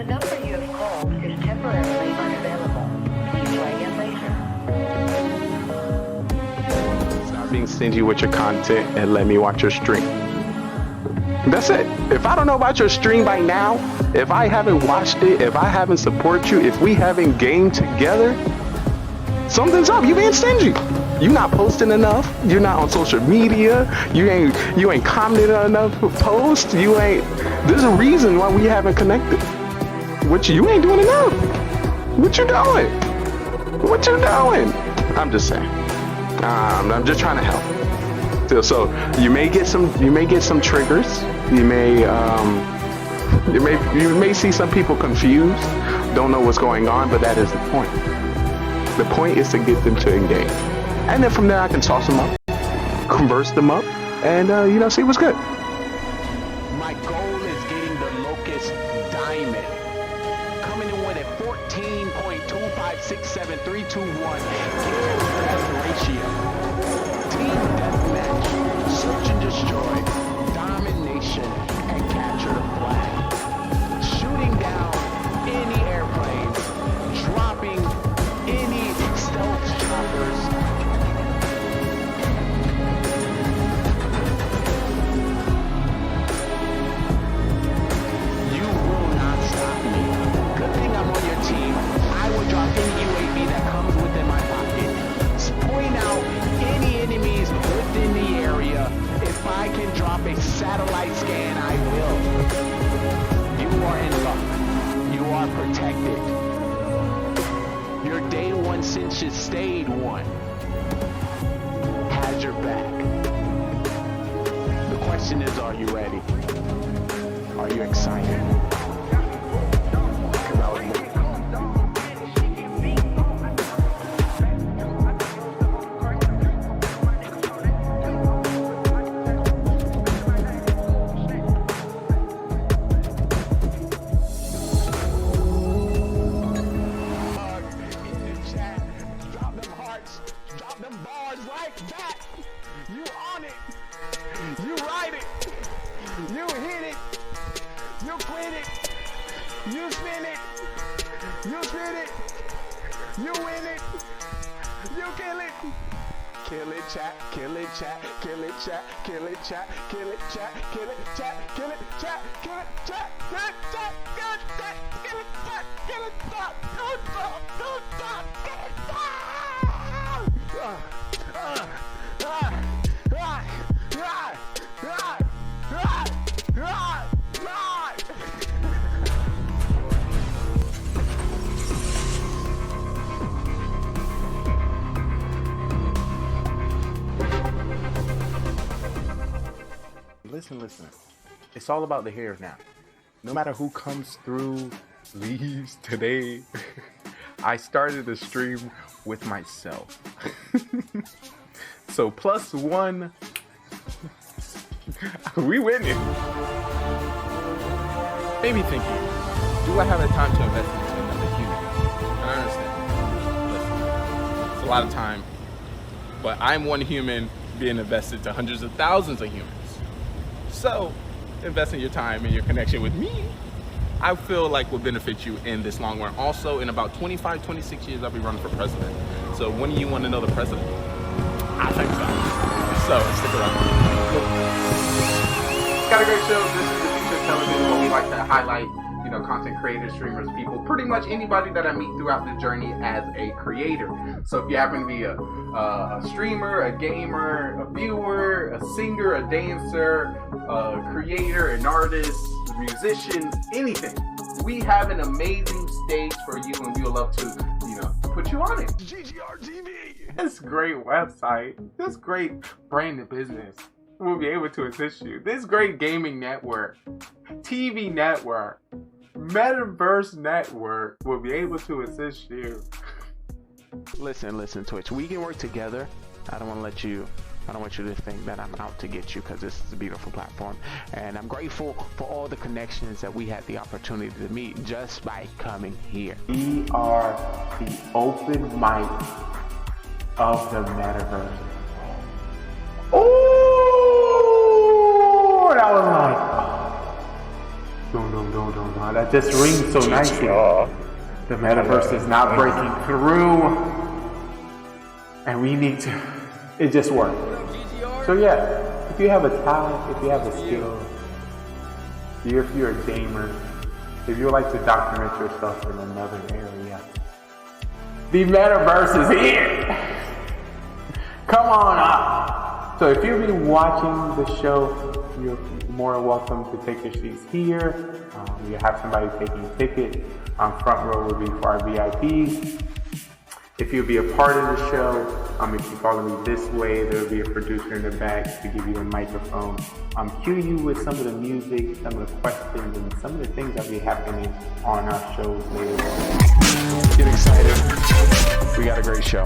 The number you have called is temporarily unavailable. Please try again later. Stop being stingy with your content and let me watch your stream. That's it. If I don't know about your stream by now, if I haven't watched it, if I haven't supported you, if we haven't gamed together, something's up. You being stingy. You not posting enough. You're not on social media. You ain't commented on enough posts. You ain't. There's a reason why we haven't connected. What you ain't doing enough. What you doing? What you doing? I'm just saying. I'm just trying to help. So you may get some triggers. You may see some people confused, don't know what's going on, but that is the point. The point is to get them to engage, and then from there I can toss them up, converse them up, and see what's good. My goal is getting the Locust Diamond, coming in with a 14.2567321 death ratio. Team deathmatch, search and destroy, domination, and capture the flag. Shooting down any airplanes, dropping any stealth choppers. You will not stop me. Good thing I'm on your team. I will drop any UAV that comes within my pocket. Point out any enemies within the area. If I can drop a satellite scan, I will. You are in luck. You are protected. Your day one since you stayed one has your back. The question is, are you ready? Are you excited? Like that, you on it, you ride it, you hit it, you quit it, you spin it, you spin it, you win it, you kill it. Kill it, chat, kill it, chat, kill it, chat, kill it, chat, kill it, chat, kill it, chat, kill it, chat, kill it, chat, kill it, chat, kill it, chat, kill it, chat, kill it, chat, kill it, chat, kill it, chat, kill it, chat. Listen. It's all about the hairs now. No matter who comes through, leaves today, I started the stream with myself. So +1, we winning. Maybe thinking, do I have the time to invest into another human? And I understand. Listen, it's a lot of time, but I'm one human being invested to hundreds of thousands of humans. So, investing your time and your connection with me, I feel like will benefit you in this long run. Also, in about 25, 26 years, I'll be running for president. So, when do you want to know the president? I think so. So, stick around. Got a great show. This is the future of television, where we like to highlight, content creators, streamers, people, pretty much anybody that I meet throughout the journey as a creator. So if you happen to be a streamer, a gamer, a viewer, a singer, a dancer, a creator, an artist, a musician, anything, we have an amazing stage for you, and we would love to, put you on it. GGRtv. This great website, this great branded business will be able to assist you. This great gaming network, TV network, metaverse network will be able to assist you. Listen, Twitch. We can work together. I don't want you to think that I'm out to get you, because this is a beautiful platform. And I'm grateful for all the connections that we had the opportunity to meet just by coming here. We are the open mic of the metaverse. Oh, that was like, That just rings so nicely. The metaverse is not breaking through, and we need to. It just works. So yeah, if you have a talent, if you have a skill, if you're a gamer, if you like to document yourself in another area, the metaverse is here. Come on up. So if you've been watching the show, you're more welcome to take your seats here. You have somebody taking a ticket. Front row will be for our VIPs. If you'll be a part of the show, if you follow me this way, there will be a producer in the back to give you a microphone. Cue you with some of the music, some of the questions, and some of the things that will be happening on our shows later on. Get excited. We got a great show.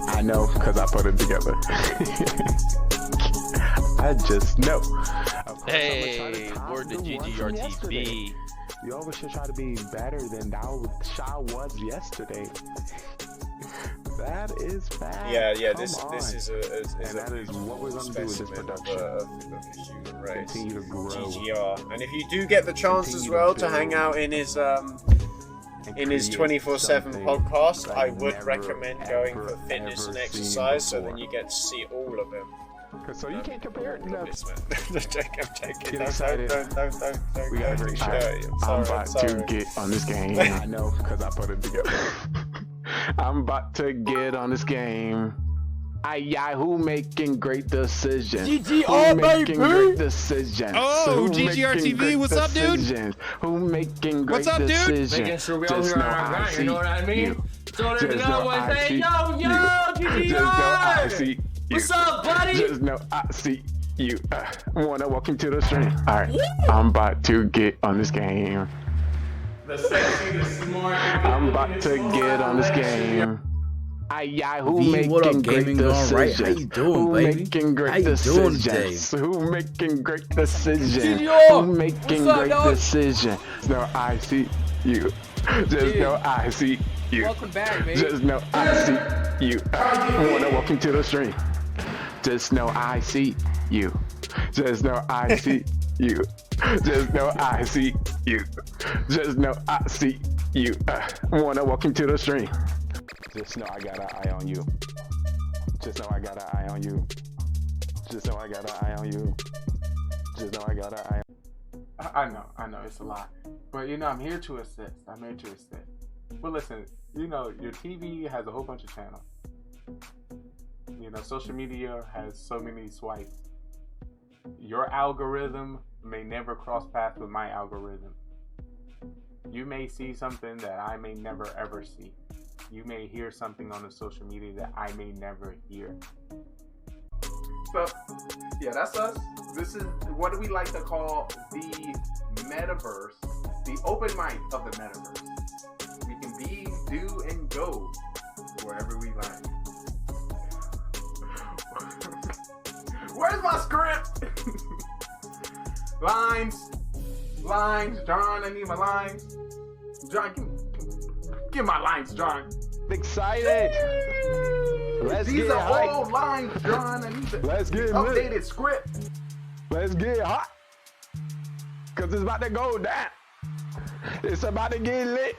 I know because I put it together. I just know. Hey, word to GGRtv. You always should try to be better than Shaw was yesterday. That is bad. Yeah. This is what we're gonna do with this production. Of human race. Continue to grow. GGR. And if you do get the chance as well to hang out in his 24/7 podcast, I would recommend going for fitness and exercise, so then you get to see all of him. So you can't compare it. No. I'm taking. Get excited. Don't We got a great show. I'm about to get on this game. I know because I put it together. I'm about to get on this game. Who making great decisions? GGR, making baby! great decisions? Oh, Who GGRtv, making what's great up, dude? decisions? Who making great What's up, dude? decisions? Making sure we all Just hear know our I grind, see you know what I mean? you. So let me Just know know what I say, see yo, you. GGR! Just know I see you. What's up, buddy? Just know I see you. Wanna welcome to the stream. Alright, I'm about to get on this game. The sexy, the smart. I'm about to get on this game. Who V, making what up, great Gaming GoneRight? How you decisions? doing, Who baby? making great How you doing today? decisions? Who making great decisions? GGR! Who making What's up, great dog? decisions? No, I see you. Just know I see you. Welcome back, baby. Just know I see you. Wanna welcome to the stream. Just know I see you. Just know I see you. Just know I see you. Just know I see you. Wanna welcome to the stream. Just know I got an eye on you. Just know I got an eye on you. Just know I got an eye on you. Just know I got an eye on you. I know, it's a lot. But I'm here to assist. But listen, your TV has a whole bunch of channels. Social media has so many swipes. Your algorithm may never cross paths with my algorithm. You may see something that I may never ever see. You may hear something on the social media that I may never hear. So, yeah, that's us. This is what do we like to call the metaverse, the open mic of the metaverse. We can be, do, and go wherever we like. Where's my script? Lines, John. I need my lines. John, give my lines, John. Excited. Let's These get are hype. old lines, John. I need the Let's get updated lit. script. Let's get hot. Cause it's about to go down. It's about to get lit.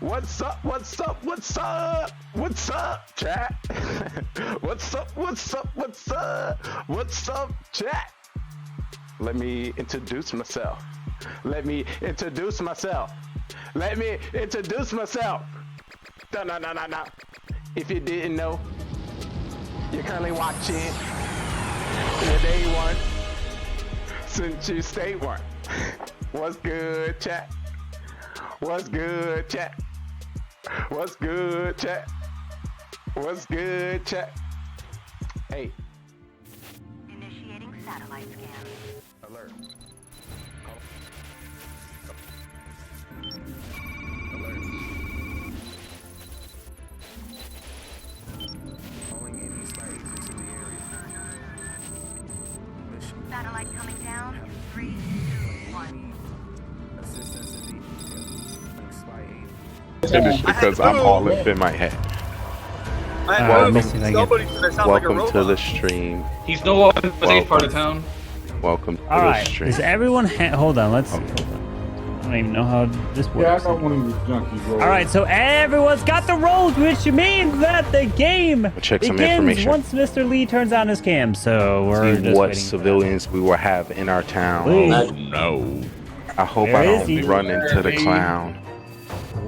What's up? What's up? What's up? What's up, chat? What's up? What's up? What's up? What's up, chat? Let me introduce myself. Let me introduce myself. Let me introduce myself. No. If you didn't know, you're currently watching the day one since you stay one. What's good, chat? What's good, chat? What's good, chat? What's good, chat? Hey. Initiating satellite scan. Alert. Satellite coming down. 3, 2, 1. It is because I'm all up in my head. Welcome to the stream. He's no longer in the safe part of town. Welcome to All the right. stream. Is everyone? Hold on. Let's. Okay. I don't even know how this works. Yeah, I got one of these junkies rolls. All right, so everyone's got the rolls, which means that the game Check some begins information. once Mr. Lee turns on his cam. So we're See just what waiting for civilians we will have in our town. Wait. Oh no! I hope Where I is don't he? run into the clown.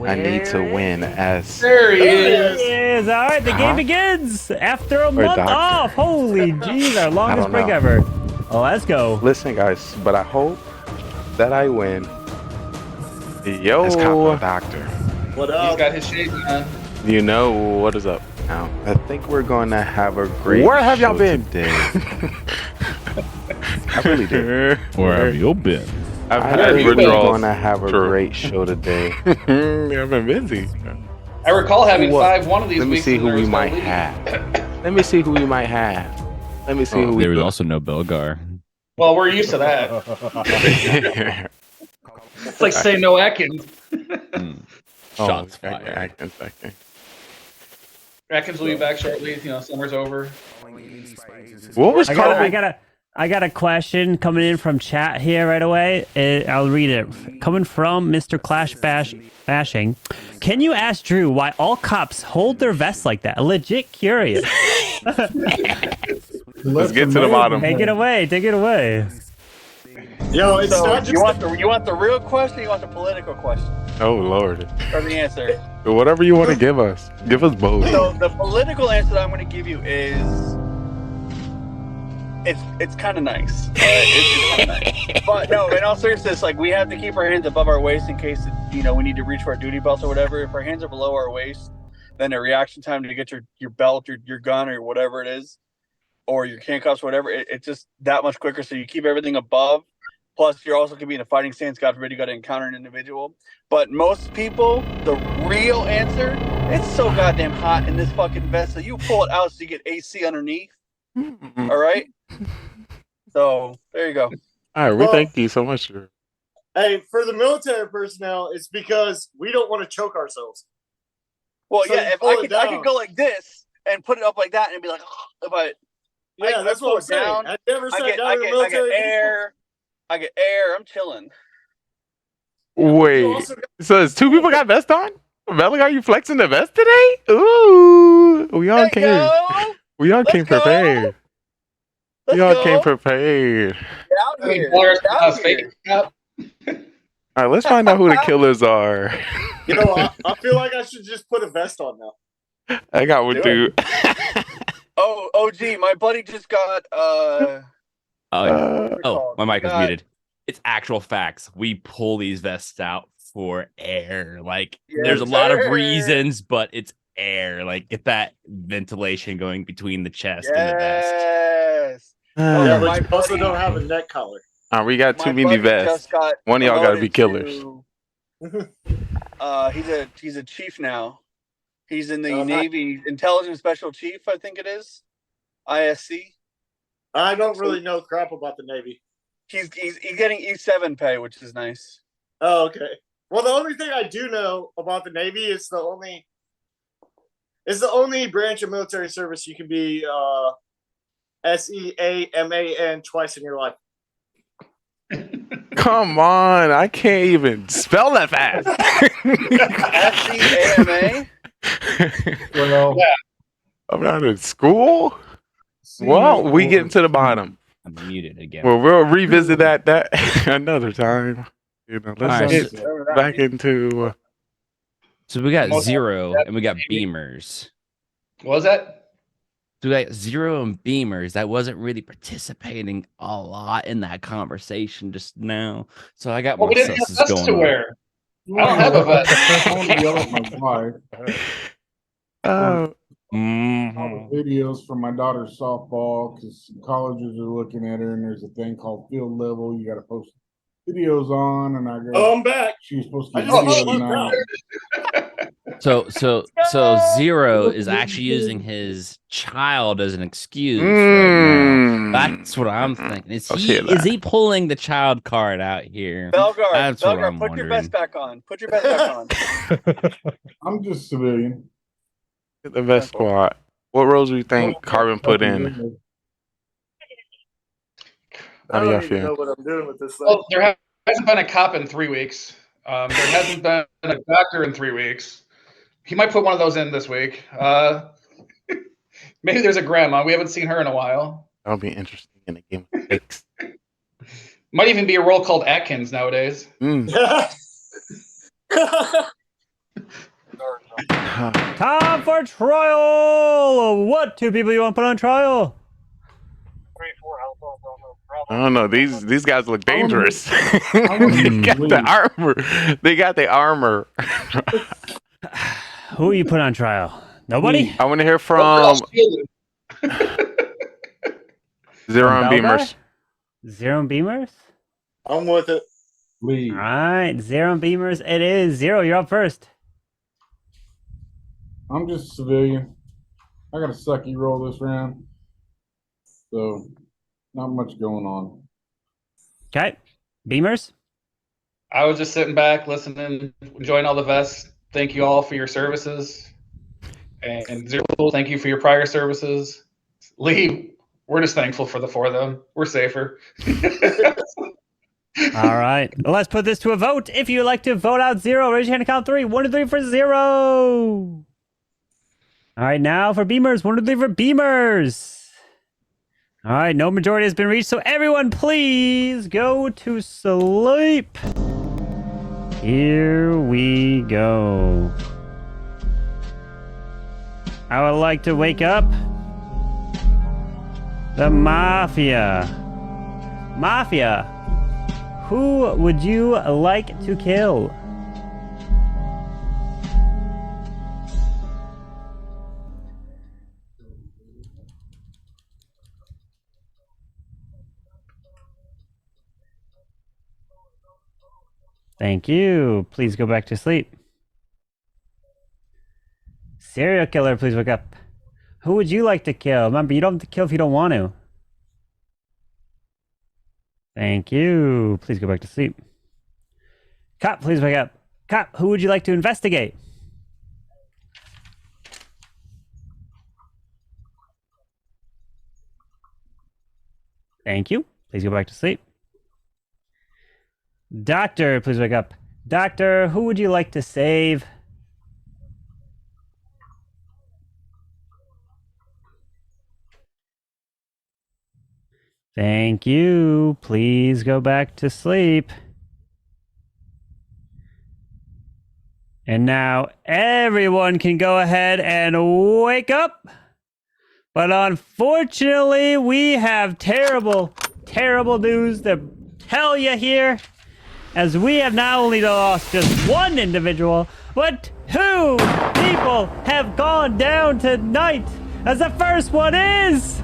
I need to win as. There he There is. he is. All right, the game begins after a month doctor. off. Holy jeez, our longest don't break know. ever. Oh, let's go. Listen, guys, but I hope that I win. Yo, doctor. What He's up? got his shades on. You know what is up now? I think we're going to have a great. Where have y'all show been? today. I really did. Where have you been? I heard we're going to have a great show today. I've been busy. I recall having What? 5 1 of these Let me weeks. see and who there we was no might lead. have. Let me see who we might have. Let me see who we. There was also no Belgar. Well, we're used to that. It's like saying no Atkins. Shots okay, fired. Atkins. Atkins will be back shortly. You know, summer's over. What was I got a question coming in from chat here right away. I'll read it. Coming from Mr. Bashing. Can you ask Drew why all cops hold their vests like that? Legit curious. Let's get to the bottom. Take it away. Take it away. Yo, it's So not just you want the real question or you want the political question? Oh Lord. Or the answer? Whatever you want to give us. Give us both. So the political answer that I'm going to give you is it's kind of nice. It's kind of nice. But no, in all seriousness, like we have to keep our hands above our waist in case we need to reach for our duty belts or whatever. If our hands are below our waist, then the reaction time to get your belt, your gun, or whatever it is, or your handcuffs, whatever, it's just that much quicker. So you keep everything above. Plus, you're also going to be in a fighting stance. God forbid you got to encounter an individual. But most people, the real answer, it's so goddamn hot in this fucking vest. So you pull it out so you get AC underneath. All right? So, there you go. All right, we thank you so much. hey, for the military personnel, it's because we don't want to choke ourselves. Well, So yeah, you if pull I it could, I down. could go like this and put it up like that and be like, Yeah, that's pull what I'm it saying. down, Have you ever sat I down in a get military? air. I get air. I'm chilling. Wait, so it's 2 people got vest on? Melly, are you flexing the vest today? Ooh, we all came. We all came prepared. We all came prepared. Get out here. Players, Get out here. Yep. All right, let's find out who the killers are. You know, I feel like I should just put a vest on now. I got one, Do dude. Oh, OG, my buddy just got Oh, my mic was God. muted. It's actual facts. We pull these vests out for air. Like, there's a lot of sir. reasons, but it's air. Like, get that ventilation going between the chest and the vest. Yes. Yeah, my but you also buddy- don't have a neck collar. We got My too many buddy vests. just got One of y'all got to be promoted killers. to- he's a chief now. He's in the Oh, nice. Navy Intelligence Special Chief, I think it is. ISC. I don't really know crap about the Navy. He's getting E7 pay, which is nice. Oh, okay. Well, the only thing I do know about the Navy is the only branch of military service you can be SEAMAN twice in your life. Come on, I can't even spell that fast. SEAMA. Well, I'm not in school. Well, we getting to the bottom. I'm muted again. Well, we'll revisit that another time. You know, let's Alright, get back into. So we got Most- 0 and we got beamers. What was that? So we got 0 and beamers. That wasn't really participating a lot in that conversation just now. So I got Well, more we didn't have susses vests going to on. wear. I don't have a vest. I want to yell at my wife. All Mhm. the videos from my daughter's softball because colleges are looking at her, and there's a thing called field level. You got to post videos on, and I go, Oh, I'm back. she's supposed to I be just video looked tonight. So 0 is actually using his child as an excuse right now. That's what I'm thinking. Is he pulling the child card out here? Belgar, That's what Belgar, I'm put your wondering. vest back on. Put your vest back on. I'm just civilian. The vest squad. What roles do you think Carbon put in? How do y'all feel? know what I'm doing with this thing. Well, there hasn't been a cop in 3 weeks. There hasn't been a doctor in 3 weeks. He might put one of those in this week. Maybe there's a grandma. We haven't seen her in a while. That'll be interesting in a game of stakes. Might even be a role called Atkins nowadays. Time for trial. What 2 people you want to put on trial? I don't know. These guys look dangerous. They got the armor. They got the armor. Who you put on trial? Nobody? I want to hear from Zero and Beamers. Zero and Beamers? I'm with it. All right, Zero and Beamers. It is. Zero, you're up first. I'm just a civilian. I got a sucky roll this round. So, not much going on. Okay. Beamers? I was just sitting back, listening, enjoying all the vests. Thank you all for your services. And Zero, thank you for your prior services. Lee, we're just thankful for the 4 of them. We're safer. All right. Let's put this to a vote. If you would like to vote out Zero, raise your hand and count 3. 1, 2, 3 for Zero. All right, now for Beamers. 1, 2, 3 for Beamers. All right, no majority has been reached, so everyone please go to sleep. Here we go. I would like to wake up the Mafia. Mafia, who would you like to kill? Thank you. Please go back to sleep. Serial killer, please wake up. Who would you like to kill? Remember, you don't have to kill if you don't want to. Thank you. Please go back to sleep. Cop, please wake up. Cop, who would you like to investigate? Thank you. Please go back to sleep. Doctor, please wake up. Doctor, who would you like to save? Thank you. Please go back to sleep. And now everyone can go ahead and wake up. But unfortunately, we have terrible, terrible news to tell you here. As we have not only lost just 1 individual, but 2 people have gone down tonight. As the first one is...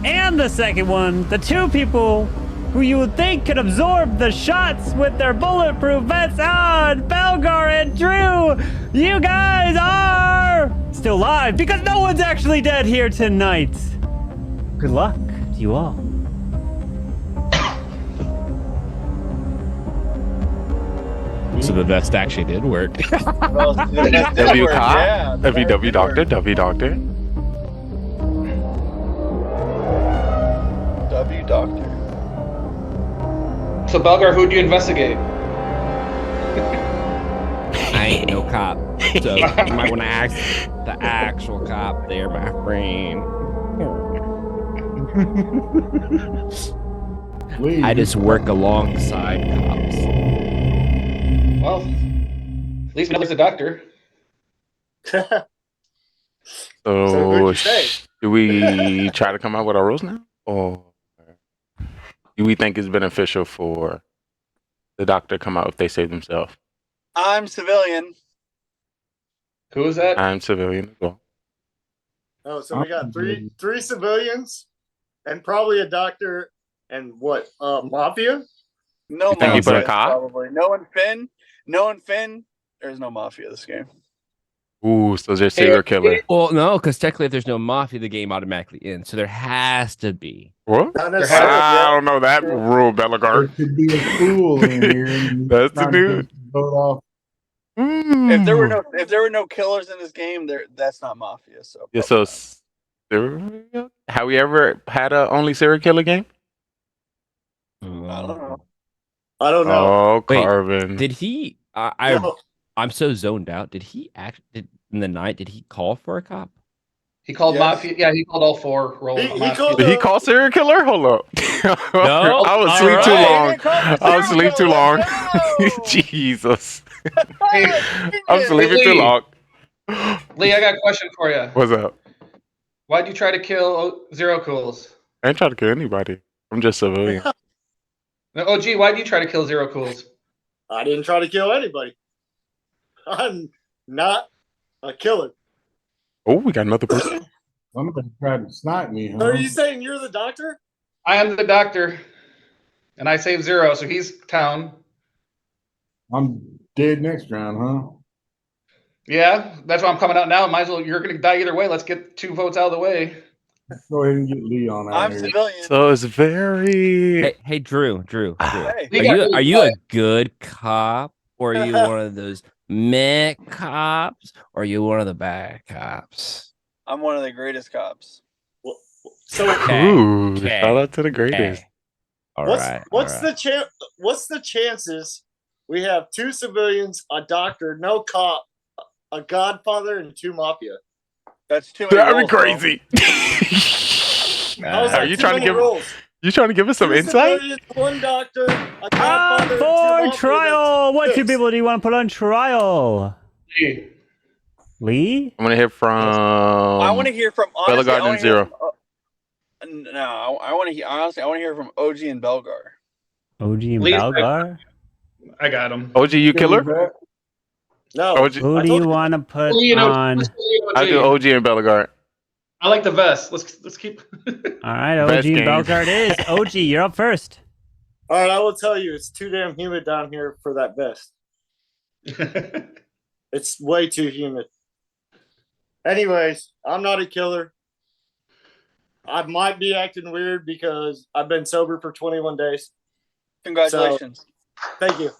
And the second one, the 2 people who you would think could absorb the shots with their bulletproof vests on, Belgar and Drew, you guys are still alive because no one's actually dead here tonight. Good luck to you all. So the vest actually did work. Well, W cop, yeah, W doctor, W doctor. W doctor. So, Belgar, who do you investigate? I ain't no cop. So you might want to ask the actual cop there, my friend. I just work alongside cops. Well, at least there's a doctor. So, do we try to come out with our rules now? Or do we think it's beneficial for the doctor to come out if they save themselves? I'm civilian. Who is that? I'm civilian as well. Oh, so we got three civilians and probably a doctor and what? Mafia? No You think he put a Mafia, cop? probably. No one Finn. No one Finn. There's no Mafia this game. Ooh, so there's serial killer. Well, no, because technically, if there's no mafia, the game automatically ends. So there has to be. What? Not necessarily. I don't know that rule, Belagard. There could be a fool in here. That's the dude. Vote off. If there were no killers in this game, that's not Mafia. So Yeah, so Have we ever had a only serial killer game? I don't know. I don't know. Oh, Wait, Carvin. did he? No. I'm so zoned out. Did he in the night? Did he call for a cop? He called Yes. Mafia. Yeah, he called all 4 roles. He Mafia. called Did he call serial killer? Hold up. No? I was All asleep too right. long. He called the I was serial asleep too killer. long. Let's go! Jesus. Hey, I'm sleeping too Lee. long. Lee, I got a question for you. What's up? Why'd you try to kill Zero Cools? I ain't trying to kill anybody. I'm just civilian. No, OG, why'd you try to kill Zero Cools? I didn't try to kill anybody. I'm not a killer. Oh, we got another person. Somebody tried to snipe me, huh? Are you saying you're the doctor? I am the doctor, and I saved Zero, so he's town. I'm dead next round, huh? Yeah, that's why I'm coming out now. Might as well. You're gonna die either way. Let's get 2 votes out of the way. Go ahead and get Leon out I'm here. civilian. So it's very. Hey, Drew. Hey. Are you a good cop, or are you one of those meh cops, or are you one of the bad cops? I'm one of the greatest cops. So Okay. Ooh, Okay. shout out to the greatest. Okay. All what's right. what's the chances we have 2 civilians, a doctor, no cop, a godfather, and 2 mafia? That's too many That'd be roles, crazy. How's that Are you too trying to many give? roles? You trying to give us some 2 insight? civilians, 1 doctor, a On godfather, and 2 for mafia. trial. What 2 6. people do you want to put on trial? Lee, Lee? I'm gonna hear from. I want to hear from honestly. Bellegarde I wanna and hear Zero. from, no, I want to hear honestly. I want to hear from OG and Belgar. OG and Lee's- Balgar? I got him. OG, you killer? No. OG. Who I do told you you. want to put Lee and OG. on? Let's go Lee and I do OG and Bellegarde. I like the vest. Let's keep. All right, OG Best and game. Balgar it is. OG, you're up first. All right, I will tell you, it's too damn humid down here for that vest. It's way too humid. Anyways, I'm not a killer. I might be acting weird because I've been sober for 21 days. Congratulations. Thank you.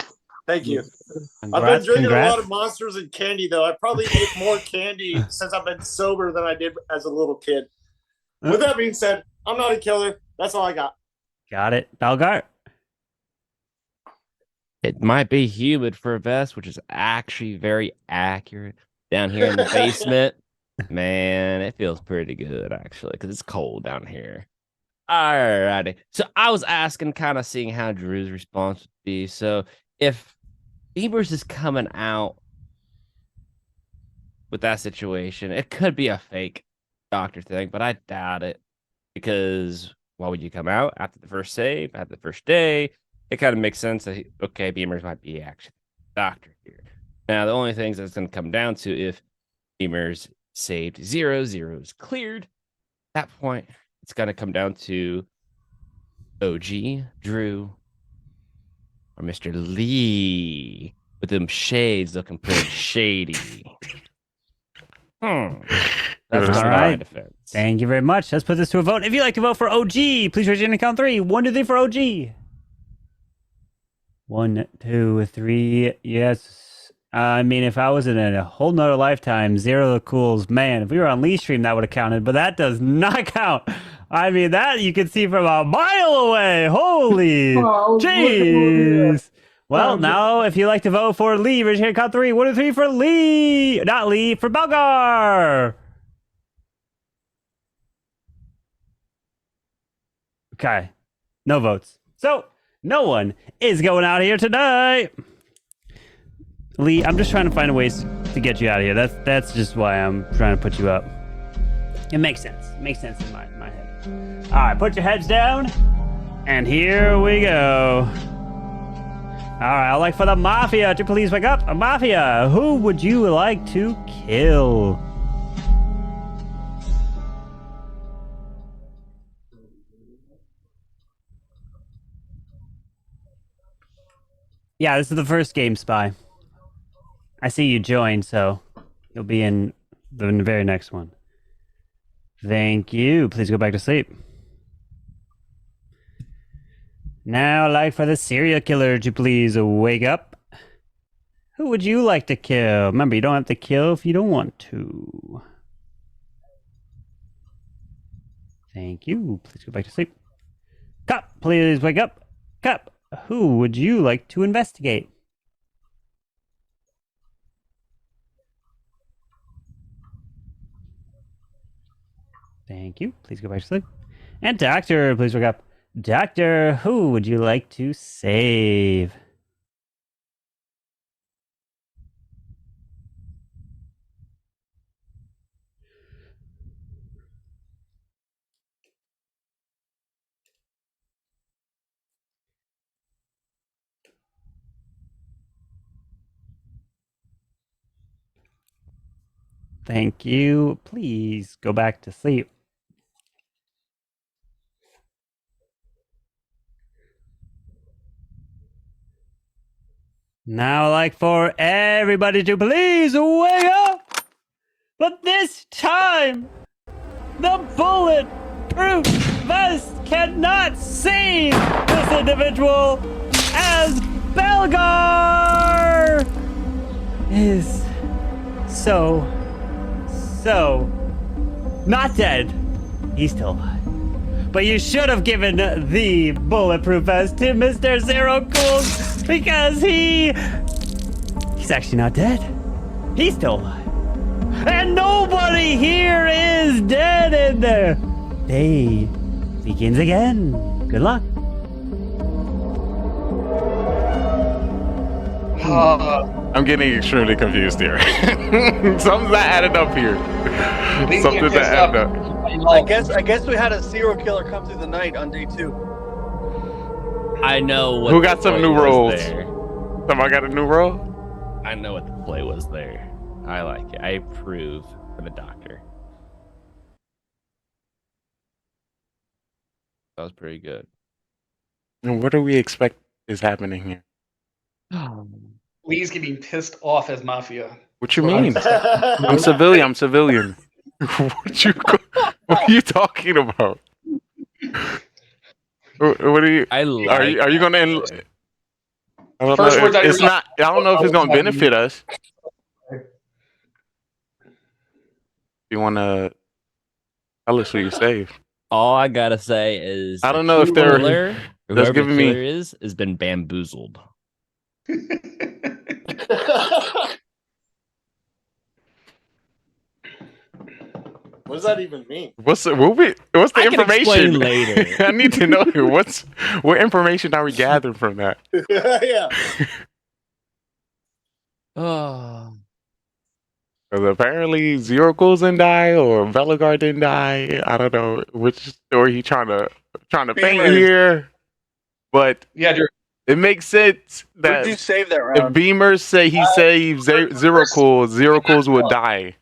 Thank you. I've been Congrats, drinking a congrats. lot of Monsters and candy, though. I probably ate more candy since I've been sober than I did as a little kid. With that being said, I'm not a killer. That's all I got. Got it. Balgar? It might be humid for a vest, which is actually very accurate. Down here in the basement, man, it feels pretty good actually because it's cold down here. Alrighty. So I was asking, kind of seeing how Drew's response would be. So if Beavers is coming out with that situation, it could be a fake doctor thing, but I doubt it because why would you come out after the first save, after the first day? It kind of makes sense that okay, Beamers might be actually a doctor here. Now the only things that's going to come down to if Beamers saved 0, 0 is cleared. At that point, it's going to come down to OG, Drew, or Mr. Lee with them shades looking pretty shady. That's All my right. defense. Thank you very much. Let's put this to a vote. If you'd like to vote for OG, please raise your hand and count 3. 1, 2, 3 for OG. 1, 2, 3. Yes. I mean, if I was in a whole nother lifetime, 0 the cools, man, if we were on Lee's stream, that would have counted, but that does not count. I mean, that you can see from a mile away. Holy jeez. Well, now, if you'd like to vote for Lee, raise your hand, count 3. 1, 2, 3 for Lee. Not Lee, for Belgar. Okay. No votes. So, no one is going out of here tonight. Lee, I'm just trying to find ways to get you out of here. That's just why I'm trying to put you up. It makes sense. It makes sense in my head. All right, put your heads down. And here we go. All right, I'd like for the Mafia to please wake up. Mafia, who would you like to kill? Yeah, this is the first game, Spy. I see you joined, so you'll be in the very next one. Thank you. Please go back to sleep. Now, I'd like for the serial killer to please wake up. Who would you like to kill? Remember, you don't have to kill if you don't want to. Thank you. Please go back to sleep. Cop, please wake up. Cop, who would you like to investigate? Thank you. Please go back to sleep. And doctor, please wake up. Doctor, who would you like to save? Thank you. Please go back to sleep. Now I'd like for everybody to please wake up! But this time, the bulletproof vest cannot save this individual, as Belgar is so not dead. He's still alive. But you should have given the bulletproof vest to Mr. Zero Cools, because he's actually not dead. He's still alive. And nobody here is dead, and the day begins again. Good luck. I'm getting extremely confused here. Something's not adding up here. Something's not adding up. I guess we had a serial killer come through the night on day 2. I know what Who got some new roles? there. Somebody got a new role? I know what the play was there. I like it. I approve for the doctor. That was pretty good. And what do we expect is happening here? Lee's getting pissed off as Mafia. What you mean? I'm civilian. What are you talking about? What are you? Are you gonna? I don't First know. words out of It's your not. I don't know if it's gonna benefit us. You wanna tell us who you saved? All I gotta say is I don't know if they're killer, that's whoever the giving me. killer is has been bamboozled. What does that even mean? What's the I can information? explain later. I need to know what information are we gathering from that? Yeah. Oh, Because apparently Zero Ghouls didn't die or Velagar didn't die. I don't know which story he trying to paint here, but Yeah, Drew. it makes sense Who that did you save that if round? Beamers say he saved Zero Ghouls would die.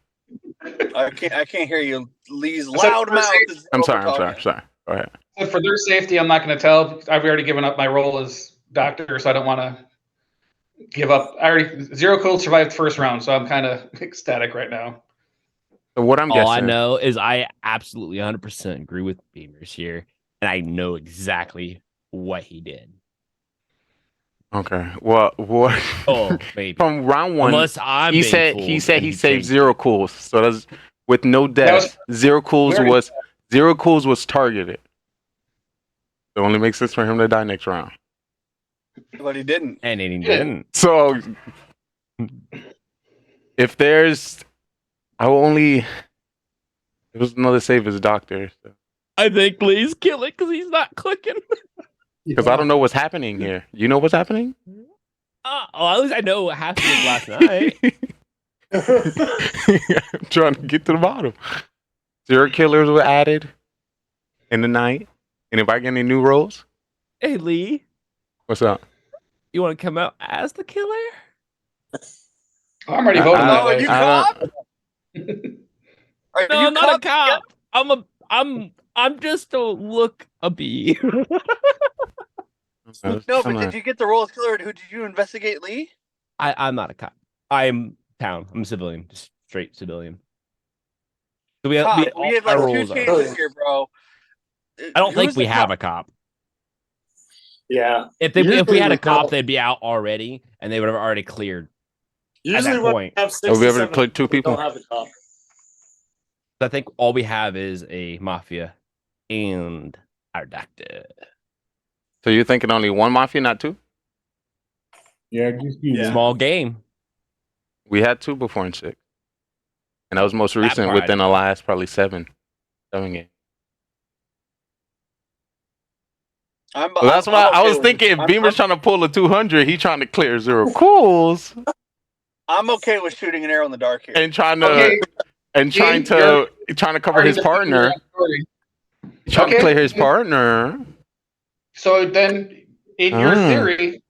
I can't hear you. Lee's loud mouth is I'm sorry. overtalking. Go ahead. So for their safety, I'm not going to tell. I've already given up my role as doctor, so I don't want to give up. Zero Cold survived the first round, so I'm kind of ecstatic right now. So what I'm all I guessing, know is I absolutely 100% agree with Beamers here, and I know exactly what he did. okay. Well, what? Oh, maybe From round one, unless I'm he being said fooled he and saved changed. Zero Ghouls. So that's with no deaths. Zero Ghouls was targeted. It only makes sense for him to die next round. But he didn't. And he didn't. So if there's, I will only. It was another save as a doctor. So. I think please kill it because he's not clicking. Because I don't know what's happening here. You know what's happening? Well, at least I know what happened last night. I'm trying to get to the bottom. Serial killers were added in the night. Anybody get any new roles? Hey, Lee. What's up? You want to come out as the killer? I'm already voting that way. You cop? No, I'm not a cop. I'm just a a bee. No, but did you get the role of killer? Who did you investigate, Lee? I'm not a cop. I'm town. I'm a civilian, just straight civilian. So we have We have like 2 changes here, bro. I don't think we have a cop. Yeah. If we had a cop, they'd be out already, and they would have already cleared. Usually at that when point, we have 6 Have we or ever 7 played 2 people? don't have a cop. I think all we have is a mafia. and our doctor. So you're thinking only one Mafia, not two? Yeah, just use it. Small game. We had two before in 6. And that was most That recent part. within the last probably 7 games. I'm, Well, that's I'm why okay I was with thinking if I'm- Beamer's trying to pull a 200, he trying to clear 0 cools I'm okay with shooting an arrow in the dark here. and trying to Okay. trying to cover his partner. Trying to clear his partner. So then, in your Ah. theory,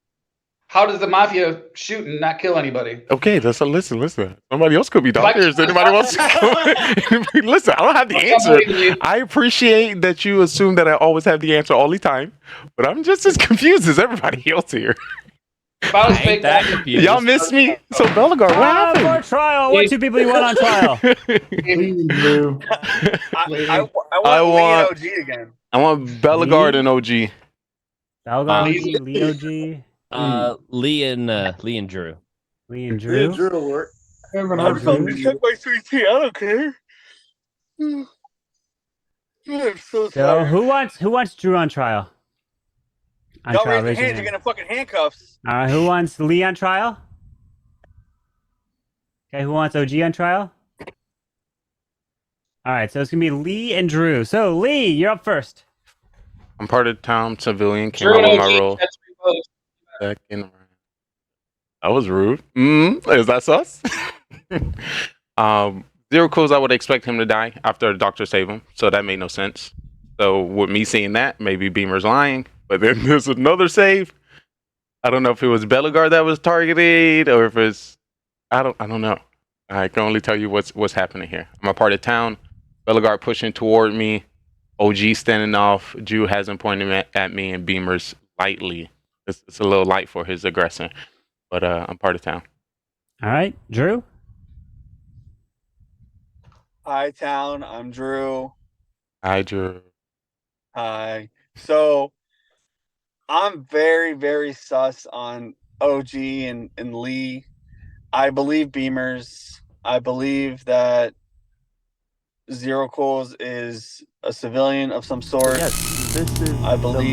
how does the Mafia shoot and not kill anybody? Okay, listen. Somebody else could be doctors. Anybody wants to listen, I don't have the answer. I appreciate that you assume that I always have the answer all the time, but I'm just as confused as everybody else here. If I was I ain't fake that that, confused. Y'all miss me? So Bellegar, what For happened? trial. What 2 people you want on trial? Please, Drew. I I want Lee want- and OG again. I want Bellegar and OG. Belgar, Lee- Leo G, Lee and Drew. Lee and Drew. Drew. Drew will work. I haven't Oh, heard from Drew. you. Check my 3T. I don't care. I'm so So tired. who wants Drew on trial? On Don't trial, raise your raise your hands. You're hand. gonna fucking handcuffs. All right, who wants Lee on trial? Okay, who wants OG on trial? All right, so it's gonna be Lee and Drew. So Lee, you're up first. I'm part of town civilian. Came Drew out and with my OG, role. that's 3 votes. Second round. That was rude. Is that sus? 0 cools, I would expect him to die after the doctor saved him. So that made no sense. So with me seeing that, maybe Beamer's lying. But then there's another save. I don't know if it was Bellegar that was targeted or if it's I don't know. I can only tell you what's happening here. I'm a part of town. Bellegar pushing toward me. OG standing off. Drew hasn't pointed at me, and Beamer's lightly. It's a little light for his aggression. But I'm part of town. All right, Drew. Hi, town. I'm Drew. Hi, Drew. Hi. So I'm very, very sus on OG and Lee. I believe Beamers. I believe that 0 Cools is a civilian of some sort. Yes, this is I believe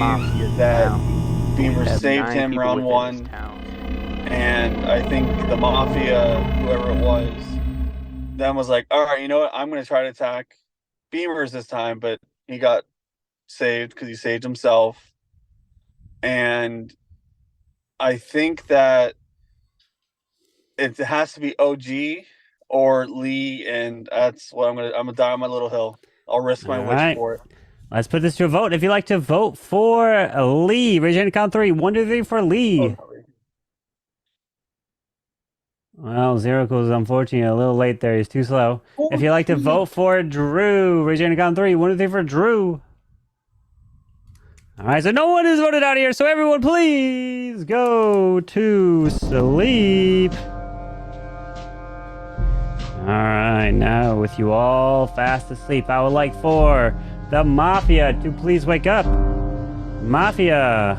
that Beamers saved him round 1. And I think the Mafia, whoever it was, then was like, all right, you know what? I'm going to try to attack Beamers this time, but he got saved because he saved himself. And I think that it has to be OG or Lee, and that's what I'm gonna die on my little hill. I'll risk my All wish right. for it. Let's put this to a vote. If you'd like to vote for Lee, raise your hand, count 3. 1, 2, 3 for Lee. Well, 0 Cools, unfortunately, a little late there. He's too slow. If you'd like to vote for Drew, raise your hand, count 3. 1, 2, 3 for Drew. All right, so no one is voted out here. So everyone, please go to sleep. All right, now with you all fast asleep, I would like for the Mafia to please wake up. Mafia,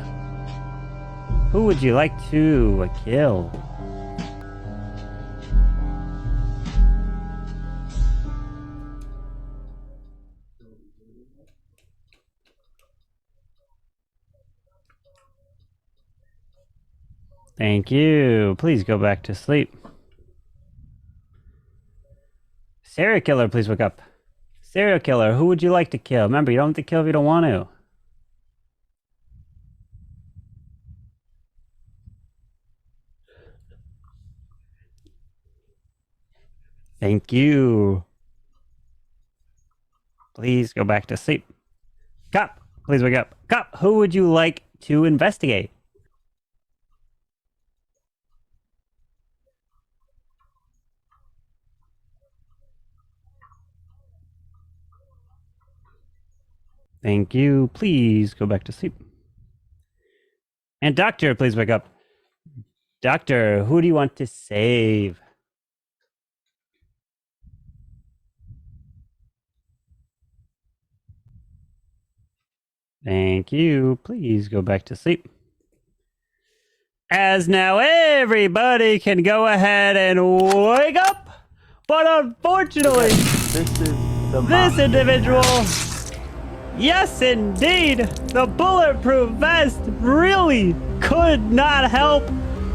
who would you like to kill? Thank you. Please go back to sleep. Serial killer, please wake up. Serial killer, who would you like to kill? Remember, you don't have to kill if you don't want to. Thank you. Please go back to sleep. Cop, please wake up. Cop, who would you like to investigate? Thank you. Please go back to sleep. And doctor, please wake up. Doctor, who do you want to save? Thank you. Please go back to sleep. As now everybody can go ahead and wake up. But unfortunately, this individual Yes, indeed. The bulletproof vest really could not help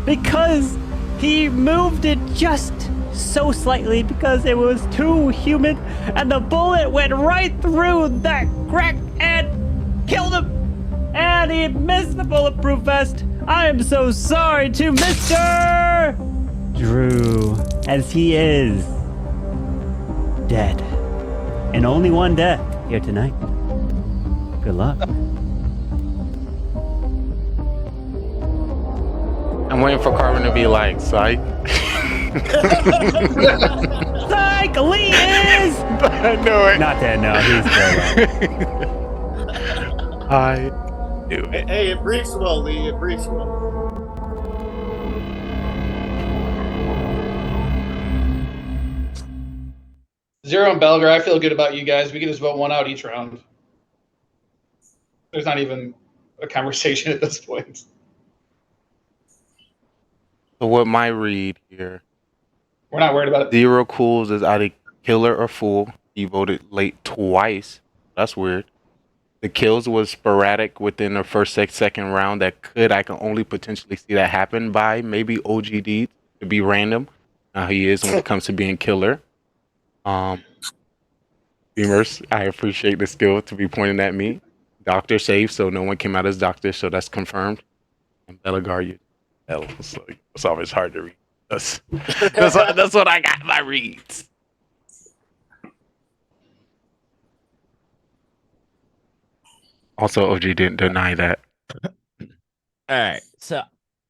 because he moved it just so slightly because it was too humid and the bullet went right through that crack and killed him. And he missed the bulletproof vest. I am so sorry to Mr. Drew, as he is dead. And only one death here tonight. Good luck. I'm waiting for Carvin to be like, psych. Psych! Lee is I know it. not dead. No, he's dead. I knew it. Hey, it briefs well, Lee. It briefs well. Zero and Belgar, I feel good about you guys. We can just vote one out each round. There's not even a conversation at this point. So what my read here? We're not worried about it. Zero Cools is either killer or fool. He voted late twice. That's weird. The kills was sporadic within the first second round. I can only potentially see that happen by maybe OGD to be random. Now he is when it comes to being killer. Beamers, I appreciate the skill to be pointing at me. Doctor safe, so no one came out as doctor, so that's confirmed. And Belagar, you so it's always hard to read. That's what I got my reads. Also, OG didn't deny that. All right, so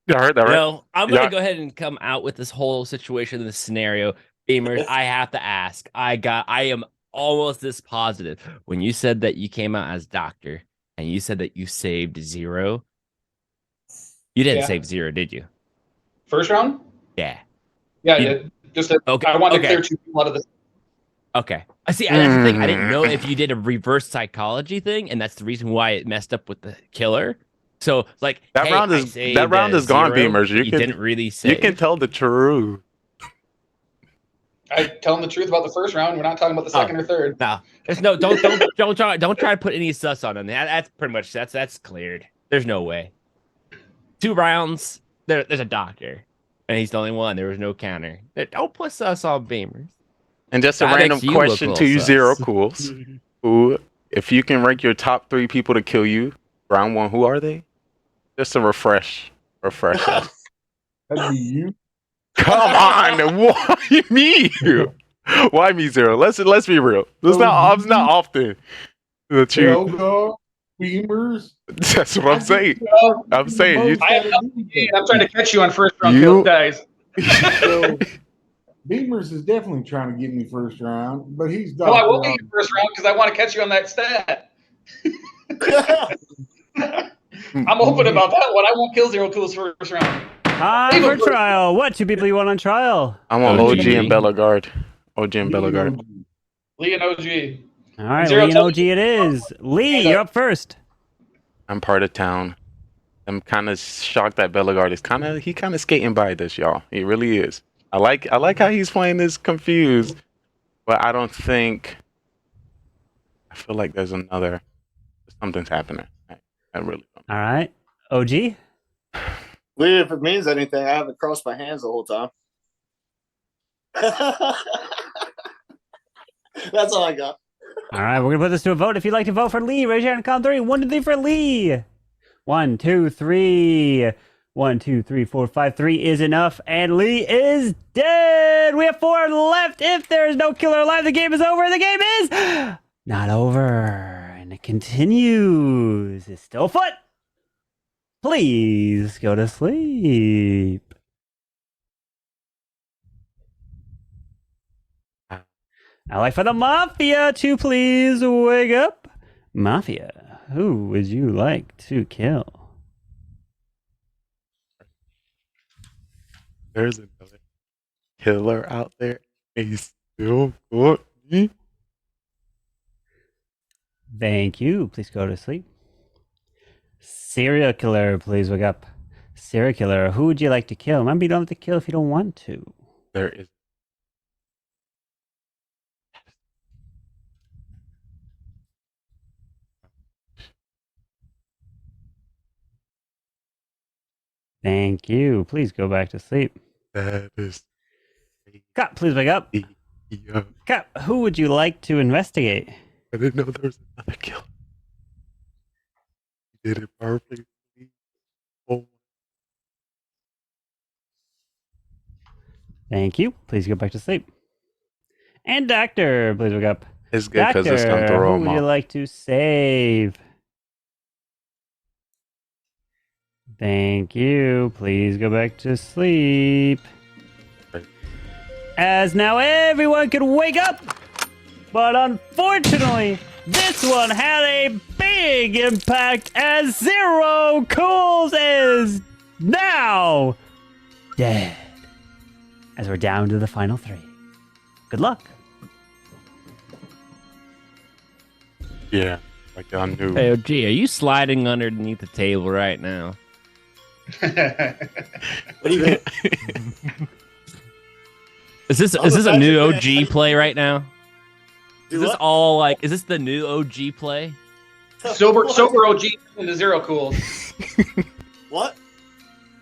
You heard that, right? no, I'm gonna go ahead and come out with this whole situation, this scenario. Beamers, I have to ask. I am almost this positive. When you said that you came out as doctor and you said that you saved Zero, you didn't save Zero, did you? First round? Yeah. Yeah, I did. Just okay. I wanted to clear 2 people out of this. Okay. I see. That's the thing. I didn't know if you did a reverse psychology thing, and that's the reason why it messed up with the killer. So, like, that hey, round is gone, Zero, Beamers. You didn't really say. You can tell the truth. I tell them the truth about the first round. We're not talking about the second or third. No, there's no. Don't try to put any sus on them. That's pretty much that's cleared. There's no way. 2 rounds. There's a doctor, and he's the only one. There was no counter. Don't put sus on Beamers. And just a random question to you, Zero Cools. Who, if you can rank your top 3 people to kill you, round 1, who are they? Just a refresh. That'd be you. Come on, why me? Why me, Zero? Let's be real. It's not often that you. Belgar, Beamers. That's what I'm saying. I'm saying you. I'm trying to catch you on first round kills, guys. So, Beamers is definitely trying to get me first round, but he's well, I will get you first round because I want to catch you on that stat. I'm open about that one. I won't kill Zero Cools first round. Time for trial. What 2 people you want on trial? I want OG and Belagard. OG and Belagard. Lee and OG. All right, Lee and OG it is. Lee, you're up first. I'm part of town. I'm kind of shocked that Belagard is kind of skating by this, y'all. He really is. I like how he's playing this confused, but I don't think. I feel like there's something's happening. I really don't. All right, OG. Lee, if it means anything, I haven't crossed my hands the whole time. That's all I got. All right, we're gonna put this to a vote. If you'd like to vote for Lee, raise your hand and count 3. 1, 2, 3 for Lee. 1, 2, 3. 1, 2, 3, 4, 5. 3 is enough, and Lee is dead. We have 4 left. If there is no killer alive, the game is over. The game is not over, and it continues. It's still afoot. Please go to sleep. Now, like for the Mafia to please wake up. Mafia, who would you like to kill? There's another killer out there. He's still got me. Thank you. Please go to sleep. Serial killer, please wake up. Serial killer, who would you like to kill? Remember, you don't have to kill if you don't want to. There is. Thank you. Please go back to sleep. That is. Cop, please wake up. Yeah. Cop, who would you like to investigate? I didn't know there was another killer. You did it perfectly. Oh. Thank you. Please go back to sleep. And Doctor, please wake up. It's good because it's going to Doctor, throw who him would you off. like to save? Thank you. Please go back to sleep. As now everyone can wake up. But unfortunately, this one had a big impact as Zero Cools is now dead. As we're down to the final 3. Good luck. Yeah, like I knew. Hey, OG, are you sliding underneath the table right now? What do you mean? Is this a new OG play right now? Is this all like? Is this the new OG play? Sober OG into Zero Cools. What?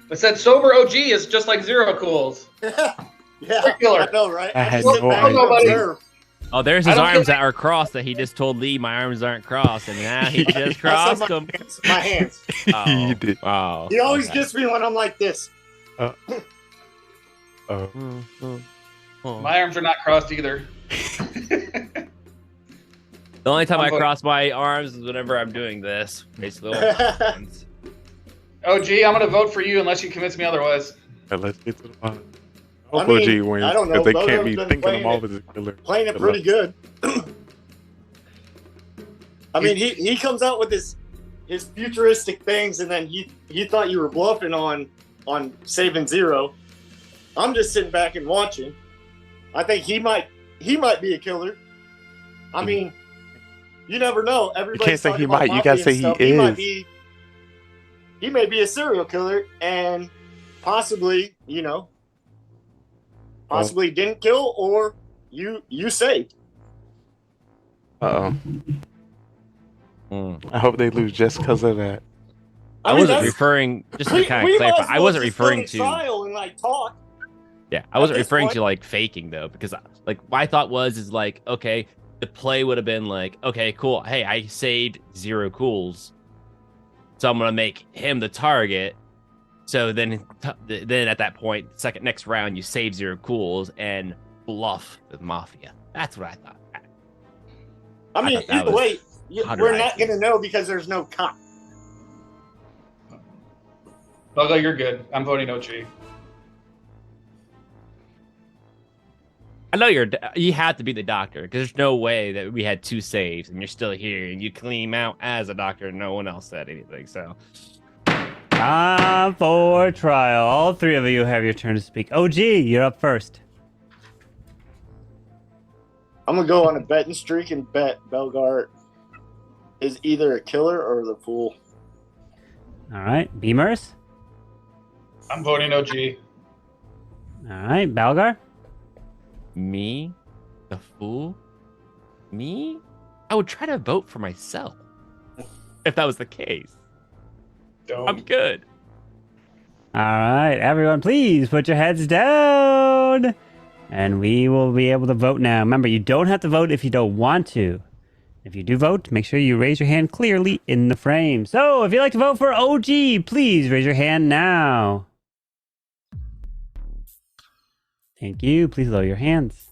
I said sober OG is just like Zero Cools. Yeah, Killer. I know, right? I had just sit no back and idea. observe. Oh, there's his arms that are crossed that he just told Lee my arms aren't crossed, and now he just I said crossed them. My hands. Oh, He did. oh, He always okay. gets me when I'm like this. Oh. My arms are not crossed either. The only time I cross my arms is whenever I'm doing this. Basically, OG, I'm gonna vote for you unless you convince me otherwise. Let's get to the bottom. I OG mean, wins I don't know, because they Bogo's can't be been thinking playing them all it- as a killer. Playing it Good pretty luck. good. I mean, he comes out with his futuristic things, and then he thought you were bluffing on saving Zero. I'm just sitting back and watching. I think he might be a killer. I mean, you never know. Everybody can't say he might, you gotta say he is. He may be a serial killer and possibly, possibly didn't kill or you saved. Uh-oh. I hope they lose just because of that. I mean, wasn't that's- referring, just to kind we of might clarify, as I well wasn't just go referring to to. trial and talk. Yeah, I wasn't this referring point- to like faking though, because like my thought is like, okay, the play would have been like, okay, cool. Hey, I saved Zero Cools, so I'm gonna make him the target. So then at that point, next round, you save Zero Cools and bluff with Mafia. That's what I thought. I mean, thought that either was way, how we're did I not do? going to know because there's no cop. Bogo, you're good. I'm voting OG. I know you had to be the doctor because there's no way that we had 2 saves and you're still here and you clean out as a doctor and no one else said anything. So Time for trial. All 3 of you have your turn to speak. OG, you're up first. I'm going to go on a betting streak and bet Belgart is either a killer or the fool. All right, Beamers. I'm voting OG. All right, Balgar. me, the fool, me, I would try to vote for myself if that was the case. I'm good. All right, everyone, please put your heads down. And we will be able to vote now. Remember, you don't have to vote if you don't want to. If you do vote, make sure you raise your hand clearly in the frame. So, if you'd like to vote for OG, please raise your hand now. Thank you. Please lower your hands.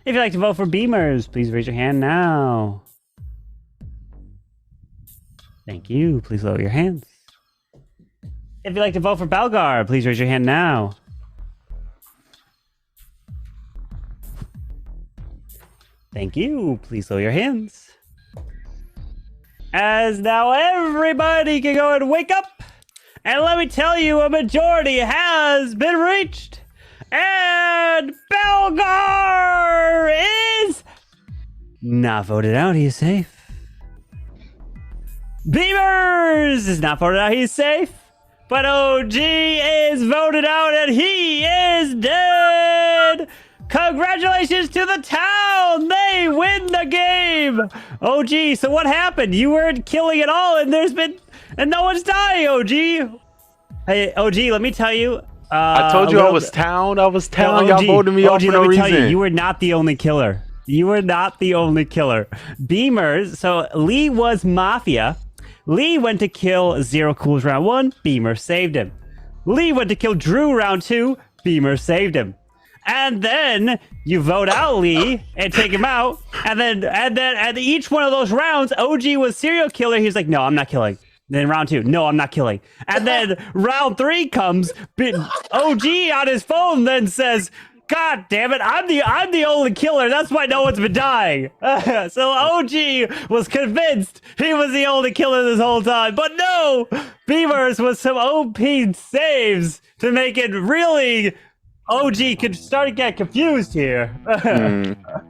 If you'd like to vote for Beamers, please raise your hand now. Thank you. Please lower your hands. If you'd like to vote for Balgar, please raise your hand now. Thank you. Please lower your hands. As now everybody can go and wake up. And let me tell you, a majority has been reached. And Balgar is not voted out. He is safe. Beamers is not voted out. He's safe. But OG is voted out and he is dead. Congratulations to the town. They win the game. OG, so what happened? You weren't killing at all and no one's dying, OG. Hey, OG, let me tell you. I told you I was town. I was town. Y'all voted me off for no reason. You were not the only killer. You were not the only killer. Beamers. So Lee was Mafia. Lee went to kill Zero Cools round 1. Beamer saved him. Lee went to kill Drew round 2. Beamer saved him. And then you vote out Lee and take him out. And then at each one of those rounds, OG was serial killer. He's like, no, I'm not killing. Then round 2, no, I'm not killing. And then round 3 comes, OG on his phone then says, God damn it, I'm the only killer. That's why no one's been dying. So OG was convinced he was the only killer this whole time. But no, Beavers was some OP saves to make it really. OG could start to get confused here.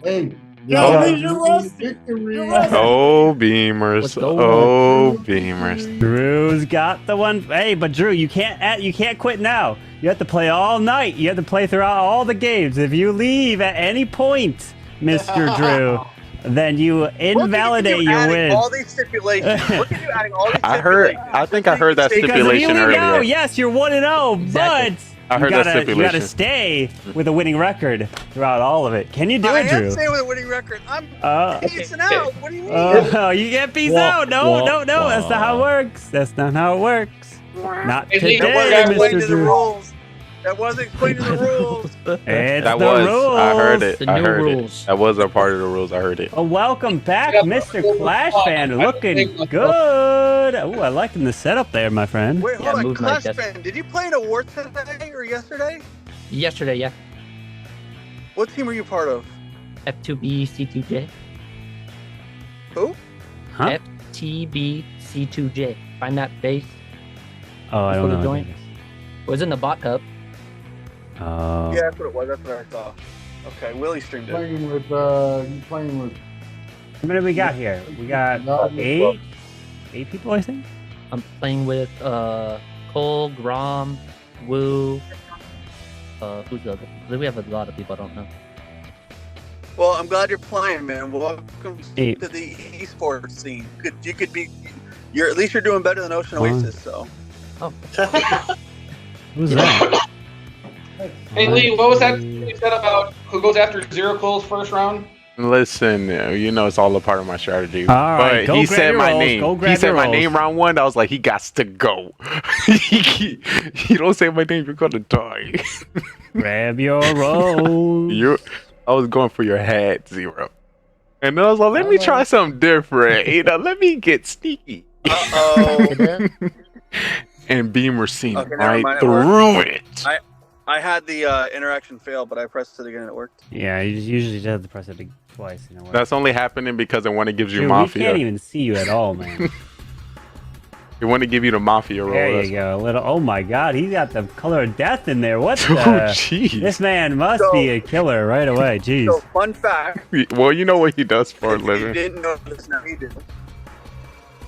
Hey. You're rusty. Oh, Beamers. Oh, Beamers. Drew's got the one. Hey, but Drew, you can't quit now. You have to play all night. You have to play throughout all the games. If you leave at any point, Mr. Drew, then you invalidate your win. All these stipulations. Look at you adding all these stipulations. I think I heard that stipulation earlier. Go. Yes, you're 1-0, but I heard that stipulation. You gotta stay with a winning record throughout all of it. Can you do it, Drew? I am staying with a winning record. I'm peacing out. What do you mean? Oh, you can't peace out. No. That's not how it works. That's not how it works. Not today, Mr. Drew. That wasn't explaining the rules. That was. Rules. I heard it. The I new heard rules. it. That was a part of the rules. I heard it. Oh, welcome back, Mr. Clash Fan. Looking good. Oh, I liking the setup there, my friend. Wait, hold on. Clash Fan, did you play an award today or yesterday? Yesterday, yeah. What team were you part of? F2B C2J. Who? Huh? FTB C2J. Find that base. Oh, I don't know. It was in the bot cup. Oh. Yeah, that's what it was. That's what I thought. Okay, Willie streamed it. Playing with How many we got here? We got 8 people, I think. I'm playing with Cole, Grom, Woo. Who's the other? We have a lot of people I don't know. Well, I'm glad you're playing, man. Welcome Hey. to the esports scene. You could be. You're at least you're doing better than Ocean Oasis, so. Oh. Who's that? Hey Lee, what was that you said about who goes after Zero Cools first round? Listen, you know it's all a part of my strategy. All right, but he said my rolls. name. He said my name round 1. I was like, he got to go. You don't say my name, you're gonna die. Grab your rolls. I was going for your head, Zero. And then I was like, let me try something different. Let me get sneaky. Uh-oh. And Beamer seen Okay, right through it. I had the interaction fail, but I pressed it again and it worked. Yeah, you usually just have to press it twice. You know, That's only happening because it want to give you Dude, Mafia. We can't even see you at all, man. It want to give you the Mafia roll. There you go. A little. Oh my God, he's got the color of death in there. What Oh, the? jeez. This man must be a killer right away. Jeez. So, fun fact. Well, you know what he does for a If you living. didn't know this, now you do.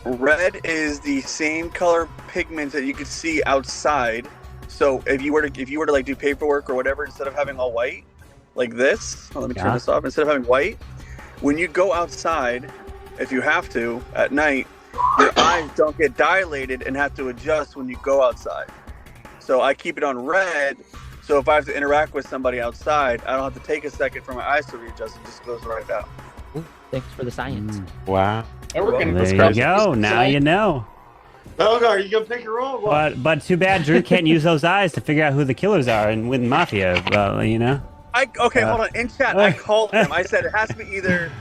Red is the same color pigment that you could see outside. So if you were to like do paperwork or whatever, instead of having all white, like this, let me turn this off. Instead of having white, when you go outside, if you have to at night, your eyes don't get dilated and have to adjust when you go outside. So I keep it on red. So if I have to interact with somebody outside, I don't have to take a second for my eyes to readjust. It just goes right out. Thanks for the science. Wow. There you go. Now you know. Belgar, are you gonna pick your roll? But too bad Drew can't use those eyes to figure out who the killers are and win Mafia. You know. Okay, hold on. In chat, I called him. I said it has to be either.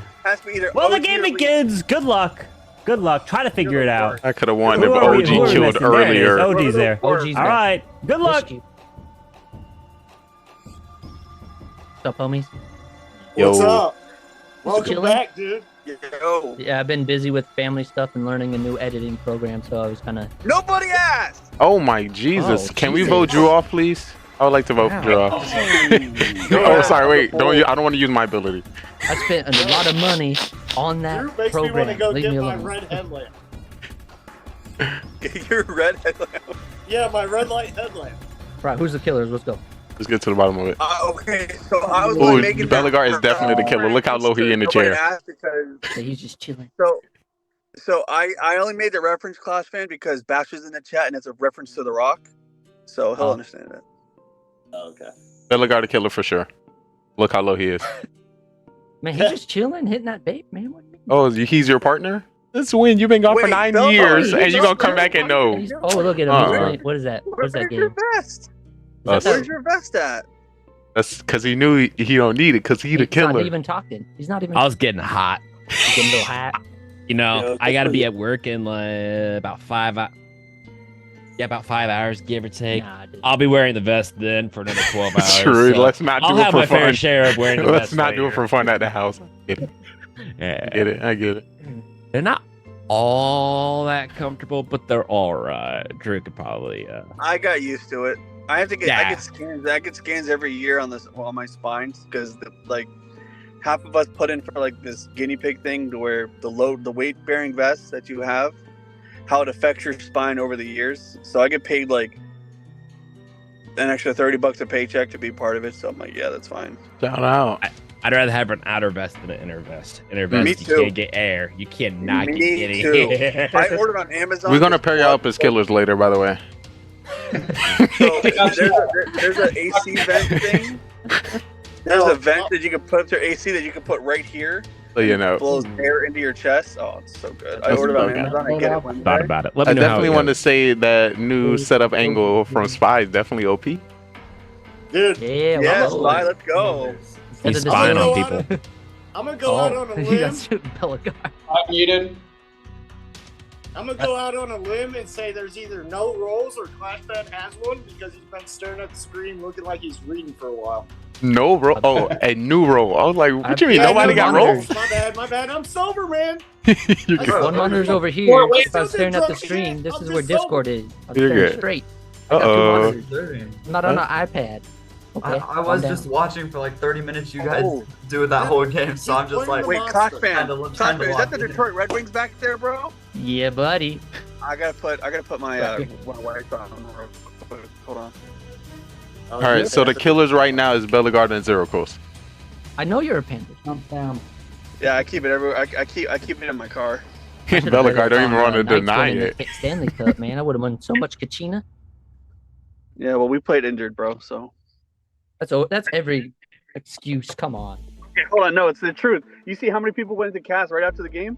Well, the OG game or Lee. begins. Good luck. Good luck. Try to figure it out. I could have won Who if are we- OG who are we killed missing? There it is. earlier. OG's there. OG's All there. right. Good luck. What's up, homies? What's Yo. up? Welcome Chilling? back, dude. Yo. Yeah, I've been busy with family stuff and learning a new editing program, so I was kind of. Nobody asked. Oh my Jesus! Oh, Can we Jesus. vote Drew off, please? I would like to vote for Drew off. Oh, sorry. Wait. I don't want to use my ability. I spent a lot of money on that Drew makes me want to program. go Leave get me my alone. red headlamp. Your red headlamp. Yeah, my red light headlamp. Right, who's the killers? Let's go. Let's get to the bottom of it. Okay, so I was Ooh, like making Bellegar is definitely the killer. Look how low he in the Nobody chair. asked because Yeah, he's just chilling. so I only made the reference, Clash Fan, because Bash was in the chat and it's a reference to The Rock. so he'll understand it. Okay. Bellegarde a killer for sure. Look how low he is. Man, he's just chilling, hitting that bait, man. What? Oh, he's your partner? Let's win. You've been gone for Wait, 9 Bellegarde, years, he's and you're gonna come back and no. Oh, look at him. He's playing. What is that? What's that Where's your game? vest? Is that Where's your vest at? That's because he knew he don't need it because he the He's killer. not even talking. He's not even. I was getting hot. He's getting a little hot. You know, Yeah, I got to be at work in like about 5 hours. Yeah, about 5 hours, give or take. Nah, dude. I'll be wearing the vest then for another 12 hours. True. so Let's not I'll do it have for my fair fun. share of wearing the Let's vest not do it later. for fun at the house. Yeah. I get it. They're not all that comfortable, but they're all right. Drew could probably. I got used to it. I have to get. Yeah. I get scans. I get scans every year on my spines because like half of us put in for like this guinea pig thing to where the weight bearing vests that you have, how it affects your spine over the years. So I get paid like an extra $30 a paycheck to be part of it. So I'm like, yeah, that's fine. Shout out. I'd rather have an outer vest than an inner vest. Inner vest, Me you too. can't get air. You cannot Me get any too. air. I ordered on Amazon. We're gonna this pair you up as killers later, by the way. So there's an AC vent thing. There's a vent that you can put up to AC that you can put right here. So you know. Blows air into your chest. Oh, it's so good. I That's ordered on okay. Amazon. I get it Wednesday. Thought about it. Let me I know how definitely it want to goes. say that new setup angle from Spy is definitely OP. Dude, Yeah, Yes, well, bye. Let's go. He's Instead of spying this- on go people. I'm gonna go out on a you limb. got shooting Bellegarde. I'm muted. I'm gonna go out on a limb and say there's either no rolls or ClashPad has one because he's been staring at the screen looking like he's reading for a while. No roll. Oh, a new roll. I was like, what you mean? Yeah, Nobody no got monitors. rolls? My bad. I'm sober, man. You're good. One monitor's over here. wait, If I was staring at the drunk screen, again. this I'm is where just Discord is. I'm You're staring good. straight. Uh-oh. I'm not on an iPad. Okay, I was just watching for like 30 minutes. You guys Oh. do that whole game, so I'm just like, Wait, trying Clockman. to Clockman, is lock that the it in. Detroit Red Wings back there, bro? Yeah, buddy. I gotta put my wife on. Hold on. All right, so the killers right now is Bellegarde and Zero Coast. I know you're a panda. Yeah, I keep it everywhere. I keep it in my car. Bellegarde don't even want to deny it. Stanley Cup, man. I would have won so much Kachina. Yeah, well, we played injured, bro. So. That's every excuse. Come on. Okay, hold on, no, it's the truth. You see how many people went into cast right after the game?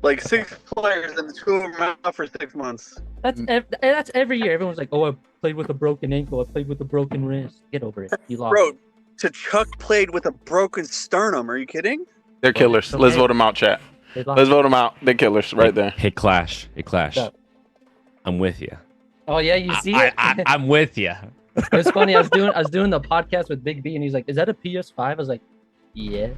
Like 6 players, and the 2 of them are out for 6 months. That's every year. Everyone's like, "Oh, I played with a broken ankle. I played with a broken wrist." Get over it. You lost. Bro, Chuck played with a broken sternum. Are you kidding? They're killers. Okay. Let's vote them out, chat. Let's vote them out. They're killers right there. Hey, Clash. Hey, Clash. What's up? I'm with you. Oh yeah, you see it. I'm with you. It was funny. I was doing the podcast with Big B, and he's like, "Is that a PS5?" I was like, "Yeah."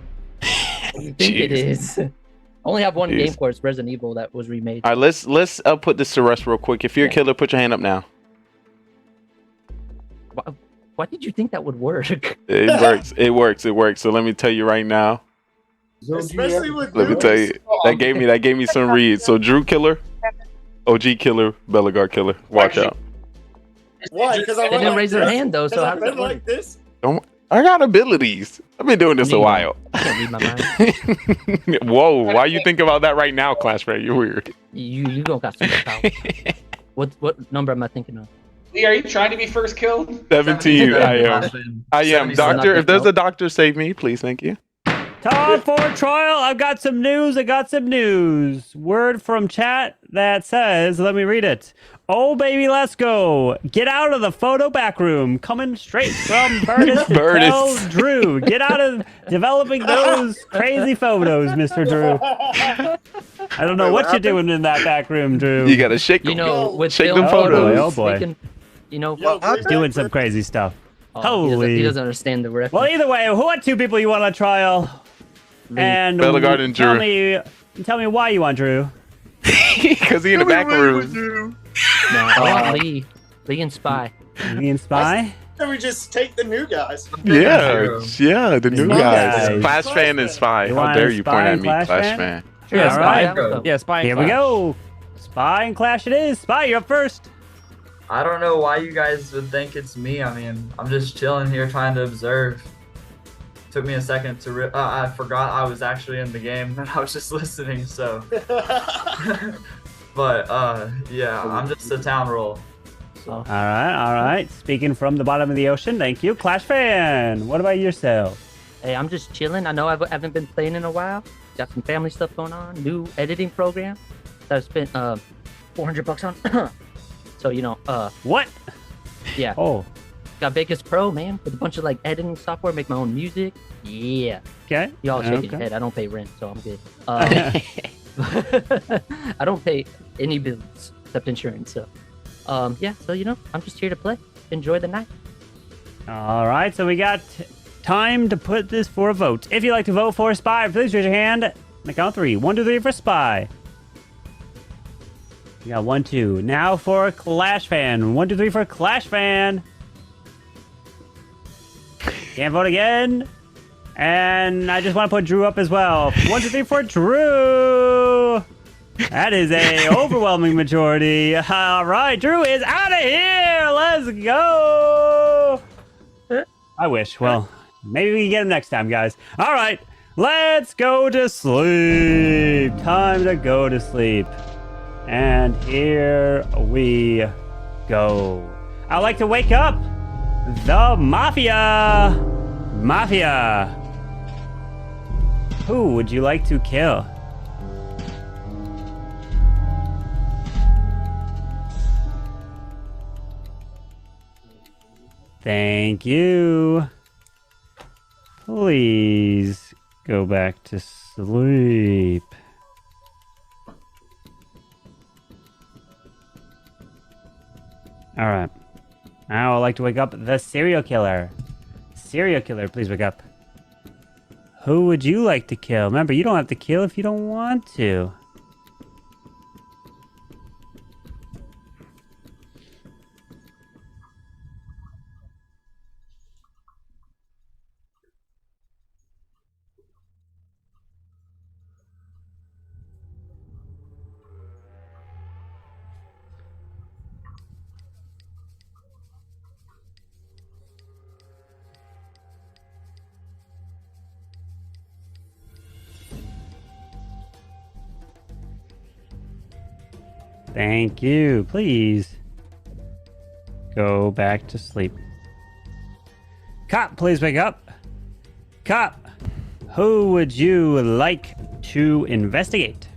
What do you think it is? I only have one game for it. It's Resident Evil that was remade. All right, let's put this to rest real quick. If you're a killer, put your hand up now. Why did you think that would work? It works. It works. It works. So let me tell you right now. Especially with Let me tell you. That gave me some reads. So Drew killer, OG killer, Bellegarde killer. Watch out. Why? Because I They didn't raise their hand though, so how I've does been that work? like this. I got abilities. I've been doing this a while. I can't read my mind. Whoa, why you think about that right now, Clash Fan? You're weird. You don't got super power. What number am I thinking of? Lee, are you trying to be first killed? 17. I am. Doctor, if there's a doctor, save me, please. Thank you. Time for trial. I've got some news. Word from chat that says, let me read it. Oh, baby, let's go. Get out of the photo back room. Coming straight from Burtis to tell Drew. Get out of developing those crazy photos, Mr. Drew. I don't know what you're doing in that back room, Drew. You got to shake them. You know, with shake film them photos. Oh, boy. making- you know, Doing some crazy stuff. he doesn't understand the reference. Well, either way, what 2 people you want on trial? And Bellegarde and tell Drew. Tell me why you want Drew. Because he in the back room. No, I want Lee and Spy. Lee and Spy? Then we just take the new guys. Yeah, the new New guys. guys. Clash Fan and Spy. You How want dare a you Spy point at and me, Clash Clash Fan? Fan? Yeah, All right. Spy. Yeah, Spy. and Here we Clash. go. Spy and Clash it is. Spy, you're up first. I don't know why you guys would think it's me. I mean, I'm just chilling here trying to observe. Took me a second to I forgot I was actually in the game and I was just listening, so. But yeah, I'm just a town roll. So. All right. Speaking from the bottom of the ocean, thank you. Clash fan, what about yourself? Hey, I'm just chilling. I know I haven't been playing in a while. Got some family stuff going on. New editing program that I spent $400 on. So what? Yeah. Oh. Got Vegas Pro, man, with a bunch of like editing software, make my own music. Yeah. Okay. Y'all shaking your head. I don't pay rent, so I'm good. I don't pay any bills except insurance. So, yeah. So I'm just here to play. Enjoy the night. All right. So we got time to put this for a vote. If you'd like to vote for Spy, please raise your hand. On the count of 3. 1, 2, 3 for Spy. We got 1, 2. Now for Clash fan. 1, 2, 3 for Clash fan. Can't vote again. And I just want to put Drew up as well. 1, 2, 3 for Drew. That is a overwhelming majority. All right, Drew is out of here. Let's go. I wish. Well, maybe we can get him next time, guys. All right, let's go to sleep. Time to go to sleep. And here we go. I'd like to wake up the Mafia. Mafia. Who would you like to kill? Thank you. Please go back to sleep. All right. Now I'd like to wake up the serial killer. Serial killer, please wake up. Who would you like to kill? Remember, you don't have to kill if you don't want to. Thank you. Please go back to sleep. Cop, please wake up. Cop, who would you like to investigate?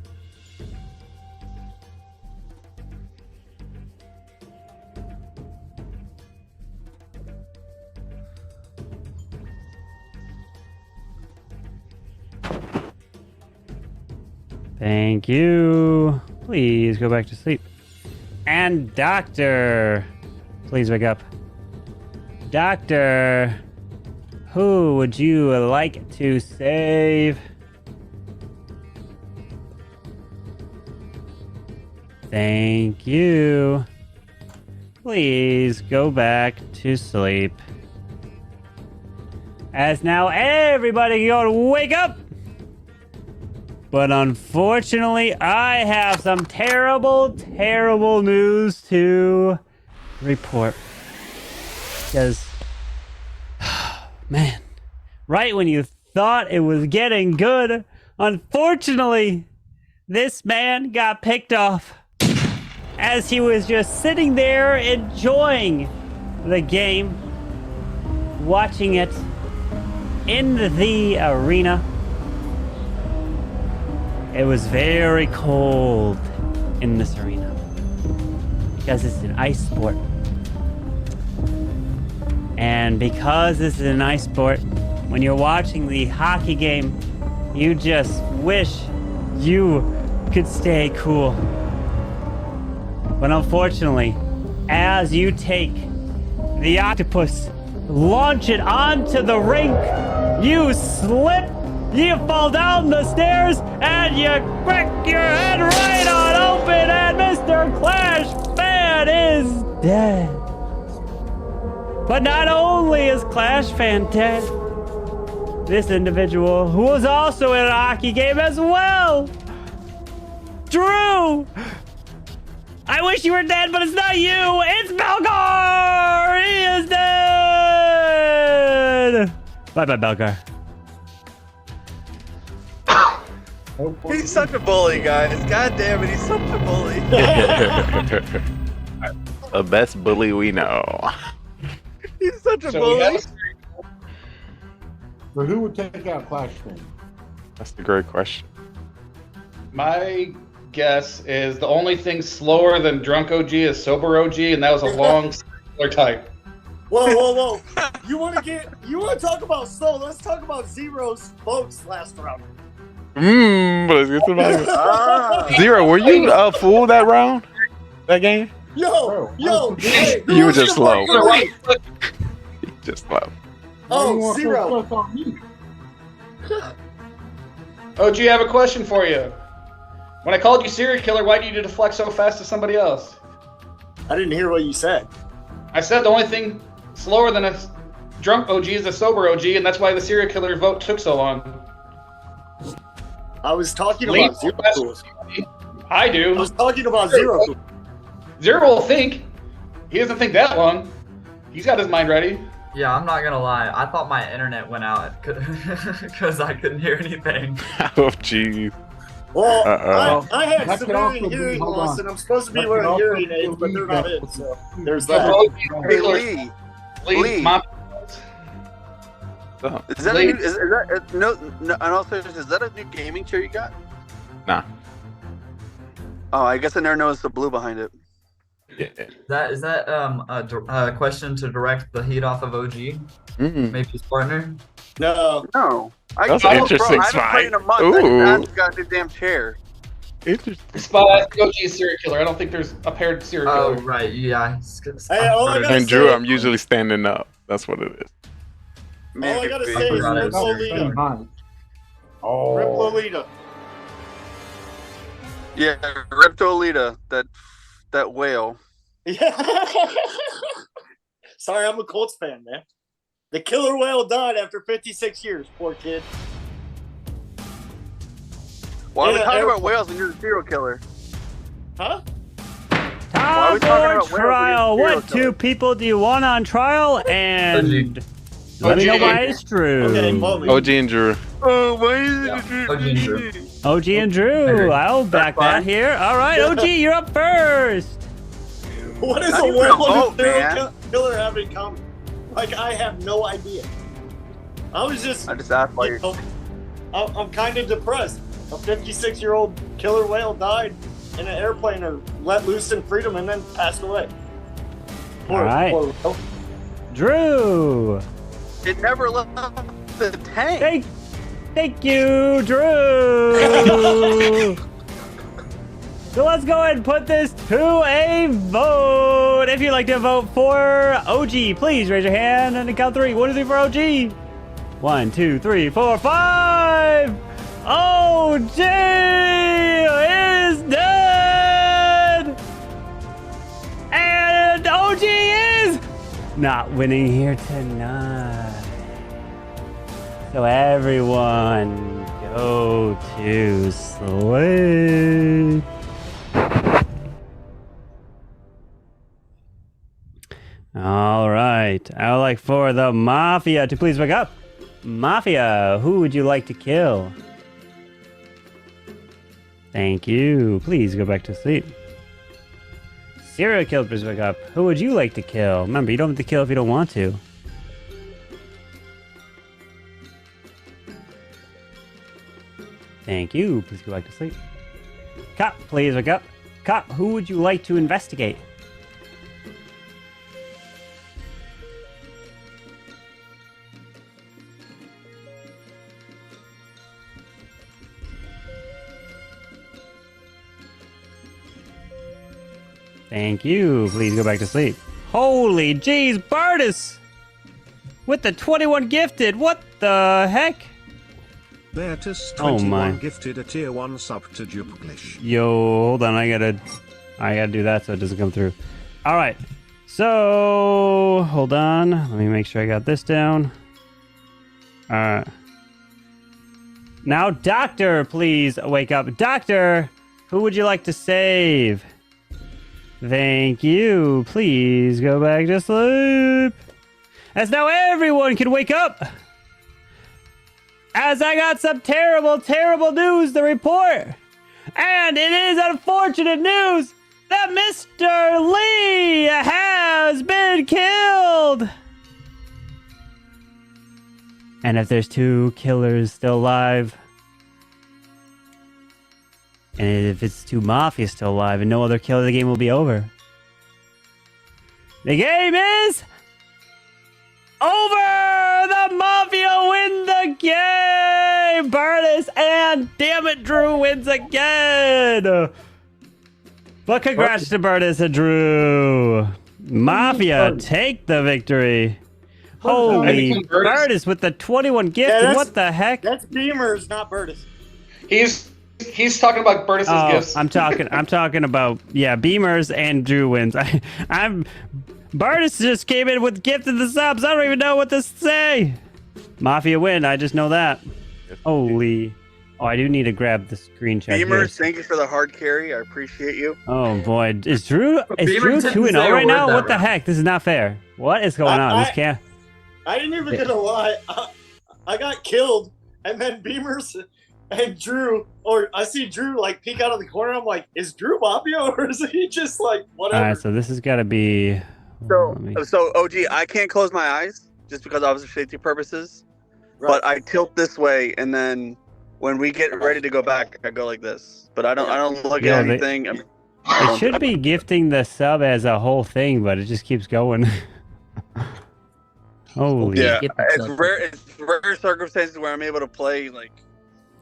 Thank you. Please go back to sleep. And Doctor, please wake up. Doctor, who would you like to save? Thank you. Please go back to sleep. As now everybody gonna wake up. But unfortunately, I have some terrible, terrible news to report. Because, man, right when you thought it was getting good, unfortunately, this man got picked off as he was just sitting there enjoying the game, watching it in the arena. It was very cold in this arena because it's an ice sport. And because this is an ice sport, when you're watching the hockey game, you just wish you could stay cool. But unfortunately, as you take the octopus, launch it onto the rink, you slip. You fall down the stairs and you crack your head right on open, and Mr. Clash Fan is dead. But not only is Clash Fan dead, this individual, who was also in a hockey game as well, Drew! I wish you were dead, but it's not you! It's Belgar! He is dead! Bye-bye, Belgar. He's such a bully, guys. God damn it, he's such a bully. The best bully we know. He's such a So we bully. have So who would take out Clash Stream? That's the great question. my guess is the only thing slower than drunk OG is sober OG, and that was a long circular type. Whoa. You want to talk about slow? Let's talk about Zero's votes last round. Let's get to Zero, were you a fool that round? That game? Yo, hey, You were just slow. Right. Just slow. Oh, Zero. OG, I have a question for you. When I called you serial killer, why did you deflect so fast to somebody else? I didn't hear what you said. I said the only thing slower than a drunk OG is a sober OG, and that's why the serial killer vote took so long. I was talking Leave about Zero. Fools. I do. I was talking about Zero. Fools. Zero will think. He doesn't think that long. He's got his mind ready. Yeah, I'm not gonna lie. I thought my internet went out because I couldn't hear anything. Oh, jeez. Well, I had That could also severe be- hearing hold loss, on. and I'm supposed to be That could wearing also hearing aids, but they're not in. So there's that. Hey, Lee. Lee. Is that a new, is that no? And also, is that a new gaming chair you got? Nah. Oh, I guess I never noticed the blue behind it. Yeah. Is that a question to direct the heat off of OG? Maybe his partner? No. That's an interesting I haven't played in a month. I just got a new damn chair. Interesting. Spot OG is serial killer. I don't think there's a paired serial killer. Oh, right. Yeah. And Drew, I'm usually standing up. That's what it is. All I gotta say is Rip Lolita. Oh. Rip Lolita. Yeah, Rip Lolita, that whale. Yeah. Sorry, I'm a Colts fan, man. The killer whale died after 56 years. Poor kid. Why are we talking about whales when you're a serial killer? Huh? Why are we talking Time for about whales trial. when you're a What serial two people do you want on trial? And let me know why it's true. OG and Drew. Oh, why is it OG and Drew. OG and Drew. I'll back that here. All right, OG, you're up first. What does How a do you whale vote, and a serial man? killer have in common? Like, I have no idea. I just asked why you're... I'm kind of depressed. A 56-year-old killer whale died in an airplane or let loose in freedom and then passed away. All right. Drew. It never left the tank. Thank you, Drew. So let's go ahead and put this to a vote. If you'd like to vote for OG, please raise your hand and count 3. 1, 2, 3 for OG. 1, 2, 3, 4, 5. OG is dead. And OG is not winning here tonight. So everyone go to sleep. All right. I would like for the Mafia to please wake up. Mafia, who would you like to kill? Thank you. Please go back to sleep. Serial killer, please wake up. Who would you like to kill? Remember, you don't have to kill if you don't want to. Thank you. Please go back to sleep. Cop, please wake up. Cop, who would you like to investigate? Thank you. Please go back to sleep. Holy jeez, Bartis! With the 21 gifted, what the heck? Bertus Oh 21 my. gifted a tier 1 sub to Juplish. Yo, hold on, I gotta do that so it doesn't come through. All right, so hold on, let me make sure I got this down. Now, Doctor, please wake up. Doctor, who would you like to save? Thank you. Please go back to sleep. As now everyone can wake up. as I got some terrible, terrible news to report. And it is unfortunate news that Mr. Lee has been killed. And if there's 2 killers still alive, and if it's 2 Mafia still alive and no other killer, the game will be over. The game is over! The Mafia win the game! Burtis and damn it, Drew wins again! But congrats to Burtis and Drew. Mafia take the victory. Holy Burtis with the 21 gift. Yeah, What the heck? That's Beamers, not Burtis. He's talking about Burtis' gifts. I'm talking about Beamers and Drew wins. Burtis just came in with gifted the subs. I don't even know what to say. Mafia win. I just know that. Holy. Oh, I do need to grab the screenshot. Beamers, thank you for the hard carry. I appreciate you. Oh boy, is Drew 2-0 right now? What the heck? This is not fair. What is going on? This can't. I didn't even gonna lie. I got killed, and then Beamers and Drew, or I see Drew like peek out of the corner. I'm like, is Drew Mafia or is he just like whatever? All right, so this has got to be. So OG, I can't close my eyes just because obviously safety purposes. Right. But I tilt this way, and then when we get ready to go back, I go like this. But I don't look at anything. It should be gifting the sub as a whole thing, but it just keeps going. Holy. Yeah, it's rare circumstances where I'm able to play like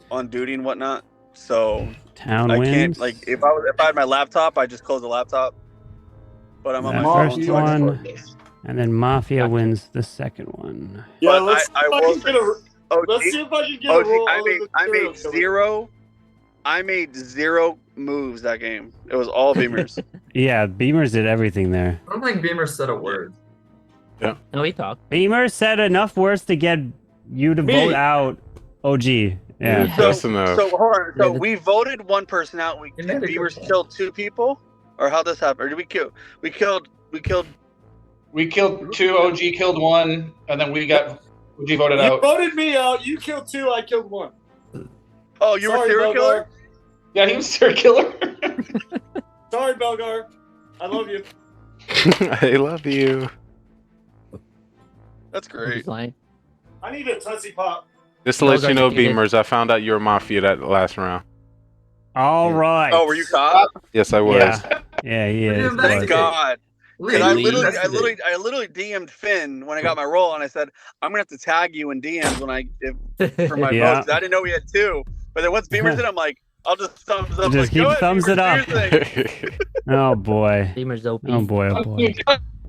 on duty and whatnot. So Town I wins. can't like if I had my laptop, I just close the laptop. But I'm on my phone. First one, and then Mafia wins the second one. Yeah, let's see if I can get a roll. I made zero moves that game. It was all Beamers. Yeah, Beamers did everything there. I don't think Beamer said a word. Yeah. No, he talked. Beamer said enough words to get you to vote out OG. Yeah, that's enough. So hold on. So we voted one person out. Beamers killed 2 people, or how this happened? Or did we kill? We killed 2. OG killed 1, and then OG voted out. You voted me out. You killed 2. I killed 1. Oh, you were serial killer? Yeah, he was serial killer. Sorry, Belgar. I love you. I love you. That's great. I need a Tootsie Pop. Just to let you know, Beamers, I found out you're Mafia that last round. All right. Oh, were you caught? Yes, I was. Yeah, he is. Thank God. Because I literally DM'd Finn when I got my role, and I said I'm gonna have to tag you in DMs for my votes. I didn't know we had 2, but then once Beamers did, I'm like, I'll just thumbs up. Just keep thumbs it up. Oh boy. Beamer's OP. Oh boy. Oh boy.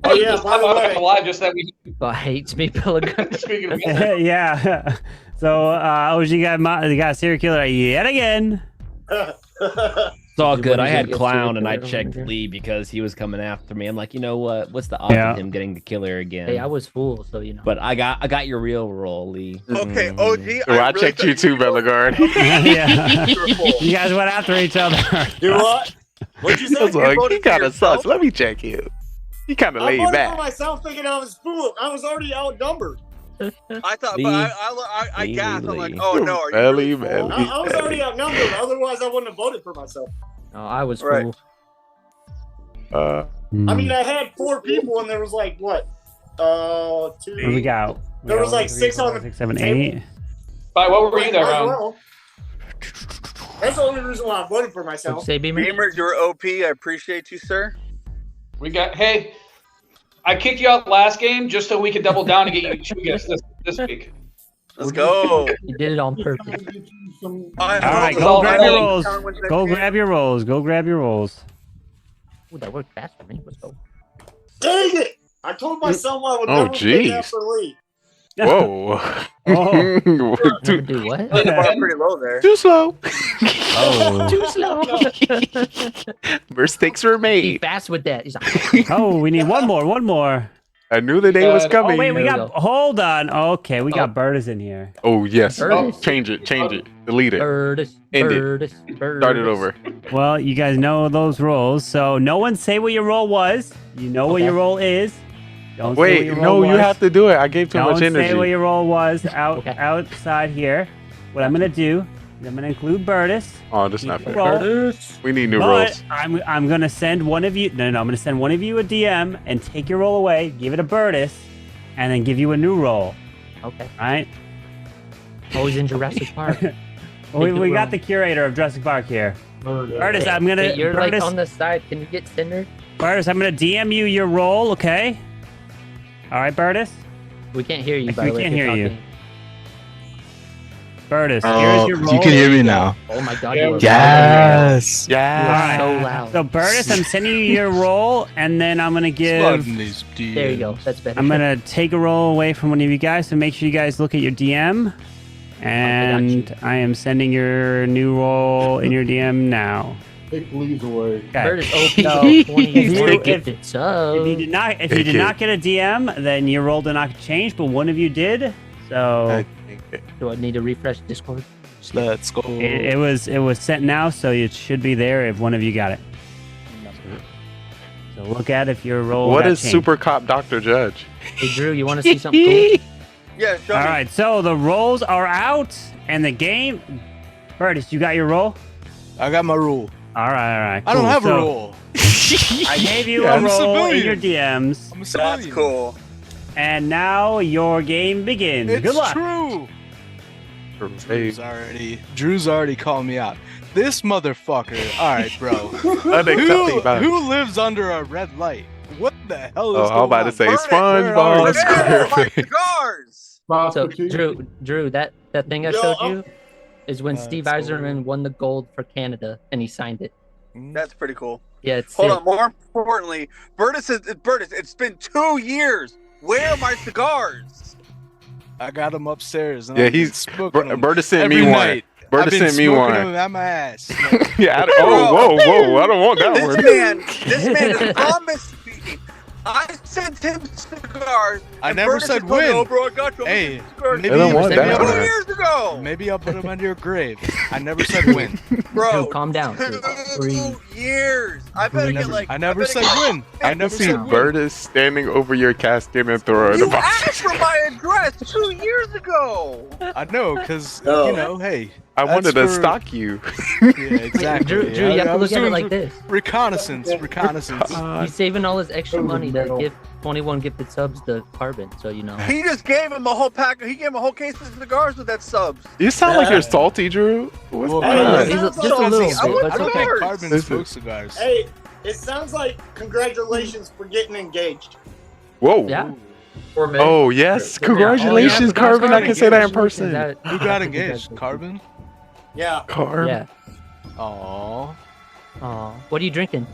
Oh yeah, by the way, alive just that we. Hates me, Pelican. Speaking of Yeah. So OG got serial killer yet again. It's all good. I had Clown and I checked Lee because he was coming after me. I'm like, you know what? What's the odds of him getting the killer again? Hey, I was fool, so you know. But I got your real role, Lee. Okay, OG. I checked you too, Bellegarde. Yeah. You guys went after each other. Do what? What'd you say? He kind of sucks. Let me check you. He kind of laid I back. for myself thinking I was fool. I was already outnumbered. I thought, but I gasped. I'm like, oh no, are you really fool? I was already outnumbered. Otherwise, I wouldn't have voted for myself. No, I was fool. I mean, I had 4 people, and there was like what? 2. What we got? There was like 6 on the 6, 7, 8. But what were you there, Ron? Well, that's the only reason why I voted for myself. Say Beamer. Beamers, you're OP. I appreciate you, sir. Hey, I kicked you out last game just so we could double down and get you 2 gifts this week. Let's go. You did it on purpose. All right, go grab your rolls. Go grab your rolls. Go grab your rolls. Ooh, that worked fast for me. Let's go. Dang it! I told myself I would never pick after Lee. Whoa. Do what? Pretty low there. Too slow. Too slow. Mistakes were Be made. fast with that. He's like, Oh, we need one more. I knew the day was coming. Oh wait, we got. Hold on. Okay, we got Burtis in here. Oh yes. Burtis. Change it. Delete it. Burtis. End it. Burtis. Start it over. Well, you guys know those roles, so no one say what your role was. You know what your role is. Don't say what Wait, your no, roll you was. have to do it. I gave too Don't much energy. say what your roll was outside here. What I'm gonna do is I'm gonna include Burtis. Oh, that's not fair. Roll. We need new But rolls. I'm gonna send one of you. No, I'm gonna send one of you a DM and take your roll away, give it a Burtis, and then give you a new roll. Okay. All right. Always in Jurassic Park. We got the curator of Jurassic Park here. Burtis, I'm gonna. Hey, you're like Burtis, on the side. Can you get centered? Burtis, I'm gonna DM you your roll, okay? All right, Burtis. We can't hear you. We By the way, can't if you're hear you. talking. Burtis, here's your roll. You can hear me now. Oh my God! You are Yes. You are so Alright. loud. So Burtis, I'm sending you your roll, and then I'm gonna give. There you go. That's better. I'm gonna take a roll away from one of you guys, so make sure you guys look at your DM. And I am sending your new roll in your DM now. Take Lee's away. Burtis, oh, So, no, if 20 you gifted subs. if you did not get a DM, then your roll did not change, but one of you did. So Do I need to refresh Discord? Let's go. it was sent now, so it should be there if one of you got it. So look at if your roll. What got is changed. Super Cop Dr. Judge? Hey, Drew, you want to see something cool? Yeah, show All me. right, so the rolls are out, and the game. Burtis, you got your roll? I got my rule. All right. I don't cool. have a So, rule. I gave you Yeah, a I'm a roll in civilian. your DMs. I'm a civilian. That's cool. And now your game begins. It's Good luck. true. Hey. Drew's already calling me out. This motherfucker. All right, bro. Unacceptable, man. who lives under a red light? What the hell Oh, is I was going about to on? say Where are SpongeBob you? SquarePants. So, Drew, that thing I showed you is when Steve Eiserman won the gold for Canada, and he signed it. That's pretty cool. Yeah, it's Hold sick. on. More importantly, Burtis, it's been 2 years. Where are my cigars? I got him upstairs. And Yeah, I've been he's smoking 'em Burtis sent every me one. night. I've Burtis been sent me smoking one. 'em at my ass. Yeah. Whoa! I don't want that one. This man has promised me. I sent him cigars. I and never Burtis said has told me, when. "Oh, bro, I got you. Hey, cigars." maybe I don't want that 2 one. years ago, Maybe I'll put him under your grave. I never said when. bro. Drew, calm down. Drew. 2 years. I better get like. I never said when. I never see said when. Burtis standing over your casket and throwing You the box. asked for my address 2 years ago. I know, because, No. you know, hey. I wanted to that's for- stalk you. Yeah, exactly. Drew, you have I to was look at it doing like this. Reconnaissance. He's saving all his extra money to give 21 gifted subs to Carbon, so you know. He just gave him a whole pack. He gave him a whole case of cigars with that subs. You sound like you're salty, Drew. What's Well, going on? He's sounds just a little like- bit, but it's okay. Carbon Listen. smoke cigars. Hey, it sounds like congratulations for getting engaged. Whoa. Yeah. For me. Oh yes, Oh, congratulations, yeah, Carbon. I can say that in person. Who got engaged? Carbon? Yeah. Carbon. Yeah. Aww. Aw. What are you drinking?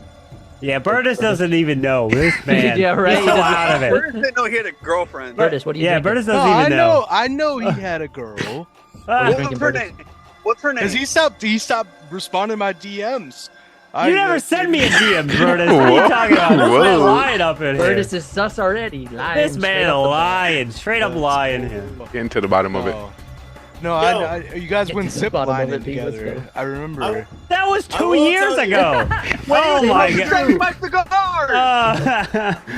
Yeah, Burtis doesn't even know. This man. Yeah, right. He's so out of it. Burtis didn't know he had a girlfriend. Burtis, what are you Yeah, drinking? Burtis doesn't even know. I know he had a girl. Ah, What are you What's drinking, her Burtis? name? What's her name? Because he stopped responding to my DMs. you never sent me a DM, Burtis. What are you talking about? This Whoa. man lying up in here. Burtis is sus already. Lying This straight man up the- lying. Straight up lying here. Getting to the bottom of it. Oh. No, you guys Get went to the bottom of ziplining it, B, let's together. go. I remember. That was I 2 will years tell you. ago. Oh my god. my cigars.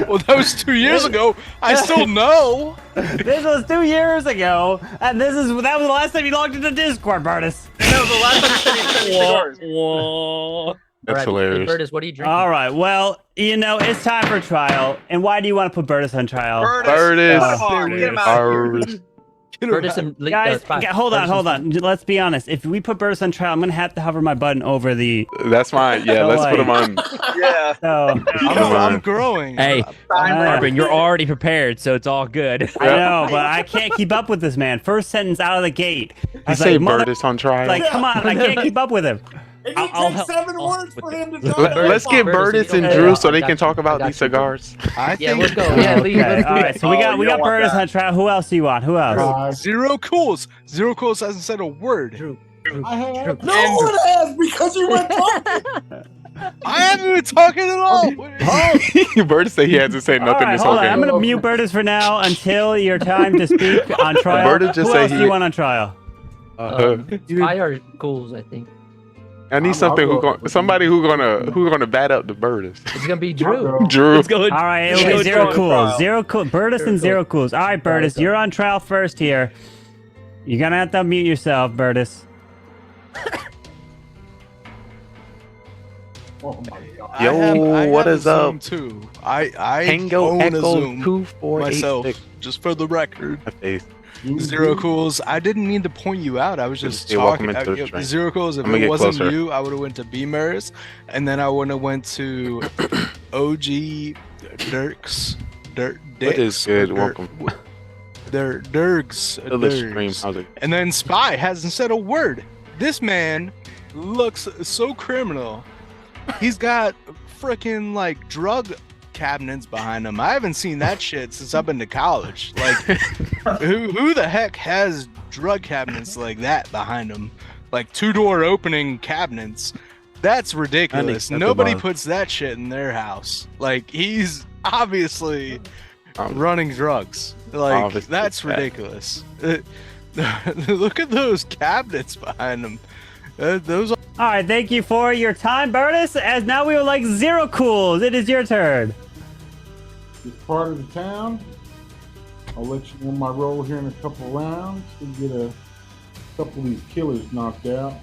Well, that was 2 years ago. I still know. This was 2 years ago, and that was the last time you logged into Discord, Burtis. That was the last time he said he sent me cigars. All That's right, hilarious. Burtis, what are you drinking? All right, well, it's time for trial. And why do you want to put Burtis on trial? Burtis. Come on, get him out of here. Burtis and Guys, Spy. hold Burtis on. and Let's be honest. If we put Burtis on trial, I'm gonna have to hover my button over the. That's fine. Yeah, So, let's put him like- on. Yeah. So I'm growing. Hey, I Carbon, you're already prepared, so it's all good. know, but I can't keep up with this man. First sentence out of the gate. I say Burtis on trial. Like, come on, I can't keep up with him. It I'll takes help- 7 I'll words with for the- him to with talk. Let's get Burtis, Burtis you and don't- Drew Yeah, so they I can got talk you. about I these got you. cigars. I Yeah, think let's go. Yeah, leave. Okay, all right, so we got you don't want Burtis that. on trial. Who else do you want? Who else? Zero Cools. Zero Cools hasn't said a word. Drew. I have no one has because you went talking. I haven't been talking at all. Burtis said he hasn't said All nothing right, this hold whole on. I'm game. gonna mute Burtis for now until your time to speak on trial. Burtis just Who say else do he- you want on trial? Spy or Ghouls, I think. I need somebody who gonna bat up the Birders. It's gonna be Drew. Drew. All right, it'll be zero cools. Zero cool. Birdus and zero cools. All right, Birdus, you're on trial first here. You're gonna have to unmute yourself, Birdus. Oh my God. Yo, what is up? Zoom too. I Tango own a Echo Zoom 2486. myself, just for the record. Face. Zero cools. I didn't mean to point you out. I was just You're welcome talking. into the stream. Zero cools. If I'm gonna it get wasn't closer. you, I would have went to Beamers, and then I would have went to OG Dirks. What is good? Welcome. Dirks. To the stream. How's it? And then Spy hasn't said a word. This man looks so criminal. He's got freaking like drug cabinets behind him. I haven't seen that shit since I've been to college. Like, who the heck has drug cabinets like that behind him? Like 2-door opening cabinets. That's ridiculous. Nobody puts that shit in their house. Like, he's obviously running drugs. Like, that's ridiculous. Look at those cabinets behind him. Those are... All right, thank you for your time, Birdus. As now we would like zero cools. It is your turn. This part of the town. I'll let you know my role here in a couple of rounds to get a couple of these killers knocked out.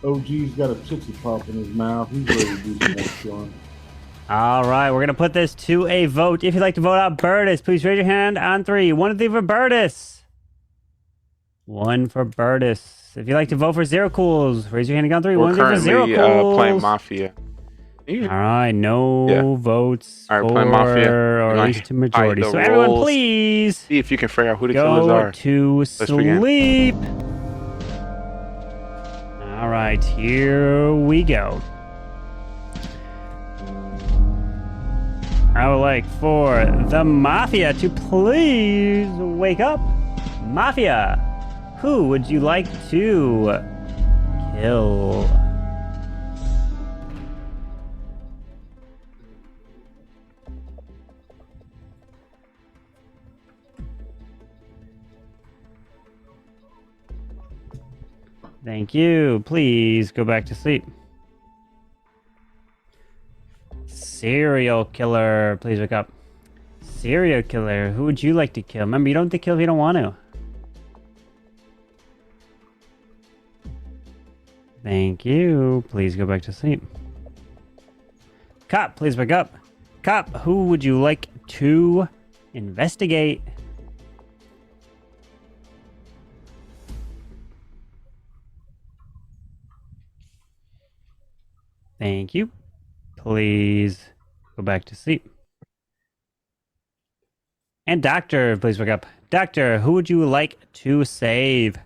OG's got a Tootsie Pop in his mouth. He's ready to do some more killing. All right, we're gonna put this to a vote. If you'd like to vote out Birdus, please raise your hand on 3. 1 to 3 for Birdus. 1 for Birdus. If you'd like to vote for zero cools, raise your hand on 3. We're 1 to 3 for zero currently cools. playing Mafia. All right, no votes All right, for, playing Mafia. or at least to majority. Hide So the everyone, rolls. please See if you can figure out who the killers go are. to Let's begin. sleep. All right, here we go. I would like for the Mafia to please wake up. Mafia, who would you like to kill? Thank you. Please go back to sleep. Serial killer, please wake up. Serial killer, who would you like to kill? Remember, you don't have to kill if you don't want to. Thank you. Please go back to sleep. Cop, please wake up. Cop, who would you like to investigate? Thank you. Please go back to sleep. And doctor, please wake up. Doctor, who would you like to save?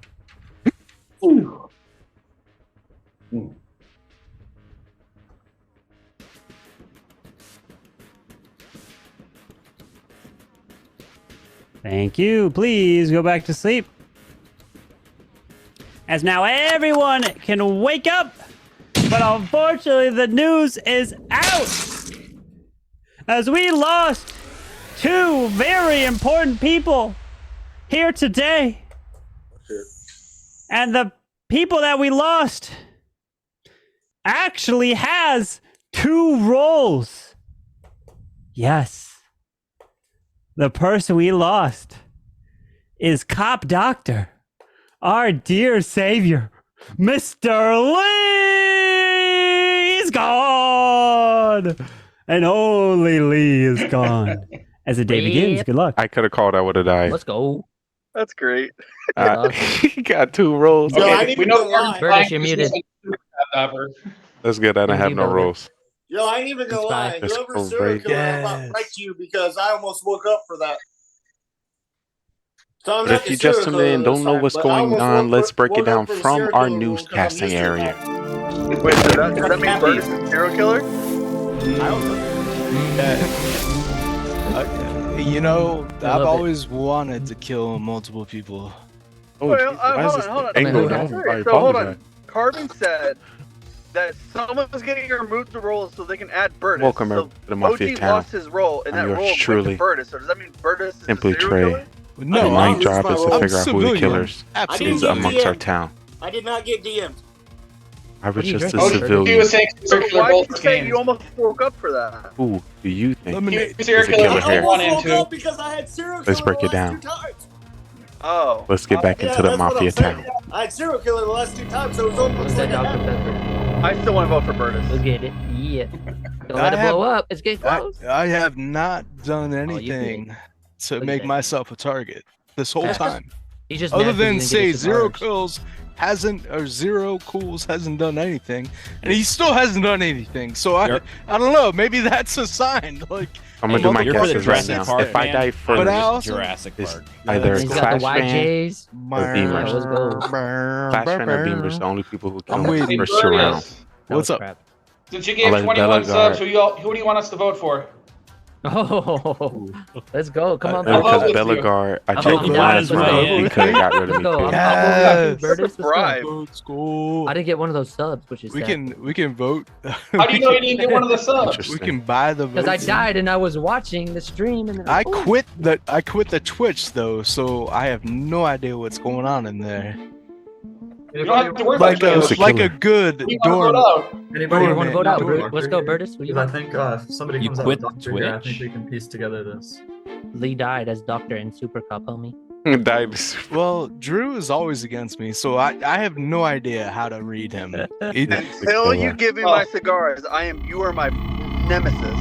Thank you. Please go back to sleep. As now everyone can wake up. But unfortunately, the news is out. As we lost 2 very important people here today. And the people that we lost actually has 2 roles. Yes. The person we lost is Cop Doctor, our dear savior, Mr. Lee is gone. And only Lee is gone. As the day begins, good luck. I could have called. I would have died. Let's go. That's great. He got 2 rolls. Yo, I need we to know lie. British, you're muted. That's good. I didn't have no rolls. Yo, I ain't even gonna lie. That's Whoever serial killer, I'm about right to you because I almost woke up for that. So But if you just tuned in, don't know what's going on, let's break it down from our newscasting area. Wait, does that mean Bird is a serial killer? You know, I've always wanted to kill multiple people. Wait, hold on. So hold on. Carbon said that someone was getting removed the role so they can add Burtis. Welcome so to the Mafia OG town. lost his role, and that yours role went truly, to Burtis. So does that mean Burtis is Simply a serial killer? Trey. No, my job is to figure out who the killers Absolutely. is amongst our town. I did not get DM'd. I was you just a drinking? civilian. He was saying circular Why both did you say games. you almost woke up for that? Who do you think Lemonade. is a Serial killer I here? almost One and woke two. up because I had serial killer Let's break the it last down. 2 times. Oh. Let's get back into the that's what I'm Mafia saying. town. I had serial killer the last 2 times, so it was What almost was like that, I Dr. had. Pepper? I still want to vote for Burtis. Go get it. Yeah. Don't I let it have- blow up. It's getting close. I have not done you anything to Look at make that. myself a target this whole That's just- time. He's just Other mad 'cause he than didn't get say his zero cigars. kills zero cools hasn't done anything, and he still hasn't done anything. So I don't know. Maybe that's a sign. Like I'm gonna do my You're for the guesses right Jurassic now. Park If I fan. die But I first, also- Jurassic it's Park. either He's got the Clash fan YJs. or Beamers. Let's go. Clash fan or Beamers, the only people who I'm kill me waiting. first round. Burtis, What's up? Crap. since you I'll gave let 21 Belagard- subs, who do you want us to vote for? Oh, let's go. Come on, I'll vote Because with you. Belagard, I Oh, checked yeah, last let's go. round. He could have got rid of Let's me go. too. I'll Yes. vote for you, Burtis. Let's go. Bribe. Let's go. I didn't get one of those subs, which is We sad. can vote. How do you know you didn't get one of the subs? We Interesting. can buy the Because I votes. died and I was watching the stream and then I quit the Twitch though, so I have no idea what's going on in there. You don't have to worry about It's a Like killer. a good You want to vote dorm. out. Anybody Dorm want to it. vote out? Dorm. Let's go, Burtis. What do you Because I want? think if somebody You comes out quit with Doctor here, I think Twitch? we can piece together this. Lee died as Doctor in Super Cup, homie. Died. Well, Drew is always against me, so I have no idea how to read him. He- Until you give me my cigars, you are my nemesis.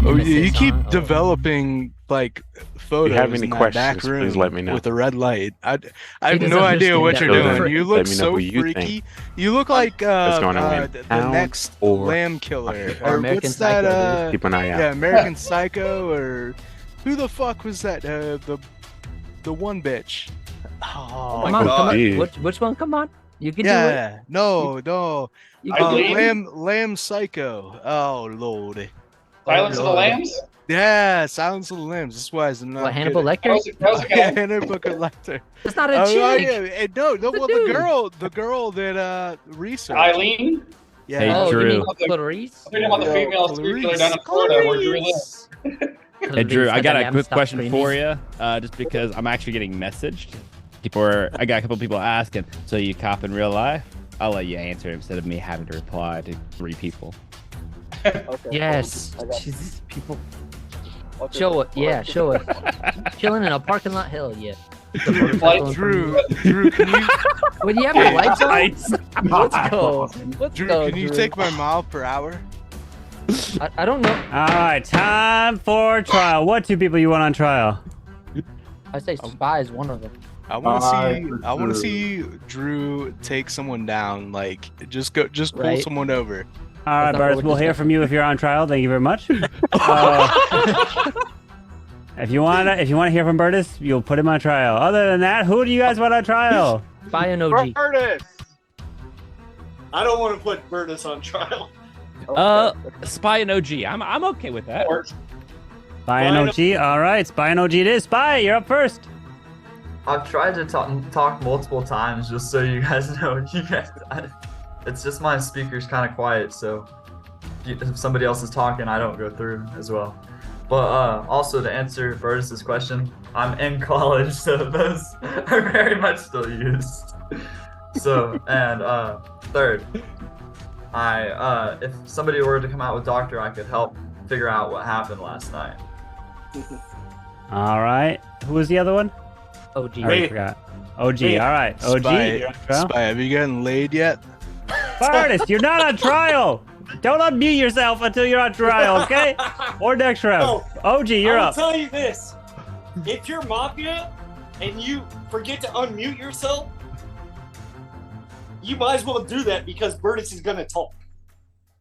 Oh, you Nemesis, keep huh? Oh. developing like photos have any in that back questions, room please let me know. with a red light. I He have doesn't no idea understand what that you're reference. doing. You Let look me know so who you freaky. think. You look like That's going to win, the town next or Lamb Killer. Or American what's that? Psycho, Keep an eye out. Yeah, American Psycho, or who the fuck was that? The one bitch. Oh, Come my on, God. come on. Dude. Which one? Come on. You can do it. yeah, no. You I can do believe- it. Lamb Psycho. Oh lord. Silence of the Lambs? Yeah, Silence of the Lambs. That's why I'm not. What, Hannibal good That Lecter? was, that was a Yeah, guy. Hannibal Lecter. That's not a Oh, chick. yeah, no, It's a well, dude. the girl that researched. Eileen? Yeah. Hey, Oh, Drew. you mean Clarice? I'm thinking about the female serial killer down in Florida where Drew lives. Hey Drew, I got a quick question Creamy. for you. Just because I'm actually getting messaged. I got a couple people asking. So you cop in real life? I'll let you answer instead of me having to reply to 3 people. Okay. Yes. I got you. Jesus, people. I'll do Show it. it. Yeah, show it. Chilling in a parking lot. Hell yeah. Drew, can you, When you have your lights on, let's go. Let's Drew, go. can you Drew. take my mile per hour? I don't know. All right, time for trial. What 2 people you want on trial? I say Spy is one of them. I want to see Drew take someone down. Like, just pull Right. someone over. All right, That's not Burtis, what we'll just hear happened. from you if you're on trial. Thank you very much. If you want to hear from Burtis, you'll put him on trial. Other than that, who do you guys want on trial? Spy and OG. Burtis! I don't want to put Burtis on trial. Spy and OG. I'm okay with that. Spy and OG. All right, Spy and OG it is. Spy, you're up first. I've tried to talk multiple times just so you guys know. It's just my speaker's kind of quiet, so if somebody else is talking, I don't go through as well. But also to answer Burtis' question, I'm in college, so those are very much still used. So, and third, if somebody were to come out with Doctor, I could help figure out what happened last night. All right. Who was the other one? OG. I already forgot. OG. All right. OG. Spy, You're on trial. Spy, have you gotten laid yet? Burtis, you're not on trial. Don't unmute yourself until you're on trial, okay? Or next round. No. OG, you're I'll up. tell you this. If you're Mafia and you forget to unmute yourself, you might as well do that because Burtis is going to talk.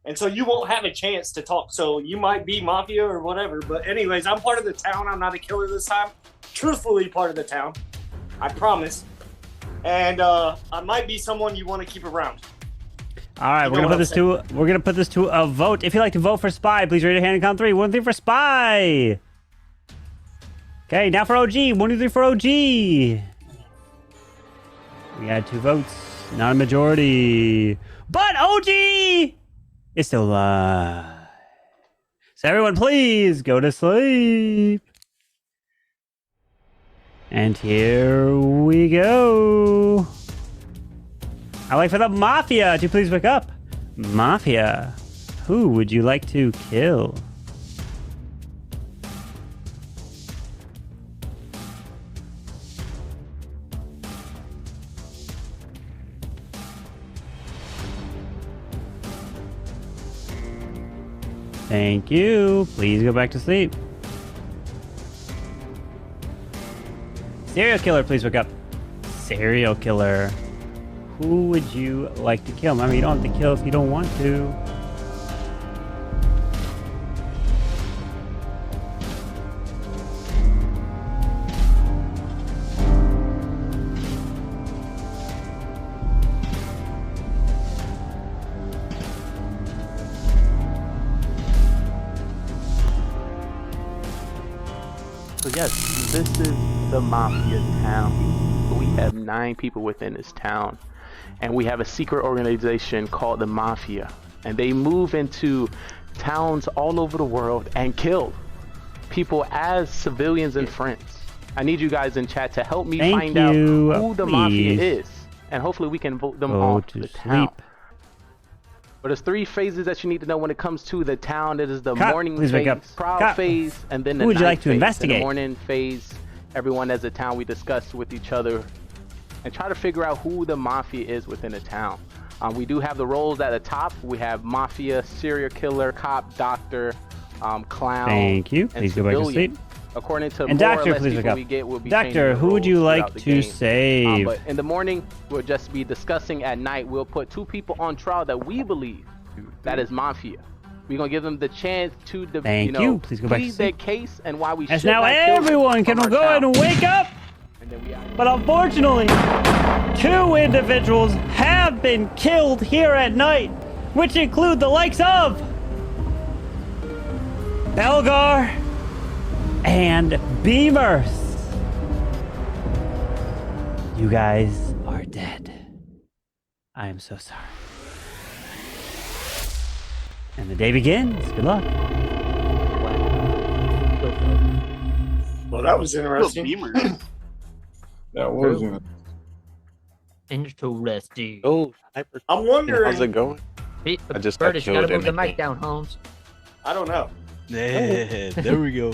And so you won't have a chance to talk. So you might be Mafia or whatever. But anyways, I'm part of the town. I'm not a killer this time. Truthfully part of the town. I promise. And I might be someone you want to keep around. All right, we're gonna put this to a vote. If you'd like to vote for Spy, please raise your hand and count 3. 1, 3 for Spy. Okay, now for OG. 1, 2, 3 for OG. We got 2 votes, not a majority. But OG is still alive. So everyone, please go to sleep. And here we go. I wait for the Mafia to please wake up. Mafia, who would you like to kill? Thank you. Please go back to sleep. Serial killer, please wake up. Serial killer. Who would you like to kill? I mean, you don't have to kill if you don't want to. So yes, this is the Mafia town. We have 9 people within this town, and we have a secret organization called the Mafia, and they move into towns all over the world and kill people as civilians and friends. I need you guys in chat to help me find out who the Mafia is, and hopefully we can vote them off the town. But there's 3 phases that you need to know when it comes to the town. It is the morning phase, prowl phase, and then the Who would you like to phase. investigate? In the morning phase, everyone as a town, we discuss with each other and try to figure out who the Mafia is within a town. We do have the roles at the top. We have Mafia, serial killer, cop, doctor, clown. Thank you. Please go back to sleep. According to And more Doctor, or less please people wake up. we get, we'll be Doctor, changing the who would you roles like throughout the to game. save? But in the morning, we'll just be discussing. At night, we'll put 2 people on trial that we believe that is Mafia. We're gonna give them the chance to Thank you. Please go back to plead their sleep. case and why we As should now not kill them everyone can from go our ahead and town. wake up. But unfortunately, 2 individuals have been killed here at night, which include the likes of Belgar and Beamers. You guys are dead. I am so sorry. And the day begins. Good luck. Well, that was interesting. That was interesting. Oh, I'm wondering. how's it going? I just got Curtis, you gotta killed move in the the mic down, Holmes. I don't know. Yeah, there we go.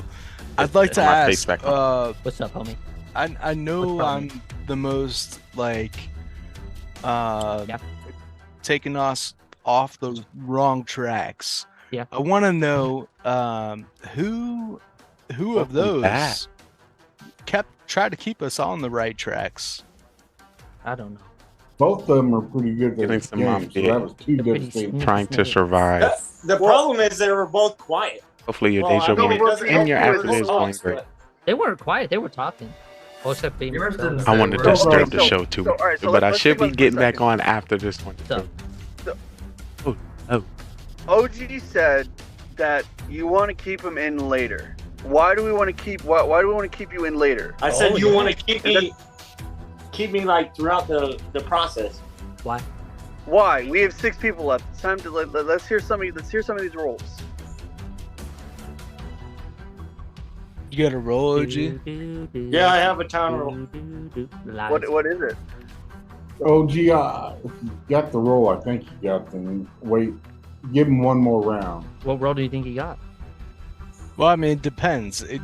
I'd like to My face ask. back on. What's up, homie? I know I'm the most like taking us off the wrong tracks. Yeah. I want to know who of those tried to keep us on the right tracks. I don't know. Both of them are pretty good. Getting at the some game, so that was 2 devastating. Trying to survive. The problem is they were both quiet. Hopefully your Well, deja I mean, it vu doesn't and your help afternoon is with going us, great. but- They weren't quiet. They were talking. Oh, except Beamer. I wanted to disturb the show too, so, all right, so but I let's should think be about getting this for a back on after this one. OG said that you want to keep him in later. Why do we want to keep? Why do we want to keep you in later? I said you want to keep me like throughout the process. Why? Why? We have 6 people left. It's time to let's hear some of these roles. You got a roll, OG? Yeah, I have a town roll. What is it? OG, if you got the roll, I think you got them. Wait, give him one more round. What role do you think he got? Well, I mean, it depends. It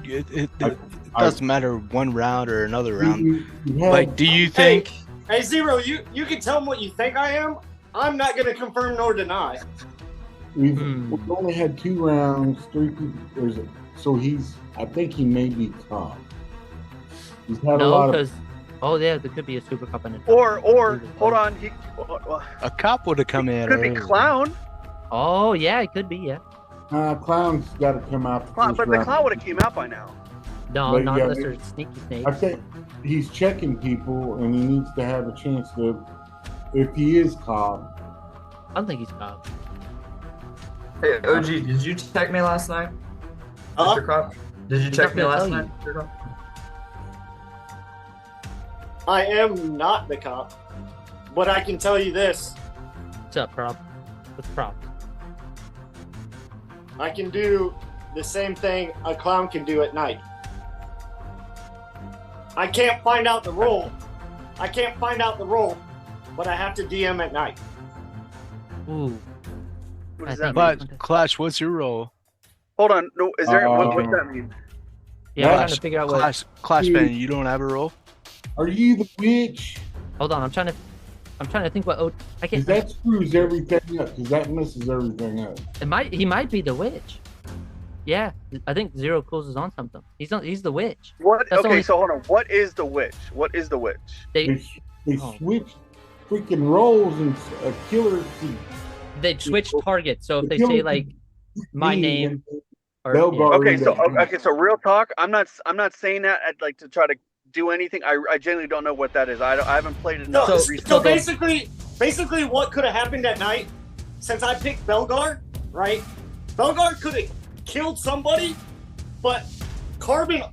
doesn't matter one round or another round. Like, do you think? Hey, Zero, you can tell him what you think I am. I'm not gonna confirm nor deny. We've only had 2 rounds, 3 people. So I think he may be calm. He's had a No, lot of. because yeah, there could be a super cop in it. Or hold on, A cop would have come in. could be earlier. Clown. Oh yeah, it could be. Yeah. Clown's got to come out. But the Clown would have came out by now. No, But not yeah, unless they're sneaky snakes. I think he's checking people, and he needs to have a chance to. If he is calm. I don't think he's cop. Hey, OG, did you check me last night? Mr. Cop? Did you He's check not me gonna last tell night, you. Mr. Cop? I am not the cop, but I can tell you this: What's up, Prop? What's Prop? I can do the same thing a clown can do at night. I can't find out the role. but I have to DM at night. Ooh. What does that mean? But Clash, what's your role? Hold on. No, is there? What does that mean? Yeah, I'm trying to figure out what. Clash fan, you don't have a role? Are you the witch? Hold on, I'm trying to think what. I can't. That screws everything up. Because that messes everything up. He might be the witch. Yeah, I think Zero Cools is on something. He's the witch. What? That's Okay, only- so hold on. What is the witch? What is the witch? They switch freaking roles and a killer. They switch targets. So if they say like my name, or Okay, so real talk. I'm not saying that like to try to do anything. I genuinely don't know what that is. I haven't played enough. So basically, what could have happened that night? Since I picked Belgar, right? Belgar could have killed somebody, but Carbon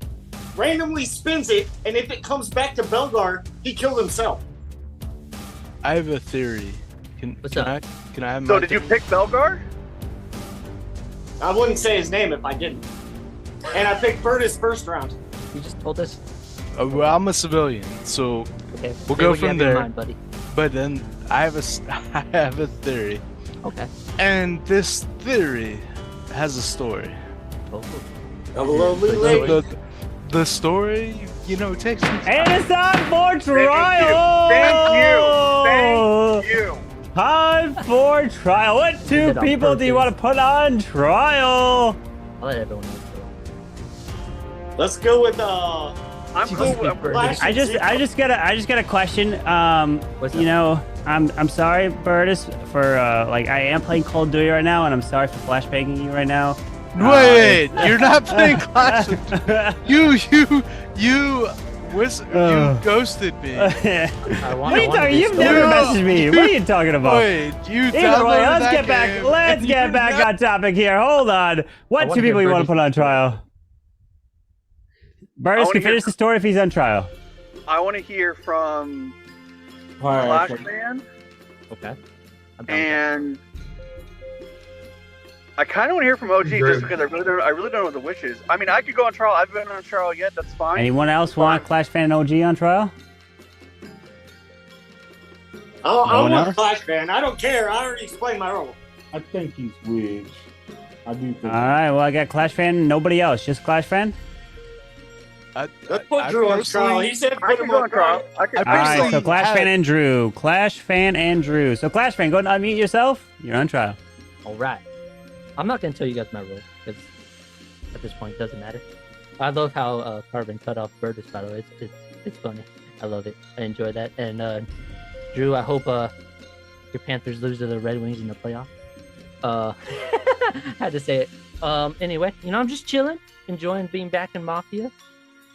randomly spins it, and if it comes back to Belgar, he killed himself. I have a theory. Can I have So my did you pick Belgar? I wouldn't say his name if I didn't. And I picked Burtis first round. You just told us. Well, I'm a civilian, so Okay, we'll say go what you from have in there. mind, buddy. But then I have a theory. Okay. And this theory has a story. Oh. A lovely lady. The story, takes me. And it's time for trial. Thank you. Time for trial. What two did on people do you want to put on trial? I'll let everyone know. Let's go with I'm cool with I just got a question. I'm sorry, Burtis, for I am playing Call of Duty right now, and I'm sorry for flashbanging you right now. Wait, you're not playing Clash. You ghosted me. What are you talking? You've never messaged me. What are you talking about? Wait, you Either way, downloaded let's that get back. game Let's and get you back on topic here. Hold on. What wanna two people hear you want to put on trial? Burtis wanna can hear finish the story if he's on trial. I want to hear from Alright, Clash fan, Okay. and I kind of want to hear from OG just because I really don't know what the witch is. I mean, I could go on trial. I haven't been on trial yet. That's fine. Anyone else want Clash Fan and OG on trial? I one want else? Clash fan. I don't care. I already explained my role. I think he's witch. I do think. All right. Well, I got Clash Fan. Nobody else. Just Clash Fan. Let's put Drew on trial. He said I put can him go on on trial. trial. I can, All right. So Clash Fan and Drew. Clash Fan and Drew. So Clash Fan, go ahead and unmute yourself. You're on trial. All right. I'm not gonna tell you guys my role because at this point it doesn't matter. I love how Carbon cut off Burtis. By the way, it's funny. I love it. I enjoy that. And Drew, I hope your Panthers lose to the Red Wings in the playoff. Had to say it. Anyway, I'm just chilling, enjoying being back in Mafia.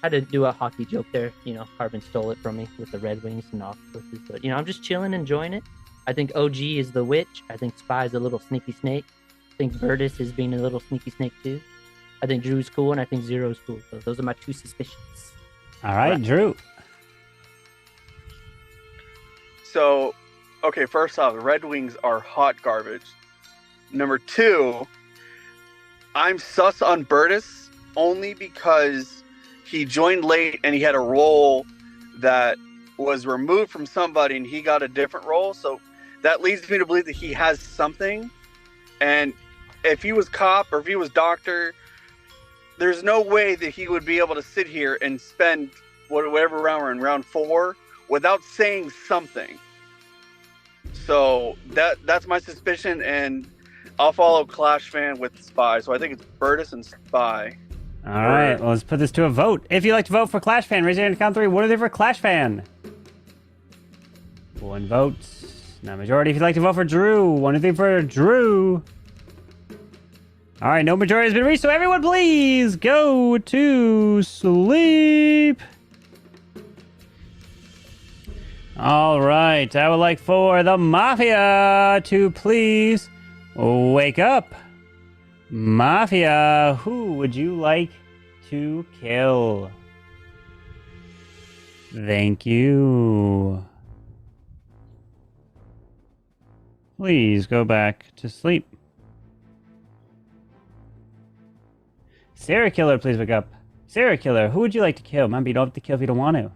Had to do a hockey joke there. Carbon stole it from me with the Red Wings and octopuses. But I'm just chilling, enjoying it. I think OG is the witch. I think Spy is a little sneaky snake. I think Burtis is being a little sneaky snake too. I think Drew's cool, and I think Zero's cool. So those are my two suspicions. All right, Drew. So, okay, first off, the Red Wings are hot garbage. Number two, I'm sus on Burtis only because he joined late and he had a role that was removed from somebody and he got a different role. So that leads me to believe that he has something. And if he was cop or if he was doctor, there's no way that he would be able to sit here and spend whatever round we're in, round 4, without saying something. So that's my suspicion, and I'll follow Clash Fan with Spy. So I think it's Burtis and Spy. All right, well, let's put this to a vote. If you'd like to vote for Clash Fan, raise your hand to count 3. What are they for Clash Fan? 1 vote. Not majority. If you'd like to vote for Drew, 1 to 3 for Drew. All right, no majority has been reached, so everyone please go to sleep. All right, I would like for the Mafia to please wake up. Mafia, who would you like to kill? Thank you. Please go back to sleep. Serial killer, please wake up. Serial killer, who would you like to kill? Remember, you don't have to kill if you don't want to.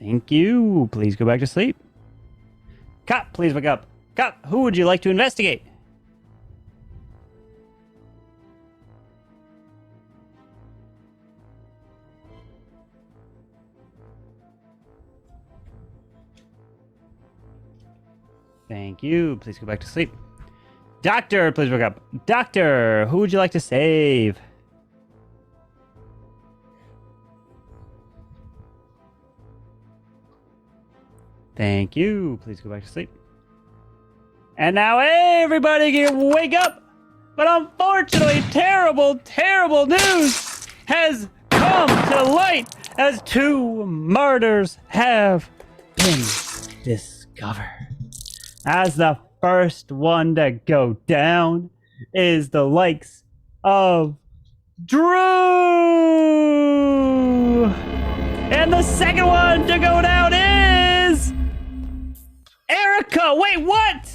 Thank you. Please go back to sleep. Cop, please wake up. Cop, who would you like to investigate? Thank you. Please go back to sleep. Doctor, please wake up. Doctor, who would you like to save? Thank you. Please go back to sleep. And now everybody can wake up. But unfortunately, terrible, terrible news has come to light as 2 murders have been discovered. As the first one to go down is the likes of Drew. And the second one to go down is Erica. Wait, what?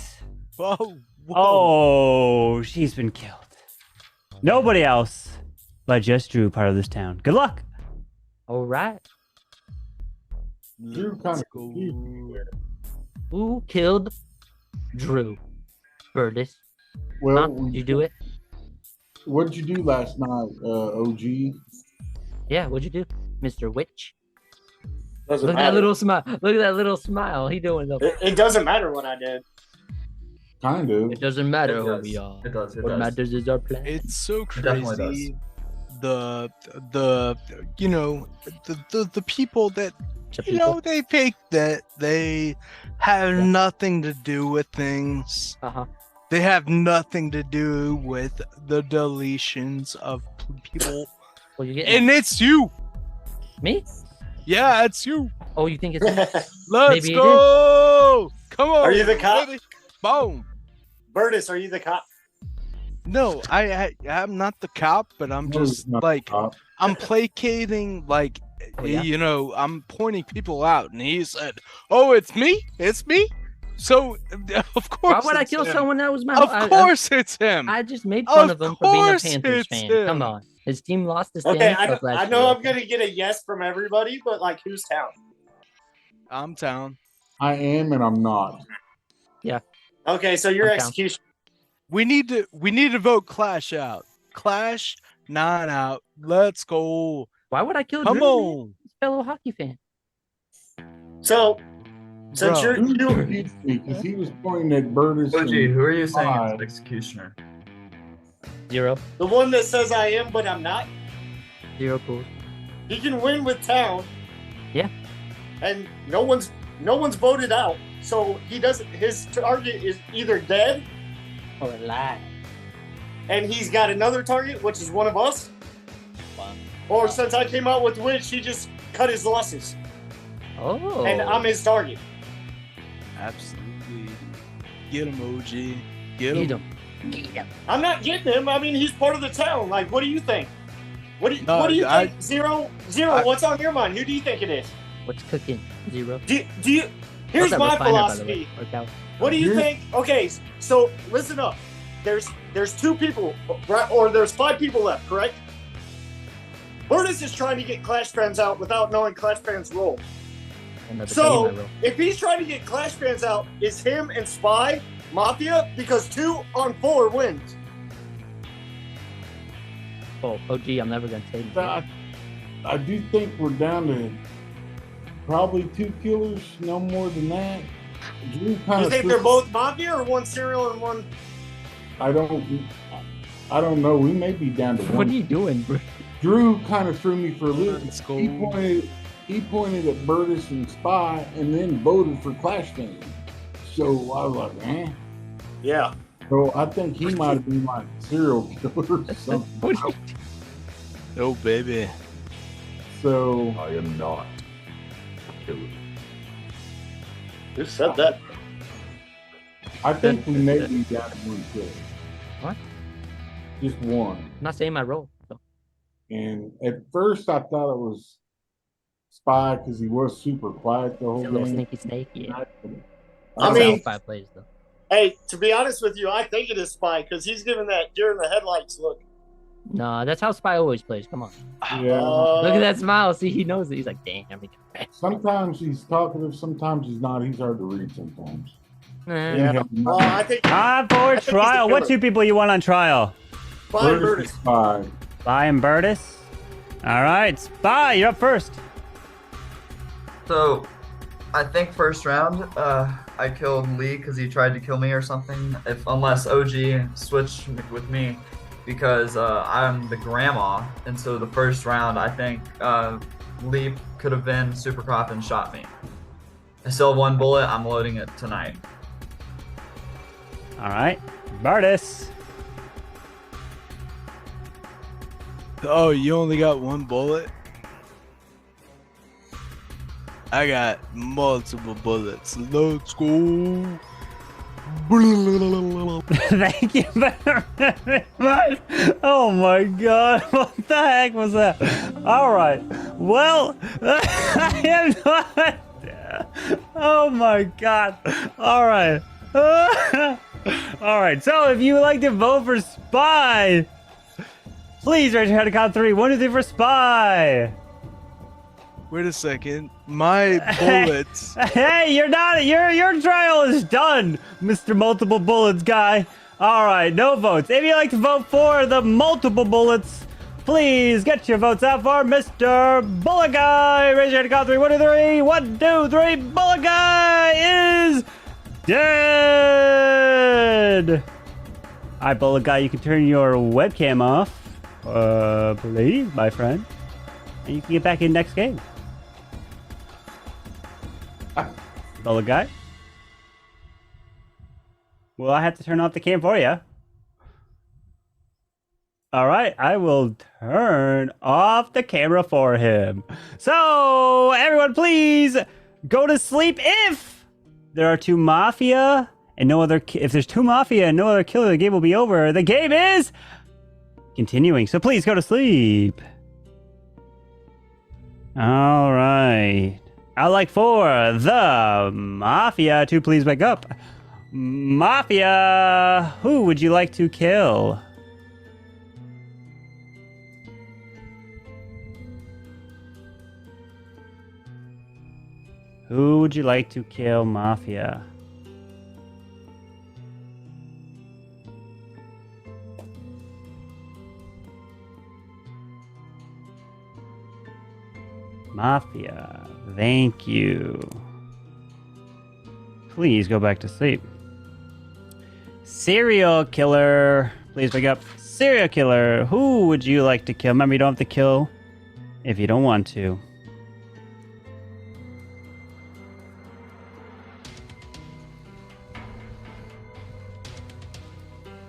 Whoa. Oh, she's been killed. Nobody else but just Drew, part of this town. Good luck. All right. Drew kind of confused me there. Who killed Drew? Burtis. Well, did you do it? What did you do last night, OG? Yeah, what'd you do, Mr. Witch? Doesn't Look at matter. that little smile. Look at that little smile. He doing the. It doesn't matter what I did. Kind of. It doesn't matter It who does. we are. It does. It What does. matters is our plan. It's so It definitely crazy. The you know the people that you know they fake that they have nothing to do with things. They have nothing to do with the deletions of people. Well, you get And it's you. Me? Yeah, it's you. Oh, you think it's me? Let's Maybe it go. Come on. Are you the cop? baby. Boom. Burtis, are you the cop? No, I'm not the cop, but I'm No, he's just not the like cop. I'm placating, like yeah? you know, I'm pointing people out, and he said, "Oh, it's me, it's me." So of course, Why would I it's kill him. someone that was my? Of course, it's him. I just made fun of him for being a course Panthers it's fan. him. Come on, his team lost the Okay, Stanley Cup last I know year. I'm gonna get a yes from everybody, but like, who's town? I'm town. I am and I'm not. Yeah. Okay, so you're I'm down. execution. We need to vote Clash out. Clash not out. Let's go. Why would I kill Come Drew? on. Man? He's a fellow hockey fan. So, since Bro. you're Drew confused me because he was pointing at Burtis. OG, and who are you saying is Spy. executioner? 0. the one that says I am, but I'm not, 0 cool. he can win with town. Yeah. And no one's voted out, so he doesn't. His target is either dead Or alive. and he's got another target, which is one of us. Or since I came out with Witch, he just cut his losses. Oh. And I'm his target. Absolutely. Get him, OG. Get Eat him. him. Eat him. I'm not getting him. I mean, he's part of the town. Like, what do you think? What do No, you I- think? Zero. What's on your mind? Who do you think it is? What's cooking? 0. Do you? Here's How's that my refiner, by the philosophy. way? Worked out. What do you think? Okay, so listen up. There's 2 people, right? Or there's 5 people left, correct? Burtis is trying to get Clash fans out without knowing Clash fans' role. Another So game I roll. if he's trying to get Clash fans out, is him and Spy Mafia? Because 2 on 4 wins. Oh, OG, I'm never gonna say I, I do think we're down to probably 2 killers, no more than that. Drew kind You of. think they're both Mafia or one serial and one? I don't know. We may be down to one. What are you doing, bro? Drew kind of threw me for a loop. Let's go. He pointed at Burtis and Spy and then voted for Clash Fans. So I was like, eh. Yeah. So I think he might have been like serial killer or something. Oh, baby. So I am not killer. Who said that? I think we may be down to 1 kill. What? Just one. I'm not saying my role. So. And at first I thought it was Spy because he was super quiet the whole He's a little game. sneaky snake, yeah. I mean, 5 plays though. Hey, to be honest with you, I think it is Spy because he's giving that deer in the headlights look. No, that's how Spy always plays. Come on. Yeah. Look at that smile. See, he knows it. He's like, damn. Sometimes he's talkative, sometimes he's not. He's hard to read sometimes. Yeah. I think. Time for trial. What two people you want on trial? Spy and Burtis. Spy. Spy and Burtis. All right, Spy, you're up first. So, I think first round, I killed Lee because he tried to kill me or something. Unless OG switched with me, because I'm the grandma, and so the first round, I think Lee could have been super cop and shot me. I still have one bullet. I'm loading it tonight. All right, Burtis. Oh, you only got one bullet? I got multiple bullets. Let's go. Thank you very much. Oh my god, what the heck was that? All right, well, I am not. Oh my god. All right. All right, so if you would like to vote for Spy, please raise your hand to count 3. 1, 2, 3 for Spy. Wait a second. My bullets. Hey, you're not. Your trial is done, Mr. Multiple Bullets guy. All right, no votes. If you'd like to vote for the multiple bullets, please get your votes out for Mr. Bullet Guy. Raise your hand to count 3. 1, 2, 3. 1, 2, 3. Bullet Guy is dead. All right, Bullet Guy, you can turn your webcam off. Please, my friend. And you can get back in next game. Bullet Guy. Well, I have to turn off the cam for you. All right, I will turn off the camera for him. So, everyone, please go to sleep if there are 2 Mafia and no other. If there's 2 Mafia and no other killer, the game will be over. The game is continuing, so please go to sleep. All right. I'd like for the Mafia to please wake up. Mafia, who would you like to kill? Who would you like to kill, Mafia? Mafia, thank you. Please go back to sleep. Serial killer, please wake up. Serial killer, who would you like to kill? Remember, you don't have to kill if you don't want to.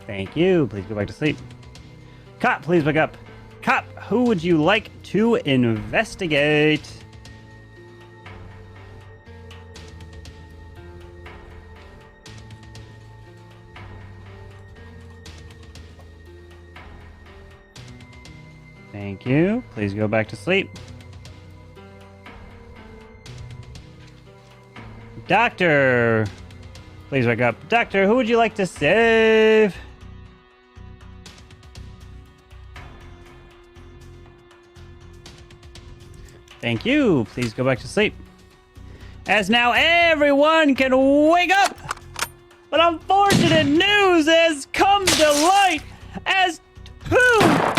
Thank you. Please go back to sleep. Cop, please wake up. Cop, who would you like to investigate? Thank you. Please go back to sleep. Doctor, please wake up. Doctor, who would you like to save? Thank you. Please go back to sleep. As now everyone can wake up! But unfortunate news has come to light as 2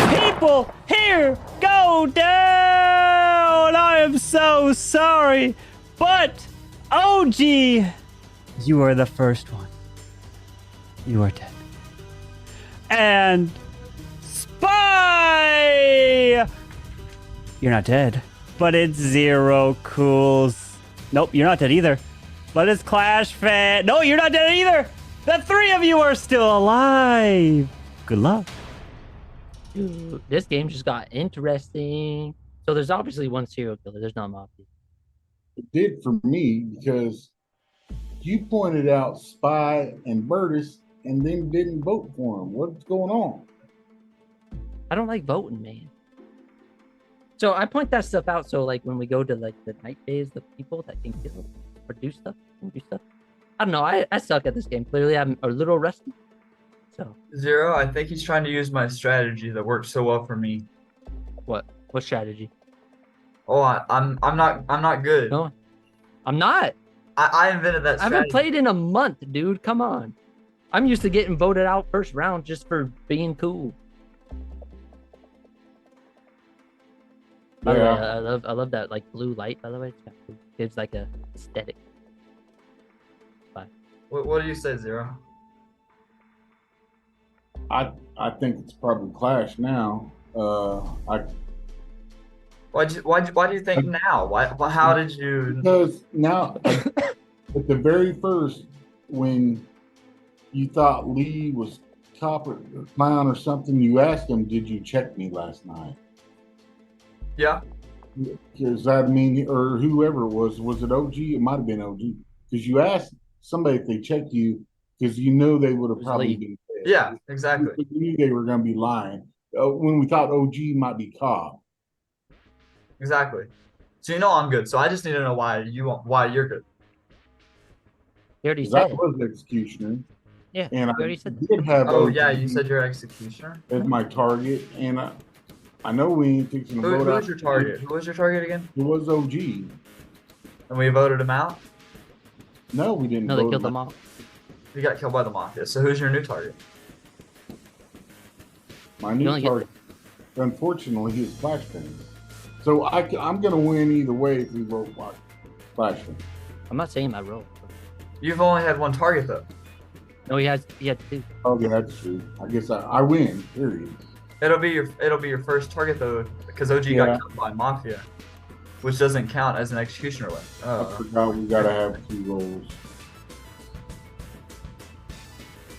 people here go down! I am so sorry, but OG, you are the first one. You are dead. And Spy! You're not dead. But it's Zero Cools. Nope, you're not dead either. But it's Clash Fan. No, you're not dead either. The 3 of you are still alive. Good luck. Dude, this game just got interesting. So there's obviously one serial killer. There's not Mafia. It did for me because you pointed out Spy and Burtis and then didn't vote for him. What's going on? I don't like voting, man. So I point that stuff out. So like when we go to like the night phase, the people that can kill or do stuff and do stuff. I don't know. I suck at this game. Clearly, I'm a little rusty. So Zero, I think he's trying to use my strategy that worked so well for me. what? What strategy? Oh, I'm not good. No, I'm not. I invented that I strategy. haven't played in a month, dude. Come on. I'm used to getting voted out first round just for being cool. By the way, I love that like blue light. By the way, it gives like a aesthetic. Bye. What do you say, Zero? I think it's probably Clash now. Why do you think now? How did you? Because now, at the very first, when you thought Lee was clown or something, you asked him, "Did you check me last night?" Yeah. Does that mean, or whoever it was it OG? It might have been OG, because you asked somebody if they checked you, because you know they would have probably been. Yeah, exactly. We knew they were going to be lying when we thought OG might be caught. Exactly. So you know I'm good. So I just need to know why you're good. You already That said. was Executioner. Yeah, and you already I said. did have. Oh OG yeah, you said you're Executioner as my target, and I know we ain't fixing to Who vote out. was your target? Who was your target again? It was OG. And we voted him out. No, we didn't. No, they killed them all. He got killed by the Mafia. So who's your new target? My new target. Unfortunately, he was Flashbang. So I'm going to win either way if we vote Flashbang. I'm not saying my role. You've only had one target though. No, he had two. Oh yeah, that's true. I guess I win. Period. It'll be your first target though, because OG got killed by Mafia, which doesn't count as an Executioner win. I forgot we got to have 2 rolls.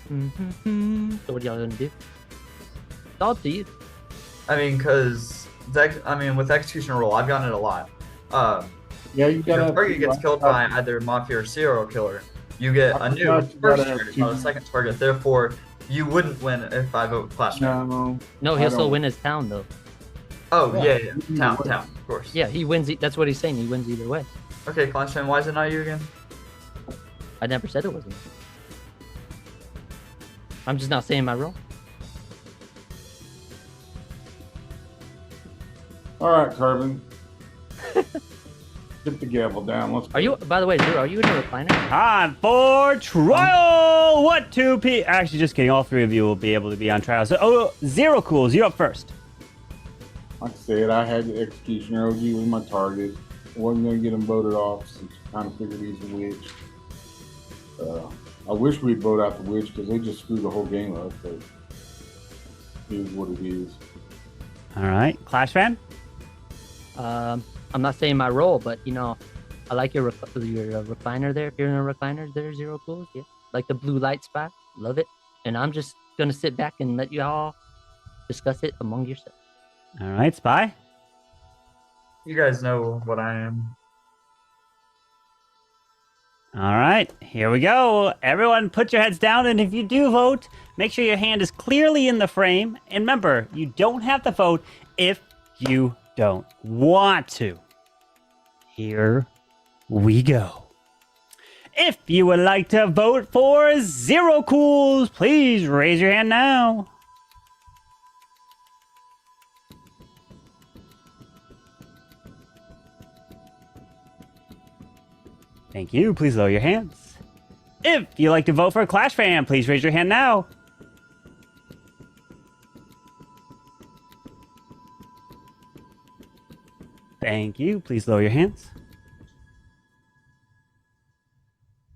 So what are y'all gonna do? It's all up to you. I mean, because with Executioner roll, I've gotten it a lot. Yeah, you got your target gets killed by either Mafia or serial killer. You get a new first target, not a second target. Therefore, you wouldn't win if I vote Flashbang. No, he'll still win his town though. Oh yeah. Town, of course. Yeah, he wins. That's what he's saying. He wins either way. Okay, Flashbang, why is it not you again? I never said it wasn't. I'm just not saying my role. All right, Carbon. Get the gavel down. Let's. Are you? By the way, Drew, are you in a recliner? Time for trial. What 2P? Actually, just kidding. All 3 of you will be able to be on trial. So, Zero Cools, you're up first. Like I said, I had the Executioner. OG was my target. I wasn't going to get him voted off since I kind of figured he's a witch. I wish we'd vote out the witch because they just screwed the whole game up. But it is what it is. All right, Clash fan. I'm not saying my role, but you know, I like your recliner there. If you're in a recliner, there, Zero Cools. Yeah, like the blue light spot. Love it. And I'm just gonna sit back and let you all discuss it among yourselves. All right, Spy. You guys know what I am. All right, here we go. Everyone put your heads down, and if you do vote, make sure your hand is clearly in the frame. And remember, you don't have to vote if you don't want to. Here we go. If you would like to vote for Zero Cools, please raise your hand now. Thank you. Please lower your hands. If you'd like to vote for a Clash fan, please raise your hand now. Thank you. Please lower your hands.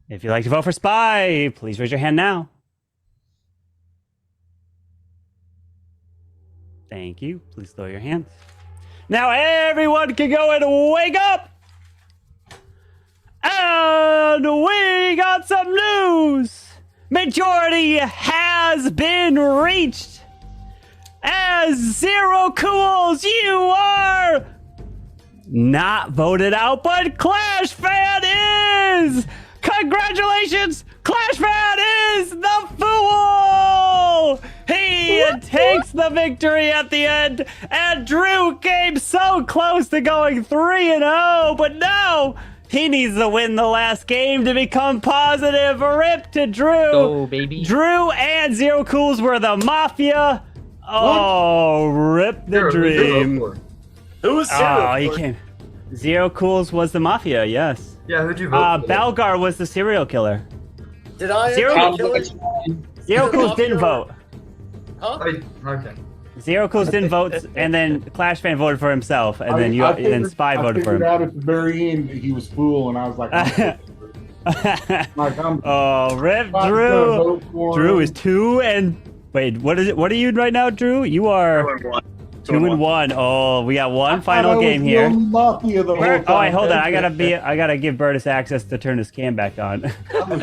If you'd like to vote for Spy, please raise your hand now. Thank you. Please lower your hands. Now everyone can go and wake up! And we got some news! Majority has been reached! As Zero Cools, you are not voted out, but Clash Fan is! Congratulations! Clash Fan is the fool! He takes the victory at the end, and Drew came so close to going 3-0, but now He needs to win the last game to become positive. Rip to Drew. Go, baby. Drew and Zero Cools were the Mafia. Oh, rip the dream. Who was Zero? Oh, he came. Zero Cools was the Mafia, yes. Yeah, who'd you vote for? Belgar was the serial killer. Did I? Zero Cools didn't vote. Huh? Okay. Zero Cools didn't vote, and then Clash Fan voted for himself, and then Spy voted for him. I figured out at the very end that he was fool, and I was like, oh, rip Drew. Drew is 2 and wait, what is it? What are you right now, Drew? You are 2-1. Oh, we got one final game here. Oh, wait, hold on. I gotta give Burtis access to turn his cam back on. All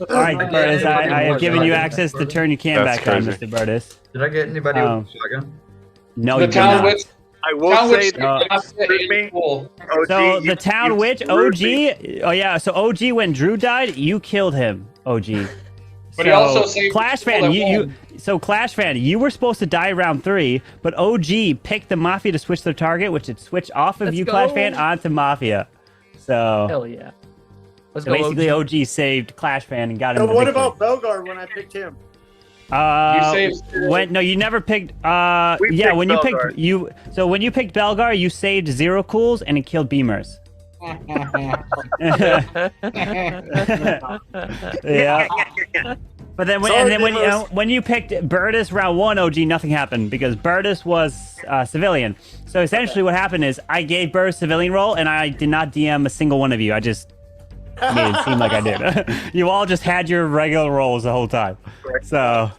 right, Burtis, I have given you access to turn your cam back on, Mr. Burtis. Did I get anybody with a shotgun? No, The you did town not. witch- I will say So the town witch, OG, oh yeah, so OG, when Drew died, you killed him, OG. But he also saved Clash people Fan, that Clash Fan, you were supposed to die round 3, but OG picked the Mafia to switch their target, which would switch off of Let's you, go. Clash Fan, onto Mafia. So Hell yeah. Let's so go, basically, OG saved Clash Fan and got him. So the what victory. about Belgar when I picked him? No, you never picked. Yeah, picked when you Belgar. picked So when you picked Belgar, you saved Zero Cools and it killed Beamers. Yeah. But then when you picked Burtis round 1, OG, nothing happened because Burtis was civilian. So essentially, what happened is I gave Burtis civilian role and I did not DM a single one of you. I just made it seem like I did. You all just had your regular roles the whole time. So,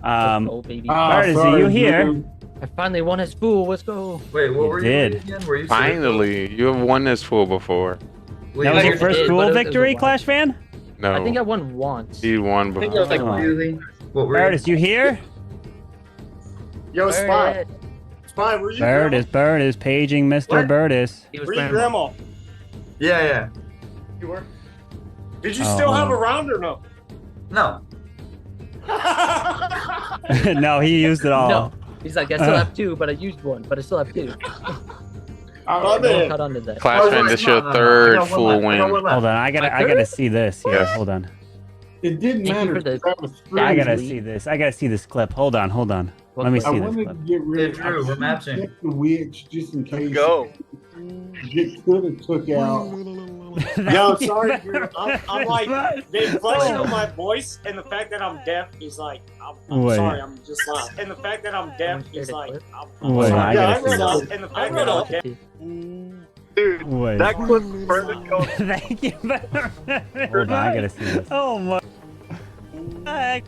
Oh, baby. Burtis, are you here? I finally won his fool. Let's go. Wait, what were did. you again? Were you Finally, you have won this fool before. That was your first duel victory, Clash Fan? No. I think I won once. He won I think before. it was like really? What were Burtis, you here? Yo, Spy. Spy, were you? Burtis, paging Mr. What? Burtis. Were you grandma? Yeah. You were. Did you Oh, still have a hold round or no? No. No, he used it all. No. He's like, I still have 2, but I used 1, but I still have 2. Oh, Don't cut onto that. Clash Fan, this your third full win. Hold on, I gotta see this here. Yes. Hold on. It didn't Thank you matter. for the- That was I gotta crazy. see this. I gotta see this clip. Hold on. Let me I see this wanted clip. to get rid Hey, Drew, we're matching. kept the witch just in case. go. Get could have took out. Yo, sorry, Drew. I'm like, the inflection of my voice and the fact that I'm deaf is like, I'm Wait. sorry, I'm just loud. And the fact that I'm deaf is like, I'm Wait, sorry. I Yeah, gotta I read see up, this. and the fact that I'm deaf. Dude, Wait. that clip further goes. Thank you. Hold on, I gotta see this. Oh my. Heck.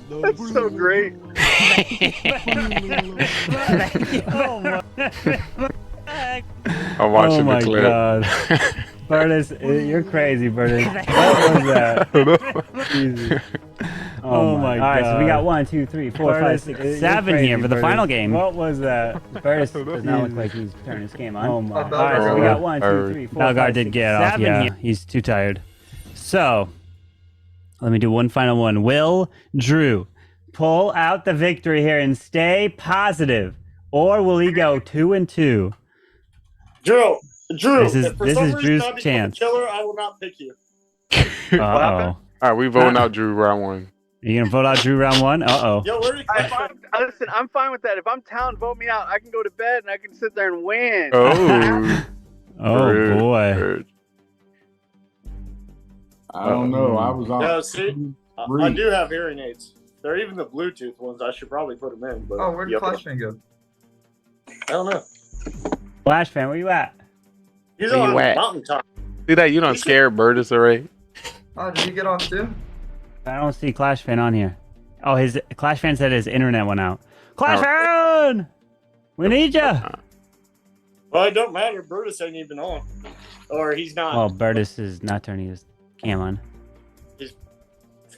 That's so great. Oh my. I'm watching Oh my the clip. god. Burtis, you're crazy, Burtis. What was that? Easy. Oh my god. All right, so we got 1, 2, 3, 4, 5, 6, 7 here for the final game. What was that? Burtis does not look like he's turning his game on. Oh my. All right, so we got 1, 2, 3, 4, 5, Belgar did get off. Yeah, he's too tired. So, let me do one final one. Will Drew pull out the victory here and stay positive, or will he go 2-2? Drew, This is- if for this some is reason Drew's I become a chance. Killer, I will not pick you. Uh-oh. All right, we voting out Drew round 1. You gonna vote out Drew round 1? Uh-oh. Yo, where are you? Listen, I'm fine with that. If I'm town, vote me out. I can go to bed and I can sit there and win. Oh. Oh Rude, boy. rude. I don't know. I was on. No, see, I do have hearing aids. They're even the Bluetooth ones. I should probably put them in. But Oh, where'd Clash Fan go? I don't know. Flash fan, where you at? He's Where on you at? mountaintop. See that? You don't scare Burtis already. Oh, did he get off too? I don't see Clash fan on here. Oh, his Clash fan said his internet went out. Clash fan, we need ya. Well, it don't matter. Brutus ain't even on, or he's not. Well, Burtis is not turning his cam on.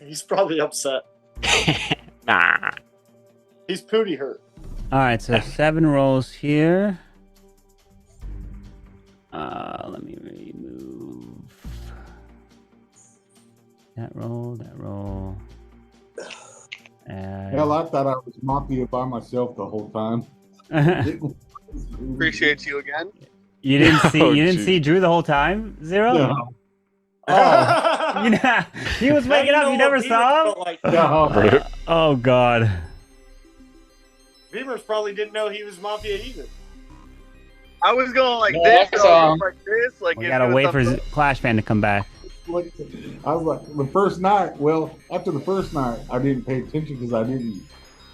He's probably upset. Nah. He's pooty hurt. All right, so 7 rolls here. Let me remove that roll, that roll. Hell, I thought I was Mafia by myself the whole time. Appreciate you again. You didn't see Oh, you didn't geez. see Drew the whole time, Zero? No. Oh, you know, he was waking up. You never saw him. Like, No. Oh God. Beamers probably didn't know he was Mafia either. I was going like No, this, I so saw I was him. like this, like We give gotta you a wait for thumbs up. Clash Fan to come back. Like, I was like, the first night. Well, after the first night, I didn't pay attention because I didn't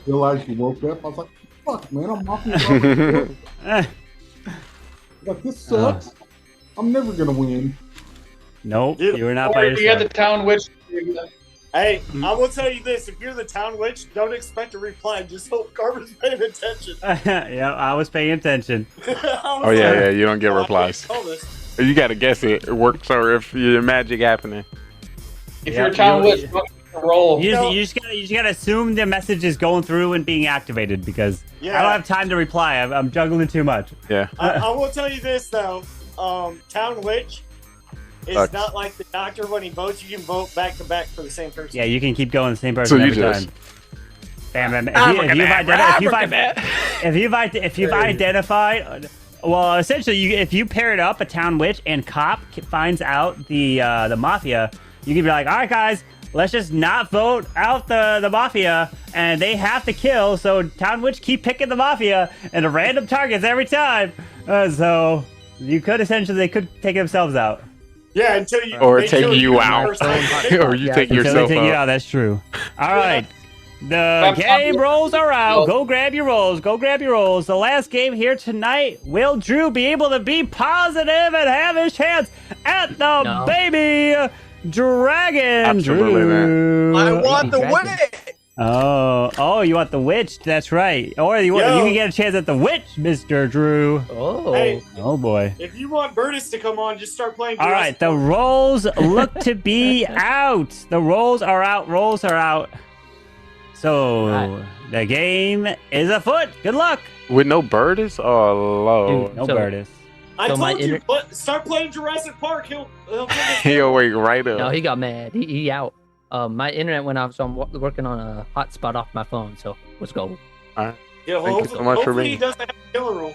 realize you woke up. I was like, "Fuck, man, I'm Mafia." Like, this sucks. I'm never gonna win. Nope, Dude, you were not by Or you had yourself. the town witch. Hey, I will tell you this: if you're the town witch, don't expect a reply. Just hope Carmen's paying attention. Yeah, I was paying attention. Oh yeah, you don't get replies. You gotta guess it. It works or if your magic happening. If you're a town witch, roll. You just gotta assume the message is going through and being activated because I don't have time to reply. I'm juggling too much. Yeah. I will tell you this though: town witch is Sucks. not like the doctor. When he votes, you can vote back to back for the same person. Yeah, you can keep going the same person So you every just- time. Bam, bam. If you've identified, well, essentially, if you paired up a town witch and cop finds out the mafia, you can be like, all right, guys, let's just not vote out the mafia, and they have to kill. So town witch keep picking the mafia and the random targets every time. So you could they could take themselves out. Yeah, until you Or they take kill you the out. first time. Or you take Until yourself they take you out. out. That's true. All right. The game rolls are out. Go grab your rolls. Go grab your rolls. The last game here tonight. Will Drew be able to be positive and have his chance at the baby dragon? Absolutely Drew. I want the win. Oh, you want the witch? That's right. Or you can get a chance at the witch, Mr. Drew. Oh. Hey, Oh boy. if you want Bertus to come on, just start playing. All right, the rolls look to be out. The rolls are out. Rolls are out. So the game is afoot. Good luck. With no Birdis? Oh Lord. No Birdis. I So my told you, start playing Jurassic Park. He'll He'll wake right up. No, he got mad. He out. My internet went off, so I'm working on a hotspot off my phone. So let's go. Alright. Yeah, Thank you so much for hopefully being. he doesn't have a killer roll.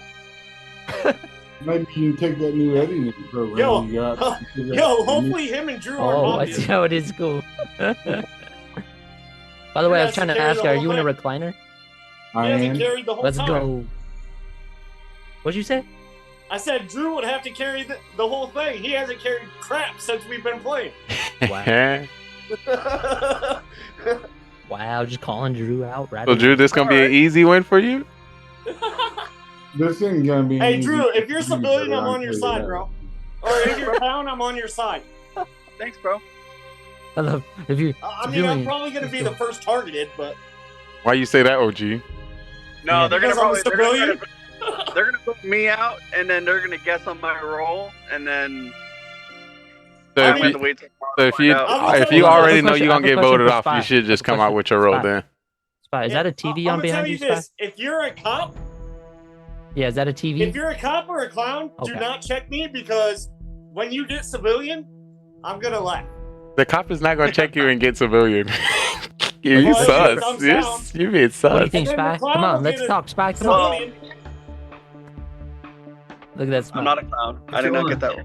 Maybe you can take that new editing program Yo, you got. yo, hopefully him and Drew are Oh, I Mafia. see how it is cool. By the way, I was trying to ask, are you in a recliner? I He hasn't am. carried the whole Let's time. go. What'd you say? I said Drew would have to carry the whole thing. He hasn't carried crap since we've been playing. Wow, just calling Drew out right So Drew, this gonna be an easy win for you? This ain't gonna be. Hey, easy. Drew, if you're civilian, I'm I'll on your tell you side, that. bro. Or if you're town, I'm on your side. Thanks, bro. I love if you. I mean, I'm probably going to be the first targeted, but Why you say that, OG? No, they're gonna Because I'm a probably civilian. they're gonna put me out, and then they're gonna guess on my roll, and then So I'm if gonna have you, to wait till so if you, tomorrow to find out. if you Hold on, I have already a know question- you're I gonna have a get question voted for off, you Spy. should just come Spy. out with your roll Spy. then. Spy, is that a TV I'm on gonna behind tell you, you Spy? this: if you're a cop, Yeah, is that a TV? if you're a cop or a clown, do Okay. not check me because when you get civilian, I'm gonna laugh. The cop is not gonna check you and get civilian. you Well, sus. thumbs You're, down. you being What do you sus. think, And then Spy? the clown Come on, will let's get a talk, Spy. Come on. Civilian. Look at that smile. I'm not a clown. I did not get that.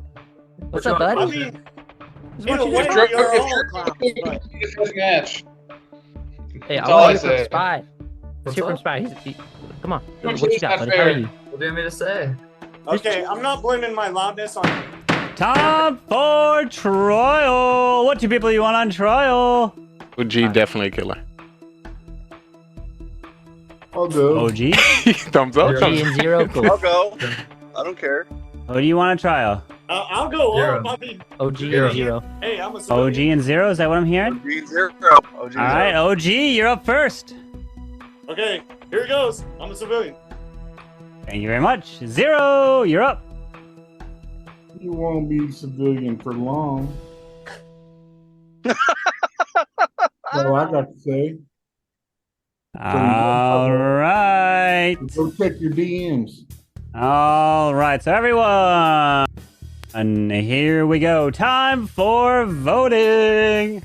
What's up, bud? I mean, Just in want a you way, to- we are all clowns. But First match. Hey, I That's all want I to hear from say. Spy. Let's What's hear from up? Spy. Come on. Come What you see, got, it's buddy? not How are fair. you? What do you want me to say? okay, I'm not blaming my loudness on. Time for trial. What two people you want on trial? OG definitely a killer. I'll go. OG. Thumbs up. G Thumbs and Zero. Cool. I'll go. I don't care. Who do you want on trial? I'll go. Zero. I mean, OG and Zero. hey, I'm a OG civilian. and Zero. Is that what I'm hearing? OG zero. OG All right, OG, you're up first. Okay, here it goes. I'm a civilian. Thank you very much. Zero, you're up. You won't be civilian for long. That's all I got to say. All right. Go check your DMs. All right, so everyone, and here we go. Time for voting.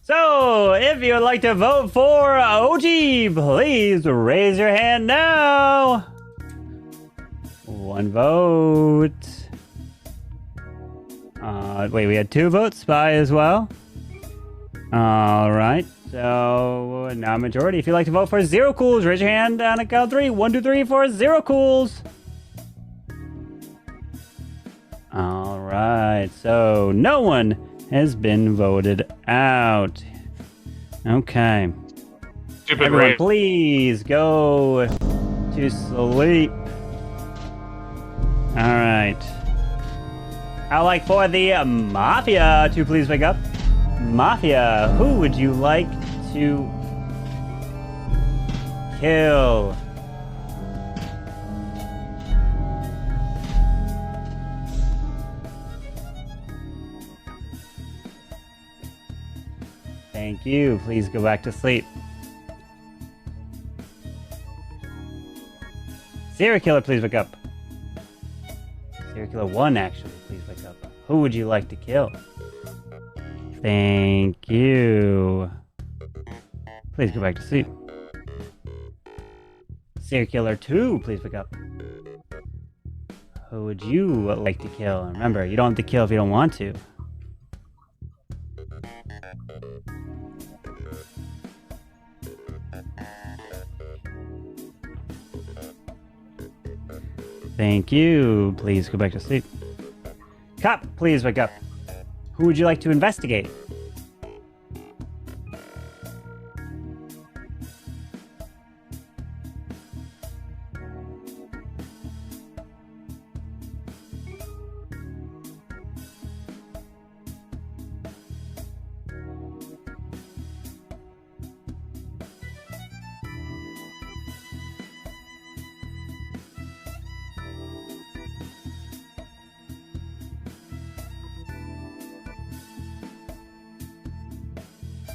So, if you'd like to vote for OG, please raise your hand now. One vote. Wait, we had 2 votes. Spy as well. All right. So now majority. If you'd like to vote for Zero Cools, raise your hand on a count of 3. 1, 2, 3 for Zero Cools. All right. So no one has been voted out. Okay. Everyone, please go to sleep. All right. I'd like for the Mafia to please wake up. Mafia, who would you like to kill? Thank you. Please go back to sleep. Serial killer, please wake up. Serial killer 1, actually, please wake up. Who would you like to kill? Thank you. Please go back to sleep. Serial killer 2, please wake up. Who would you like to kill? Remember, you don't have to kill if you don't want to. Thank you. Please go back to sleep. Cop, please wake up. Who would you like to investigate?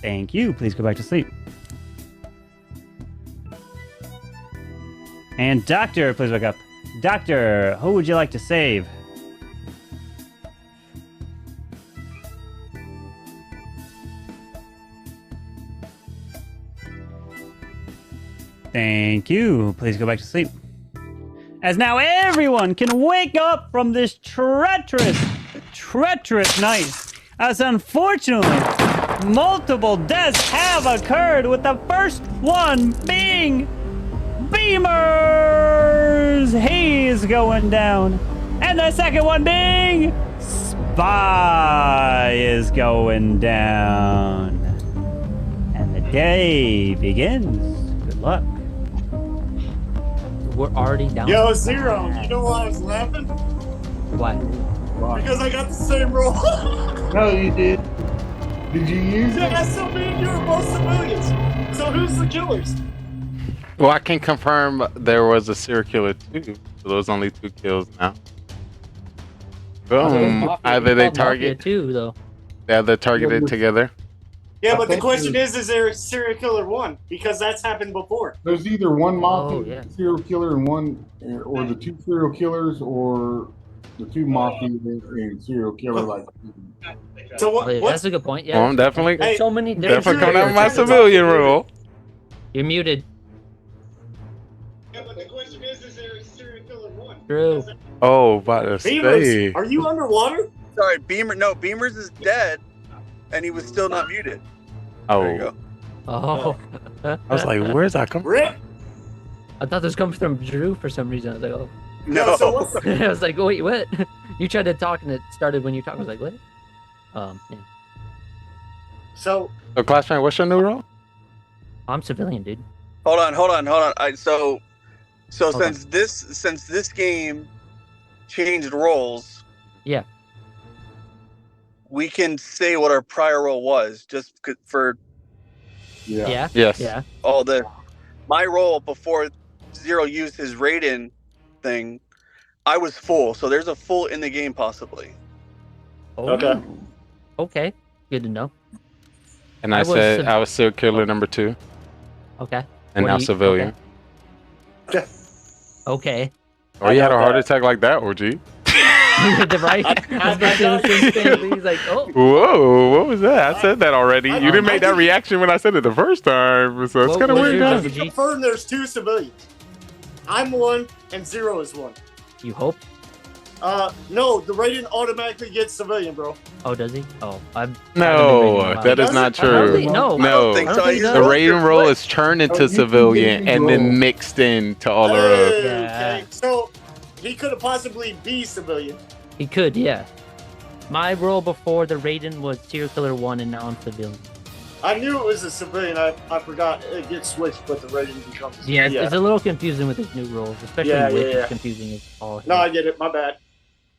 Thank you. Please go back to sleep. And Doctor, please wake up. Doctor, who would you like to save? Thank you. Please go back to sleep. As now everyone can wake up from this treacherous night. As unfortunately, multiple deaths have occurred, with the first one being Beamer's. He's going down. And the second one being Spy is going down. And the day begins. Good luck. We're already down. Yo, Zero, you know why I was laughing? Why? Because I got the same roll. No, you did. Did you use it? Yeah, so me and you are both civilians. So who's the killers? Well, I can confirm there was a serial killer too. So there's only 2 kills now. Boom. Either they target too, though. Yeah, they're targeted together. Yeah, but the question is there a serial killer 1? Because that's happened before. There's either one mafia serial killer and one, or the 2 serial killers, or the 2 mafia and serial killer. Like, so what? That's a good point. Yeah, Well, I'm definitely, There's so many. definitely coming out of my civilian rule. You're muted. Yeah, but the question is there a serial killer 1? True. Oh, about to say. Beamers, are you underwater? Sorry, Beamers is dead, and he was still not muted. Oh. There you go. Oh. I was like, where's that come from? Rick? I thought this comes from Drew for some reason. I was like, oh. No. So what's I was like, wait, what? You tried to talk and it started when you talked. I was like, what? Yeah. So Classmate, what's your new role? I'm civilian, dude. Hold on. So Hold since this game changed roles, yeah, we can say what our prior role was, just for Yeah. Yes. Yeah. all the my role before Zero used his Raiden thing. I was full, so there's a full in the game possibly. Oh. Okay. Okay. Good to know. And I said I was serial killer number 2. Okay. And What now do you- civilian. Okay. Oh, you had a heart attack like that, OG? Right? I was about to say the same thing. He's like, oh. Whoa, what was that? I said that already. You didn't make that reaction when I said it the first time, so it's kind of weird. I can confirm there's 2 civilians. I'm 1 and Zero is 1. You hope? No, the Raiden automatically gets civilian, bro. Oh, does he? Oh, I'm. No, that is not true. No, no. think The so. Raiden role is turned into civilian and then mixed into all the rest. Okay, so he could have possibly be civilian. He could, yeah. My role before the Raiden was Serial Killer 1, and now I'm civilian. I knew it was a civilian. I forgot it gets switched, but the Raiden becomes. Yeah, it's a little confusing with his new roles, especially Witch is confusing as all. No, I get it. My bad.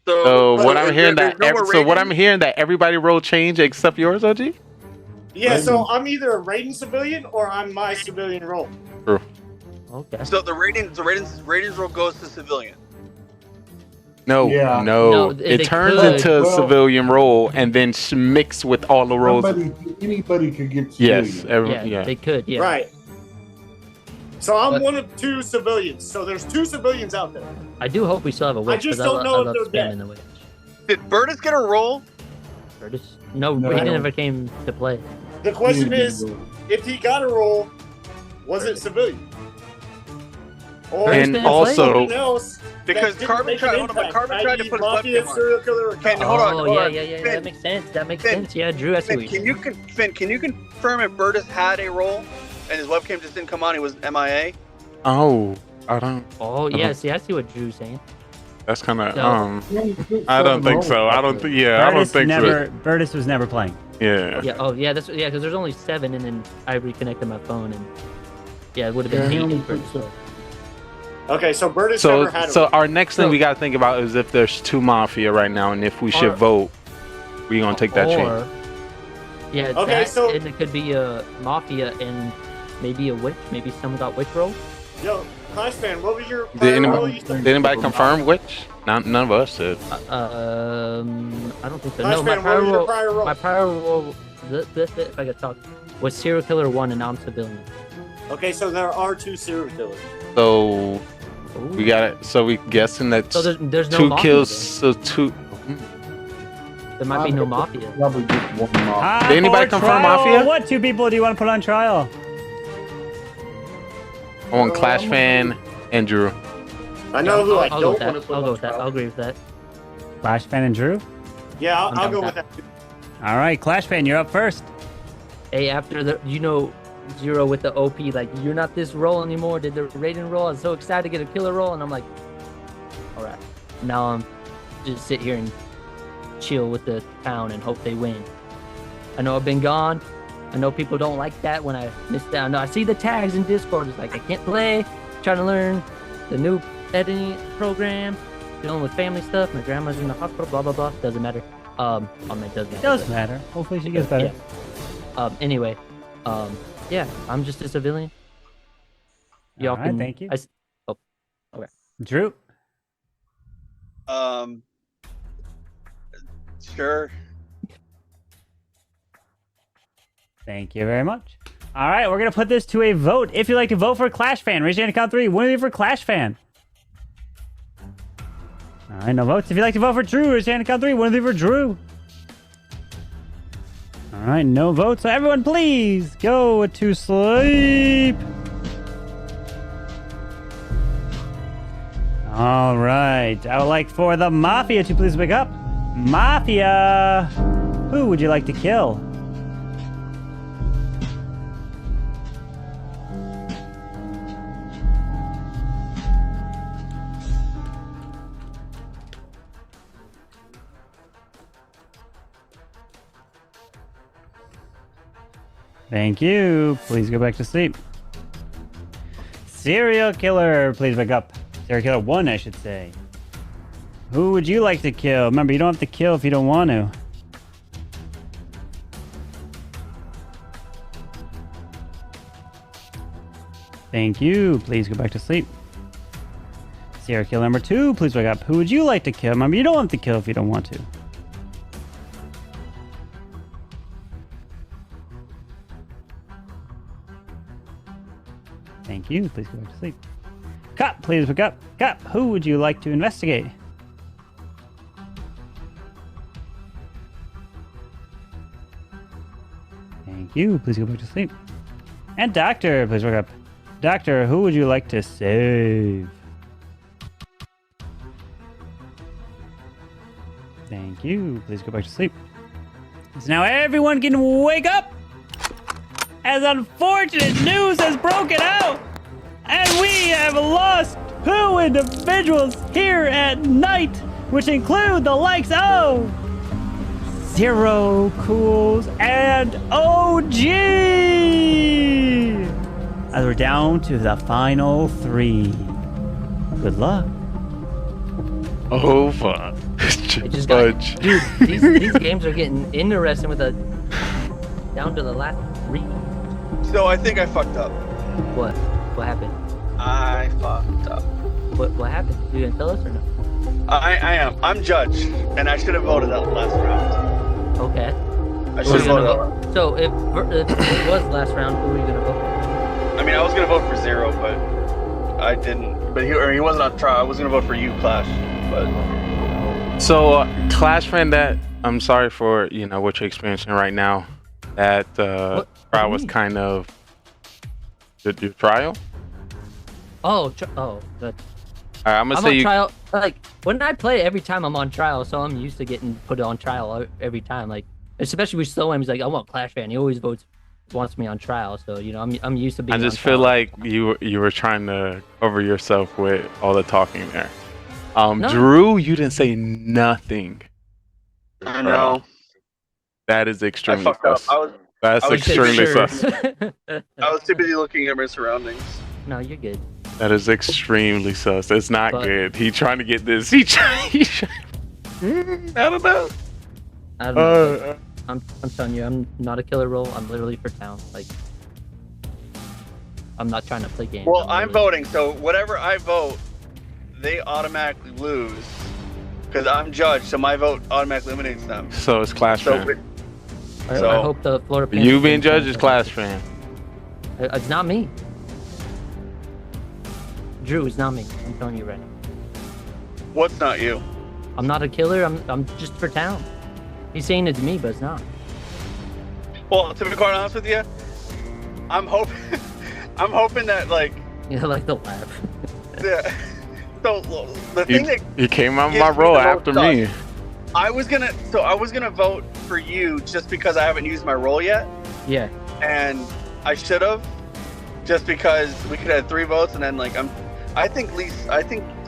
So what I'm hearing there's no more what Raiden? I'm hearing that everybody role changed except yours, OG. Yeah, so I'm either a Raiden civilian or I'm my civilian role. True. Okay. So the Raiden's role goes to civilian. No, No, it they turns could. into a civilian role and then mixed with all the roles. Anybody could get Yes, civilian. Yeah, they could. Yeah. Right. So I'm one of 2 civilians. So there's 2 civilians out there. I do hope we still have a Witch. I just 'cause don't know I if love they're spamming the Witch. Did Burtis get a role? No, No, he I don't. never came to play. The question is, if he got a role, was it civilian? Or And is also- something else Because that didn't Carbon make tried, an hold on, but impact, Carbon tried to i.e. put his Mafia, webcam on. serial killer, or Finn, cop. hold on, Oh, hold yeah, on. yeah, yeah. Finn, That makes sense. That makes Finn, sense. Yeah, Drew, I see Finn, what you're saying. Finn, can you confirm if Burtis had a role and his webcam just didn't come on? He was MIA. Oh, I don't. Oh, I yeah. don't- See, I see what Drew's saying. That's kind of No. I don't think so. I don't. Yeah, I don't think so. Burtis was never playing. Yeah. Yeah. Oh, yeah. That's because there's only 7, and then I reconnected my phone, and yeah, it would have been 8 if Burtis was. Okay, so Burtis So, never had a so role. our next thing we got to think about is if there's 2 Mafia right now, and if we should Or- vote, we gonna take that Or, chance. yeah, Okay, that, so- and it could be a Mafia and maybe a Witch. Maybe someone got Witch role. Yo, Clash fan, what was your Did prior role anybody, you said? did anybody confirm which? None of us did. I don't think so. Clash No, my fan, what prior was your role. prior role? My prior role. This if I could talk, was Serial Killer 1, and now I'm civilian. Okay, so there are 2 serial killers. So we got it. So we guessing that So there's no 2 Mafia kills. then. So 2. There might be no Mafia. Probably just one Mafia. Did anybody For confirm trial, Mafia? What 2 people do you want to put on trial? I want Clash Fan and Drew. I know who I I'll go don't with want to that. put I'll on go with that. trial. I'll agree with that. Clash Fan and Drew. Yeah, I'm I'll down go with with that. too. All right, Clash Fan, you're up first. Hey, after the Zero with the OP, like you're not this role anymore. Did the Raiden role? I was so excited to get a killer role, and I'm like, all right, now I'm just sit here and chill with the town and hope they win. I know I've been gone. I know people don't like that when I miss out. No, I see the tags in Discord. It's like I can't play. Trying to learn the new editing program. Dealing with family stuff. My grandma's in the hospital. Blah blah blah. Doesn't matter. I mean, it does matter. It does matter. Hopefully she gets better. Yeah. Anyway, yeah, I'm just a civilian. Y'all All right, can. thank you. Oh, okay. Drew. Sure. Thank you very much. All right, we're going to put this to a vote. If you'd like to vote for Clash Fan, raise your hand to count 3. One of you for Clash Fan. All right, no votes. If you'd like to vote for Drew, raise your hand to count 3. One of you for Drew. All right, no votes. So everyone, please go to sleep. All right. I would like for the Mafia to please wake up. Mafia. Who would you like to kill? Thank you. Please go back to sleep. Serial killer, please wake up. Serial killer 1, I should say. Who would you like to kill? Remember, you don't have to kill if you don't want to. Thank you. Please go back to sleep. Serial killer number 2, please wake up. Who would you like to kill? Remember, you don't have to kill if you don't want to. Thank you. Please go back to sleep. Cop, please wake up. Cop, who would you like to investigate? Thank you. Please go back to sleep. And doctor, please wake up. Doctor, who would you like to save? Thank you. Please go back to sleep. So now everyone can wake up, as unfortunate news has broken out, and we have lost 2 individuals here at night, which include the likes of Zero Cools and OG. As we're down to the final 3. Good luck. Oh fuck! It just got, dude, these games are getting interesting with the down to the last 3. So I think I fucked up. What? What happened? I fucked up. What happened? You gonna tell us or no? I am. I'm judge, and I should have voted out last round. Okay. I should have voted out. So if it was last round, who were you gonna vote for? I mean, I was gonna vote for Zero, but I didn't. But he wasn't on trial. I was gonna vote for you, Clash. But So, Clash fan, that I'm sorry for what you're experiencing right now. That trial was kind of your trial. Oh, good. I'm gonna say on you. trial. Like when I play, every time I'm on trial, so I'm used to getting put on trial every time. Like especially with Slow Aim, he's like, I want Clash fan. He always wants me on trial, so I'm used to being. I just on feel trial. like you were trying to cover yourself with all the talking there. No. Drew, you didn't say nothing. I know. That is I extremely fucked up. sus. That's extremely sus. I was too busy looking at my surroundings. No, you're good. That is extremely sus. It's not good. He trying to get this. I don't know. I don't know. I'm telling you, I'm not a killer role. I'm literally for town. Like, I'm not trying to play games. Well, I'm voting, so whatever I vote, they automatically lose. Because I'm judge, so my vote automatically eliminates them. So it's Clash fan. I hope the Florida Panthers You being judge is Clash fan. It's not me. Drew, it's not me. I'm telling you right now. What's not you? I'm not a killer. I'm just for town. He's saying it's me, but it's not. Well, to be quite honest with you, I'm hoping, I'm hoping that like. Yeah, like the laugh. Yeah. So the thing that You came out gives my me role the after most me. sus- I was gonna vote for you just because I haven't used my role yet, Yeah. and I should have, just because we could have 3 votes, and then like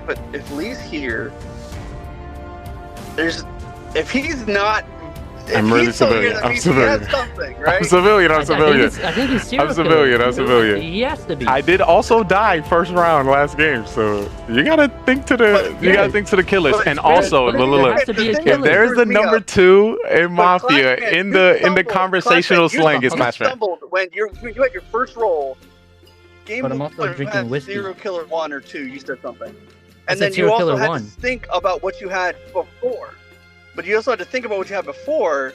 but if Lee's here, if he's not. I'm really civilian. I'm civilian. I'm civilian. I'm civilian. I think he's serial I'm civilian. killer. I'm civilian. He has to be. I did also die first round last game, so you gotta think to the killers. And also, look, if there's the number 2 in Mafia in the conversational slang, it's Clash fan. When you had your first roll. Game But I'm also drinking whiskey. Serial killer 1 or 2. You said something, I and said then you serial also killer had 1. to think about what you had before. But you also had to think about what you had before,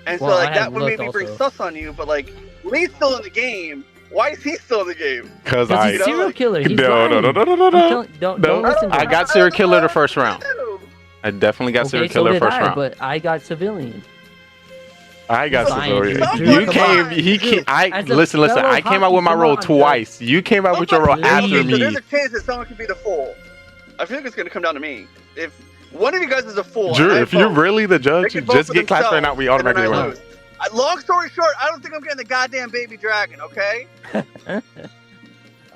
and so Well, I like had that would look maybe bring also. sus on you. But like Lee's still in the game. Why is he still in the game? Because he's a serial killer. He's No. Don't listen to I him. got serial killer the first round. I definitely got serial killer so did first I, round. But I got civilian. I got Science, civilian. Drew. He came. As a Listen. fellow I came out with my hockey role commando. twice. You came out with your role after So me. there's a chance that someone could be the fool. I feel like it's gonna come down to me. If one of you guys is a fool, Drew, and I if you're vote, really the they judge, can vote just for get Clash fan out. We themselves, automatically and then I win. lose. Long story short, I don't think I'm getting the goddamn baby dragon. Okay.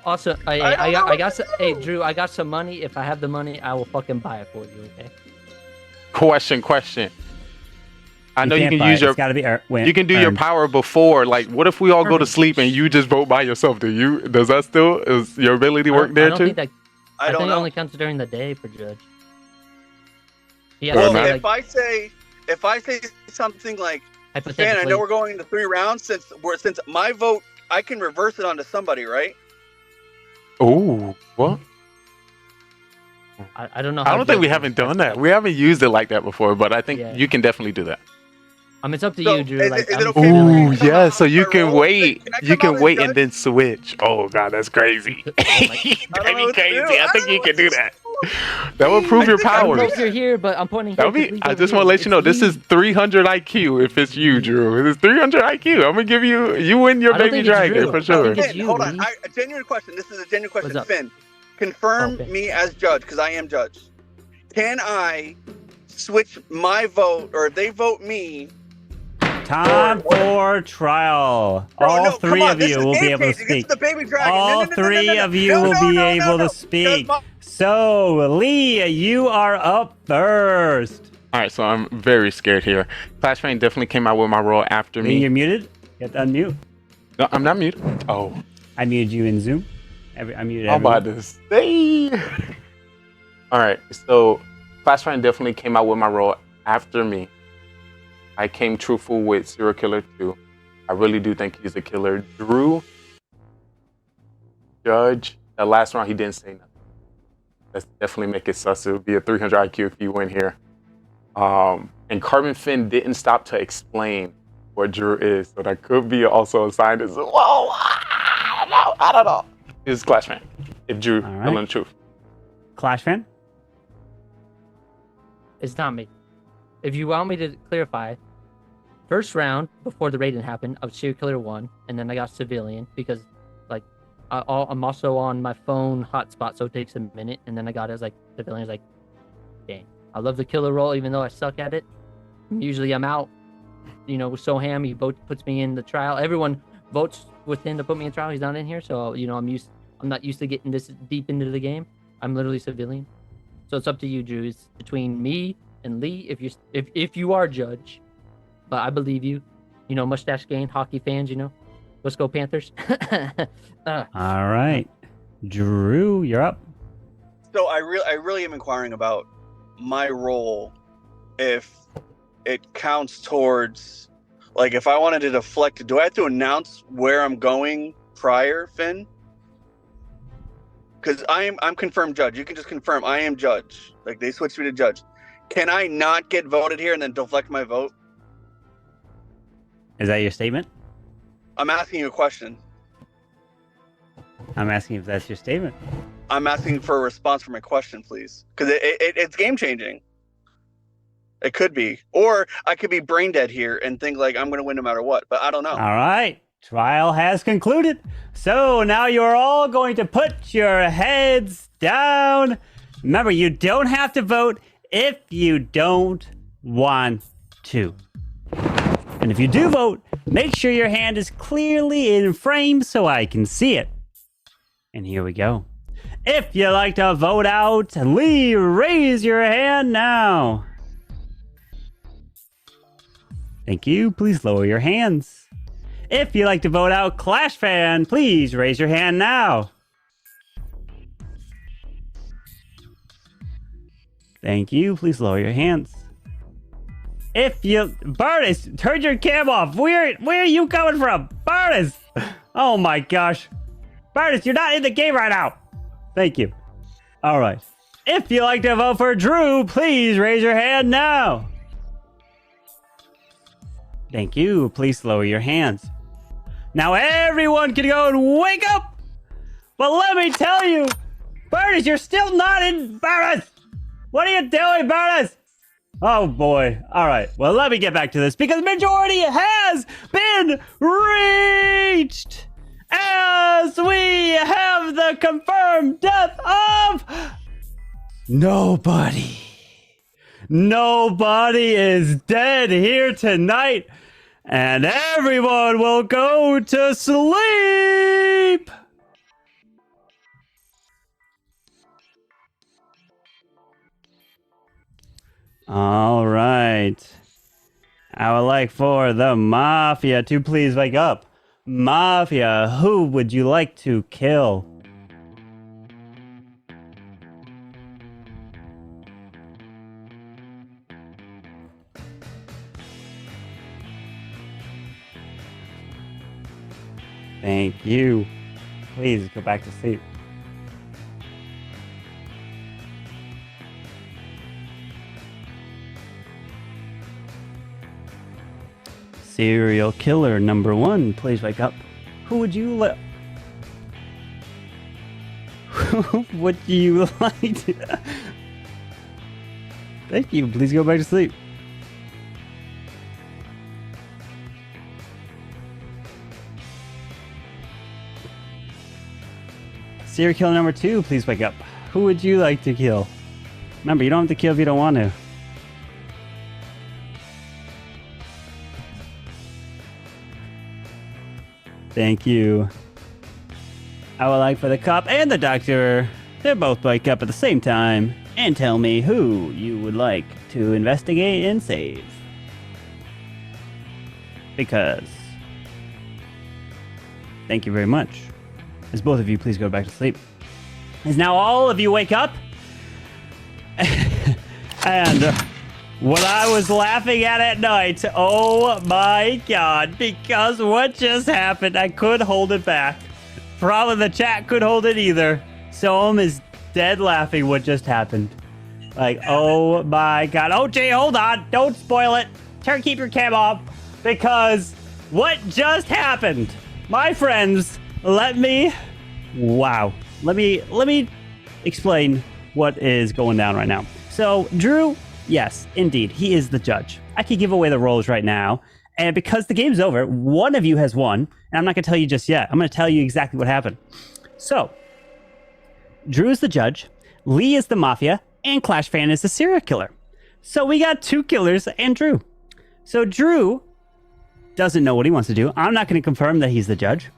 Also, I got some. Hey, Drew, I got some money. If I have the money, I will fucking buy it for you. Okay. Question. I know you can't can buy use it. your. It's gotta be You can do your earned. power before. Like, what if we all go to sleep and you just vote by yourself? Does that still is your ability work there I don't too? think that. I don't think it know. only counts during the day for judge. Yeah. Well, Well, man. if I say something like, "Man, I hypothetically, know we're going into 3 rounds. Since my vote, I can reverse it onto somebody, right?" Ooh, what? I don't know. I don't think we haven't done that. We haven't used it like that before, but I think Yeah. you can definitely do that. It's up to So, you, Drew. is Like, it I'm okay Ooh, to come yeah. out So of you my can role? wait. Can I You come out can as wait judge? and then switch. Oh god, that's crazy. I don't That'd know be what to crazy. do. I think don't you know can what do to that. That would prove your think I don't know powers. if you're here, but I'm pointing. That would here be. 'cause I Lee's just over want to here. let you know this It's is 300 IQ. If it's you, Drew, it is 300 IQ. I'm gonna give you. You win your I don't baby think it's dragon Drew. for I sure. think it's Finn, you, hold on. Lee. A genuine question. This is a genuine question. What's up? Finn, confirm Okay. me as judge because I am judge. Can I switch my vote, or if they vote me. Time for trial. All three of you will be able to speak. The baby dragon. All three of you will be able to speak. So, Lee, you are up first. All right, so I'm very scared here. Clash Fang definitely came out with my role after Lee, me. you're muted. You have to unmute. No, I'm not muted. Oh. I muted you in Zoom. I muted I'm about to say. All right, so Clash Fang definitely came out with my role after me. I came truthful with Serial Killer 2. I really do think he's a killer. Drew, Judge, that last round, he didn't say nothing. Let's definitely make it sus. It would be a 300 IQ if he win here. And Carbon Finn didn't stop to explain what Drew is. So that could be also a sign as well. I don't know. It's Clash Fan. If Drew telling the truth. Clash Fan? It's not me. If you want me to clarify, first round before the raid happened, I was Serial Killer 1, and then I got Civilian because, like, I'm also on my phone hotspot, so it takes a minute, and then I got it as like Civilian. Like, dang, I love the killer role, even though I suck at it. Usually, I'm out. You know, with Soham, he puts me in the trial. Everyone votes with him to put me in trial. He's not in here, so you know, I'm not used to getting this deep into the game. I'm literally Civilian, so it's up to you, Drew. It's between me and Lee, if you are judge, but I believe you. You know, Mustache Gang, hockey fans. You know, let's go Panthers. All right, Drew, you're up. So I really am inquiring about my role, if it counts towards, like, if I wanted to deflect, do I have to announce where I'm going prior, Finn? Because I'm confirmed judge. You can just confirm I am judge. Like, they switched me to judge. Can I not get voted here and then deflect my vote? Is that your statement? I'm asking you a question. I'm asking if that's your statement. I'm asking for a response for my question, please. Because it's game changing. It could be. Or I could be brain dead here and think like I'm going to win no matter what. But I don't know. All right. Trial has concluded. So now you're all going to put your heads down. Remember, you don't have to vote if you don't want to. And if you do vote, make sure your hand is clearly in frame so I can see it. And here we go. If you like to vote out Lee, raise your hand now. Thank you. Please lower your hands. If you like to vote out Clash Fan, please raise your hand now. Thank you. Please lower your hands. If you... Bartis, turn your cam off. Where are you coming from? Bartis! Oh my gosh. Bartis, you're not in the game right now. Thank you. All right. If you like to vote for Drew, please raise your hand now. Thank you. Please lower your hands. Now everyone can go and wake up. But let me tell you, Bartis, you're still not in... Bartis! What are you doing, Bartis? Oh boy. All right. Well, let me get back to this because majority has been reached. As we have the confirmed death of nobody. Nobody is dead here tonight, and everyone will go to sleep. All right. I would like for the Mafia to please wake up. Mafia, who would you like to kill? Thank you. Please go back to sleep. Serial killer number 1, please wake up. Who would you like? Who would you like to... Thank you. Please go back to sleep. Serial killer number 2, please wake up. Who would you like to kill? Remember, you don't have to kill if you don't want to. Thank you. I would like for the cop and the doctor to both wake up at the same time and tell me who you would like to investigate and save. Because... Thank you very much. As both of you please go back to sleep. As now all of you wake up. And what I was laughing at night, oh my god, because what just happened, I couldn't hold it back. Probably the chat could hold it either. Soam is dead laughing what just happened. Like, oh my god. Oh, Jay, hold on. Don't spoil it. Keep your cam off. Because what just happened? My friends, let me explain what is going down right now. So, Drew, yes, indeed, he is the judge. I could give away the roles right now. And because the game's over, one of you has won. And I'm not going to tell you just yet. I'm going to tell you exactly what happened. So, Drew is the judge, Lee is the Mafia, and Clash Fan is the serial killer. So we got 2 killers and Drew. So Drew doesn't know what he wants to do. I'm not going to confirm that he's the judge.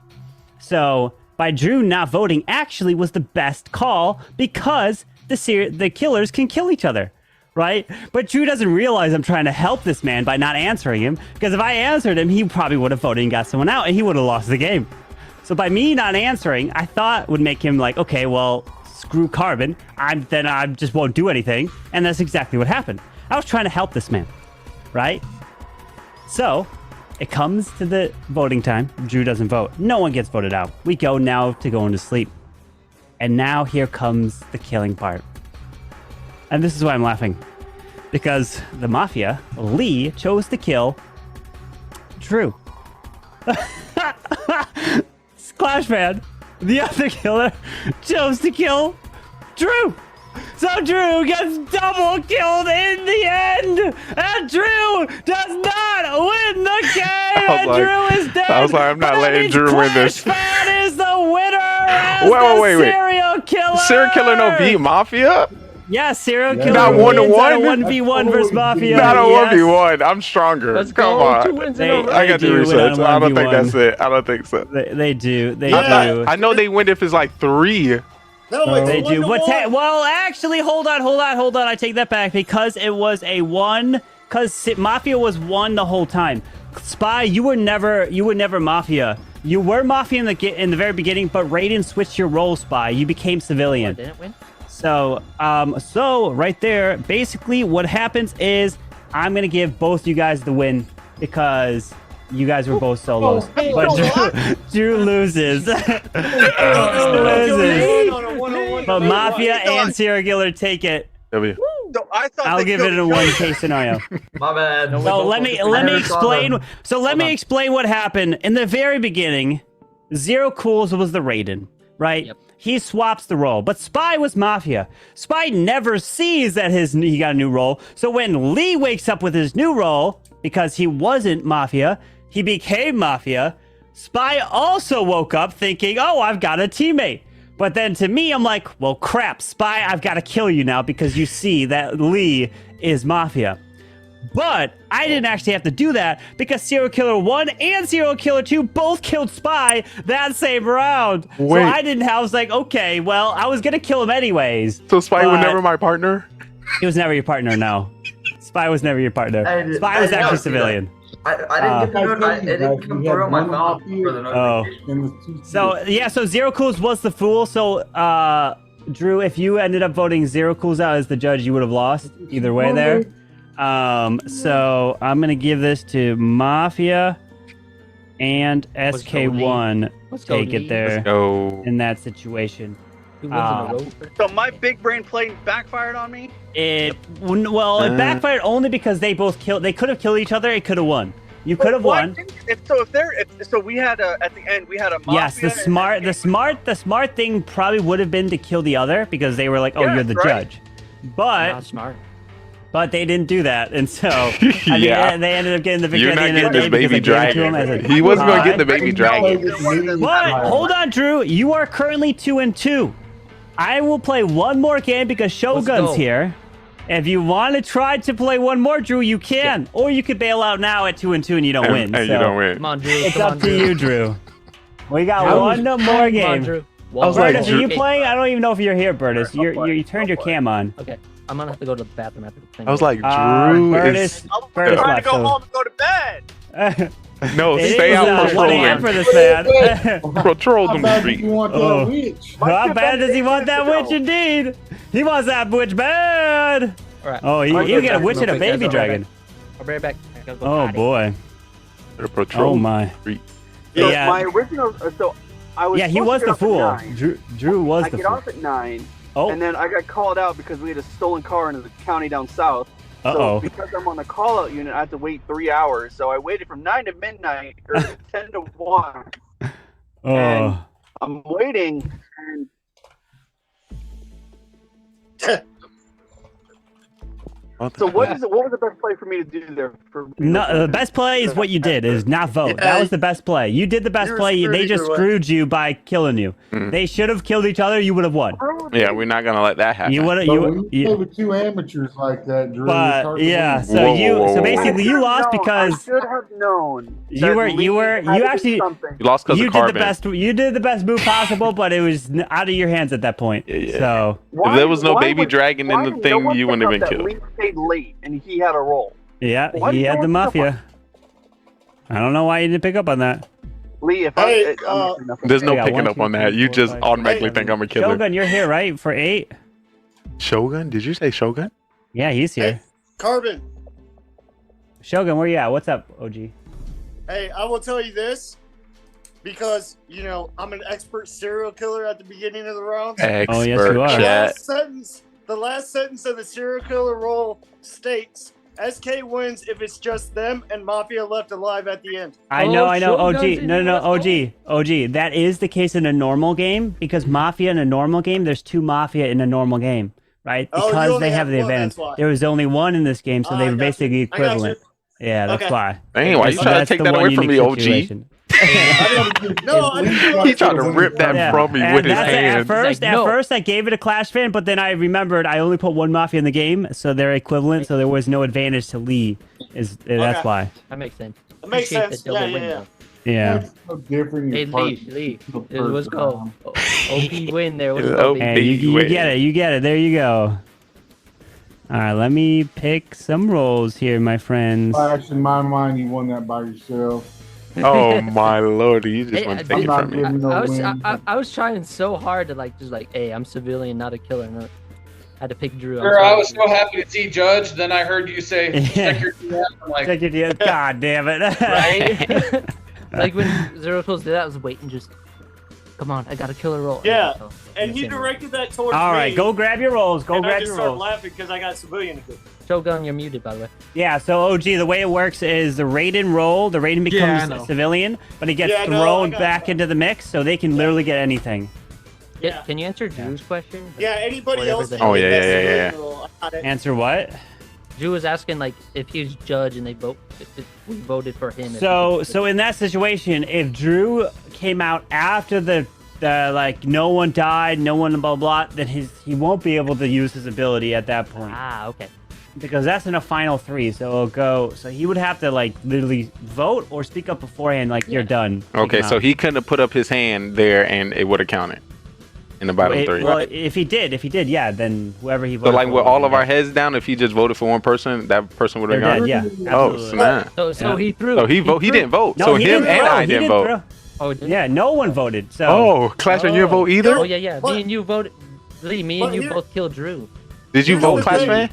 So by Drew not voting actually was the best call because the killers can kill each other. Right? But Drew doesn't realize I'm trying to help this man by not answering him. Because if I answered him, he probably would have voted and got someone out, and he would have lost the game. So by me not answering, I thought would make him like, okay, well, screw Carbon. Then I just won't do anything. And that's exactly what happened. I was trying to help this man. Right? So it comes to the voting time. Drew doesn't vote. No one gets voted out. We go now to going to sleep. And now here comes the killing part. And this is why I'm laughing. Because the Mafia, Lee, chose to kill Drew. Clash Fan, the other killer, chose to kill Drew. So Drew gets double killed in the end. And Drew does not win the game. And Drew is dead. I was like, I'm not letting Drew win this. Clash Fan is the winner as wait. serial killer. Serial killer no beat Mafia? Yeah, serial killer. Not 1-1. 1v1 versus Mafia. Not a 1v1. I'm stronger. Let's Come go. on. 2 wins in a row. I got to research. I don't think 1v1. that's it. I don't think so. They do. They do. I know they win if it's like 3. No, it's They do. 1-1. Well, actually, hold on. I take that back because it was a 1. Because Mafia was 1 the whole time. Spy, you were never Mafia. You were Mafia in the very beginning, but Raiden switched your role, Spy. You became civilian. Oh, I didn't win? So right there, basically what happens is I'm going to give both you guys the win because you guys were both solos. But Drew loses. But Mafia and serial killer take it. W. So I thought I'll give it a 1-case scenario. My bad. So let me explain. So let me explain what happened in the very beginning. Zero Cools was the Raiden, right? Yep. He swaps the role, but Spy was Mafia. Spy never sees that he got a new role. So when Lee wakes up with his new role, because he wasn't Mafia, he became Mafia. Spy also woke up thinking, oh, I've got a teammate. But then to me, I'm like, well, crap, Spy, I've got to kill you now because you see that Lee is Mafia. But I didn't actually have to do that because Serial Killer 1 and Serial Killer 2 both killed Spy that same round. Wait. So I was like, okay, well, I was going to kill him anyways. So Spy was never my partner? He was never your partner, no. Spy was never your partner. Spy was actually civilian. I didn't come through on my phone for the notification. So Zero Cools was the fool. So, Drew, if you ended up voting Zero Cools out as the judge, you would have lost either way there. So I'm going to give this to Mafia and SK1 take it there in that situation. So my big brain play backfired on me? It backfired only because they both killed. They could have killed each other. It could have won. You could have won. So we had at the end we had a Mafia. Yes, the smart thing probably would have been to kill the other because they were like, "Oh, you're the judge," but not smart. But they didn't do that, and so they ended up getting the victory. You're not getting this baby dragon. He wasn't going to get the baby dragon. But hold on, Drew. You are currently 2-2. I will play one more game because Shogun's here. If you want to try to play one more, Drew, you can. Or you could bail out now at 2-2 and you don't win. And you don't win. Come on, Drew. It's up to you, Drew. We got one more game. Drew. I was like, Bertus, are you playing? I don't even know if you're here, Bertus. You turned your cam on. Okay, I'm gonna have to go to the bathroom after the thing. I was like, Drew Bertus, is. Bertus trying to left. go So. home and go to bed. No, It stay is, out 1 a.m. patrolling. for this man. Patrol How them bad do streets. you want that Oh. witch? How bad does he want that witch? Indeed, he wants that witch bad. All right. Oh, you get a witch and a baby dragon. I'll be right back. I gotta go Oh potty. boy. Patrol Oh my. street. So Yeah. my original, so I was. Yeah, he supposed was to the get off at fool. 9. Drew was I the get fool. off at 9, Oh. and then I got called out because we had a stolen car in the county down south. Uh-oh. So because I'm on the call out unit, I have to wait 3 hours. So I waited from 9 to midnight or 10 to 1. Oh. I'm waiting, and so what was the best play for me to do there? No, the best play is what you did, is not vote. Yeah, That was the best play. You did the best you were play. screwed They just either way. screwed you by killing you. Mm. They should have killed each other. You would have won. Yeah, we're not gonna let that happen. You would have. But when you You, play with two amateurs like that, Drew, it's but hard to yeah, win. so Whoa. so basically you lost I because should have known. you that were Lee had to do actually something. You lost because you of did the carbon. best. You did the best move possible, but it was out of your hands at that point. Yeah. So If there was no Why baby would- dragon why in the did no thing, one you pick wouldn't have up been that killed. Lee stayed late and he had a roll. yeah, Why he did had no the one pick up mafia. I don't know why you didn't pick up on that. Lee, if Hey, I'm nothing. There's no Yeah, picking 1, up 2, on 3, that. You 4, just 5, automatically 6, think I'm a killer. Shogun, you're here, right? For 8? Shogun? Did you say Shogun? Yeah, he's here. Hey, Carbon. Shogun, where you at? What's up, OG? Hey, I will tell you this because I'm an expert serial killer at the beginning of the rounds. Expert Oh, yes, you are. chat. The last sentence of the serial killer roll states SK wins if it's just them and Mafia left alive at the end. I know. Shogun's OG. in No, here, let's go. OG. That is the case in a normal game because Mafia in a normal game, there's 2 Mafia in a normal game, right? Oh, you Because only they have have the one, advantage. that's why. There was only one in this game, so I they were got you. basically I got equivalent. Yeah, that's Okay. why. Dang, why you trying to That's take the that one away from me, unique OG? situation. No, I didn't. He tried to rip that from me And with his that's hand. At first, Like, no. I gave it a Clash fan, but then I remembered I only put 1 Mafia in the game, so they're equivalent. So there was no advantage to Lee. That's Okay. why. That makes sense. It makes Appreciate sense. the double Yeah, win, yeah, though. Yeah. That's so different. Hey, in parts Lee, of the let's go. first OP win there. Let's Yeah, go, OP. baby. Hey, you win. get it. You get it. There you go. All right, let me pick some rolls here, my friends. Flash, in my mind, you won that by yourself. Oh my lord, you just Hey, want I to take did- it from me. I was trying so hard to just hey, I'm civilian, not a killer. And I had to pick Drew. I'm Sure, I sorry. was so happy to see Judge. Then I heard you say, Yeah. check your DM. I'm like, Check your deal. God damn it. Right? Like when Zero Kills did that, I was waiting, just come on, I got a killer roll. Yeah, So, and he same. directed that towards All right, me, go grab your rolls. Go and I grab just your started rolls. laughing because I got civilian to do. Shogun, you're muted, by the way. Yeah, so OG, the way it works is the Raiden roll, the Raiden Yeah, I becomes know. a civilian, but he gets Yeah, no, I thrown got back that. into the mix, so they can literally get anything. Yeah. Can you answer Drew's question? Yeah, anybody Whatever else? the that hell. Oh, yeah, did that yeah, yeah, civilian yeah. role, I got it. Answer what? Drew was asking like if he's judge and they vote, if we voted for him. if So he- so in that situation, if Drew came out after the like no one died, no one blah blah, then he won't be able to use his ability at that point. okay. Because that's in a final 3, so it'll go. So he would have to like literally vote or speak up beforehand, like you're done. Okay, so he couldn't have put up his hand there and it would have counted in the bottom 3. Well, if he did, yeah, then whoever he So voted like for with would all be of our dead. heads down, if he just voted for one person, that person would have They're gone. dead, yeah, Oh absolutely. snap! So he threw. So he didn't vote. No, so he him didn't and throw. I He didn't throw. vote. Oh, Yeah, no one voted. So. Oh, Clash, and you didn't vote either? Oh yeah. Me and you voted. Lee, me and But you here- both killed Drew. Did you Here's vote, the Clash thing. man?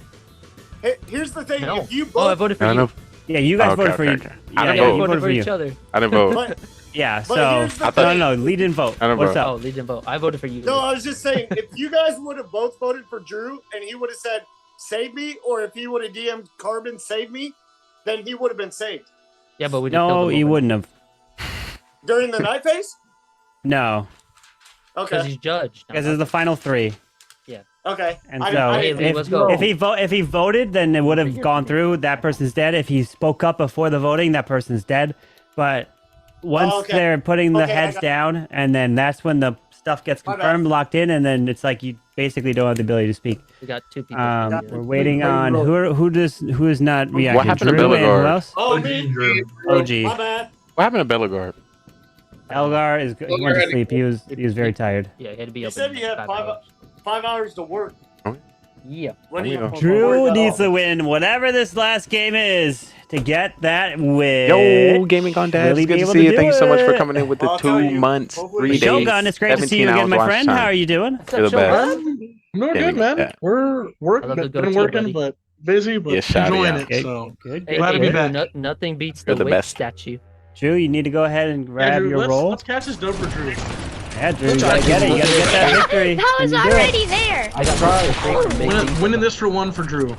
Hey, here's the thing: No. if you Oh, I both, voted for I you. know. Yeah, you guys Okay, voted for okay, you. okay. Yeah, I didn't yeah, vote. you voted voted for for each you. other. I didn't vote. but, Yeah, But so here's the no, Lee didn't vote. I didn't What's vote. up? Oh, Lee didn't vote. I voted for you. no, I was just saying, if you guys would have both voted for Drew and he would have said "save me," or if he would have DM'd Carbon "save me," then he would have been saved Yeah, but we didn't No, he wouldn't have. during the night phase. No, because Okay, he's judged. because it's the final 3. okay. And I- so I- Hey, Lee, let's go. if he voted, then it would have gone through. That person's dead. If he spoke up before the voting, that person's dead. But once Oh, okay. they're putting the Okay, I heads got- down, and then that's when the stuff gets My bad. confirmed, locked in, and then it's like you basically don't have the ability to speak. We got 2 people. We're waiting on who is not reacting. happened to Drew and who Bellegarde? else? Oh, me. OG. My bad. What happened to Bellegarde? Elgar is he went to sleep. He was very tired. Yeah, he had to be He up. said he had 5 hours to work. Yeah. When he Drew needs to win whatever this last game is to get that win. Yo, Gaming Gone Dad, Really it's good be to able see to you. do Thank you so much for it. coming in with the 2 months, 3 days. Shogun, it's great to see you 17 again, hours my watch friend. time. How are you doing? Shogun? You're the best. I'm doing Gaming good, man. Dad. We're working, I love the been go-to, working, buddy. but busy, but Yeah, shout enjoying out. it. So Good. Hey, glad to be Drew, back. nothing beats You're the the witch best. statue. Drew, you need to go ahead and grab yeah, Drew, your let's, roll. let's catch this dope for Drew. Yeah, Drew, you gotta get it. You gotta get that victory. That was Can you do it? already there. I got Winning this for 1 for Drew.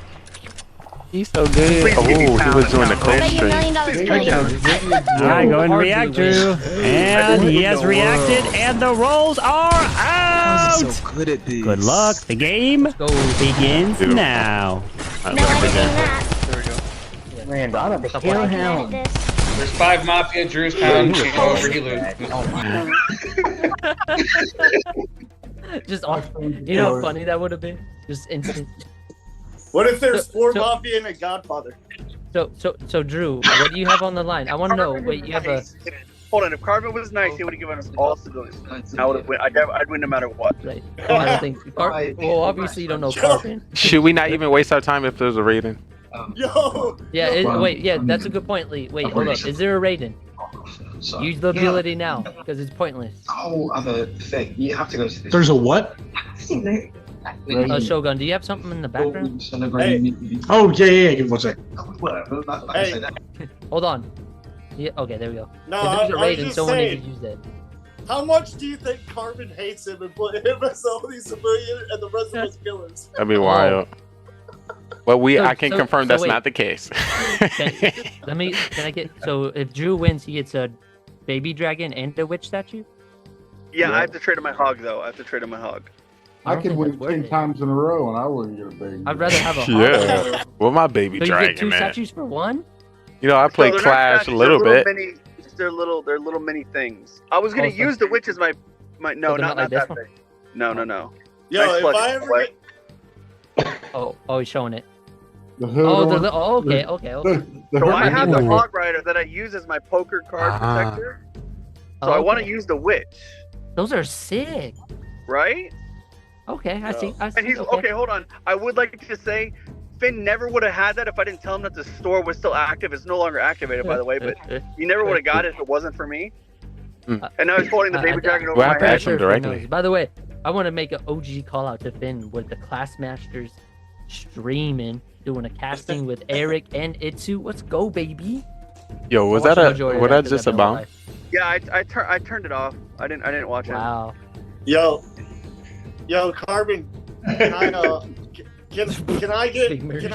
He's so good. Oh, he was doing the cold Bet you stream. $1 pudding. Alright, go and react, Drew. And he has reacted, and the rolls are out! So good at these. Good luck. The game begins Beautiful. now. No, I didn't that. Random. What can I do? There's 5 Mafia, Drew's pound, Chico over, he loses. Just awesome. You know how funny that would have been? Just instant. What if there's 4 so- Mafia and a Godfather? So Drew, what do you have on the line? I want to know. Wait, you have a. Hold on, if Carvin was nice, he would have given us all civilians. I would have win. I'd win no matter what. Right. I don't think. Well, obviously you don't know Carvin. Should we not even waste our time if there's a rating? Yo! Yeah. Wait. Yeah. That's a good point, Lee. Wait. Hold up. Is there a rating? Use the ability now because it's pointless. whole other thing. You have to go to this. There's a what? Shogun, do you have something in the background? Oh, yeah. Give me 1 second. Hey. Hold on. Yeah. Okay. There we go. No, If there's a I was rating, just someone saying. needs to use that. How much do you think Carvin hates him and put him as all these civilians and the rest of us killers? That'd be wild. But I can So- confirm so that's wait. not the case. Can I get? So if Drew wins, he gets a baby dragon and a witch statue. Yeah, I have to trade in my hog though. I have to trade in my hog. I could win 10 times in a row and I wouldn't get a baby. I'd rather have a Yeah. Well, my baby So you dragon, get 2 man. statues for 1? You know, I play So they're not Clash a statues, little they're bit. Mini, they're little mini things. I was gonna Oh, so- use the witch as my no, they're not not like this that one? thing. No. Yo, Nice if plug. I ever get Oh, he's showing it. The hood Oh, on- okay. So I have the Ooh. hog rider that I use as my poker card protector. So I want to use the witch, Those are sick. right? Okay, I see. I see. And he's okay. Hold on. I would like to say, Finn never would have had that if I didn't tell him that the store was still active. It's no longer activated, by the way. But he never would have got it if it wasn't for me. And now he's holding the baby dragon over Well, I my passed head. him directly. By the way, I want to make an OG call out to Finn with the Classmasters streaming, doing a casting with Eric and Itsu. Let's go, baby. Yo, was I watched that the a majority what of that that just in real about? life. Yeah, I turned it off. I didn't watch it. Wow. Yo, Carbon, can I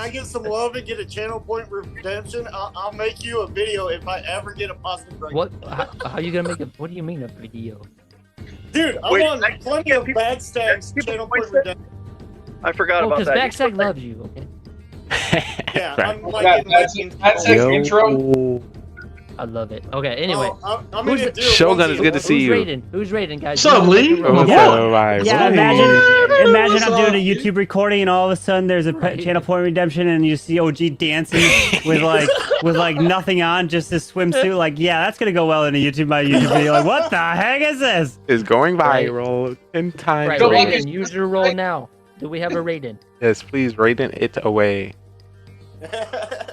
get some love and get a channel point redemption? I'll make you a video if I ever get a positive rating. What? How you gonna make a? What do you mean a video? Dude, I'm Wait, on plenty of bad stacks. Channel point redemption. I forgot Oh, about because that. Backstab loves you. Okay. Yeah, I'm That- like that's his intro. I love it. Okay. Anyway, I'm who's gonna the- do it Shogun, once it's a- good to see who's you. rating? Who's rating, guys? What's up, Lee? What's Yeah. up, guys? Yeah, Hey. imagine I'm doing a YouTube recording and all of a sudden there's a channel point redemption and you see OG dancing with like nothing on, just this swimsuit. Like, yeah, that's gonna go well in my YouTube video. Like, what the heck is this? It's going viral 10 times. Right, over. Raiden, use your roll now. Do we have a Raiden? Yes, please, rating it away.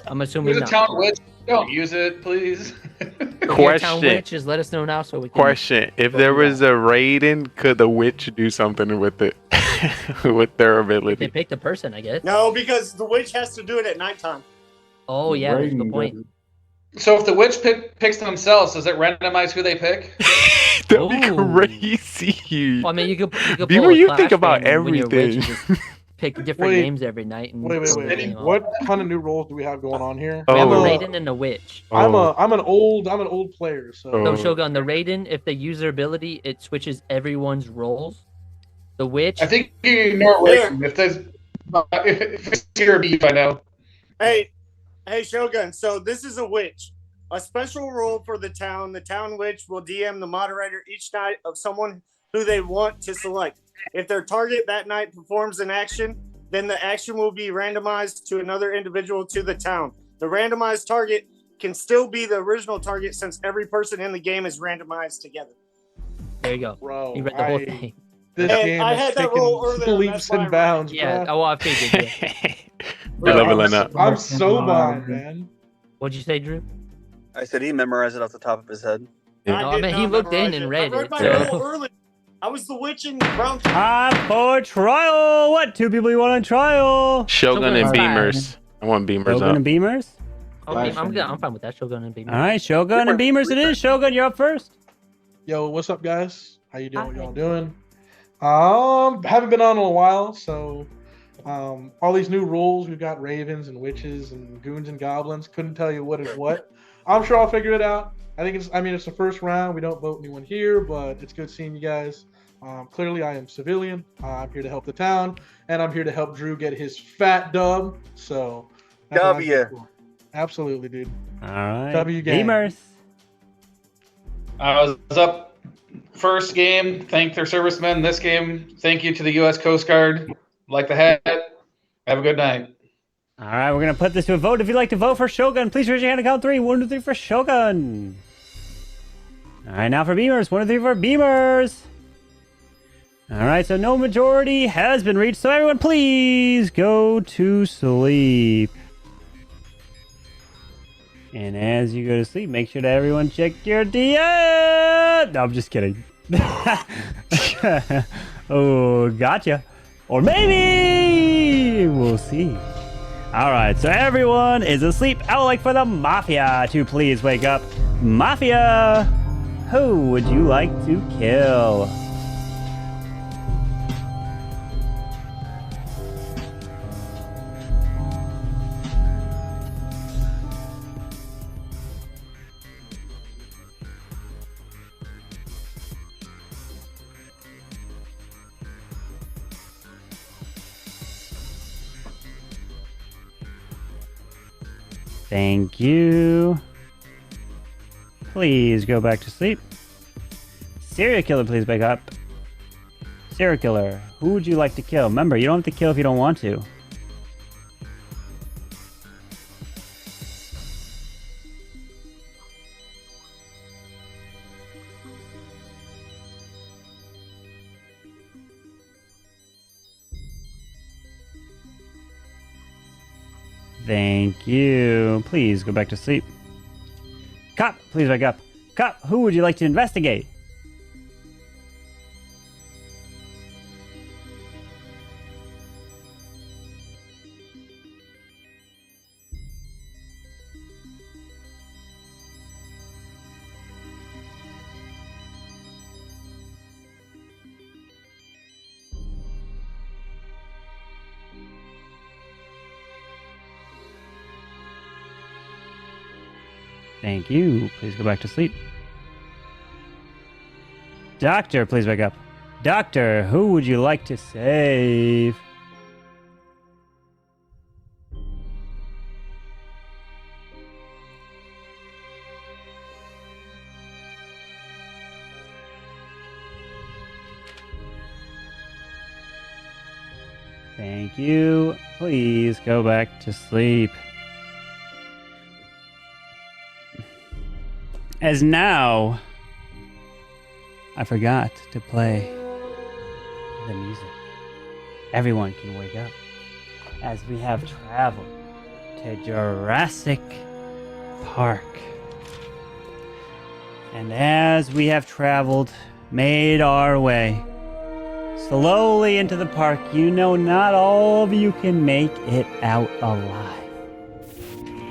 I'm assuming Use a not. town witch. Don't use it, please. If you're a Question. town witch, just let us know now so we can. Question: if there was a rating, could the witch do something with it, with their They ability? picked a person, I guess. No, because the witch has to do it at nighttime. Oh yeah, that's a good point. So if the witch picks themselves, does it randomize who they pick? That'd be crazy. Well, I mean, you could Be pull where a you Clash think about fan when you're rich and everything. just pick different Wait. names every night. And Wait. you know. What kind of new roles do we have going on here? We have a Oh. Raiden and a witch. I'm an old player, so No, Shogun, the Raiden, if they use their ability, it switches everyone's roles. The witch. I think you ignore Raiden. If it's your beef, I know. Hey, Shogun. So this is a witch. A special rule for the town. The town witch will DM the moderator each night of someone who they want to select. If their target that night performs an action, then the action will be randomized to another individual to the town. The randomized target can still be the original target since every person in the game is randomized together. There you go. Bro, You read the whole thing. This And game I is had that rule taking earlier, leaps that's why I and bounds, Yeah, bro. well, I figured. Yeah. You're leveling up. I'm so behind, man. What'd you say, Drew? I said he memorized it off the top of his head. No, I mean, he looked in and read it. my So. rule earlier. I was the witch in round 2. Time for trial. What 2 people you want on trial? Shogun and Beamers. I want Beamers Shogun up. and Beamers. Okay, I'm fine with that. Shogun and Beamer. All right, Shogun and Beamers it is. Shogun, you're up first. Yo, what's up, guys? How you doing? What y'all doing? Haven't been on in a while, so all these new rules. We've got ravens and witches and goons and goblins. Couldn't tell you what is what. I'm sure I'll figure it out. It's the first round. We don't vote anyone here, but it's good seeing you guys. Clearly, I am civilian. I'm here to help the town, and I'm here to help Drew get his fat dub. So, that's what I'm here for. Absolutely, dude. All right. W gang. Beamers. I was up first game. Thank their servicemen. This game, thank you to the U.S. Coast Guard. Like the hat. Have a good night. All right, we're going to put this to a vote. If you'd like to vote for Shogun, please raise your hand and count 3. 1, 2, 3 for Shogun. All right, now for Beamers. 1, 2, 3 for Beamers. All right, so no majority has been reached. So everyone, please go to sleep. And as you go to sleep, make sure that everyone check your DM. No, I'm just kidding. Oh, gotcha. Or maybe we'll see. All right, so everyone is asleep. I would like for the Mafia to please wake up. Mafia, who would you like to kill? Thank you. Please go back to sleep. Serial killer, please wake up. Serial killer, who would you like to kill? Remember, you don't have to kill if you don't want to. Thank you. Please go back to sleep. Cop, please wake up. Cop, who would you like to investigate? Thank you. Please go back to sleep. Doctor, please wake up. Doctor, who would you like to save? Thank you. Please go back to sleep. As now, I forgot to play the music. Everyone can wake up as we have traveled to Jurassic Park. And as we have traveled, made our way slowly into the park, you know not all of you can make it out alive.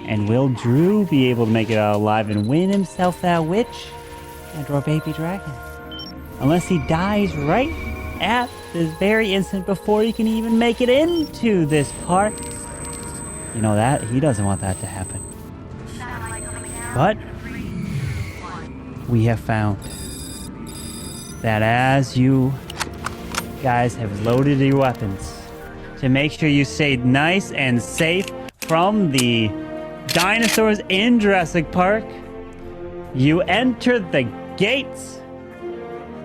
And will Drew be able to make it out alive and win himself that witch and or baby dragon? Unless he dies right at this very instant before he can even make it into this park. You know that? He doesn't want that to happen. But we have found that as you guys have loaded your weapons to make sure you stay nice and safe from the dinosaurs in Jurassic Park, you enter the gates,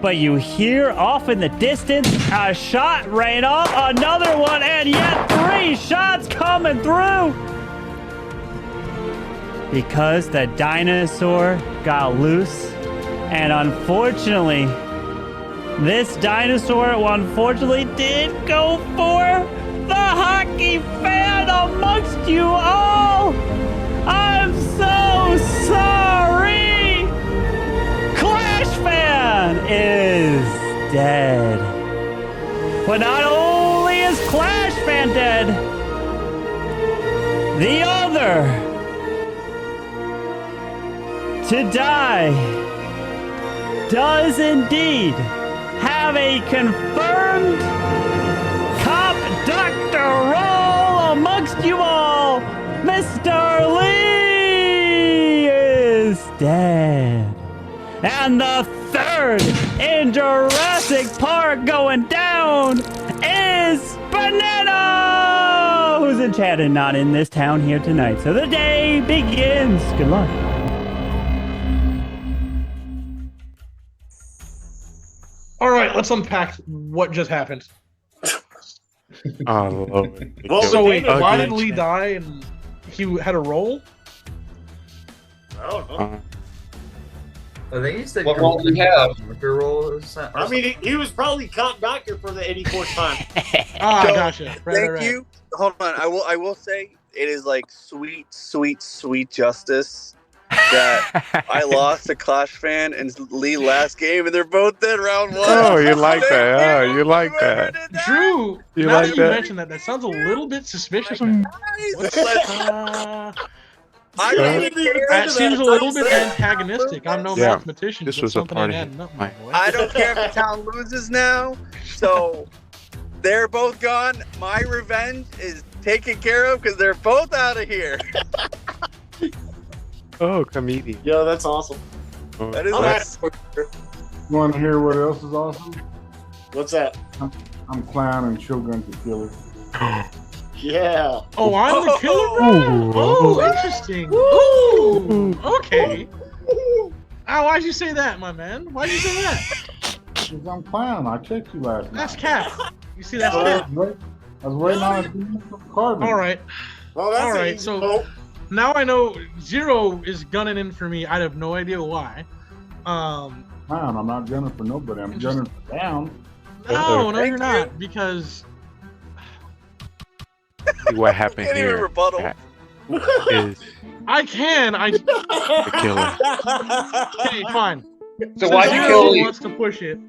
but you hear off in the distance a shot rain off, another one, and yet 3 shots coming through. because the dinosaur got loose, and unfortunately, this dinosaur unfortunately did go for the hockey fan amongst you all. I'm so sorry. Clash fan is dead. But not only is Clash fan dead, the other to die does indeed have a confirmed cop doctor role amongst you all. Mr. Lee is dead. And the third in Jurassic Park going down is Banana, who's in chat and not in this town here tonight. So the day begins. Good luck. All right, let's unpack what just happened. I love it. So wait, why did Lee die and he had a role? I don't know. I think he's the What role did he have? Role I mean, he was probably cop doctor for the 84th time. Ah, So, gotcha. Thank you. Hold on. I will say it is like sweet justice that I lost to Clash fan and Lee last game, and they're both dead round one. Oh, you like that? Oh, you like that? Drew, You now like that you that? mentioned that, that sounds a little bit suspicious. That seems a little bit antagonistic. I'm no Yeah, mathematician. this but was a something party. ain't adding up, my boy. I don't care if the town loses now. So they're both gone. My revenge is taken care of because they're both out of here. Oh, comedian. Yo, that's awesome. Oh, That is that's- You want to hear what else is awesome? What's that? I'm Clown and Shogun's the killer. Yeah. Oh, I'm the killer? Oh, interesting. Ooh, okay. Ah, why'd you say that, my man? Why'd you say that? Because I'm Clown. I checked you last night. That's cap. You see, that's I cap. was waiting on a DM from Carbon. All right. Well, that's All an right. easy So vote. now I know Zero is gunning in for me. I have no idea why. Clown, I'm not gunning for nobody. I'm gunning for Down. No, you're not, because See what happened Can't even here rebuttal. is I can. the killer. Okay, fine. So why'd you Zero kill Lee? wants to push it.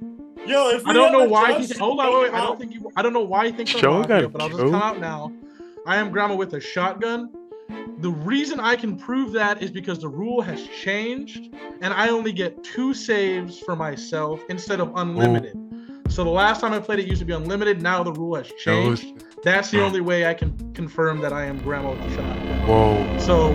Yo, if we I don't know have a why. judge, Hold on, wait. I don't know why he thinks I'm Shogun, Mafia, but I'll just Joe. come out now. I am Grandma with a shotgun. The reason I can prove that is because the rule has changed, and I only get 2 saves for myself instead of unlimited. So the last time I played it used to be unlimited. Now the rule has changed. That's the only way I can confirm that I am Grandma with a shotgun. Whoa. So,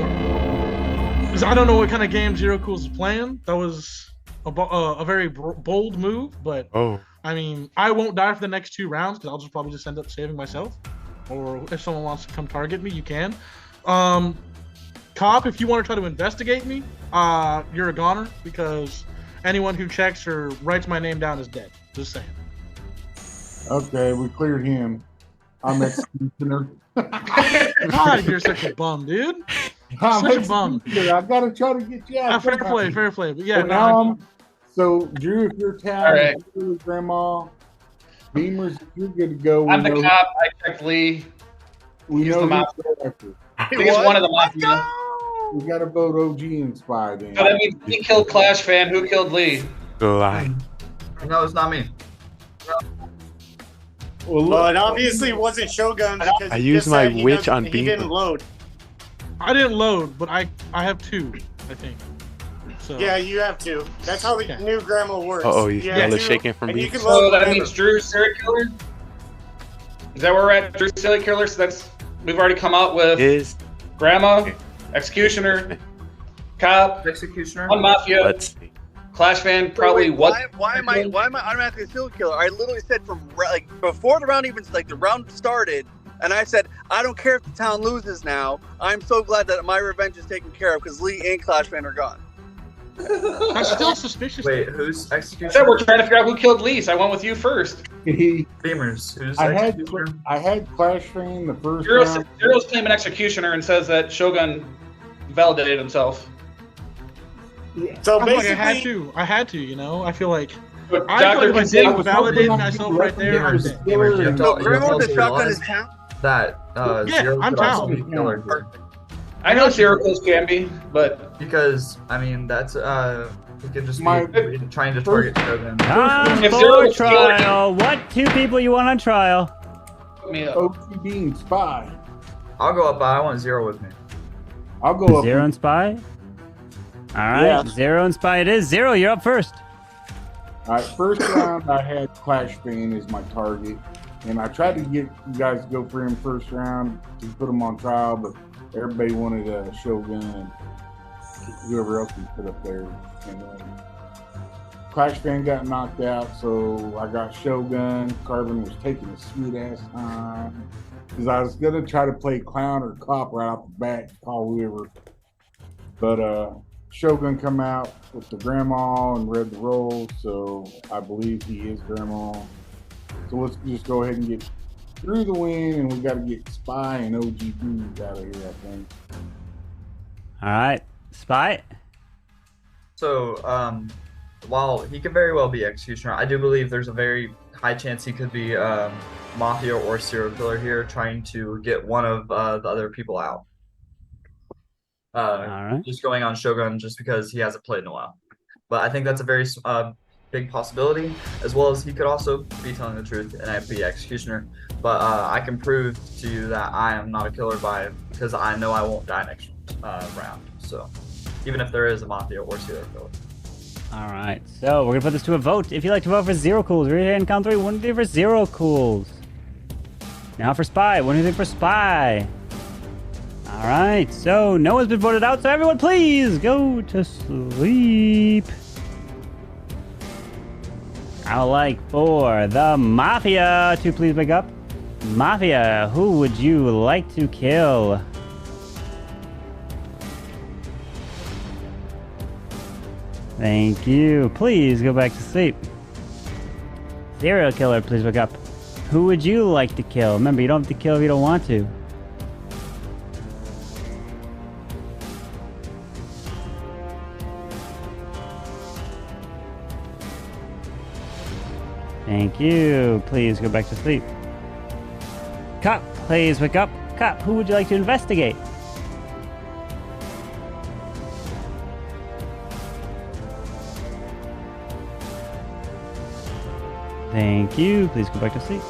'cause I don't know what kind of game Zero Cool's playing. That was a very bold move, but Oh. I mean, I won't die for the next 2 rounds because I'll just probably just end up saving myself. Or if someone wants to come target me, you can. Cop, if you want to try to investigate me, you're a goner because anyone who checks or writes my name down is dead. Just saying. Okay, we cleared him. I'm executioner. God, you're such a bum, dude. I'm Such a bum. executioner. I gotta try to get you out. Fair play, fair play. But yeah, So no, now so Drew, if you're town, All right. Grandma, Beamers, if you're good to go. I'm we the know- cop. I checked Lee. We He's know the who's Mafia. the actor. He's one of the Mafia. We gotta vote OG inspired then. So that means he killed Clash fan. Who killed Lee? Lie. No, it's not me. Well, it obviously wasn't Shogun because I he used just my said he witch doesn't- on He Beamer. didn't load. I didn't load, but I have 2, I think. So Yeah, you have to. That's how the new grandma works. Uh-oh, you have smell the to, shaking from and you Beamer. can load So that whenever. means Drew's serial killer. Is that where we're at? Drew's serial killer. So that's we've already come out with Is Grandma, Executioner, Cop, Executioner. one Mafia, let's see. Clash fan. So Probably wait, what? Why am I automatically a serial killer? I literally said from like before the round even like the round started, and I said I don't care if the town loses now. I'm so glad that my revenge is taken care of because Lee and Clash fan are gone. that's still suspicious. Wait, who's I executioner? said we're trying to figure out who killed Lee. So I went with you first. Beamers. Who's executioner? I had Clash Fan the first Zero's, round. Zero's claiming Executioner and says that Shogun validated himself. So I feel like basically, I had to, you know. I feel like But I feel Dr. like if I didn't validate myself right there, I'm dead. Gamers, you have to, So you have to Grim with also the shotgun realize is town. that Yeah, Zero I'm could also down. be a killer here. I know Zero Kills can be, but Because I mean that's he could just My be trying to target Shogun. Time If for Zero's trial. What two people you want on trial? put me up. OT being spy. I'll go up, but I want Zero with me. I'll go up. Zero and Spy? All right, Yeah. Zero and Spy it is. Zero, you're up first. All right, first round I had Clash Bane as my target, and I tried to get you guys to go for him first round to put him on trial, but everybody wanted a Shogun and whoever else we put up there. And Clash Bane got knocked out, so I got Shogun. Carbon was taking a sweet ass time because I was gonna try to play clown or cop right off the bat, call whoever, but Shogun come out with the grandma and read the roll, so I believe he is grandma. So let's just go ahead and get through the win, and we got to get Spy and OG Dudes out of here, I think. All right, Spy. So while he could very well be Executioner, I do believe there's a very high chance he could be Mafia or Serial Killer here, trying to get one of the other people out. Just going on Shogun just because he hasn't played in a while. But I think that's a very big possibility, as well as he could also be telling the truth and be Executioner. But I can prove to you that I am not a killer because I know I won't die next round. So even if there is a Mafia or Serial Killer. All right, so we're gonna put this to a vote. If you'd like to vote for Zero Cools, raise your hand, count three. 1, 2, 3 for Zero Cools. Now for Spy. 1, 2, 3 for Spy. All right, so no one's been voted out, so everyone please go to sleep. I would like for the Mafia to please wake up. Mafia, who would you like to kill? Thank you. Please go back to sleep. Serial Killer, please wake up. Who would you like to kill? Remember, you don't have to kill if you don't want to. Thank you. Please go back to sleep. Cop, please wake up. Cop, who would you like to investigate? Thank you. Please go back to sleep.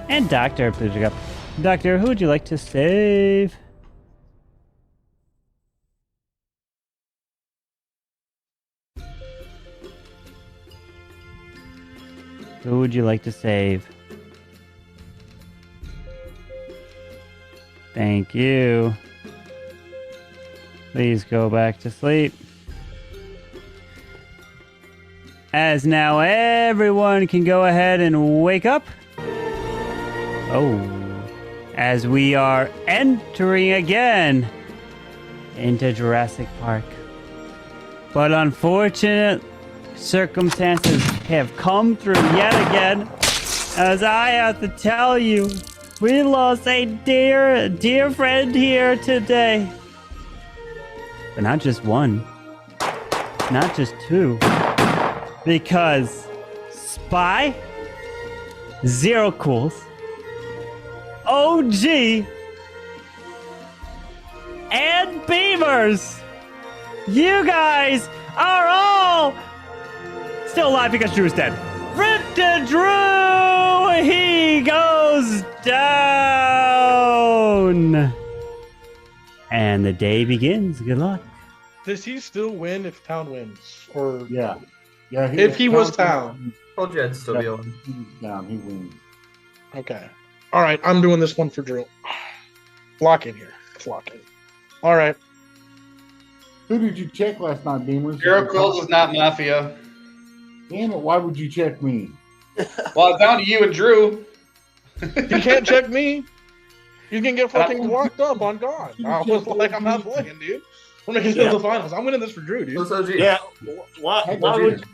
And Doctor, please wake up. Doctor, who would you like to save? Who would you like to save? Thank you. Please go back to sleep. As now everyone can go ahead and wake up. Oh. As we are entering again into Jurassic Park. But unfortunate circumstances have come through yet again, as I have to tell you, we lost a dear friend here today. But not just one, not just two, because Spy, Zero Cools, OG, and Beavers, you guys are all still alive because Drew's dead. Rip to Drew! He goes down! And the day begins. Good luck. Does he still win if Town wins? Or yeah. If he was Town. Told you I'd still be able. He's down. He wins. Okay. All right. I'm doing this one for Drew. Lock in here. Lock in. All right. Who did you check last night, Beamers? Zero Kills is not Mafia. Damn it! Why would you check me? Well, it's down to you and Drew. You can't check me. He's gonna get fucking locked up on God. I was like, I'm not playing, dude. We're making it to the finals. I'm winning this for Drew, dude. Yeah. Why would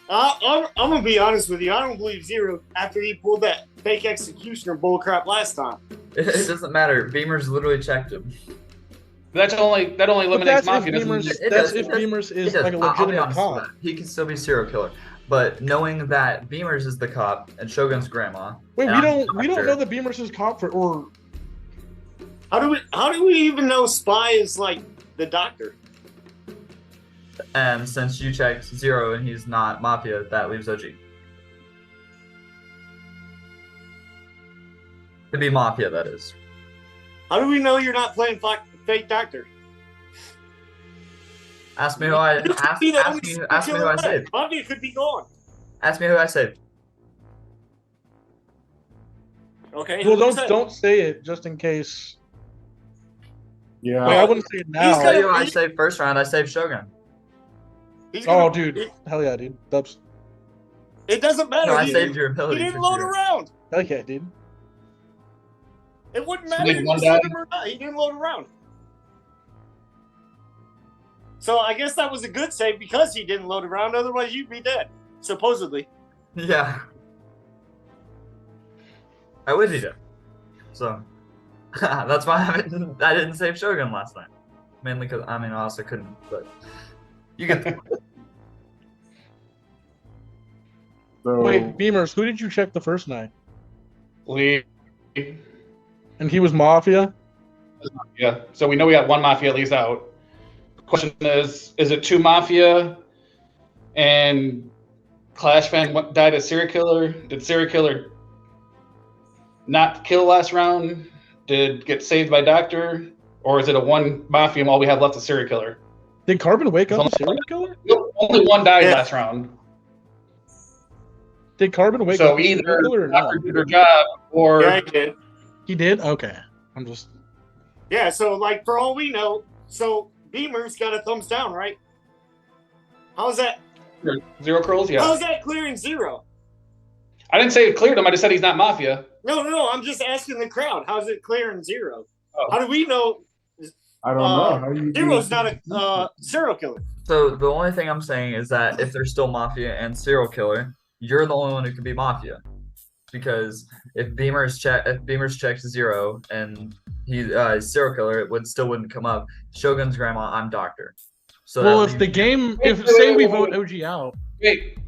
I'm gonna be honest with you. I don't believe Zero after he pulled that fake executioner bullcrap last time. It doesn't matter. Beamers literally checked him. That only eliminates Mafia. That's if Beamers is like a I'll be legitimate honest with cop. that. He can still be serial killer. But knowing that Beamers is the cop and Shogun's grandma. Wait, and we I'm don't Doctor, know that Beamers is cop for or. How do we even know Spy is like the doctor? And since you checked 0 and he's not Mafia, that leaves OG. To be Mafia, that is. How do we know you're not playing fake doctor? Ask me who I ask me who I saved. Mafia could be gone. Ask me who I saved. Okay. Well, don't say it just in case. Yeah. Wait, I wouldn't say it now. I'll tell you who I saved first round. I saved Shogun. Oh, dude. Hell yeah, dude. Dubs. It doesn't matter. No, I saved your ability. He didn't for load sure. around. Hell yeah, dude. It wouldn't So matter did if one you die? saved him or not. He didn't load around. So I guess that was a good save because he didn't load around. Otherwise, you'd be dead. Supposedly. Yeah. I would be dead. So that's why I didn't save Shogun last night. Mainly because I also couldn't. But you get the point. So, Wait, Beamers, who did you check the first night? Lee. And he was Mafia? Yeah. So we know we got one Mafia at least out. Question is it 2 Mafia and Clash fan died as serial killer? Did serial killer not kill last round? Did get saved by Doctor? Or is it a 1 Mafia and all we have left is serial killer? Did Carbon wake up a serial killer? Only 1 died last round. Did Carbon wake So up a serial either killer or Doctor not? did her job or Yeah, he did. He did? Okay. I'm just. Yeah, so like for all we know, so Beamer's got a thumbs down, right? How's that? 0 curls, yeah. How's that clearing 0? I didn't say it cleared him, I just said he's not Mafia. No. I'm just asking the crowd. How's it clearing 0? How do we know? I don't know. How you Zero's not a serial killer. So the only thing I'm saying is that if there's still Mafia and serial killer, you're the only one who could be Mafia. Because if Beamers checks 0 and he's serial killer, it still wouldn't come up. Shogun's grandma, I'm Doctor. So Well, that if the leaves- game, Wait, if wait, say wait, we wait, vote wait. OG out. Wait.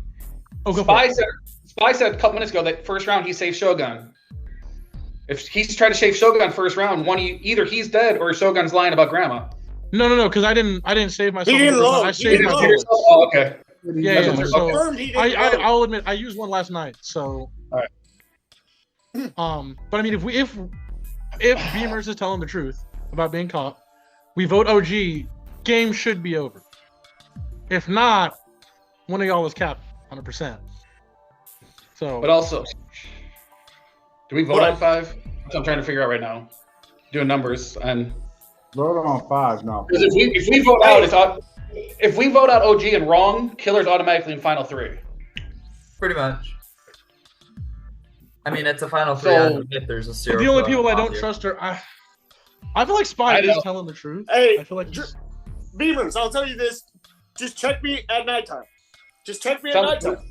Oh, go for Spy said a couple minutes ago that first round he saved Shogun. If he's trying to save Shogun first round, either he's dead or Shogun's lying about grandma. No, because I didn't save myself. He didn't the first load. time. I He saved didn't my load. bullets. Oh, okay. Yeah. That's what So Confirmed he didn't load. I'll admit I used one last night. So. All right. But I mean, if Beamers is telling the truth about being caught, we vote OG. Game should be over. If not, one of y'all was capped 100%. So. But also, do we vote on 5? That's what I'm trying to figure out right now. Doing numbers and vote on 5 now. because if we vote out, if we vote out OG and wrong, killer's automatically in final 3. Pretty much. I mean, it's a final 3 So- if there's a But serial the only killer people I don't Mafia. trust are I feel like Spy I is know. telling the truth. Hey, I feel like he's, Beamers, I'll tell you this. Just check me at nighttime. Just check me at Sounds nighttime.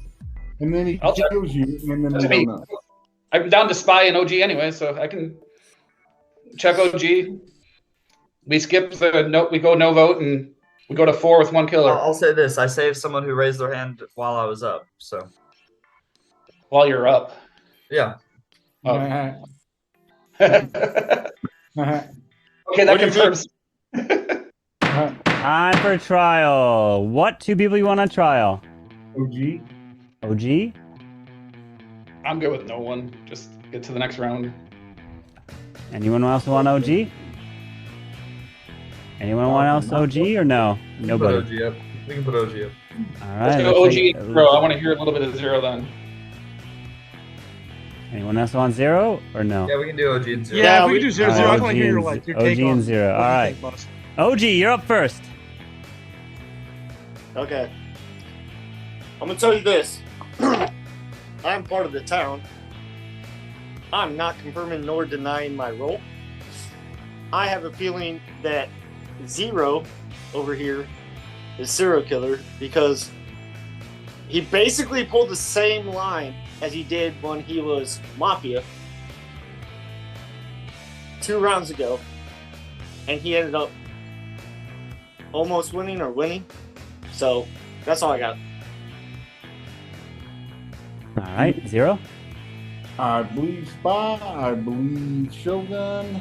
And then he I'll check. kills you, and then That's we me. don't know. I'm down to Spy and OG anyway, so I can check OG. We skip the no. We go no vote, and we go to 4 with 1 killer. I'll say this: I saved someone who raised their hand while I was up. So While you're up. yeah. Oh. Okay, that confirms. Time for trial. What 2 people you want on trial? OG. OG? I'm good with no one. Just get to the next round. Anyone else want OG? Anyone want else OG or no? We can Nobody. put OG up. We can put OG up. All Let's right. go OG take- and 0. I want to hear a little bit of 0 then. Anyone else want 0 or no? Yeah, we can do OG and 0. yeah, if we do 0-0, I Alright, just want to hear your your OG take on and 0. what All you right. think, boss. OG, you're up first. Okay. I'm gonna tell you this. I'm part of the town. I'm not confirming nor denying my role. I have a feeling that 0 over here is serial killer because he basically pulled the same line as he did when he was Mafia. 2 rounds ago, and he ended up almost winning or winning. So that's all I got. All right, Zero. I believe Spy. I believe Shogun.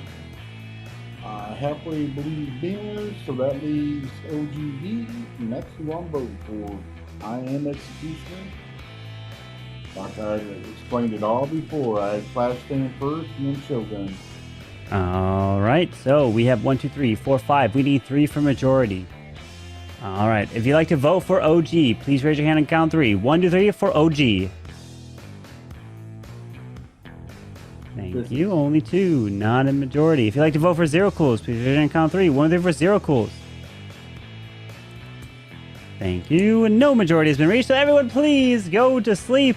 I halfway believe Beamers, so that leaves OGB, and that's who I'm voting for. I am Executioner. Like I explained it all before, I had Flash stand first and then Shogun. All right, so we have 1, 2, 3, 4, 5. We need 3 for majority. All right, if you'd like to vote for OG, please raise your hand and count 3. 1, 2, 3 for OG. Thank you. Only 2, not a majority. If you'd like to vote for Zero Cools, please raise your hand and count 3. 1, 2, 3 for Zero Cools. Thank you. And no majority has been reached, so everyone please go to sleep.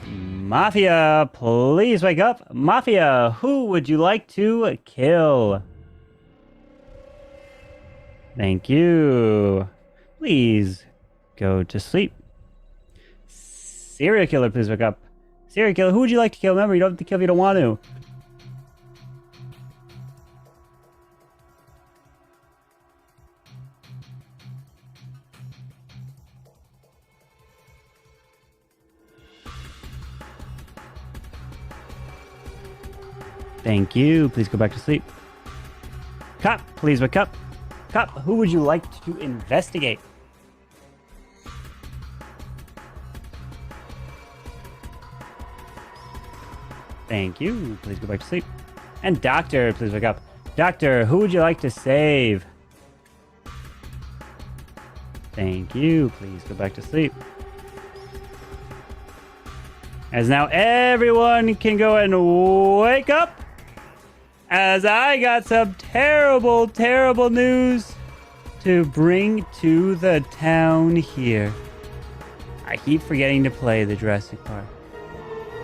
Mafia, please wake up. Mafia, who would you like to kill? Thank you. Please go to sleep. Serial killer, please wake up. Serial killer, who would you like to kill? Remember, you don't have to kill if you don't want to. Thank you. Please go back to sleep. Cop, please wake up. Cop, who would you like to investigate? Thank you. Please go back to sleep. And Doctor, please wake up. Doctor, who would you like to save? Thank you. Please go back to sleep. As now everyone can go and wake up. As I got some terrible, terrible news to bring to the town here. I keep forgetting to play the Jurassic Park.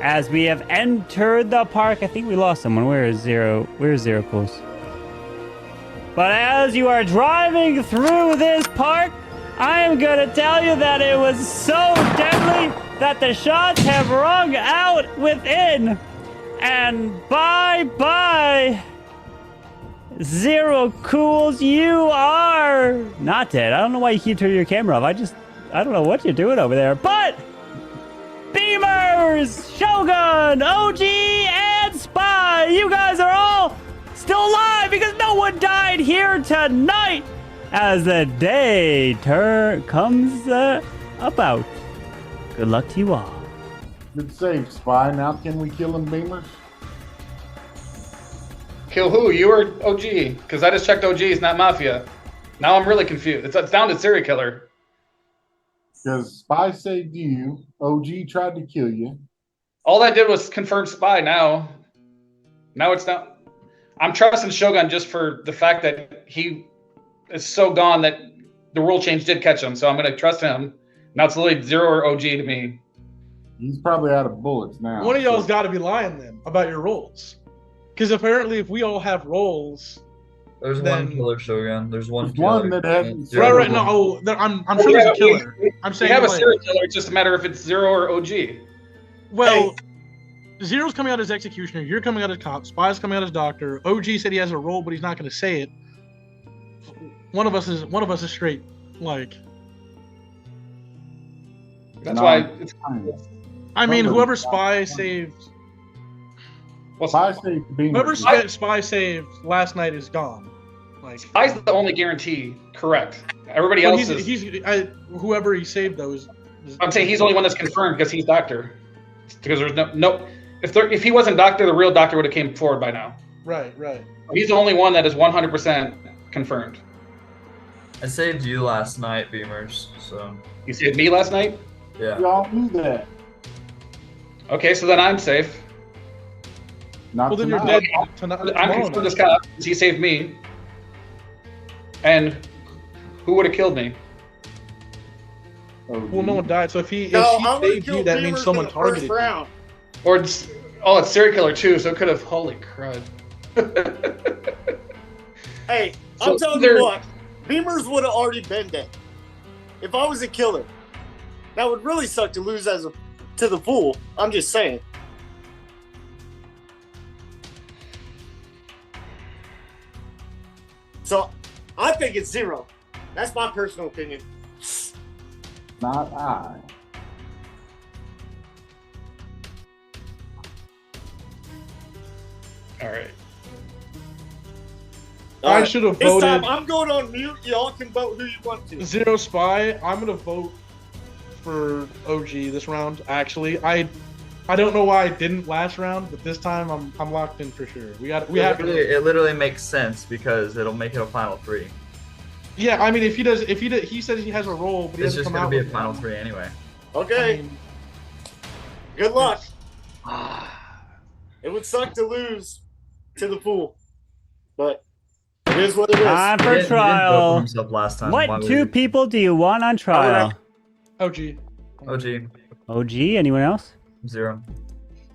As we have entered the park, I think we lost someone. Where is Zero? Where's Zero Close? But as you are driving through this park, I am gonna tell you that it was so deadly that the shots have rung out within. And bye-bye, Zero Cools, you are not dead. I don't know why you keep turning your camera off. I don't know what you're doing over there. But Beamers, Shogun, OG, and Spy, you guys are all still alive because no one died here tonight as the day comes about. Good luck to you all. Good save, Spy. Now can we kill them, Beamers? Kill who? You or OG? Because I just checked OG's, not Mafia. Now I'm really confused. It's down to serial killer. Because Spy saved you, OG tried to kill you. All I did was confirm Spy. Now it's down. I'm trusting Shogun just for the fact that he is so gone that the rule change did catch him. So I'm going to trust him. Now it's literally Zero or OG to me. He's probably out of bullets now. One of y'all's got to be lying then about your roles. Because apparently if we all have roles... There's one killer, Shogun. There's one killer. That hasn't... Right, no, I'm sure there's a killer. I'm saying we have a serial killer, it's just a matter if it's Zero or OG. Well, Zero's coming out as executioner, you're coming out as cop, Spy's coming out as doctor, OG said he has a role, but he's not going to say it. One of us is straight, like... That's why it's... I mean, whoever Spy saved... Spy saved whoever Spy saved last night is gone. Like Spy's the only guarantee, correct. Everybody else is... whoever he saved, though, is... I'm saying he's the only one that's confirmed because he's doctor. Because there's no... If he wasn't doctor, the real doctor would have came forward by now. Right. He's the only one that is 100% confirmed. I saved you last night, Beamers, so... You saved me last night? Yeah. Y'all knew that. Okay, so then I'm safe. Not then tonight. you're dead tonight. I'm confirmed this cop because he saved me. And who would have killed me? Well, no one died, so if he I'm saved gonna you, that means someone targeted you. round. Or it's serial killer too, so it could have... Holy crud. Hey, So I'm telling either- you what, Beamers would have already been dead. If I was a killer, that would really suck to lose as a to the fool. I'm just saying. So I think it's 0. That's my personal opinion. Not I. All right. I should have This voted. time I'm going on mute. Y'all can vote who you want to. Zero Spy. I'm gonna vote for OG this round. Actually, I don't know why I didn't last round, but this time I'm locked in for sure. We have to. It literally makes sense because it'll make it a final 3. Yeah, I mean, he says he has a role, but he It's doesn't just come gonna out be a with final one. 3 anyway. Okay. Good luck. It would suck to lose to the fool, but it is what it is. Time He for didn't vote for trial. himself last time. Why What would 2 he? people do you want on trial? OG. OG. OG, anyone else? 0.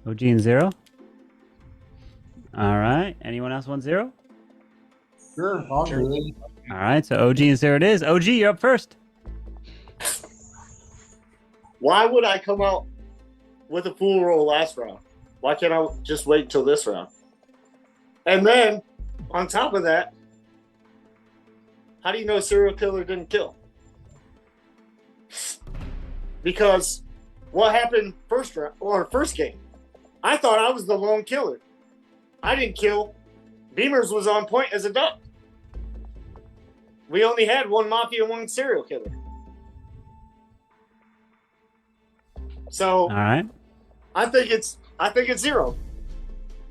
OG and 0? All right. Anyone else want 0? Sure, I'll do it. All right, so OG and 0 it is. OG, you're up first. Why would I come out with a fool roll last round? Why can't I just wait until this round? And then, on top of that, how do you know serial killer didn't kill? Because what happened first round or first game? I thought I was the lone killer. I didn't kill. Beamers was on point as a duck. We only had one Mafia, one serial killer. So All right. I think it's 0. All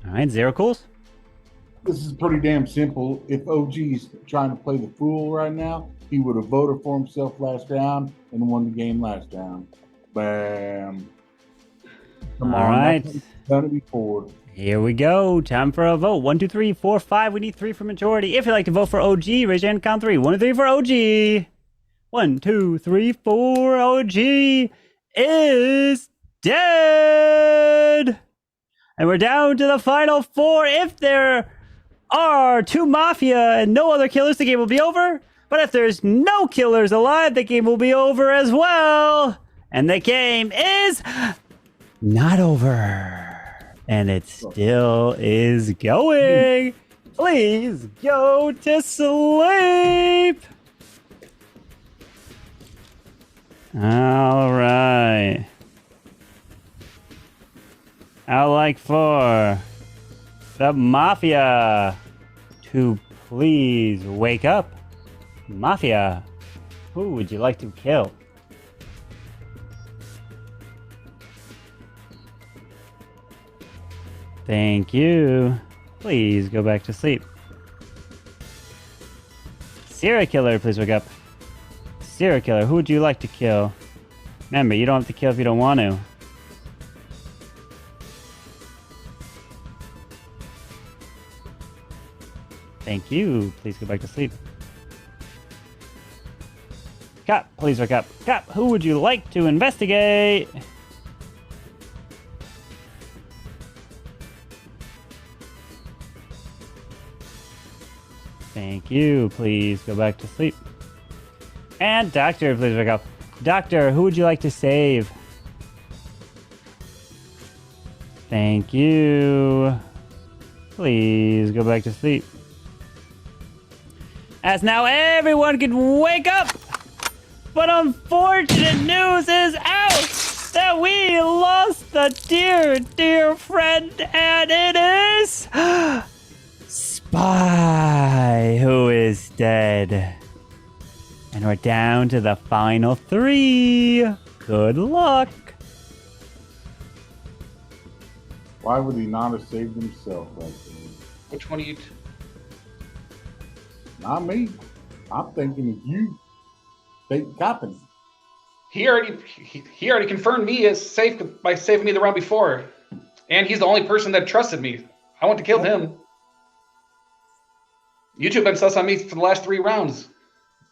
right, 0 cools. This is pretty damn simple. If OG's trying to play the fool right now, he would have voted for himself last round and won the game last round. Bam. Come All on, right. that's done it before. Here we go. Time for a vote. 1, 2, 3, 4, 5. We need 3 for majority. If you'd like to vote for OG, raise your hand. Count 3. 1, 2, 3 for OG. 1, 2, 3, 4. OG is dead. And we're down to the final 4. If there are 2 Mafia and no other killers, the game will be over. But if there's no killers alive, the game will be over as well. And the game is not over. And it still is going. Please go to sleep. All right. I'd like for the Mafia to please wake up. Mafia, who would you like to kill? Thank you. Please go back to sleep. Serial killer, please wake up. Serial killer, who would you like to kill? Remember, you don't have to kill if you don't want to. Thank you. Please go back to sleep. Cop, please wake up. Cop, who would you like to investigate? Thank you. Please go back to sleep. And doctor, please wake up. Doctor, who would you like to save? Thank you. Please go back to sleep. As now everyone can wake up! But unfortunate news is out that we lost a dear, dear friend, and it is Spy, who is dead. And we're down to the final 3. Good luck. Why would he not have saved himself right there? Which one are you? Not me. I'm thinking of you. Take copping. He already confirmed me as safe by saving me the round before, and he's the only person that trusted me. I want to kill him. You two have been sus on me for the last 3 rounds.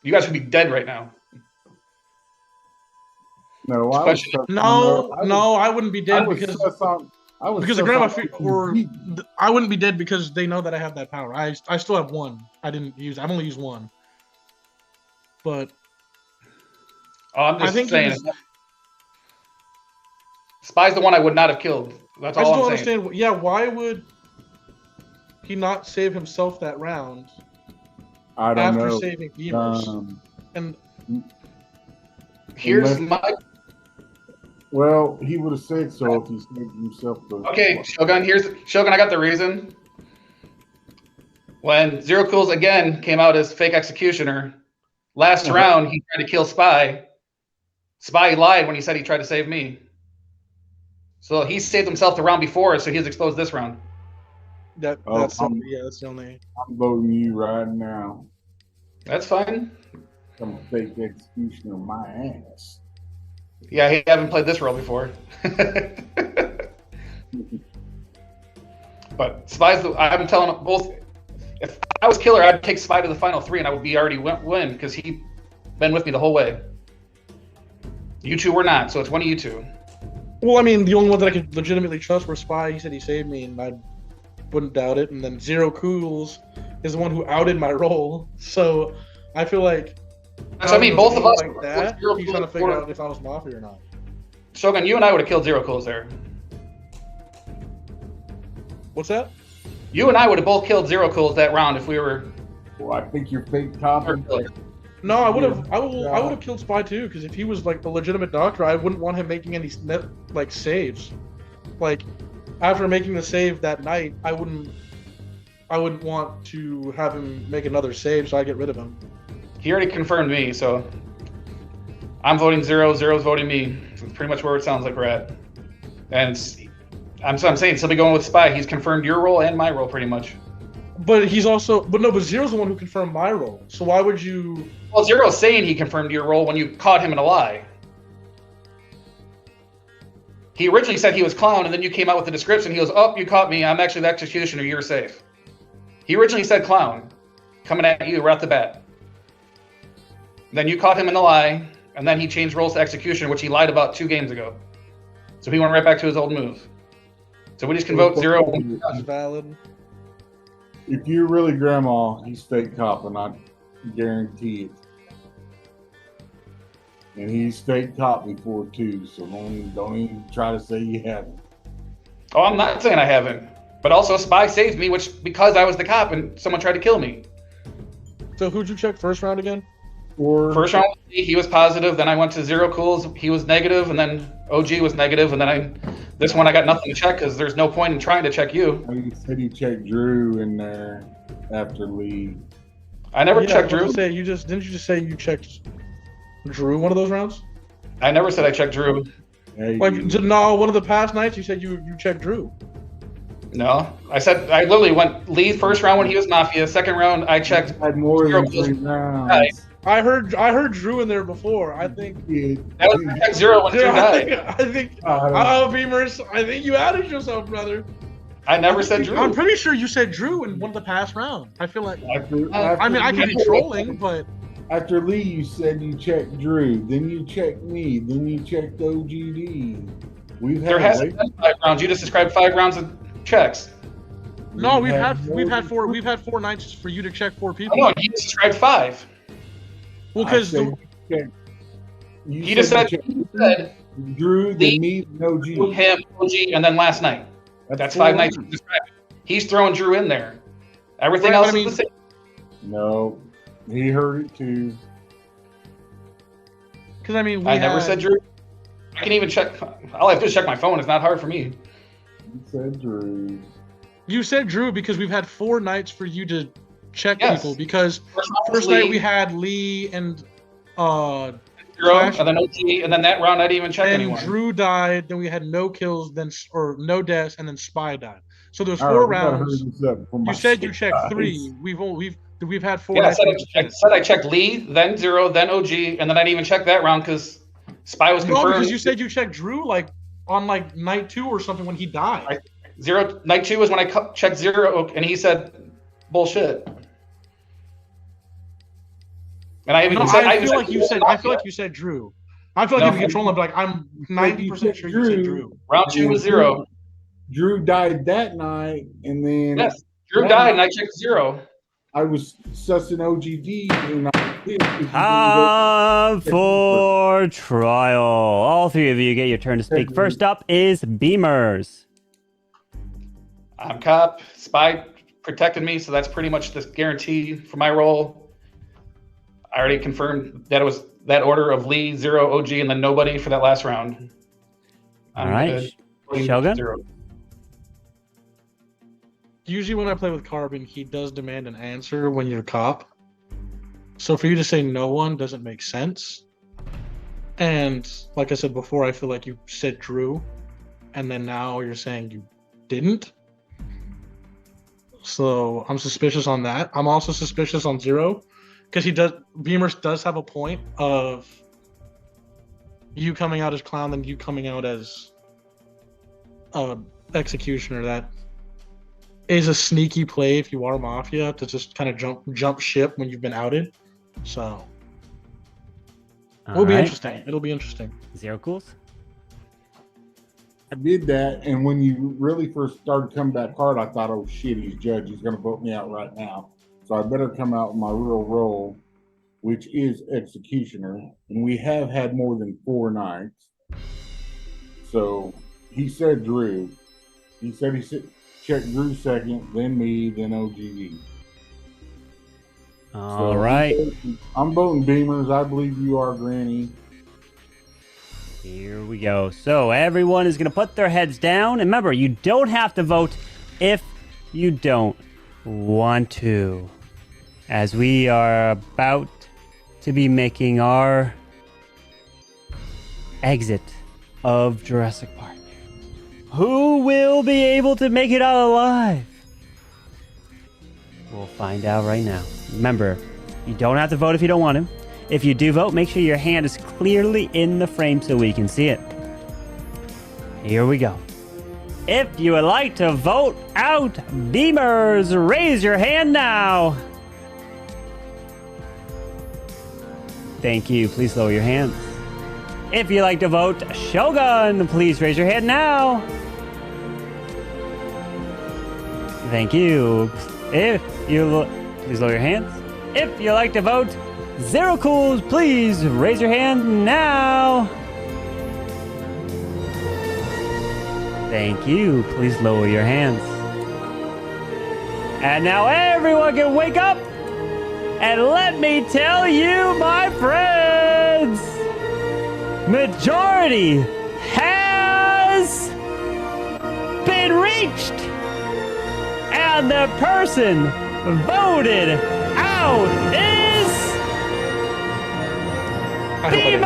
You guys would be dead right now. No, I wouldn't be dead because the grandma I wouldn't be dead because they know that I have that power. I still have 1. I've only used 1. But I'm just saying. Spy's the one I would not have killed. That's I just all don't I'm saying. understand. Yeah, why would he not save himself that round I don't after know. saving Beamers? And Here's unless- my. Well, he would have said so if he saved himself. Okay, Shogun. Shogun. I got the reason. When Zero Cools again came out as fake executioner, last round he tried to kill Spy. Spy lied when he said he tried to save me. So he saved himself the round before, so he's exposed this round. That's that's the only. I'm voting you right now. That's fine. I'm a fake executioner of my ass. Yeah, he haven't played this role before. But Spy's I'm telling them both. If I was killer, I'd take Spy to the final 3, and I would be already win because he been with me the whole way. You two were not, so it's one of you two. Well, I mean, the only one that I could legitimately trust was Spy. He said he saved me, and I wouldn't doubt it. And then Zero Cools is the one who outed my role. So I feel like. That's what I mean. Both of us. Like that, he's trying to figure out if I was Mafia or not. Shogun, you and I would have killed Zero Cools there. What's that? You and I would have both killed Zero Cools that round if we were. Well, I think you're fake topping. No, I would have. I would have killed Spy too, because if he was like the legitimate doctor, I wouldn't want him making any saves. Like after making the save that night, I wouldn't want to have him make another save, so I get rid of him. He already confirmed me, so I'm voting Zero. Zero's voting me. It's pretty much where it sounds like we're at. And I'm saying still be going with Spy. He's confirmed your role and my role pretty much. But he's also, but Zero's the one who confirmed my role. So why would you? Well, Zero's saying he confirmed your role when you caught him in a lie. He originally said he was Clown, and then you came out with the description. He goes, "Oh, you caught me. I'm actually the executioner. You're safe." He originally said Clown, coming at you right off the bat. Then you caught him in the lie, and then he changed roles to executioner, which he lied about 2 games ago. So he went right back to his old move. So we just can vote Zero. That's valid. If you're really grandma, he's fake cop, and I guarantee it. And he's fake cop before too, so don't even try to say you haven't. Oh, I'm not saying I haven't. But also Spy saved me, which because I was the cop and someone tried to kill me. So who'd you check first round again? First round, he was positive. Then I went to Zero Cools. He was negative, and then OG was negative, and then this one I got nothing to check because there's no point in trying to check you. You said you checked Drew in there after Lee. I never checked Drew. Didn't you just say you checked Drew one of those rounds? I never said I checked Drew. No, one of the past nights you said you checked Drew. No, I said I literally went Lee first round when he was Mafia. Second round I checked. Had more Zero than 3 Cools. rounds. I heard Drew in there before. I think. I checked Zero when Drew died. I think. Beamers. I think you outed yourself, brother. I never said Drew. I'm pretty sure you said Drew in one of the past rounds. I feel like. After I mean, I could be trolling, but. After Lee, you said you checked Drew. Then you checked me. Then you checked OGD. There hasn't been 5 rounds. You just described 5 rounds of checks. No, we've had 4 nights for you to check 4 people. No, he just described 5. Well, because he just said Drew, Lee, me, and OG. Him, OG, and then last night. That's 5 nights. He described. He's throwing Drew in there. Everything else is the same. No, he heard it too. Because I mean, I never said Drew. I can even check. All I have to do is check my phone. It's not hard for me. You said Drew. You said Drew because we've had 4 nights for you to check people. Because first night we had Lee and Drew, and then OG, and then that round I didn't even check anyone. Drew died. Then we had no kills, no deaths, and then Spy died. So there's 4 rounds. You said you checked 3. We've had 4. Yeah, I said I checked Lee, then Zero, then OG, and then I didn't even check that round because Spy was confirmed. No, because you said you checked Drew on night 2 or something when he died. Night 2 was when I checked Zero, and he said bullshit. And I even said I feel like you said Drew. I feel like if you control him, like I'm 90% sure you said Drew. Round 2 was Zero. Drew died that night, and then Drew died, and I checked Zero. I was sussing OGD and Time for trial. All three of you get your turn to speak. First up is Beamers. I'm cop. Spy protected me, so that's pretty much the guarantee for my role. I already confirmed that it was that order of Lee, 0, OG, and then nobody for that last round. All right. Shogun? 0. Usually when I play with Carbon, he does demand an answer when you're cop. So for you to say no one doesn't make sense. And like I said before, I feel like you said Drew, and then now you're saying you didn't. So I'm suspicious on that. I'm also suspicious on 0, because Beamers does have a point of you coming out as clown than you coming out as executioner. That is a sneaky play if you are Mafia, to just kind of jump ship when you've been outed. So it'll be interesting. It'll be interesting. 0 cools. I did that, and when you really first started coming back hard, I thought, oh shit, he's judge. He's going to vote me out right now. So I better come out with my real role, which is executioner. And we have had more than 4 nights. So he said Drew. He said checked Drew second, then me, then OGD. All right. I'm voting Beamers. I believe you are, Granny. Here we go. So everyone is going to put their heads down. And remember, you don't have to vote if you don't want to. As we are about to be making our exit of Jurassic Park. Who will be able to make it out alive? We'll find out right now. Remember, you don't have to vote if you don't want to. If you do vote, make sure your hand is clearly in the frame so we can see it. Here we go. If you would like to vote out Beamers, raise your hand now. Thank you. Please lower your hands. If you'd like to vote Shogun, please raise your hand now. Thank you. Please lower your hands. If you'd like to vote 0 cools, please raise your hand now. Thank you. Please lower your hands. And now everyone can wake up. And let me tell you, my friends, majority has been reached. And the person voted out is Beamers!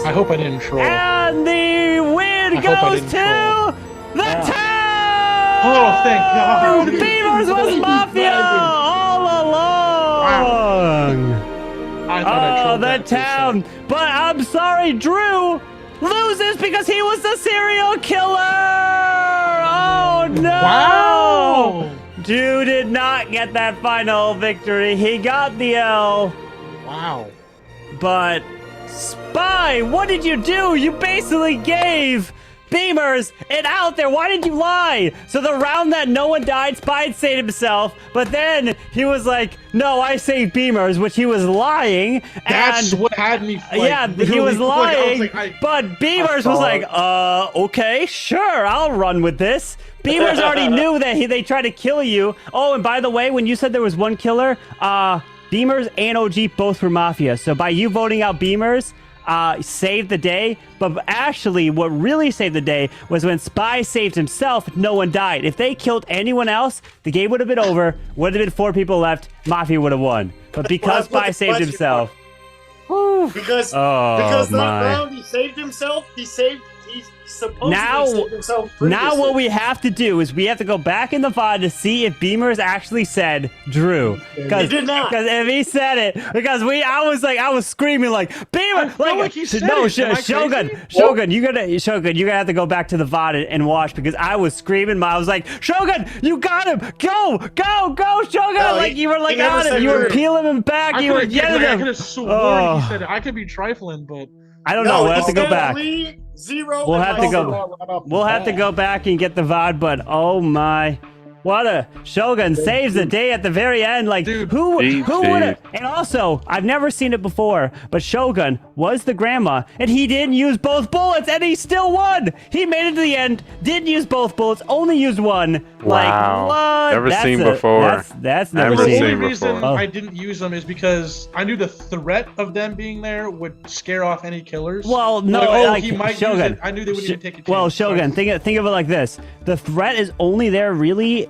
I hope I didn't troll. And the win goes to the town! Oh, thank God! Beamers was Mafia all along! Wow. The town! But I'm sorry, Drew loses because he was the serial killer! Oh no! Wow! Drew did not get that final victory. He got the L. Wow. But Spy, what did you do? You basically gave Beamers it out there. Why did you lie? So the round that no one died, Spy had saved himself, but then he was like, no, I saved Beamers, which he was lying. That's and, what had me yeah, he was lying, but Beamers was like, okay, sure, I'll run with this. Beamers already knew that they tried to kill you. Oh, and by the way, when you said there was one killer, Beamers and OG both were Mafia. So by you voting out Beamers, saved the day. But actually, what really saved the day was when Spy saved himself, no one died. If they killed anyone else, the game would have been over. Would have been 4 people left. Mafia would have won. But because Spy saved himself. Because that round he saved himself, he's supposedly saved himself previously. Now what we have to do is we have to go back in the VOD to see if Beamers actually said Drew. He did not. Because if he said it, because I was screaming like Beamer, like he said no, it. Shogun, you're gonna have to go back to the VOD and watch because I was screaming. I was like, Shogun, you got him, go, Shogun! No, you were like on him, you were peeling him back, you were yelling him. I could have sworn he said it. I could be trifling, but I don't know. We'll have to go back. 0. We'll have to go back and get the VOD, but oh my. What a Shogun saves the day at the very end. Like who would have? And also, I've never seen it before, but Shogun was the grandma, and he didn't use both bullets, and he still won. He made it to the end, didn't use both bullets, only used one. Wow. Like what? Never seen before. That's never The seen only before. reason I didn't use them is because I knew the threat of them being there would scare off any killers. Well, no, like, like he might Shogun. use it. I knew they wouldn't even take a chance. Well, Shogun, think of it like this: the threat is only there really,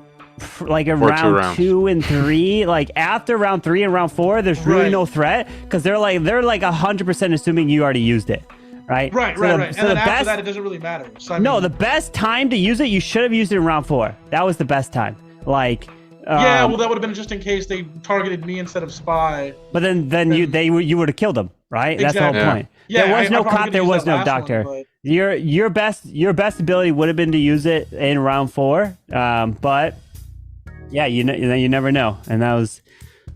like around 2 and 3. Like after round 3 and round 4, there's really no threat because they're like 100% assuming you already used it, right? Right. So And the then after best, that, it doesn't really matter. So, no, the best time to use it, you should have used it in round 4. That was the best time. Like. Yeah, well, that would have been just in case they targeted me instead of Spy. But then you would have killed them, right? That's the whole point. Yeah, there was no I'm probably cop, there gonna use was that no last doctor. one, but- Your best ability would have been to use it in round 4, but yeah, you never know, and that was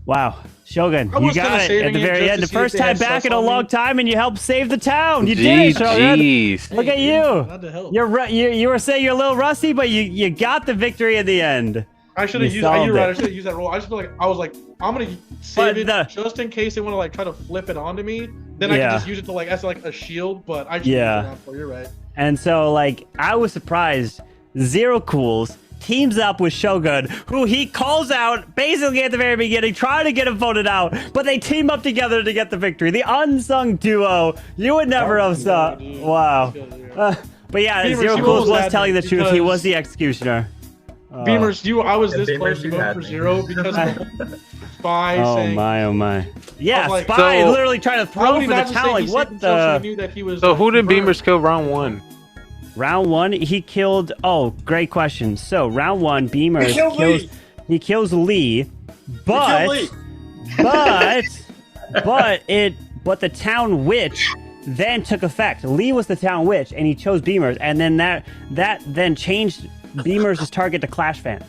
wow. Shogun, you got it at the very end. The first time back in a long time, and you helped save the town. You did it, Shogun. Look at you. You were saying you're a little rusty, but you got the victory at the end. I should have used. You're right. I should have used that roll. I just feel like I was like, I'm gonna save it just in case they want to like try to flip it onto me. Then I can just use it to like as like a shield. But I just used it around 4. You're right. And so like I was surprised. Zero Cools teams up with Shogun, who he calls out basically at the very beginning, trying to get him voted out, but they team up together to get the victory. The unsung duo. You would never have saw. Wow. But yeah, Beamers, Zero you Cools almost was had telling me the truth. He was because- the executioner. Beamers, I was this Beamers, close to you vote had for me. 0 because of Spy Oh saying. my, oh my. Yeah, like, Spy so- literally trying to I throw would for the not just say town. he Like, saved what himself, so I the? knew that he was, So like, who did confirmed. Beamers kill round 1? Round 1, he killed. Oh, great question. So round 1, Beamers He killed kills. Lee. He kills Lee, but Lee. but but the town witch then took effect. Lee was the town witch, and he chose Beamers, and then that then changed Beamers' target to Clash Fan.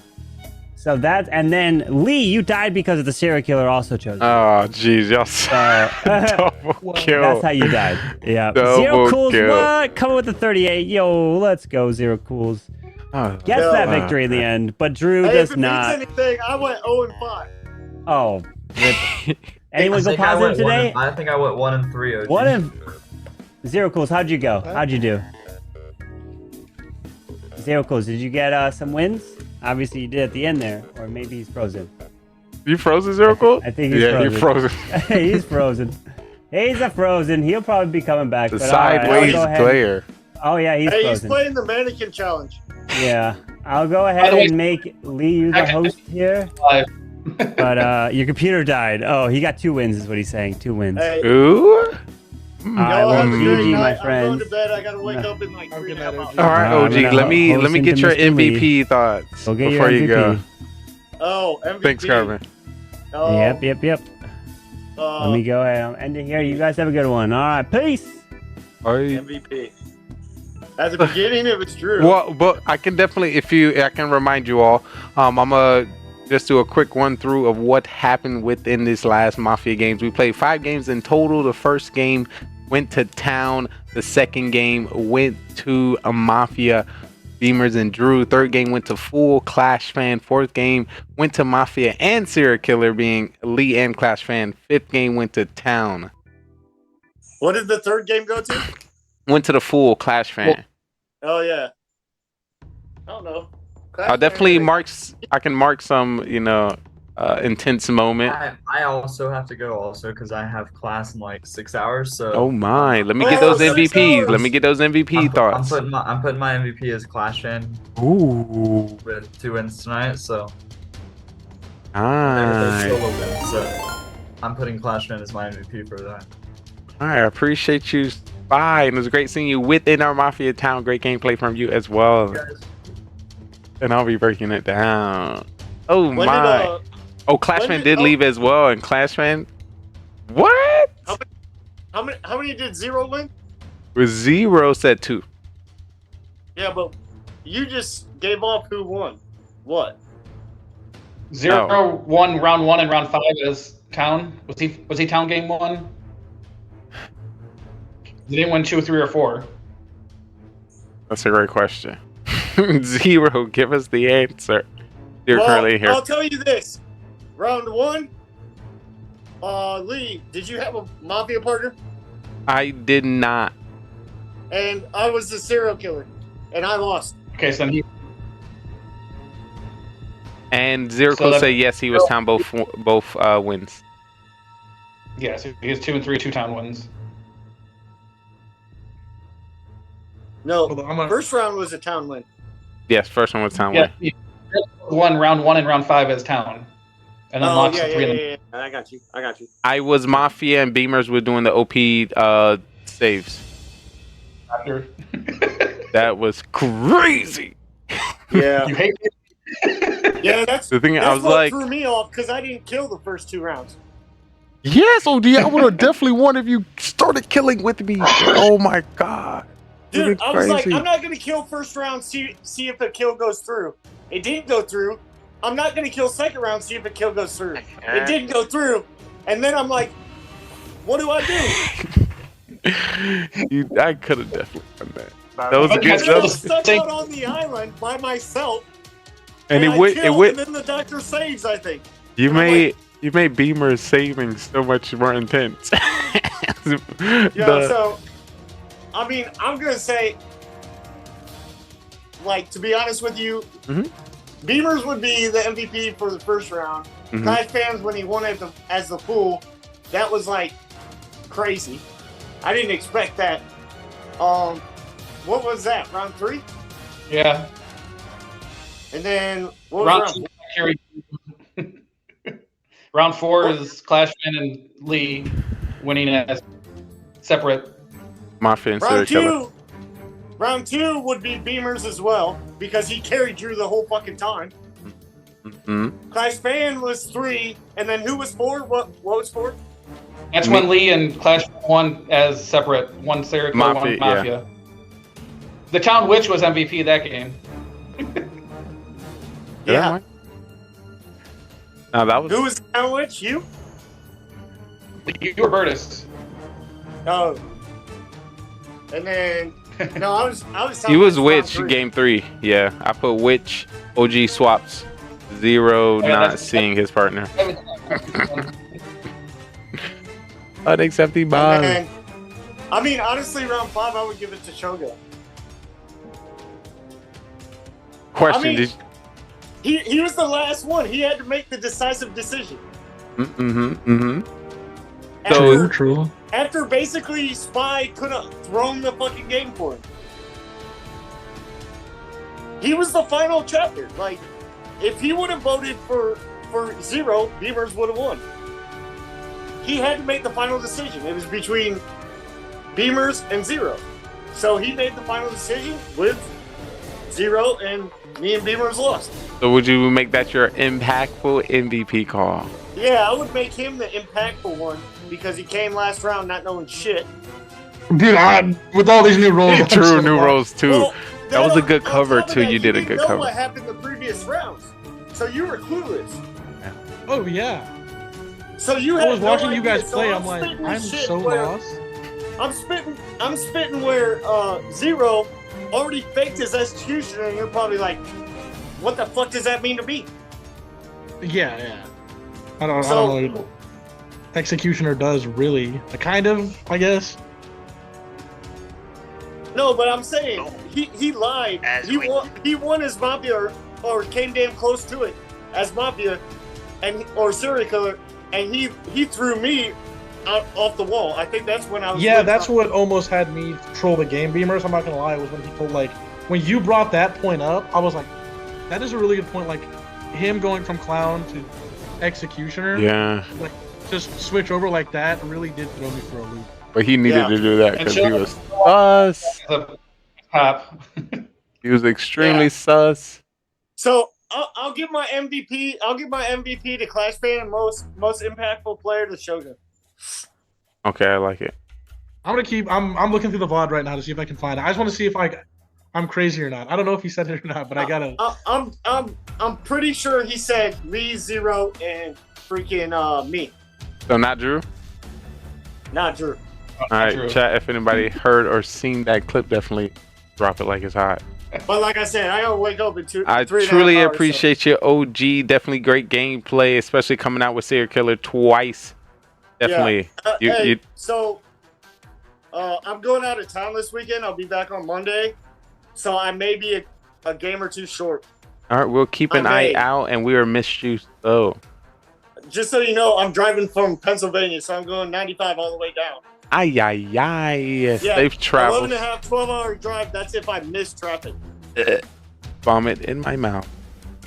So that, and then Lee, you died because of the serial killer also chose. Oh, jeez, y'all double kill. That's how you died. Yeah. Double Zero Cools, kill. what? Coming with the 38. Yo, let's go, Zero Cools. Gets that victory in the end, but Drew Hey, does if it not. means anything, I went 0-5. Oh. Rip. Anyone I go think I positive went today? I think I went 1 and 3. OG. What if Zero Cools? How'd you go? How'd you do? Zero Cools, did you get some wins? Obviously, you did at the end there, or maybe he's frozen. You frozen, Zero Cool? I think he's yeah, frozen. he's frozen. He's frozen. He's a frozen. He'll probably be coming back. The but all right, I'll sideways go ahead. player. Oh yeah, he's Hey, he's frozen. playing the mannequin challenge. Yeah, I'll go ahead the way- and make Lee you the host here. But your computer died. Oh, he got 2 wins, is what he's saying. 2 wins. Hey, Ooh. All right, well, GG, my I'm going friend. to bed. I gotta wake up in like 3.5 hours. All right, I'm OG. gonna Let me host get into your Mr. Lee. MVP thoughts Go get before your you go. MVP. Oh, MVP. Thanks, Carmen. Oh, Yep. Let me go ahead. I'll end it here. You guys have a good one. All right, peace. MVP. At the beginning, it was Drew. Well, but I can definitely, I can remind you all. I'm gonna just do a quick run through of what happened within this last Mafia games. We played 5 games in total. The first game went to town. The second game went to a Mafia, Beamers and Drew. Third game went to full Clash Fan. Fourth game went to Mafia and serial killer, being Lee and Clash Fan. Fifth game went to town. What did the third game go to? Went to the full Clash Fan. Oh yeah. I don't know. I'll definitely I can mark some, intense moment. I also have to go also because I have class in like 6 hours. So. Oh my! Let me get those MVPs. Let me get those MVP thoughts. I'm putting my MVP as Clash Fan. Ooh. With 2 wins tonight, so. Nice. Solo wins, so I'm putting Clash Fan as my MVP for that. All right, I appreciate you. Bye. And it was great seeing you within our Mafia town. Great gameplay from you as well. And I'll be breaking it down. Oh When my! did, Clashman did leave as well, and Clashman. What? How many did Zero win? With 0 said 2. Yeah, but you just gave off who won. What? 0 won round 1 and round 5 is town. Was he town game 1? He didn't win 2, 3, or 4. That's a great question. 0, give us the answer. You're Well, currently here. I'll tell you this. Round 1, Lee, did you have a Mafia partner? I did not. And I was the serial killer, and I lost. Okay, so then he. And Zirko So that- said yes, he was town both wins. Yes, he has 2 and 3 2-town wins. No, first round was a town win. Yes, first one was town Yeah, win. he won round 1 and round 5 as town, and then lost yeah, the 3 yeah, and yeah, yeah. I got you. I was Mafia and Beamers were doing the OP saves. after. That was crazy. Yeah. You hate it? Yeah, that's The thing, that's I was what like, threw me off because I didn't kill the first 2 rounds. yes, OD, I would have definitely won if you started killing with me. Oh my god. Dude, This is I was like, crazy. I'm not gonna kill first round, see if the kill goes through. It didn't go through. I'm not gonna kill second round, see if the kill goes through. It didn't go through. And then I'm like, what do I do? I could have definitely done that. That was a good. I That was was, stuck out on the island by myself. and I it would. killed, and then the doctor saves, I think. You made Beamer's saving so much more intense. Yeah, so I mean, I'm gonna say, like, to be honest with you, Beamers would be the MVP for the first round. Mhm. Clash fans, when he won as the fool, that was like crazy. I didn't expect that. What was that? Round 3? Yeah. And then what was Round round 2 carried. Round 4 is Clashman and Lee winning as separate. Mafia and Round serial killer. 2? Round 2 would be Beamers as well because he carried Drew the whole fucking time. Clash fan was 3, and then who was 4? What was 4? That's when Lee and Clash won as separate. One serial killer, Mafia, one Mafia. The Town Witch was MVP that game. Yeah. No, that was. Who was the Town Witch? You? You were Bertus. Oh. And then no, I was. He was round Witch 3. game 3. Yeah, I put Witch, OG swaps, 0 Yeah, not that's- seeing his partner. Unacceptable. And then, I mean, honestly, round 5, I would give it to Shogun. Question: I mean, Did he was the last one. He had to make the decisive decision. So true. After basically Spy could have thrown the fucking game for him. He was the final chapter. Like, if he would have voted for 0, Beamers would have won. He had to make the final decision. It was between Beamers and 0. So he made the final decision with 0, and me and Beamers lost. So would you make that your impactful MVP call? Yeah, I would make him the impactful one because he came last round not knowing shit. Dude, with all these new roles. True, new roles too. Well, that was a good on cover top of too. that, You did a didn't good know cover. what happened the previous rounds, so you were clueless. Oh yeah. So you I had was no watching you idea, guys play. I'm like, spitting I'm shit so where- lost. I'm spitting where 0 already faked his executioner, and you're probably like, what the fuck does that mean to me? Yeah. I don't know. Executioner does really, kind of, I guess. No, but I'm saying he lied. He won as Mafia or came damn close to it as Mafia or serial killer, and he threw me out off the wall. I think that's when I was. Yeah, that's what almost had me troll the game Beamers. I'm not gonna lie, it was when he told when you brought that point up, I was like, that is a really good point. Like him going from clown to executioner. Yeah. Like just switch over like that really did throw me for a loop. But he needed to do that And because he Shogun- was sus. The top. He was extremely sus. So I'll give my MVP. I'll give my MVP to Clash Fan and most impactful player to Shogun. Okay, I like it. I'm gonna keep. I'm looking through the VOD right now to see if I can find it. I just want to see if I'm crazy or not. I don't know if he said it or not, but I gotta. I'm pretty sure he said Lee 0 and freaking me, So not Drew. not Drew. All right, Drew. chat. If anybody heard or seen that clip, definitely drop it like it's hot. But like I said, I gotta wake up in I 3.5 truly hours, appreciate your OG. Definitely great gameplay, especially coming out with Serial Killer twice. Definitely. Yeah. So I'm going out of town this weekend. I'll be back on Monday, so I may be a game or two short. All right, we'll keep an eye out, and we are missed you so. Just so you know, I'm driving from Pennsylvania, so I'm going 95 all the way down. Ay, ay, ay. Yeah, Safe travels. 11 and a half, 12-hour drive. That's if I miss traffic. Vomit in my mouth.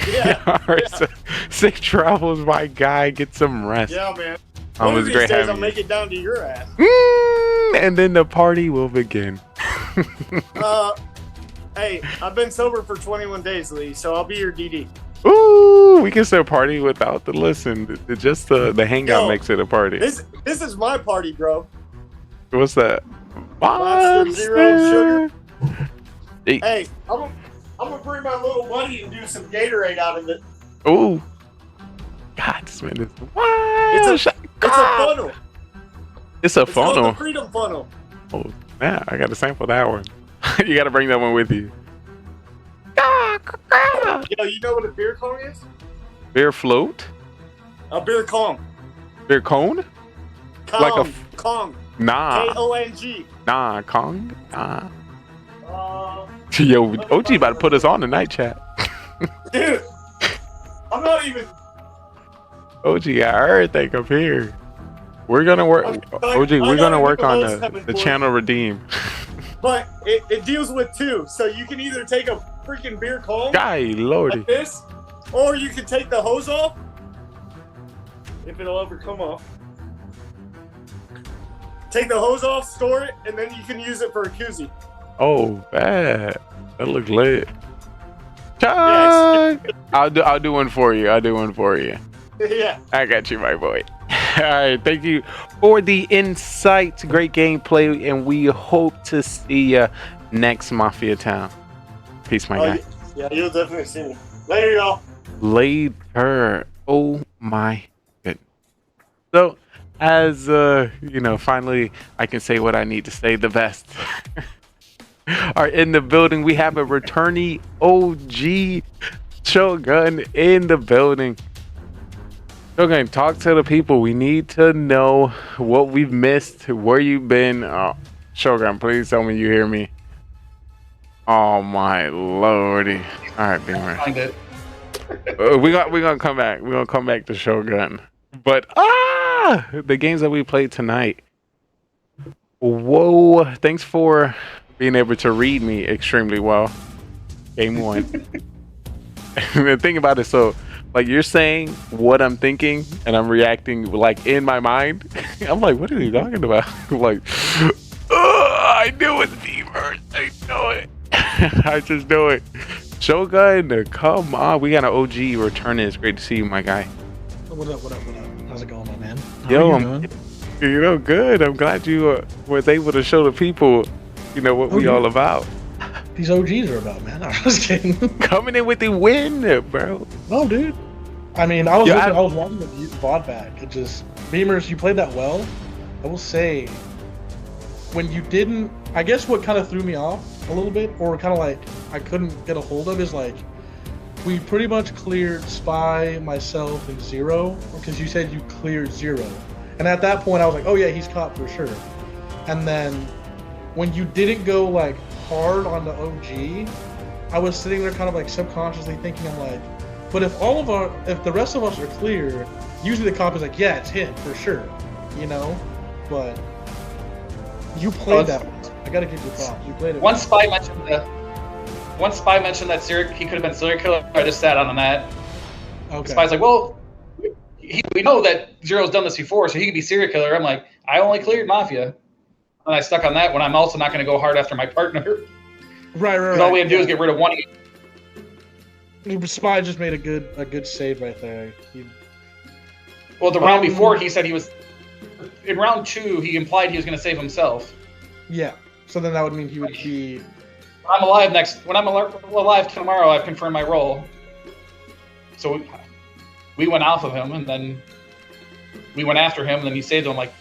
Yeah. All right, so safe travels, my guy. Get some rest. Yeah, man. It One was of these great days, having I'll you. make it down to your ass. And then the party will begin. Hey, I've been sober for 21 days, Lee, so I'll be your DD. Ooh, we can still party without the listen. Just the hangout Yo, makes it a party. This is my party, bro. What's that? Monster Zero Sugar. Hey. Hey, I'm gonna bring my little buddy and do some Gatorade out of it. Ooh. God, this man is It's a funnel. It's a It's called funnel. the Freedom Funnel. Oh, man, I got to sample that one. You got to bring that one with you. Yo, you know what a beer cone is? Beer float? A beer cone. Beer cone? Kong. Like a Kong. Nah. K-O-N-G. Nah, Kong? Nah. Yo, OG about to put us on tonight, chat. Dude, I'm not even. OG got everything up here. We're gonna work. OG, we're gonna work on the channel redeem. But it deals with two, so you can either take a freaking beer cone, Guy, lordy. like this, or you can take the hose off, if it'll ever come off. Take the hose off, store it, and then you can use it for a koozie. Oh, bad. That look lit. Chug! I'll do one for you. I'll do one for you. Yeah. I got you, my boy. All right, thank you for the insight. Great gameplay, and we hope to see you next Mafia Town. Peace, my guy. Yeah, you'll definitely see me. Later, y'all. Later. Oh my goodness. So, as you know, finally I can say what I need to say. The best are in the building. We have a returnee OG Shogun in the building. Shogun, talk to the people. We need to know what we've missed, where you've been. Shogun, please tell me you hear me. Oh my lordy. All right, Beamer. Find it. We're gonna come back. We're gonna come back to Shogun. But the games that we played tonight. Whoa! Thanks for being able to read me extremely well. Game one. Think about it. So, like, you're saying what I'm thinking, and I'm reacting like in my mind. I'm like, what are you talking about? I'm like, I knew it, Beamer. I know it. I just know it. Shogun, come on. We got an OG returning. It's great to see you, my guy. What up? How's it going, my man? Yo, How you doing? Good. I'm glad you was able to show the people, what we all about. These OGs are about, man. I was kidding. Coming in with the win, bro. No, dude. I mean, I was watching the VOD back. It just, Beamers, you played that well. I will say, when you didn't, I guess what kind of threw me off a little bit, or kind of like I couldn't get a hold of, is like, we pretty much cleared Spy, myself, and Zero, because you said you cleared Zero. And at that point, I was like, oh yeah, he's caught for sure. And then when you didn't go like hard on the OG, I was sitting there kind of like subconsciously thinking, I'm like, but if the rest of us are clear, usually the cop is like, yeah, it's him for sure, But you played that one. I gotta give you props. You played it. One spy mentioned that he could have been serial killer. I just sat on that. Okay. The spy's like, well, we know that Zero's done this before, so he could be serial killer. I'm like, I only cleared Mafia. And I stuck on that when I'm also not going to go hard after my partner. Right. Because all we have to do is get rid of one. Spy just made a good save right there. Well, the round before, he said he was... In round 2, he implied he was going to save himself. Yeah. So then that would mean he would be... When I'm alive tomorrow, I've confirmed my role. So we went off of him, and then we went after him, and then he saved him. I'm like,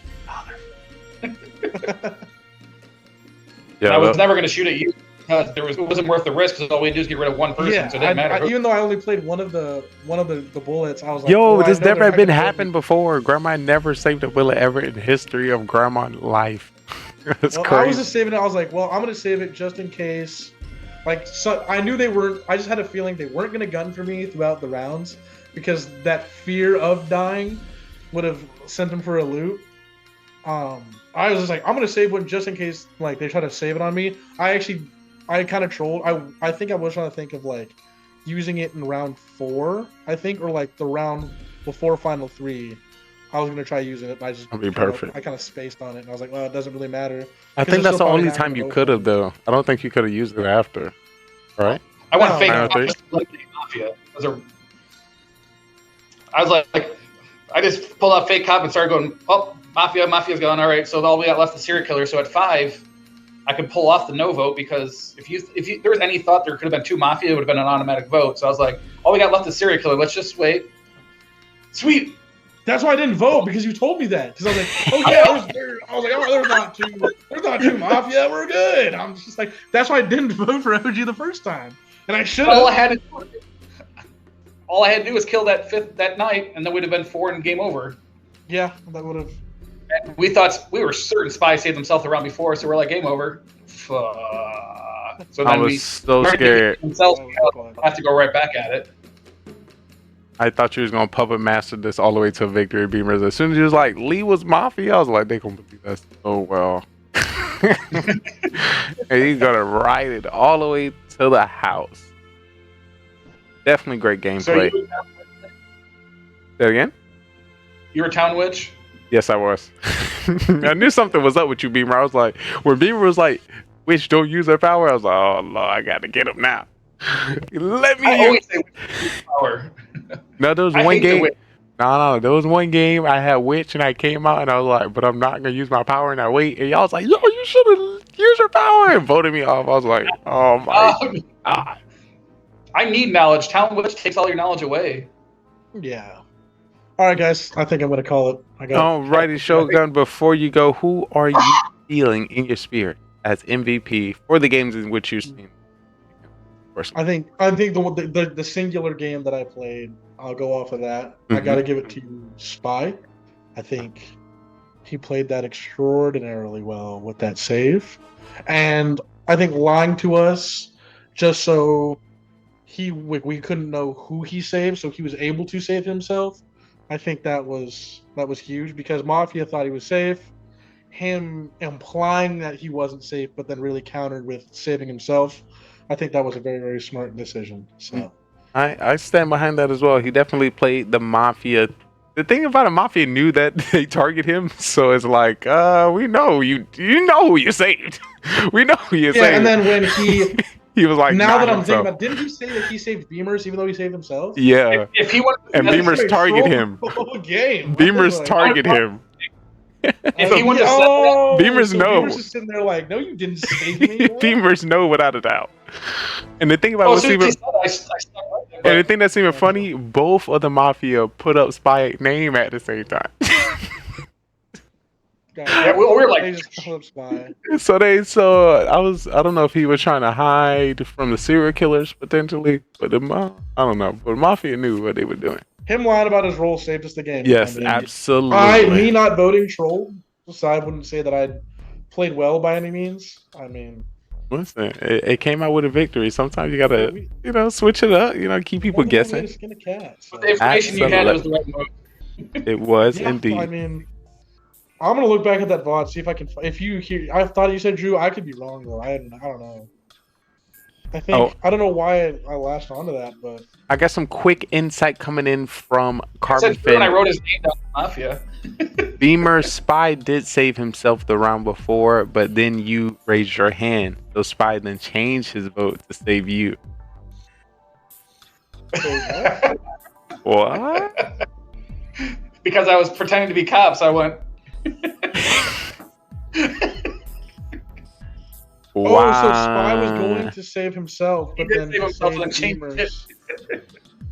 yeah, I was never going to shoot at you. because it wasn't worth the risk because all we had to do is get rid of one person, Yeah, so it didn't matter. even though I only played one of the bullets, I was like, Yo, well, this I know never they're been not gonna happened before. Grandma never saved a bullet ever in the history of grandma life. It's Well, crazy. I was just saving it. I was like, well, I'm gonna save it just in case. Like, so I knew they weren't. I just had a feeling they weren't gonna gun for me throughout the rounds because that fear of dying would have sent them for a loop. I was just like, I'm gonna save one just in case, like, they try to save it on me. I kind of trolled. I think I was trying to think of like using it in round 4, I think, or like the round before final 3. I was gonna try using it, but I just That'd be perfect. I kind of spaced on it, and I was like, well, it doesn't really matter. I 'Cause think it's that's still the probably only not time gonna you open. could have, though. I don't think you could have used it after. Right? I went fake Final three? Mafia. I was like, I just pulled out fake cop and started going, oh, Mafia's gone. All right, so all we got left is serial killer. So at 5, I could pull off the no vote because if there was any thought there could have been 2 Mafia, it would have been an automatic vote. So I was like, all we got left is serial killer. Let's just wait. Sweet. That's why I didn't vote, because you told me that. Because I was like, oh yeah, I was like, oh, there's not two Mafia, we're good. I'm just like, that's why I didn't vote for OG the first time, and I should have. All I had to do was kill that night, and then we'd have been 4 and game over. Yeah, that would have. We were certain Spy saved himself the round before, so we're like, game over. Fuck. So I then was so scared. Have to go right back at it. I thought you was gonna puppet master this all the way to victory, Beamers. As soon as you was like, Lee was Mafia, I was like, they gonna believe that so well. And you gonna ride it all the way to the house. Definitely great gameplay. So Say it again? You were Town Witch? Yes, I was. I knew something was up with you, Beamer. I was like, when Beamer was like, Witch, don't use her power, I was like, oh Lord, I gotta get him now. Let me. I always say power. No, there was one game. No, there was one game I had Witch and I came out and I was like, but I'm not gonna use my power, and I wait, and y'all was like, yo, you should have used your power, and voted me off. I was like, oh my God. I need knowledge. Town Witch takes all your knowledge away. Yeah. All right, guys. I think I'm gonna call it. Alrighty, Shogun. Before you go, who are you feeling in your spirit as MVP for the games in which you've seen? I think the singular game that I played, I'll go off of that. I got to give it to Spy. I think he played that extraordinarily well with that save, and I think lying to us just so we couldn't know who he saved, so he was able to save himself. I think that was huge because Mafia thought he was safe. Him implying that he wasn't safe, but then really countered with saving himself. I think that was a very, very smart decision. So I stand behind that as well. He definitely played the Mafia. The thing about a Mafia knew that they target him, so it's like, we know you know who you saved. We know who you saved. Yeah, and then when he was like, now that I'm himself. thinking about, didn't he say that he saved Beamers even though he saved himself? Yeah. If he wanted, and Beamers target him. Game. Beamers target him. If he wanted to Beamers so know. Beamers is sitting there like, no, you didn't save me. Beamers know without a doubt. And the thing about what's even, and the thing that's even funny, both of the Mafia put up Spy name at the same time. Yeah, we were like, they just put up Spy. I don't know if he was trying to hide from the serial killers potentially, but I don't know. But Mafia knew what they were doing. Him lying about his role saved us the game. Yes, I mean, absolutely. Me not voting troll, so I wouldn't say that I played well by any means. I mean, listen, it came out with a victory. Sometimes you gotta, switch it up. Keep people guessing. Skin a cat, so. The information you had was the right move. It was Yeah, indeed. I mean, I'm gonna look back at that VOD, see if I can. If you hear, I thought you said Drew. I could be wrong though. I don't know. I think I don't know why I latched onto that, but I got some quick insight coming in from Carbon When I Fin. wrote his name down, Mafia. Beamer Spy did save himself the round before, but then you raised your hand. So Spy then changed his vote to save you. What? Because I was pretending to be cops, I went. Wow. Oh, so Spy was going to save himself, but then save himself and saved changed Beamers.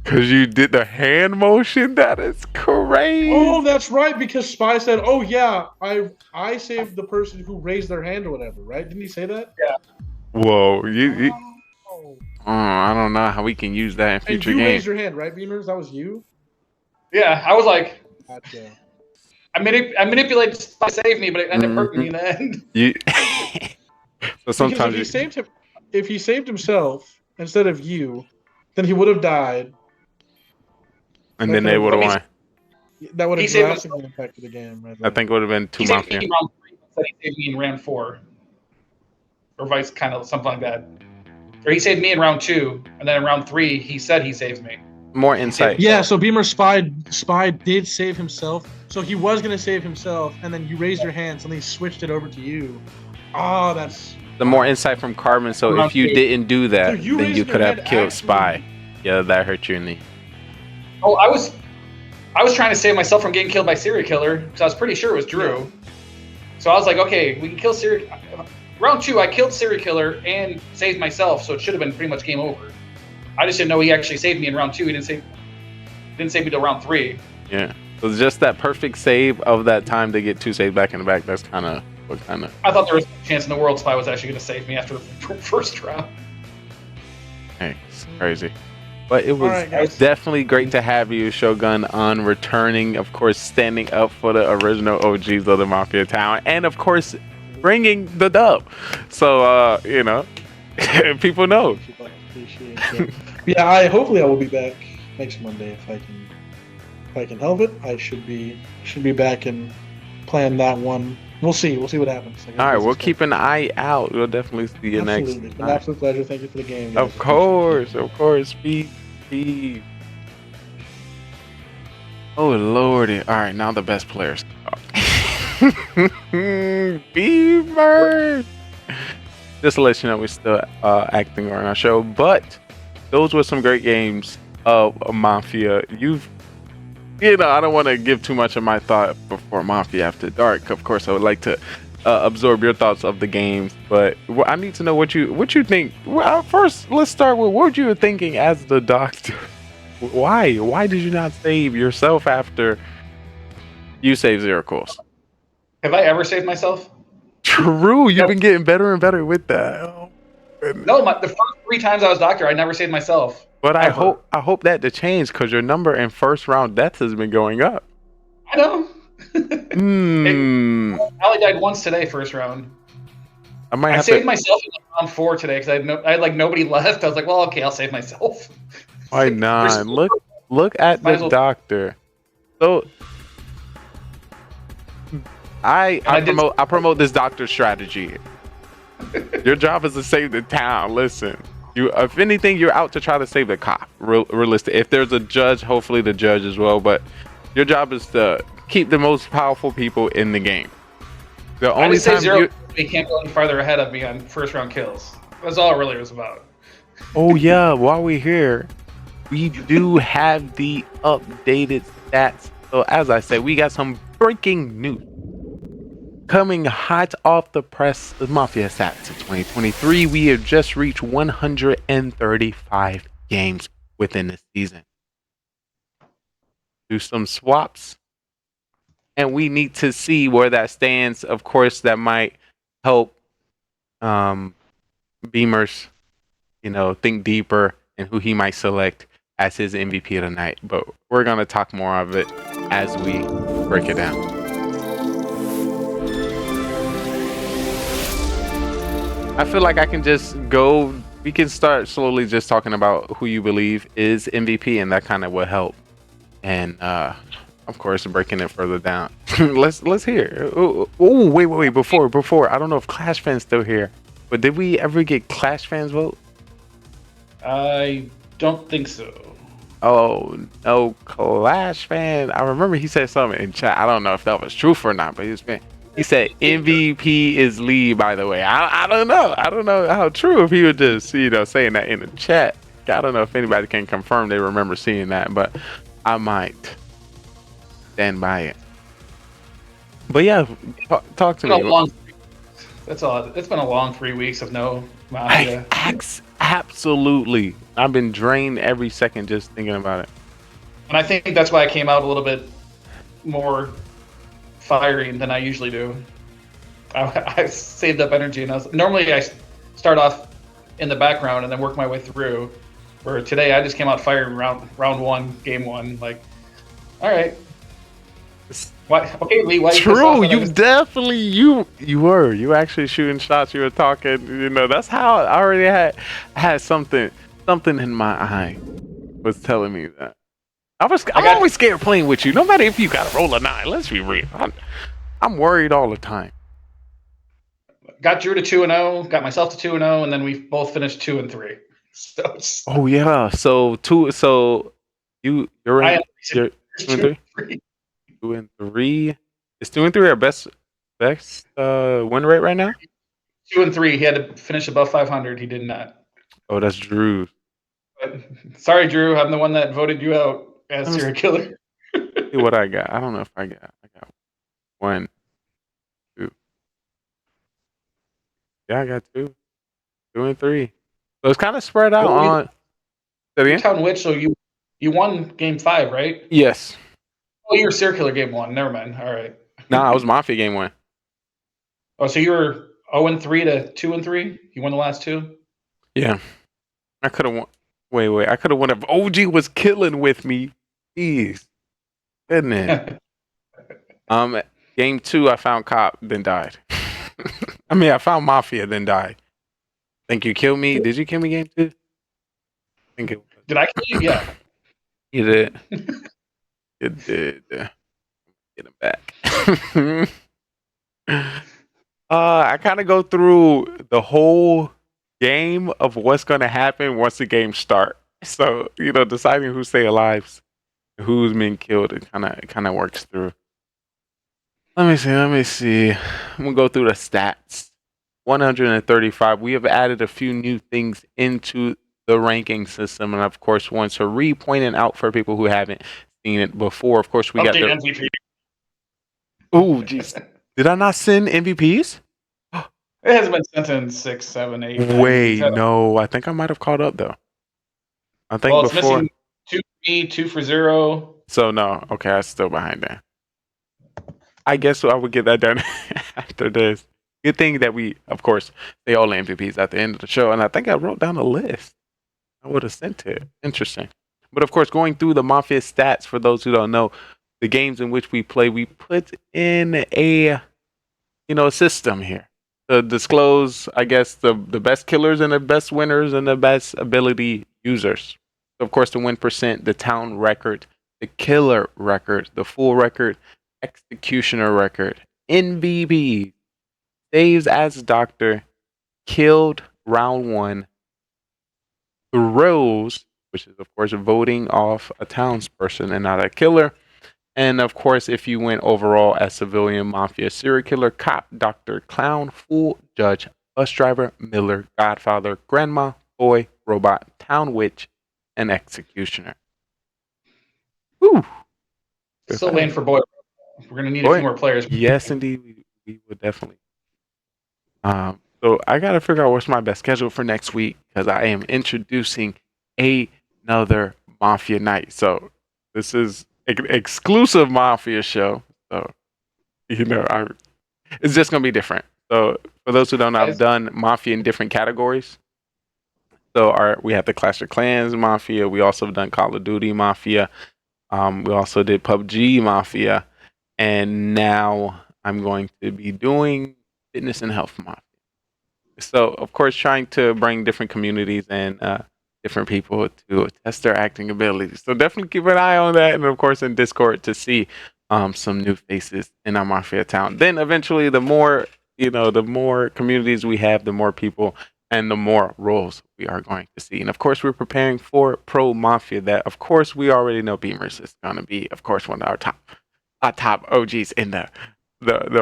Because you did the hand motion? That is crazy. Oh, that's right. Because Spy said, "Oh yeah, I saved the person who raised their hand or whatever." Right? Didn't he say that? Yeah. Whoa, I don't know how we can use that in And future you games. raised your hand, right, Beamers? That was you? Yeah, I was like, Gotcha. I manipulated to save me, but it ended up hurting me in the end. You. So sometimes because if he saved himself instead of you, then he would have died. and then they would have won. That would He have saved drastically impacted the game, right? I think it would have been 2 He saved me Mafia. in round 3, but he saved me in round 4. Or vice, kind of something like that. Or he saved me in round 2, and then in round 3, he said he saves me. More insight. Yeah, so Beamer Spy did save himself. So he was gonna save himself, and then you raised your hand, so then he switched it over to you. Oh, that's The more insight from Carbon. So if you didn't do that, So you then you raised could your have hand killed actually- Spy. Yeah, that hurt you in the. Oh, I was trying to save myself from getting killed by serial killer, because I was pretty sure it was Drew. So I was like, okay, we can kill serial. Round 2, I killed serial killer and saved myself, so it should have been pretty much game over. I just didn't know he actually saved me in round 2. He didn't save me till round 3. Yeah. So just that perfect save of that time to get 2 saves back in the back. That's kind of what kind of. I thought there was a chance in the world Spy was actually going to save me after the first round. Hey, it's crazy. But it was All right, guys. definitely great to have you, Shogun, on returning, of course, standing up for the original OGs of the Mafia Town, and of course, bringing the dub. So, people know. Appreciate it. Yeah, hopefully I will be back next Monday if I can help it. I should be back and plan that one. We'll see. We'll see what happens. All right, we'll keep an eye out. We'll definitely see you Absolutely. next It's been time. an absolute pleasure. Thank you for the game. Of course. Peace. Oh, Lordy. All right, now the best players. Beaver. Just to let you know, we're still acting on our show, but those were some great games of Mafia. I don't want to give too much of my thought before Mafia After Dark. Of course, I would like to absorb your thoughts of the games, but I need to know what you think. Well, first, let's start with what you were thinking as the doctor. Why did you not save yourself after you saved Zero Course? Have I ever saved myself? True, you've been getting better and better with that. No, the first 3 times I was doctor, I never saved myself. But I hope that to change, because your number in first round deaths has been going up. I know. I only died once today, first round. I saved myself in round 4 today because I had nobody left. I was like, well, okay, I'll save myself. Why not? Look at the doctor. So I promote this doctor strategy. Your job is to save the town. Listen, if anything, you're out to try to save the cop. Realistic. If there's a judge, hopefully the judge as well. But your job is to keep the most powerful people in the game. The only time he can't go any farther ahead of me on first round kills. That's all it really was about. Oh yeah, while we're here, we do have the updated stats. So as I said, we got some breaking news. Coming hot off the press, the Mafia stats in 2023, we have just reached 135 games within the season. Do some swaps, and we need to see where that stands. Of course, that might help Beamers, think deeper and who he might select as his MVP of the night. But we're gonna talk more of it as we break it down. I feel like I can just go. We can start slowly just talking about who you believe is MVP, and that kind of will help. And of course, breaking it further down. let's hear. Oh, wait. Before I don't know if Clash fans still here, but did we ever get Clash fans vote? I don't think so. Oh no, Clash fan. I remember he said something in chat. I don't know if that was truth or not, but he said MVP is Lee, by the way. I don't know. I don't know how true if he was just, saying that in the chat. I don't know if anybody can confirm they remember seeing that, but I might stand by it. But yeah, talk to me. That's all. It's been a long 3 weeks of no Mafia. Absolutely. I've been drained every second just thinking about it. And I think that's why I came out a little bit more fiery than I usually do. I saved up energy, and normally I start off in the background and then work my way through. Where today I just came out firing round one, game one. Like, all right. Why? Okay, Lee. Why? True, you definitely you were. You actually shooting shots. You were talking. You know, that's how I already had something in my eye was telling me that. I'm always scared playing with you, no matter if you got to roll a 9. Let's be real. I'm worried all the time. Got Drew to 2-0. Got myself to 2-0, and then we both finished 2-3. So it's, Oh yeah. So you're in, you're 2 and 3. 2 and 3. Is 2 and 3 our best win rate right now? 2-3. He had to finish above 500. He did not. Oh, that's Drew. But, sorry, Drew. I'm the one that voted you out as serial killer. See what I got. I don't know if I got 1, 2. Yeah, I got 2. 2 and 3. So it's kind of spread out on. Town Witch. So you won game 5, right? Yes. Oh, you were serial killer game 1. Never mind. All right. Nah, I was Mafia game 1. Oh, so you were 0-3 to 2-3. You won the last 2. Yeah, I could have won. Wait. I could have won if OG was killing with me. Jeez, goodness. Game 2, I found Cop, then died. I mean, I found Mafia, then died. Think you killed me? Did you kill me game 2? I think it was. Did I kill you? Yeah. You did. You did. Get him back. I kind of go through the whole game of what's going to happen once the game starts. So, deciding who stay alive, who's being killed, it kind of works through. Let me see. I'm going to go through the stats. 135. We have added a few new things into the ranking system, and of course, want to pointing out for people who haven't seen it before. Of course, we got the MVP. Oh, jeez. Did I not send MVPs? It hasn't been sent in 6, 7, 8. Wait, no. I think I might have caught up though. I think it's before missing 2 for me, 2 for 0. So no, okay, I'm still behind there. I guess I would get that done after this. Good thing that we, of course, say all the MVPs at the end of the show, and I think I wrote down a list. I would have sent it. Interesting. But of course, going through the Mafia stats for those who don't know, the games in which we play, we put in a system here to disclose, I guess, the best killers and the best winners and the best ability users. So of course, the win percent, the town record, the killer record, the full record, executioner record, MVP, saves as doctor, killed round 1, throws, which is of course voting off a townsperson and not a killer. And of course, if you went overall as civilian, mafia, serial killer, cop, doctor, clown, fool, judge, bus driver, miller, godfather, grandma, boy, robot, town witch, and executioner. Woo! Still waiting for boy. We're gonna need a few more players. Yes, indeed, we would definitely. So I gotta figure out what's my best schedule for next week because I am introducing another Mafia night. So this is exclusive Mafia show, so it's just gonna be different. So for those who don't know, I've done Mafia in different categories. So we have the Clash of Clans Mafia. We also have done Call of Duty Mafia. We also did PUBG Mafia, and now I'm going to be doing Fitness and Health Mafia. So of course, trying to bring different communities and different people to test their acting abilities. So definitely keep an eye on that, and of course in Discord to see some new faces in our Mafia town. Then eventually, the more communities we have, the more people and the more roles we are going to see. And of course, we're preparing for Pro Mafia. That of course we already know Beamers is going to be, of course, one of our top OGs in the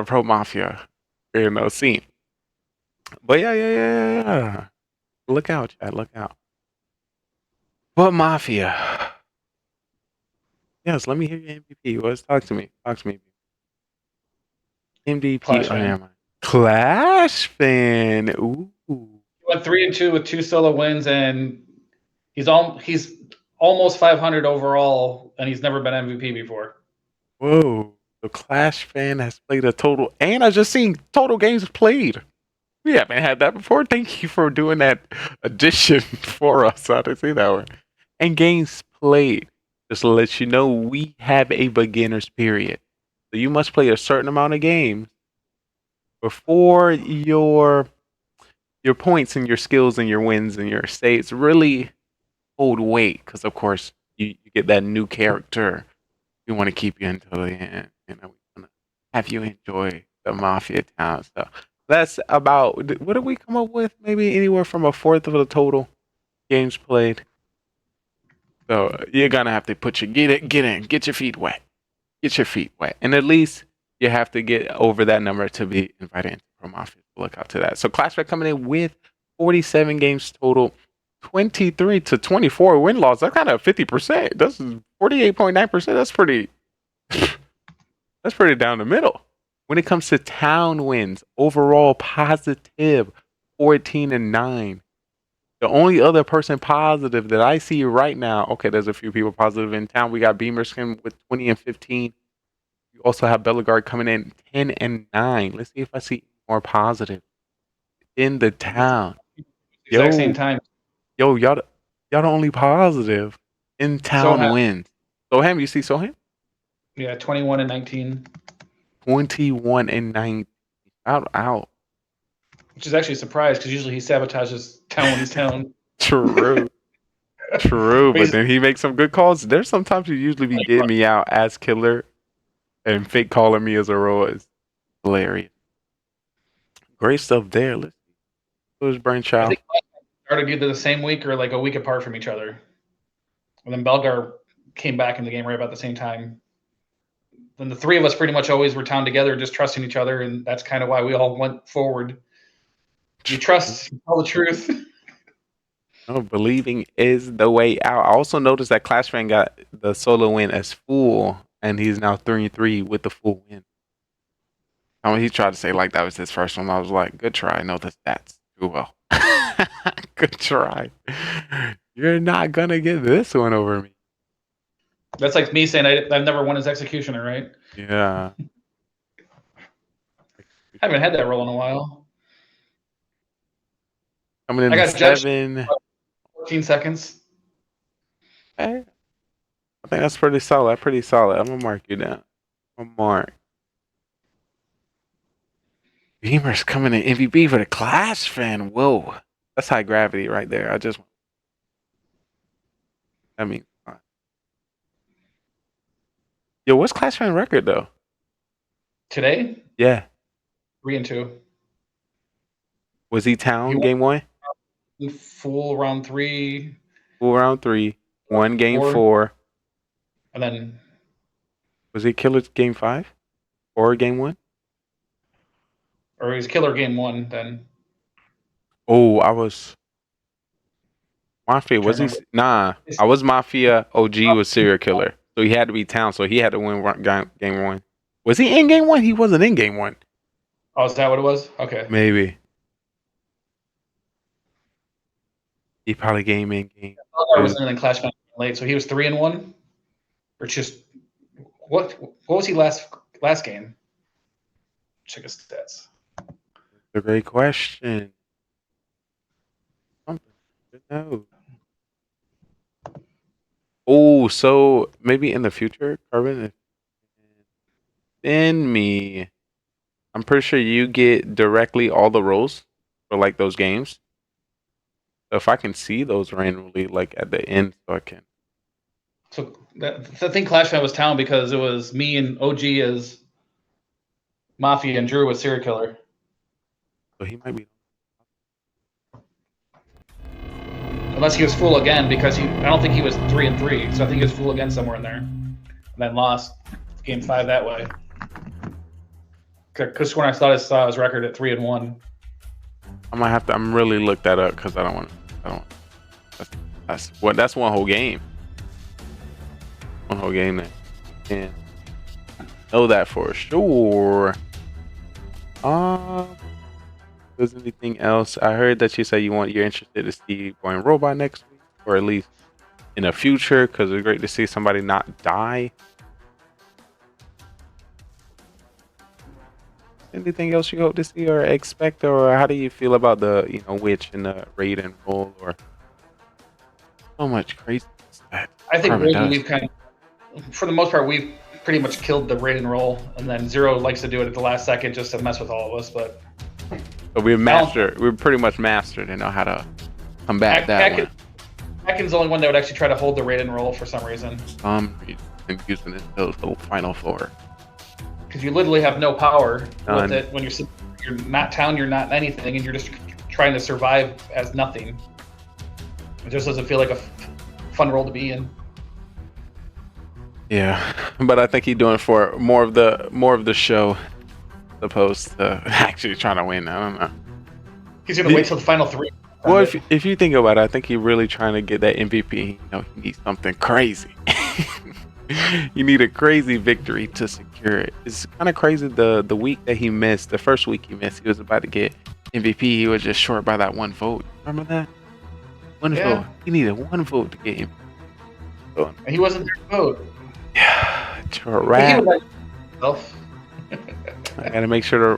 Pro Mafia scene. But yeah. Look out, Chad. Look out. But Mafia. Yes, let me hear your MVP. Talk to me. MVP. Clash fan. Ooh. He went 3-2 with 2 solo wins, and he's almost 500 overall, and he's never been MVP before. Whoa. The Clash fan has played a total, and I just seen total games played. We haven't had that before. Thank you for doing that addition for us. I didn't see that one. And games played. Just to let you know, we have a beginner's period. So you must play a certain amount of games before your points and your skills and your wins and your states really hold weight. Because of course you get that new character. We want to keep you until the end. You know, we want to have you enjoy the Mafia town. So that's about what did we come up with? Maybe anywhere from a fourth of the total games played. So you're gonna have to get your feet wet. Get your feet wet. And at least you have to get over that number to be invited into Pro Mafia. Look out to that. So Clash coming in with 47 games total, 23 to 24 win loss. That's kind of 50%. That's 48.9%. That's pretty down the middle. When it comes to town wins, overall positive 14-9. The only other person positive that I see right now, okay, there's a few people positive in town. We got Beamerskin with 20-15. You also have Bellegarde coming in 10-9. Let's see if I see more positive in the town. Exact same time. Yo, y'all the only positive in town Soham. wins. Soham, you see Soham? Yeah, 21-19. 21-19. Out. Which is actually a surprise because usually he sabotages town when he's town. True. But then he makes some good calls. There's sometimes he usually be getting me out as killer and fake calling me as a role is hilarious. Great stuff there. Let's see. Who's Brainchild? I think started either the same week or like a week apart from each other. And then Belgar came back in the game right about the same time. Then the three of us pretty much always were town together, just trusting each other, and that's kind of why we all went forward. You trust, you tell the truth. No, believing is the way out. I also noticed that Clash Fan got the solo win as full, and he's now 3-3 with the full win. I mean, he tried to say like that was his first one. I was like, good try. I know the stats too well. Good try. You're not gonna get this one over me. That's like me saying I've never won as Executioner, right? Yeah. I haven't had that role in a while. Coming in I got judged 7. 14 seconds. Okay. I think that's pretty solid. I'm gonna mark you down. Mark. Beamer's coming in MVP for the Clash Fan. Whoa. That's high gravity right there. I mean, yo, what's Clash Fan record though? Today? Yeah. 3-2. Was he town game 1? Full round 3. Full round 3. 1 game 4. And then was he killer game 5? Or game 1? Or he's killer game 1 then. Oh, I was Mafia. Was he? Nah, I was Mafia. OG was serial killer, so he had to be town. So he had to win game 1. Was he in game 1? He wasn't in game 1. Oh, is that what it was? Okay. Maybe. He probably game in game. I was in Clash late, so he was 3-1, or just what was he last game? Check his stats. A great question. No. Oh, so maybe in the future, Carbon, send me. I'm pretty sure you get directly all the roles for like those games. So if I can see those randomly, like at the end, so I can. So I think Clash Fan was town because it was me and OG as Mafia and Drew was serial killer. So he might be. Unless he was full again, because I don't think he was 3-3, so I think he was full again somewhere in there, and then lost game 5 that way. Because when I saw his record at 3-1. I might have to. I'm really look that up because I don't want. That's one whole game. One whole game there. Can't know that for sure. There's anything else? I heard that you say you're interested to see Boy and Robot next week, or at least in the future, because it's great to see somebody not die. anything else you hope to see or expect, or how do you feel about the witch and the raid and roll, or so much craziness that I think Carbon does? we've for the most part, we've pretty much killed the raid and roll, and then Zero likes to do it at the last second just to mess with all of us. But So we're pretty much mastered and know how to combat that one. Akin's the only one that would actually try to hold the raid and roll for some reason. And using it until the final four. Because you literally have no power None. with it when you're not town, you're not anything, and you're just trying to survive as nothing. It just doesn't feel like a fun role to be in. Yeah, but I think he's doing it for more of the show, opposed to actually trying to win. I don't know. He's gonna wait till the final three. Well, if you think about it, I think he's really trying to get that MVP. He needs something crazy. You need a crazy victory to secure it. It's kind of crazy. The week that he missed, the first week he missed, he was about to get MVP. He was just short by that one vote. Remember that? One vote. He needed one vote to get him. And he wasn't there to vote. Sure, right. Himself. I gotta make sure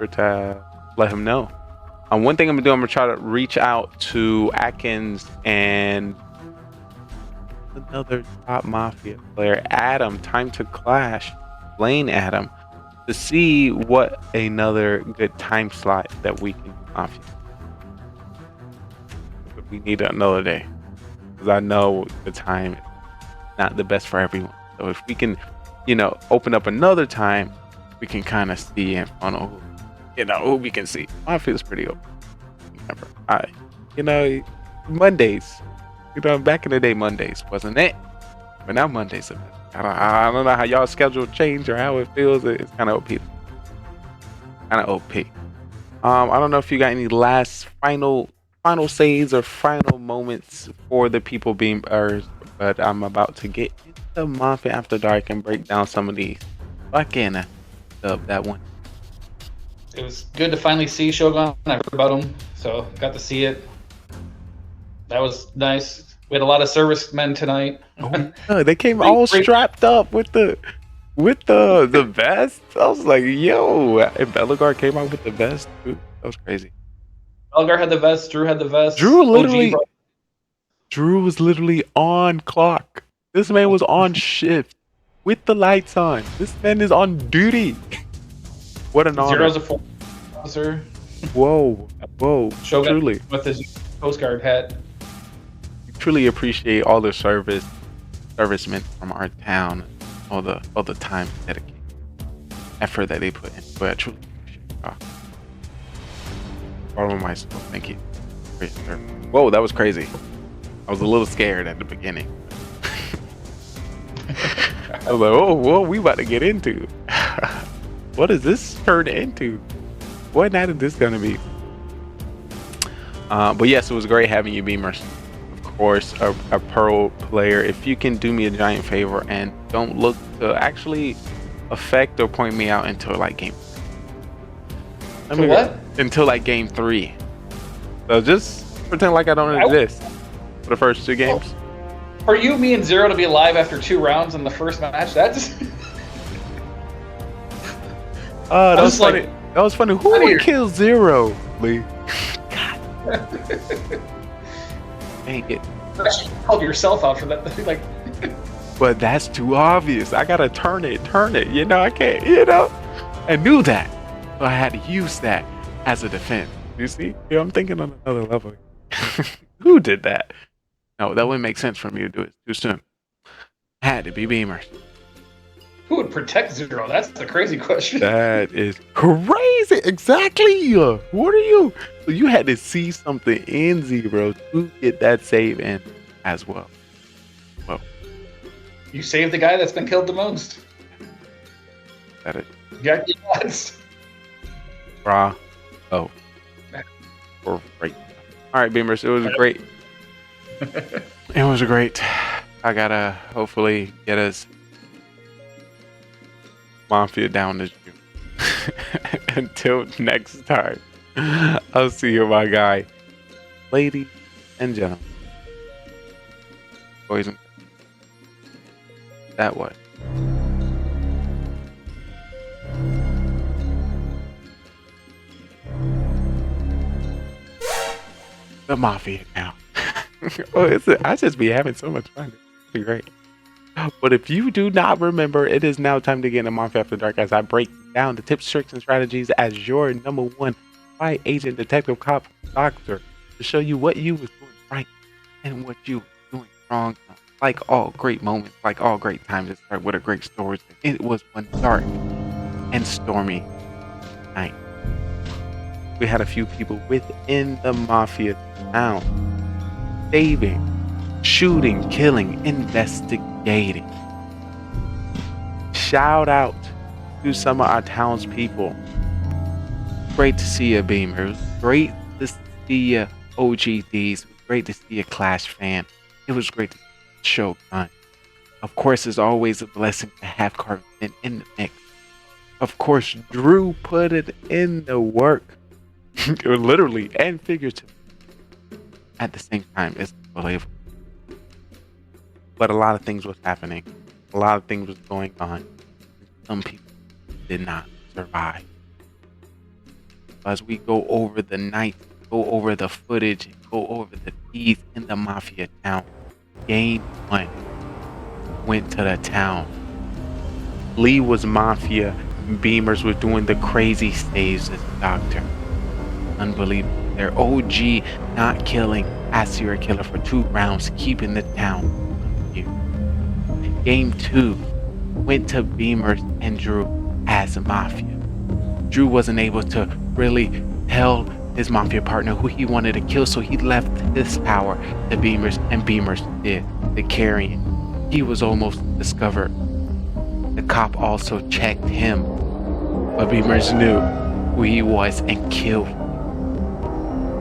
to let him know. One thing I'm gonna do, I'm gonna try to reach out to Atkins and another top Mafia player, Adam, Time to Clash, Lane Adam, to see what another good time slot that we can do Mafia. We need another day, because I know the time is not the best for everyone. So if we can, open up another time, we can kind of see and funnel, who we can see. Mafia is pretty open. Mondays. Back in the day, Mondays wasn't it? But now Mondays are better. I don't know how y'all schedule change or how it feels. It's kind of OP. I don't know if you got any last final saves or final moments for the people being Earth, but I'm about to get into Mafia After Dark and break down some of these. Fucking that one. It was good to finally see Shogun. I heard about him, so got to see it. That was nice. We had a lot of servicemen tonight. They came all strapped up with the vest. I was like, yo, and Bellegar came out with the vest. Dude, that was crazy. Bellegar had the vest. Drew had the vest. Drew was literally on clock. This man was on shift with the lights on. This man is on duty. What an honor. Zero's a former officer. Whoa. Shogun Truly. with his Coast Guard hat. Truly appreciate all the servicemen from our town, all the time, dedication, effort that they put in. But I truly appreciate it. Bottom of my soul, thank you. Great, sir. Whoa, that was crazy. I was a little scared at the beginning. I was like, whoa, we about to get into. What is this turned into? What night is this gonna be? But yes, it was great having you, Beamers. Of course, a Pearl player. If you can do me a giant favor and don't look to actually affect or point me out until like game. Until like game 3. So just pretend like I don't exist for the first 2 games. For you, me, and Zero to be alive after 2 rounds in the first match, that's. That was funny. That was funny. Who would kill Zero, Lee? God. Dang it. You actually called yourself out for that. Like. But that's too obvious. I gotta turn it. I can't, I knew that. So I had to use that as a defense. You see? I'm thinking on another level. Who did that? No, that wouldn't make sense for me to do it too soon. Had to be Beamers. Who would protect Zero? That's the crazy question. That is crazy. Exactly. What are you? So you had to see something in Zero to get that save in as well. Well, you saved the guy that's been killed the most. That is. Yeah, yes. Brah. Oh. Great. All right, Beamers. It was great. It was great. I gotta hopefully get us Mafia down to June. Until next time, I'll see you, my guy. Ladies and gentlemen, boys and girls, that was the Mafia now. I just be having so much fun. It's great. But if you do not remember, it is now time to get into Mafia After Dark as I break down the tips, tricks, and strategies as your number one spy agent, detective, cop, doctor to show you what you was doing right and what you was doing wrong. Like all great moments, like all great times, it started with a great story. It was one dark and stormy night. We had a few people within the Mafia town saving, shooting, killing, investigating. Shout out to some of our townspeople. Great to see you, Beamers. Great to see you, OGDs. It was great to see you, Clash fan. It was great to see you, Shogun. Of course, it's always a blessing to have Carbon in the mix. Of course, Drew put it in the work. Literally and figuratively. At the same time, it's unbelievable. But a lot of things was happening. A lot of things was going on. Some people did not survive. As we go over the night, go over the footage, and go over the keys in the Mafia town. Game 1 went to the town. Lee was Mafia. Beamers were doing the crazy staves as Doctor. Unbelievable. Their OG not killing as serial killer for 2 rounds, keeping the town confused. Game 2 went to Beamers and Drew as Mafia. Drew wasn't able to really tell his Mafia partner who he wanted to kill, so he left his power to Beamers, and Beamers did the carrying. He was almost discovered. The cop also checked him, but Beamers knew who he was and killed him.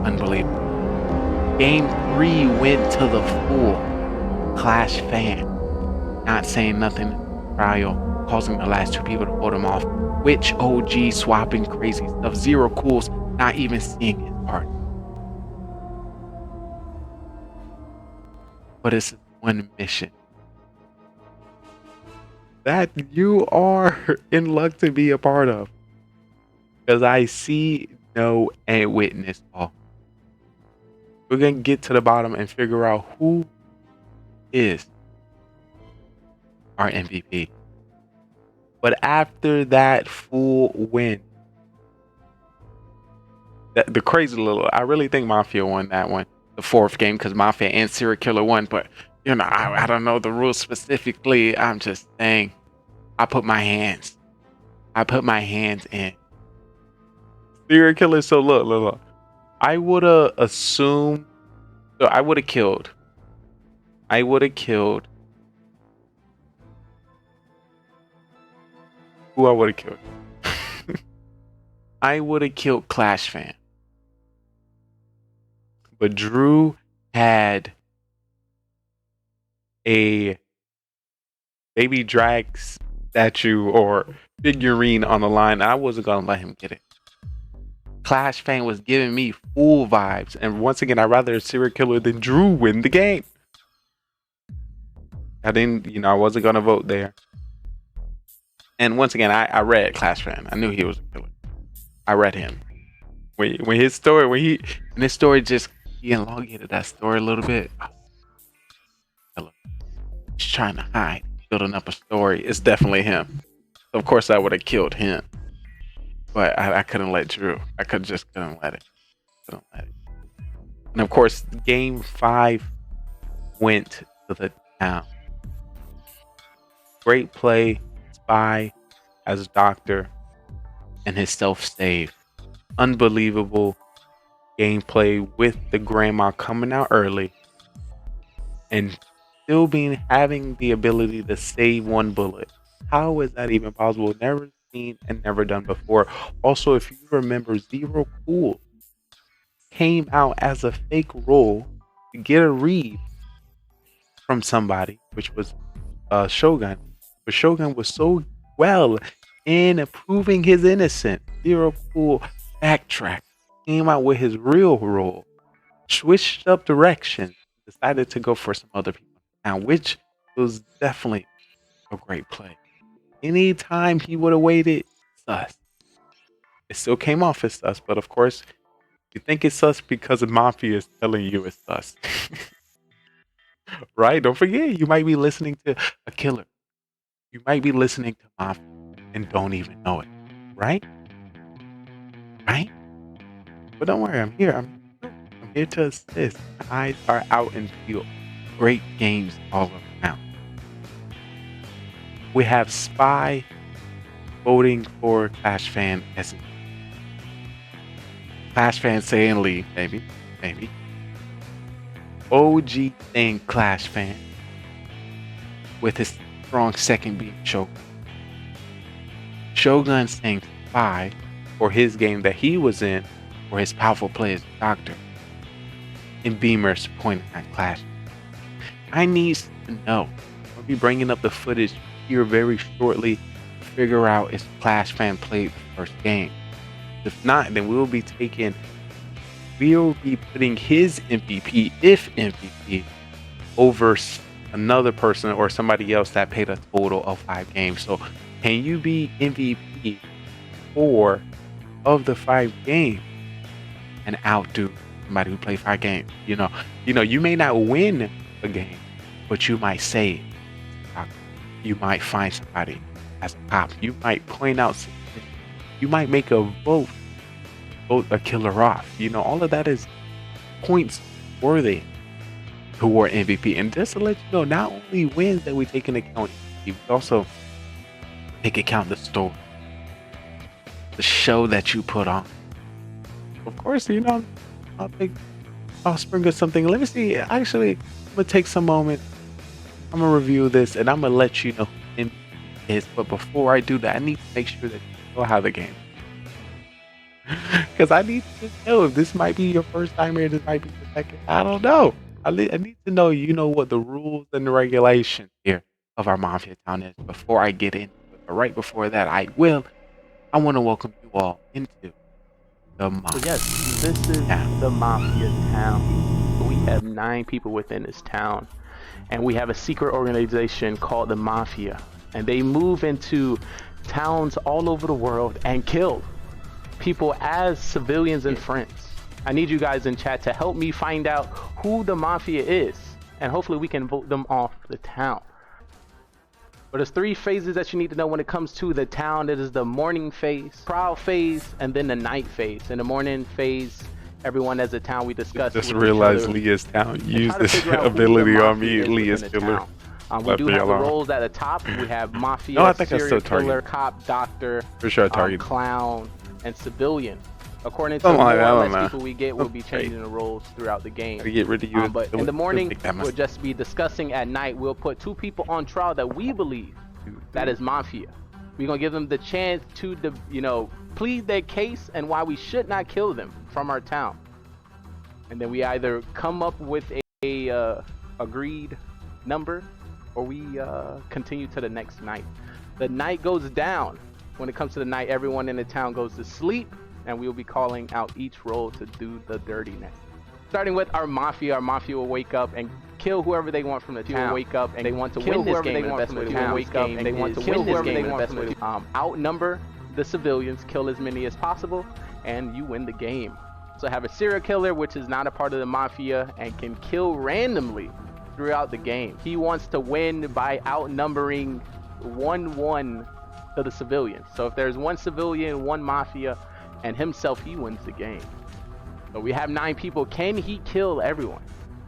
Unbelievable. Game 3 went to the fool. Clash fan. Not saying nothing in the trial, causing the last 2 people to hold him off. Which OG swapping crazy stuff. 0 cools, not even seeing his part. But it's one mission that you are in luck to be a part of. Because I see, know, and witness all. We're going to get to the bottom and figure out who is our MVP. But after that full win, the crazy little, I really think Mafia won that one. The 4th game, because Mafia and Serial Killer won. But, you know, I don't know the rules specifically. I'm just saying, I put my hands in. Serial Killer, so look. I would have assumed, so I would have killed. Who I would have killed? I would have killed Clash fan. But Drew had a baby drag statue or figurine on the line. I wasn't going to let him get it. Clash fan was giving me full vibes. And once again, I'd rather a serial killer than Drew win the game. I wasn't going to vote there. And once again, I read Clash fan. I knew he was a killer. I read him. When his story just, he elongated that story a little bit. He's trying to hide, building up a story. It's definitely him. So of course, I would have killed him. But I couldn't let Drew. I couldn't let it. And of course, game 5 went to the town. Great play, spy as Doctor, and his self-save. Unbelievable gameplay with the grandma coming out early and still having the ability to save 1 bullet. How is that even possible? Never seen and never done before. Also, if you remember, 0 Cool came out as a fake role to get a read from somebody, which was Shogun. But Shogun was so well in proving his innocence. 0 Cool backtracked, came out with his real role, switched up direction, decided to go for some other people now, which was definitely a great play. Anytime he would have waited, sus. It still came off as sus, but of course, You think it's sus because Mafia is telling you it's sus. Right? Don't forget, you might be listening to a killer. You might be listening to Mafia and don't even know it. Right? Right? But don't worry, I'm here. I'm here to assist. My eyes are out in field. Great games all around. We have Spy voting for Clash Fan as Clash Fan saying Lee, maybe. OG saying Clash Fan with his strong second being Shogun. Shogun saying Spy for his game that he was in for his powerful players Doctor. And Beamer's pointing at Clash. I need to know. I'll be bringing up the footage here very shortly to figure out if Clash Fan played the first game. If not, then we'll be putting his MVP, if MVP, over another person or somebody else that played a total of 5 games. So can you be MVP 4 of the 5 games and outdo somebody who played 5 games? You know, you may not win a game, but you might save. You might find somebody as a cop. You might point out something. You might make a vote a killer off. All of that is points worthy toward MVP. And just to let you know, not only wins that we take into account, we also take account the story, the show that you put on. Of course, I'll sprinkle something. Let me see. Actually, I'm gonna take some moment. I'm gonna review this, and I'm gonna let you know who MVP is. But before I do that, I need to make sure that you know how the game. Because I need to know if this might be your first time here, this might be your second. I don't know. I need to know what the rules and the regulations here of our Mafia Town is before I get into it. But right before that, I want to welcome you all into the Mafia. So yes, this is the Mafia Town. We have 9 people within this town, and we have a secret organization called the Mafia, and they move into towns all over the world and kill people as civilians and friends. I need you guys in chat to help me find out who the Mafia is, and hopefully we can vote them off the town. But there's 3 phases that you need to know when it comes to the town. It is the morning phase, prowl phase, and then the night phase. In the morning phase, everyone as a town we discussed. Just realized Leah's town. Use this ability on me, Leah's killer. We do have the roles at the top. We have Mafia, no, I think serial killer, cop, doctor, for sure, clown, and civilian. According to the more or less people we get, we'll be changing the roles throughout the game. Get rid of you. But in the morning, we'll just be discussing. At night, we'll put 2 people on trial that we believe that is Mafia. We're gonna give them the chance to, plead their case and why we should not kill them from our town. And then we either come up with a agreed number, or we continue to the next night. The night goes down. When it comes to the night, everyone in the town goes to sleep, and we will be calling out each role to do the dirtiness. Starting with our Mafia will wake up and kill whoever they want from the town. Wake up and they want to win this game. The best way to win this game. They want to win this game. The best way to outnumber the civilians, kill as many as possible, and you win the game. So have a serial killer, which is not a part of the Mafia and can kill randomly throughout the game. He wants to win by outnumbering 1-1 to the civilians. So if there's 1 civilian, 1 Mafia, and himself, he wins the game. So we have 9 people. Can he kill everyone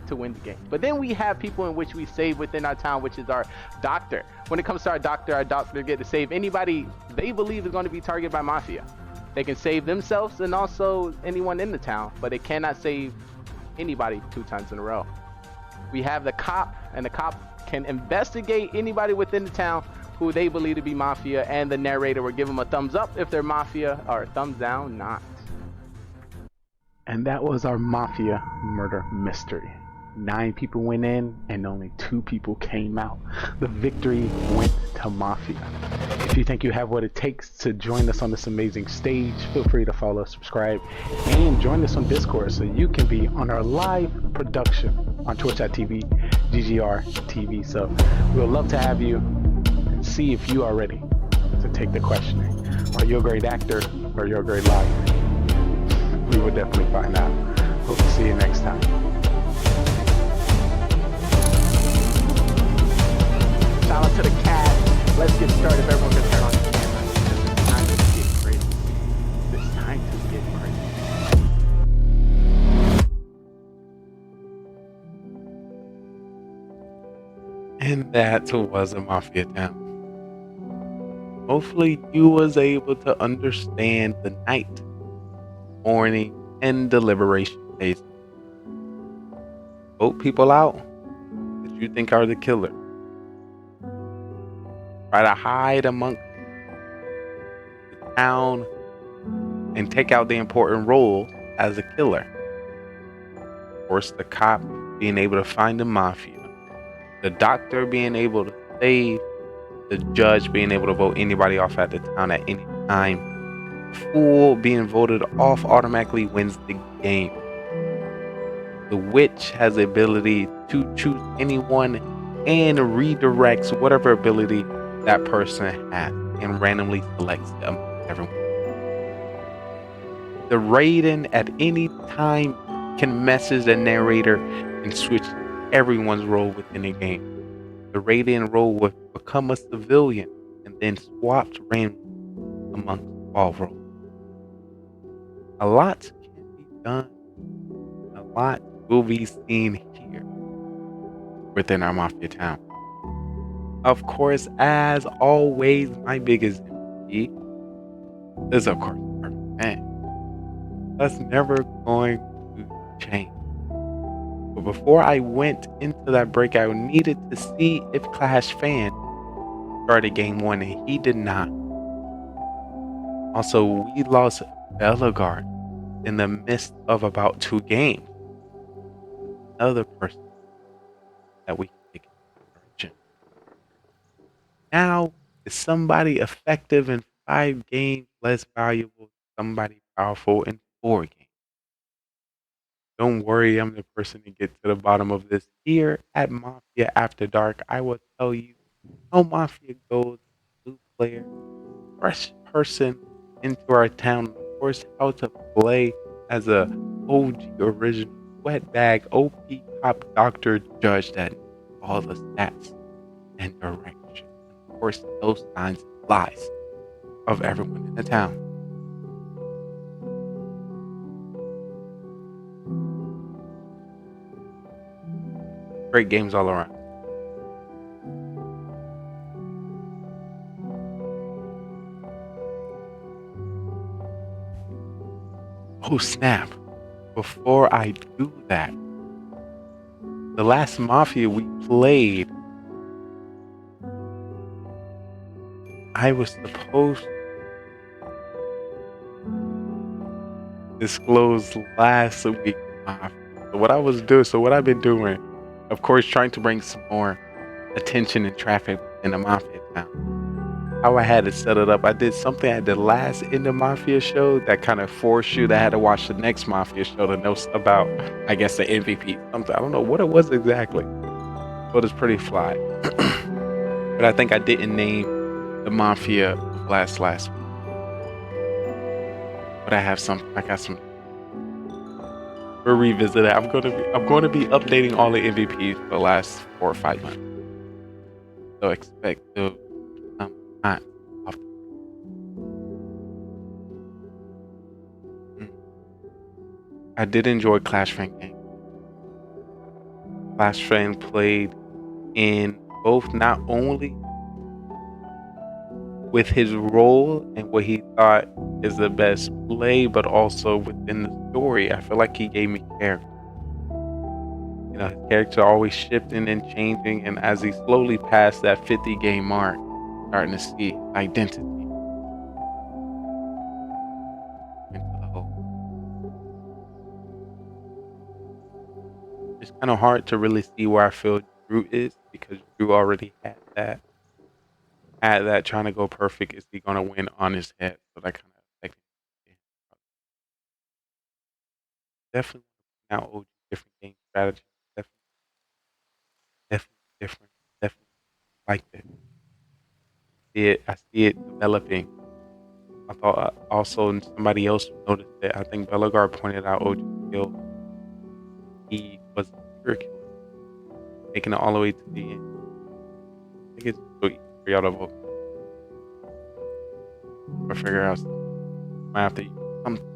to win the game? But then we have people in which we save within our town, which is our doctor. When it comes to our doctor get to save anybody they believe is going to be targeted by Mafia. They can save themselves and also anyone in the town, but they cannot save anybody 2 times in a row. We have the cop, and the cop can investigate anybody within the town who they believe to be Mafia, and the narrator will give them a thumbs up if they're Mafia, or a thumbs down not. And that was our Mafia murder mystery. 9 people went in and only 2 people came out. The victory went to Mafia. If you think you have what it takes to join us on this amazing stage, feel free to follow, subscribe, and join us on Discord so you can be on our live production on Twitch.tv, GGRtv. So we'll love to have you and see if you are ready to take the questioning. Are you a great actor or you're a great liar? We will definitely find out. Hope to see you next time. Shout out to the cast. Let's get started. If everyone can turn on the camera. It's time to get crazy. It's time to get crazy. And that was a Mafia town. Hopefully you was able to understand the night, morning, and deliberation phase. Vote people out that you think are the killer. Try to hide amongst the town and take out the important role as a killer. Of course, the cop being able to find the Mafia, the doctor being able to save, the judge being able to vote anybody off at the town at any time, the fool being voted off automatically wins the game. The witch has the ability to choose anyone and redirects whatever ability that person has and randomly selects them everyone. The Raiden at any time can message the narrator and switch everyone's role within the game. The Raiden role will become a civilian and then swapped randomly amongst all roles. A lot can be done. A lot will be seen here within our Mafia town. Of course, as always, my biggest MVP is of course man. That's never going to change. But before I went into that break, I needed to see if Clash Fan started game 1 and he did not. Also, we lost Bellegarde in the midst of about 2 games. Another person that we can take into consideration. Now, is somebody effective in 5 games less valuable than somebody powerful in 4 games? Don't worry, I'm the person to get to the bottom of this. Here at Mafia After Dark, I will tell you how Mafia goes, new player, fresh person into our town, and of course, how to play as a OG original sweatbag OP top doctor judge that knows all the stats and direction. And of course, those signs and lies of everyone in the town. Great games all around. Oh snap. Before I do that, the last Mafia we played, I was supposed to disclose last week Mafia. So what I've been doing, of course, trying to bring some more attention and traffic in the Mafia town. How I had to set it up, I did something at the last In the Mafia show that kind of forced you to have to watch the next Mafia show to know about, I guess, the MVP. Something I don't know what it was exactly, but it's pretty fly. But I think I didn't name the Mafia of last week. But I got some. We'll revisit it. I'm going to be updating all the MVPs for the last 4 or 5 months. So expect those not often. I did enjoy Clash Fan game. Clash Fan played in both not only with his role and what he thought is the best play, but also within the story. I feel like he gave me character. You know, his character always shifting and changing, and as he slowly passed that 50 game mark, starting to see identity into the whole. It's kind of hard to really see where I feel Drew is because Drew already had that trying to go perfect. Is he going to win on his head? So that kind of affected him. Definitely now OG different game strategy. Definitely different. Definitely like that. I see it developing I thought also somebody else noticed it. I think Belagar pointed out OG Kill. He was a serial killer, taking it all the way to the end. I think it's so easy for y'all to vote. Or figure out something. Might have to use something.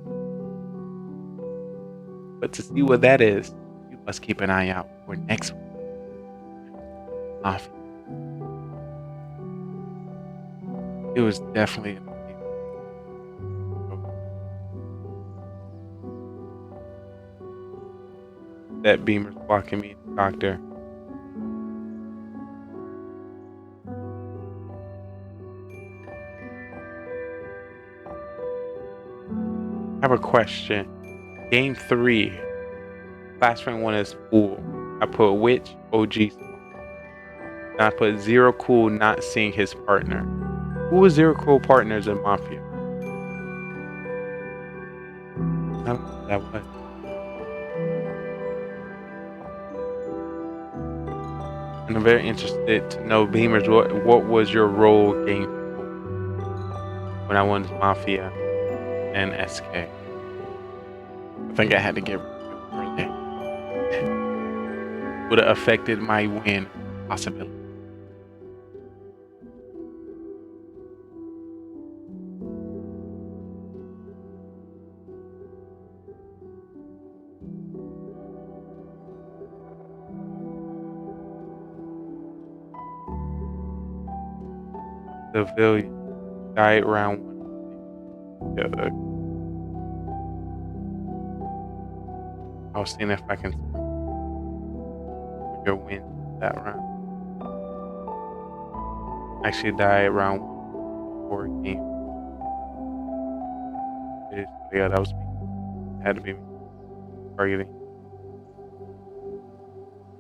But to see what that is, you must keep an eye out for next week. Mafia. It was definitely that Beamer's blocking me, doctor. I have a question. Game 3, class rank 1 is full. I put Witch, OG. And I put Zero Cool not seeing his partner. Who was Zero Cool partners in Mafia? I don't know who that was. And I'm very interested to know, Beamers, what was your role game when I won Mafia and SK? I think I had to get rid of it. Would have affected my win possibility. Civilian died round 1. Yeah, I was seeing if I can your win that round. Actually died round 4 game. Yeah, that was me. Had to be me. Targeting.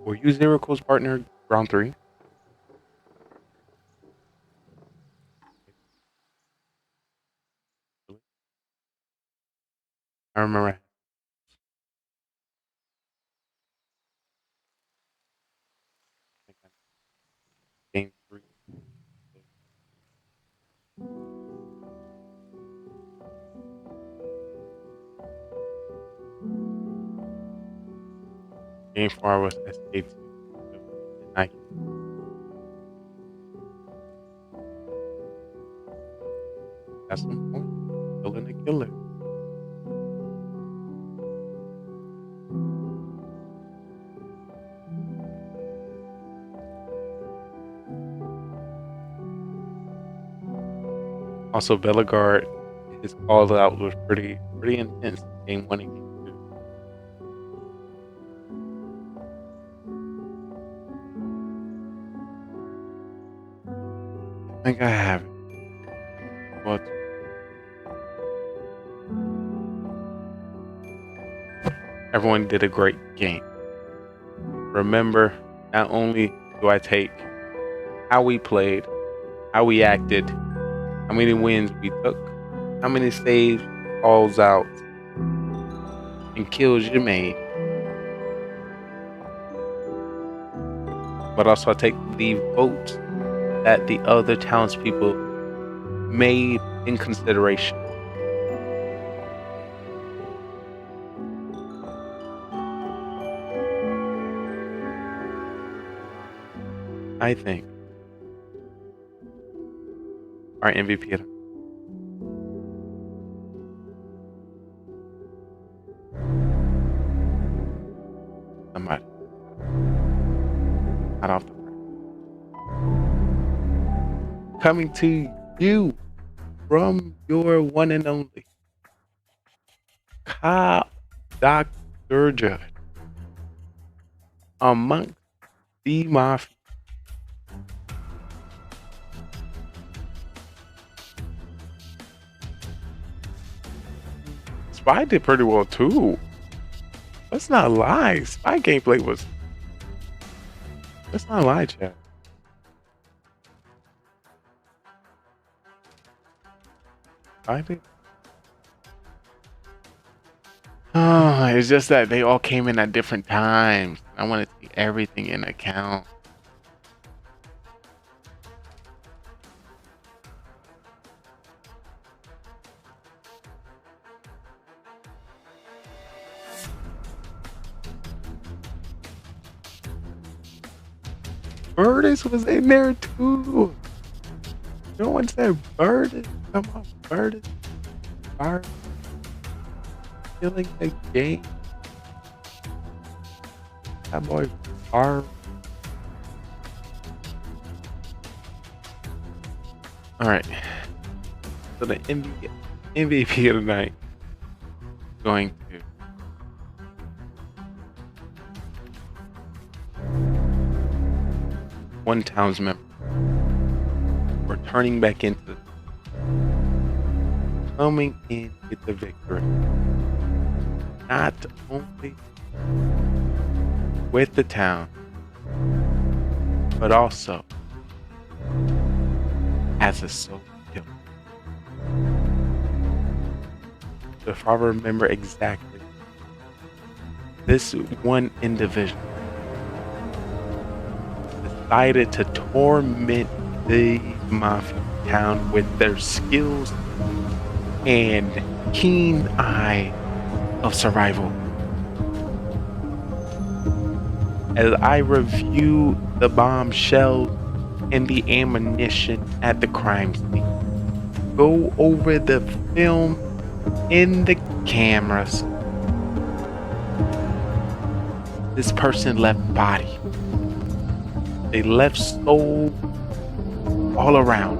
Were you Zero Cool's partner round 3? I remember. Game 3. Game 4 was SK2. I at some point, killing a killer. Also, Bellegarde, his call out was pretty intense. Game 1 and game 2. I think I have it. What? Everyone did a great game. Remember, not only do I take how we played, how we acted, how many wins we took, how many saves, calls out, and kills you made, but also I take the votes that the other townspeople made in consideration. I think our MVP. Somebody. Not off the front. Coming to you from your one and only Dr. Judge amongst the Mafia. Spy did pretty well too. Let's not lie. Spy gameplay was. Let's not lie, chat. I did. Oh, it's just that they all came in at different times. I want to take everything in account. Burtis was in there too. No one said Burtis. Come on, Burtis. Fire. Killing the game. That boy fire. Alright. So the MVP of the night is going to one town's member. Returning back into the coming in with the victory. Not only with the town, but also as a solo killer. If I remember exactly, this one individual decided to torment the Mafia town with their skills and keen eye of survival. As I review the bombshell and the ammunition at the crime scene, go over the film in the cameras, this person left body. They left soul all around.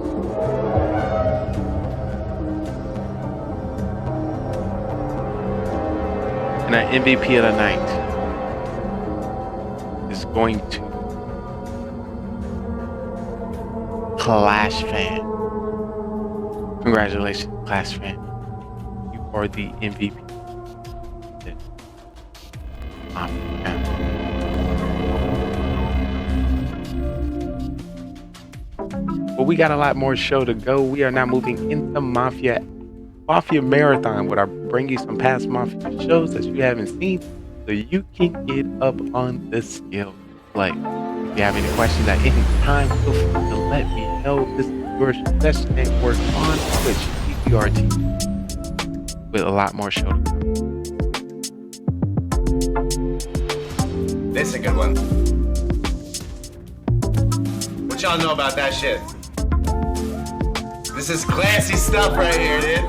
And our MVP of the night is going to Clash Fan. Congratulations, Clash Fan. You are the MVP. But we got a lot more show to go. We are now moving into Mafia Marathon, where I bring you some past Mafia shows that you haven't seen, so you can get up on the skill play. If you have any questions at any time, feel free to let me know. This is your Success Network on Twitch, GGRtv, with a lot more show to go. This is a good one. What y'all know about that shit? This is classy stuff right here, dude.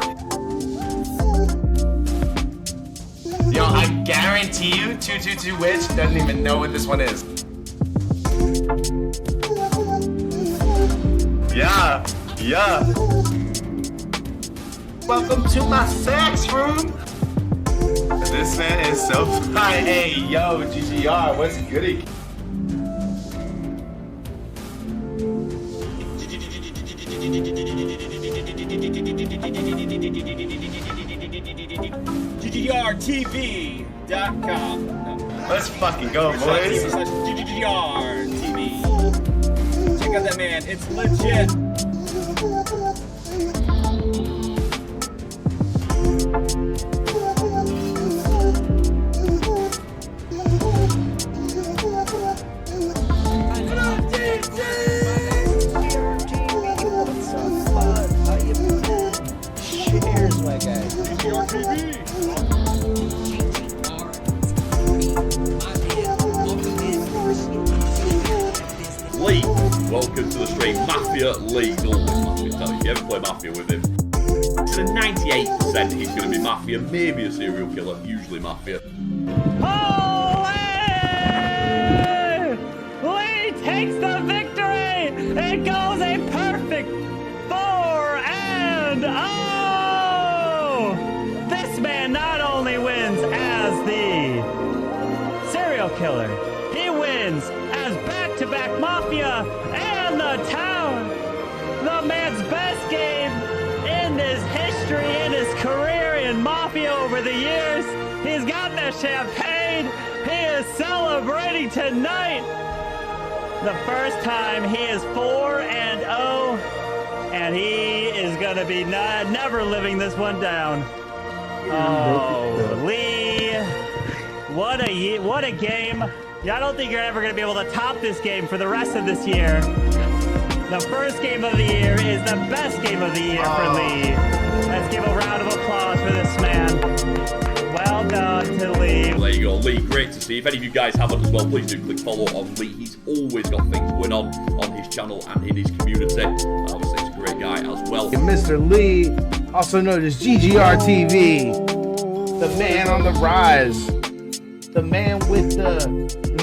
Yo, I guarantee you 222 Witch doesn't even know what this one is. Yeah. Welcome to my sex room. This man is so fine. Hey, yo, GGR, what's goody? GGRtv.com. Let's fucking go, boys. GGRtv. Check out that man, it's legit. Cheers, my guy. GGRtv. Lee, welcome to the stream. Mafia Lee's always Mafia. So if you ever play Mafia with him, to 98% he's going to be Mafia, maybe a serial killer, usually Mafia. Lee takes the victory! It goes a perfect 4-0! This man not only wins as the serial killer, he wins as back-to-back Mafia and the town! The man's best game in his history, in his career in Mafia over the years. He's got the champagne. He is celebrating tonight. The first time he is 4-0, and he is gonna be never living this one down. Oh, Lee! What a game! I don't think you're ever gonna be able to top this game for the rest of this year. The first game of the year is the best game of the year for Lee. Let's give a round of applause for this man. Well done to Lee. There you go, Lee. Great to see. If any of you guys haven't as well, please do click follow on Lee. He's always got things going on his channel and in his community. And obviously, he's a great guy as well. And Mr. Lee, also known as GGRtv, the man on the rise, the man with the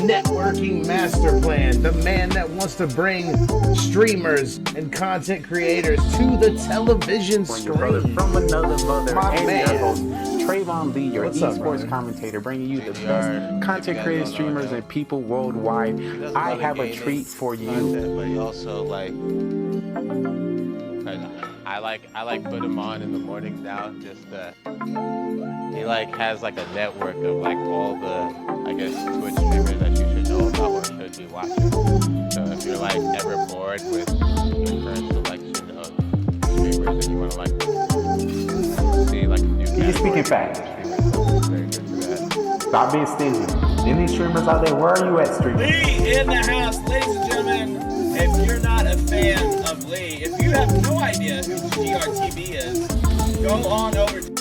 networking master plan, the man that wants to bring streamers and content creators to the television screen. From another mother, My and man. your host, Trayvon Lee, your What's up, esports brother? commentator, bringing you the best content creators, streamers, and people worldwide. I have a treat for you. But he also like, I like put him on in the morning now. Just he like has like a network of like all the, I guess, Twitch streamers that you should know about or should be watching. So if you're like ever bored with your current selection of streamers and you want to like see like a new You're speaking facts. Stop being stingy. Any streamers out there, where are you at, streamers? Lee in the house, ladies and gentlemen. If you're not a fan of Lee, if you have no idea who GGRtv is, go on over to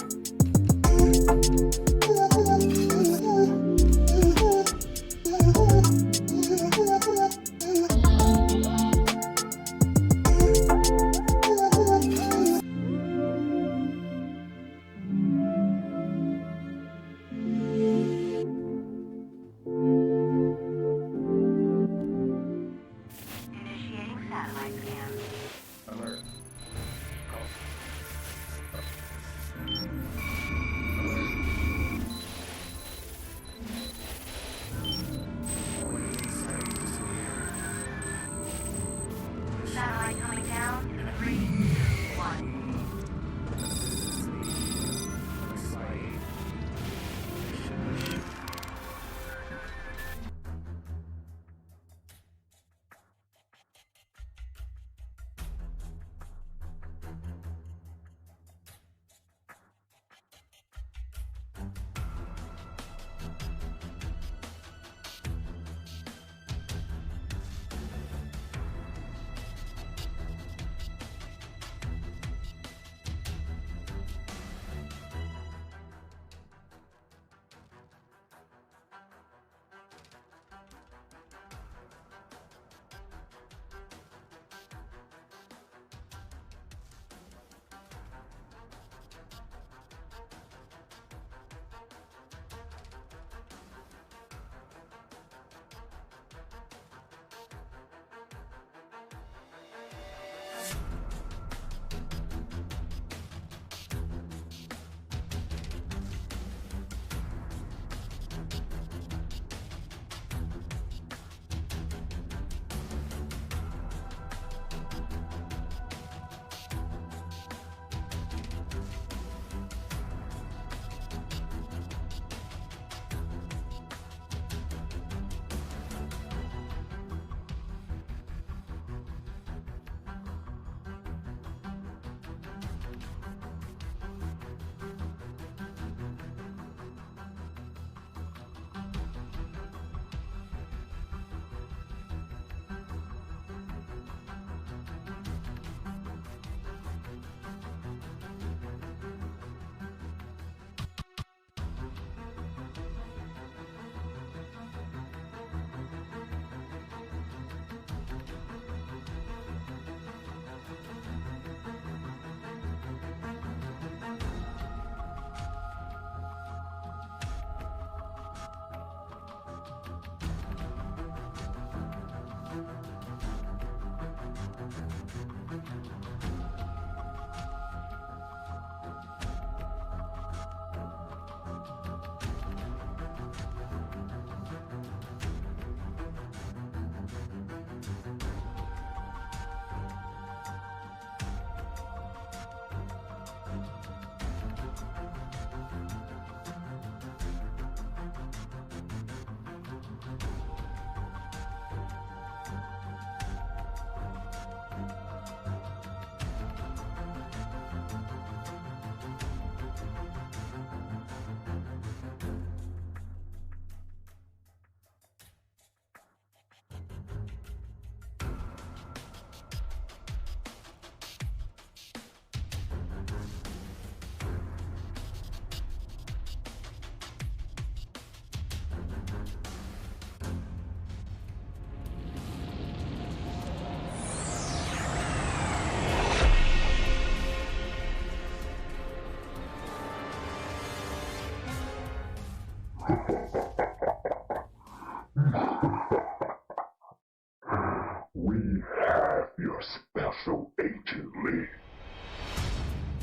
We have your special agent Lee,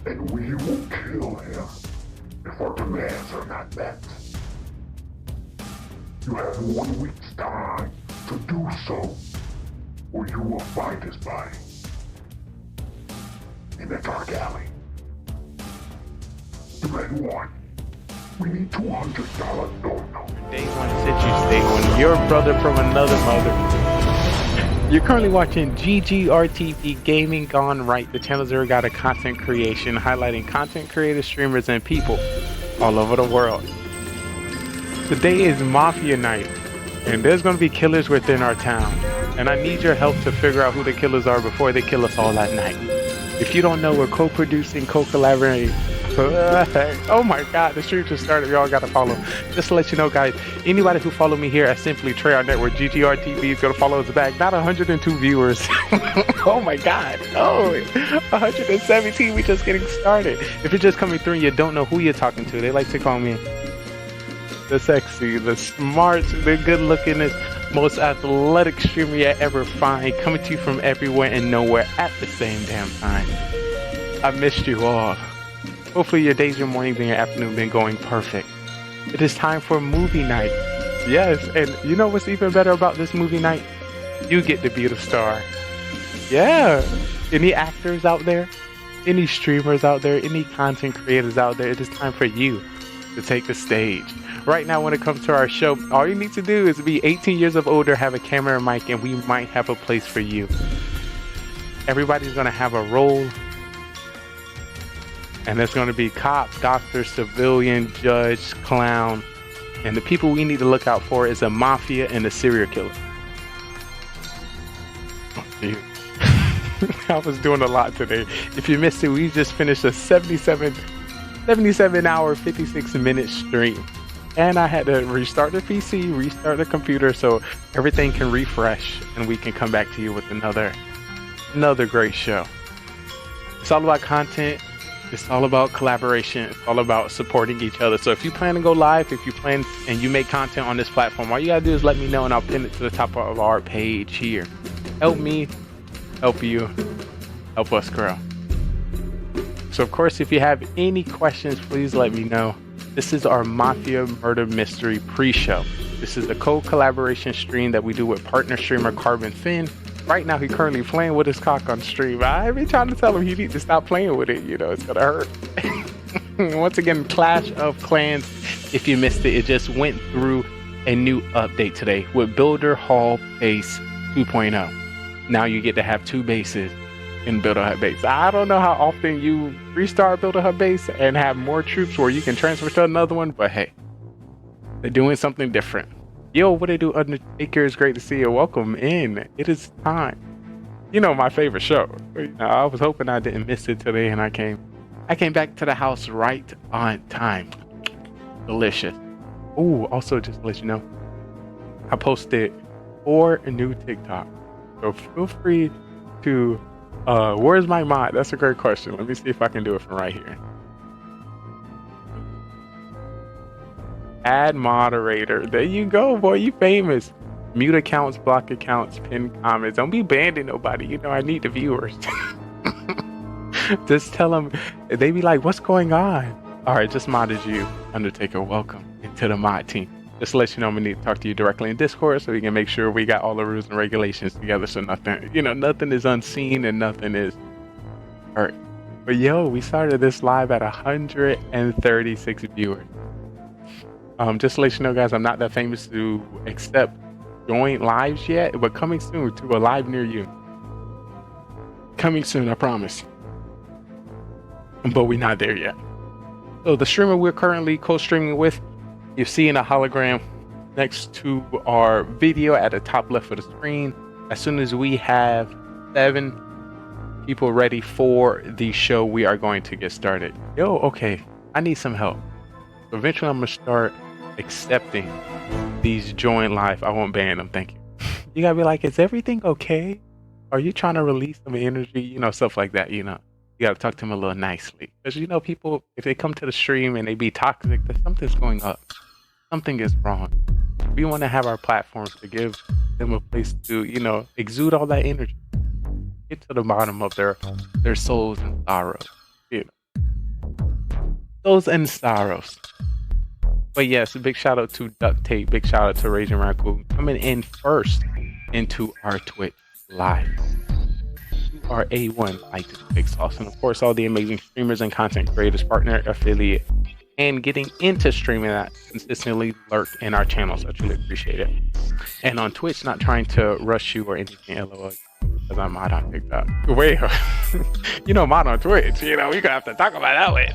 and we will kill him if our demands are not met. You have 1 week's time to do so, or you will find his body in the dark alley. Demand 1. We need $200 dono. Day one said you stay on your brother from another mother. You're currently watching GGRtv Gaming GoneRight, the channel Zero got a content creation highlighting content creators, streamers, and people all over the world. Today is Mafia night, and there's going to be killers within our town. And I need your help to figure out who the killers are before they kill us all at night. If you don't know, we're co-producing, co-collaborating. Oh my god, the stream just started. Y'all gotta follow. Just to let you know, guys, anybody who follow me here at Simply Trey on Network, GGRtv is gonna follow us back. Not 102 viewers. Oh my god. Oh, 117. We just getting started. If you're just coming through and you don't know who you're talking to, they like to call me the sexy, the smart, the good lookingest, most athletic streamer you ever find, coming to you from everywhere and nowhere at the same damn time. I missed you all. Hopefully your days, your mornings, and your afternoon been going perfect. It is time for movie night. Yes, and you know what's even better about this movie night? You get to be the star. Yeah. Any actors out there? Any streamers out there? Any content creators out there? It is time for you to take the stage. Right now, when it comes to our show, all you need to do is be 18 years of older, have a camera and mic, and we might have a place for you. Everybody's going to have a role. And there's going to be cop, doctor, civilian, judge, clown. And the people we need to look out for is a mafia and a serial killer. Oh, dude. I was doing a lot today. If you missed it, we just finished a 77 hour, 56-minute stream. And I had to restart the PC, restart the computer so everything can refresh and we can come back to you with another great show. It's all about content. It's all about collaboration. It's all about supporting each other. So if you plan to go live, if you plan and you make content on this platform, all you gotta do is let me know and I'll pin it to the top of our page here. Help me, help you, help us grow. So of course, if you have any questions, please let me know. This is our Mafia Murder Mystery pre-show. This is a co-collaboration stream that we do with partner streamer Carbon Finn. Right now, he's currently playing with his cock on stream. I've been trying to tell him he needs to stop playing with it. You know, it's gonna hurt. Once again, Clash of Clans. If you missed it, it just went through a new update today with Builder Hall Base 2.0. Now you get to have 2 bases in Builder Hut Base. I don't know how often you restart Builder Hut Base and have more troops where you can transfer to another one, but hey, they're doing something different. Yo, what they do, Undertaker? Is great to see you. Welcome in. It is time. You know, my favorite show. You know, I was hoping I didn't miss it today, and I came back to the house right on time. Delicious. Ooh, also just to let you know, I posted 4 new TikTok. So feel free to, where's my mod? That's a great question. Let me see if I can do it from right here. Add moderator. There you go, boy. You famous. Mute accounts, block accounts, pin comments. Don't be banning nobody. You know, I need the viewers. Just tell them. They be like, what's going on? All right, just modded you. Undertaker, welcome into the mod team. Just to let you know, we need to talk to you directly in Discord so we can make sure we got all the rules and regulations together so nothing, you know, nothing is unseen and nothing is hurt. But yo, we started this live at 136 viewers. Just to let you know, guys, I'm not that famous to accept joint lives yet, but coming soon to a live near you. Coming soon, I promise. But we're not there yet. So the streamer we're currently co-streaming with, you're seeing a hologram next to our video at the top left of the screen. As soon as we have 7 people ready for the show, we are going to get started. Yo, okay, I need some help. So eventually I'm gonna start accepting these join live. I won't ban them, thank you. You gotta be like, is everything okay? Are you trying to release some energy? You know, stuff like that, you know. You gotta talk to them a little nicely. Because you know, people, if they come to the stream and they be toxic, there's something's going up. something is wrong. We want to have our platforms to give them a place to, exude all that energy. Get to the bottom of their souls and sorrows. Souls and sorrows. But yes, a big shout out to Duct Tape, big shout out to Raging Raccoon coming in first into our Twitch live. You are A1 like this big sauce. And of course, all the amazing streamers and content creators, partner, affiliate, and getting into streaming that consistently lurk in our channels. I truly appreciate it. And on Twitch, not trying to rush you or anything, LOL, because I'm mod on TikTok. Wait, mod on Twitch. We're gonna have to talk about that one.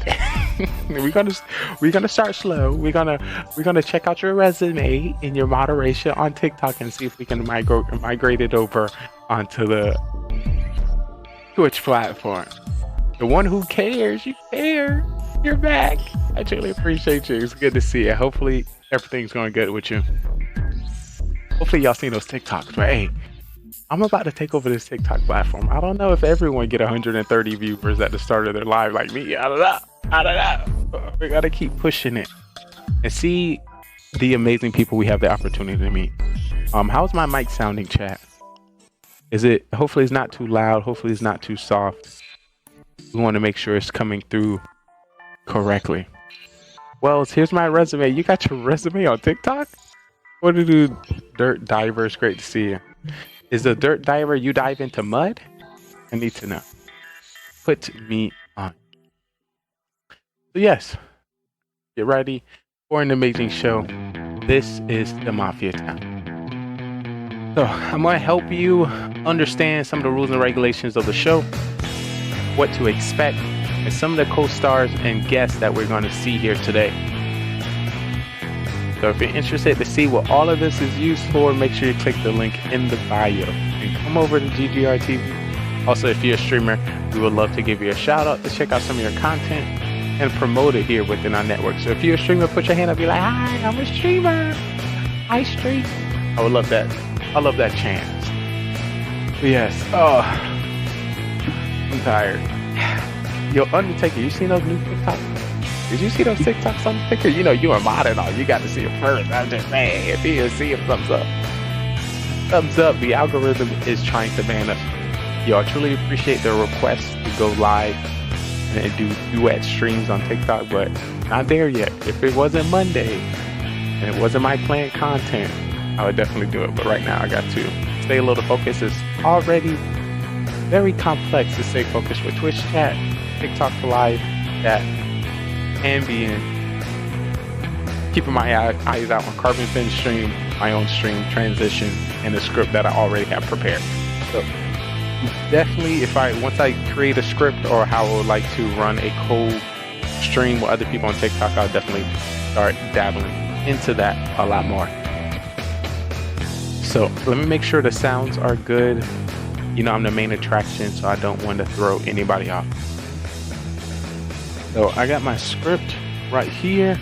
we're gonna start slow. We're gonna check out your resume and your moderation on TikTok and see if we can migrate it over onto the Twitch platform. The one who cares, you care. You're back. I truly appreciate you. It's good to see you. Hopefully everything's going good with you. Hopefully y'all seen those TikToks. But hey, I'm about to take over this TikTok platform. I don't know if everyone get 130 viewers at the start of their live like me. I don't know. We gotta keep pushing it and see the amazing people we have the opportunity to meet. How's my mic sounding, chat? Hopefully it's not too loud. Hopefully it's not too soft. We want to make sure it's coming through correctly. Wells, here's my resume. You got your resume on TikTok? What do you do, Dirt Divers? Great to see you. Is the Dirt Diver you dive into mud? I need to know. Put me on. So yes, get ready for an amazing show. This is the Mafia Town. So I'm going to help you understand some of the rules and regulations of the show, what to expect, and some of the co-stars and guests that we're going to see here today. So if you're interested to see what all of this is used for, make sure you click the link in the bio and come over to GGRtv. Also, if you're a streamer, we would love to give you a shout out to check out some of your content and promote it here within our network. So if you're a streamer, put your hand up, be like, hi, I'm a streamer. I stream. I would love that. I love that chance. But yes. Oh, I'm tired. Yo, Undertaker, you seen those new TikToks? Did you see those TikToks on Undertaker? You are mod and all. You got to see it first. I'm just saying, if you see it, thumbs up. Thumbs up. The algorithm is trying to ban us. Yo, I truly appreciate the request to go live and do duet streams on TikTok, but not there yet. If it wasn't Monday and it wasn't my planned content, I would definitely do it. But right now, I got to stay a little focused. It's already very complex to stay focused with Twitch chat, TikTok live chat, ambient, keeping my eyes out on Carbon Fin stream, my own stream, transition, and the script that I already have prepared. So definitely, once I create a script or how I would like to run a co-stream with other people on TikTok, I'll definitely start dabbling into that a lot more. So let me make sure the sounds are good. I'm the main attraction, so I don't want to throw anybody off. So I got my script right here.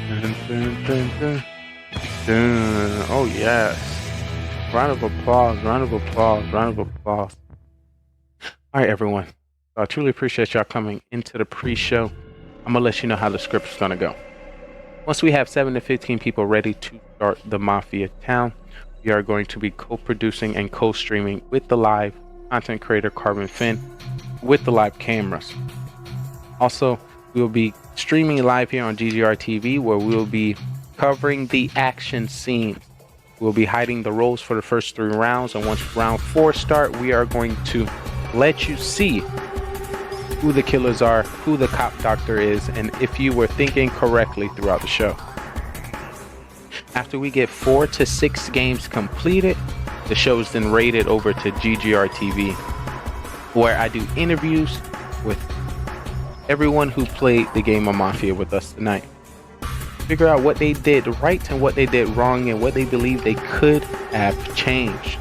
Dun, dun, dun, dun. Dun. Oh yes. Round of applause, round of applause, round of applause. All right, everyone. I truly appreciate y'all coming into the pre-show. I'm going to let you know how the script is going to go. Once we have 7 to 15 people ready to start the Mafia Town, we are going to be co-producing and co-streaming with the live content creator Carbon Fin with the live cameras. Also, we will be streaming live here on GGRtv, where we will be covering the action scenes. We'll be hiding the roles for the first 3 rounds, and once round 4 start, we are going to let you see who the killers are, who the cop doctor is, and if you were thinking correctly throughout the show. After we get 4 to 6 games completed, the show is then rated over to GGRtv, where I do interviews with everyone who played the game of Mafia with us tonight. Figure out what they did right and what they did wrong and what they believe they could have changed.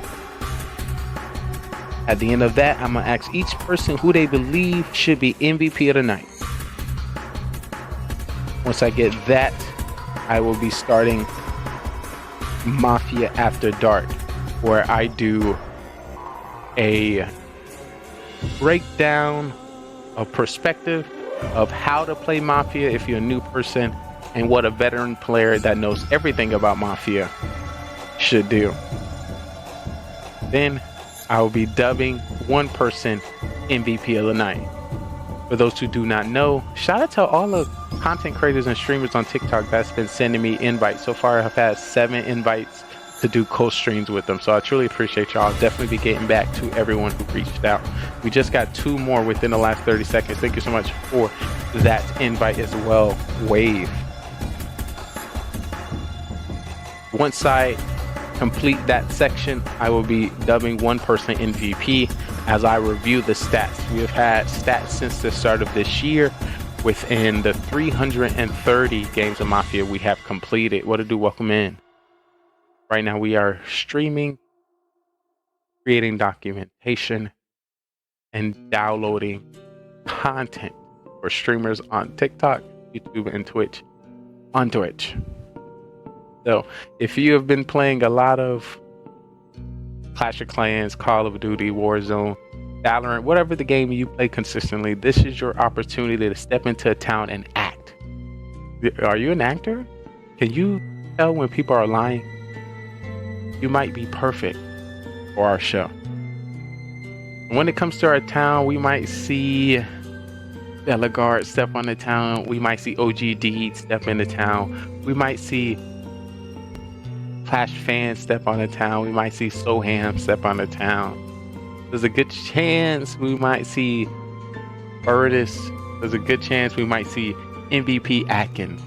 At the end of that, I'm going to ask each person who they believe should be MVP of the night. Once I get that, I will be starting Mafia After Dark, where I do a breakdown, a perspective of how to play Mafia if you're a new person, and what a veteran player that knows everything about Mafia should do. Then I will be dubbing one person MVP of the night. For those who do not know, shout out to all the content creators and streamers on TikTok that's been sending me invites. So far, I've had 7 invites to do co-streams with them. So I truly appreciate y'all. I'll definitely be getting back to everyone who reached out. We just got 2 more within the last 30 seconds. Thank you so much for that invite as well, Wave. Once I complete that section, I will be dubbing one person MVP as I review the stats. We have had stats since the start of this year within the 330 games of Mafia we have completed. What to do? Welcome in. Right now we are streaming, creating documentation, and downloading content for streamers on TikTok, YouTube, and Twitch. On Twitch. So if you have been playing a lot of Clash of Clans, Call of Duty, Warzone, Valorant, whatever the game you play consistently, this is your opportunity to step into a town and act. Are you an actor? Can you tell when people are lying? You might be perfect for our show. When it comes to our town, we might see Bellegarde step on the town. We might see OG Deed step in the town. We might see Clash fans step on the town. We might see Soham step on the town. There's a good chance we might see Burtis. There's a good chance we might see MVP Atkins.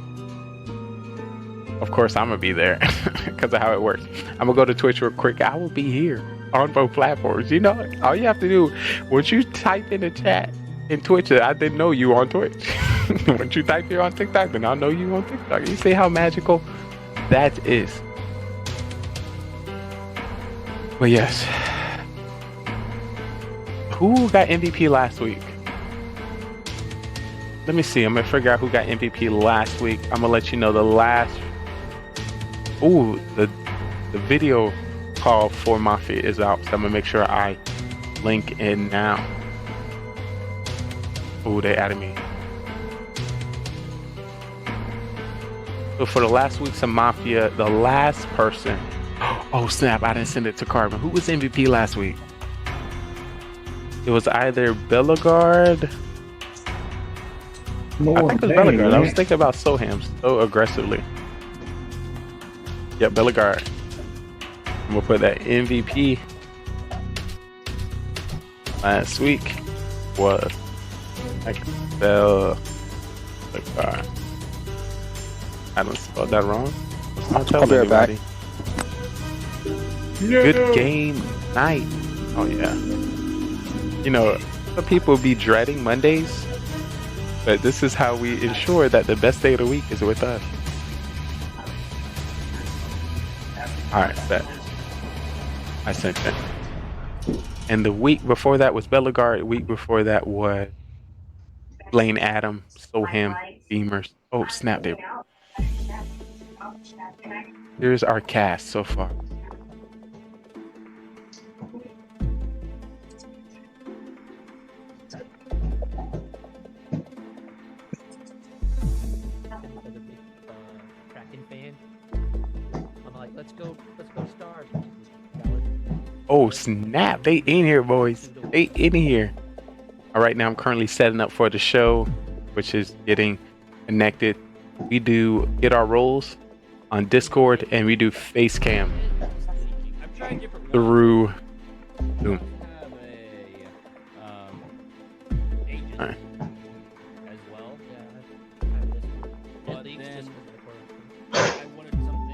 Of course, I'm gonna be there because of how it works. I'm gonna go to Twitch real quick. I will be here on both platforms. You know, all you have to do, once you type in the chat in Twitch, I didn't know you on Twitch. Once you type here on TikTok, then I'll know you on TikTok. You see how magical that is. But yes, who got MVP last week? Let me see. I'm gonna figure out who got MVP last week. I'm gonna let you know the last. Ooh, the video call for Mafia is out, so I'm gonna make sure I link in now. Ooh, they added me. So for the last week's of Mafia, the last person. Oh snap! I didn't send it to Carbon. Who was MVP last week? It was either Bellegarde. I think it was Bellegarde. I was thinking about Soham so aggressively. Yep, Bellegarde. I'm gonna put that MVP last week was like Bellegarde. I don't spell that wrong. I'll tell everybody. Good game night. Oh yeah. You know, some people be dreading Mondays, but this is how we ensure that the best day of the week is with us. Alright, bet. I sent that. And the week before that was Bellegarde. The week before that was Blaine Adam, Soham, Beamers. Oh, snap there. Here's our cast so far. Stars. Oh snap! They in here, boys. They in here. All right, now I'm currently setting up for the show, which is getting connected. We do get our roles on Discord, and we do face cam through Zoom. All right.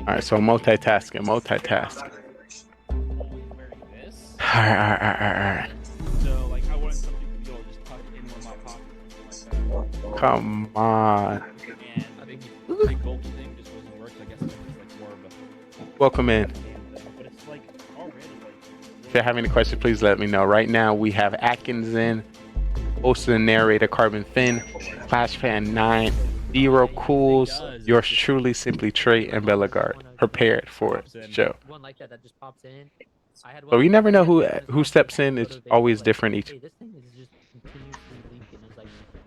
All right, so multitasking. All right. So, like, I wanted something to be able to just tuck in one of my pockets. Come on. And I think the big gold thing just wasn't working. I guess it's like more of a. Welcome in. But it's like already like. If you have any questions, please let me know. Right now, we have Atkins in, host and narrator Carbon Finn, Clash Fan 9, Zero Cools, yours truly, Simply Trey, and Bellegarde. Prepared for the show. One like that just pops in. I had So we never know who steps in. It's always different each.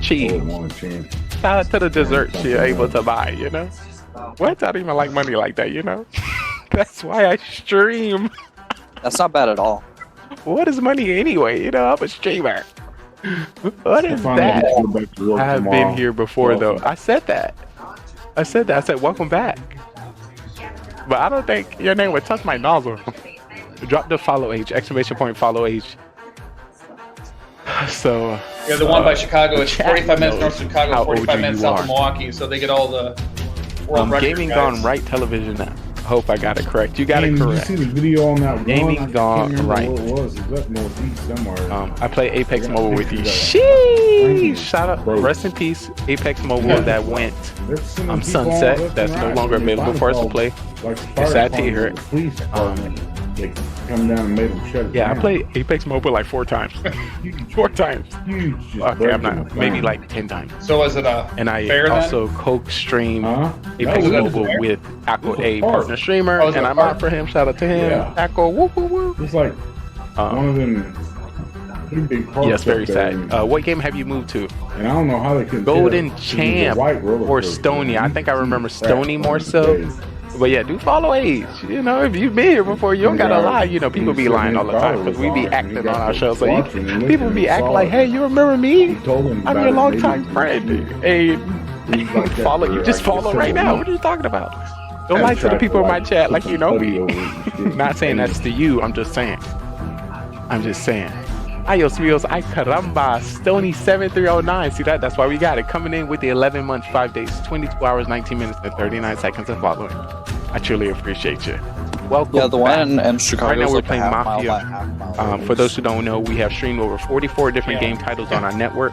cheese. Shout out to the desserts you're able to buy, you know? What? I don't even like money like that, you know? That's why I stream. That's not bad at all. What is money anyway? You know, I'm a streamer. What is that? I have been here before though. I said that. I said welcome back. But I don't think your name would touch my nozzle. Drop the follow age, exclamation point follow age. So Yeah, the one by Chicago is 45 minutes north of how Chicago, old 45 you minutes south of are. Milwaukee, so they get all the world record Gaming guys. GoneRight television. I hope I got it correct. You got Man, it did correct. you see the video on that Gaming one? I can't remember GoneRight. what it was. It was up northeast somewhere. I play Apex I got Mobile with you. pictures of it. Sheesh! Shout out, rest in peace, Apex Mobile that went They're sending people all sunset. left That's and no right. longer They available for us to finally play. called, like, the It's fire sad to hear department, it. the police department. They come down and made them shut it Yeah, I down. played Apex Mobile like 4 times. 4 times. Huge. Okay, I'm not. Maybe like 10 times. So was it And I fair then? also co-stream Apex was it Mobile fair? with Akko, a hard. partner streamer, Oh, was it and I'm hard? out for him. Shout out to him. Yeah. Akko, woo woo woo. It's like one of them pretty big parks. Yes, very up there, sad. What game have you moved to? And I don't know how they can Golden tell. It was a Champ white roller or coaster. Stony. I think I remember Stony more Crap. so. But yeah, do follow age. You know, if you've been here before, you don't gotta lie. You know, people be lying all the time because we be acting on our show. So people be acting like, hey, you remember me? I'm your longtime friend. Hey, follow you. Just follow right now. What are you talking about? Don't lie to the people in my chat like you know me. Not saying that's to you. I'm just saying. Ayos Rios, ay caramba, Stony 7309. See that? That's why we got it. Coming in with the 11 months, 5 days, 22 hours, 19 minutes, and 39 seconds of following. I truly appreciate you. Welcome. Yeah, the one in Chicago Right now is we're like a playing half mile Mafia. by half mile. For those who don't know, we have streamed over 44 different game titles on our network.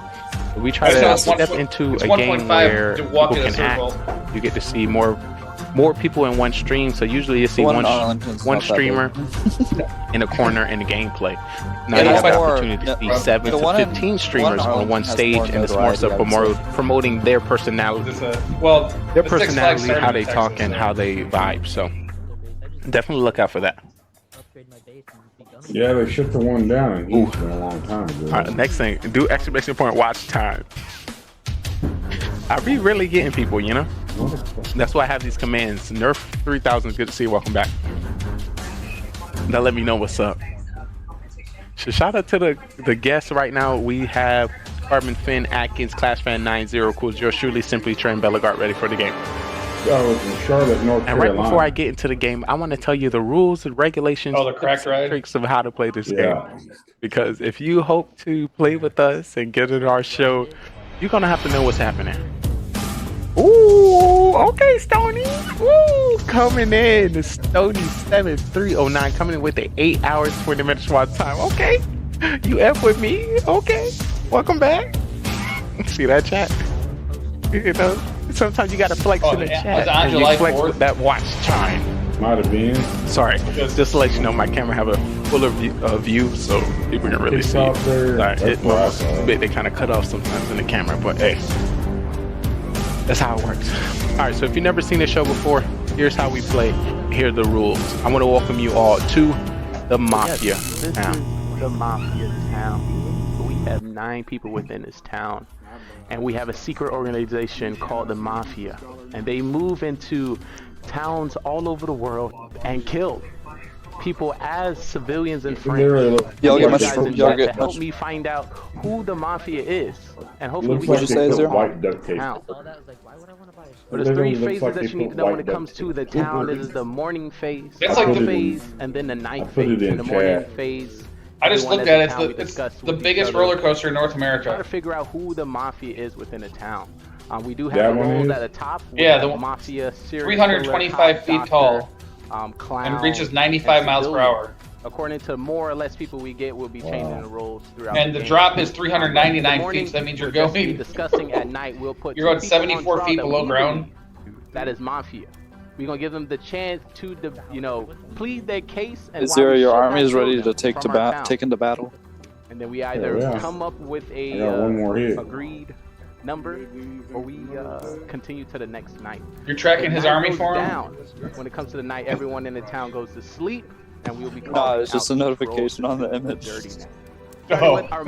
We try to It's step into it's a game 1.5 where to people walk in a can circle. act. You get to see more people in one stream. So usually you see The one one in Arlington's one not that streamer in a corner in the gameplay. Now Yeah, you have that's the more- opportunity to see the 7 to one in- 15 one streamers in on Arlington one has stage, more and it's more so notoriety, I would say. promoting their personality. Well, Their the Six Flags personality, started how in they Texas, talk, and so- how they vibe. So definitely look out for that. Yeah, they shut the one down in Houston a long time ago. All right, next thing, do exclamation point watch time. I be really getting people, you know. That's why I have these commands. Nerf 3000, good to see you. Welcome back. Now let me know what's up. So shout out to the guests right now. We have Carbon Finn, Atkins, Clash Fan 90, Cool, yours truly, Simply Train, Bellegard, ready for the game. I was in Charlotte, North And right Carolina. before I get into the game, I want to tell you the rules and regulations, Oh, the cracked ride? tricks of how to play this game. Because if you hope to play with us and get in our show, you're gonna have to know what's happening. Ooh, okay, Stony. Ooh, coming in, the Stony 7309, coming in with the 8 hours, 20 minutes watch time. Okay, you F with me. Okay, welcome back. See that chat? You know, sometimes you gotta flex in the chat. And you flex with that watch time. Might have been. Sorry, just to let you know, my camera have a fuller view, so people can really It's see. out there. Sorry, That's what I it, saw. they kind of cut off sometimes in the camera, but hey, that's how it works. All right, so if you've never seen the show before, here's how we play. Here are the rules. I want to welcome you all to the Mafia town. The Mafia town. We have 9 people within this town, and we have a secret organization called the Mafia, and they move into towns all over the world and kill people as civilians and friends. Y'all get much- Guys in y'all chat get to help much- me find out who the Mafia is, and hopefully Looks we like can they get put them white duct tape. town. But It there's 3 looks phases like that they you need put to know when white it duct comes to tape. the town. This is the morning phase, That's the like the- phase, and then the night put it phase. in In the morning chat. phase, I just everyone looked that's at in it. town, we It's discuss the with each biggest other. roller coaster in North Try America. to figure out who the Mafia is within a town. We do That have one roles is? at the top. We Yeah, have the Mafia serial 325 killer, feet tall, clown, and reaches 95 and miles per civilian. hour. According to more or less people we get, we'll be changing the roles throughout. And the game. drop is In 399 the morning, feet, so that means you're we'll just be going. discussing at night. We'll put You're going 2 people on 74 trial feet that below we ground. believe That is Mafia. We're gonna give them the chance to, plead their case. And Is why there we your should army not is kill ready them to take from our town. take into battle? And then we either Yeah. come up with I got one more hit. agreed number, or we continue to the next night. You're tracking The his night army goes for him? down. When it comes to the night, everyone in the town goes to sleep, and we'll be No, calling it's just out a each notification roll on the to image. dirty net. starting with our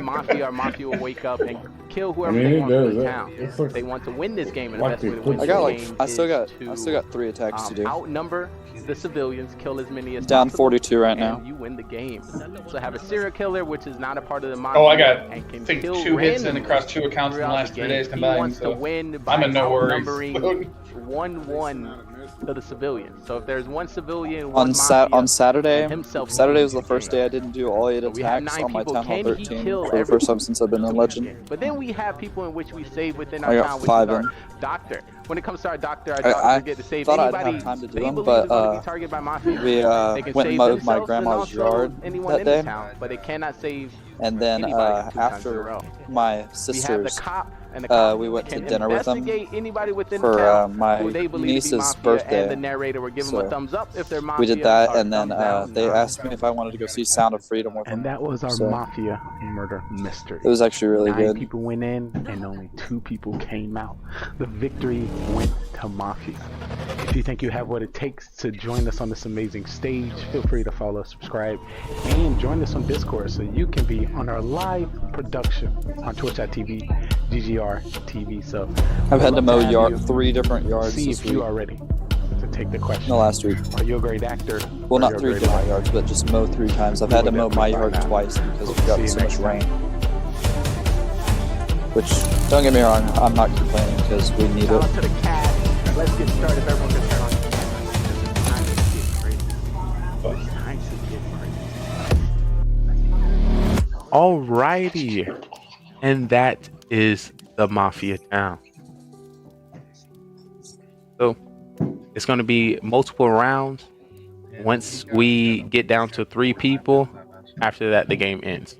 Mafia will wake up and kill whoever they want from the town. They want to win this game, and the best way to win this game I still got 3 attacks to do. Outnumber the civilians, kill as many as Down possible, 42 right now. and you win the game. So have a serial killer, which is not a part of the Mafia. Oh, I got and can I think kill 2 hits in randomly across 2 accounts in the throughout last 3 game. days He combined. wants to So win by I'm in no worries. outnumbering 1-1 to the civilians. So if there's one civilian, On Mafia, Saturday, and himself Saturday was wins the first day I didn't do all 8 we have attacks 9 on my people. Town Hall Can he 13 kill for the first time since I've been in Legend. But then we have people in which we save within I our got town, which 5 is our in. doctor. When it comes to our doctor I get to save thought I'd anybody have time to do they them, believe but is going to be targeted by Mafia. we They can went and save mowed my themselves and grandma's also yard anyone that in day. the town, but they cannot save And then anybody 2 times in a after row. my We have the sisters, cop, and the cop we went to can dinner with them investigate anybody within the for town my who they believe to be niece's Mafia, birthday. and the narrator will give them a So thumbs up if they're Mafia. we did that, or and then thumbs down. they asked me if I wanted to go see Sound of Freedom with them. And that was our So Mafia murder mystery. it was actually really 9 good. people went in and only 2 people came out. The victory went to Mafia. If you think you have what it takes to join us on this amazing stage, feel free to follow, subscribe, and join us on Discord so you can be on our live production on twitch.tv, GGRtv. So I've had to mow you 3 different yards see this if week. you are ready to take the question. No, last week. Are you a great actor? Well, or not you're a 3 great different liar? yards, but just mow 3 times. I've We had to will mow my definitely yard find out. twice because We'll we've got see you so much next rain. time. Which, don't get me wrong, I'm not complaining because we need Shout it. out to the cat. Let's get started. If everyone can turn on the camera. It's time to get crazy. It's time to get crazy. Alrighty, and that is the Mafia town. So it's going to be multiple rounds. Once we get down to 3 people, after that the game ends.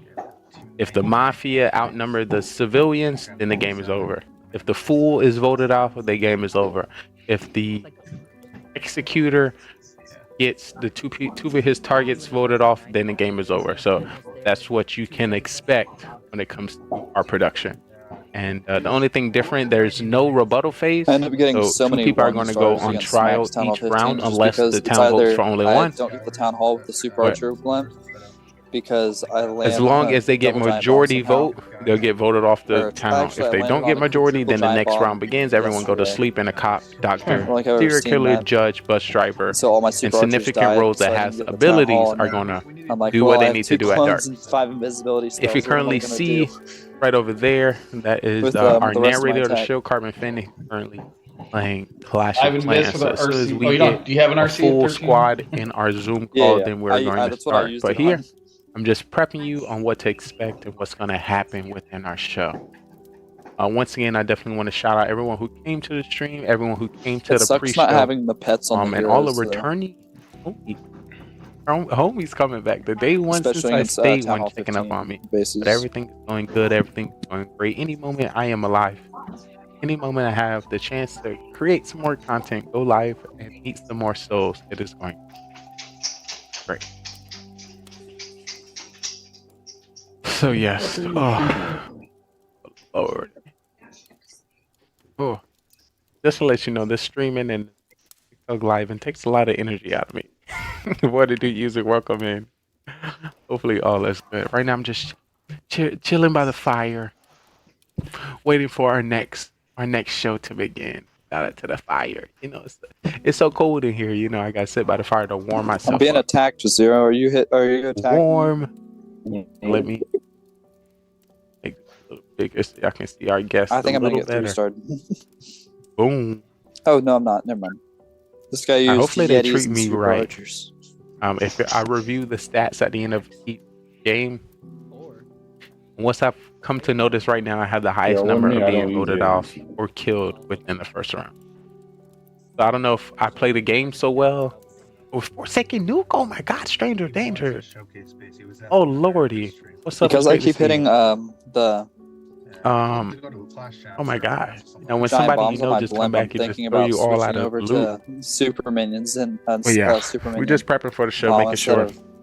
If the Mafia outnumber the civilians, then the game is over. If the fool is voted off, the game is over. If the executor gets the two of his targets voted off, then the game is over. So that's what you can expect when it comes to our production. And the only thing different, there's no rebuttal phase. I end up getting so 2 many people are going to go stars on against trial Max Town Hall each 15 round just unless because the it's town votes either for only I one. don't get the Town Hall with the Super But Archer blimp because I land as long on a as they get double giant majority bomb vote, they'll get voted off the Or town. actually, If I they landed don't on get a majority, triple then the giant next bomb round begins. Everyone go to yesterday. sleep, and a cop, doctor, Like I've ever serial seen killer, that. judge, bus driver, So all my and Super Archers significant died, roles so that I has didn't get the Town Hall, abilities and are then going to I'm like, do well, what I they have need 2 to do at dark. clones and 5 invisibility spells. If you What am I currently gonna see do? right over there, that is With, our the rest of my narrator of the attack. show, Carbon Finney, currently playing Clash I of haven't missed Clans. for So the as soon as RC. we Oh, you get don't? Do you have an a RC at full 13? squad in our Zoom Yeah, call, yeah. then we're going to That's what I start. used But it here, on. I'm just prepping you on what to expect and what's going to happen within our show. Once again, I definitely want to shout out everyone who came to the stream, everyone who came to It the sucks pre-show, not having the pets on the and all the heroes, though. returning homies coming back. The day one Especially since I against, stayed Town one Hall checking up 15 on me. bases. But everything is going good. Everything is going great. Any moment I am alive. Any moment I have the chance to create some more content, go live, and meet some more souls, it is going great. So yes. Oh, Lord. Oh, just to let you know, this streaming and TikTok live and takes a lot of energy out of me. What to do music, welcome in. Hopefully all is good. Right now I'm just chilling by the fire, waiting for our next show to begin. Shout out to the fire. You know, it's so cold in here. You know, I gotta sit by the fire to warm myself I'm being up. attacked, Zero. Are you attacking? Warm. Let me make this a little bigger so y'all can see our guests. I think a I'm gonna little get 3 better. starred. Boom. Oh no, I'm not. Never mind. This guy used Hopefully they Yetis treat and me Super right. Archers. If I review the stats at the end of each game, once I've come to notice right now, I have the highest number of being voted off or killed within the first round. So I don't know if I play the game so well. Oh, 4-second nuke! Oh my God, Stranger Danger! Oh Lordy, what's up? Because I keep hitting the. Oh my God! You know, when giant somebody bombs you on know my just blimp, come I'm back and just thinking throw about you all out switching of over loot. to super minions and But yeah, super we're minion just prepping for the show, making instead sure of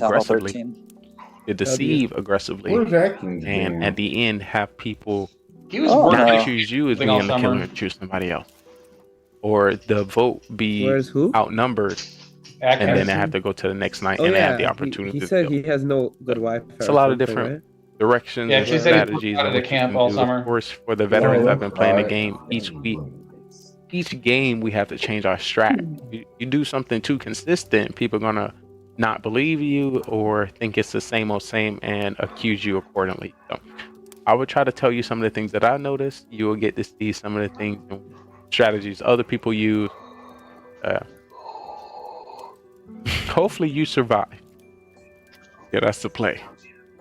Town Hall aggressively. 13. To deceive aggressively. Where's Atkins And been? at the end, have people He was not working choose you as thing all being the killer summer. and choose somebody else. Or the vote be Where's who? outnumbered, and then they have to go to the next night Oh and they have yeah, the opportunity he to said kill. he has no good Wi-Fi. It's a lot or of something, different right? directions Yeah, and he said he strategies out and of the what you camp can all do. summer. Of course, for the veterans that have been playing the right. game each week, each game we have to change our strat. You do something too consistent, people are gonna not believe you or think it's the same old same and accuse you accordingly. So I would try to tell you some of the things that I noticed. You will get to see some of the things and strategies other people use. hopefully you survive. Yeah, that's the play.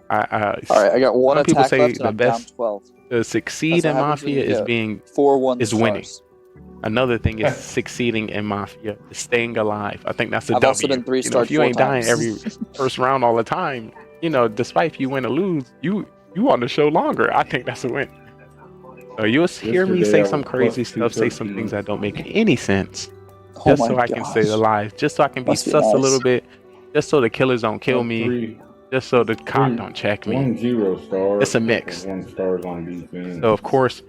All right, I got one some people attack say left, and the I'm down best 12. to succeed That's in what happens when Mafia you is get being 4-1 is winning. stars. Another thing is succeeding in Mafia is staying alive. I think that's a I've W. also been 3-starred if you 4 ain't dying times. every first round all the time, despite if you win or lose, you on the show longer. I think that's a win. So you'll hear me Yesterday say I some was crazy plus stuff, say some 213. things that don't make any sense, Oh just my so I can stay gosh. alive, just so I can be Must be sus a nice. little bit, just so the killers don't kill me, 3, just so the cop don't check me. 1 0 stars. It's a mix. 1 stars on defense. So of course,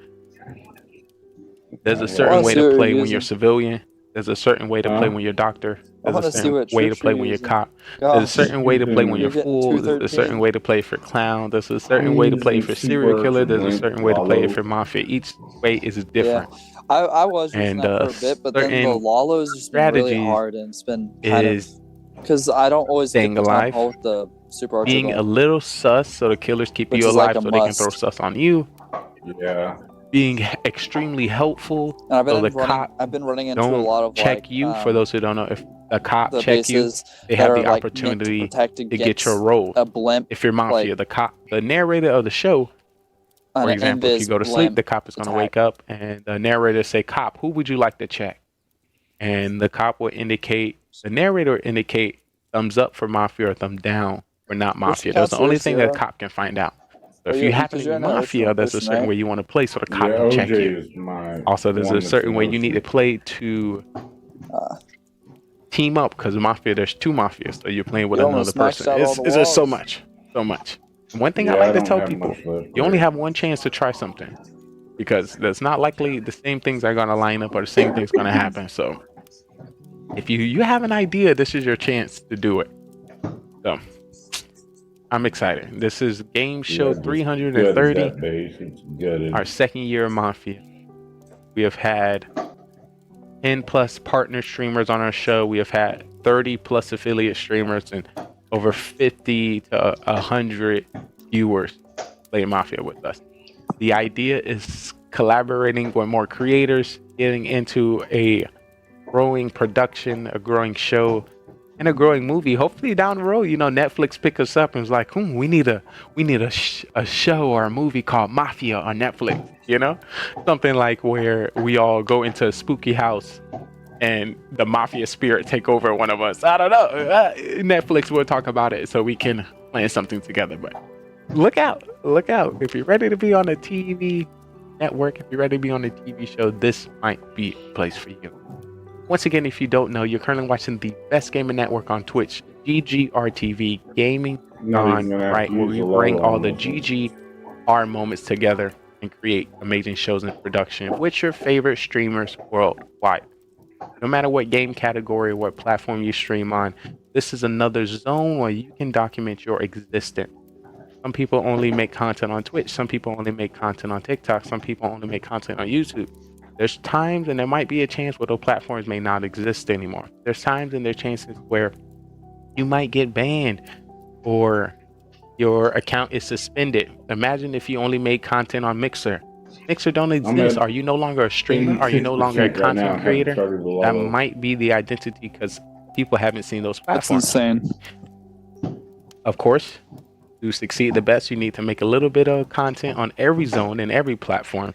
there's a I certain wanna way see to what play you're when you're using. civilian. There's a certain way to play when you're doctor. I There's a want to see certain what way to tricks play you're when you're using. cop. There's a Gosh, certain way to play when you're you're getting fool. There's a certain 213. way to play for clown. There's a certain I'm way to play using for sea serial killer. birds, There's a certain way to play it for Lalo. mafia. Each way is Yeah, different. I was using And that for a bit, but then the certain Lalo's just been really strategies hard, and it's been kind of is because I don't always get staying the town alive, hall with the super archer being a gun, little sus so the killers keep which you is like alive a so they can throw must. sus on you. Yeah. Being extremely helpful And I've so been the running. cop I've been running into a don't lot of check like you. For those who don't know, if a cop the check you, bases they that have are the like meant to opportunity protect to get against your role. a blimp. If you're mafia, Like the narrator of the show, an for example, if invis you go to sleep, blimp the cop is going to attack. wake up and the narrator say, "Cop, who would you like to check?" And the cop will indicate, the narrator will indicate thumbs up for mafia or thumb down for not mafia. That's the only thing that a cop can find out. So if you happen to be mafia, there's a certain way you want to play so the cop Yeah, can check OJ you. is my Also, there's one a that's certain way the you need to most- play to team up, because mafia, there's two mafias, so you're playing with You another almost maxed person. out all the It's just so walls. much, so much. And one thing I Yeah, like to don't tell have people, much left you only there. have one chance to try something, because there's not likely the same things are going to line up or the same things going to happen. So if you have an idea, this is your chance to do it. So I'm excited. This is game show Yeah, just 330, gutted that base. It's gutted. our second year of Mafia. We have had 10 plus partner streamers on our show. We have had 30 plus affiliate streamers and over 50 to 100 viewers play Mafia with us. The idea is collaborating with more creators, getting into a growing production, a growing show, and a growing movie. Hopefully down the road, Netflix pick us up and is like, we need a show or a movie called Mafia on Netflix. Something like where we all go into a spooky house and the mafia spirit take over one of us. I don't know. Netflix will talk about it so we can plan something together. But look out. If you're ready to be on a TV network, if you're ready to be on a TV show, this might be a place for you. Once again, if you don't know, you're currently watching the best gaming network on Twitch, GGRtv, Gaming GoneRight, where we bring all the GGR moments together and create amazing shows in production with your favorite streamers worldwide. No matter what game category or what platform you stream on, this is another zone where you can document your existence. Some people only make content on Twitch. Some people only make content on TikTok. Some people only make content on YouTube. There's times, and there might be a chance where those platforms may not exist anymore. There's times and there's chances where you might get banned or your account is suspended. Imagine if you only made content on Mixer. Mixer don't exist. Are you no longer a streamer? Are you no longer a content creator? That might be the identity because people haven't seen those platforms. That's insane. Of course, to succeed the best, you need to make a little bit of content on every zone and every platform.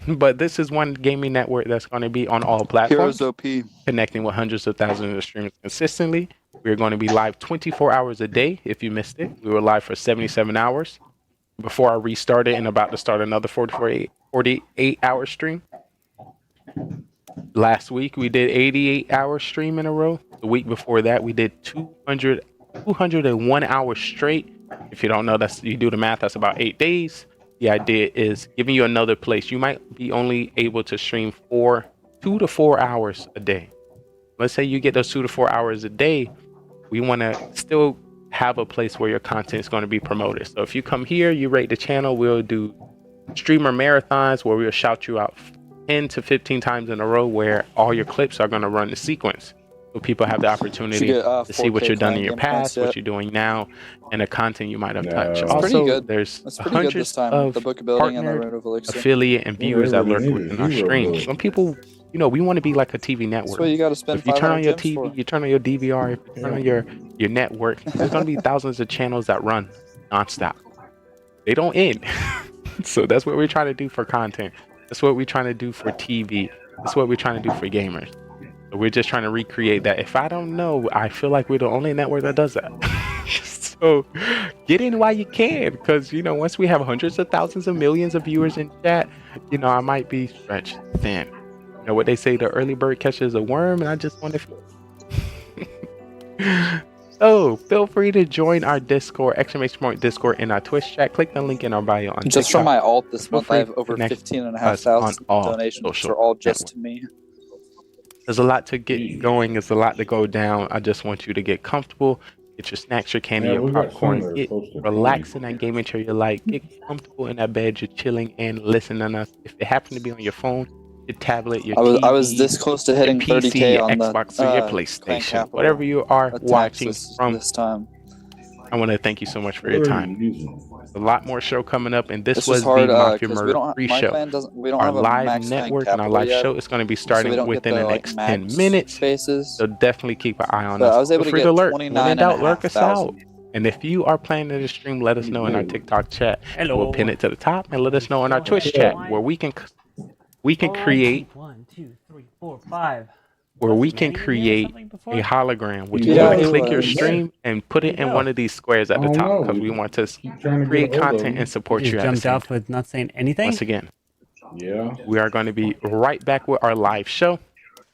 But this is one gaming network that's going to be on all platforms, Heroes OP. connecting with hundreds of thousands of streamers consistently. We're going to be live 24 hours a day. If you missed it, we were live for 77 hours before I restarted and about to start another 48-hour stream. Last week, we did 88-hour stream in a row. The week before that, we did 201 hours straight. If you don't know, you do the math, that's about 8 days. The idea is giving you another place. You might be only able to stream 2 to 4 hours a day. Let's say you get those 2 to 4 hours a day. We want to still have a place where your content is going to be promoted. So if you come here, you rate the channel, we'll do streamer marathons where we'll shout you out 10 to 15 times in a row where all your clips are going to run in sequence. So people have the opportunity to see what you've done in your past, what you're doing now, and the content you might have touched. It's also, pretty good. there's That's pretty good this hundreds time. of The book of building and the partnered Rune of Elixir. affiliate and viewers that lurk within our stream. Some people you know, we want to be like a TV network. That's what you got to spend If you turn on 500 your gems TV, for. you turn on your DVR, if you turn on your network, there's going to be thousands of channels that run nonstop. They don't end. So that's what we're trying to do for content. That's what we're trying to do for TV. That's what we're trying to do for gamers. So we're just trying to recreate that. If I don't know, I feel like we're the only network that does that. So get in while you can, because, you know, once we have hundreds of thousands of millions of viewers in chat, you know, I might be stretched thin. You know what they say, the early bird catches a worm, and I just want to... So feel free to join our Discord, !Discord in our Twitch chat. Click the link in our bio on Just TikTok. from my alt this month, I have to over connect 15,500 donations, which are all just to me. There's a lot to get going. There's a lot to go down. I just want you to get comfortable. Get your snacks, your candy, Yeah, your we got popcorn. somewhere Get close to relax in that gaming chair you like. Get comfortable in that bed. You're chilling and listening to us. If it happens to be on your phone, your tablet, your TV, I was this close to hitting your PC, 30K your on Xbox, the or your Clan PlayStation, Capital whatever you are attacks watching from. this time. I want to thank you so much for your time. A lot more show coming up, and this It's was just hard, the Mafia 'cause Murder my pre-show. clan we don't Our have a live max clan network and our capital live yet, show is going to be so we starting don't get within the like, next max 10 minutes. spaces. So definitely keep an eye on But us. I was able Feel to free get to lurk. When in doubt, lurk us 29,500. out. And if you are planning to stream, let us know in our TikTok chat. We'll pin it to the top, and let us know in our Twitch chat where we can create 1, 2, 3, 4, 5. where we can create a hologram, which is Yeah, you it click your was. stream and put it in one of these squares at the I don't top, know. because we want to trying to create get a hold of content him. and support You you just at the jumped same off with not saying anything. Once again, Yeah. we are going to be right back with our live show.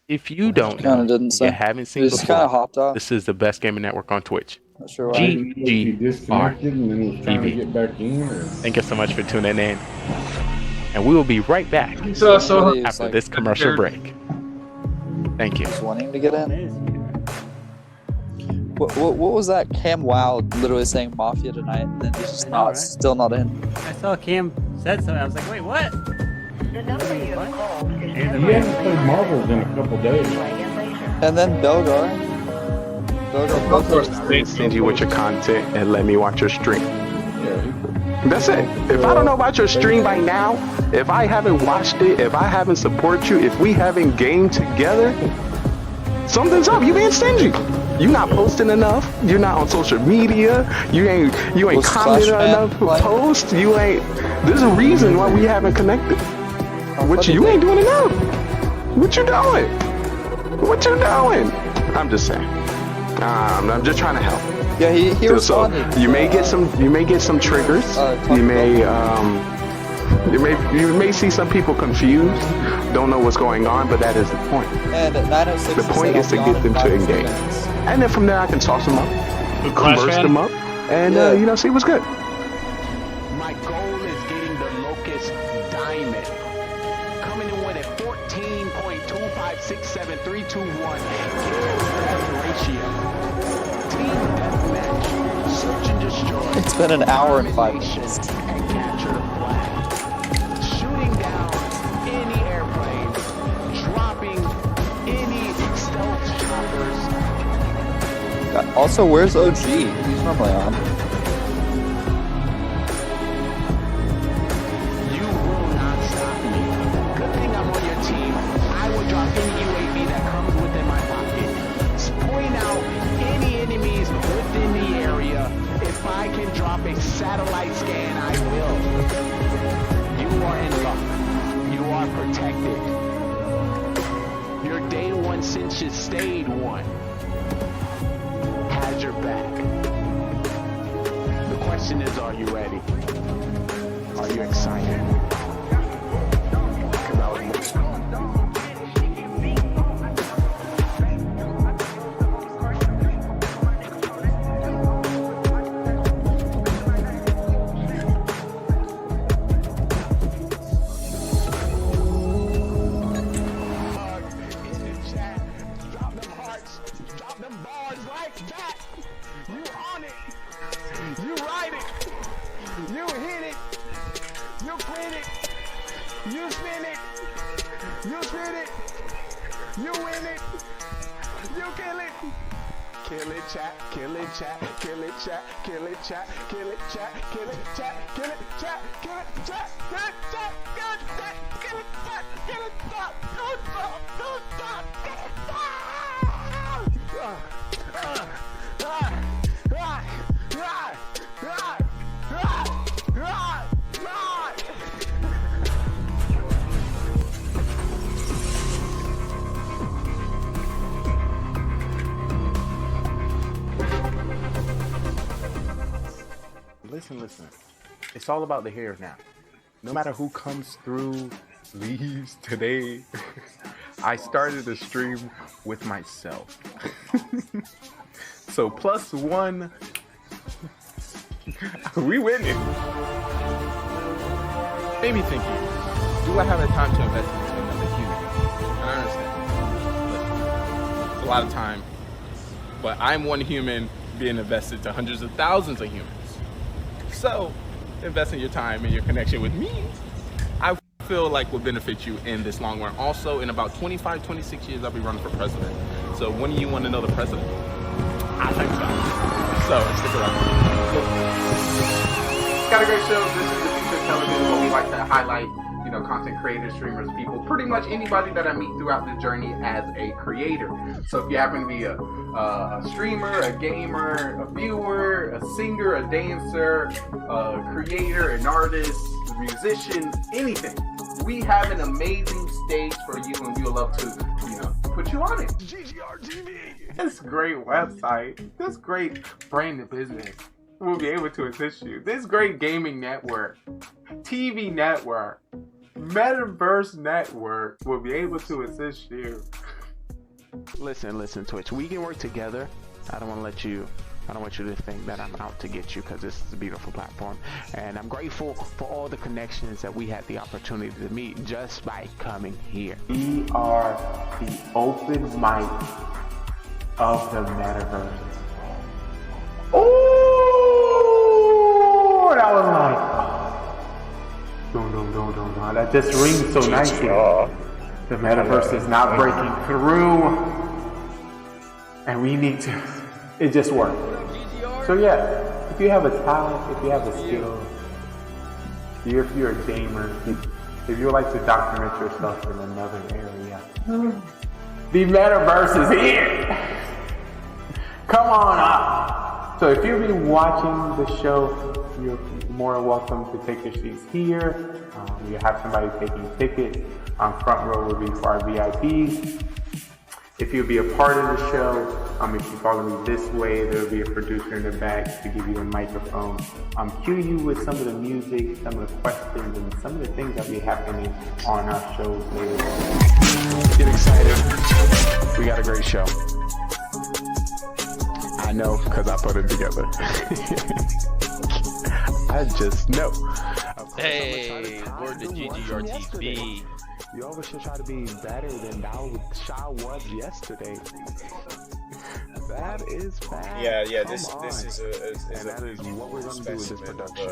If you don't Kinda know, didn't say. you haven't seen Just kinda before, hopped off. this is the best gaming network on Twitch. Not sure why. He disconnected and then was trying to get back in. Or... Thank you so much for tuning in. And we will be right back after this commercial break. Thank you. Just wanting to get in. What was that? Cam Wow literally saying Mafia tonight, and then he's just not, still not in. I saw Cam said something. I was like, wait, what? He hasn't played Marvels in a couple days. And then Belgar. Send you with your content and let me watch your stream. That's it. If I don't know about your stream by now, if I haven't watched it, if I haven't supported you, if we haven't gamed together, something's up. You being stingy. You not posting enough. You're not on social media. You ain't commenting on enough posts. You ain't. There's a reason why we haven't connected. Which you ain't doing enough. What you doing? What you doing? I'm just saying. I'm just trying to help. Yeah, he responded. So you may get some triggers. You may see some people confused, don't know what's going on, but that is the point. And at 9:06, the point is to get them to engage, and then from there I can toss them up, converse them up, and see what's good. My goal is getting the Locust Diamond. Coming in with a 14.2567321 ratio. Team deathmatch. Search and destroy. It's been an hour and 5 minutes. Capture the flag. Shooting down any airplane. Dropping any stealth choppers. Also, where's OG? He's normally on. You will not stop me. Good thing I'm on your team. I will drop any UAV that comes within my pocket. Point out any enemies within the area. If I can drop a satellite scan, I will. You are in luck. You are protected. Your day one since you stayed one has your back. The question is, are you ready? Are you excited? Because I was You ride it. You hit it. You quit it. You spin it. You spin it. You win it. You kill it. Kill it, chat. Kill it, chat. Kill it, chat. Kill it, chat. Kill it, chat. Kill it, chat. Kill it, chat. Kill it, chat. Kill it, chat. Kill it, chat. Kill it, chat. Kill it, chat. Kill it, chat. listen. It's all about the here and now. No matter who comes through, leaves today. I started the stream with myself. So +1, we winning. Made me thinking, do I have the time to invest into another human? And I understand. Listen, a lot of time, but I'm one human being invested to hundreds of thousands of humans. So, investing your time and your connection with me, I feel like will benefit you in this long run. Also, in about 25, 26 years, I'll be running for president. So when do you want to know the president? I think so. So, stick around. Got a great show. This is the future of television, where we like to highlight, you know, content creators, streamers, people, pretty much anybody that I meet throughout the journey as a creator. So if you happen to be a streamer, a gamer, a viewer, a singer, a dancer, a creator, an artist, a musician, anything, we have an amazing stage for you, and we would love to, you know, put you on it. GGRtv. This great website, this great branded business will be able to assist you. This great gaming network, TV network, metaverse network will be able to assist you. Listen, Twitch. We can work together. I don't want you to think that I'm out to get you, because this is a beautiful platform. And I'm grateful for all the connections that we had the opportunity to meet just by coming here. We are the open mic of the metaverse. Oh, that was like, don't. That just rings so nicely. The metaverse is not breaking through, and we need to. It just works. So yeah, if you have a talent, if you have a skill, if you're a gamer, if you like to document yourself in another area, the metaverse is here. Come on up. So if you've been watching the show, you're more than welcome to take your seats here. You have somebody taking tickets. Front row will be for our VIPs. If you'll be a part of the show, if you follow me this way, there'll be a producer in the back to give you a microphone. Cue you with some of the music, some of the questions, and some of the things that be happening on our shows later. Get excited. We got a great show. I know, because I put it together. I just know. Hey, word to GGRtv. You always should try to be better than Shao was yesterday. That is bad. Yeah. This is what we're gonna do with this production.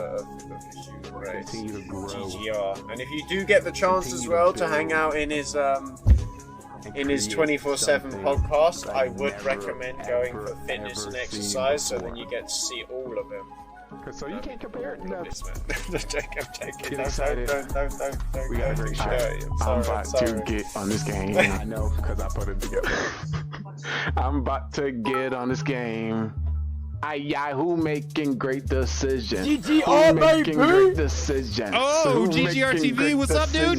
Right. Continue to grow. GGR. And if you do get the chance as well to hang out in his 24/7 podcast, I would recommend going for fitness and exercise, so then you get to see all of him. So you can't compare it. No. I'm joking. Get excited. Don't. We got a great show. I'm about to get on this game. I know, because I put it together. I'm about to get on this game. Who making great decisions? GGR, making baby! Great decisions? Oh, GGRtv, what's up, dude?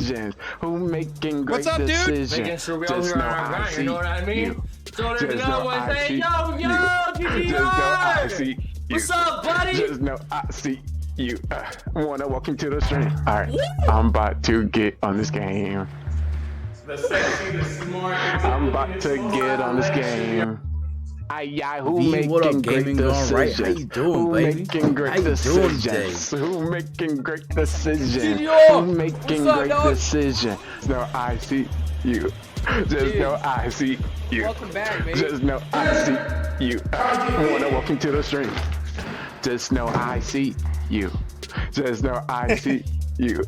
Who making great What's up, dude? decisions? Making sure we all hear our guy, you know what I mean? So let me know what say, yo, GGR! What's up, buddy? Just know I see you. Wanna walk into the stream? Alright, I'm about to get on this game. The sexy, the smart. I'm about to get on this game. Who V, making what up, great Gaming GoneRight? decisions? How you doing, Who baby? making great How you doing today? decisions? Who making great decisions? GGR! Who making What's up, great dog? decisions? No, I see you. Just know I see you. Welcome back, baby. Just know I see you. Wanna walk into the stream? Just know I see you. Just know I see you.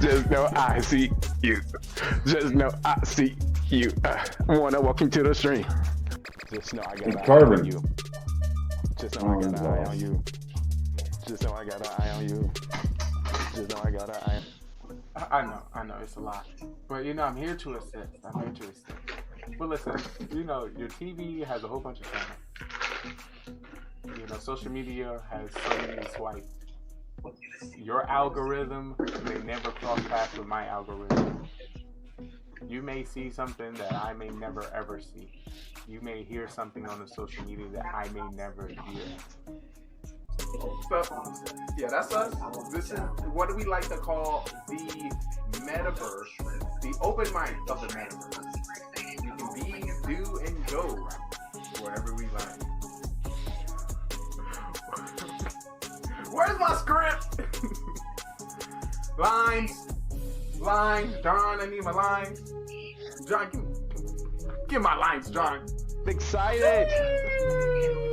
Just know I see you. Just know I see you. Wanna walk into the stream? Just know I got an eye on you. Just know I got an eye on you. Just know I got an eye on you. Just know I got an eye on you. I know, it's a lot. But you know, I'm here to assist. But listen, you know, your TV has a whole bunch of channels. You know, social media has so many swipes. Your algorithm may never cross paths with my algorithm. You may see something that I may never ever see. You may hear something on the social media that I may never hear. So, yeah, that's us. This is what do we like to call the metaverse, the open mind of the metaverse. We can be, do, and go wherever we like. Where's my script? Lines, John. I need my lines. John, give my lines, John. Excited.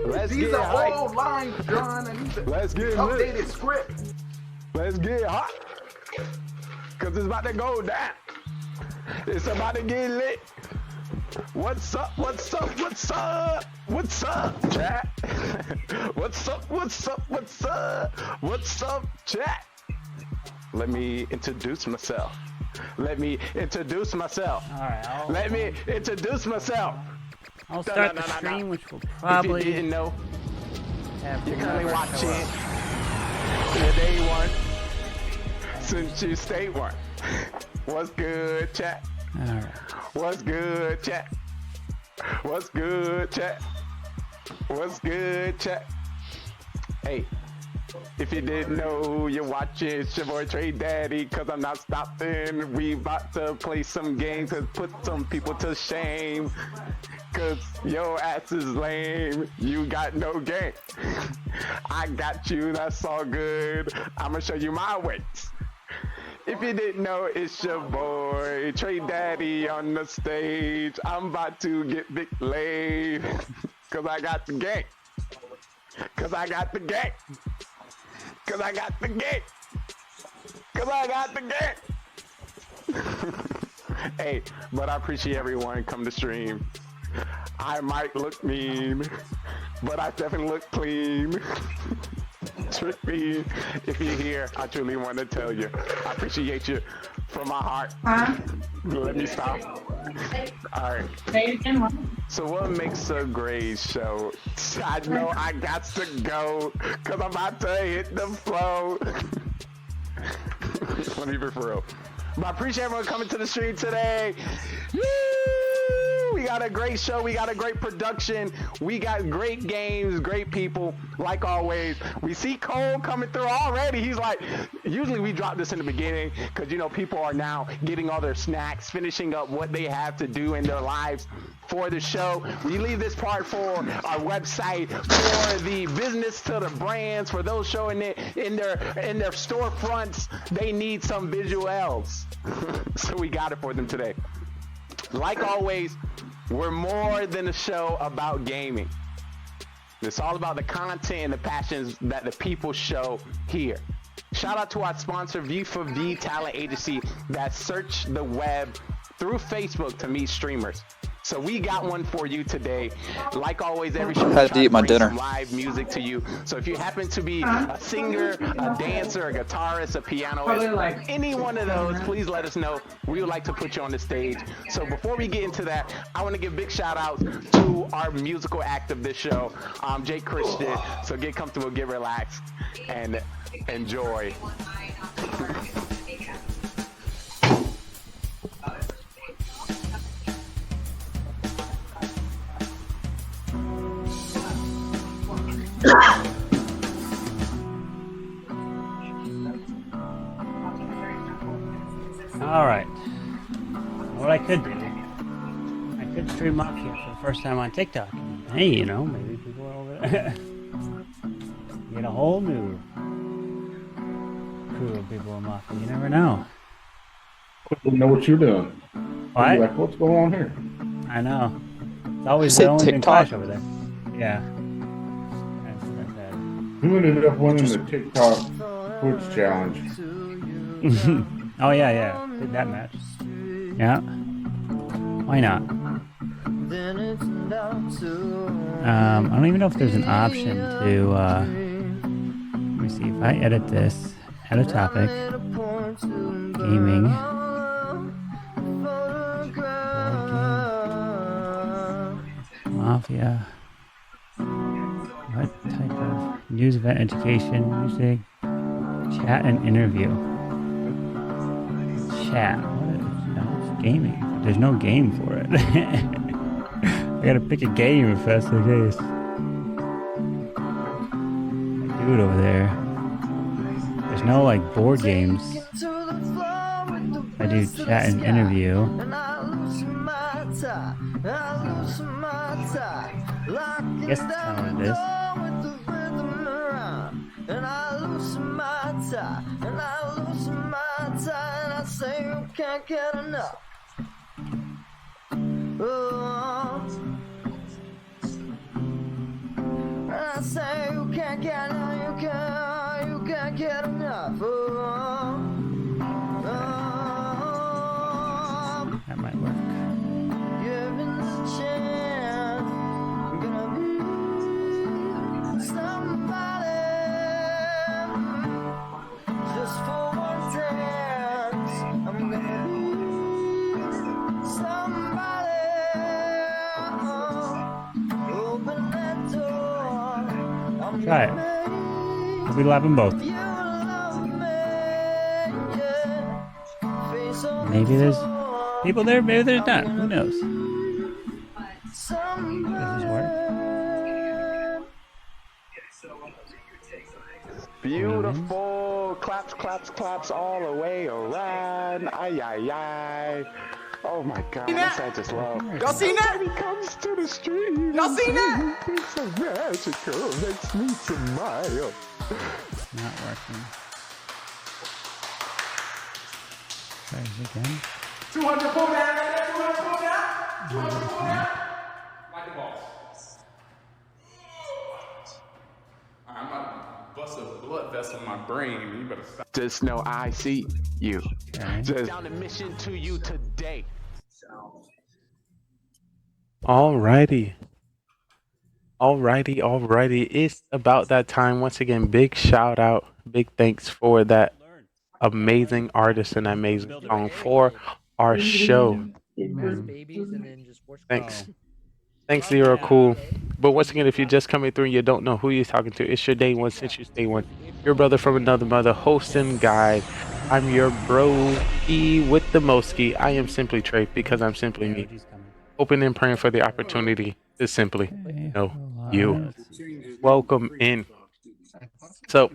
Let's These get are hype. old lines, John. I need the Let's get updated lit. script. Let's get hot. Cause it's about to go down. It's about to get lit. What's up? What's up? What's up? What's up, chat? What's up? What's up? What's up? What's up, chat? Let me introduce myself. Let me introduce myself. All right. Let me introduce myself. I'll start the stream, which will probably. If you didn't know, you're currently never watching show the day one since you stayed one. What's good, chat? All right. What's good, chat? What's good, chat? What's good, chat? Hey, if you didn't know, you're watching, it's your boy Trey Daddy, cause I'm not stopping. We about to play some games and put some people to shame. Cause your ass is lame, you got no game. I got you, that's all good. I'ma show you my ways. If you didn't know, it's your boy Trey Daddy on the stage. I'm about to get big laid. Cause I got the game. Cause I got the game. Cause I got the game. Cause I got the game. Hey, but I appreciate everyone come to stream. I might look mean, but I definitely look clean. Trick me. If you're here, I truly want to tell you, I appreciate you from my heart. Let me stop. All right. So what makes a great show? I know I got to go, cause I'm about to hit the flow. Let me be for real. But I appreciate everyone coming to the stream today. Woo! We got a great show. We got a great production. We got great games, great people, like always. We see Cole coming through already. He's like, usually we drop this in the beginning because, you know, people are now getting all their snacks, finishing up what they have to do in their lives for the show. We leave this part for our website, for the business to the brands, for those showing it in their storefronts. They need some visuals. So we got it for them today. Like always, we're more than a show about gaming. It's all about the content and the passions that the people show here. Shout out to our sponsor, V4V Talent Agency, that search the web through Facebook to meet streamers. So we got one for you today. Like always, every show Had to eat my bring dinner. some live music to you. So if you happen to be a singer, a dancer, a guitarist, a pianist, any one of those, please let us know. We would like to put you on the stage. So before we get into that, I want to give big shout outs to our musical act of this show, Jake Christian. So get comfortable, get relaxed, and enjoy. All right. What I could do, I could stream Mafia for the first time on TikTok. Hey, you know, maybe people are over there. Get a whole new crew of people in Mafia. You never know. You know what you're doing. What? You're like, what's going on here? I know. It's always You the said only TikTok? Clash over there. Yeah. Who ended up winning the TikTok Twitch challenge? Oh yeah. Did that match. Yeah. Why not? I don't even know if there's an option to let me see if I edit this. Edit topic. Gaming. Mafia. What type of news event, education, music, chat, and interview? Chat. No, it's gaming. There's no game for it. I gotta pick a game if that's the case. food over there. There's no like board games. I do chat and interview. I guess that's kind of what it is. And I loosen my tie, and I loosen my tie, and I say you can't get enough. Oh. And I say you can't get enough, you can't get enough. Oh. That might work. Given the chance, I'm gonna be somebody. Just for one dance, I'm gonna be somebody. Open that door. I'm Try it. We'll be laughing both. Maybe there's people there, maybe there's not. Who knows? Does this work? Beautiful. Claps, claps, claps all the way around. Ay, ay, ay. Oh my God, that's I just love. Y'all seen that? He comes to the street. Y'all seen that? It's so magical. Makes me smile. Not working. Try this again. 200 pull down, 200 pull down, 200 pull down. Like the boss. I'm about to bust a blood vessel in my brain. You better stop. Just know I see you. Just Down a mission to you today. Alrighty. It's about that time. Once again, big shout out, big thanks for that amazing artist and amazing song for our show. Thanks. Thanks, Zero Cool. But once again, if you're just coming through and you don't know who you're talking to, it's your day one since you stay one. Your brother from another mother, host and guide. I'm your bro E with the Moski. I am simply Trey because I'm simply me. Hoping and praying for the opportunity to simply know you. Welcome in. So,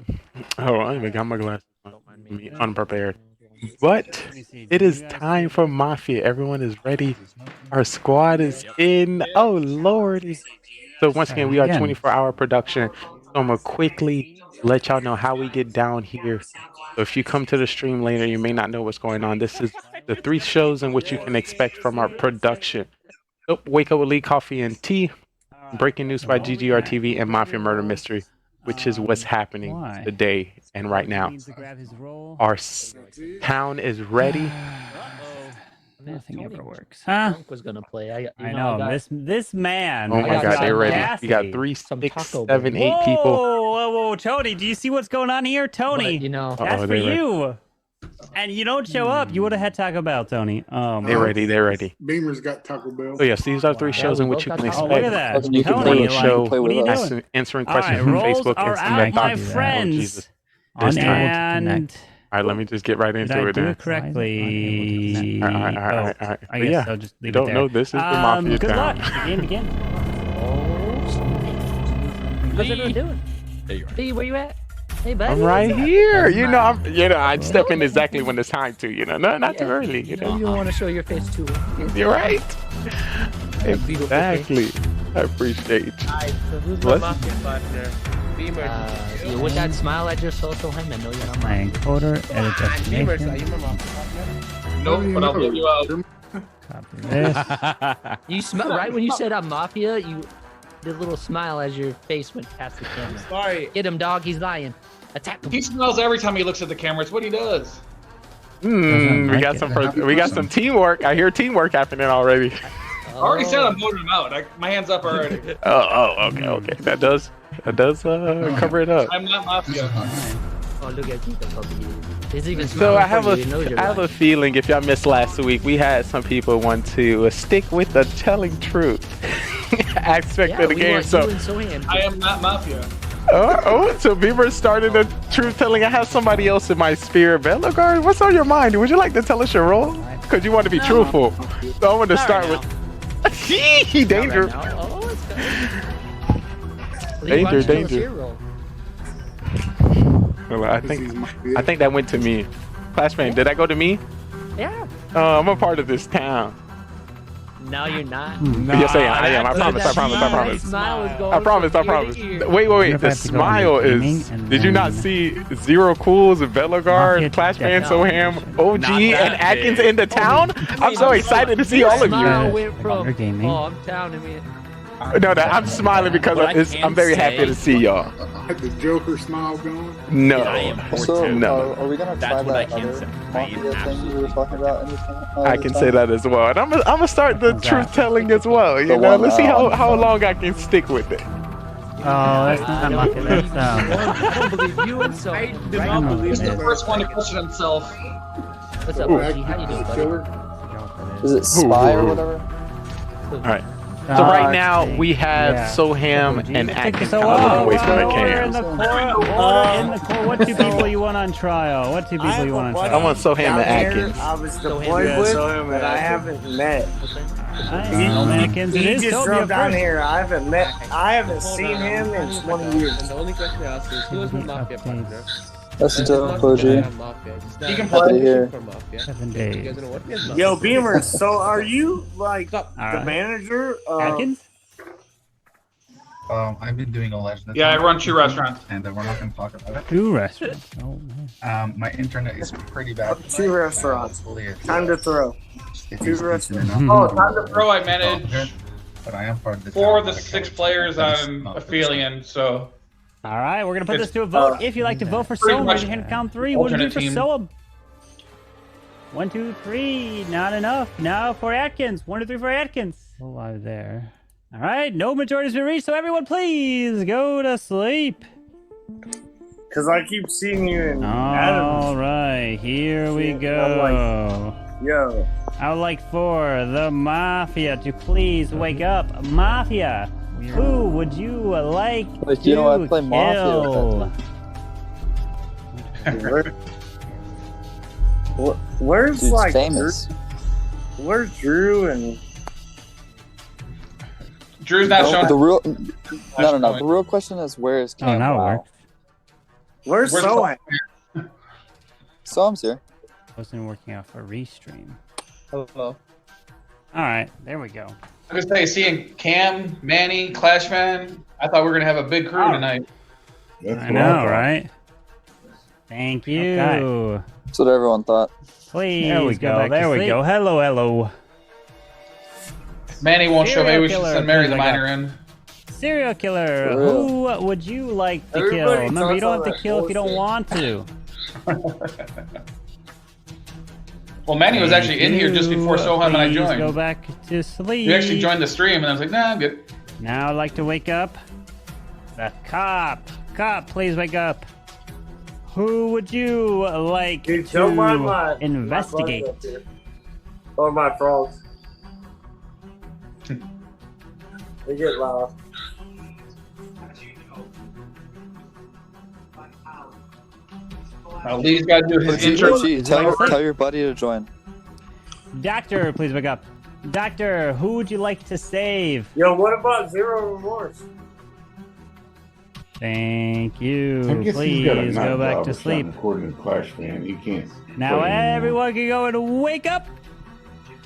hold on, I even got my glasses on. Me unprepared. But it is time for Mafia. Everyone is ready. Our squad is in. Oh, Lordy. So once again, we are 24-hour production. So I'm going to quickly let y'all know how we get down here. So if you come to the stream later, you may not know what's going on. This is the 3 shows in which you can expect from our production. So, Wake Up with Lee, Coffee and Tea, Breaking News by GGRtv, and Mafia Murder Mystery, which is what's happening today and right now. Our town is ready. Nothing ever works. Huh? Was gonna play. I know. This man. Oh my God, they're ready. You got 3, 6, 7, 8 people. Whoa, Tony, do you see what's going on here? Tony, that's for you. And you don't show up. You would have had Taco Bell, Tony. They're ready. Beamer's got Taco Bell. So yes, these are 3 shows in which you can expect. Look at that. You can play a show, what are you doing? answering questions from Facebook and some of my friends. And all right, let me just get right into it. Did I do it correctly? All right. I guess I'll just leave you it don't know this is the Mafia good town. luck. Begin. How's everyone doing? There you are. Hey, where you at? Hey, buddy. I'm right here. I'd step in exactly when it's time to. Not too early. You don't want to show your face too. You're right. Exactly. I appreciate you. Alright, so who's my Mafia partner? Beamer. With that smile at your social, him, I know you're not my encoder, edit Beamer, destination. are you my Mafia partner? Nope, but I'll get you out. Copy this. You smell right when you said I'm Mafia. You did a little smile as your face went past the camera. Sorry. Get him, dog. He's lying. Attack him. He smiles every time he looks at the camera. It's what he does. We got some teamwork. I hear teamwork happening already. I already said I'm voting him out. My hand's up already. Okay. That does cover it up. I'm not Mafia. Oh, look at you. He's even So I have smiling a feeling if y'all missed last week, we had some people want to stick with the telling truth aspect of the game. I am not Mafia. So Beaver started the truth telling. I have somebody else in my spirit. Belogard, what's on your mind? Would you like to tell us your role? Because you want to be truthful. So I want to start with. Danger. Danger. Well, I think that went to me. Flashbang, did that go to me? Yeah. I'm a part of this town. No, you're not. Yes, I am. I promise. I promise. I promise. Wait. The smile is. Did you not see Zero Cools, Velogard, Flashbang, Soham, OG, and Atkins in the town? I'm so excited to see all of you. Gaming. Oh, I'm down to me. No, I'm smiling because I'm very happy to see y'all. The Joker smile going? No. So, No. are we gonna try that other Mafia thing you were talking about? I can say that as well, and I'm gonna start the truth telling as well. You know, let's see how long I can stick with it. Oh, that's not Mafia. That's I don't believe you and so. I do not believe he's the first one to question himself. What's up, OG? How you doing, buddy? Is it Spy or whatever? All right. So right now we have Soham and Atkins. I'm wasting my cans. In the court. What two people you want on trial? What two people you want on trial? I want Soham and Atkins. I was deployed with, but I haven't met. He just drove down here. I haven't seen him in 20 years. And the only question I ask is, who is my Mafia partner? That's dope, OG. He can Happy to hear. 7 days. You guys know what it is? Yo, Beamer, so are you like the manager? Atkins? I've been doing a legend. Yeah, I run 2 restaurants. And we're not going to talk about it. 2 restaurants. Oh, my internet is pretty bad. 2 restaurants. Time to throw. 2 restaurants. Oh, time to throw. I manage But I am part of the 4 of the 6 players I'm affiliating, so. All right, we're gonna put this to a vote. If you'd like to vote for Soam, raise your hand. Count 3. 1, 2 for Soam. 1, 2, 3. Not enough. Now for Atkins. 1, 2, 3 for Atkins. A lot there. All right, no majority's been reached, so everyone please go to sleep. Because I keep seeing you in All right, here we go. Yo. I would like for the Mafia to please wake up. Mafia, who would you like Like, to you know, I play kill? Mafia. Where's Dude's like famous. where's Drew and Drew's not showing. The real, no. The real question is, where is Cam? now it works. Where's Soam? Soam's here. Wasn't working out for restream. Hello. All right, there we go. I was say, seeing Cam, Manny, Clashman, I thought we were gonna have a big crew tonight. I know, right? Thank you. Okay. That's what everyone thought. Please, there we go. There we go. Hello, hello. Manny won't show. Maybe we should Serial send Mary the killer. Miner in. Serial killer. For real. Who would you like to Everybody kill? Remember, you talks all don't have to that kill if you don't bullshit. want to. Well, Manny was actually in here just before Soham and I Please joined. Go back to sleep. He actually joined the stream, and I was like, nah, I'm good. Now I'd like to wake up. The cop. Cop, please wake up. Who would you like Dude, don't mind to investigate? my bugs up here. Or my frogs. They get loud. Now, Lee's got to do his intro. Tell your buddy to join. Doctor, please wake up. Doctor, who would you like to save? Yo, what about Zero Remorse? Thank you. I guess he's got a Please night go back job to or something, sleep. according to Clash Fan. He can't. Now play anymore. everyone can go and wake up,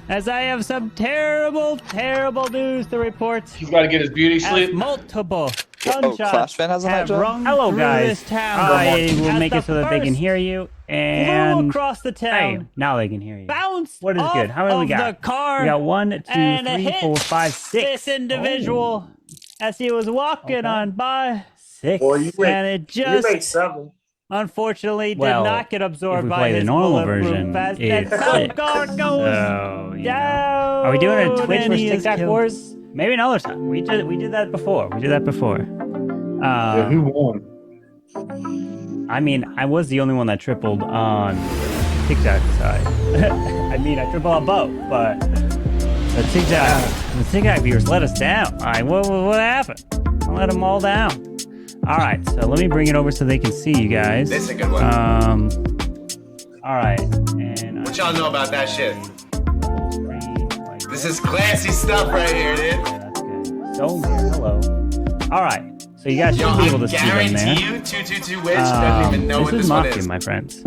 as I have some terrible, terrible news to report. He's got to get his beauty As sleep. multiple Clash gunshots Fan has a night have job? rung Hello, through guys. this town. I will will make it so that they can hear you. And across the town. Bam, now they can hear you. Bounce. What is off good? How many we of got? The car We got 1, 2, and 3, hit 4, 5, 6. This individual as he was walking on by. 6. Well, you make, And it you just make 7. unfortunately Well, did not get absorbed if we by play the his normal bulletproof version, vest. it's And some 6. car goes So, you know. down. Are we doing a Twitch and versus he is TikTok killed. wars? Maybe another time. We did that before. Yeah, who won? I mean, I was the only one that tripled on TikTok side. I mean, I tripled on both, but the TikTok viewers let us down. All right, what happened? I let them all down. All right, so let me bring it over so they can see you guys. This is a good one. All right, and What y'all know about that shit? This is classy stuff right here, dude. So hello. All right. So you guys should be able to see them there. Guarantee you, 222 Witch doesn't even know what This is this one Mafia, is. my friends.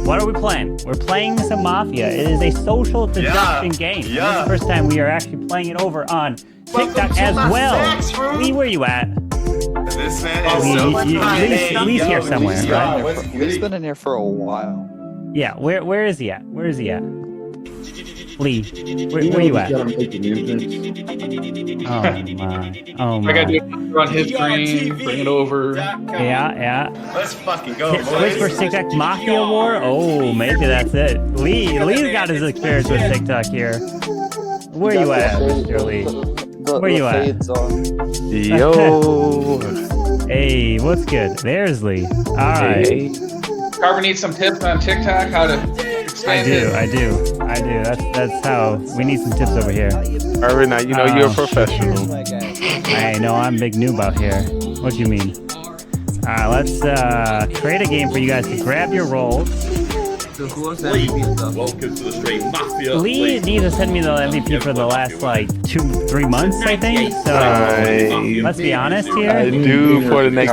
What are we playing? We're playing some Mafia. It is a social deduction game. This is the first time we are actually playing it over on TikTok as well. Lee, where you at? This man is so funny. Lee's here somewhere, right? He's been in here for a while. Yeah, where is he at? Where is he at? Lee, where you at? Oh my. Oh my. I gotta do it on his screen, bring it over. Yeah. Let's fucking go, Switch for TikTok Mafia War? Oh, maybe that's it. Lee's got his experience with TikTok here. Where you at, Mr. Lee? Where you at? Yo. Hey, what's good? There's Lee. All right. Carver needs some tips on TikTok, how to expand I do. That's how we need some tips over here. Carver, now you know you're a professional. I know I'm big noob out here. What do you mean? Let's create a game for you guys to grab your roles. Welcome to the stream, Mafia. Lee needs to send me the MVP for the last like 2-3 months, I think. So let's be honest here. I do for the next.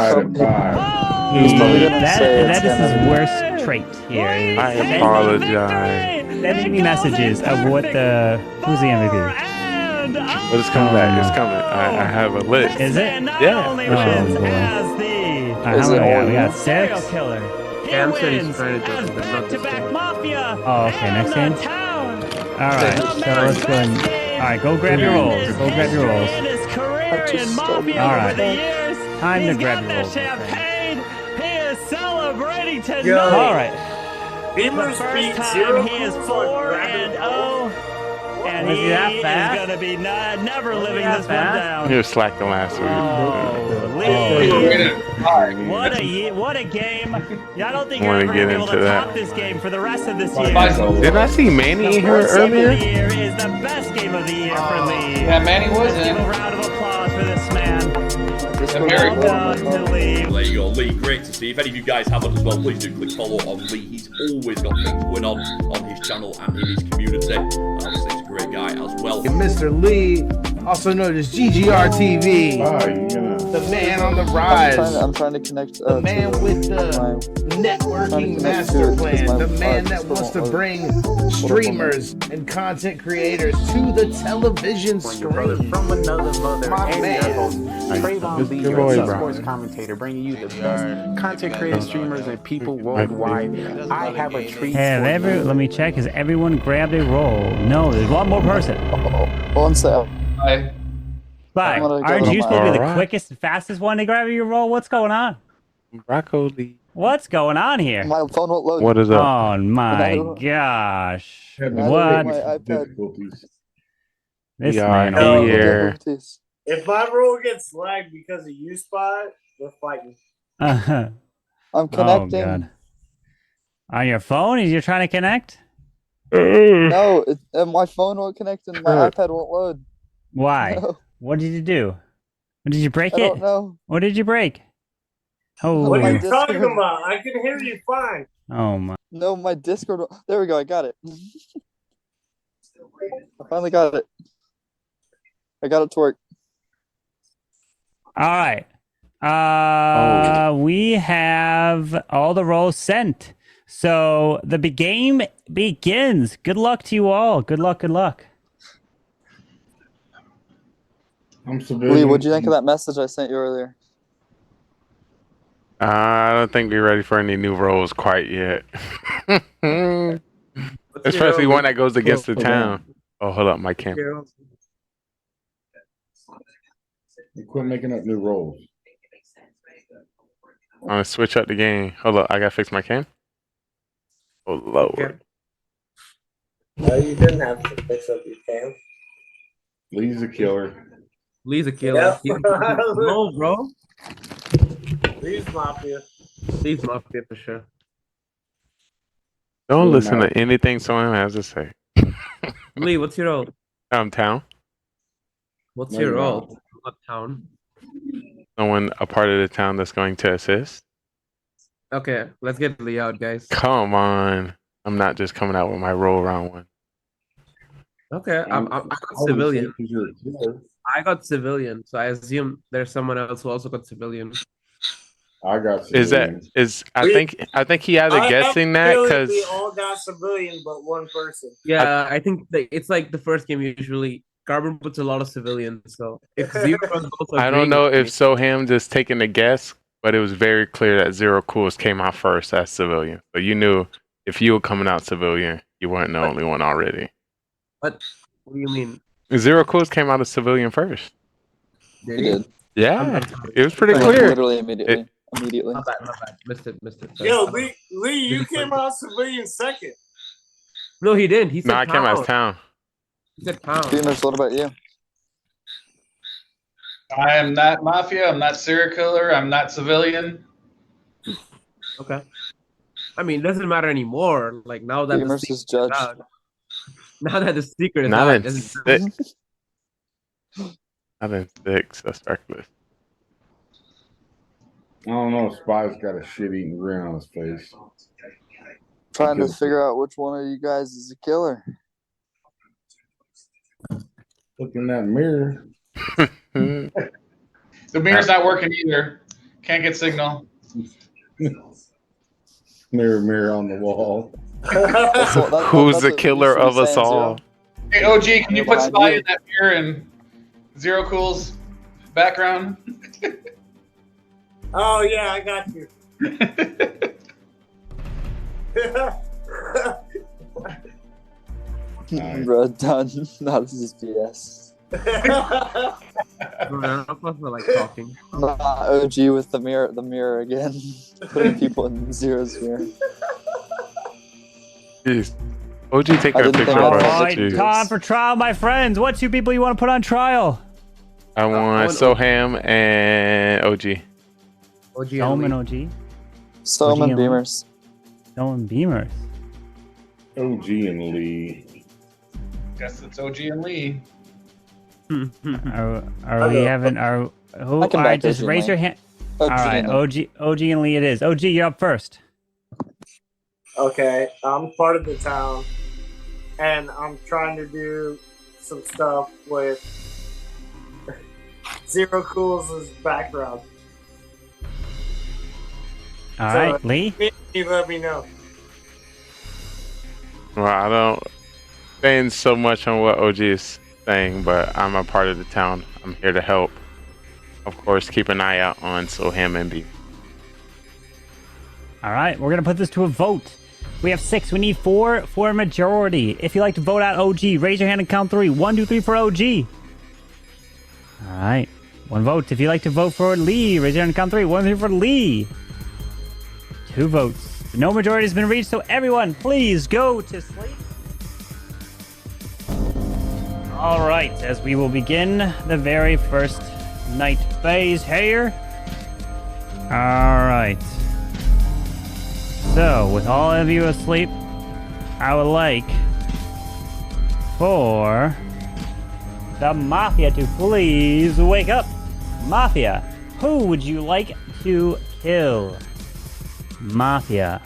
That is his worst trait here. I apologize. Sending me messages of who's the MVP. But it's coming back. It's coming. I have a list. Is it? Yeah. Oh boy. How many we got? 6. Cam said he's trying to jump the back-to-back Mafia. Oh, okay. Next game. All right. So let's go. All right. Go grab your rolls. Go grab your rolls. All right. Time to grab your rolls. Celebrating tonight. All right. Beamer's beat time 0. He is 4-0, and he is going to be never living this one down. You were slacking last week. What a game! I don't think Wanna you're ever get going to be able into to that. top this game for the rest of this year. Didn't I see Manny in here First game earlier? of the year is the best game of the year for Lee. Yeah, Manny was Let's in. give a round of applause for this man. Very Well done to Lee. There you go, Lee. Great to see. If any of you guys haven't as well, please do click follow on Lee. He's always got things going on his channel and in his community. And obviously, he's a great guy as well. And Mr. Lee, also known as GGRtv, the man on the rise, I'm trying to connect. the man with the networking master plan, the man that wants to bring streamers and content creators to the television screen. From another mother, My and man. your host, Trayvon Lee, Good your boy, T bro. Sports commentator, bringing you the best content creators, streamers, and people worldwide. I have a treat for you. Let me check. Has everyone grabbed a roll? No, there's one more person. One sec. Bye. I'm gonna go Aren't to you my- supposed to be the Alright. quickest and fastest one to grab your roll? What's going on? Broccoli. What's going on here? My phone won't load. What is up? Oh my No. gosh. Had What? My iPad. difficulties. This We man are over here. If my roll gets lagged because of you, Spot, we're fighting. here. I'm connecting. Oh, God. On your phone? You're trying to connect? No, my phone won't connect and my Kurt. iPad won't load. Why? No. What did you do? Did you break I it? don't know. What did you break? Oh, What are you Discord. talking about? I can hear you fine. oh my. No, my Discord. There we go. I got it. I finally got it. I got it to work. All right. We have all the rolls sent. So the game begins. Good luck to you all. Good luck. Good luck. I'm civilian. Lee, what'd you think of that message I sent you earlier? I don't think we're ready for any new roles quite yet. Especially one that goes against the town. Oh, hold up, my camera. You quit making up new roles. I'm gonna switch up the game. Hold up, I gotta fix my cam. Oh Lord. No, you didn't have to fix up your cam. Lee's a killer. Lee's a killer. Yeah. No, bro. Lee's Mafia. Lee's Mafia for sure. Don't listen to anything someone has to say. Lee, what's your role? Town. What's No, your you're role? Uptown. Someone a part of the town that's going to assist. Okay, let's get Lee out, guys. Come on. I'm not just coming out with my roll round one. Okay, I'm a civilian. I got civilian, so I assume there's someone else who also got civilian. I got Is that is I think he either I guessing that feel because we all got civilian, but one person. Yeah, I think it's like the first game usually. Carbon puts a lot of civilians, so if Zero was also I don't agreeing know with if me- Soham just taking a guess, but it was very clear that Zero Cools came out first as civilian. So you knew if you were coming out civilian, you weren't the only one already. What do you mean? Zero Cools came out as civilian first. Did He did. Yeah, it was pretty Like, clear. literally immediately. It- Immediately. My bad. Missed it. Yo, Lee, you came out civilian second. No, he didn't. He said No, I came out as town. town. He said town. Beamers, what about you? I am not Mafia. I'm not serial killer. I'm not civilian. Okay. I mean, it doesn't matter anymore. Like now that Beamers the is judge. now that the secret is Not out, in it doesn't matter. six. Not in six. That's reckless. I don't know. Spy's got a shit-eating grin on his face. Trying to figure out which one of you guys is the killer. Look in that mirror. The mirror's not working either. Can't get signal. Mirror, mirror on the wall. Who's the killer of us all? Hey, OG, can you put Behind Spy you. in that mirror in Zero Cool's background? Oh yeah, I got you. Bro, done. Not this is BS. I'm not supposed to like talking. OG with the mirror again. Putting people in Zero's mirror. Jeez. OG taking I a didn't picture think of I us. was Alright, Jeez. time for trial, my friends. What two people you want to put on trial? I want Soham and OG. OG Dome and OG. Stone and Beamers. Dome and Beamers. OG and Lee. Guess it's OG and Lee. Are we having who? I All can right, back just OG raise and your Lee. hand. OG All right, and Lee. OG and Lee it is. OG, you're up first. Okay, I'm part of the town, and I'm trying to do some stuff with Zero Cool's background. All right, Lee. You let me know. Well, I don't saying so much on what OG is saying, but I'm a part of the town. I'm here to help. Of course, keep an eye out on Soham and B. All right, we're gonna put this to a vote. We have 6. We need 4 for a majority. If you like to vote out OG, raise your hand and count 3. 1, 2, 3 for OG. All right, 1 vote. If you like to vote for Lee, raise your hand and count 3. 1, 2 for Lee. 2 votes. No majority has been reached, so everyone, please go to sleep. All right, as we will begin the very first night phase here. All right. So, with all of you asleep, I would like for the Mafia to please wake up. Mafia, who would you like to kill? Mafia.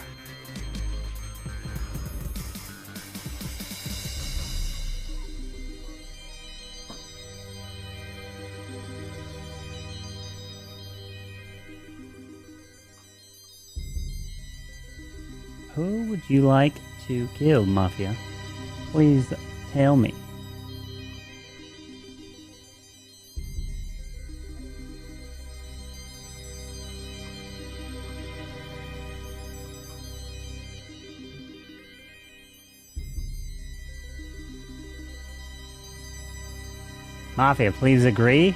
Who would you like to kill, Mafia? Please tell me. Mafia, please agree.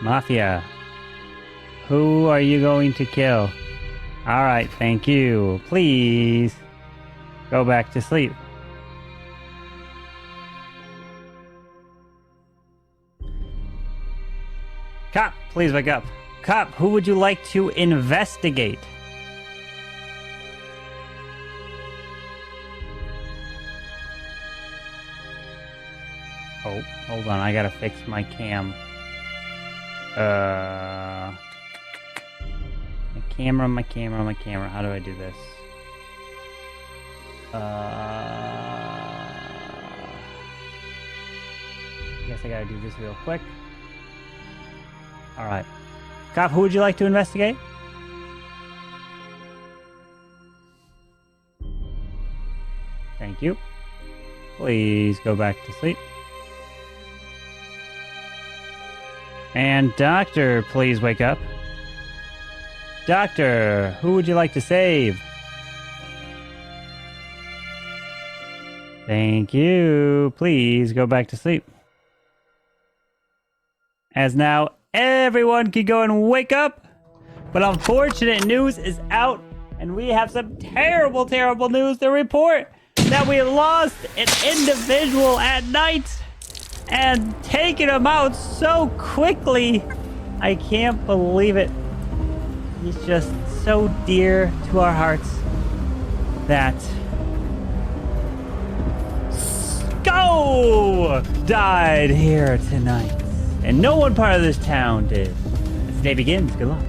Mafia, who are you going to kill? Alright, thank you. Please go back to sleep. Cop, please wake up. Cop, who would you like to investigate? Oh, hold on, I gotta fix my cam. I camera, my camera, my camera. How do I do this? I guess I gotta do this real quick. Alright. Cop, who would you like to investigate? Thank you. Please go back to sleep. And Doctor, please wake up. Doctor, who would you like to save? Thank you. Please go back to sleep. As now everyone can go and wake up. But unfortunate news is out, and we have some terrible, terrible news to report. That we lost an individual at night and taken him out so quickly. I can't believe it. He's just so dear to our hearts that Go died here tonight. And no one part of this town did. As the day begins, good luck.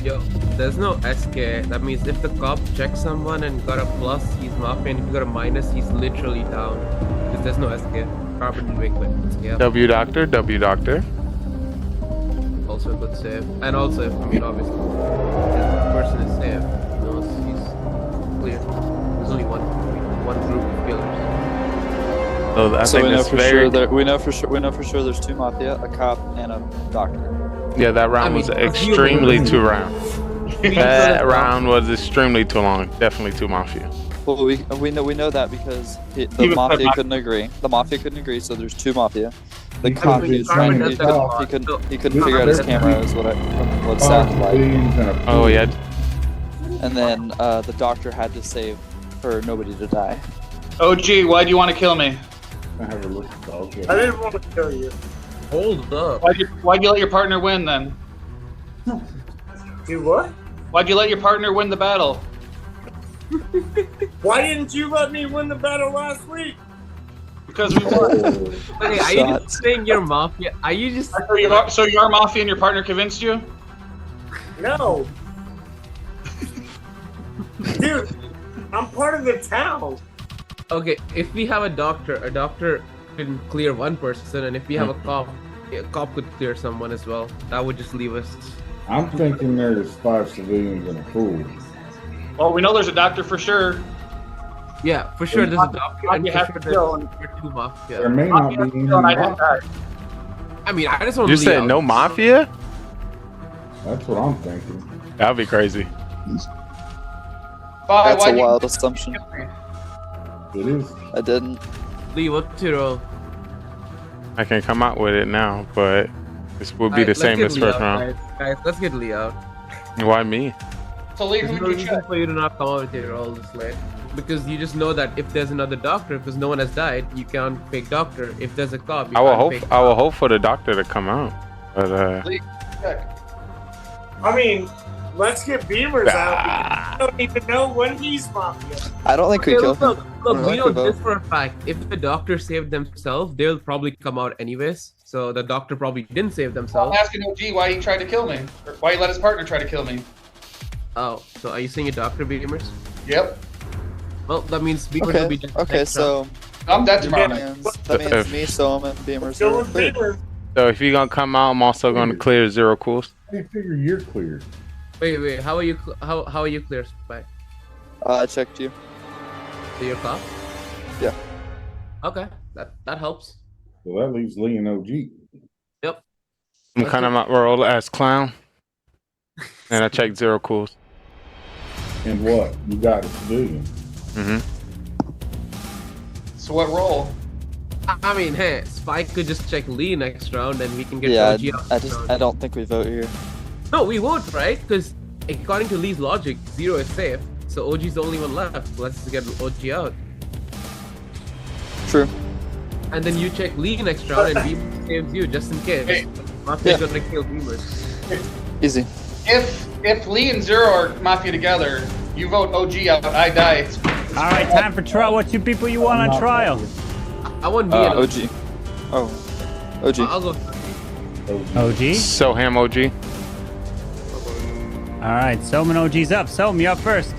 Yo, there's no SK. That means if the cop checks someone and got a plus, he's Mafia, and if you got a minus, he's literally down. Because there's no SK. Carbon and wing, but yeah. W Doctor, W Doctor. Also a good save. And also, I mean, obviously, if the person is safe, knows he's clear. There's only one group of killers. So I think we know it's for very... sure that we know for sure there's 2 Mafia, a cop, and a doctor. Yeah, that round was extremely too round. That round was extremely too long. Definitely too Mafia. Well, we know that because the Mafia couldn't agree. The Mafia couldn't agree, so there's 2 Mafia. The cop who's trying to he couldn't figure out his camera is what it sounded like. Oh yeah. And then the doctor had to save for nobody to die. OG, why do you want to kill me? I have a look at the okay. I didn't want to kill you. Hold up. Why'd you let your partner win then? Do what? Why'd you let your partner win the battle? Why didn't you let me win the battle last week? Because we won. Okay, are you just saying you're Mafia? Are you just... So you're Mafia and your partner convinced you? No. Dude, I'm part of the town. Okay, if we have a doctor can clear one person, and if we have a cop could clear someone as well. That would just leave us. I'm thinking there's 5 civilians and a fool. Well, we know there's a doctor for sure. Yeah, for sure there's a doctor, and you for have sure to kill. there's 2 Mafia. There may not be any. I mean, I just want You to said no Mafia? That's what I'm thinking. That'd be crazy. That's a wild assumption. It is. I didn't. Lee, what's your role? I can come out with it now, but this will be the same as first round. Guys, let's get Lee out. Why me? So Lee, There's no reason for you to not come out with your role this late. Because you just know that if there's another doctor, because no one has died, you can't fake doctor. If there's a cop, you I will can't hope. fake I will hope for the doctor to come out, but Lee, check. I mean, let's get Beamers out. I don't even know when he's Mafia. I don't think we killed him. Look, we know this for a fact. If the doctor saved themselves, they'll probably come out anyways. So the doctor probably didn't save themselves. I'm asking OG why he tried to kill me. Or why he let his partner try to kill me. Oh, so are you saying a doctor Beamers? Yep. Well, that means Beamers will be just so I'm dead tomorrow night. That means me, Soam, and Beamers are clear. so if you're gonna come out, I'm also gonna clear 0 cools. I figure you're clear. Wait, how are you? How are you clear, Spike? I checked you. So you're cop? Yeah. Okay, that helps. Well, that leaves Lee and OG. Yep. I'm kind of my role as clown, and I checked 0 cools. And what? You got a civilian. So what role? I mean, hey, Spike could just check Lee next round, and we can get Yeah, OG out. I don't think we vote here. No, we won't, right? Because according to Lee's logic, 0 is safe, so OG's the only one left. Let's get OG out. True. And then you check Lee next round, and Beamer saves you just in case. Hey. Mafia's gonna kill Beamers. Easy. If Lee and Zero are Mafia together, you vote OG out, I die. All right, time for trial. What 2 people you want on trial? I want me and OG. Oh, OG. I'll go. OG? So ham OG. right, Soam and OG's up. Soam, you're up first.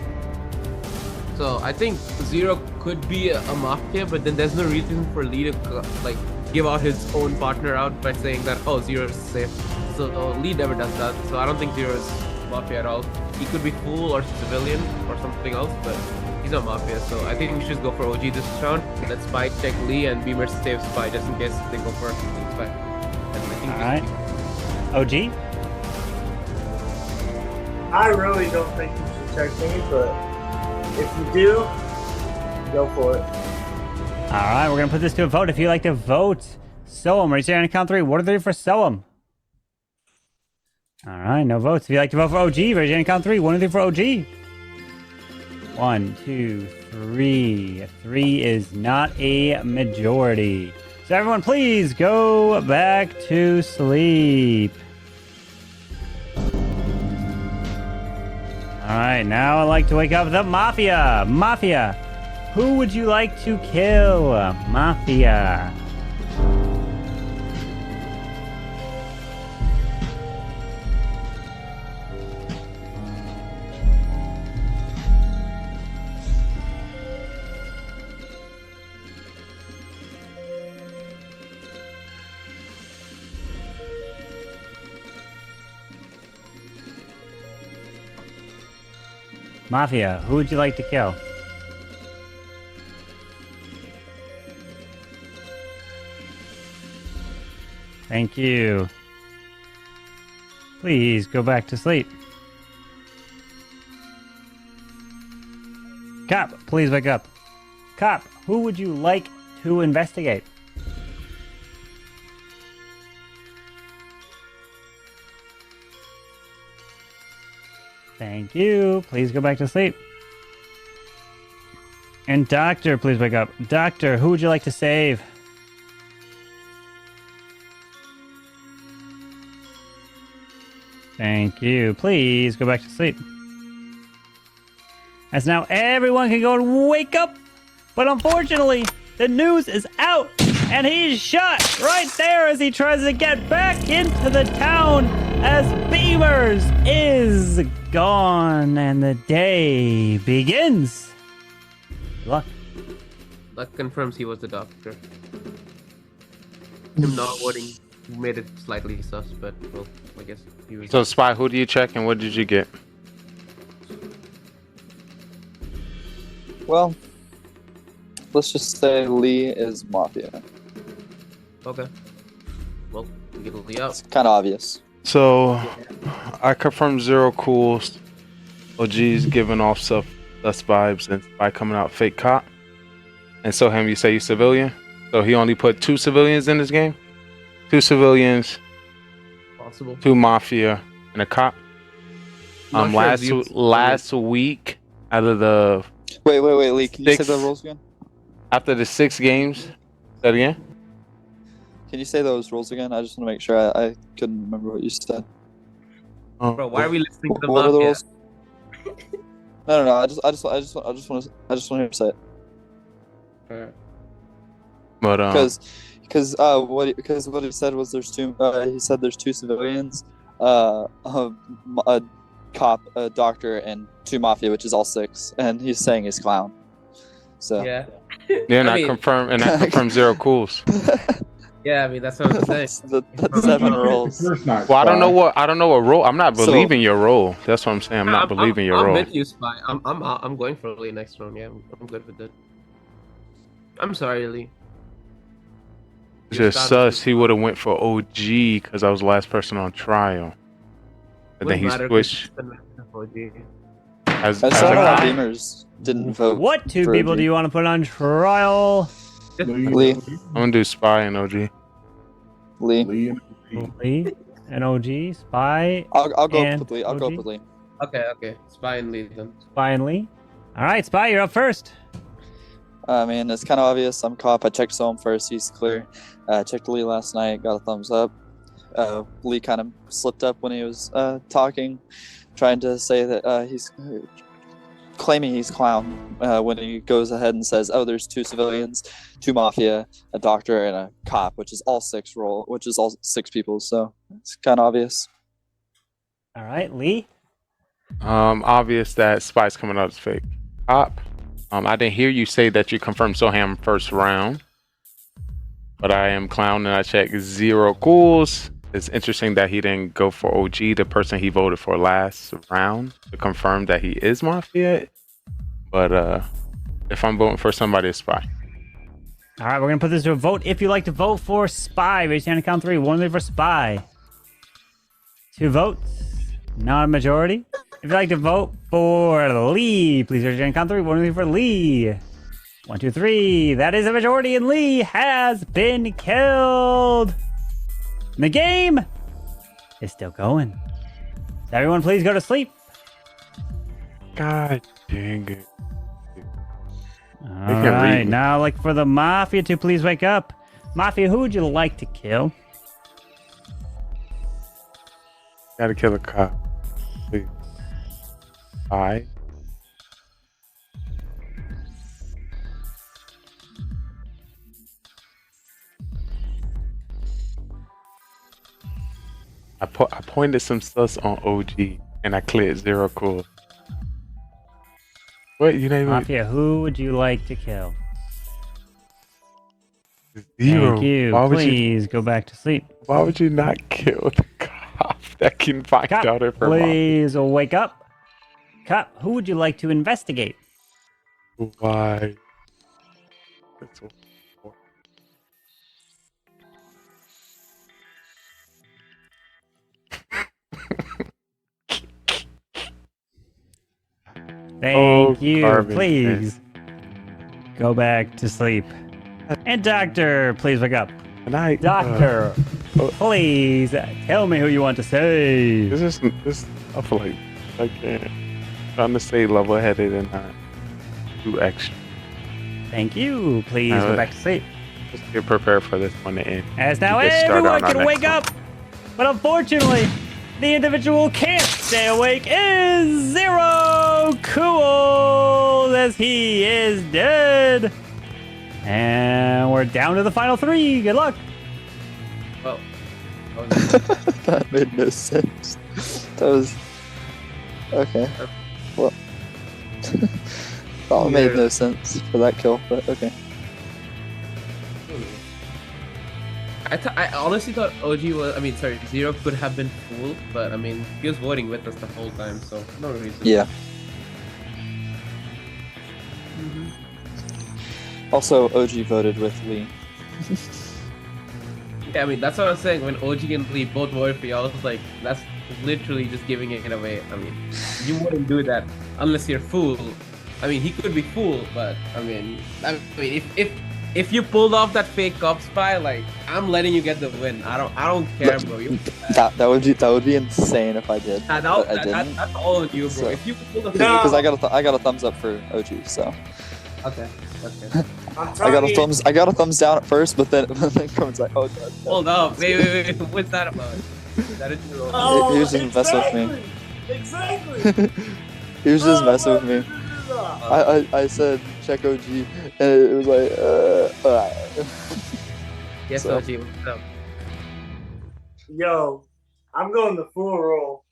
So I think Zero could be a Mafia, but then there's no reason for Lee to like give out his own partner out by saying that, oh, Zero is safe. So Lee never does that. So I don't think Zero is Mafia at all. He could be Fool or Civilian or something else, but he's not Mafia. So I think we should go for OG this round. Let Spy check Lee and Beamer save Spy just in case they go for Spy. All right. OG? I really don't think you should check me, but if you do, go for it. All right, we're going to put this to a vote. If you'd like to vote, Soam, raise your hand on count 3. What are they for Soam? All right, no votes. If you'd like to vote for OG, raise your hand on count 3. 1 and 3 for OG. 1, 2, 3. 3 is not a majority. So everyone, please go back to sleep. All right, now I'd like to wake up the Mafia. Mafia, who would you like to kill? Mafia. Mafia, who would you like to kill? Thank you. Please go back to sleep. Cop, please wake up. Cop, who would you like to investigate? Thank you. Please go back to sleep. And Doctor, please wake up. Doctor, who would you like to save? Thank you. Please go back to sleep. As now everyone can go and wake up. But unfortunately, the news is out. And he's shot right there as he tries to get back into the town as Beamers is gone and the day begins. Luck. Luck confirms he was the doctor. Him not voting made it slightly sus, but well, I guess he was. So, Spy, who do you check and what did you get? Well, let's just say Lee is Mafia. Okay. Well, we get Lee out. It's kind of obvious. So, I confirmed Zero Cools. OG's giving off sus vibes and Spy coming out fake cop. And so him, you say you civilian? So he only put 2 civilians in this game? 2 civilians, Possible. 2 Mafia, and a cop. Not sure Last week, out of the Wait, Lee, can you say the rules again? after the 6 games, say that again? Can you say those rules again? I just want to make sure I couldn't remember what you said. Bro, why are we listening to the What are the Mafia? rules? No. I just want to hear you say it. Alright. But Because what he said was there's 2. He said there's 2 civilians, a cop, a doctor, and 2 Mafia, which is all 6. And he's saying he's clown. So Yeah. yeah, and I confirmed Zero Cools. Yeah, I mean that's what I'm saying. That's 7 rolls. Well, I don't know what role. I'm not believing your role. That's what I'm saying. I'm not believing your I'm role. with you, Spy. I'm going for Lee next round. Yeah, I'm good with it. I'm sorry, Lee. It's just sus. He would have went for OG because I was the last person on trial. And then he switched. I saw how Beamers didn't vote. What 2 people OG. do you want to put on trial? Lee. I'm gonna do Spy and OG. Lee. Lee and OG, Spy. I'll go and up with Lee. I'll go up with Lee. Okay. Spy and Lee then. Spy and Lee. All right, Spy, you're up first. I mean, it's kind of obvious. I'm cop. I checked Soam first. He's clear. Checked Lee last night. Got a thumbs up. Lee kind of slipped up when he was talking, trying to say that he's claiming he's clown when he goes ahead and says, "Oh, there's 2 civilians, 2 Mafia, a doctor, and a cop," which is all 6 people. So it's kind of obvious. All right, Lee. Obvious that Spy's coming out as fake cop. I didn't hear you say that you confirmed Soham first round, but I am clown and I checked 0 cools. It's interesting that he didn't go for OG, the person he voted for last round, to confirm that he is Mafia. But if I'm voting for somebody, it's Spy. All right, we're gonna put this to a vote. If you like to vote for Spy, raise your hand and count 3. 1 for Spy. 2 votes, not a majority. If you'd like to vote for Lee, please raise your hand and count 3. 1 for Lee. 1, 2, 3. That is a majority, and Lee has been killed. And the game is still going. So everyone, please go to sleep. God dang it. All right, now like for the Mafia to please wake up. Mafia, who would you like to kill? Gotta kill a cop. Please. Spy. I pointed some sus on OG and I cleared 0 cool. What, you name Mafia, who would you like to kill? 0. Thank you. Why would Please go back to sleep. Why would you not kill the cop that can find out if we're Please wake up. Cop, who would you like to investigate? Why? Thank you. Carbon, Please go back to sleep. And Doctor, please wake up. Night, Doctor, please tell me who you want to say. This I feel like I can't. Trying to stay level-headed and not do extra. Thank you. Please go back to sleep. Just get prepared for this one to end. As now everyone can wake up, but unfortunately, the individual who can't stay awake is 0 cool, as he is dead. And we're down to the final 3. Good luck. Well, that made no sense. That was okay. Well, that made no sense for that kill, but okay. I honestly thought OG was, Zero could have been fooled, but I mean, he was voting with us the whole time, so no reason. Yeah. Also, OG voted with Lee. Yeah, I mean, that's what I was saying. When OG and Lee both voted for you, I was like, that's literally just giving it away. I mean, you wouldn't do that unless you're fool. I mean, he could be fool, but I mean, if you pulled off that fake cop spy, like, I'm letting you get the win. I don't care, bro. That would be insane if I did. That's all on you, bro. So, if you pulled off, because I got a thumbs up for OG, so. Okay. I got a thumbs down at first, but then Carmen's like, oh god. Hold up, wait. What's that about? That is your He was just messing with me. Exactly. He was just messing with me. I said check OG, and it was like, Yes, so. OG, what's up? Yo, I'm going the fool role.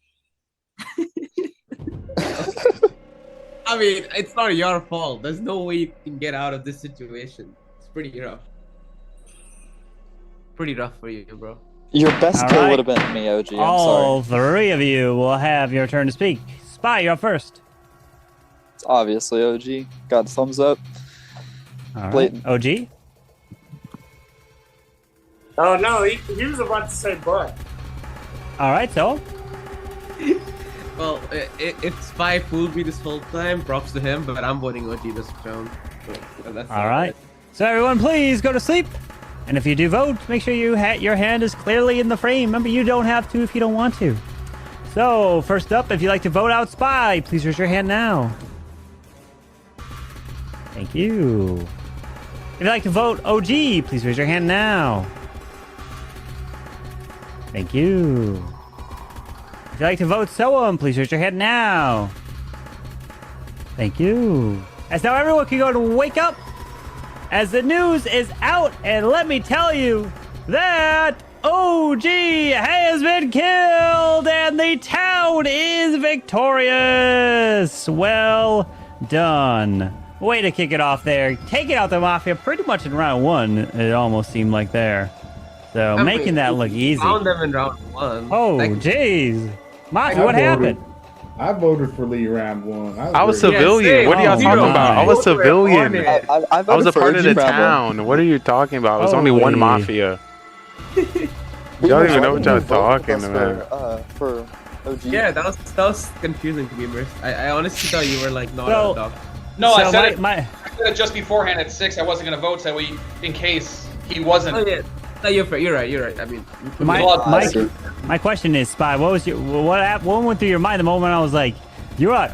I mean, it's not your fault. There's no way you can get out of this situation. It's pretty rough. Pretty rough for you, bro. Your best kill would have been me, OG. I'm All sorry. 3 of you will have your turn to speak. Spy, you're up first. It's obviously OG. Got thumbs up. All right. Blatant. OG? Oh no, he was about to say but. All right, so? Well, if Spy fooled me this whole time, props to him, but I'm voting OG this round. So that's All right. So everyone, please go to sleep. And if you do vote, make sure your hand is clearly in the frame. Remember, you don't have to if you don't want to. So, first up, if you'd like to vote out Spy, please raise your hand now. Thank you. If you'd like to vote OG, please raise your hand now. Thank you. If you'd like to vote Soam, please raise your hand now. Thank you. As now everyone can go to wake up, as the news is out, and let me tell you that OG has been killed and the town is victorious. Well done. Way to kick it off there. Taking out the Mafia pretty much in round 1, it almost seemed like there. So making that look easy. Found them in round 1. Oh, jeez. Mafia, what happened? I voted for Lee round 1. I was civilian. What are y'all talking about? I was civilian. I was a part of the town. What are you talking about? It was only one Mafia. Y'all don't even know what y'all talking about. For OG. Yeah, that was confusing to me, Merce. I honestly thought you were like not So- a dog. No, I So said my- it. I said it just beforehand at 6. I wasn't gonna vote, so in case he wasn't. Oh yeah, no, you're fair. You're right. I mean, My question is, Spy, what was what went through your mind the moment I was like, you're out?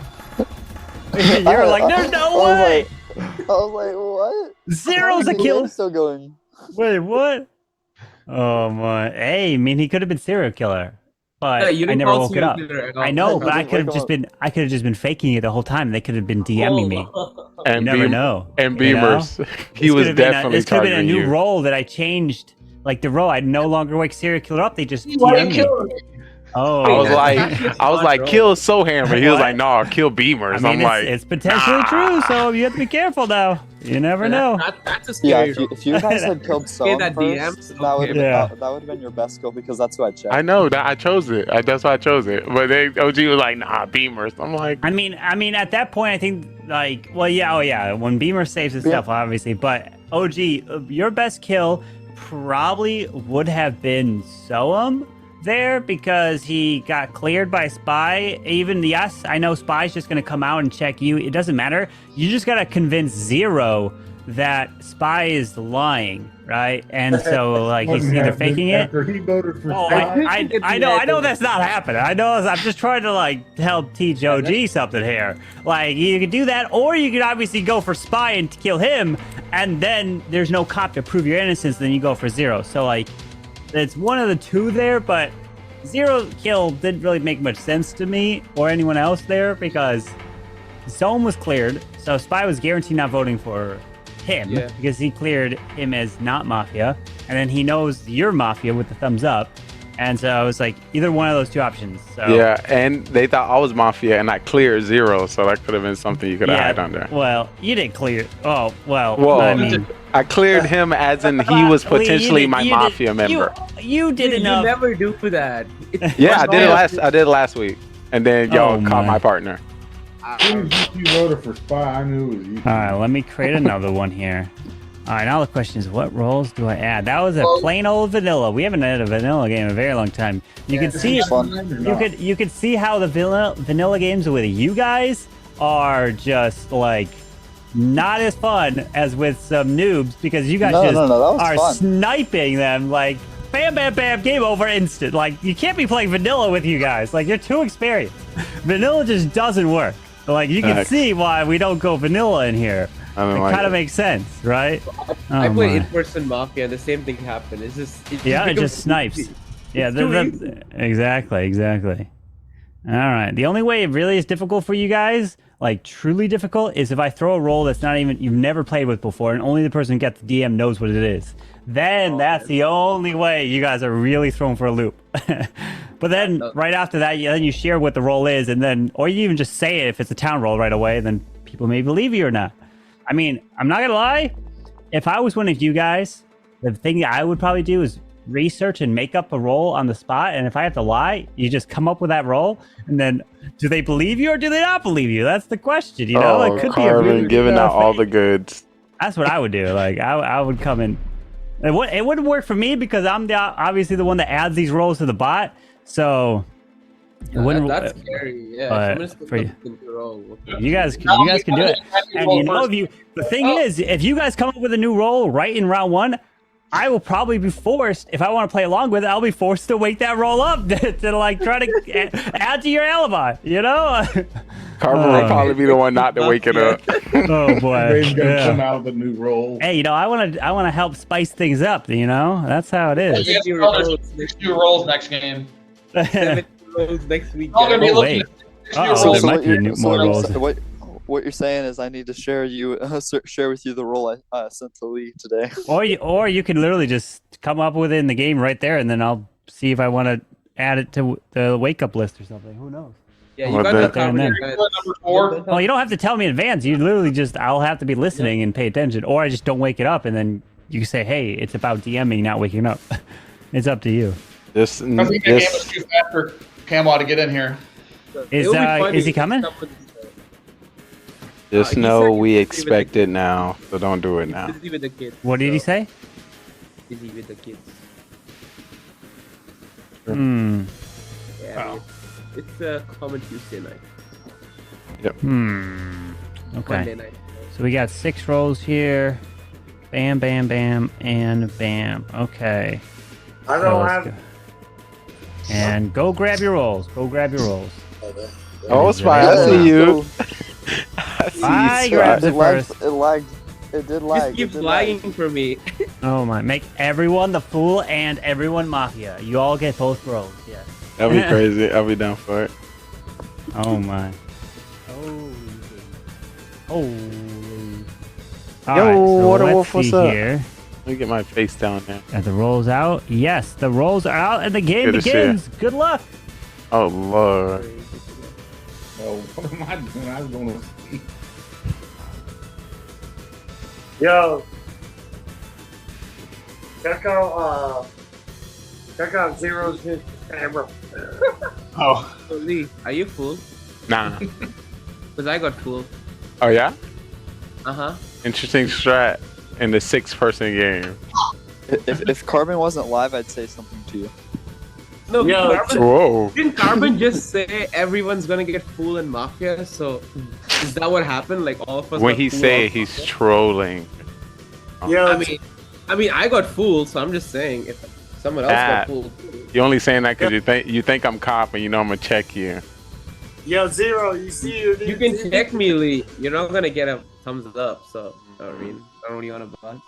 You were like, there's no way. I was like, what? Zero's a The kill. game's still going. Wait, what? Oh my! Hey, I mean, he could have been serial killer, but Yeah, you I didn't never call woke it up. serial killer at all. I know, but I Wake could have him just up. been. I could have just been faking it the whole time. They could have been DMing me. And You never know. And you know? Beamers. He was definitely This could have been a targeting new you. role that I changed. Like the role, I no longer wake serial killer up. They just Why DM you me. killing me? Oh, I was like, kill So Hammer. He was like, no, kill Beamers. I mean, I'm like, it's potentially true, so you have to be careful now. You never know. That's a Yeah, scary. if you guys had killed Soam that first, DM, that would okay. that would have been your best kill because that's who I checked. I know that I chose it. That's why I chose it. But OG was like, nah, Beamers. I'm like, I mean, at that point, I think like, well, yeah, oh yeah, when Beamer saves his stuff, obviously. But OG, your best kill probably would have been Soam there because he got cleared by Spy. Even yes, I know Spy's just gonna come out and check you. It doesn't matter. You just gotta convince Zero that Spy is lying, right? And so like he's either faking it. After he voted for Oh, Spy. I know that's not happening. I know. I'm just trying to like help teach OG something here. Like you could do that, or you could obviously go for Spy and kill him, and then there's no cop to prove your innocence. Then you go for Zero. So like, it's one of the two there, but Zero kill didn't really make much sense to me or anyone else there because Zone was cleared, so Spy was guaranteed not voting for him because he cleared him as not Mafia, and then he knows you're Mafia with the thumbs up, and so I was like either one of those two options. So yeah, and they thought I was Mafia and I cleared Zero, so that could have been something you could have had on there. Well, you didn't clear. Oh well. Well, I mean, I cleared him as in he was potentially my Mafia member. You did enough. You never do that. Yeah, I did it last week, and then y'all caught my partner. As soon as you voted for Spy, I knew it was you. All right, let me create another one here. All right, now the question is, what roles do I add? That was a plain old vanilla. We haven't had a vanilla game in a very long time. You can see, you could see how the vanilla games with you guys are just like not as fun as with some noobs because you guys are fun. sniping them like bam, bam, bam, game over instant. Like you can't be playing vanilla with you guys. Like you're too experienced. Vanilla just doesn't work. Like you can see why we don't go vanilla in here. It kind of makes sense, right? I play in-person Mafia, and the same thing happened. It's just it just snipes. Easy. Yeah, exactly. All right. The only way it really is difficult for you guys, like truly difficult, is if I throw a role that's not even you've never played with before, and only the person who gets the DM knows what it is. Then that's the only way you guys are really thrown for a loop. But then right after that, then you share what the role is, and then or you even just say it if it's a town role right away, then people may believe you or not. I mean, I'm not gonna lie. If I was one of you guys, the thing that I would probably do is research and make up a role on the spot. And if I have to lie, you just come up with that role, and then do they believe you or do they not believe you? That's the question. You know, it could be a really giving out all the goods. That's what I would do. Like I would come in. It wouldn't work for me because I'm obviously the one that adds these roles to the bot. So it wouldn't. That's scary. Yeah, but for you guys can do it. And you know, the thing is, if you guys come up with a new role right in round one, I will probably be forced, if I want to play along with it, I'll be forced to wake that roll up to like try to add to your alibi, you know? Carver will probably be the one not to wake it up. Oh boy. Ray's gonna come out with a new role. Hey, you know, I want to help spice things up, you know? That's how it is. There's 2 roles next game. 7 roles next week. All gonna be looking there might be more roles. what you're saying is I need to share with you the role I sent to Lee today. Or you can literally just come up with it in the game right there, and then I'll see if I want to add it to the wake up list or something. Who knows? Yeah, you got the carbon. Well, you don't have to tell me in advance. You literally just, I'll have to be listening and pay attention, or I just don't wake it up, and then you say, hey, it's about DMing, not waking up. It's up to you. I think the game was too fast for Camo to get in here. Is he coming? Just know we expect it now, so don't do it now. Busy with the kids. What did he say? Busy with the kids. Hmm. Yeah, it's a common Tuesday night. Yep. Okay. Monday night. So we got 6 rolls here. Bam, bam, bam, and bam. Okay. I don't have. And go grab your rolls. Go grab your rolls. Oh, Spy, I see you. I grabbed it first. It lagged. It did lag. Just keep lagging for me. Oh my! Make everyone the fool and everyone Mafia. You all get both rolls. Yeah. That'd be crazy. I'll be down for it. Oh my. Oh. Yo, Water Wolf, what's up? Here. Let me get my face down there. Are the rolls out? Yes, the rolls are out and the game Good to see begins. Good luck. Oh, Lord. Oh, what am I doing? I was going to sleep. Yo, check out Zero's new camera. Oh, Lee, are you fooled? Nah. Because I got fooled. Oh, yeah? Uh-huh. Interesting strat in the 6-person game. If Carbon wasn't live, I'd say something to you. No, Whoa. Didn't Carbon just say everyone's gonna get fooled in Mafia? So is that what happened? Like all of us. When got he fooled say on he's Mafia? trolling. Yeah. I mean, I got fooled, so I'm just saying if someone else got fooled. You're only saying that because you think I'm cop and you know I'm gonna check you. Yo, Zero, you see your new You can TV? check me, Lee. You're not gonna get a thumbs up, so I mean, I don't really want to buy.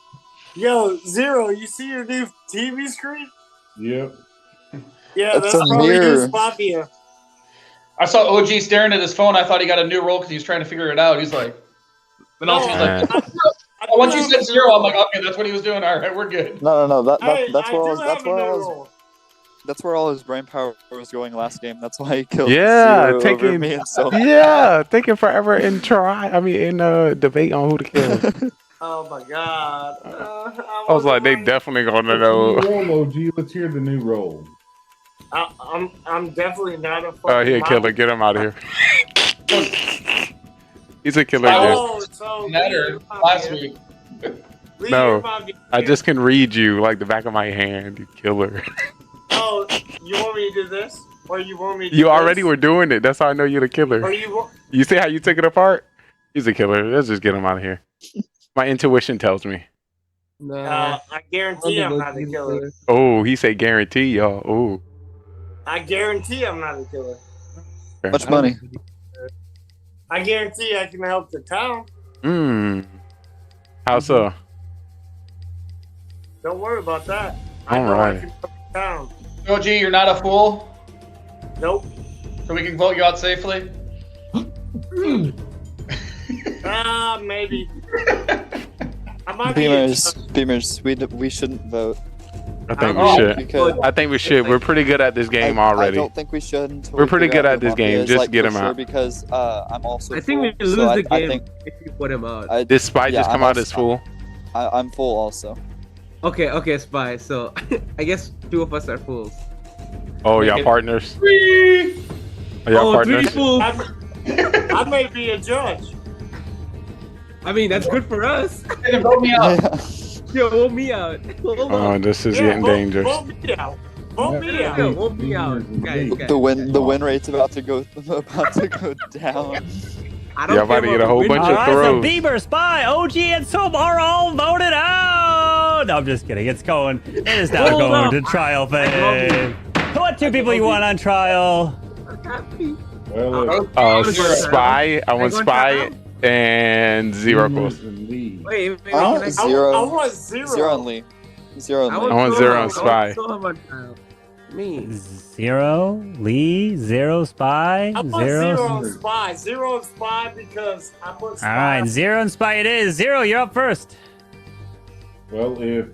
Yo, Zero, you see your new TV screen? Yep. Yeah, That's that's a probably mirror. his Mafia. I saw OG staring at his phone. I thought he got a new role because he was trying to figure it out. He's like, then also he's like, oh, once you said 0, I'm like, okay, that's what he was doing. All right, we're good. No. That's I where do I was. have a new role. That's where all his brain power was going last game. That's why he killed Yeah, Zero over taking me and so. taking forever in debate on who to kill. Oh my god. I was like, they definitely gonna know. Roll, OG. Let's hear the new roll. I'm definitely not a Oh, fucking he a killer. Mafia. Get him out of here. He's a killer. Oh, so Netter last week. No, I just can read you like the back of my hand, you killer. Oh, you want me to do this? Or you want me to do You already this? were doing it. That's how I know you're the killer. Or you want... You see how you took it apart? He's a killer. Let's just get him out of here. My intuition tells me. Nah. I guarantee I'm not a killer. Oh, he said guarantee, y'all. Oh. I guarantee I'm not a killer. Much money. I guarantee I can help the town. How so? Don't worry about that. I All know I right. can help the town. OG, you're not a fool. Nope. So we can vote you out safely. Maybe. I might be a Beamers, we shouldn't vote. I think we should. Because I think we should. We're pretty good at this game I already. don't think we should. Until We're we pretty figure good out at who this Mafia game. is, Just like, get for him sure, out. Because I'm also. I think we full, lose so the game I think, if you put him out. Did Spy just come out as full? I'm full also. Okay, Spy. So I guess 2 of us are fools. Oh, y'all partners? Three. Are y'all 3 partners? fools. I may be a judge. I mean, that's good for us. Hey, then vote me out. Yo, vote me out. Hold Oh, on. this is getting dangerous. Vote me out. Vote me out. Yo, vote me out. Guys. The win rate's about to go down. I don't Y'all about to get a whole bunch of Alright, so throws. Bieber, Spy, OG, and Soap are all voted out. No, I'm just kidding. It's going. It is now Hold going up. to trial phase. What 2 people you want on trial? Spy. I want Spy and Zero close. Wait, Huh? can I Zero. I want Zero. Zero on Lee. Zero on Lee. I want Zero and Spy. Me. 0, Lee, 0, Spy, I put 0. 0 on Spy. 0 on Spy because I put Spy. All right, 0 and Spy it is. 0, you're up first. Well, if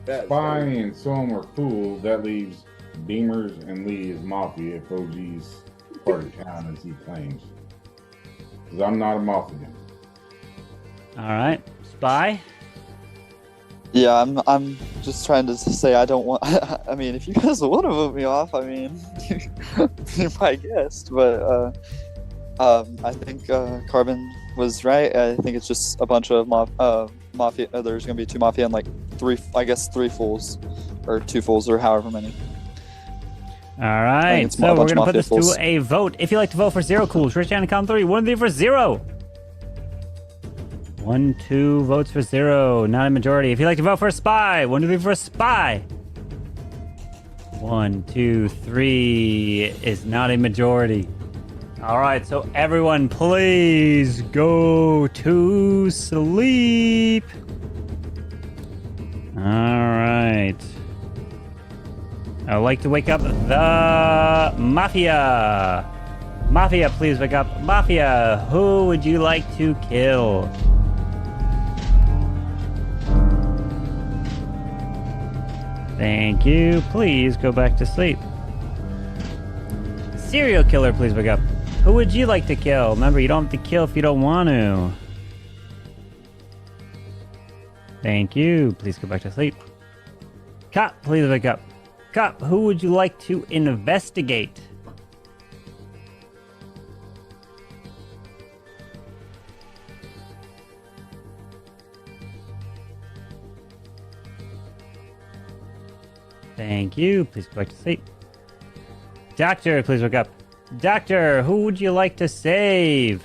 Spy and Soam are fools, that leaves Beamers and Lee as Mafia if OG's part of town as he claims. Because I'm not a Mafia. All right, Spy. Yeah, I'm just trying to say I don't want. I mean, if you guys want to vote me off, I mean, you're my guest. But I think Carbon was right. I think it's just a bunch of Mafia. There's gonna be 2 Mafia and like 3 fools, or 2 fools, or however many. All right, so we're gonna put this to a vote. If you like to vote for 0, cool. Switch down to count 3. 1, 3 for 0. 1, 2 votes for 0. Not a majority. If you like to vote for a Spy, 1, 2, 3 for a Spy. 1, 2, 3 is not a majority. All right, so everyone, please go to sleep. All right. I would like to wake up the Mafia. Mafia, please wake up. Mafia, who would you like to kill? Thank you. Please go back to sleep. Serial killer, please wake up. Who would you like to kill? Remember, you don't have to kill if you don't want to. Thank you. Please go back to sleep. Cop, please wake up. Cop, who would you like to investigate? Thank you. Please go back to sleep. Doctor, please wake up. Doctor, who would you like to save?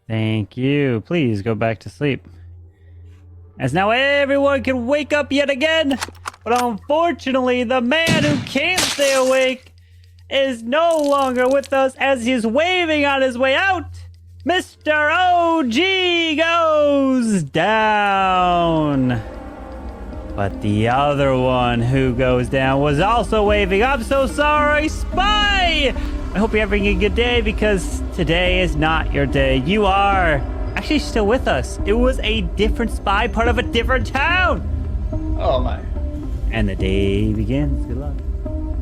Thank you. Please go back to sleep. As now everyone can wake up yet again. But unfortunately, the man who can't stay awake is no longer with us as he's waving on his way out. Mr. OG goes down. But the other one who goes down was also waving. I'm so sorry, Spy! I hope you're having a good day because today is not your day. You are actually still with us. It was a different Spy, part of a different town. Oh my. And the day begins. Good luck.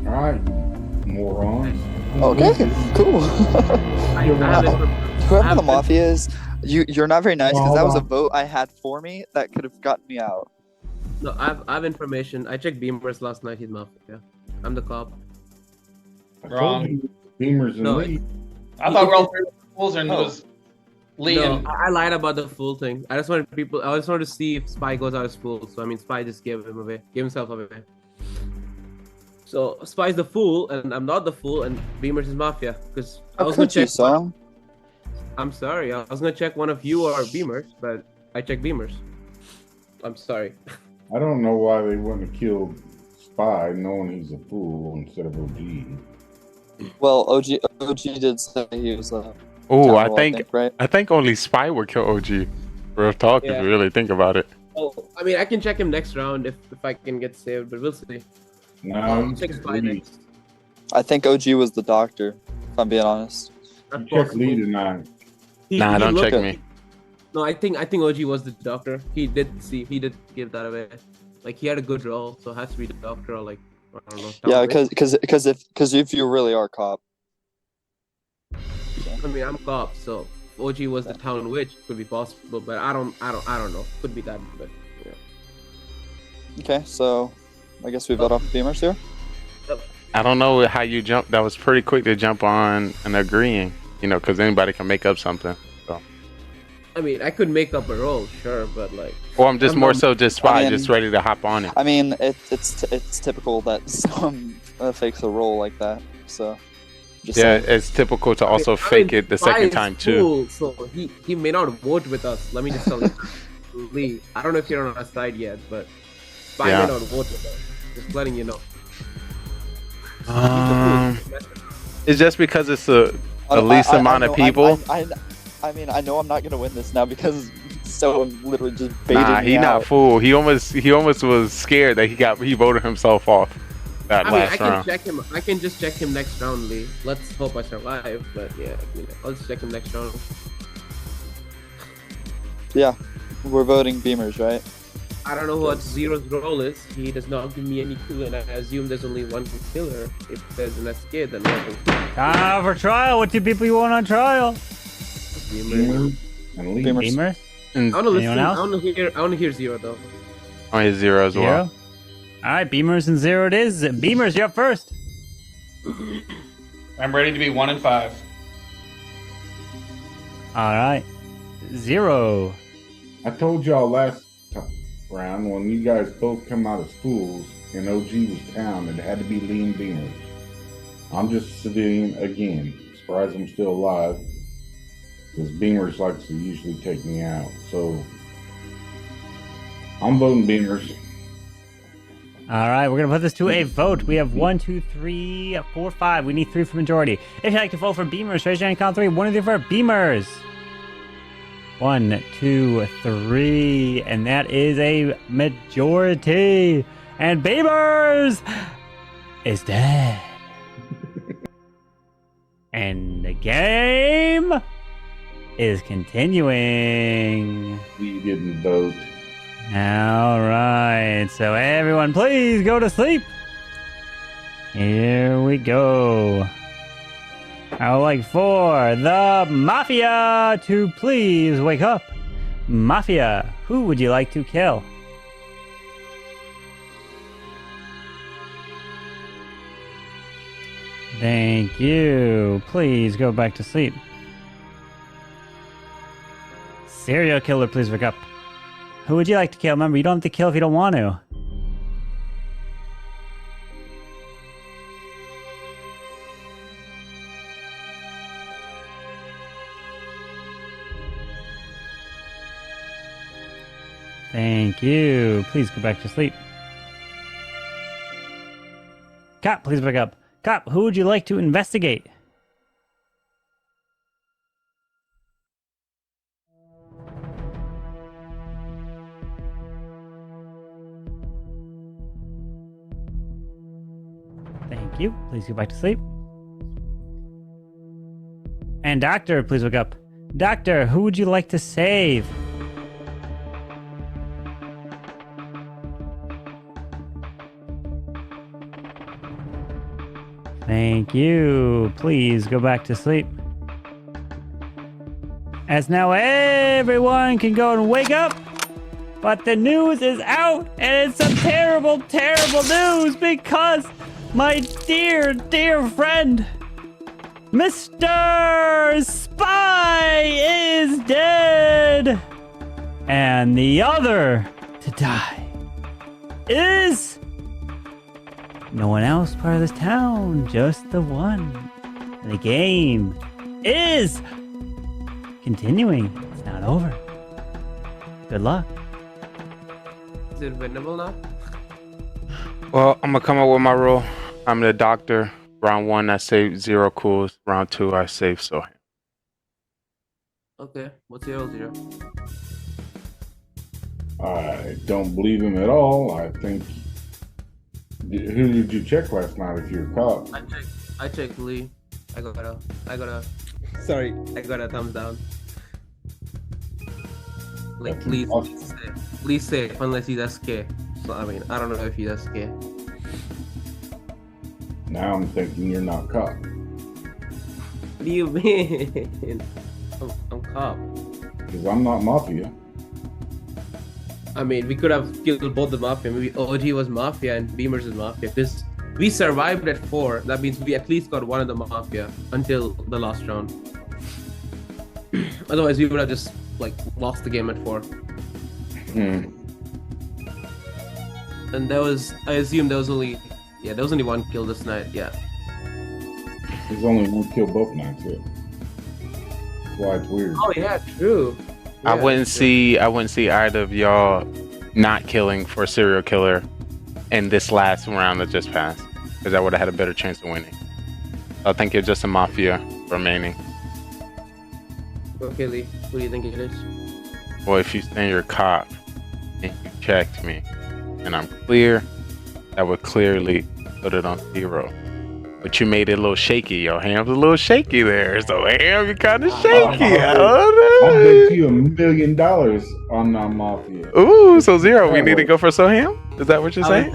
All right, morons. Okay, cool. Whoever the Mafia is, you're not very nice because that was a vote I had for me that could have gotten me out. No, I have information. I checked Beamers last night. He's Mafia. I'm the cop. Wrong. Beamers and No, Lee. I thought we're all fools and it was Lee No, and... I lied about the fool thing. I just wanted to see if Spy goes out as fool. So I mean, Spy just gave himself away. So Spy's the fool, and I'm not the fool, and Beamers is Mafia. Because I was gonna check. I'm sorry. I was gonna check one of you or Beamers, but I checked Beamers. I'm sorry. I don't know why they wouldn't have killed Spy knowing he's a fool instead of OG. Well, OG did say he was Oh, I General, think right? I think only Spy would kill OG. Real talk, if Yeah. you really think about it. Oh, I mean, I can check him next round if I can get saved, but we'll see. No, check Spy next. I think OG was the doctor, if I'm being honest. Check Lee tonight. Nah, don't check looked- me. No, I think OG was the doctor. He did give that away. Like he had a good role, so it has to be the doctor or like I don't know. Yeah, Tom because if you really are a cop. Witch. I mean, I'm cop, so if OG was the town witch, it could be possible, but I don't know. Could be that, but yeah. Okay, so I guess we vote off Beamers here. I don't know how you jumped. That was pretty quick to jump on and agreeing, because anybody can make up something. So. I mean, I could make up a role, sure, but like. Or I'm just more so just Spy, I mean- just ready to hop on it. I mean, it's typical that some fakes a role like that. So. Just Yeah, saying. it's typical to also fake it the Spy second is time too. cool, so he may not vote with us. Let me just tell you, Lee. I don't know if you're on our side yet, but Spy Yeah. may not vote with us. Just letting you know. It's just because it's the least amount of people. I I mean, I know I'm not gonna win this now because so I'm literally just baiting Nah, me he out. not fool. He almost was scared that he voted himself off that I mean, last I can round. check him. I can just check him next round, Lee. Let's hope I survive. But yeah, I'll just check him next round. Yeah, we're voting Beamers, right? I don't know what Zero's role is. He does not give me any clue, and I assume there's only one killer. If there's an SK, then nothing. Ah, for trial. What two people you want on trial? Beamer. Beamer. I want to listen. Anyone else? I want to hear Zero though. On his 0 as well. Zero. All right, Beamers and 0 it is. Beamers, you're up first. I'm ready to be 1 and 5. All right, 0. I told y'all last round when you guys both come out as fools and OG was town, it had to be Lee and Beamers. I'm just a civilian again. Surprised I'm still alive. Because Beamers likes to usually take me out. So I'm voting Beamers. All right, we're gonna put this to a vote. We have 1, 2, 3, 4, 5. We need 3 for majority. If you'd like to vote for Beamers, raise your hand. Count 3. 1, 2, 3 for Beamers. 1, 2, 3, and that is a majority. And Beamers is dead. And the game is continuing. We didn't vote. All right, so everyone please go to sleep. Here we go. I would like for the Mafia to please wake up. Mafia, who would you like to kill? Thank you. Please go back to sleep. Serial killer, please wake up. Who would you like to kill? Remember, you don't have to kill if you don't want to. Thank you. Please go back to sleep. Cop, please wake up. Cop, who would you like to investigate? Thank you. Please go back to sleep. And Doctor, please wake up. Doctor, who would you like to save? Thank you. Please go back to sleep. As now everyone can go and wake up. But the news is out, and it's some terrible, terrible news because my dear, dear friend, Mr. Spy is dead. And the other to die is no one else part of this town, just the one. And the game is continuing. It's not over. Good luck. Is it winnable now? Well, I'm gonna come up with my rule. I'm the doctor. Round 1, I saved 0 cools. Round 2, I saved Sohan. Okay, what's your Zero? I don't believe him at all. I think. Who did you check last night if you're a cop? I checked Lee. I got a thumbs down. Like Lee's safe unless he's SK. So I mean, I don't know if he's SK. Now I'm thinking you're not cop. What do you mean? I'm cop. Because I'm not Mafia. I mean, we could have killed both the Mafia. Maybe OG was Mafia and Beamers is Mafia. Because we survived at 4. That means we at least got one of the Mafia until the last round. Otherwise, we would have just like lost the game at 4. And there was, I assume there was only one kill this night. Yeah. There's only one kill both nights yet. That's why it's weird. Oh yeah, true. I wouldn't see either of y'all not killing for a serial killer in this last round that just passed, because I would have had a better chance of winning. I think it's just a Mafia remaining. Okay, Lee. What do you think it is? Well, if you say you're a cop and you checked me and I'm clear, that would clearly put it on 0. But you made it a little shaky. Your hand's a little shaky there. So, Ham, you're kind of shaky. I don't I'll know. bet you $1 million on Mafia. Ooh, so 0. We need to go for Soham? Is that what you're saying?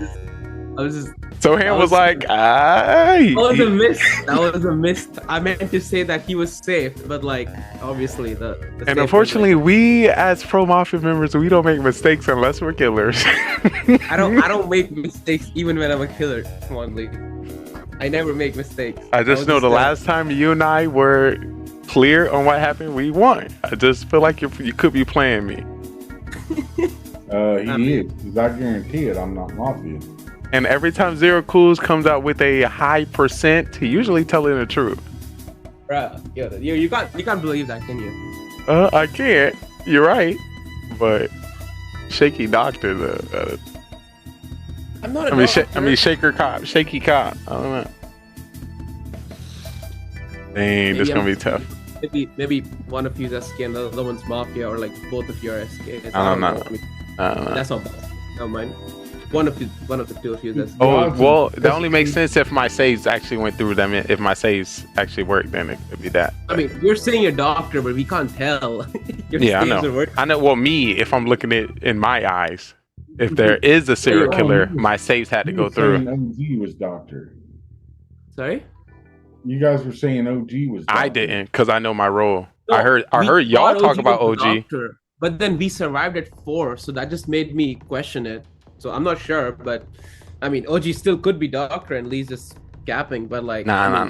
I was just. Soham was like, "Aye." That was a miss. That was a miss. I meant to say that he was safe, but like, obviously the And safe unfortunately, we as Pro Mafia members, we don't make mistakes unless we're killers. I don't make mistakes even when I'm a killer. Come on, Lee. I never make mistakes. I just know the last time you and I were clear on what happened, we won. I just feel like you could be playing me. He is, because I guarantee it, I'm not Mafia. And every time Zero Cools comes out with a high percent, he usually telling the truth. Bruh, you can't believe that, can you? I can't. You're right. But shaky doctor, though. I'm not a doctor. Shaker cop, shaky cop. I don't know. Dang, this gonna be tough. Maybe one of you is SK and the other one's Mafia, or like both of you are SK. I don't know. That's not bad. Never mind. One of the two of you is SK. Oh, well, that only makes sense if my saves actually went through them. If my saves actually worked, then it could be that. I mean, you're saying you're doctor, but we can't tell. Yeah, I know. I know. Well, me, if I'm looking at in my eyes, if there is a serial killer, my saves had to go through. OG was doctor. Sorry? You guys were saying OG was doctor. I didn't, because I know my role. No, I heard y'all talk about OG. Doctor, but then we survived at 4, so that just made me question it. So I'm not sure, but I mean, OG still could be doctor and Lee's just gapping, but like, Nah.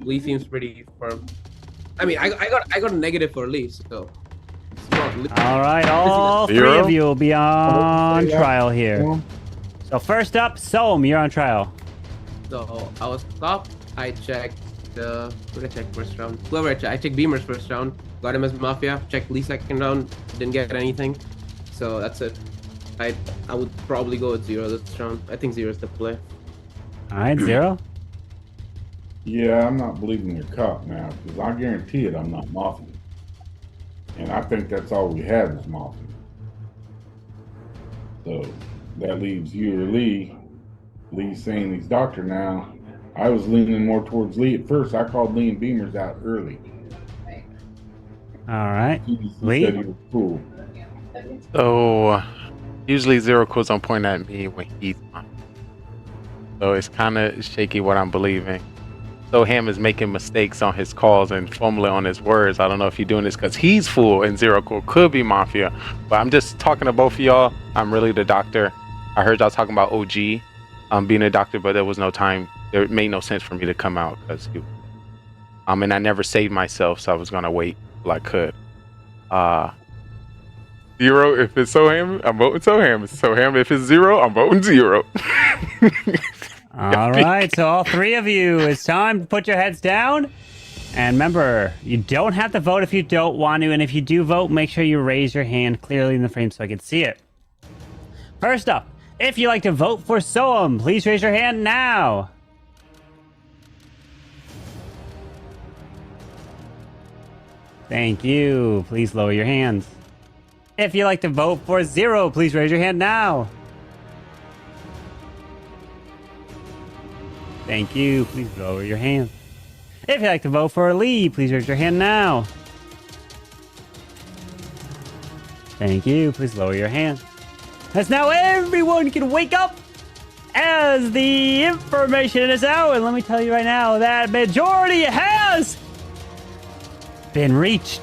Lee seems pretty firm. I mean, I got a negative for Lee, so. All right, all 3 of you will be on trial here. So first up, Soam, you're on trial. So I was cop. I checked who did I check first round? Whoever I checked Beamer's first round. Got him as Mafia. Checked Lee second round. Didn't get anything. So that's it. I would probably go with 0 this round. I think 0 is the play. All right, 0. Yeah, I'm not believing your cop now, because I guarantee it, I'm not Mafia. And I think that's all we have is Mafia. So that leaves you or Lee. Lee's saying he's doctor now. I was leaning more towards Lee at first. I called Lee and Beamers out early. All right, Lee said he was cool. So usually 0 Cools on point at me when he's on. So it's kind of shaky what I'm believing. So Ham is making mistakes on his calls and fumbling on his words. I don't know if he's doing this because he's full and 0 Cool could be Mafia. But I'm just talking to both of y'all. I'm really the doctor. I heard y'all talking about OG being a doctor, but there was no time. It made no sense for me to come out because and I never saved myself, so I was gonna wait till I could. 0 if it's Soham, I'm voting Soham. Soham if it's 0, I'm voting 0. All right, so all 3 of you, it's time to put your heads down. And remember, you don't have to vote if you don't want to. And if you do vote, make sure you raise your hand clearly in the frame so I can see it. First up, if you'd like to vote for Soam, please raise your hand now. Thank you. Please lower your hands. If you'd like to vote for 0, please raise your hand now. Thank you. Please lower your hand. If you'd like to vote for Lee, please raise your hand now. Thank you. Please lower your hand. As now everyone can wake up as the information is out. And let me tell you right now that majority has been reached.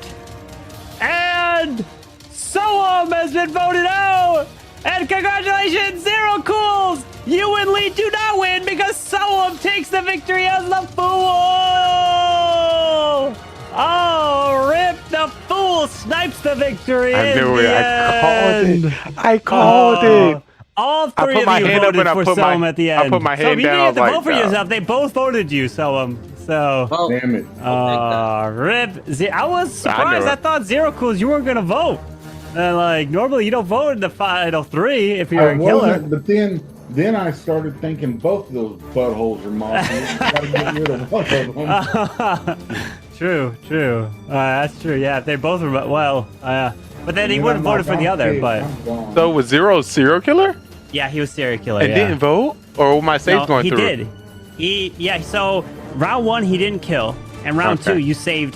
And Soam has been voted out. And congratulations, 0 Cools! You and Lee do not win because Soam takes the victory as the fool! Oh, rip, the fool snipes the victory. I knew it. I called it. All 3 of you voted for Soam at the end. I put my hand so down. You didn't have to vote for yourself. They both voted you, Soam. So, damn it. rip. I was surprised. I thought 0 Cools, you weren't going to vote. Like, normally you don't vote in the final 3 if you're a killer. But then I started thinking both of those buttholes are Mafia. Gotta get rid of one of them. True. That's true. Yeah, if they both were but then he would have voted for the other. But So was Zero a serial killer? yeah, he was serial killer. And yeah. didn't vote, or were my saves going he through? did. So round 1 he didn't kill, and round Okay. 2 you saved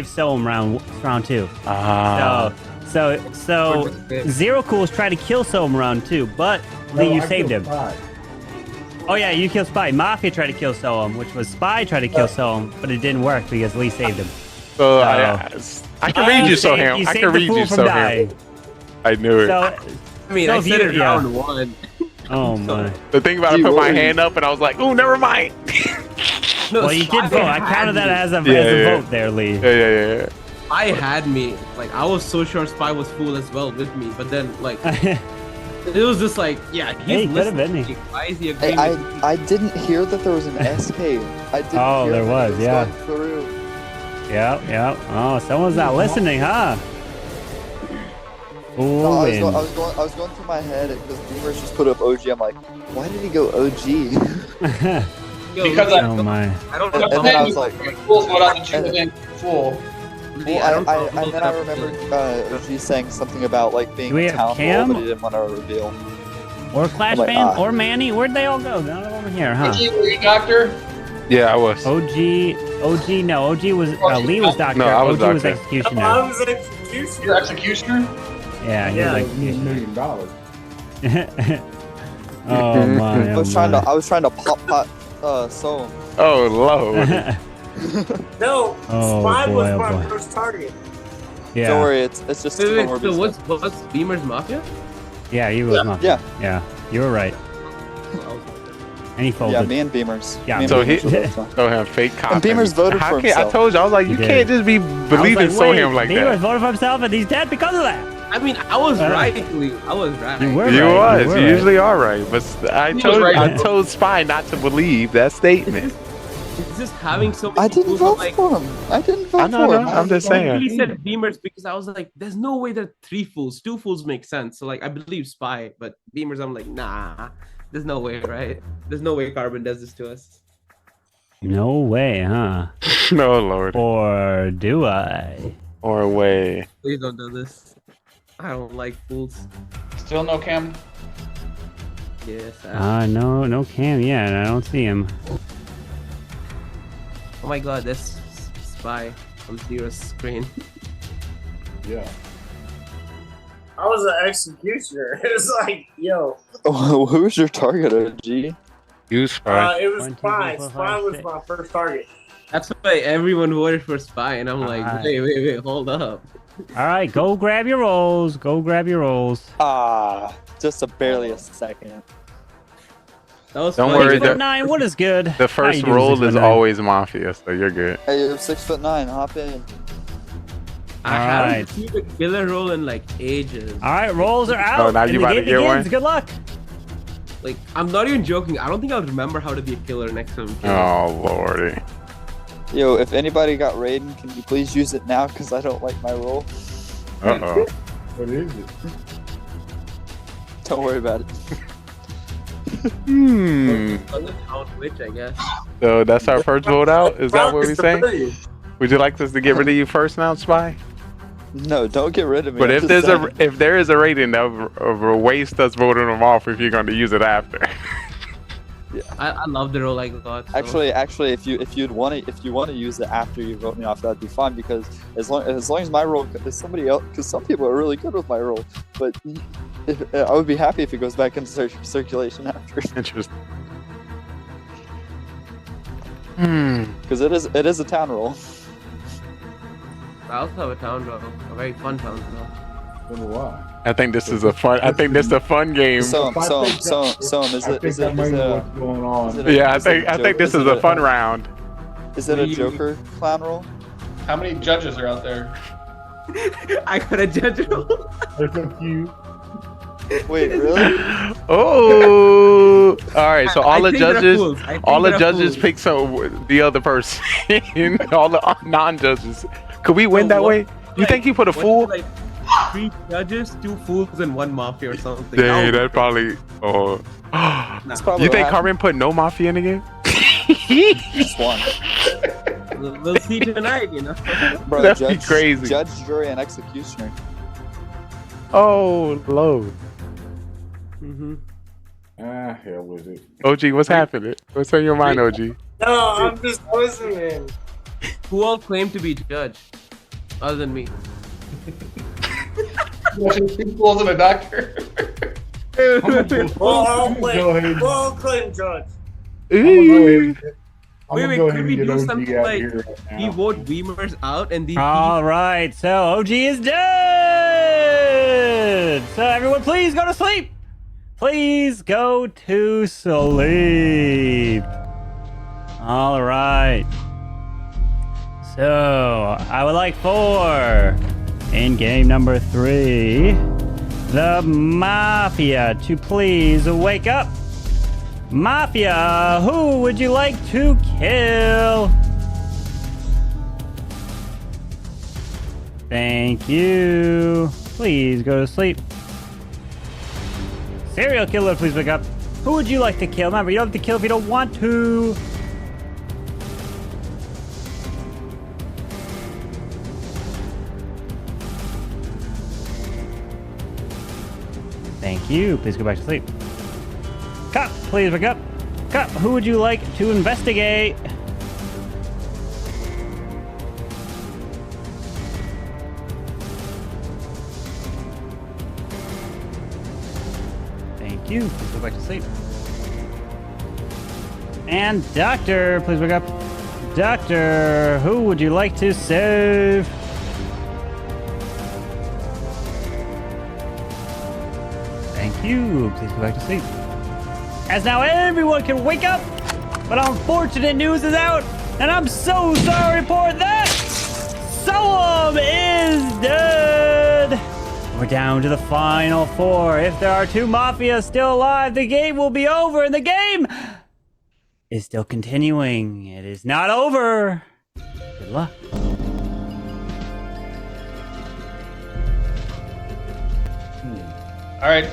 Soam round 2. Ah. So Zero Cool's tried to kill Soam round 2, but Lee, you saved him. Oh yeah, you killed Spy. Mafia tried to kill Soam, which was Spy tried to kill Soam, but it didn't work because Lee saved him. So I can read you, Soham. I can read you, Soham. I knew it. I mean, I said it round 1. Oh my. The thing about it, I put my hand up and I was like, "Ooh, never mind." Well, you did vote. I counted that as a vote there, Lee. Yeah. Spy had me. Like, I was so sure Spy was fool as well with me, but then, like, it was just like, yeah, he's listening. Why is he agreeing with me? I didn't hear that there was an SK. I didn't hear there that was, it was yeah. going through. Yep. Oh, someone's not listening, huh? No, I was going through my head because Beamers just put up OG. I'm like, why did he go OG? Because oh my. I don't and know. then I was like, Fools what I think fool. well, and then I remember OG saying something about like being Do we a have town hall, Cam? but he didn't want to reveal. Or Clash I'm like, Band, or Manny. Where'd they all go? None of them are here, huh? Were you doctor? Yeah, I was. OG, no. OG was, Lee was doctor. No, I was OG was doctor. executioner. I was executioner. You're executioner? Yeah, he was $1 million. Oh my. I was trying to pop Soam. Oh Lord. No, Oh, Spy boy, was oh, my boy. first target. Yeah. Don't worry, it's just Wait, more so what's Beamer's Mafia? Yeah, he was not. Yeah. Yeah, you were right. And he folded. Yeah, me and Beamers. Yeah, Me and So Beamers were both on. Soham fake cop. And Beamers voted for I himself. told you, I was like, you He can't did. just be believing Soham like Beamer that. voted for himself, and he's dead because of that. I mean, I was right, Lee. I was right. You were You right. was. were You right. usually are right, but I was told right. I told Spy not to believe that statement. It's just having so many I didn't fools, vote like, for him. I didn't vote I know, for him. I'm just I saying. really said Beamers because I was like, there's no way there are 3 fools. 2 fools make sense. So like, I believe Spy, but Beamers, I'm like, nah. There's no way, right? There's no way Carbon does this to us. No way, huh? No Lord. Or do I? Or way. Please don't do this. I don't like fools. Still no Cam? Yes. No Cam yet. I don't see him. Oh my god, that's Spy on Zero's screen. Yeah. I was an executioner. It was like, yo. Oh, who was your target, OG? You Spy. It was Spy. Spy was my first target. That's why everyone voted for Spy, and I'm like, wait, hold up. All right, go grab your rolls. Go grab your rolls. Just barely a second. That was Don't funny. worry. 6'9", what is good? The How you first doing, roll is 6'9"? always Mafia, so you're good. Hey, you're 6'9". Hop in. I All haven't right. received a killer roll in like ages. All right, rolls are out. Oh, now and you the about to game get begins. one? Good luck. Like, I'm not even joking. I don't think I'll remember how to be a killer next time. Oh Lordy. Yo, if anybody got Raiden, can you please use it now? Because I don't like my roll. Uh-oh. What is it? Don't worry about it. On Twitch, I guess. So that's our first vote out? Is that what we're saying? Would you like us to get rid of you first now, Spy? No, don't get rid of me. But I'm if just there's saying. if there is a rating, that would waste us voting them off if you're going to use it after. Yeah. I love the roll I got. So. Actually, if you want to use it after you vote me off, that'd be fine. Because as long as my roll is somebody else, because some people are really good with my roll, but I would be happy if it goes back into circulation after. Interesting. Because it is a town roll. I also have a town roll, a very fun town roll. Wonder why. I think this is a fun. I think this is a fun game. Is it what's going on. Yeah, I think this is a fun round. Is it a Joker clown roll? How many judges are out there? I got a judge roll. There's a few. Wait, really? Oh, all right. So all the think they're judges, fools. I think all the they're judges fools. pick the other person. All the non-judges. Could we win that way? You think he put a fool? Like 3 judges, 2 fools, and 1 mafia or something. Dang, that probably. Oh. That's probably You what think happened. Carmen put no mafia in the game? Just one. We'll see tonight, you know. Bro, That'd be judge, crazy. Judge, jury, and executioner. Oh, Lord. Hell with it. OG, what's happening? What's on your mind, OG? No, I'm just listening. Who all claim to be judge, other than me? People as a doctor. We'll all Go ahead. claim judge. Wait, Wait, could we do something like we vote Beamers out and the All right, so OG is dead. So everyone, please go to sleep. Please go to sleep. All right. So I would like for in game number 3, the Mafia to please wake up. Mafia, who would you like to kill? Thank you. Please go to sleep. Serial killer, please wake up. Who would you like to kill? Remember, you don't have to kill if you don't want to. Thank you. Please go back to sleep. Cop, please wake up. Cop, who would you like to investigate? Thank you. Please go back to sleep. And Doctor, please wake up. Doctor, who would you like to save? Thank you. Please go back to sleep. As now everyone can wake up, but unfortunate news is out, and I'm so sorry to report that Soam is dead. We're down to the final 4. If there are 2 Mafias still alive, the game will be over, and the game is still continuing. It is not over. Good luck. All right.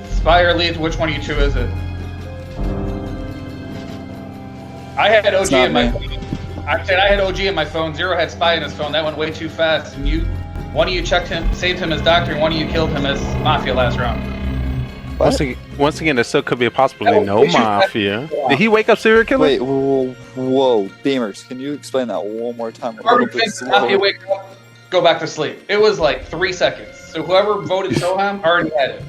Spy or lead, which one of you two is it? I had OG in my phone. I said I had OG in my phone. Zero had Spy in his phone. That went way too fast. And one of you checked him, saved him as Doctor, and one of you killed him as Mafia last round. Once again, there still could be a possibility no Mafia. Did he wake up serial killer? Wait, whoa, Beamers, can you explain that one more time? Whoever thinks Mafia wake up, go back to sleep. It was like 3 seconds. So whoever voted Soham already had it.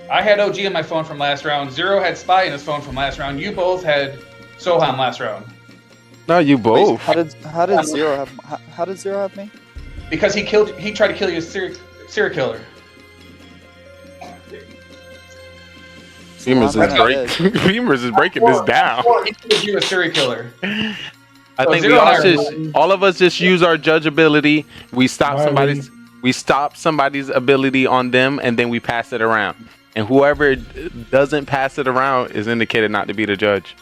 I had OG in my phone from last round. Zero had Spy in his phone from last round. You both had Soham last round. No, you both. Wait, how did Zero have me? Because he tried to kill you as serial killer. Beamers is breaking this down. He killed you a serial killer. I think all of us just use our judge ability. We stop somebody's ability on them, and then we pass it around. And whoever doesn't pass it around is indicated not to be the judge.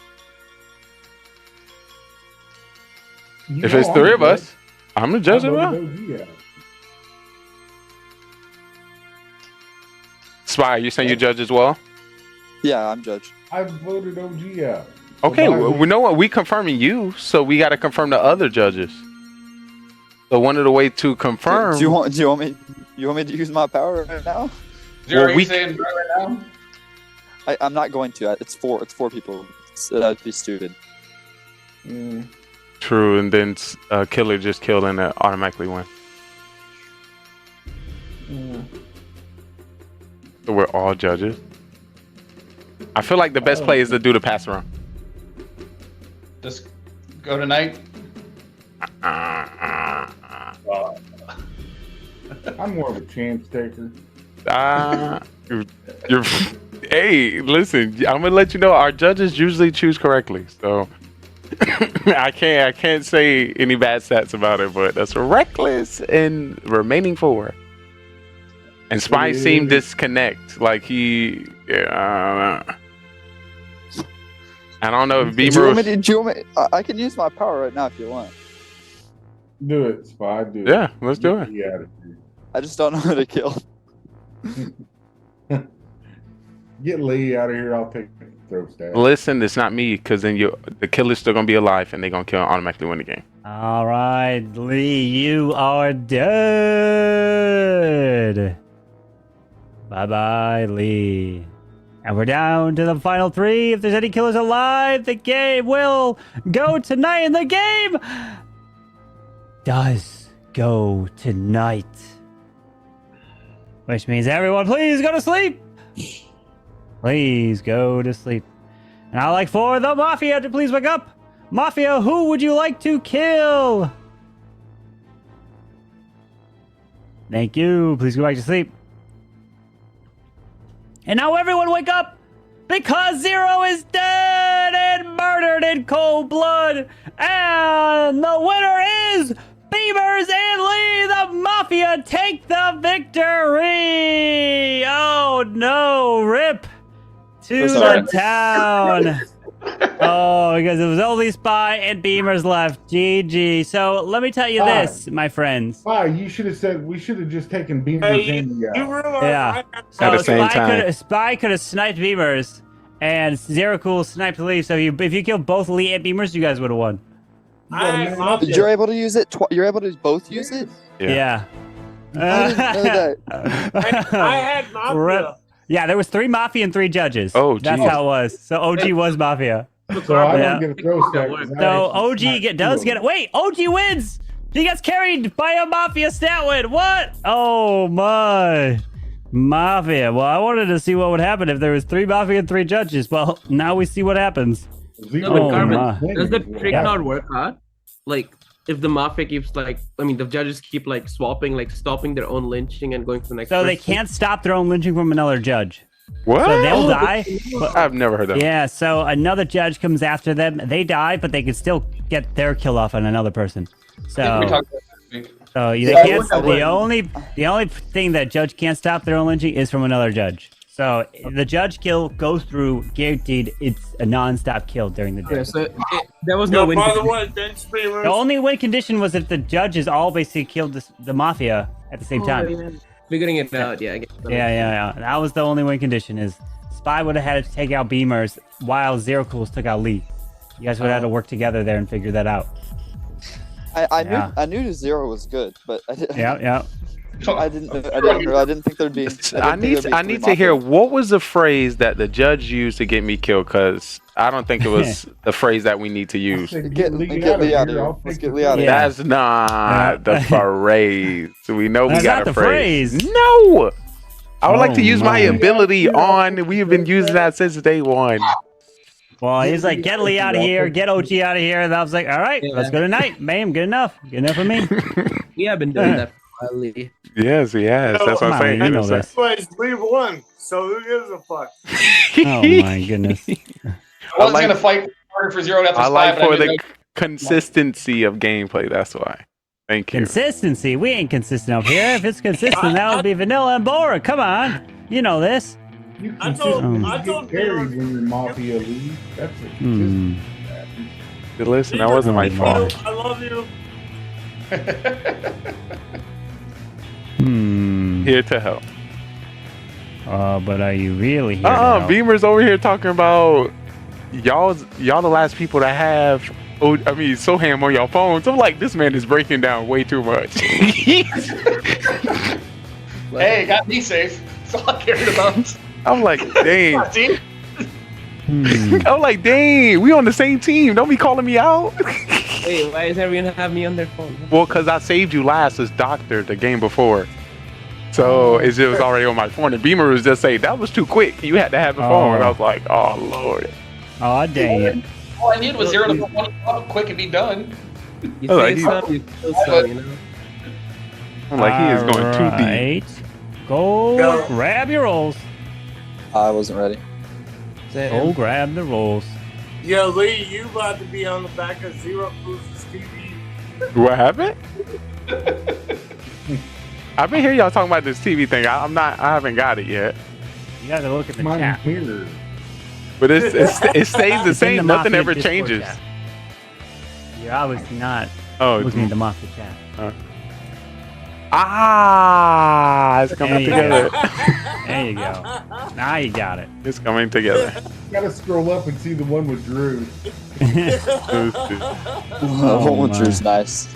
If it's 3 of us, I'm the judge as well. Spy, you saying you judge as well? Yeah, I'm judge. I voted OG out. Okay, we know what we confirming you, so we got to confirm the other judges. So one of the way to confirm. Do you want me to use my power right now? Zero, are you saying right now? I'm not going to. It's 4 people. That'd be stupid. True, and then killer just killed and automatically win. So we're all judges. I feel like the best play is to do the pass around. Just go tonight. I'm more of a chance taker. You're hey, listen, I'm gonna let you know our judges usually choose correctly, so I can't say any bad stats about it, but that's reckless and remaining 4. And Spy seemed disconnect, like he. I don't know if Beamer. I can use my power right now if you want. Do it, Spy. Do it. Yeah, let's do it. Yeah. I just don't know who to kill. Get Lee out of here. I'll take it. throw stats. Listen, it's not me, because then the killer's still gonna be alive, and they're gonna kill and automatically win the game. All right, Lee, you are dead. Bye-bye, Lee. And we're down to the final 3. If there's any killers alive, the game will go tonight, and the game does go tonight. Which means everyone, please go to sleep. Please go to sleep. And I'd like for the Mafia to please wake up. Mafia, who would you like to kill? Thank you. Please go back to sleep. And now everyone wake up, because Zero is dead and murdered in cold blood. And the winner is Beavers and Lee. The Mafia take the victory. Oh no, rip to the town. Oh, because it was only Spy and Beamers left. GG. So let me tell you this, my friends. Why? You should have said we should have just taken Beamers in. Yeah. So At the same time. Spy could have sniped Beamers, and Zero Cool sniped Lee. So if you killed both Lee and Beamers, you guys would have won. You're able to use it. You're able to both use it. Yeah. I didn't know that. I had Mafia. Yeah, there was 3 Mafia and 3 judges. Oh, that's how it was. So OG was Mafia. So I don't get a throw stack. So OG does get it. Wait, OG wins. He gets carried by a Mafia stat win. What? Oh my. Mafia. Well, I wanted to see what would happen if there was 3 Mafia and 3 judges. Well, now we see what happens. No, but Carbon, does the trick not work out? Like, if the Mafia keeps the judges keep swapping, stopping their own lynching and going to the next So they can't stop their own lynching from another judge. What? So they'll die. I've never heard that. Yeah, so another judge comes after them. They die, but they can still get their kill off on another person. So, We talked about this week. so they can't. The only thing that judge can't stop their own lynching is from another judge. So the judge kill goes through, guaranteed. It's a non-stop kill during the day. Yeah, so there was no win. By the way, thanks, Beamers. The only win condition was if the judges all basically killed the Mafia at the same time. Yeah. Figuring it out, yeah. I guess. Yeah. That was the only win condition. Is Spy would have had to take out Beamers while Zero Cools took out Lee. You guys would have had to work together there and figure that out. I knew Zero was good, but I didn't. Yeah. I didn't think there'd be. I need to hear what was the phrase that the judge used to get me killed, because I don't think it was the phrase that we need to use. Get Lee out of here. Let's get Lee out of here. That's not the phrase. We know we got a phrase. phrase. No, I would like to use my ability on. We have been using that since day one. Well, he's like, get Lee out of here, get OG out of here. And I was like, all right, let's go tonight. Bam, good enough. Good enough for me. We have been doing that for a while, Lee. Yes, he has. That's what I'm saying. You know this. Anyways, leave one. So who gives a fuck? Oh my goodness. I was gonna fight harder for Zero after I Spy, like but for the didn't consistency of gameplay. That's why. Thank you. Consistency. We ain't consistent up here. If it's consistent, that would be vanilla and boring. Come on. You know this. I told carried when you're Mafia Lee. That's it. Listen, that wasn't my fault. I love you. Here to help. But are you really here? to help? Beamer's over here talking about y'all the last people to have Soham on your phones. I'm like, this man is breaking down way too much. Hey, got me safe. That's all I cared about. I'm like, dang. I'm like, dang, we on the same team. Don't be calling me out. Wait, why is everyone have me on their phone? Well, because I saved you last as Doctor the game before. So it was already on my phone. And Beamer was just saying, that was too quick. You had to have the phone. And I was like, oh, Lord. Oh, dang it. All I needed was Zero to put one up quick and be done. You save some, you kill some, you know? I'm like, he is going too deep. Go grab your rolls. I wasn't ready. Go grab the rolls. Yo, Lee, you about to be on the back of Zero Cruise's TV. What happened? I've been hearing y'all talking about this TV thing. I haven't got it yet. You gotta look at the chat. But it stays the same. Nothing ever changes. You're obviously not looking at the Mafia chat. Ah, it's coming together. There you go. Now you got it. It's coming together. Gotta scroll up and see the one with Drew. The one with Drew's nice.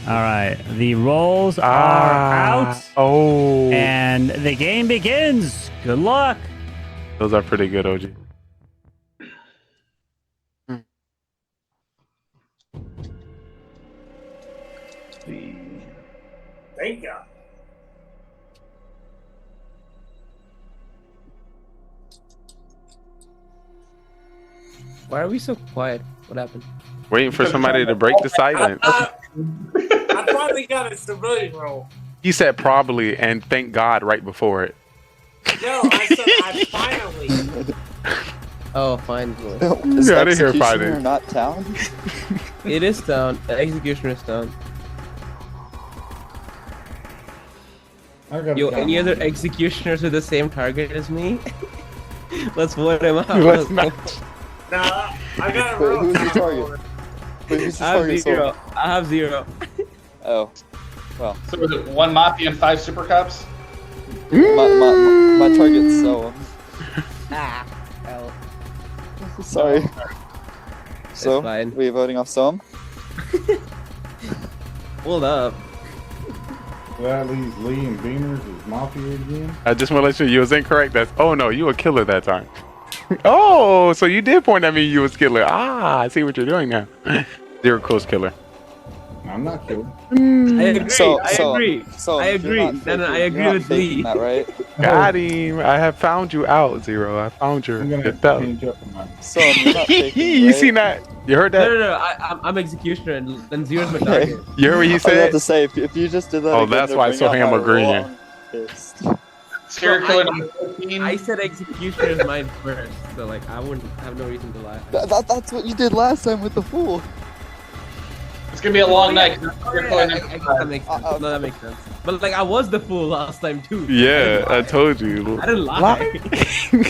All right, the rolls are out. Oh. And the game begins. Good luck. Those are pretty good, OG. Thank God. Why are we so quiet? What happened? Waiting for somebody to break the silence. I finally got a civilian role. He said probably and thank God right before it. No, I said I finally. Oh, finally. Is Yeah, I didn't hear executioner fighting. not town? It is down. The executioner is down. Yo, any other executioners with the same target as me? Let's vote him out. Let's not. Nah, I got a Wait, role. who's your target? Wait, who's your I have target? zero. I have zero. Oh. Well. So was it 1 Mafia and 5 Super Cups? My target's so. Ah. Hell. Sorry. So, fine. we voting off Soam? Hold up. That leaves Lee and Beamers as Mafia again. I just want to let you know you was incorrect. That's no, you a killer that time. Oh, so you did point at me. You was killer. Ah, I see what you're doing now. Zero Coast killer. I'm not killer. I agree. So- I so- agree. so I you're agree. not No, faking- I you're agree not with faking Lee. that, right? Got him. I have found you out, Zero. I found your I'm gonna have to theft. change up on my. Soam, you're not faking, You right? seen that? You heard No, that? no. I'm executioner and zero's my Okay. target. You heard what he I was about said? to say, if you just did that Oh, again that's to why I bring saw out him my agreeing. roll, I'm pissed. Serial killer number 14. I said executioner is mine first, so like I wouldn't have no reason to lie. That's what you did last time with the fool. It's gonna be a long night. Serial killer I number guess 5. that makes sense. No, that makes sense. But like I was the fool last time too. Yeah, I told you. I didn't lie.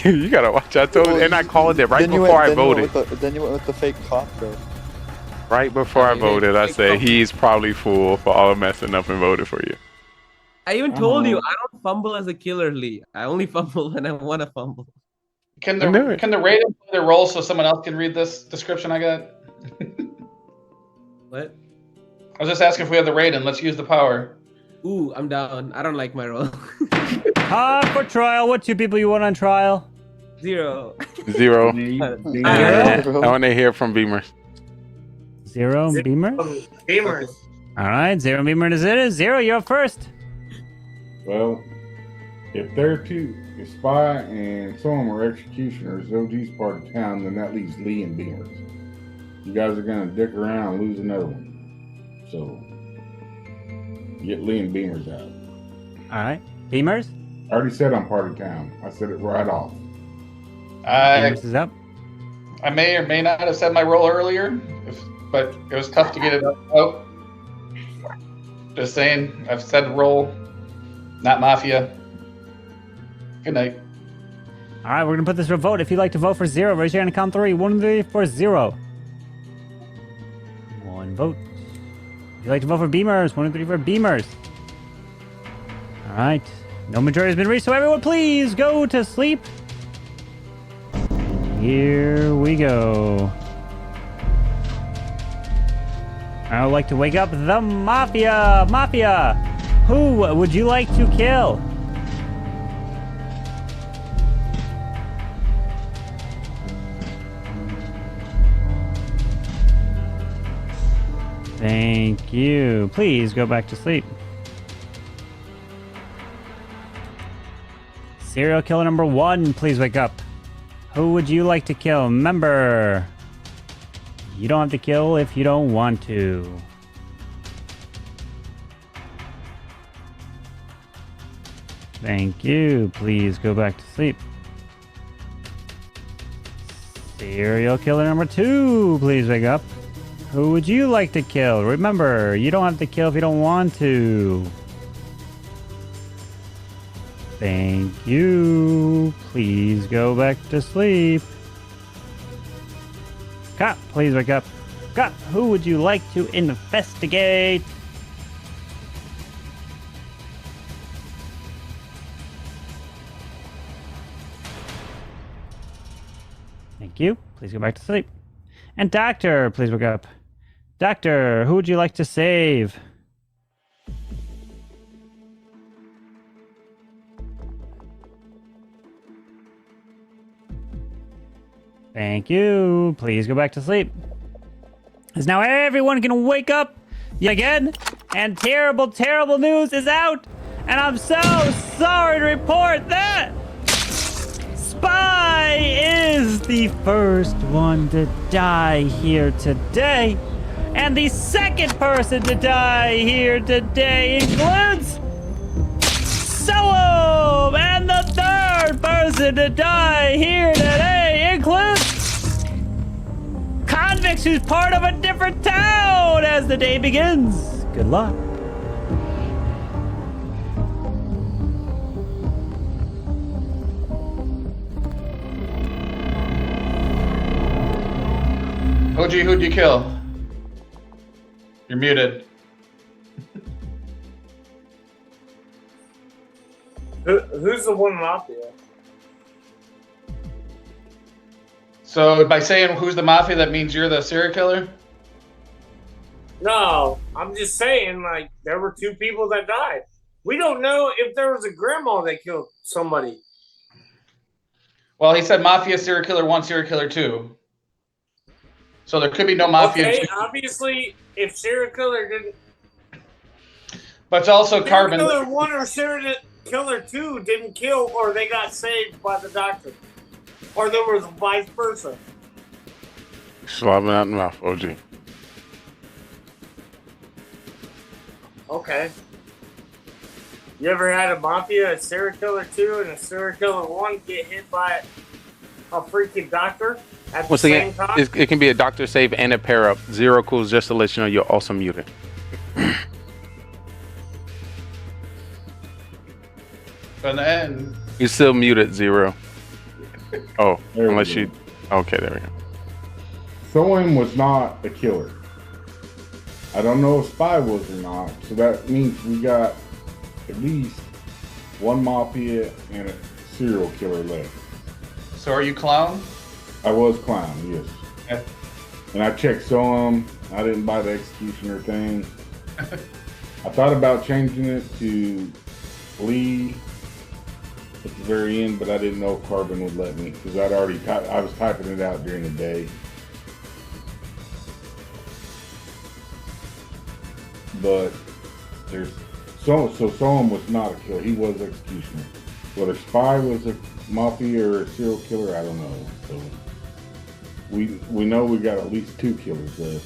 You gotta watch. I told you, and I called it right Then you before I went- voted. Then you went with the fake cop though. Right before I voted, I said he's probably fool for all messing up and voted for you. I even told you I don't fumble as a killer, Lee. I only fumble when I want to fumble. Can I knew the it. can the rating play their role so someone else can read this description I got? What? I was just asking if we have the rating. Let's use the power. Ooh, I'm down. I don't like my role. For trial. What two people you want on trial? Zero. Zero. Zero? I want to hear from Beamer. Zero and Beamer? Beamers. All right, Zero and Beamer is it. Zero, you're up first. Well, if they're two, if Spy and Soam are executioners, OG's part of town, then that leaves Lee and Beamers. You guys are gonna dick around and lose another one. So get Lee and Beamers out. All right, Beamers? I already said I'm part of town. I said it right off. Beamers is up. I may or may not have said my role earlier, but it was tough to get it out. Just saying, I've said role, not Mafia. Good night. All right, we're gonna put this to a vote. If you'd like to vote for Zero, raise your hand and count 3. 1, 3 for Zero. 1 vote. If you'd like to vote for Beamers, 1, 3 for Beamers. All right. No majority has been reached, so everyone please go to sleep. Here we go. I would like to wake up the Mafia. Mafia, who would you like to kill? Thank you. Please go back to sleep. Serial killer number 1, please wake up. Who would you like to kill? Remember, you don't have to kill if you don't want to. Thank you. Please go back to sleep. Serial killer number 2, please wake up. Who would you like to kill? Remember, you don't have to kill if you don't want to. Thank you. Please go back to sleep. Cop, please wake up. Cop, who would you like to investigate? Thank you. Please go back to sleep. And Doctor, please wake up. Doctor, who would you like to save? Thank you. Please go back to sleep. Because now everyone can wake up yet again. And terrible, terrible news is out. And I'm so sorry to report that Spy is the first one to die here today. And the second person to die here today includes Soam. And the third person to die here today includes Convicts, who's part of a different town as the day begins. Good luck. OG, who'd you kill? You're muted. Who's the one Mafia? So by saying who's the Mafia, that means you're the serial killer? No, I'm just saying, like, there were 2 people that died. We don't know if there was a grandma that killed somebody. Well, he said Mafia, serial killer 1, serial killer 2. So there could be no Mafia. Okay, obviously, if serial killer didn't... But it's also Carbon. Serial killer 1 or serial killer 2 didn't kill, or they got saved by the doctor. Or there was vice versa. Slobbing out the mouth, OG. Okay. You ever had a Mafia, a serial killer 2, and a serial killer 1 get hit by a freaking doctor at the Once same again, time? it can be a doctor save and a pair up. Zero cools, just to let you know you're also muted. In the end, You're still muted, Zero. Oh, There we unless go. you... Okay, there we go. Soam was not a killer. I don't know if Spy was or not, so that means we got at least 1 Mafia and a serial killer left. So are you Clown? I was Clown, yes. Okay. And I checked Soam. I didn't buy the executioner thing. I thought about changing it to Lee at the very end, but I didn't know if Carbon would let me because I was typing it out during the day. But there's so Soam was not a killer. He was executioner. Whether Spy was a Mafia or a serial killer, I don't know. So we know we got at least 2 killers left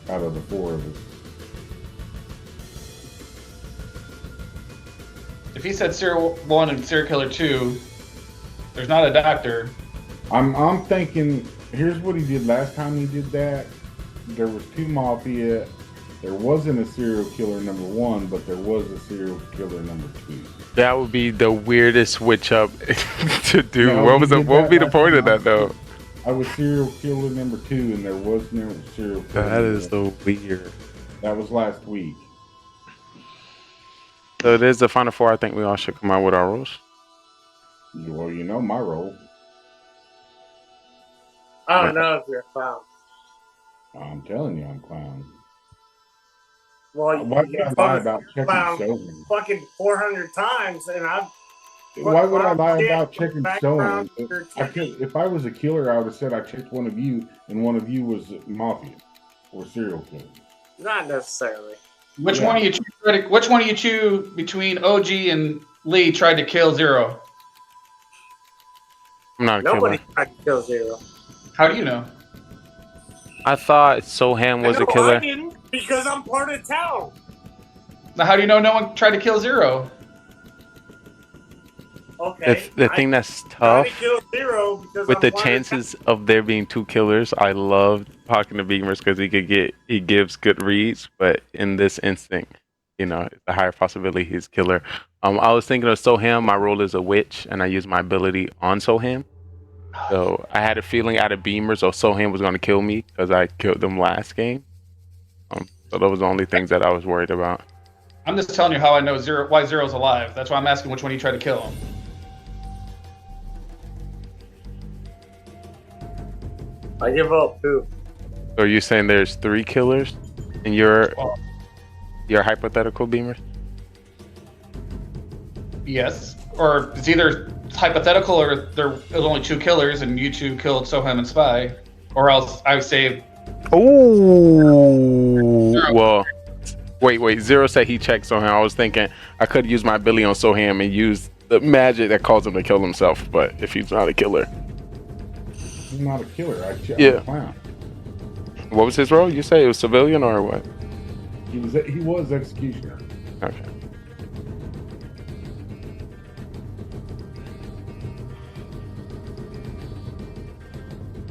out of the 4 of us. If he said serial 1 and serial killer 2, there's not a doctor. I'm thinking. Here's what he did last time he did that. There was 2 Mafia. There wasn't a serial killer number 1, but there was a serial killer number 2. That would be the weirdest switch up to do. No, what he would be the last point of time. that though? I was serial killer number 2, and there was no serial killer. That is so weird. That was last week. So it is the final 4. I think we all should come out with our rules. Well, you know my role. I don't know if you're a clown. I'm telling you, I'm Clown. Well, Why you would I lie called about checking clown Soam? fucking 400 times, and I've... Why would I lie Yeah, about checking background Soam? or If I was a killer, I would have said I checked one of you, and one of you was Mafia or serial killer. Not necessarily. Which one of you two between OG and Lee tried to kill Zero? I'm not a Nobody killer. tried to kill Zero. How do you know? I thought Soham was No, a killer. I didn't, because I'm part of town. Now, how do you know no one tried to kill Zero? Okay. The thing that's Tried to tough kill Zero because with I'm the part of chances of there being 2 killers, I love talking to Beamers because he gives good reads, but in this instinct, you know, it's a higher possibility he's killer. I was thinking of Soham. My role is a witch, and I use my ability on Soham. So I had a feeling out of Beamers or Soham was going to kill me because I killed them last game. So those were the only things that I was worried about. I'm just telling you how I know why Zero's alive. That's why I'm asking which one you tried to kill him. I give up too. So are you saying there's 3 killers in your hypothetical, Beamer? Yes, or it's either hypothetical or there was only 2 killers and you 2 killed Soham and Spy, or else I would say. Oh, well, wait. Zero said he checked Soham. I was thinking I could use my Billy on Soham and use the magic that caused him to kill himself. But if he's not a killer, He's not a killer. I'm Yeah. a clown. what was his role? You say it was civilian or what? He was executioner. Okay.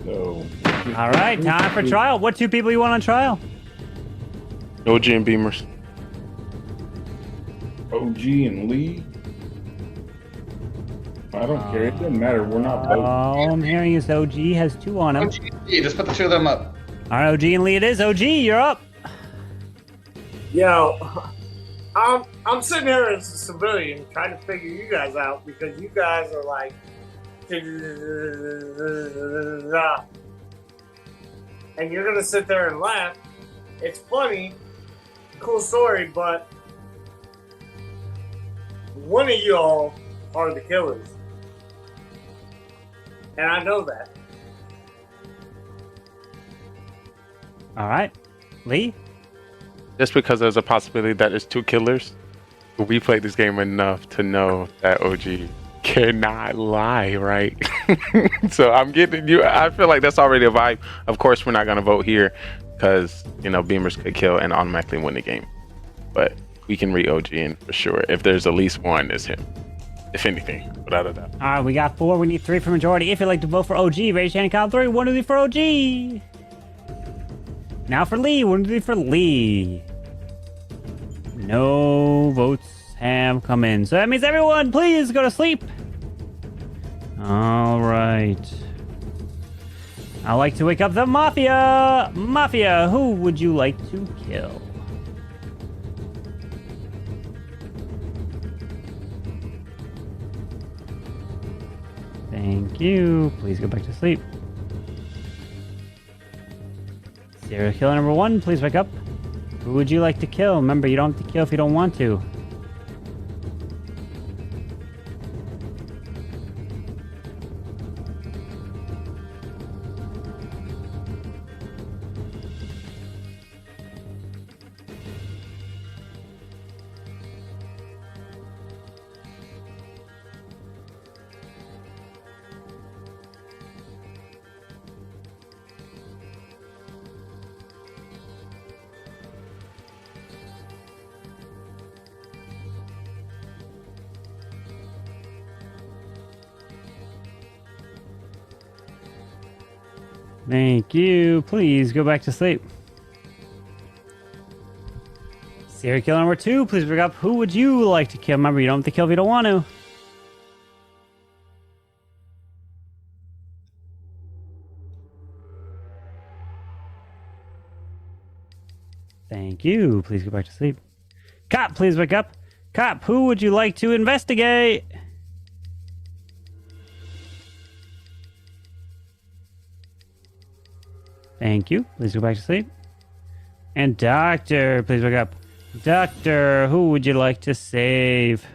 So. All right, time for trial. What 2 people you want on trial? OG and Beamers. OG and Lee. I don't care. It doesn't matter. We're not both. All I'm hearing is OG has 2 on him. OG and Lee, just put the 2 of them up. All right, OG and Lee it is. OG, you're up. Yo, I'm sitting here as a civilian trying to figure you guys out because you guys are like, and you're gonna sit there and laugh. It's funny, cool story, but one of y'all are the killers, and I know that. All right, Lee. Just because there's a possibility that there's 2 killers, we played this game enough to know that OG cannot lie, right? So I'm getting you. I feel like that's already a vibe. Of course, we're not gonna vote here because Beamers could kill and automatically win the game. But we can read OG in for sure. If there's at least one, it's him. If anything, without a doubt. All right, we got 4. We need 3 for majority. If you'd like to vote for OG, raise your hand. Count 3. 1, 2, 3 for OG. Now for Lee. 1, 2, 3 for Lee. No votes have come in. So that means everyone, please go to sleep. All right. I like to wake up the Mafia. Mafia, who would you like to kill? Thank you. Please go back to sleep. Serial killer number 1, please wake up. Who would you like to kill? Remember, you don't have to kill if you don't want to. Thank you. Please go back to sleep. Serial killer number 2, please bring up. Who would you like to kill? Remember, you don't have to kill if you don't want to. Thank you. Please go back to sleep. Cop, please wake up. Cop, who would you like to investigate? Thank you. Please go back to sleep. And Doctor, please wake up. Doctor, who would you like to save?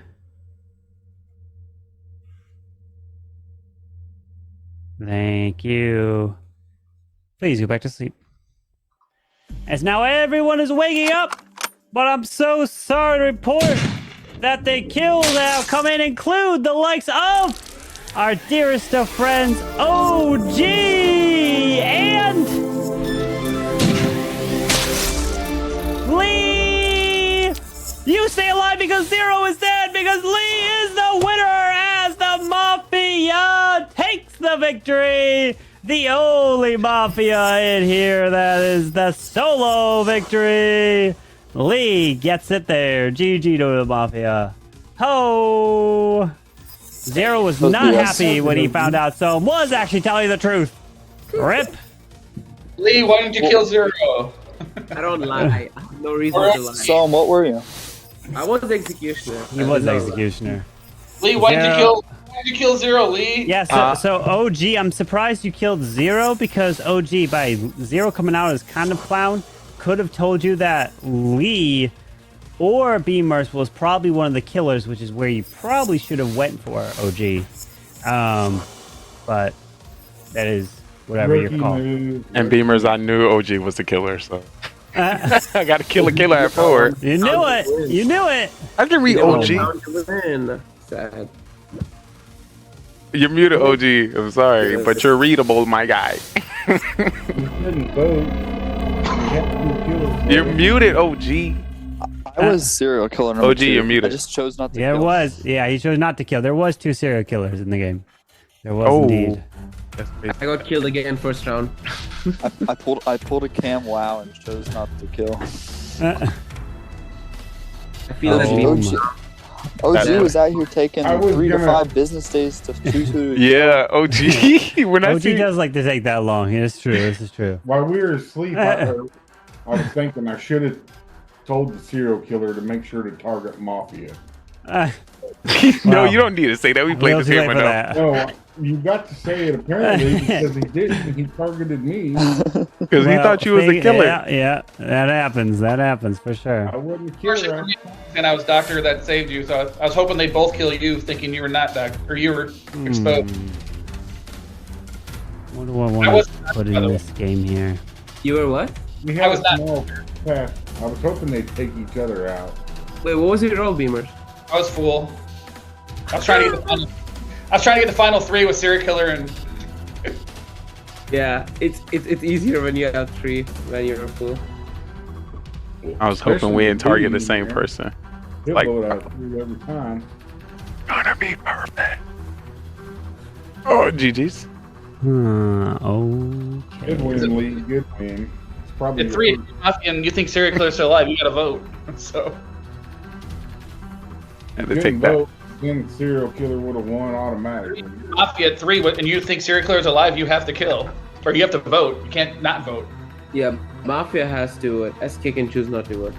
Thank you. Please go back to sleep. As now everyone is waking up, but I'm so sorry to report that the kills that have come in include the likes of our dearest of friends, OG and Lee. You stay alive because Zero is dead, because Lee is the winner as the Mafia takes the victory. The only Mafia in here that is the solo victory. Lee gets it there. GG to the Mafia. Ho! Zero was not happy when he found out Soam was actually telling the truth. Rip. Lee, why didn't you kill Zero? I don't lie. I have no reason to lie. Soam, what were you? I was the executioner. He was the executioner. Lee, why did you kill did you kill Zero, Lee? Yeah, so OG, I'm surprised you killed Zero because OG, by Zero coming out as kind of clown, could have told you that Lee or Beamers was probably one of the killers, which is where you probably should have went for OG. But that is whatever you're called. And Beamers, I knew OG was the killer, so I got to kill a killer at forward. You knew it. You knew it. I can read OG. Sad. You're muted, OG. I'm sorry, but you're readable, my guy. You're muted, OG. I was serial killer number OG, 2. you're muted. I just chose not to Yeah, kill. it was. Yeah, he chose not to kill. There was 2 serial killers in the game. There was indeed. I got killed again first round. I pulled a Cam Wow and chose not to kill. I feel that OG was out here taking I was 3 to gonna- 5 business days to choose. Yeah, OG. When I OG see does like to take that long. Yeah, it's true. This is true. While we were asleep, I was thinking I should have told the serial killer to make sure to target Mafia. No, you don't need to say that. We played this game enough. No, you got to say it apparently because he didn't. He targeted me. Because he thought you was the killer. Yeah, that happens. That happens for sure. I wasn't a killer. And I was doctor that saved you, so I was hoping they both kill you, thinking you were not doctor, or you were exposed. What do I want to put in this game here? You were what? We had a small path. I was hoping they'd take each other out. Wait, what was your role, Beamers? I was fool. I was trying to get the final. I was trying to get the final 3 with serial killer and. Yeah, it's easier when you have 3 when you're a fool. I was hoping we didn't target the same person. He'll Like, blow it out through every time. gonna be perfect. Oh, GG's. Okay. Good win, Lee. Good win. It's probably If 3 Mafia and you think serial killer's still alive, you gotta vote. So. Had to take that. Then serial killer would have won automatically. Mafia at 3, and you think serial killer's alive, you have to kill. Or you have to vote. You can't not vote. Yeah, Mafia has to do it. SK can choose not to do it.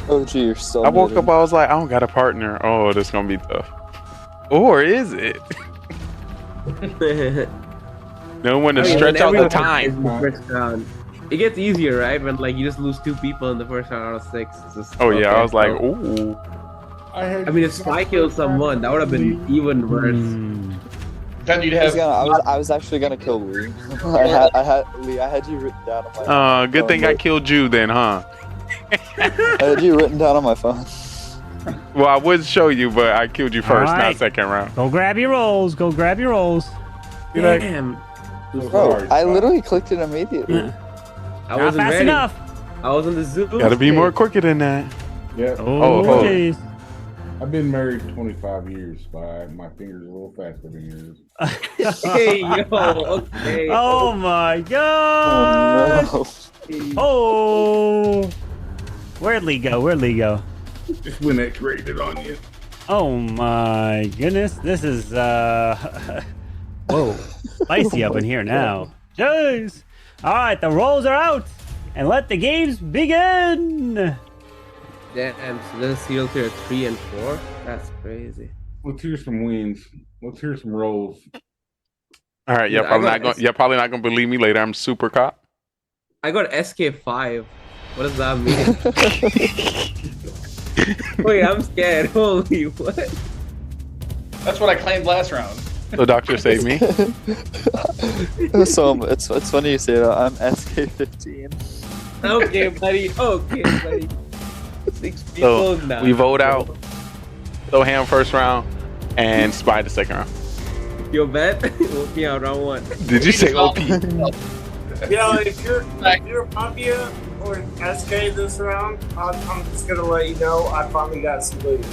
OG, you're still. I woke up, I was like, I don't got a partner. Oh, this gonna be tough. Or is it? No one to stretch out the time. First round. It gets easier, right? When like you just lose 2 people in the first round out of 6. It's just, Oh yeah, okay, I was like, so- ooh. I mean, if Spy killed someone, that would have been even worse. Then you'd I was, have. I was actually gonna kill Lee. I had you written down on my. Good thing I killed you then, huh? I had you written down on my phone. Well, I would show you, but I killed you first, All right. not second round. Go grab your rolls. Go grab your rolls. Damn. Bro, I literally clicked it immediately. I Not wasn't fast ready. enough. I was on the Zoom. Gotta be more quicker than that. Yeah. Oh, jeez. I've been married 25 years, Spy. My fingers a little faster than yours. Hey, yo, okay. Oh my god. Oh. Where'd Lee go? Where'd Lee go? Just when that created on you. Oh my goodness. This is whoa. Spicy up in here now. Jeez. Alright, the rolls are out. And let the games begin. Damn, so this is serial killer 3 and 4? That's crazy. Let's hear some wins. Let's hear some rolls. All right, Dude, you're probably not gonna believe me later. I'm super cop. I got SK5. What does that mean? Wait, I'm scared. Holy what? That's what I claimed last round. The doctor saved me. So it's funny you say that. I'm SK15. Okay, buddy. Okay, buddy. 6 people So now. we vote out. Throw ham first round, and Spy the second round. Yo, bet. We'll be out round 1. Did you say OP? You know, if you're Mafia or SK this round, I'm just gonna let you know I finally got some loot.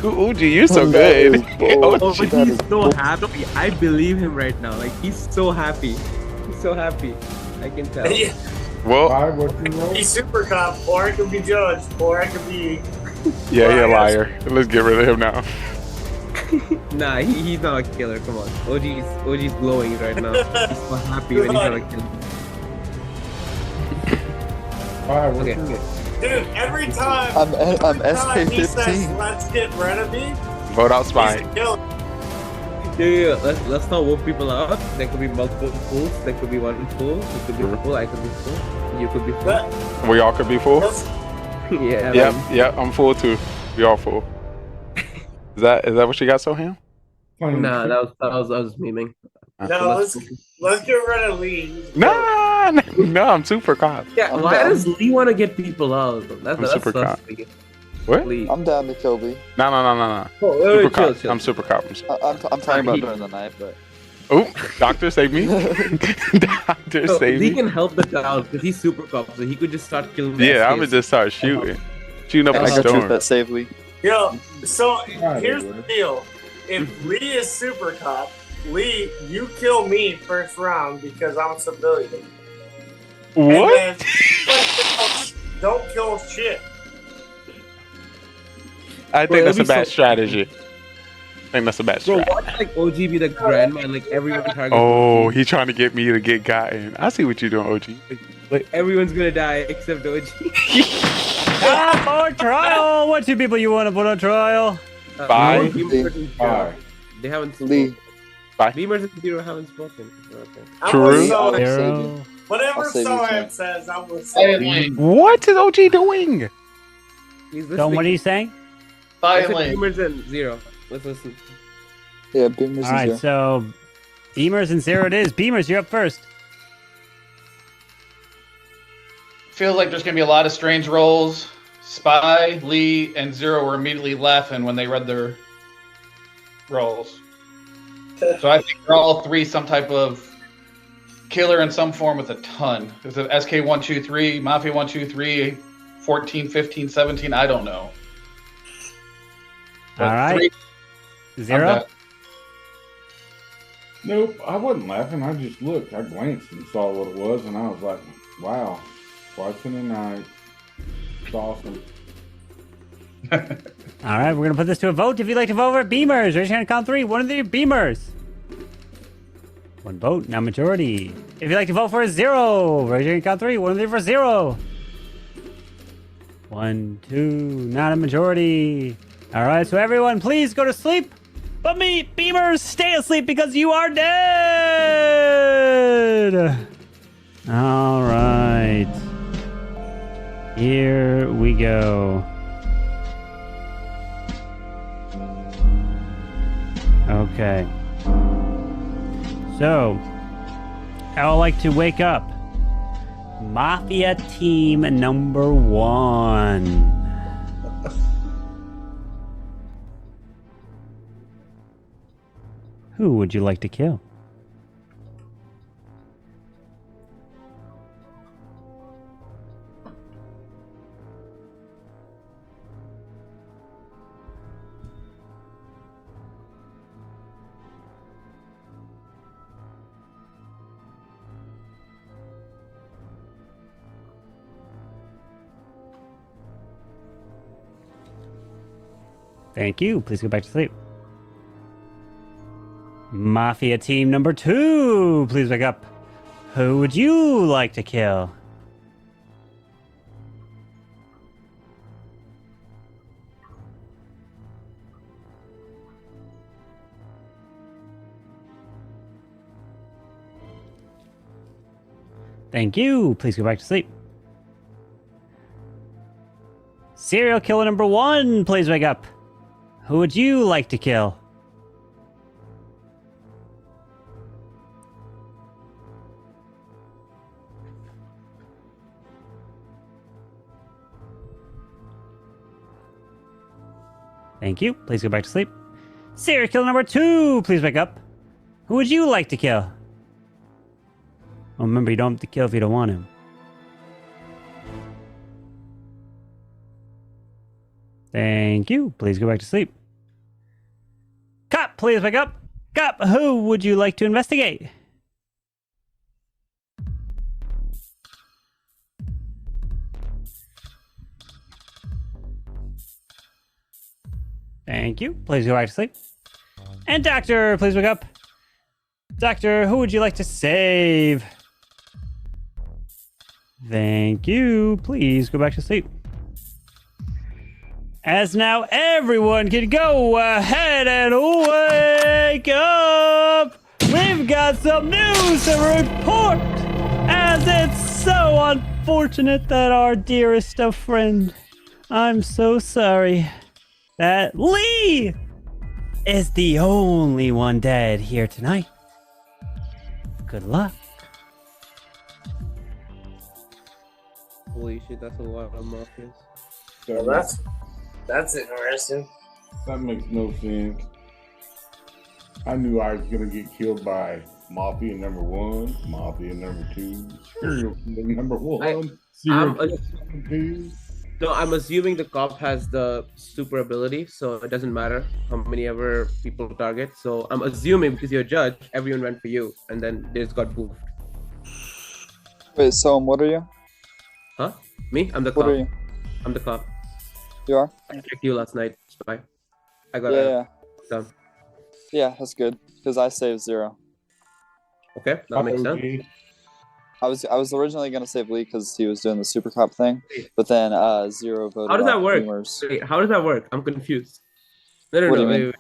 OG, you're so good. Oh, but he's so happy. I believe him right now. Like, he's so happy. He's so happy. I can tell. Well, He's super cop, or I could be judged, or I could be. yeah, you're a liar. Let's get rid of him now. Nah, he's not a killer. Come on. OG's glowing right now. He's so happy when he's not a killer. Okay. Dude, every time, I'm he says, SK15. let's get rid of me, Vote out he's Spy. a killer. Yeah. Let's not wolf people out. There could be multiple pools. There could be one pool. You could be full. I could be full. You could be full. We all could be full. Yeah. Yep. I'm full too. We all full. Is that what you got, Soham? Nah, that was memeing. No, let's get rid of Lee. Nah, no, I'm super cop. Yeah, why does Lee want to get people out? I'm super cop. What? Lee. I'm down to kill Lee. No. Oh, Super chill, cop. chill. I'm super cop. I'm talking about during the night, but. Oh, doctor, save me. Doctor, So save Lee me. can help the town because he's super cop, so he could just start killing. Yeah, I'm gonna just start shooting up I a got truth storm. that save Lee. Yo, so here's the deal. If Lee is super cop, Lee, you kill me first round because I'm a civilian. What? And then, don't kill shit. I think that's a bad strategy. I think that's a bad Bro, strategy. watch like OG be the grandma and like everyone targets. Oh, he trying to get me to get gotten. I see what you're doing, OG. Like everyone's gonna die except OG. On trial. What two people you want to put on trial? Bye. Bye. They haven't spoken. Lee. Bye. Beamers and Zero haven't spoken. Okay. True. Whatever I'll save you Sohan time. says, I'm gonna say. What is OG doing? He's So what are you saying? I said Beamers and Zero. Let's listen. Yeah, Beamers All right, and Zero. so Beamers and Zero it is. Beamers, you're up first. Feels like there's gonna be a lot of strange rolls. Spy, Lee, and Zero were immediately laughing when they read their rolls. So I think they're all three some type of killer in some form with a ton. Is it SK123, Mafia 123, 14, 15, 17? I don't know. But All right. three- Zero. I'm done. Nope, I wasn't laughing. I just looked. I glanced and saw what it was, and I was like, wow, twice in a night. It's awesome. All right, we're gonna put this to a vote. If you'd like to vote for Beamers, raise your hand. Count three. One of the Beamers. One vote, now majority. If you'd like to vote for Zero, raise your hand. Count three. One of the for Zero. 1, 2, not a majority. All right, so everyone, please go to sleep. But me, Beamers, stay asleep because you are dead. All right. Here we go. Okay. So, I would like to wake up Mafia team number 1. Who would you like to kill? Thank you. Please go back to sleep. Mafia team number 2, please wake up. Who would you like to kill? Thank you. Please go back to sleep. Serial killer number 1, please wake up. Who would you like to kill? Thank you. Please go back to sleep. Serial killer number 2, please wake up. Who would you like to kill? Well, remember, you don't have to kill if you don't want him. Thank you. Please go back to sleep. Cop, please wake up. Cop, who would you like to investigate? Thank you. Please go back to sleep. And Doctor, please wake up. Doctor, who would you like to save? Thank you. Please go back to sleep. As now everyone can go ahead and wake up. We've got some news to report, as it's so unfortunate that our dearest of friend, I'm so sorry, that Lee is the only one dead here tonight. Good luck. Holy shit, that's a lot of Mafias. Well, that's interesting. That makes no sense. I knew I was gonna get killed by Mafia number 1, Mafia number 2, serial killer number 1, serial killer number 2. No, I'm assuming the cop has the super ability, so it doesn't matter how many ever people target. So I'm assuming because you're a judge, everyone went for you, and then they just got boofed. Wait, so what are you? Huh? Me? I'm the What cop. are you? I'm the cop. You are? I checked you last night, spy. I got Yeah. done. Yeah, that's good because I saved 0. Okay, that makes sense. I was originally gonna save Lee because he was doing the super cop thing, but then 0 voted. How does that off work? Beamers. Wait, how does that work? I'm confused. No, What do you wait, mean? wait.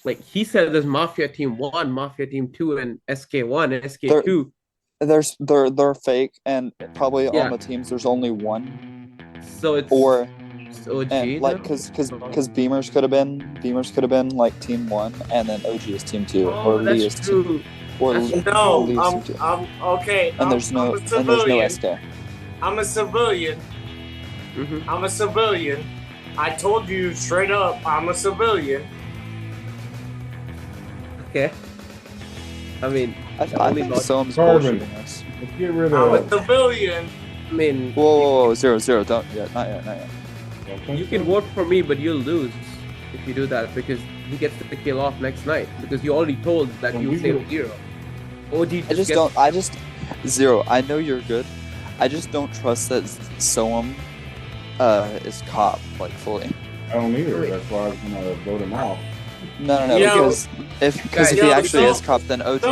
Like he said, there's Mafia Team 1, Mafia Team 2, and SK1 and SK2. They're fake, and probably Yeah. on the teams there's only one. So it's OG, and like because Beamers could have been like team 1, and then OG is team 2, Oh, or Lee that's is true. team, or Lee is No, team 2. I'm okay. And there's no SK. I'm a civilian. I'm a civilian. I told you straight up, I'm a civilian. Okay. I mean, I think someone's Carbon. bullshitting us. Let's get rid I'm a of. civilian. I mean, Whoa, 0, don't yet, not yet. you can vote for me, but you'll lose if you do that because he gets the kill off next night because you already told that you saved 0. OG I just don't. I just 0. I know you're good. I just don't trust that Soam is cop like fully. I don't either. That's why I was gonna vote him off. No, because if he actually is cop, then OG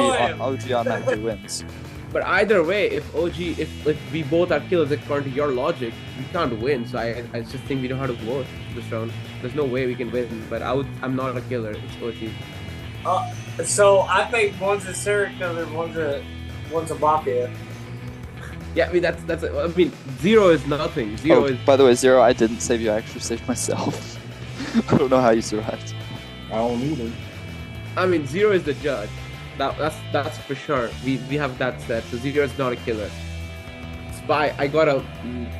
automatically wins. But either way, if we both are killers according to your logic, we can't win. So I just think we know how to vote this round. There's no way we can win. But I'm not a killer. It's OG. So I think one's a serial killer, one's a Mafia. Yeah, I mean that's. I mean 0 is nothing. 0 is. By the way, 0. I didn't save you. I actually saved myself. I don't know how you survived. I don't either. I mean 0 is the judge. That's for sure. We have that set. So 0 is not a killer. Spy, I gotta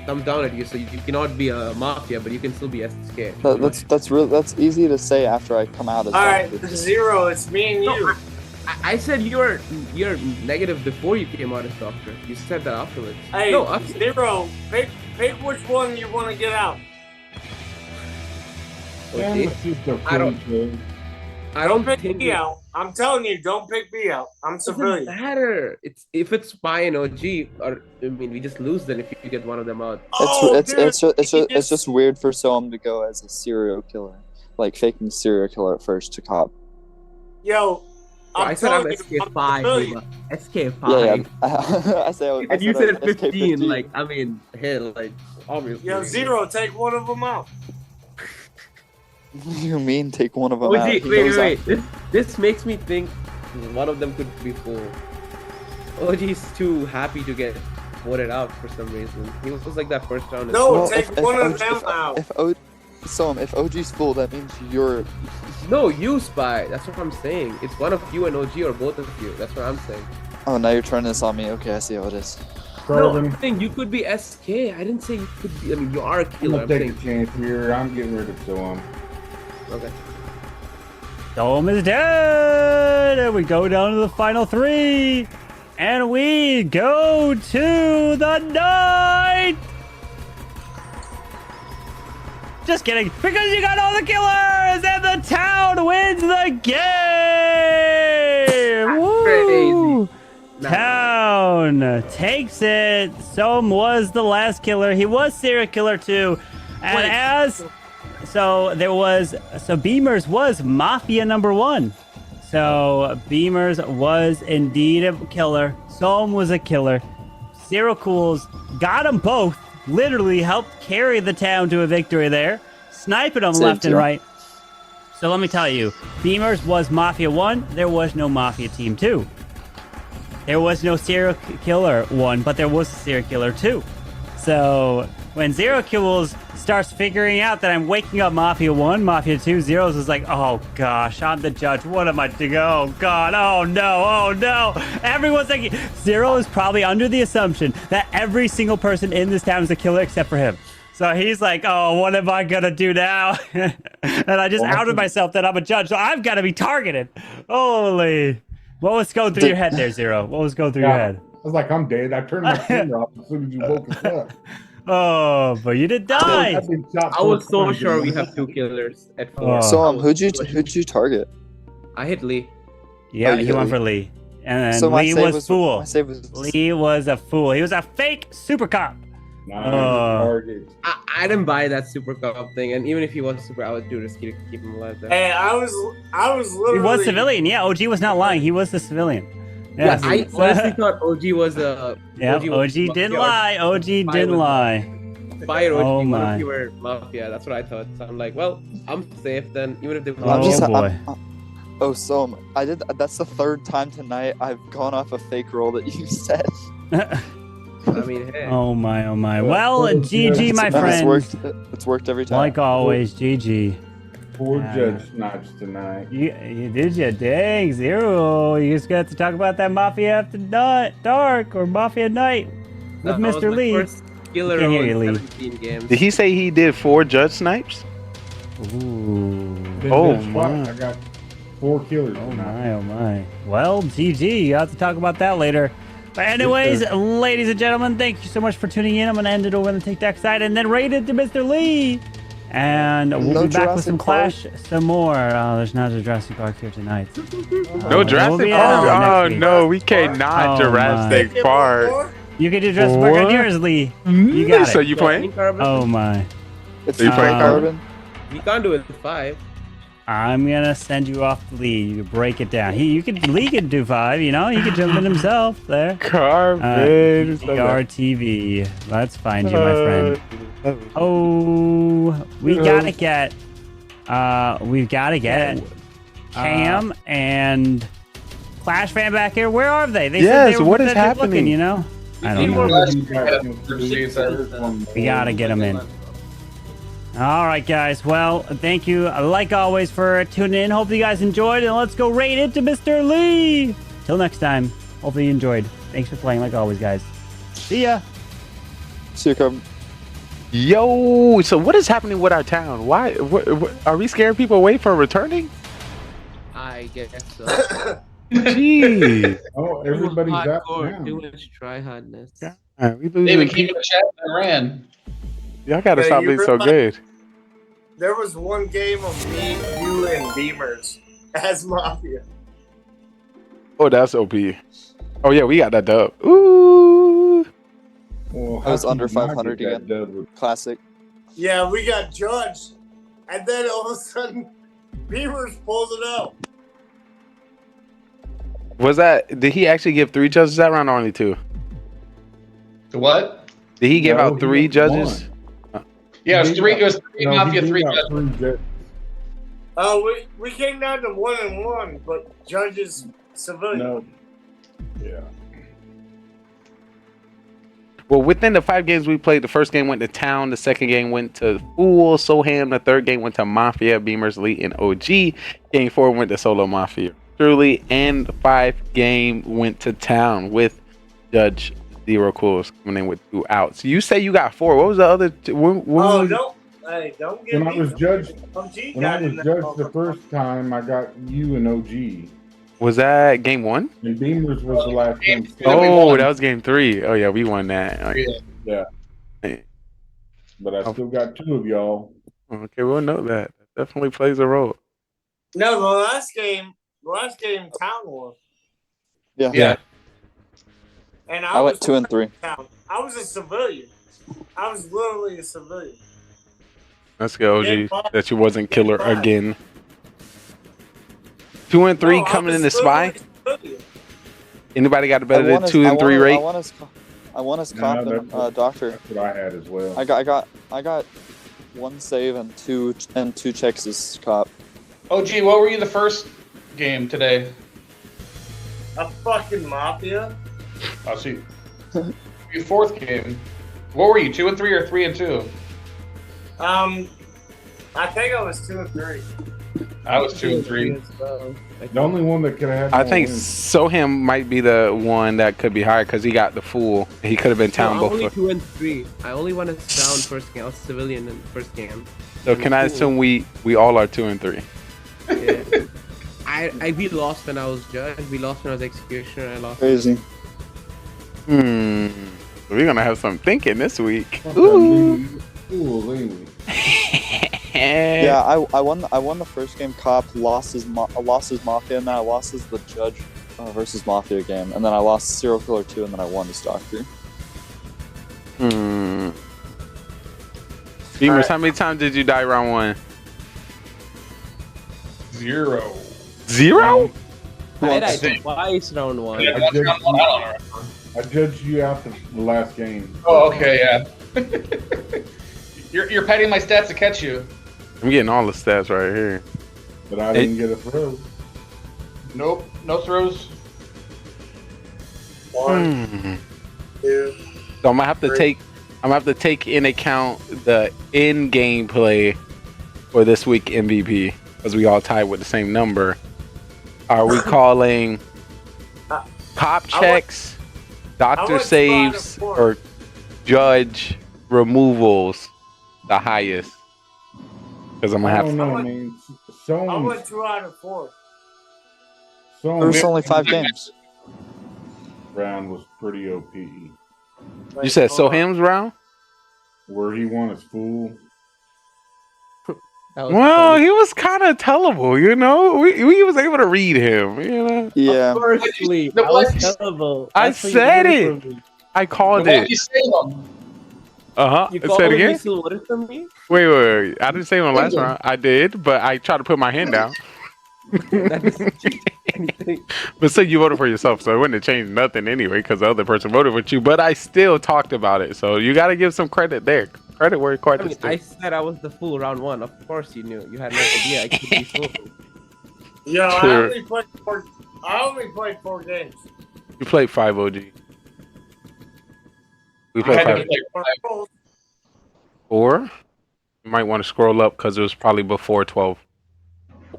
thumb down at you. So you cannot be a Mafia, but you can still be SK. That's easy to say after I come out as All right, 0. It's me and you. I said you're negative before you came out as doctor. You said that afterwards. Hey, no, 0. Pick which one you want to get out. Okay. I don't pick think me out. I'm telling you, don't pick me out. I'm civilian. Doesn't matter. If it's Spy and OG, or I mean, we just lose then if you get one of them out. It's just weird for Soam to go as a serial killer, like faking serial killer at first to cop. Yo, I said I'm SK5. SK5. Yeah. I say. And you said 15. Like, I mean, hell, like, obviously. Yo, 0. Take one of them out. You mean take one of them out? Wait. This makes me think one of them could be full. OG's too happy to get voted out for some reason. He was like that first round. No, take one of them out. If OG's full, that means you're. No, you Spy. That's what I'm saying. It's one of you and OG or both of you. That's what I'm saying. Oh, now you're turning this on me. Okay, I see how it is. No, I'm saying you could be SK. I didn't say you could be. I mean, you are a killer. I'm gonna take a chance here. I'm getting rid of Soam. Okay. Soam is dead, and we go down to the final 3, and we go to the night. Just kidding, because you got all the killers, and the town wins the game. Woo! Town takes it. Soam was the last killer. He was serial killer too, and Beamers was Mafia number 1. So Beamers was indeed a killer. Soam was a killer. Zero Cools got them both. Literally helped carry the town to a victory there. Sniping them left and right. So let me tell you, Beamers was Mafia 1. There was no Mafia Team 2. There was no Serial Killer 1, but there was a Serial Killer 2. So when Zero Cools starts figuring out that I'm waking up Mafia 1, Mafia 2, Zeros is like, oh gosh, I'm the judge. What am I doing? Oh God, oh no. Everyone's like, Zero is probably under the assumption that every single person in this town is a killer except for him. So he's like, oh, what am I gonna do now? And I just outed myself that I'm a judge, so I've got to be targeted. Holy. What was going through your head there, Zero? What was going through your head? I was like, I'm dead. I turned my camera off as soon as you woke us up. Oh, but you did die. I was so sure we have 2 killers at 4. So who'd you target? I hit Lee. Yeah, Oh, he went for Lee. And then So my Lee save was was- fool. my save was- Lee was a fool. He was a fake super cop. I didn't buy that super cop thing, and even if he was super, I would do risky to keep him alive. There. Hey, I was literally. He was civilian. Yeah, OG was not lying. He was the civilian. Yeah, Yes. I honestly thought OG was a. Yeah, OG didn't lie. OG didn't lie. Fire OG, Oh what my. if you were Mafia? That's what I thought. So I'm like, well, I'm safe then, even if they. That's the 3rd time tonight I've gone off a fake roll that you said. I mean, hey. Oh my. Well, GG, my friend. It's worked every time. Like always, GG. 4 judge snipes tonight. You did ya? Dang, Zero. You just got to talk about that Mafia After Dark or Mafia Night with Mr. Lee. Killer Can't hear you, Lee. 17 games. Did he say he did 4 judge snipes? Ooh. Oh I my. got 4 killers. Oh my. Well, GG. You have to talk about that later. But anyways, ladies and gentlemen, thank you so much for tuning in. I'm gonna end it over on the TikTok side and then rate it to Mr. Lee. And we'll be back with some Clash some more. Oh, there's not a Jurassic Park here tonight. No Jurassic Park? Oh no, we cannot Jurassic Park. You can do Jurassic Park on yours, Lee. You got it. So you playing? Oh my. It's Are you playing Carbon? You can't do it with 5. I'm gonna send you off to Lee. You can break it down. Lee can do 5, you know? He can jump in himself there. Carbon. GGRtv. Let's find you, my friend. Oh, we've gotta get Cam and Clash fan back here. Where are they? They said they were what is they're happening? Looking, you know? I don't know. We gotta get them in. All right, guys. Well, thank you, like always, for tuning in. Hope you guys enjoyed, and let's go rate it to Mr. Lee. Till next time. Hopefully you enjoyed. Thanks for playing, like always, guys. See ya. See you, Carbon. Yo, so what is happening with our town? Why? What, are we scaring people away from returning? I guess so. Jeez. Oh, everybody's out now. Too much tryhardness. We losing David, keep people. the chat and ran. Y'all gotta Yeah, stop you being so realize- good. There was one game of me, you, and Beamers as Mafia. Oh, that's OP. Oh yeah, we got that dub. Ooh. Well, I was how under can you not 500 get that again. dub with- Classic. Yeah, we got judged, and then all of a sudden, Beamers pulls it out. Was that? Did he actually give 3 judges that round or only 2? The what? Did he give No, out he 3 gave judges? Yeah, it was He 3. got- It was 3 no, he Mafia, gave 3 out judges. 3 judges. We came down to 1-1, but judges civilian. No. Yeah. Well, within the 5 games we played, the first game went to Town, the second game went to Fool, Soham, the third game went to Mafia, Beamers, Lee, and OG. Game 4 went to Solo Mafia, Truly, and the 5th game went to Town with Judge Zero Cools coming in with 2 outs. You say you got 4. What was the other? When was Don't get When I was judged, OG when I got was in judged the first time, I got you and OG. Was that game 1? And Beamers was the last game. Oh, that was game 3. Oh yeah, we won that. Yeah. But I still got 2 of y'all. Okay, we'll note that. That definitely plays a role. No, the last game, Town won. Yeah. And I went 2 and 3. Town. I was a civilian. I was literally a civilian. Let's go, Game OG. 5. That you wasn't killer again. 2 and 3 No, I coming was in the spy. literally a civilian. Anybody got a better than 2 and 3 rate? I won as cop and doctor. That's what I had as well. I got 1 save and two checks as cop. Oh, gee, what were you the first game today? A fucking Mafia. I see. Your fourth game. What were you, 2 and 3 or 3 and 2? I think I was 2 and 3. I was 2 and 3. The only one that could have had I more think wins. Soham might be the one that could be higher because he got the full. He could have been town No, only before. 2 and 3. I only won as town first game. I was civilian in the first game. So can I assume we all are 2 and 3? Yeah. We lost when I was judge. We lost when I was executioner. I lost. Crazy. We're gonna have some thinking this week. Yeah, I won the first game cop, lost as Mafia, and then I lost as the judge versus Mafia game, and then I lost Serial Killer 2, and then I won as doctor. Beamers, how many times did you die round 1? 0. 0? I died twice round 1. Yeah, that's round 1. I don't know. I judged you out the last game. Oh, okay, yeah. You're padding my stats to catch you. I'm getting all the stats right here. But I didn't get a throw. Nope, no throws. 1, 2. So I'm gonna have to take in account the in-game play for this week MVP because we all tied with the same number. Are we calling cop checks, doctor saves, or judge removals the highest? Because I'm gonna have I don't to. know, man. I went 2 out of 4. There's only 5 games. Round was pretty OP. You said Soham's round? Where he won his fool. Well, he was kind of tellable, you know. We was able to read him, you know. Yeah. Firstly, I was terrible. I That's what you said wanted it. from me. I called Why did it. you say them? You Say called it me again. still wanted from me? Wait. I didn't say it on last round. I did, but I tried to put my hand down. That doesn't change anything. But still, you voted for yourself, so it wouldn't have changed nothing anyway because the other person voted with you. But I still talked about it, so you got to give some credit there. Credit where credit's due. I said I was the fool round 1. Of course you knew. You had no idea I could be fool. Yo, I only played 4 games. You played 5 OG. We I played had 5. to play 5. Or you might want to scroll up because it was probably before 12.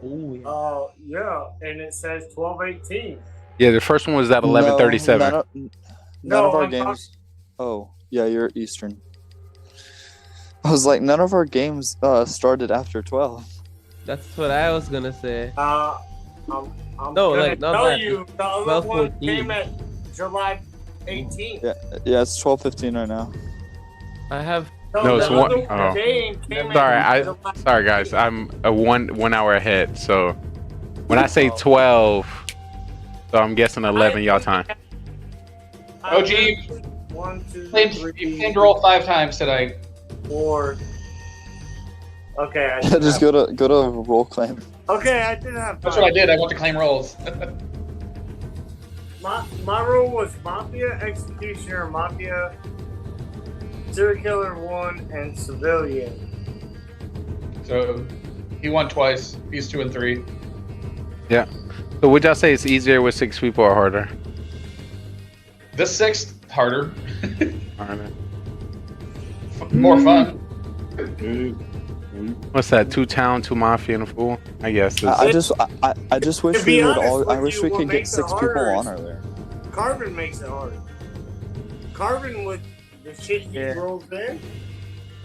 Yeah, and it says 12:18. Yeah, the first one was at 11:37. None of our games. Oh, yeah, you're Eastern. I was like, none of our games started after 12. That's what I was gonna say. I'm No, gonna like, not tell that. you the other 12, one 14. came at July 18th. Yeah, it's 12:15 right now. I have. No, it's the one. other Oh. game came Sorry, at July sorry guys. I'm a one hour ahead. So when I say 12, so I'm guessing 11 y'all time. OG, you claimed roll 5 times today. 4. Okay, I did Just have, go to roll claim. okay, I did have. That's what I did. I went to claim rolls. My role was Mafia, Executioner, Mafia, Serial Killer 1, and Civilian. So he won twice. He's 2 and 3. Yeah. So would y'all say it's easier with 6 people or harder? This 6th harder. Harder. More fun. What's that? 2 town, 2 mafia, and a fool. I guess. I just wish To be we would honest all. I with wish you, we what could get makes it 6 people harder on is- earlier. Carbon makes it hard. Carbon with the shit he rolls in,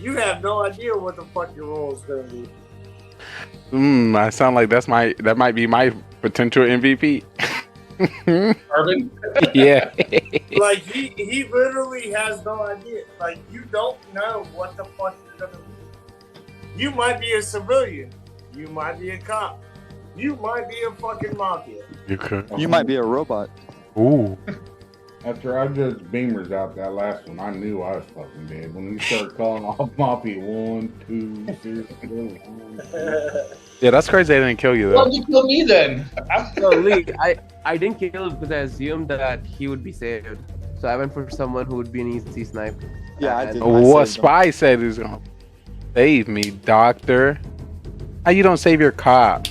you have no idea what the fuck your roll is gonna be. I sound like that might be my potential MVP. Carbon? Yeah. Like he literally has no idea. Like you don't know what the fuck you're gonna be. You might be a civilian. You might be a cop. You might be a fucking mafia. You could. You might be a robot. Ooh. After I judged Beamers out that last one, I knew I was fucking dead. When he started calling off Mafia 1, 2, 3, 4. Yeah, that's crazy. They didn't kill you Why though. did you kill me then? No, Lee, I didn't kill him because I assumed that he would be saved. So I went for someone who would be an easy snipe. Yeah, I did. What Spy said is gonna save me, Doctor. How you don't save your cop?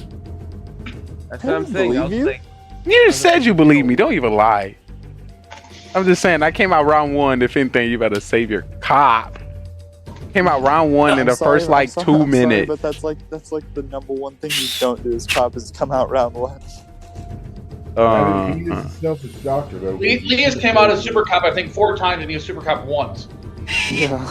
That's what I'm saying. I was like, You just said you believe me. Don't even lie. I'm just saying. I came out round one. If anything, you better save your cop. Came out round one in the first like 2 minutes. But that's like the number one thing you don't do as cop is come out round one. He is a selfish doctor, though. Lee has came out as Super Cop, I think, 4 times, and he was Super Cop once. Yeah.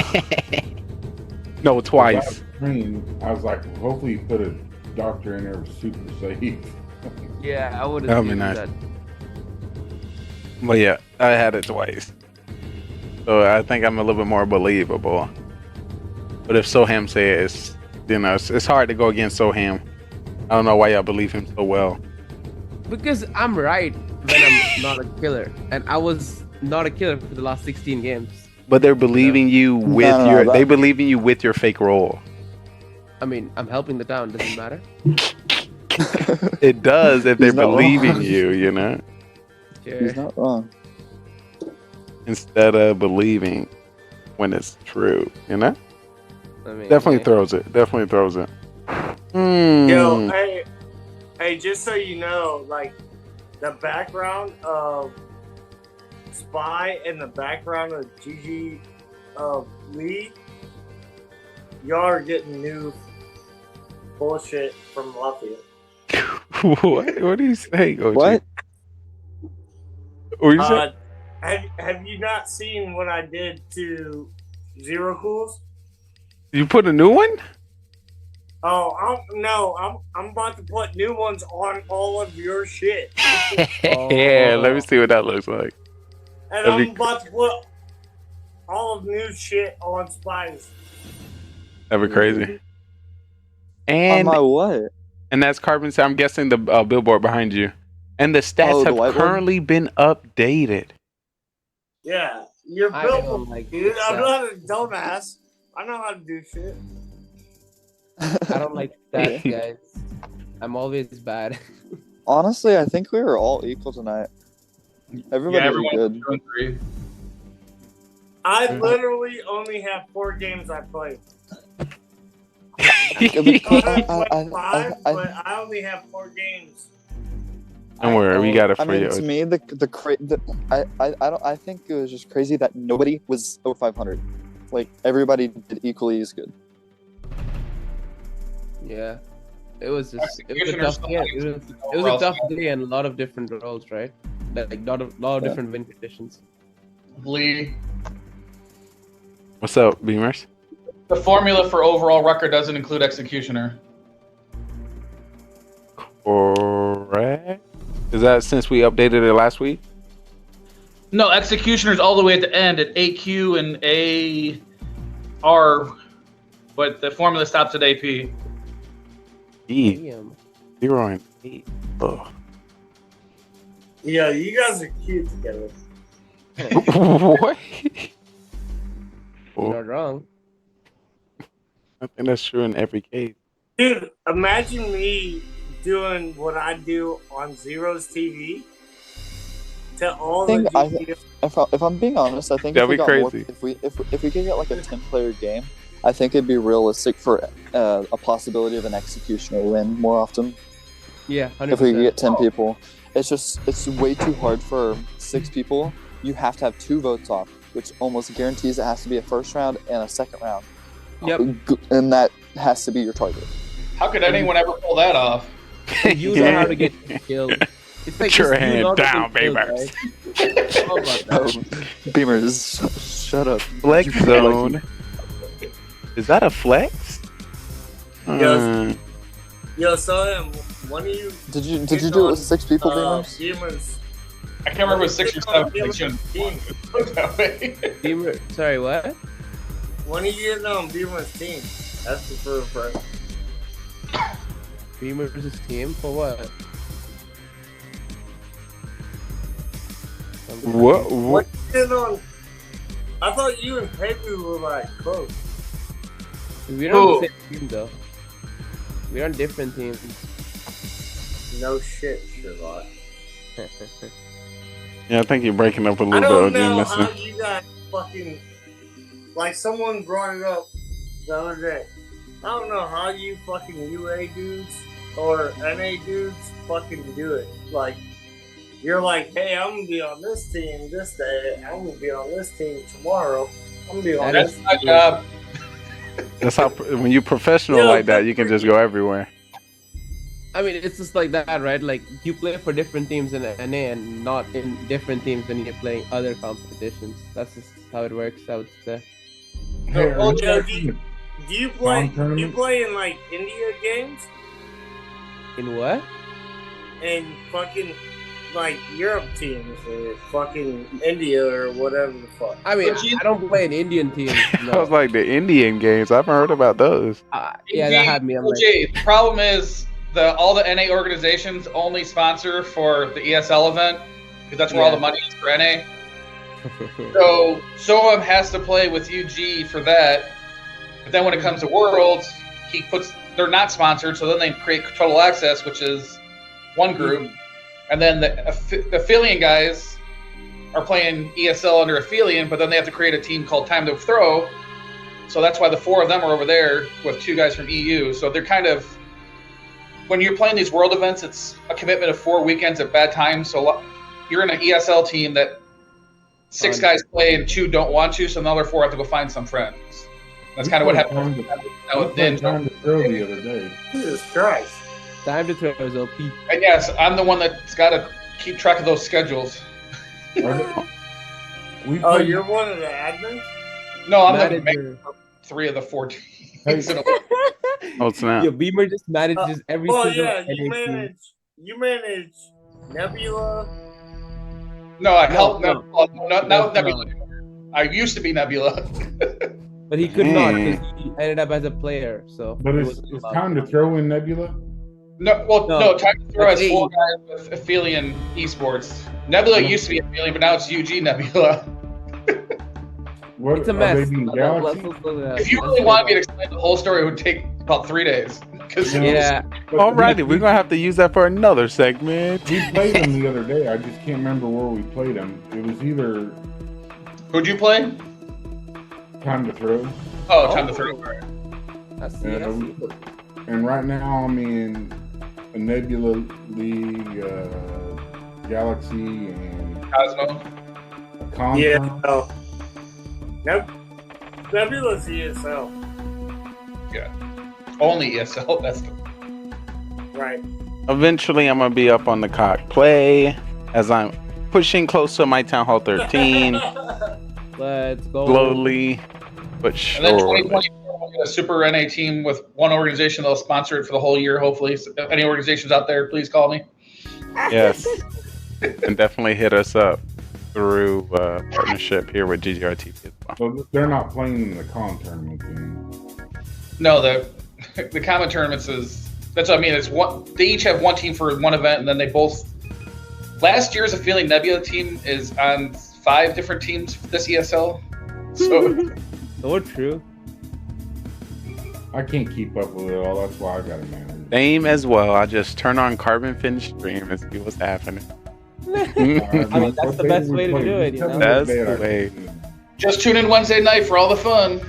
No, twice. I was like, well, hopefully you put a doctor in there super safe. yeah, I would That'd have be nice. that. But yeah, I had it twice. So I think I'm a little bit more believable. But if Soham said it's, it's hard to go against Soham. I don't know why y'all believe him so well. Because I'm right when I'm not a killer, and I was not a killer for the last 16 games. But they're believing you with they believe in you with your fake role. I mean, I'm helping the town. Doesn't matter. It does if they're He's not believing wrong. you, He's not wrong. Instead of believing when it's true, I mean, Definitely throws it. Definitely throws it. Yo, hey, just so you know, like the background of Spy and the background of GG Lee, y'all are getting new bullshit from Mafia. What do you say, OG? What? What you say? Have you not seen what I did to Zero Cools? You put a new one? Oh, I'm about to put new ones on all of your shit. Yeah, let me see what that looks like. And I'm about to put all of new shit on Spies. That'd be crazy. And on my what? And that's Carbon. I'm guessing the billboard behind you. And the stats the white have currently been updated. Yeah, you're I built, don't like dude. I'm that. not a dumbass. I know how to do shit. I don't like that, guys. I'm always bad. Honestly, I think we were all equal tonight. Everybody did good. I literally only have 4 games I played. I But I only have 4 games. Don't worry, we got it for I mean, you. to me, I think it was just crazy that nobody was over 500. Like everybody did equally as good. Yeah, it was a tough game. It was a tough day and a lot of different roles, right? Like lot of different win conditions. Lee, What's up, Beamers? the formula for overall record doesn't include executioner. Correct. Is that since we updated it last week? No, executioner's all the way at the end at AQ and AR, but the formula stops at AP. E. 0 and 8. Ugh. Yeah, you guys are cute together. What? You're not wrong. I think that's true in every case. Dude, imagine me doing what I do on Zero's TV to all the If I'm being honest, I think That'd if we be got crazy. more, if we could get like a 10-player game, I think it'd be realistic for a possibility of an executioner win more often. Yeah, 100%. If we could get 10 people, it's way too hard for 6 people. You have to have 2 votes off, which almost guarantees it has to be a first round and a second round. Yep. And that has to be your target. How could anyone ever pull that off? You know how to get killed. It's like Put your just you hand know to down, get killed, Beamers. right? How about that? Beamers, shut up. Flex zone. Is that a flex? Yo, so one of you. Did you do it with 6 people, Beamers? Beamers. I can't remember if it was 6 or 7. I shouldn't put it that way. Beamer, sorry, what? When are you getting on Beamer's team? That's the first prize. Beamer's team for what? What? What you getting on? I thought you and Pedro were like close. We're on the same team though. We're on different teams. No shit, Sherlock. Yeah, I think you're breaking up a I little don't bit. know OG how missing. you guys fucking like someone brought it up the other day. I don't know how you fucking UA dudes or NA dudes fucking do it. Like you're like, hey, I'm gonna be on this team this day. I'm gonna be on this team tomorrow. I'm gonna be on That's this my team. job. That's how when you're professional Yeah, like that, you can just go everywhere. I mean, it's just like that, right? Like you play for different teams in NA and not in different teams when you're playing other competitions. That's just how it works, I would say. Hey, are you Joe, watching do you play? Con tournament? You play in like India games In what? and fucking like Europe teams or fucking India or whatever the fuck. I mean, I don't play in Indian teams. I was like the Indian games. I haven't heard about those. Yeah, that had me. I'm like, The problem is all the NA organizations only sponsor for the ESL event because that's where all the money is for NA. So Soham has to play with UG for that, but then when it comes to Worlds, they're not sponsored, so then they create Total Access, which is one group, and then the Aphelion guys are playing ESL under Aphelion, but then they have to create a team called Time to Throw. So that's why the 4 of them are over there with 2 guys from EU. So they're kind of, when you're playing these world events, it's a commitment of 4 weekends at bad times. So you're in an ESL team that 6 guys play and 2 don't want to, so the other 4 have to go find some friends. That's kind of what happened. Time to throw the other day. Jesus Christ. Time to throw is OP. And yes, I'm the one that's got to keep track of those schedules. Oh, you're one of the admins? No, I'm the manager for 3 of the 4 teams. Oh snap! Yo, Beamer just manages every single. Yeah, NA team. you manage Nebula. No, I help Nebula. Not Nebula. I used to be Nebula. But he could not because he ended up as a player. So. But it's time to throw in Nebula. No, Time to Throw has 4 guys with Aphelion Esports. Nebula used to be Aphelion, but now it's UG Nebula. What, it's a mess. If you really wanted me to explain the whole story, it would take about 3 days. Yeah. Alrighty, we're gonna have to use that for another segment. We played them the other day. I just can't remember where we played them. It was either. Who'd you play? Time to Throw. Oh, Time to Throw. And right now I'm in a Nebula League, Galaxy, and Cosmo. Nebula's ESL. Yeah. Only ESL. That's the. Right. Eventually, I'm gonna be up on the cock play as I'm pushing close to my Town Hall 13. Let's go. Slowly, but And then surely. 2024, we'll get a Super NA team with one organization that'll sponsor it for the whole year, hopefully. So if any organizations out there, please call me. Yes, and definitely hit us up through partnership here with GGRtv as well. So they're not playing in the con tournament then. No, the common tournaments that's what I mean. It's one. They each have one team for one event, and then they both. Last year's Aphelion Nebula team is on 5 different teams for this ESL. So true. I can't keep up with it all. That's why I got a manager. Same as well. I just turn on Carbon Fin stream and see what's happening. I mean, that's the best way to do it, you know? That's the way. Just tune in Wednesday night for all the fun.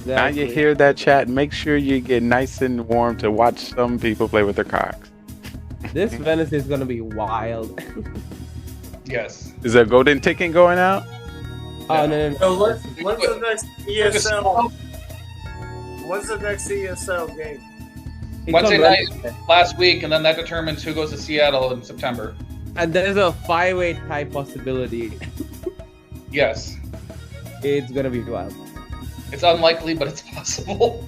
Now you hear that, chat. Make sure you get nice and warm to watch some people play with their cocks. This Venice is gonna be wild. Yes. Is there a golden ticket going out? Oh no. So when's the next ESL? When's the next ESL game? Wednesday night last week, and then that determines who goes to Seattle in September. And there's a 5-way tie possibility. Yes. It's gonna be wild. It's unlikely, but it's possible.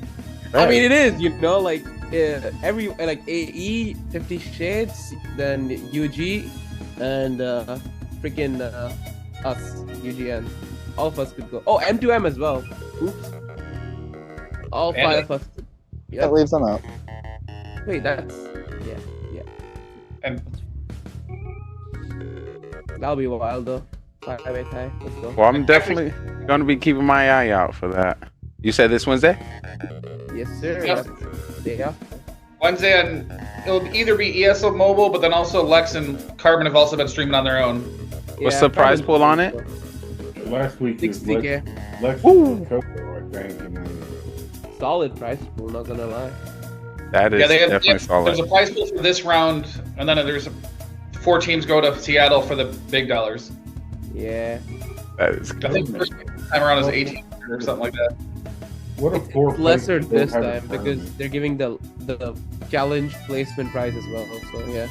I mean, it is. You know, like every AE, 50 Shades, then UG, and freaking us, UGN. All of us could go. Oh, M2M as well. Oops. All 5 of us. Yep. That leaves them out. Wait, that's yeah. And that'll be wild though. 5-way tie. Let's go. Well, I'm definitely going to be keeping my eye out for that. You said this Wednesday? Yes, sir. Yep. Yeah. Wednesday, and it'll either be ESL Mobile, but then also Lex and Carbon have also been streaming on their own. What's the prize pool on it? Last week was 60K. Lex Coco, I think. And then Solid price pool, not gonna lie. That is definitely solid. There's a prize pool for this round, and then there's 4 teams go to Seattle for the big dollars. Yeah. That is I think the first time around is 18 or something like that. What a poor It's lesser place they this have it time for because me. they're giving the challenge placement prize as well. So yeah.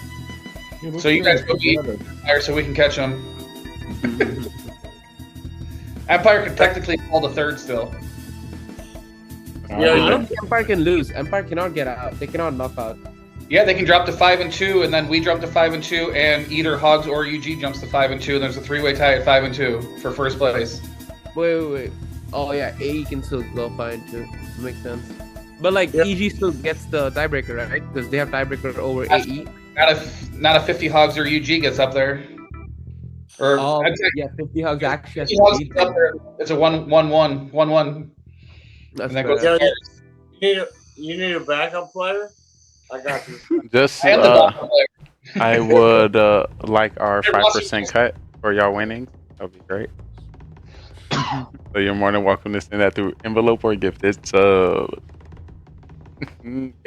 So you guys go beat Empire so we can catch them. Empire can technically fall to third still. Yeah, I don't think Empire can lose. Empire cannot get out. They cannot knock out. Yeah, they can drop to 5-2, and then we drop to 5-2, and either Hogs or UG jumps to 5-2, and there's a 3-way tie at 5-2 for first place. Wait. Oh yeah, AE can still go 5-2. Makes sense. But like EG still gets the tiebreaker, right? Because they have tiebreaker over AE. Not a 50 Hogs or UG gets up there. Or yeah, 50 Hogs actually has 50 to Hogs beat gets up there. It's a 1-1. That's and then fair. goes to You need a backup player? I got you. Just, And the bottom player. I would like our 5% cut for y'all winning. That'd be great. So you're more than welcome to send that through envelope or gifted sub.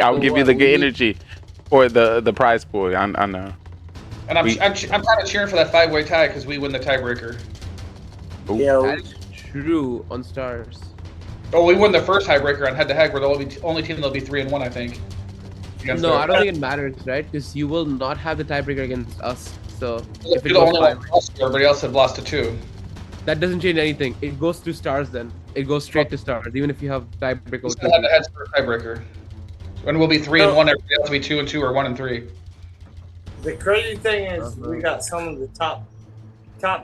I'll give you the good energy for the prize pool. I know. And I'm kind of cheering for that 5-way tie because we win the tiebreaker. Yeah, That is true on stars. Oh, we won the first tiebreaker on head-to-head. We're the only team that'll be 3-1, I think. No, I don't think it matters, right? Because you will not have the tiebreaker against us. So if it You're the goes only one who lost, everybody else have lost to 2. that doesn't change anything. It goes through stars then. It goes straight to stars, even if you have tiebreaker. Still head-to-head for a tiebreaker. And we'll be 3-1. Everybody else will be 2-2 or 1-3. the crazy thing is we got some of the top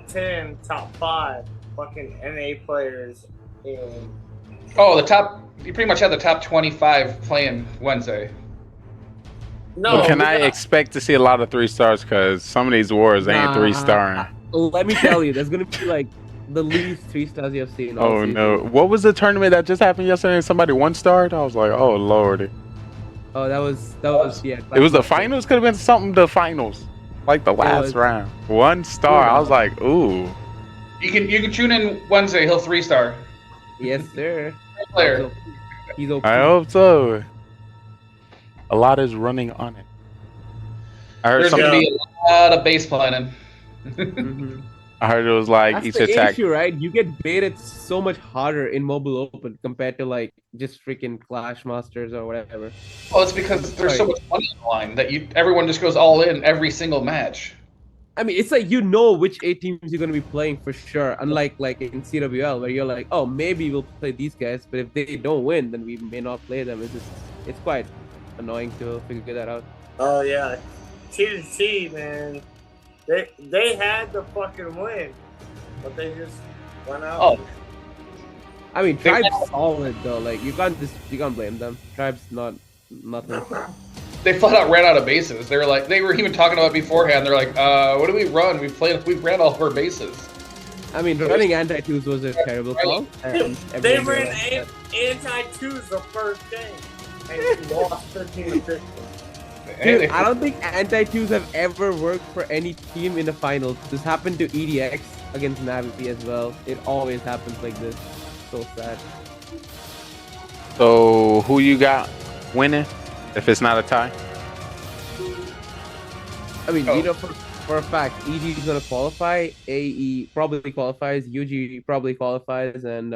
10, top 5 fucking NA players in. Oh, you pretty much had the top 25 playing Wednesday. No, Well, can I expect to see a lot of 3 stars? Because some of these wars ain't 3-starring. Let me tell you, there's gonna be like the least 3 stars you have seen. all Oh season. no! What was the tournament that just happened yesterday? And somebody 1-starred. I was like, oh lordy. Oh, that was yeah. It was the finals. Could have been something. The finals, like the last round. 1 star. I was like, ooh. You can tune in Wednesday. He'll 3-star. Yes, sir. Player. He's OP. I hope so. A lot is running on it. I heard There's going to something. be a lot of base planning. I heard it was like That's each the attack. issue, right? You get baited so much harder in mobile open compared to like just freaking Clash Masters or whatever. Well, it's because there's so much money on the line that everyone just goes all in every single match. I mean, it's like you know which 8 teams you're gonna be playing for sure. Unlike like in CWL where you're like, oh, maybe we'll play these guys, but if they don't win, then we may not play them. It's quite annoying to figure that out. Oh yeah, T2T, man. They had the fucking win, but they just went out. Oh. I mean, Tribe's solid though. Like you can't blame them. Tribe's nothing. They flat out ran out of bases. They were even talking about it beforehand. They're like, what do we run? We ran all of our bases. I mean, running anti-twos was a terrible call. And They everyone ran realized anti-twos the first game, and they lost 13-15. Dude, I don't think anti-twos have ever worked for any team in the finals. This happened to EDX against Navi as well. It always happens like this. So sad. So who you got winning? If it's not a tie. I mean, you know for a fact, EG is gonna qualify. AE probably qualifies. UG probably qualifies, and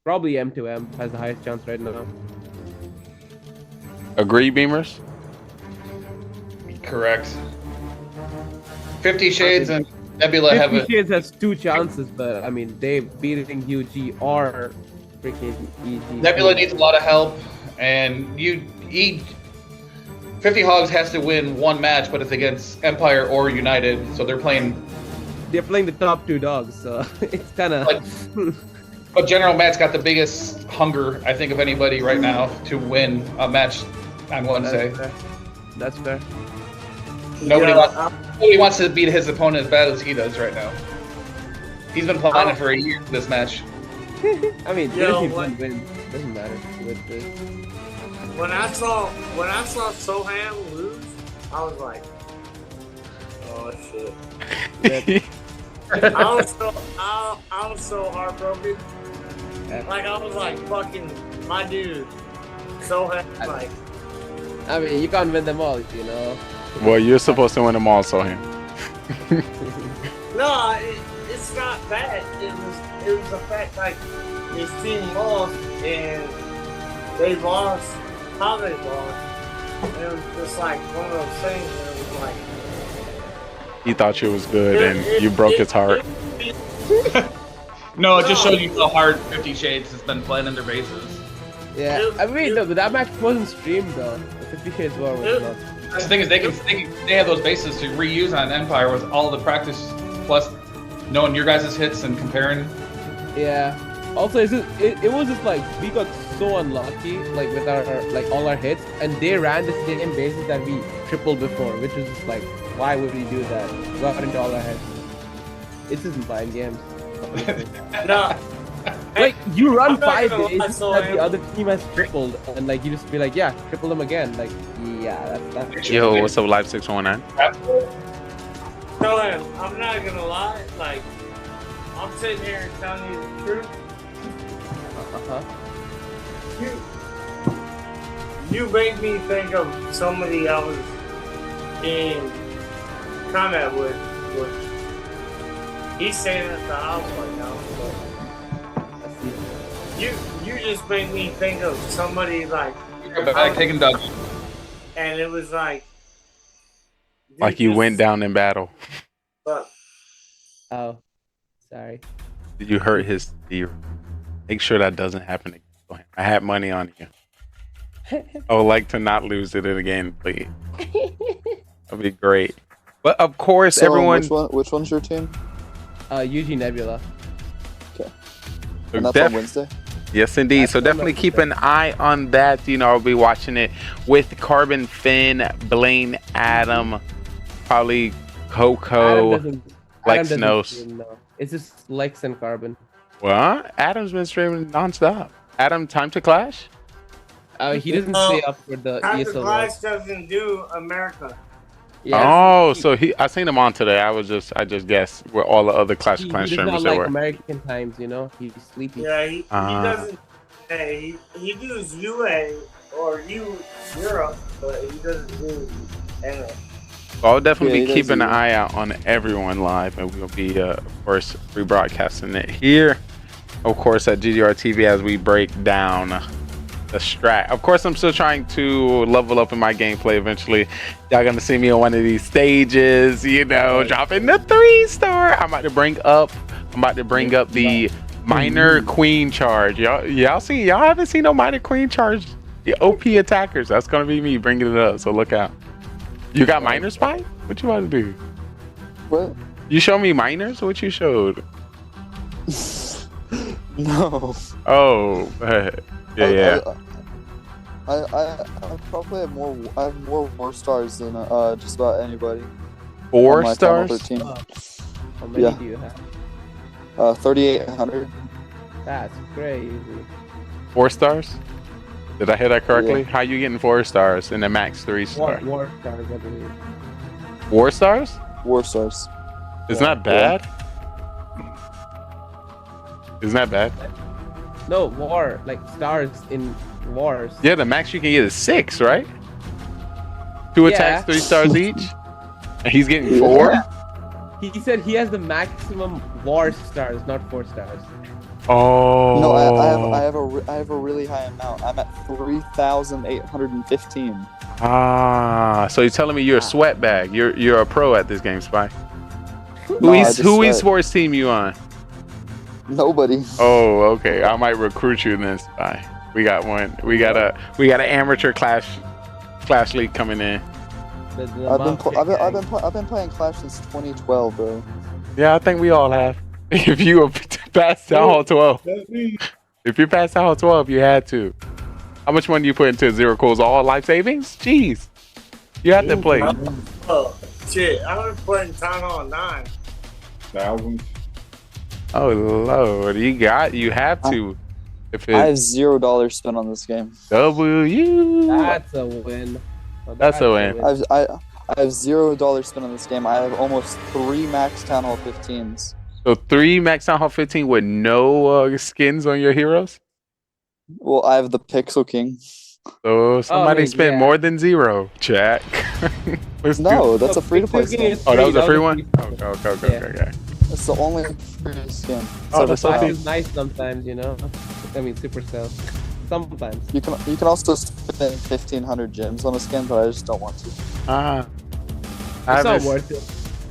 probably M2M has the highest chance right now. Agree, Beamers? Correct. 50 Shades and Nebula have 50 Shades has 2 chances, but I mean, they beating UG or freaking EG. Nebula needs a lot of help, and 50 Hogs has to win 1 match, but it's against Empire or United, so they're playing the top 2 dogs, so it's kind of. But General Matt's got the biggest hunger, I think, of anybody right now to win a match on Wednesday. That's fair. Nobody wants to beat his opponent as bad as he does right now. He's been planning for a year for this match. I mean, win. Doesn't matter. When I saw Soham lose, I was like, oh shit. I was so heartbroken. Like I was like, fucking my dude. So happy. Like, I mean, you can't win them all, you know. Well, you're supposed to win them all, so him. no, it's not that. It was the fact like his team lost and they lost. How they lost? And it was just like one of those things where it was like. He thought you was good, and you broke his heart. No, it just showed you how hard 50 Shades has been playing in their bases. Yeah, I mean, that match wasn't streamed though. The 50 Shades War was not. The thing is, they have those bases to reuse on Empire with all the practice, plus knowing your guys' hits and comparing. Yeah. Also, it was just like we got so unlucky, like with our all our hits, and they ran the same bases that we tripled before, which was just like, why would we do that? Got into all our heads. It's just mind games. No. Like you run I'm not 5 gonna lie, bases so that the other team has tripled, and like you just be like, yeah, triple them again. Like, yeah, that's. Yo, what's up, Live 619? No, I'm not gonna lie. Like, I'm sitting here and telling you the truth. You made me think of somebody I was in combat with. He's staying at the house right now. But you just made me think of somebody like. Taking Doug. And it was like. Like you went down in battle. Oh, sorry. Did you hurt his theory? Make sure that doesn't happen again. I had money on you. I would like to not lose it again, please. That'd be great. But of course, So, everyone. Which one's your team? UG Nebula. Okay. And that's on Wednesday? Yes, indeed. So definitely keep an eye on that. You know, I'll be watching it with Carbon, Finn, Blaine, Adam, probably Coco, Lex Nose. It's just Lex and Carbon. Well, Adam's been streaming nonstop. Adam, time to clash? He doesn't stay up for the Time to ESL. Clash doesn't do America. Oh, so I seen him on today. I just guessed where all the other Clash of Clans He does streamers not they like were. American times, you know. He's sleepy. Yeah, he doesn't. Hey, he does UA or Europe, but he doesn't do NA. I'll definitely Yeah, be he keeping does an eye out on everyone live, and we'll be, of course, rebroadcasting it here, of course, at GGRtv as we break down the strat. Of course, I'm still trying to level up in my gameplay eventually. Y'all gonna see me on one of these stages, you know, dropping the 3-star. I'm about to bring up the minor queen charge. Y'all haven't seen no minor queen charge. The OP attackers. That's gonna be me bringing it up. So look out. You got minor spy? What you want to do? What? You show me minors? What you showed? No. Oh, yeah. I probably have more. I have more war stars than just about anybody. 4 on my stars? Channel 13. How many do you have? 3,800. That's crazy. 4 stars? Did I hear that correctly? Yeah. How you getting 4 stars and the max 3-star? War stars, I believe. War stars? War stars. Isn't that bad? Isn't that bad? No, war, like stars in wars. Yeah, the max you can get is 6, right? 2 attacks, 3 stars each? And he's getting 4? He said he has the maximum war stars, not 4 stars. Oh. No, I have a really high amount. I'm at 3,815. Ah, so you're telling me you're a sweat bag. You're a pro at this game, Spy. No, I just Who sweat. esports team you on? Nobody. Oh, okay. I might recruit you then, Spy. We got one. We got an amateur clash league coming in. I've been playing Clash since 2012, bro. Yeah, I think we all have. If you were past Town Hall 12, if you passed Town Hall 12, you had to. How much money you put into Zero Cool's all life savings? Jeez, you had to play. Oh shit! I was playing Town Hall 9. Thousands. Oh Lord, you have to. If I have $0 spent on this game. W. That's a win. Well, That's a win. I have $0 spent on this game. I have almost 3 max Town Hall 15s. So 3 Max Town Hall 15 with no skins on your heroes? Well, I have the Pixel King. So somebody spent more than 0, chat. No, that's a free-to-play skin. Oh, that was a free one? Okay. It's the only free skin. Oh, the It's ever flash sold. is nice sometimes, you know. I mean, Supercell. Sometimes. You can also spend 1,500 gems on a skin, but I just don't want to. I It's not haven't, worth it.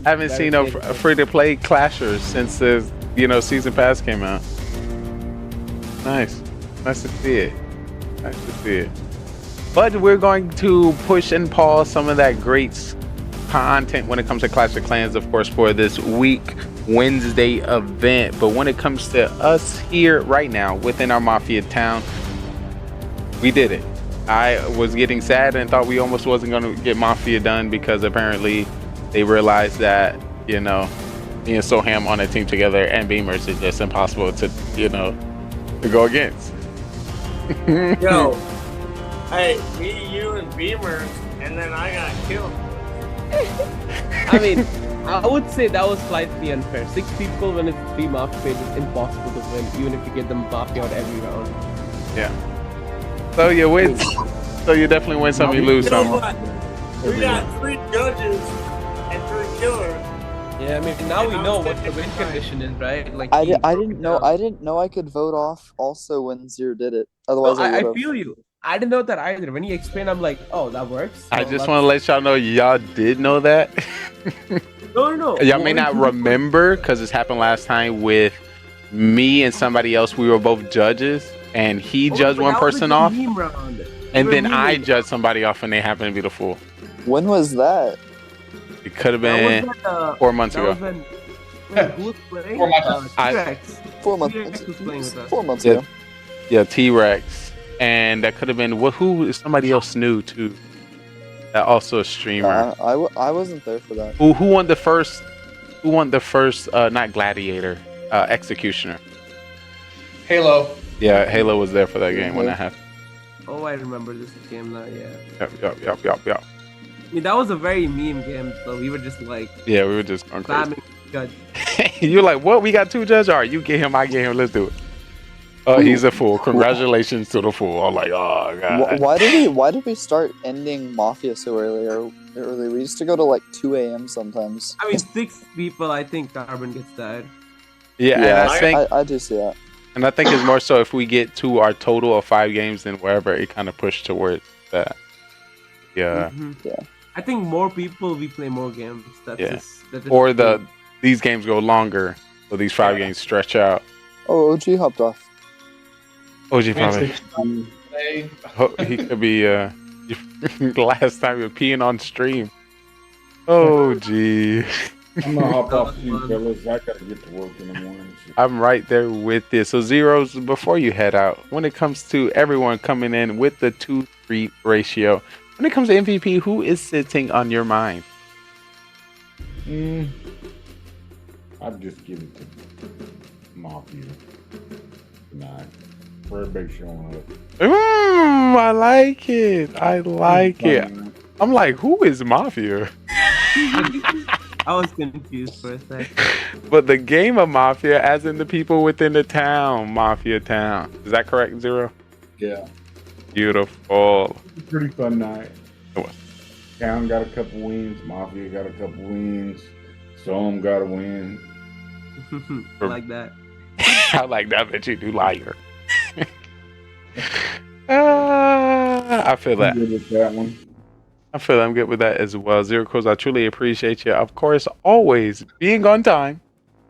haven't seen a free-to-play Clashers since the season pass came out. Nice to see it. But we're going to push and pause some of that great content when it comes to Clash of Clans, of course, for this week Wednesday event. But when it comes to us here right now within our Mafia town, we did it. I was getting sad and thought we almost wasn't going to get Mafia done because apparently they realized that, me and Soham on a team together and Beamers is just impossible to go against. Yo, hey, me, you, and Beamers, and then I got killed. I mean, I would say that was slightly unfair. 6 people when it's 3 Mafia pages, it's impossible to win, even if you get them Mafia out every round. Yeah. So you win. So you definitely win some, you lose some. We got 3 judges and 3 killers. Yeah, I mean, now we know what the win condition is, right? Like I didn't know I could vote off also when Zero did it. Otherwise, I feel you. I didn't know that either. When you explained, I'm like, oh, that works. I just want to let y'all know y'all did know that. No. Y'all may not remember because this happened last time with me and somebody else. We were both judges, and he judged one person off, and then I judged somebody off, and they happened to be the fool. When was that? It could have been 4 months ago. Who was playing? 4 months. T-Rex. 4 months. T-Rex was playing with us. 4 months ago. Yeah, T-Rex, and that could have been who is somebody else new too. That also a streamer. I wasn't there for that. Who won the first? Who won the first? Not Gladiator, Executioner. Halo. Yeah, Halo was there for that game when that happened. Oh, I remember this game now. Yeah. Yep. I mean, that was a very meme game, so we were just like. Yeah, we were just going crazy. Spamming judge. You're like, what? We got 2 judges? All right, you get him, I get him. Let's do it. Oh, he's a fool. Congratulations to the fool. I'm like, oh god. Why did we start ending Mafia so early? We used to go to like 2 a.m. sometimes. I mean, 6 people. I think Carbon gets tired. Yeah, and I think I do see that. And I think it's more so if we get to our total of 5 games, then wherever it kind of pushed towards that. Yeah. Yeah. I think more people, we play more games. That's Or these games go longer, so these 5 games stretch out. Oh, OG hopped off. OG probably. He could be last time you're peeing on stream. Oh gee. I'm gonna hop off too, fellas. I gotta get to work in the morning. I'm right there with you. So Zeros, before you head out, when it comes to everyone coming in with the 2-3 ratio, when it comes to MVP, who is sitting on your mind? I'd just give it to Mafia tonight. For everybody showing up. I like it. I'm like, who is Mafia? I was confused for a second. But the game of Mafia, as in the people within the town, Mafia Town. Is that correct, Zero? Yeah. Beautiful. Pretty fun night. It was. Town got a couple wins. Mafia got a couple wins. Some got a win. I like that. I like that, but you do liar. I feel that. I'm good with that one. I feel I'm good with that as well. Zero Crows, I truly appreciate you. Of course, always being on time.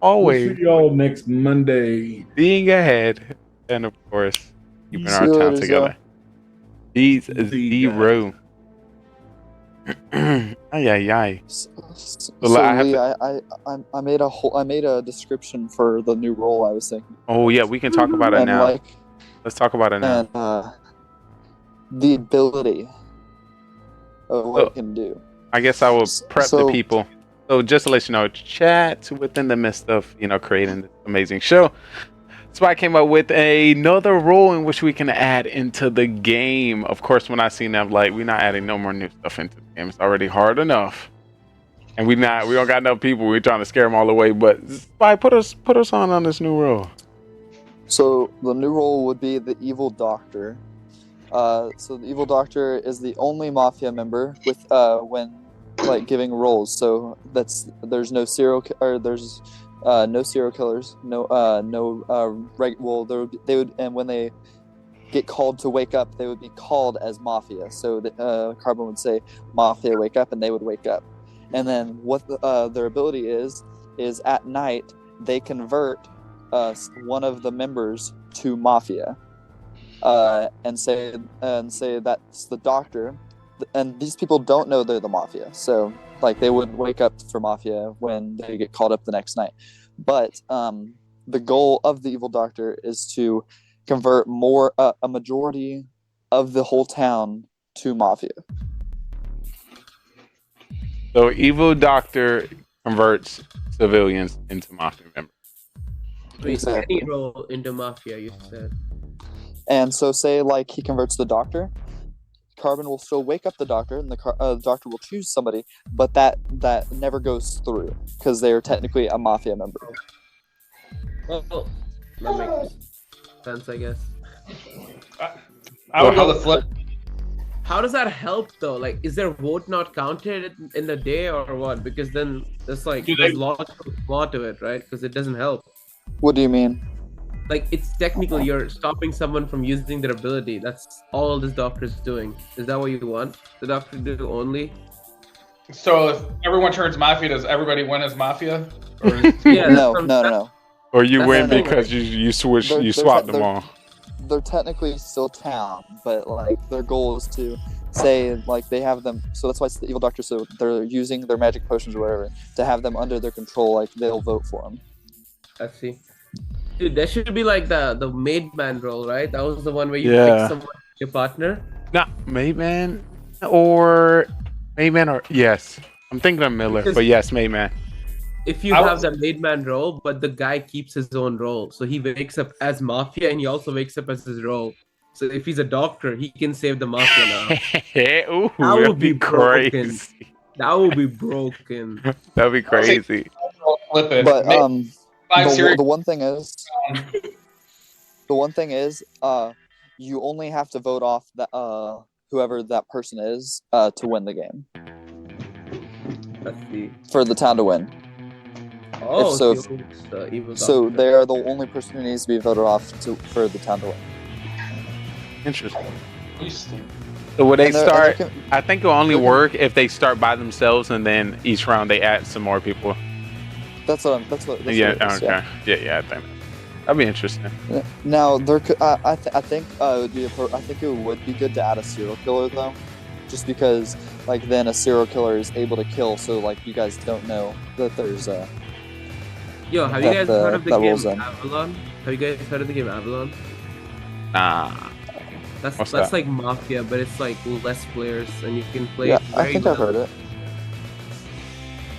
Always. We'll see y'all next Monday. Being ahead. And of course, keeping our town together. He's Zero. Ay. So Lee, I made a description for the new role I was thinking. Oh yeah, we can talk about it now. Let's talk about it now. And the ability of what it can do. I guess I will prep the people. So just to let you know, chat within the midst of creating this amazing show. So I came up with another role in which we can add into the game. Of course, when I seen that, I'm like, we're not adding no more new stuff into the game. It's already hard enough. And we don't got enough people. We're trying to scare them all away. But Spy, put us on this new role. So the new role would be the Evil Doctor. So the Evil Doctor is the only Mafia member with when like giving roles. So there's no serial killers, they would, and when they get called to wake up, they would be called as Mafia. So Carbon would say, "Mafia, wake up," and they would wake up. And then what their ability is at night they convert one of the members to Mafia, and say that's the Doctor. And these people don't know they're the Mafia, so like they would wake up for Mafia when they get called up the next night. But the goal of the Evil Doctor is to convert a majority of the whole town to Mafia. So Evil Doctor converts civilians into Mafia members. Exactly. Any role into Mafia, you said. And so say like he converts the Doctor, Carbon will still wake up the Doctor, and the Doctor will choose somebody, but that never goes through because they are technically a Mafia member. Well, that makes sense, I guess. I would go the flip. How does that help though? Like, is their vote not counted in the day or what? Because then there's lots of flaw to it, right? Because it doesn't help. What do you mean? Like, it's technically you're stopping someone from using their ability. That's all this Doctor is doing. Is that what you want the Doctor to do only? So if everyone turns Mafia, does everybody win as Mafia? Or No. Or you win because you swapped them all. They're technically still town, but like their goal is to say like they have them. So that's why it's the Evil Doctor. So they're using their magic potions or whatever to have them under their control. Like they'll vote for them. I see. Dude, that should be like the maid man role, right? That was the one where you pick someone your partner. Nah, maid man or yes. I'm thinking of Miller, but yes, maid man. If you have the maid man role, but the guy keeps his own role, so he wakes up as Mafia and he also wakes up as his role. So if he's a doctor, he can save the Mafia now. Ooh, that would be crazy. Broken. That would be broken. That'd be crazy. But the one thing is, you only have to vote off that whoever that person is to win the game. Let's see. For the town to win. Oh, so they are the only person who needs to be voted off for the town to win. Interesting. So would they start? I think it'll only work if they start by themselves, and then each round they add some more people. That's what. Yeah. Okay. Yeah. I think that'd be interesting. Now there could. I think it would be. I think it would be good to add a serial killer though, just because like then a serial killer is able to kill. So like you guys don't know that there's a. Yo, have you guys heard of the game Avalon? Have you guys heard of the game Avalon? Nah. That's like Mafia, but it's like less players, and you can play. Yeah, I think I've heard it.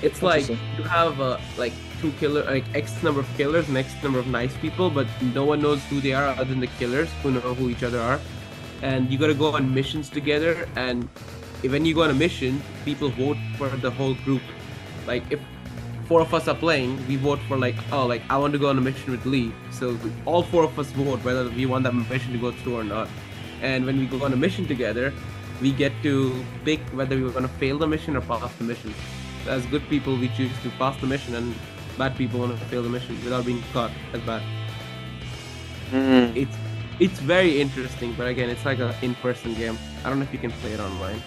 It's like you have like X number of killers and X number of nice people, but no one knows who they are other than the killers who know who each other are. And you gotta go on missions together, and when you go on a mission, people vote for the whole group. Like if 4 of us are playing, we vote for I want to go on a mission with Lee. So all 4 of us vote whether we want that mission to go through or not. And when we go on a mission together, we get to pick whether we want to fail the mission or pass the mission. So as good people, we choose to pass the mission, and bad people want to fail the mission without being caught as bad. It's very interesting, but again, it's like an in-person game. I don't know if you can play it online.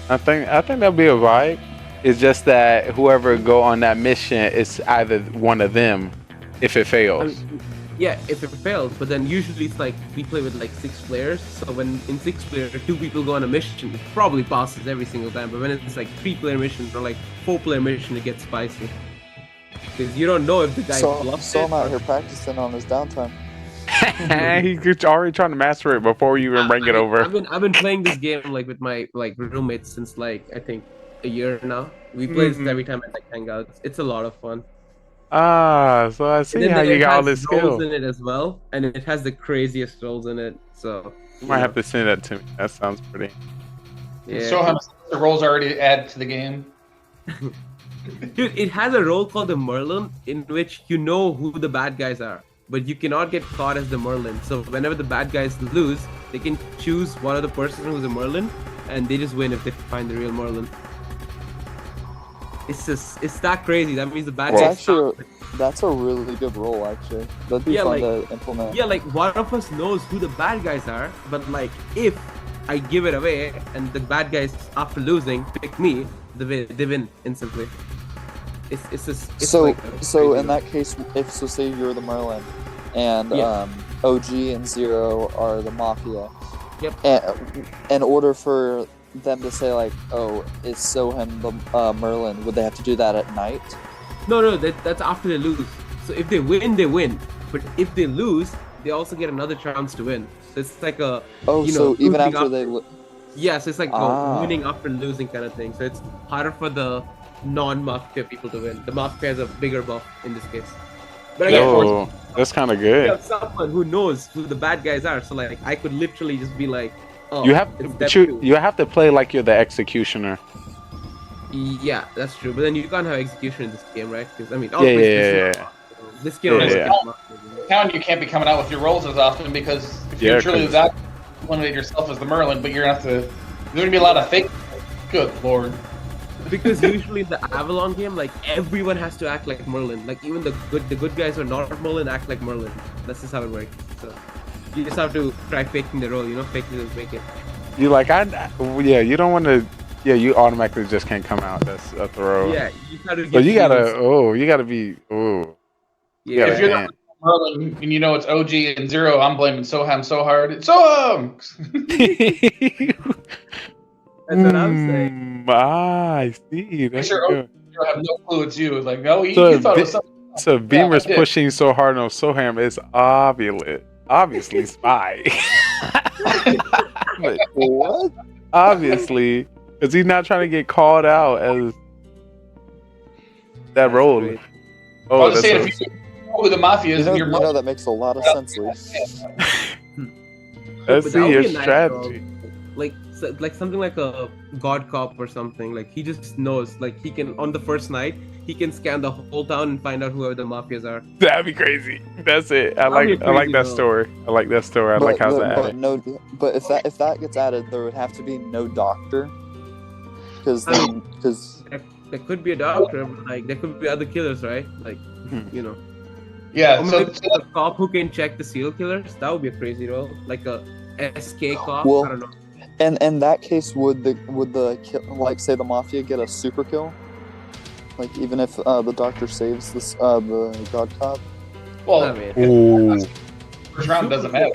I think that'll be a vibe. It's just that whoever go on that mission is either one of them if it fails. Yeah, if it fails, but then usually it's like we play with like 6 players. So when in 6 players, 2 people go on a mission, it probably passes every single time. But when it's like 3-player mission or like 4-player mission, it gets spicy. Because you don't know if the guy bluffs So I'm out here practicing on his downtime. He's already trying to master it before you even bring it over. I've been playing this game like with my roommates since like I think a year now. We play this every time at like hangouts. It's a lot of fun. So I see how you got all this skill in it as well, and it has the craziest roles in it. So you might have to send that to me. That sounds pretty. Yeah. So how the roles already add to the game? Dude, it has a role called the Merlin, in which you know who the bad guys are, but you cannot get caught as the Merlin. So whenever the bad guys lose, they can choose one of the person who's a Merlin, and they just win if they find the real Merlin. It's that crazy. That means the bad guys. That's a really good role, actually. That'd be fun to implement. Yeah, like one of us knows who the bad guys are, but like if I give it away and the bad guys after losing pick me, they win instantly. So in that case, say you're the Merlin, and OG and Zero are the Mafia. Yep. And in order for them to say like, oh, is Soham the Merlin? Would they have to do that at night? No, that's after they lose. So if they win, they win. But if they lose, they also get another chance to win. So it's like a even after they so it's like winning after losing kind of thing. So it's harder for the non-Mafia people to win. The Mafia has a bigger buff in this case. But again, that's kind of good. You have someone who knows who the bad guys are. So like I could literally just be like, oh, you have to play like you're the executioner. Yeah, that's true. But then you can't have execution in this game, right? Because I mean, this game. Town, you can't be coming out with your rolls as often because if you're truly that eliminate yourself as the Merlin, but you're there's gonna be a lot of fake. Good lord. Because usually in the Avalon game, like everyone has to act like Merlin. Like even the good guys who are not Merlin act like Merlin. That's just how it works. So you just have to try faking the role, fake it and make it. You like you don't want to. Yeah, you automatically just can't come out. That's a throw. Yeah, you gotta. But you gotta be. Yeah. If you're the Merlin and you know it's OG and Zero, I'm blaming Soham so hard. It's Soham. That's what I'm saying. I see. That's sure you have no clue it's you. Like, no, you thought it was something. So Beamer's pushing so hard on Soham is obviously spy. Wait, what? Obviously, because he's not trying to get called out as that role. I was saying, if you know who the Mafia is, you know that makes a lot of sense, Lee. Let's see your strategy. Like something like a God Cop or something. Like he just knows. Like he can on the first night he can scan the whole town and find out whoever the mafias are. That'd be crazy. That's it. I like that story. I like that story. I like how that added. But if that gets added, there would have to be no doctor. Because there could be a doctor, but like there could be other killers, right? Like Yeah. So a cop who can check the serial killers. That would be a crazy role. Like a SK cop. Well, I don't know. And in that case, would the say the Mafia get a super kill? Like even if the doctor saves the God Cop? Well, first round doesn't matter.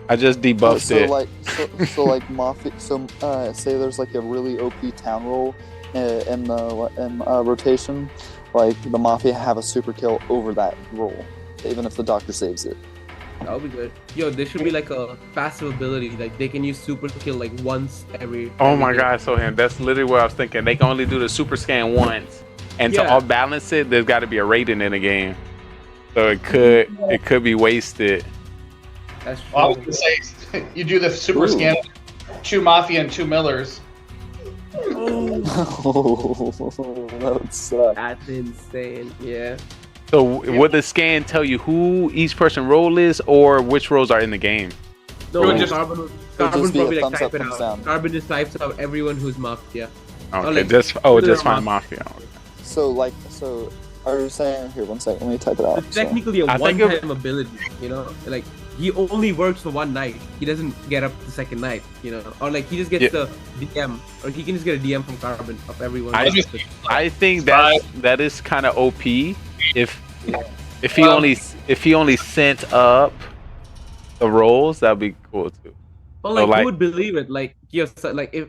I just debuffed it. So like Mafia. So say there's like a really OP town roll in rotation. Like the Mafia have a super kill over that roll, even if the doctor saves it. That would be good. Yo, there should be like a passive ability. Like they can use super kill like once every. Oh my god, Sohan, that's literally what I was thinking. They can only do the super scan once, and to all balance it, there's got to be a rating in the game, so it could be wasted. That's true. Well, I was gonna say you do the super scan, 2 Mafia and 2 Millers. Oh, that would suck. That's insane. Yeah. So would the scan tell you who each person role is, or which roles are in the game? No, Carbon probably like type it out. Carbon just types out everyone who's Mafia. Okay, just find Mafia. So are you saying here? One second, let me type it out. It's technically a one-time ability, like he only works for one night. He doesn't get up the second night, or like he just gets the DM, or he can just get a DM from Carbon of everyone. I think that is kind of OP. If he only sent up the roles, that'd be cool too. Well, like, who would believe it? Like,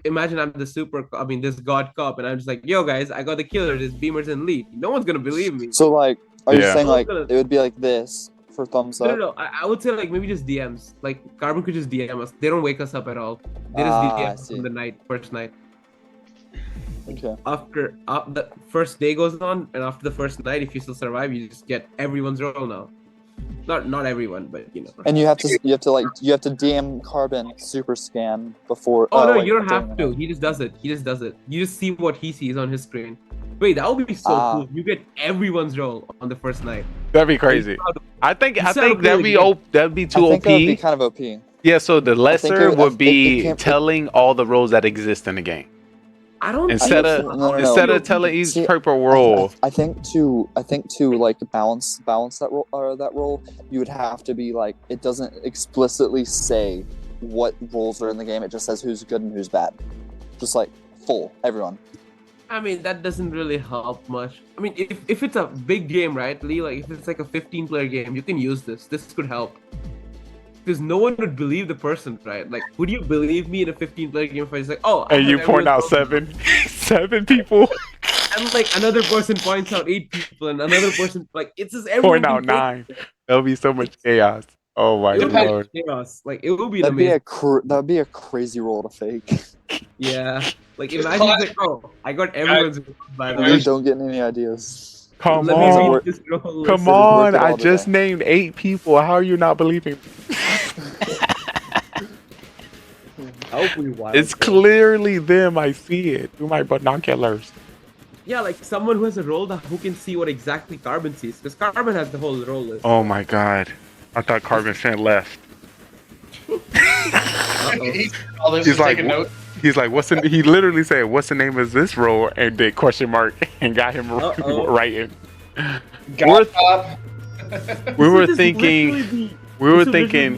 imagine I'm this God Cop, and I'm just like, yo guys, I got the killer. This Beamer's in lead. No one's gonna believe me. So like, are you saying like it would be like this for thumbs up? No. I would say like maybe just DMs. Like Carbon could just DM us. They don't wake us up at all. They just DM us on the first night. Okay. After the first day goes on, and after the first night, if you still survive, you just get everyone's role now. Not everyone, but And you have to DM Carbon super scan before. Oh no, you don't have to. He just does it. You just see what he sees on his screen. Wait, that would be so Ah. cool. You get everyone's role on the first night. That'd be crazy. I think that'd be that'd be too I think OP. that would be kind of OP. Yeah, so the lesser it- would it be can't- telling all the roles that exist in the game. I don't Instead No, no, no. instead of telling each See, per role. I think to like balance that role, you would have to be like, it doesn't explicitly say what roles are in the game. It just says who's good and who's bad. Just like full everyone. I mean, that doesn't really help much. I mean, if it's a big game, right, Lee? Like, if it's like a 15-player game, you can use this. This could help. Because no one would believe the person, right? Like, would you believe me in a 15-player game if I was like, oh... And you point out 7 people. And, like, another person points out 8 people, and another person... Like, it's just everyone... Point out 9. There'll be so much chaos. Oh my It would be lord. chaos. Like, it would be That'd amazing. that'd be a crazy role to fake. Yeah. Like, imagine, like, oh, I got everyone's... By the You way. don't get any ideas. Come Let me on. read this role Come list. on. I just named 8 people. How are you not believing me? That would be wild. It's clearly them. I see it through my binoculars. Yeah, like someone who has a role who can see what exactly Carbon sees. Because Carbon has the whole role list. Oh my god. I thought Carbon Fan left. He's like, what's the, he literally said, what's the name of this role? And did question mark and got him writing. We were thinking,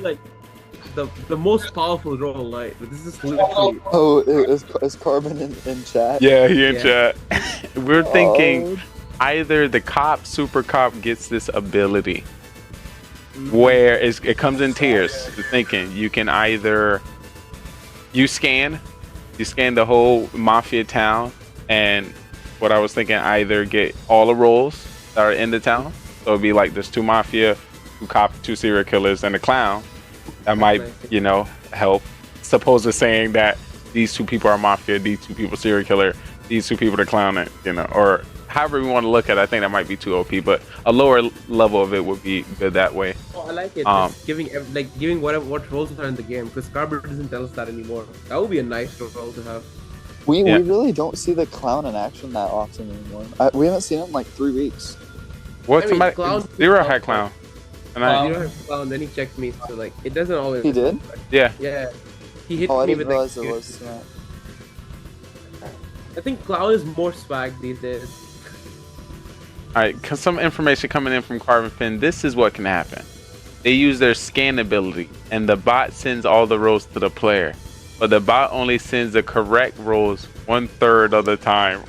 like the most powerful role, right? This is literally. Oh, is Carbon in chat? yeah, he in chat. We're thinking either the cop, super cop gets this ability where it comes in tiers. You're thinking you can either you scan the whole Mafia town, and what I was thinking, either get all the roles that are in the town. So it'd be like there's 2 Mafia, 2 cop, 2 serial killers, and a clown. That might, you know, help. Supposed to saying that these 2 people are Mafia, these 2 people serial killer, these 2 people are clown, you know, or however we want to look at it. I think that might be too OP, but a lower level of it would be good that way. Oh, I like it. Just giving what roles are in the game, because Carbon doesn't tell us that anymore. That would be a nice role to have. We really don't see the clown in action that often anymore. We haven't seen him in like 3 weeks. What? I mean, Clown- Zero had clown. And You don't have clown, then he checked me, so like it doesn't always. He did? Yeah. Yeah. He hit Oh, I me didn't with realize like. it was. I think clown is more swag these days. Alright, cause some information coming in from Carbon Fin. This is what can happen. They use their scan ability, and the bot sends all the roles to the player. But the bot only sends the correct roles 1/3 of the time.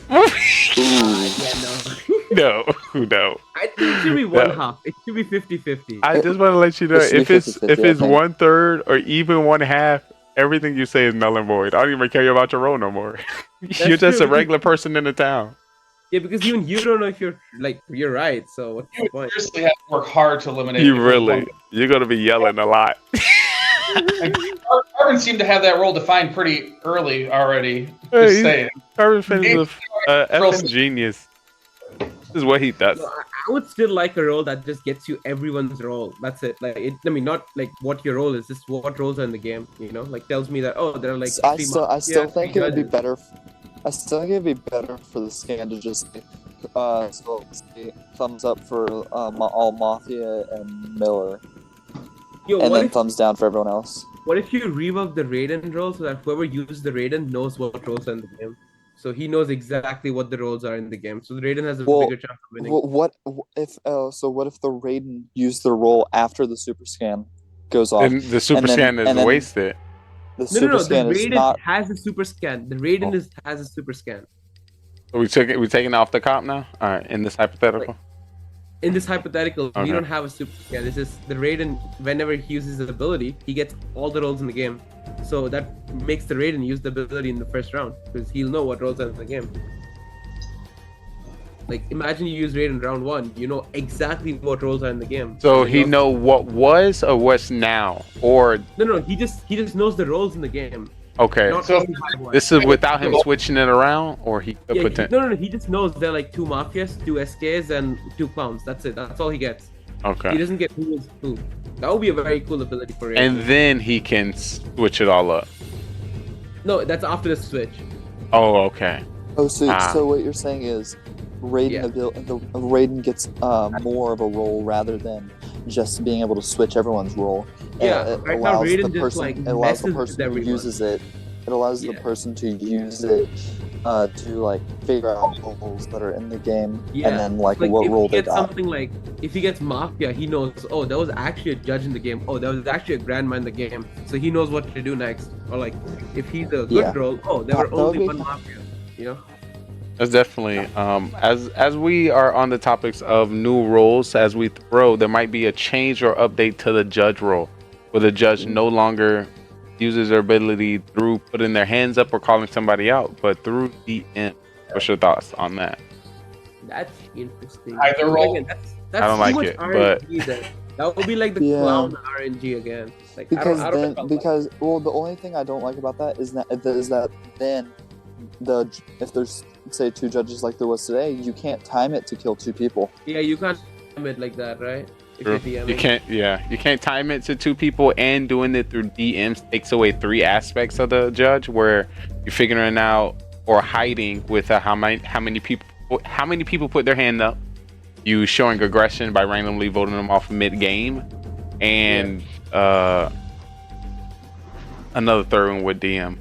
No. I think it should be one half. It should be 50-50. I just want to let you know, if it's 1/3 or even 1/2, everything you say is null and void. I don't even care about your role no more. You're just true. a regular person in the town. Yeah, because even you don't know if you're right. So what's the point? Seriously, have to work hard to eliminate. You're gonna be yelling a lot. Carbon seemed to have that role defined pretty early already. Hey, Just saying. Carbon Fin is a effing genius. This is what he does. No, I would still like a role that just gets you everyone's role. That's it. Like, I mean, not like what your role is, just what roles are in the game. You know, like tells me that there are like. I still think it would be better. I still think it'd be better for the scan to just so say, thumbs up for all Mafia and Miller, and then thumbs down for everyone else. What if you rework the Raiden role so that whoever uses the Raiden knows what roles are in the game? So he knows exactly what the roles are in the game. So the Raiden has a bigger chance of winning. What if the Raiden used the role after the super scan goes off? And the super scan is wasted. The super scan the is Raiden not. has a super scan. The Raiden has a super scan. So we taking off the cop now? All right, in this hypothetical. In this hypothetical, Okay. we don't have a super scan. It's just the Raiden, whenever he uses his ability, he gets all the roles in the game. So that makes the Raiden use the ability in the first round, because he'll know what roles are in the game. Like, imagine you use Raiden round 1, you know exactly what roles are in the game. So he know what was or what's now, or No, he just knows the roles in the game. okay. Not So only one. this is without him switching it around, or he could Yeah, put no, he just knows there are like 2 Mafias, 2 SKs, and 2 clowns. That's it. That's all he gets. Okay. He doesn't get who is who. That would be a very cool ability for Raiden. And then he can switch it all up. No, that's after the switch. Oh, okay. Oh, so what you're saying is, Raiden gets more of a role rather than just being able to switch everyone's role. Yeah, It right now allows Raiden the just person. like It allows the messes person with who everyone. uses it. It allows the person to use it to like figure out roles that are in the game and then like what if role he they gets got. something like if he gets Mafia, he knows, oh, that was actually a judge in the game. Oh, that was actually a grandma in the game. So he knows what to do next. Or like if he's a good role, oh, there were only one Mafia. You know? That's definitely as we are on the topics of new roles as we throw, there might be a change or update to the judge role, where the judge no longer uses their ability through putting their hands up or calling somebody out, but through DM. What's your thoughts on that? That's interesting. Either role. Again, that's I don't too like much it, RNG then. That would be like the clown RNG again. Like Because I don't know. the only thing I don't like about that is that then if there's say 2 judges like there was today, you can't time it to kill 2 people. Yeah, you can't time it like that, right? If True. you're DMing. You can't time it to 2 people, and doing it through DMs takes away 3 aspects of the judge, where you're figuring out or hiding with how many people put their hand up, you showing aggression by randomly voting them off mid game, and another third one with DM.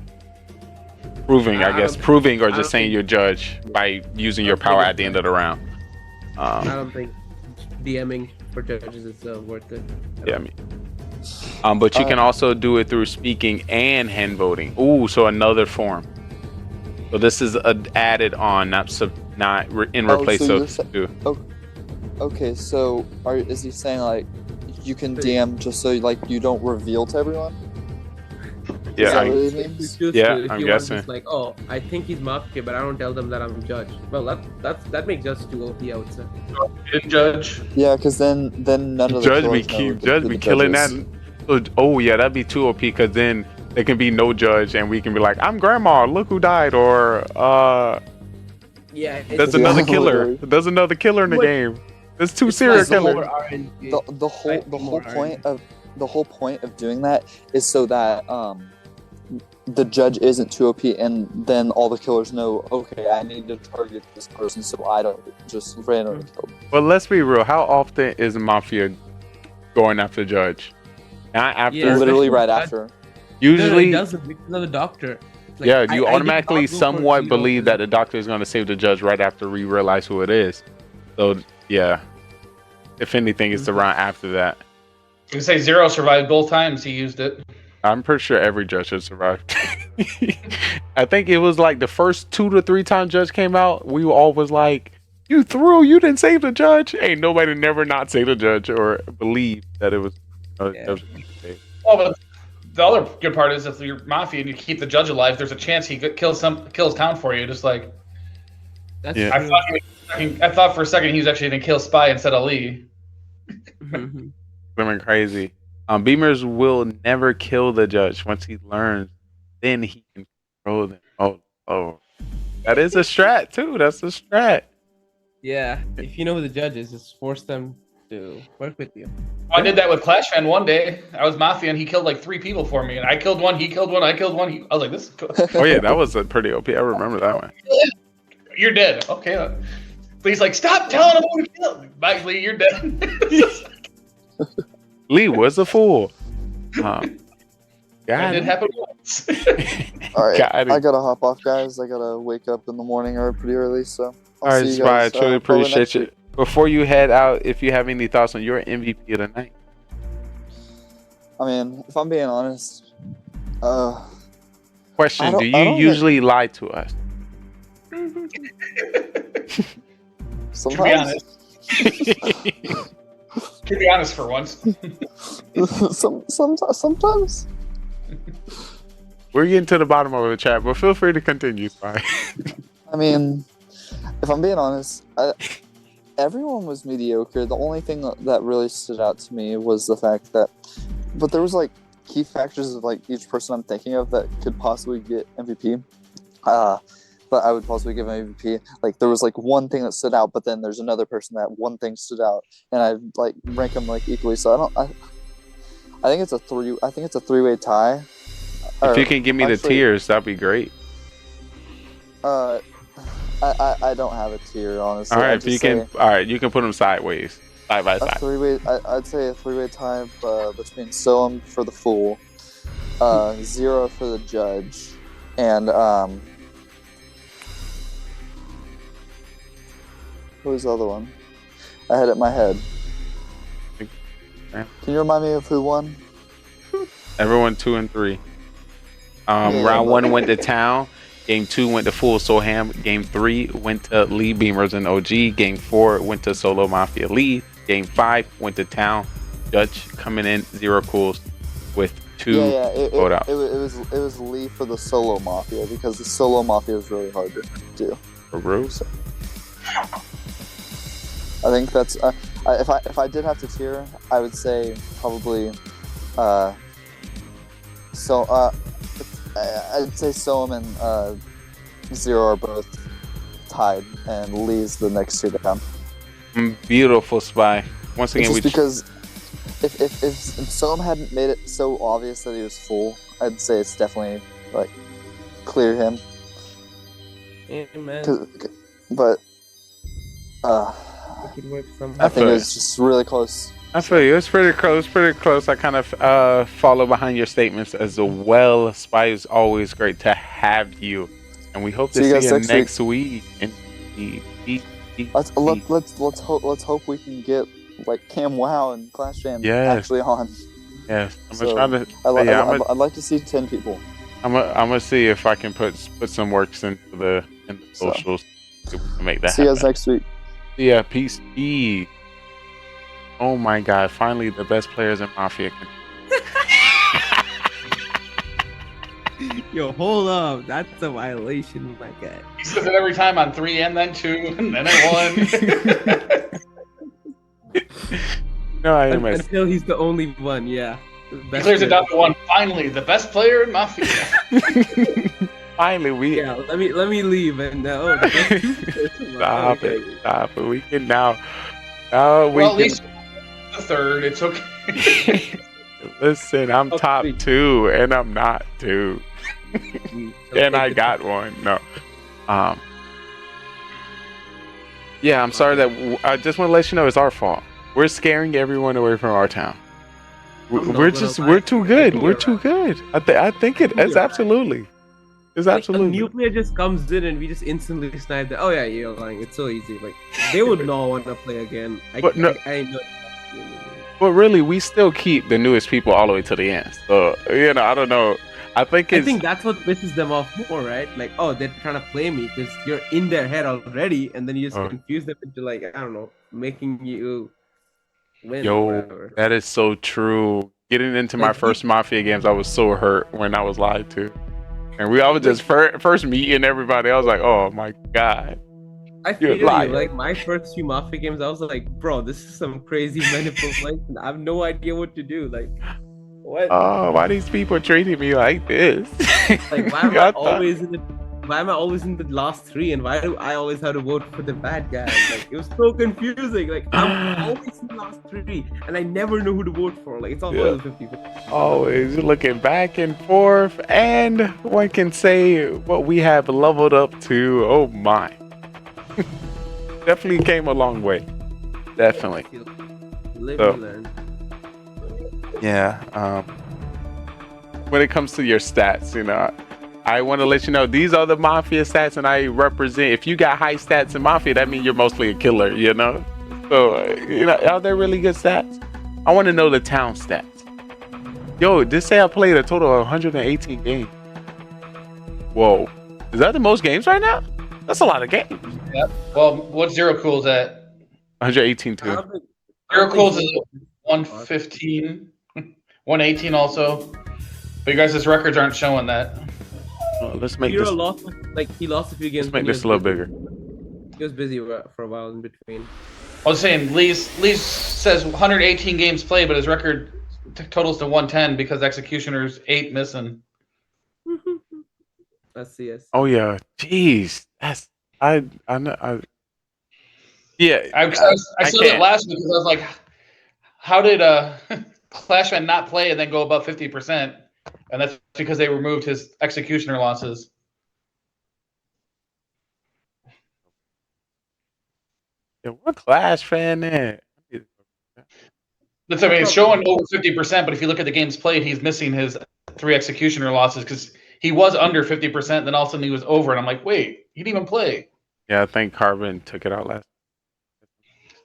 Proving or just saying you're judge by using your power at the end of the round. I don't think DMing for judges is worth it. Yeah, I mean, but you can also do it through speaking and hand voting. Ooh, so another form. So this is added on, not in replace of two. Okay, so is he saying like you can DM just so like you don't reveal to everyone? Yeah, I'm guessing. Just like, oh, I think he's Mafia, but I don't tell them that I'm judge. Well, that makes us too OP, I would say. Judge. Yeah, because then none of the judge be killing that. Oh yeah, that'd be too OP, because then there can be no judge, and we can be like, I'm grandma, look who died, or yeah, there's another killer. There's another killer in the game. There's 2 serial killers. The whole point of doing that is so that the judge isn't too OP, and then all the killers know, okay, I need to target this person so I don't just randomly kill them. But let's be real, how often is Mafia going after judge? Not after. Literally right after. Usually, it doesn't because of the doctor. Like, yeah, you I automatically somewhat believe that the doctor is going to save the judge right after we realize who it is. So yeah, if anything, it's around after that. You can say Zero survived both times he used it. I'm pretty sure every judge has survived. I think it was like the first 2 to 3 times judge came out, we all was like, you didn't save the judge. Ain't nobody never not save the judge or believe that it was. Well, but the other good part is if you're Mafia and you keep the judge alive, there's a chance he kills town for you. Just like I thought for a second he was actually going to kill Spy instead of Lee. Women crazy. Beamers will never kill the judge. Once he learns, then he can control them. Oh, that is a strat too. That's a strat. Yeah, if you know who the judge is, just force them to work with you. I did that with Clash Fan one day. I was Mafia and he killed like 3 people for me, and I killed one, he killed one, I killed one. I was like, this is cool. Oh yeah, that was a pretty OP. I remember that one. You're dead. Okay. Lee's like, stop telling him who to kill. Bye, Lee, you're dead. Lee was a fool. It did happen once. All right, I gotta hop off, guys. I gotta wake up in the morning or pretty early, so. All right, Spy, I truly appreciate you. Before you head out, if you have any thoughts on your MVP of the night. I mean, if I'm being honest, question: do you usually lie to us? Sometimes. To be honest, for once. Sometimes. We're getting to the bottom of the chat, but feel free to continue, Spy. I mean, if I'm being honest, everyone was mediocre. The only thing that really stood out to me was the fact that, but there was like key factors of like each person I'm thinking of that could possibly get MVP. But I would possibly give an MVP. Like there was like one thing that stood out, but then there's another person that one thing stood out, and I like rank them like equally. So I think it's a 3-way tie. If you can give me the tiers, that'd be great. I don't have a tier, honestly. All right, I'd if you just can, say all right, you can put them sideways, side by a side. three-way. I'd say a three-way tie between Soam for the fool, Zero for the judge, and who was the other one? I had it in my head. Can you remind me of who won? Everyone 2 and 3. Yeah, Round but- 1 went to Town. Game 2 went to Full Soham. Game 3 went to Lee Beamers and OG. Game 4 went to Solo Mafia Lee. Game 5 went to Town. Judge coming in 0 cools with 2 vote outs. It was Lee for the Solo Mafia because the Solo Mafia is really hard to do. For real? So, I think that's if I did have to tier, I would say probably I'd say Soam and Zero are both tied, and Lee's the next two down. Beautiful, Spy. Once again, It's just because if Soam hadn't made it so obvious that he was full, I'd say it's definitely like clear him. Amen. But It could work somehow. I think it was just really close. I feel you. It's pretty close. I kind of follow behind your statements as well. Spy, is always great to have you, and we hope to see you next week. Let's hope we can get like Cam Wow and Clash Jam actually on. Yes, I'm So, gonna try to. I'd like to see 10 people. I'm gonna see if I can put some works into the socials so we can make that See you guys happen. next week. Yeah, peace. Oh my God! Finally, the best players in Mafia can. Yo, hold up. That's a violation, my guy. He says it every time on 3 and then 2 and then at 1. No, I am. Until he's the only one, yeah. He clears it down to 1. Finally, the best player in Mafia. Finally, we. Yeah, let me leave and Stop it! We can now. Now we Well, at can. least the third. It's okay. Listen, I'm top 2 and I'm not 2. And I got 1. No. Yeah, I'm sorry that I just want to let you know it's our fault. We're scaring everyone away from our town. We're too good. We're too good. I think it's absolutely. It's absolutely. A new player just comes in and we just instantly snipe that. Oh yeah, you're lying. It's so easy. Like they would not want to play again. I know. But really, we still keep the newest people all the way to the end. So I don't know. I think that's what pisses them off more, right? Like, oh, they're trying to play me because you're in their head already, and then you just confuse them into like, I don't know, making you win. Yo, or whatever. that is so true. Getting into my first Mafia games, I was so hurt when I was lied to. And I was just first meeting everybody. I was like, oh my God. I feel you. Like my first few Mafia games, I was like, bro, this is some crazy manipulation. I have no idea what to do. Like, what? Oh, why these people treating me like this? Like, why am I always in the last 3, and why do I always have to vote for the bad guy? Like, it was so confusing. Like, I'm always in the last 3, and I never know who to vote for. Like, it's always 50-50. Always looking back and forth, and one can say what we have leveled up to. Oh my. Definitely came a long way. Definitely. Live and learn. Yeah. When it comes to your stats, I want to let you know these are the Mafia stats, and I represent. If you got high stats in Mafia, that means you're mostly a killer. So are there really good stats? I want to know the town stats. Yo, just say I played a total of 118 games. Whoa, is that the most games right now? That's a lot of games. Yep. Well, what's Zero Cool's at? 118 too. Zero Cool's is 115, 118 also. But you guys' records aren't showing that. Let's make Hero this. lost, he lost a few games. Let's make this a little bigger. He was busy for a while in between. I was saying, Lee says 118 games played, but his record totals to 110 because Executioner's 8 missing. Let's see. Yes. Oh yeah, jeez, that's I know. Yeah, I said it last week because I was like, how did Clashman not play and then go above 50%? And that's because they removed his Executioner losses. Yeah, what Clash fan there? That's, I mean, it's showing over 50%, but if you look at the games played, he's missing his 3 executioner losses because he was under 50%, then all of a sudden he was over, and I'm like, wait, he didn't even play. Yeah, I think Carbon took it out last.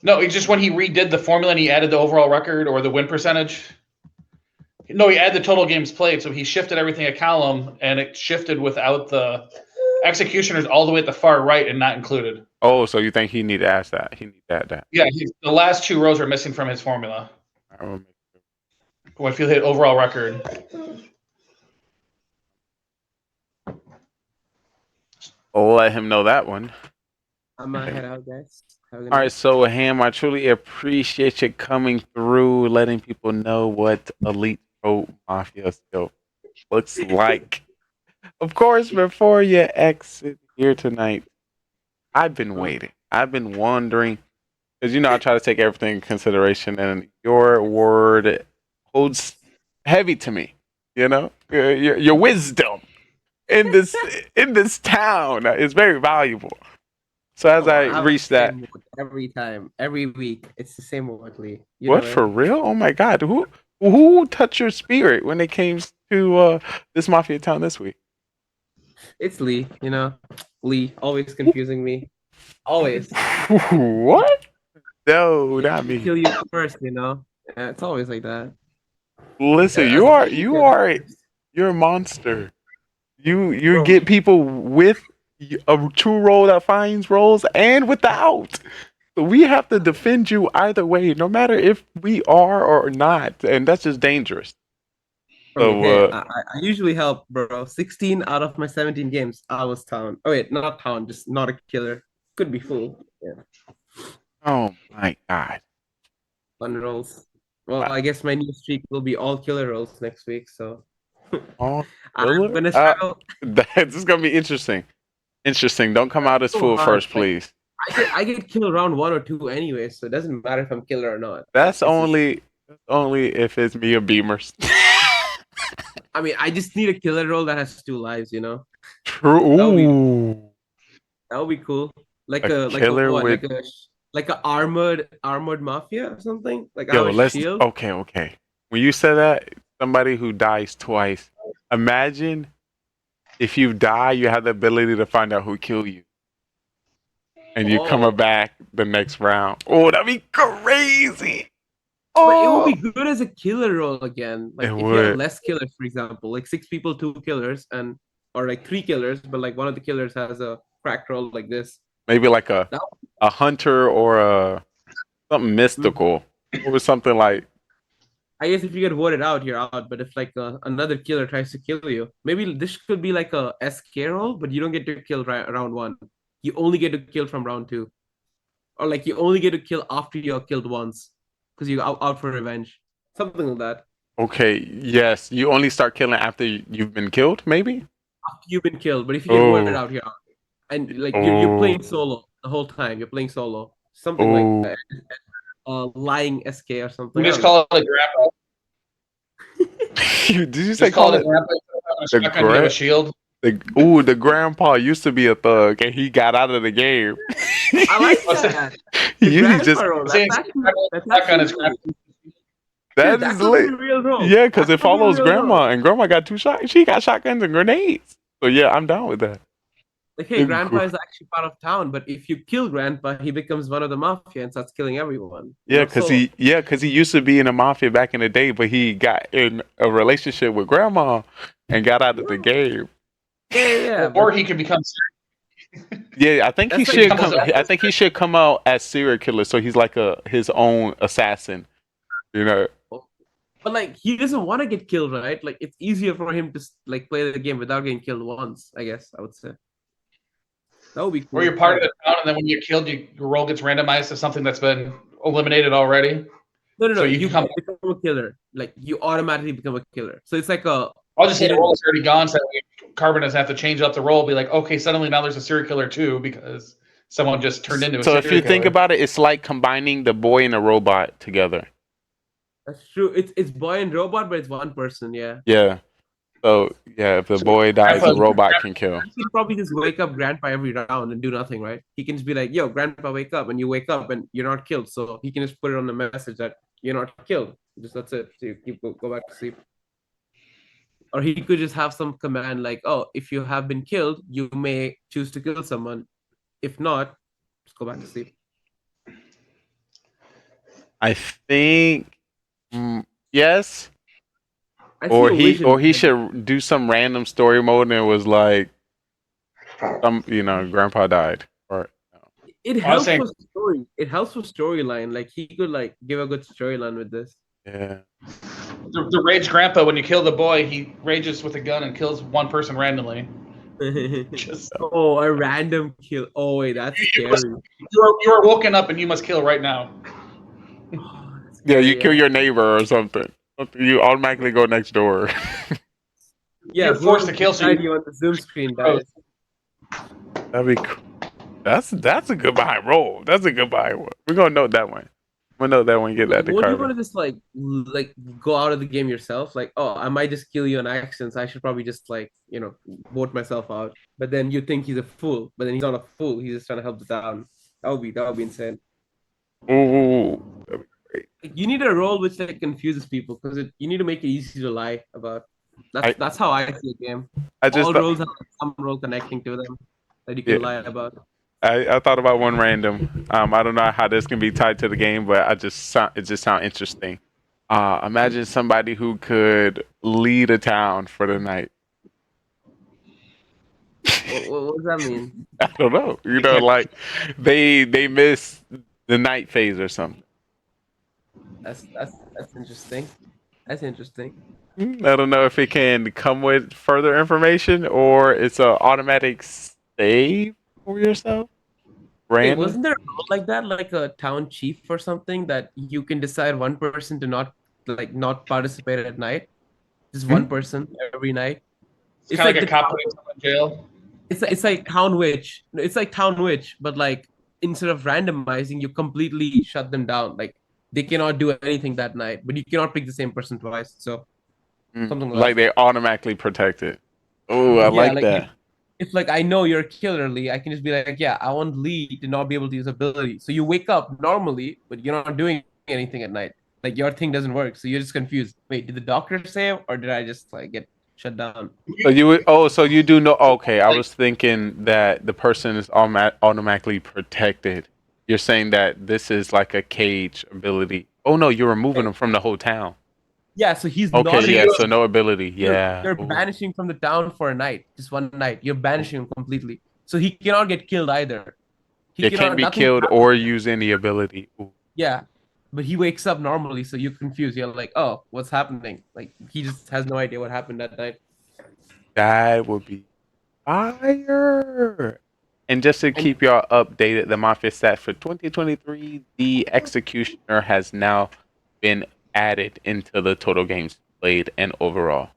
No, it's just when he redid the formula and he added the overall record or the win percentage. No, he added the total games played, so he shifted everything a column, and it shifted without the executioners all the way at the far right and not included. Oh, so you think he need to ask that? He need to add that. Yeah, the last 2 rows are missing from his formula. When if you hit overall record. I'll let him know that one. I'm gonna head out, guys. All right, so Ham, I truly appreciate you coming through, letting people know what Elite Pro Mafia skill looks like. Of course, before you exit here tonight, I've been waiting. I've been wondering, because I try to take everything in consideration, and your word holds heavy to me. Your wisdom in this town is very valuable. So as I reach that, every time, every week, it's the same word, Lee. What, for real? Oh my God! Who touched your spirit when it came to this Mafia town this week? It's Lee. Lee always confusing me. Always. What? No, not me. Kill you first. It's always like that. Listen, you're a monster. You get people with a true role that finds roles and without. So we have to defend you either way, no matter if we are or not, and that's just dangerous. So I usually help, bro. 16 out of my 17 games, I was town. Oh wait, not town, just not a killer. Could be full. Yeah. Oh my God. Fun rolls. Well, I guess my new streak will be all killer rolls next week. So. Oh, I'm gonna struggle. This is gonna be interesting. Interesting. Don't come out as fool first, please. I get killed round 1 or 2 anyway, so it doesn't matter if I'm killer or not. That's only if it's me or Beamers. I mean, I just need a killer roll that has 2 lives, True. That would be cool. Like A a killer what? with- like a armored mafia or something. Like Yo, our shield. Okay. When you said that, somebody who dies twice. Imagine if you die, you have the ability to find out who killed you, and you come back the next round. Oh, that'd be crazy. But it would be good as a killer roll again. Like It if you have would. less killers, for example, like 6 people, 2 killers, or like 3 killers, but like one of the killers has a crack roll like this. Maybe like a hunter or something mystical, or something like. I guess if you get voted out, you're out. But if like another killer tries to kill you, maybe this could be like a SK roll, but you don't get to kill round 1. You only get to kill from round 2, or like you only get to kill after you're killed once, because you're out for revenge, something like that. Okay, yes, you only start killing after you've been killed, maybe? After you've been killed, but if you get voted out, you're out. And like you're playing solo the whole time. You're playing solo, something like that. Lying SK or something. We just call it like grandpa. Did you say Just call call it it grandpa. Shotgun, you have a shield. The grandpa used to be a thug, and he got out of the game. I like that. He usually just that is lit. Yeah, because it follows grandma, and grandma got 2 shots. She got shotguns and grenades. So yeah, I'm down with that. Like, hey, Grandpa is actually part of town, but if you kill Grandpa, he becomes one of the mafia and starts killing everyone. Yeah, because he used to be in the mafia back in the day, but he got in a relationship with grandma and got out of the game. Yeah. Or he could become. Yeah, I think he should come. I think he should come out as serial killer, so he's like his own assassin. But like, he doesn't want to get killed, right? Like, it's easier for him to like play the game without getting killed once. I guess I would say. That would be cool. Or you're part of the town, and then when you're killed, your roll gets randomized to something that's been eliminated already. No. So you become a killer. Like, you automatically become a killer. So it's like a. I'll just say the roll is already gone, so that way Carbon doesn't have to change up the roll. Be like, okay, suddenly now there's a serial killer too because someone just turned into a serial killer. So if you think killer. about it, it's like combining the boy and the robot together. That's true. It's boy and robot, but it's one person. Yeah. Yeah. So yeah, if the boy dies, the robot can kill. You can probably just wake up Grandpa every round and do nothing, right? He can just be like, "Yo, Grandpa, wake up," and you wake up and you're not killed. So he can just put it on the message that you're not killed. Just that's it. So you keep go back to sleep. Or he could just have some command like, "Oh, if you have been killed, you may choose to kill someone. If not, just go back to sleep." I think yes. I see Or a he vision. should do some random story mode and it was like grandpa died. Or It helps with story. It helps with storyline. Like he could like give a good storyline with this. Yeah. The rage grandpa, when you kill the boy, he rages with a gun and kills one person randomly. Oh, a random kill. Oh wait, that's scary. You are woken up and you must kill right now. Yeah, you kill your neighbor or something. You automatically go next door. Yeah, you're forced to kill you on the Zoom screen, guys. That'd be cool. That's a good buy roll. That's a good buy. We're gonna note that one. We'll note that one. Get that to What do you Carbon. want to just like go out of the game yourself? Like, oh, I might just kill you on accident. So I should probably just vote myself out. But then you think he's a fool. But then he's not a fool. He's just trying to help the town. That would be insane. Ooh. You need a role which like confuses people because you need to make it easy to lie about. That's how I see a game. All roles have some role connecting to them that you can lie about. I thought about one random. I don't know how this can be tied to the game, but it just sounds interesting. Imagine somebody who could lead a town for the night. What does that mean? I don't know. Like they miss the night phase or something. That's interesting. That's interesting. I don't know if it can come with further information or it's an automatic save for yourself. Wait, wasn't there a role like that, like a town chief or something, that you can decide one person to not participate at night, just one person every night? It's kind of like a cop putting someone in jail. It's like town witch. It's like town witch, but like instead of randomizing, you completely shut them down. Like they cannot do anything that night, but you cannot pick the same person twice. So something like they automatically protect it. Oh, I like that. If like I know you're a killer, Lee, I can just be like, yeah, I want Lee to not be able to use ability. So you wake up normally, but you're not doing anything at night. Like your thing doesn't work, so you're just confused. Wait, did the doctor save, or did I just like get shut down? So you would, so you do know? Okay, I was thinking that the person is automatically protected. You're saying that this is like a cage ability. Oh no, you're removing him from the whole town. Yeah, so he's okay. Not Yeah, so no ability. Yeah, you're banishing from the town for a night, just one night. You're banishing him completely, so he cannot get killed either. He can't be killed or use any ability. Ooh. Yeah, but he wakes up normally, so you're confused. You're like, oh, what's happening? Like he just has no idea what happened that night. That would be fire. And just to keep y'all updated, the Mafia stats for 2023, the Executioner has now been added into the total games played and overall.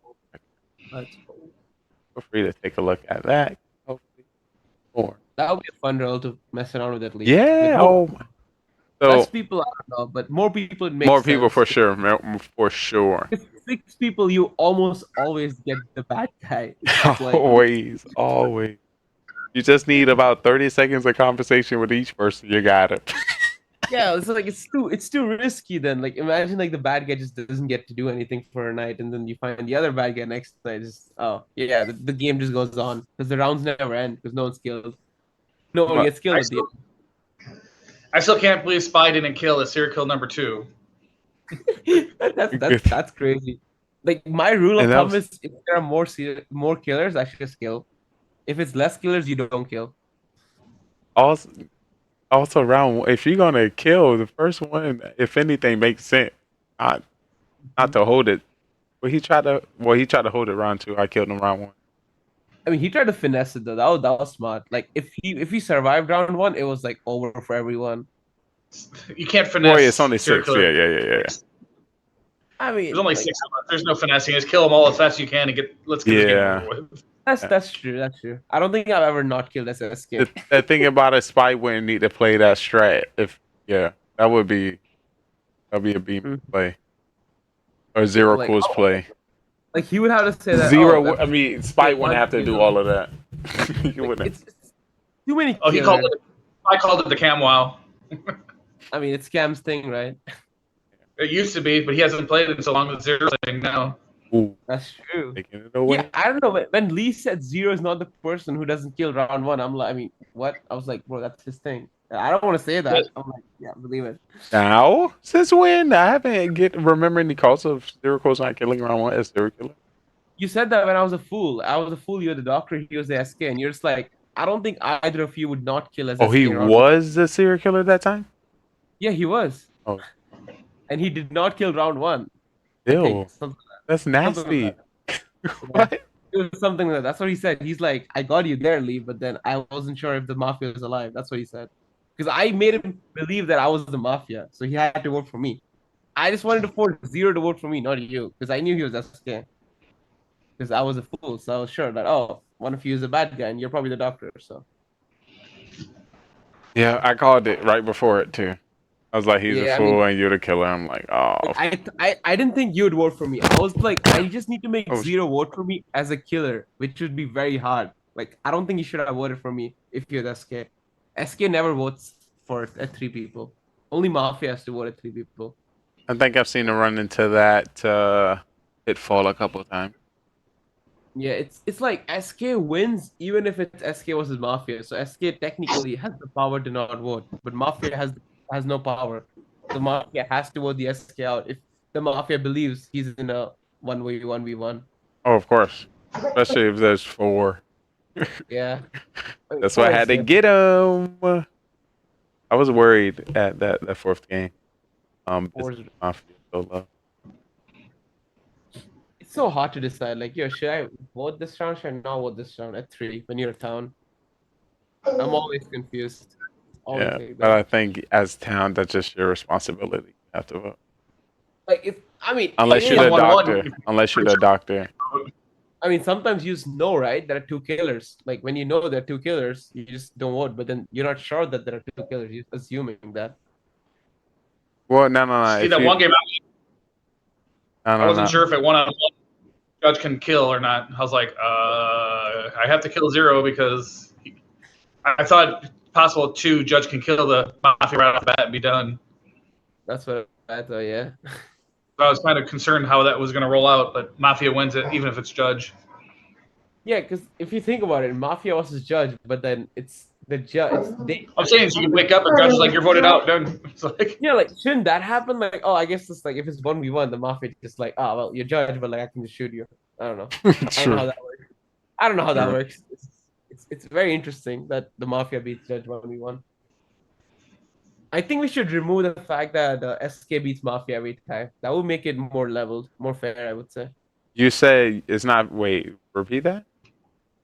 That's cool. Feel free to take a look at that. Hopefully more. That would be a fun role to mess around with at least. Yeah. So less So people, I don't know, but more people. It makes more people sense. for sure. For sure. If 6 people, you almost always get the bad guy. It's like, Always. You just need about 30 seconds of conversation with each person. You got it. yeah, it's like it's too risky. Then like imagine like the bad guy just doesn't get to do anything for a night, and then you find the other bad guy next night. Just the game just goes on because the rounds never end because no one's killed. No one gets killed. I still can't believe Spy didn't kill as serial kill number 2. That's crazy. Like my rule of thumb is if there are more killers, I should just kill. If it's less killers, you don't kill. Also, round if you're gonna kill the first one, if anything makes sense, not to hold it. But he tried to hold it round 2. I killed him round 1. I mean, he tried to finesse it though. That was smart. Like if he survived round 1, it was like over for everyone. You can't finesse. Boy, it's only 6. Yeah. I mean, there's only 6 of us. There's no finessing. Just kill them all as fast as you can and let's get this game over with. That's true. That's true. I don't think I've ever not killed SSK. The thing about a Spy wouldn't need to play that strat. That'd be a beam play or zero cools play. Like he would have to say that. Zero. Oh, I mean, Spike wouldn't have to do all of that. He wouldn't. It's too many. Oh, he called it. I called it the cam wow. I mean, it's Cam's thing, right? It used to be, but he hasn't played it in so long with Zero thing now. Ooh. That's true. Taking it away. Yeah, I don't know. When Lee said Zero is not the person who doesn't kill round one, I'm like, I mean, what? I was like, bro, that's his thing. I don't want to say that. I'm like, yeah, believe it. Now, since when? I haven't remember any calls of Zero Co's not killing round one as serial killer. You said that when I was a fool. I was a fool. You're the doctor. He was the SK, and you're just like, I don't think either of you would not kill as. Oh, SK he round was the serial killer that time? Yeah, he was. Oh. And he did not kill round one. Ew. Something That's nasty. like what? It was something like that. That's what he said. He's like, I got you there, Lee, but then I wasn't sure if the Mafia was alive. That's what he said. Because I made him believe that I was the Mafia, so he had to vote for me. I just wanted to force Zero to vote for me, not you, because I knew he was SK. Because I was a fool, so I was sure that, oh, one of you is a bad guy, and you're probably the doctor, so. Yeah, I called it right before it too. I was like, he's Yeah, a fool and you're the killer. I'm like, oh. I didn't think you would vote for me. I was like, I just need to make Oh, Zero vote for me as a killer, which would be very hard. Like, I don't think you should have voted for me if you're the SK. SK never votes for at 3 people. Only Mafia has to vote at 3 people. I think I've seen him run into that pitfall a couple of times. Yeah, it's like SK wins even if it's SK versus Mafia. So SK technically has the power to not vote, but Mafia has no power. The Mafia has to vote the SK out if the Mafia believes he's in a 1v1v1. Oh, of course. Especially if there's 4. Yeah. That's why I had to get him. I was worried at that 4th game. Mafia so low. It's so hard to decide. Like, yo, should I vote this round? Should I not vote this round at 3 when you're a town? I'm always confused. Always Yeah, like but that. I think as town, that's just your responsibility. You have to vote. Like, if I mean, Unless it you're the is- doctor. Unless you're the doctor. I mean, sometimes you just know, right? There are 2 killers. Like when you know there are 2 killers, you just don't vote. But then you're not sure that there are 2 killers. You're assuming that. Well, no. See that one game I wasn't No. sure if it one-on-one Judge can kill or not. I was like, I have to kill Zero because I thought possible 2 Judge can kill the Mafia right off the bat and be done. That's what I thought. Yeah. I was kind of concerned how that was going to roll out, but Mafia wins it even if it's Judge. Yeah, because if you think about it, Mafia versus Judge, but then it's the judge. I'm saying so you can wake up and Judge is like, you're voted out, done. It's like, yeah, like shouldn't that happen? Like, oh, I guess it's like if it's 1v1, the Mafia just like, oh well, you're Judge, but like I can just shoot you. I don't know. I don't know how that works. I don't know how that works. It's very interesting that the Mafia beats Judge 1v1. I think we should remove the fact that SK beats Mafia every time. That would make it more leveled, more fair, I would say. You say it's not. Wait, repeat that?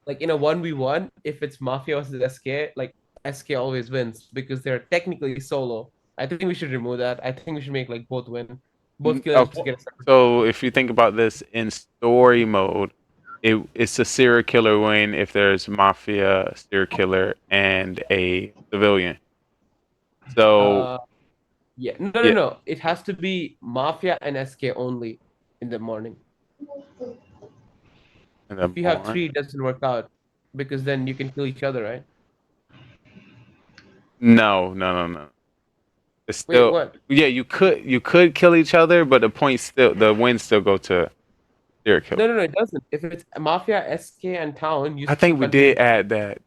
Like in a 1v1, if it's Mafia versus SK, like SK always wins because they're technically solo. I think we should remove that. I think we should make like both win. Both killers Okay. get a separate. So if you think about this in story mode, it's a serial killer win if there's Mafia, serial killer, and a civilian. So Yeah, no. It has to be Mafia and SK only in the morning. If you have 3, it doesn't work out because then you can kill each other, right? No. It's still what? Yeah, you could kill each other, but the wins still go to serial killer. No, it doesn't. If it's Mafia, SK, and Town, you I think we did add that.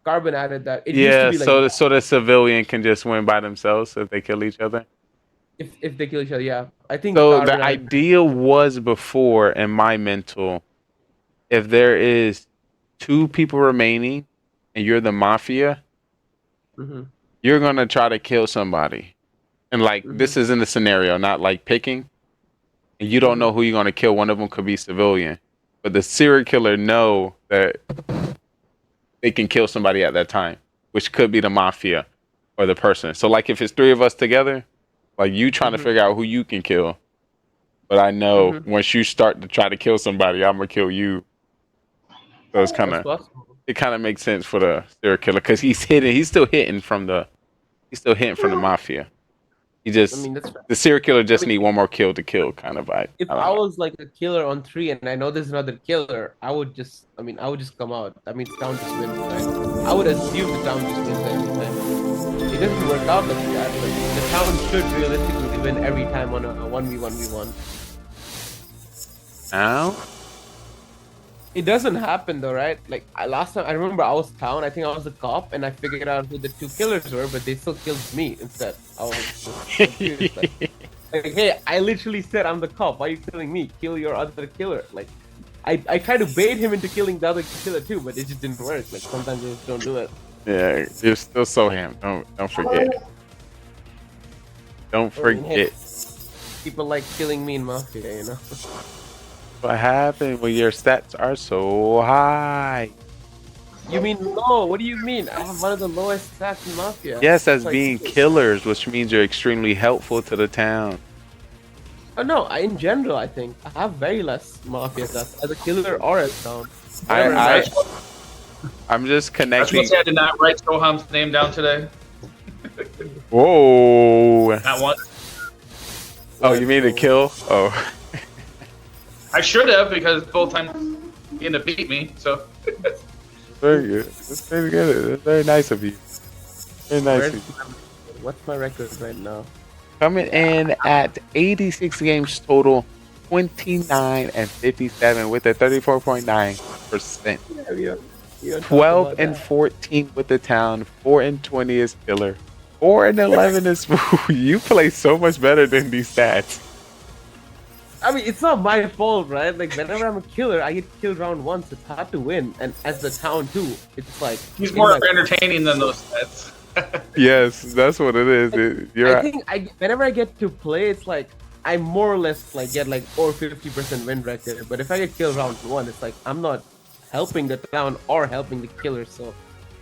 Carbon added that. It Yeah, used to be like so the civilian can just win by themselves if they kill each other. if they kill each other, yeah. I think So Carbon the added- idea was before in my mental, if there is 2 people remaining and you're the Mafia, Mhm. you're gonna try to kill somebody. And like Mm-hmm. this isn't a scenario, not like picking. And you don't know Mm-hmm. who you're gonna kill. One of them could be civilian. But the serial killer know that they can kill somebody at that time, which could be the Mafia or the person. So like if it's 3 of us together, like you trying to Mhm. figure out who you can kill. But I know Mhm. once you start to try to kill somebody, I'm gonna kill you. So it's kind That's of possible. it kind of makes sense for the serial killer because he's still hitting from the Mafia. He just I mean, that's fair. the serial killer just need one more kill to kill kind of vibe. If I was like a killer on 3 and I know there's another killer, I would just come out. That means town just wins, right? I would assume the town just wins every time. It doesn't work out like that, but the town should realistically win every time on a 1v1v1. Now? It doesn't happen though, right? Like last time, I remember I was town. I think I was a cop, and I figured out who the 2 killers were, but they still killed me instead. I was just confused. like, hey, I literally said I'm the cop. Why are you killing me? Kill your other killer. Like, I tried to bait him into killing the other killer too, but it just didn't work. Like sometimes they just don't do it. Yeah, you're still so ham. Don't forget. Don't forget. People like killing me in Mafia, you know. What happened when your stats are so high? You mean low? What do you mean? I have one of the lowest stats in Mafia. Yes, as It's like- being killers, which means you're extremely helpful to the town. Oh no, in general, I think I have very less Mafia stats as a killer or as town. I'm just That's connecting. what's I did not write Soham's name down today. Whoa. Not one. Oh, you mean to kill? Oh. I should have because both times he ended up beating me. So. Very good. That's very good. That's very nice of you. Very nice of you. What's my record right now? Coming in at 86 games total, 29 and 57 with a 34.9%. Yeah, 12 and 14 with the town, 4 and 20 is killer, 4 and 11 is you play so much better than these stats. I mean, it's not my fault, right? Like, whenever I'm a killer, I get killed round 1, so it's hard to win. And as the town too, it's like He's more entertaining than those sets. Yes, that's what it is. You're I think whenever I get to play, it's like I more or less like get like over 50% win record. But if I get killed round 1, it's like I'm not helping the town or helping the killer. So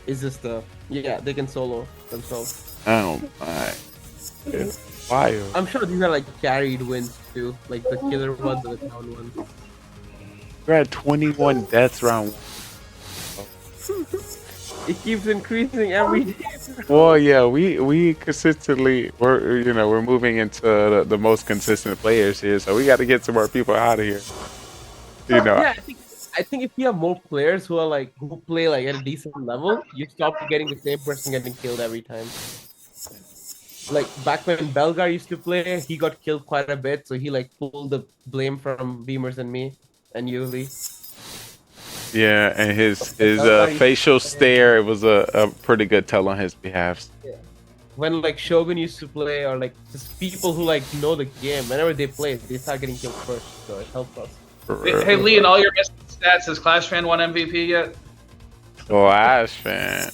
it's just they can solo themselves. Oh my. It's wild. I'm sure these are like carried wins too, like the killer ones and the town ones. We're at 21 deaths round 1. It keeps increasing every day. Well, yeah, we consistently we're moving into the most consistent players here, so we got to get some more people out of here. You know. Yeah, I think if you have more players who play like at a decent level, you stop getting the same person getting killed every time. Like back when Belgar used to play, he got killed quite a bit, so he like pulled the blame from Beamers and me and Yuli. Yeah, and his facial stare, it was a pretty good tell on his behalf. Yeah. When like Shogun used to play, or like just people who like know the game, whenever they play, they start getting killed first, so it helps us. Hey Lee, and all your missing stats, has Clash Fan won MVP yet? Clash Fan.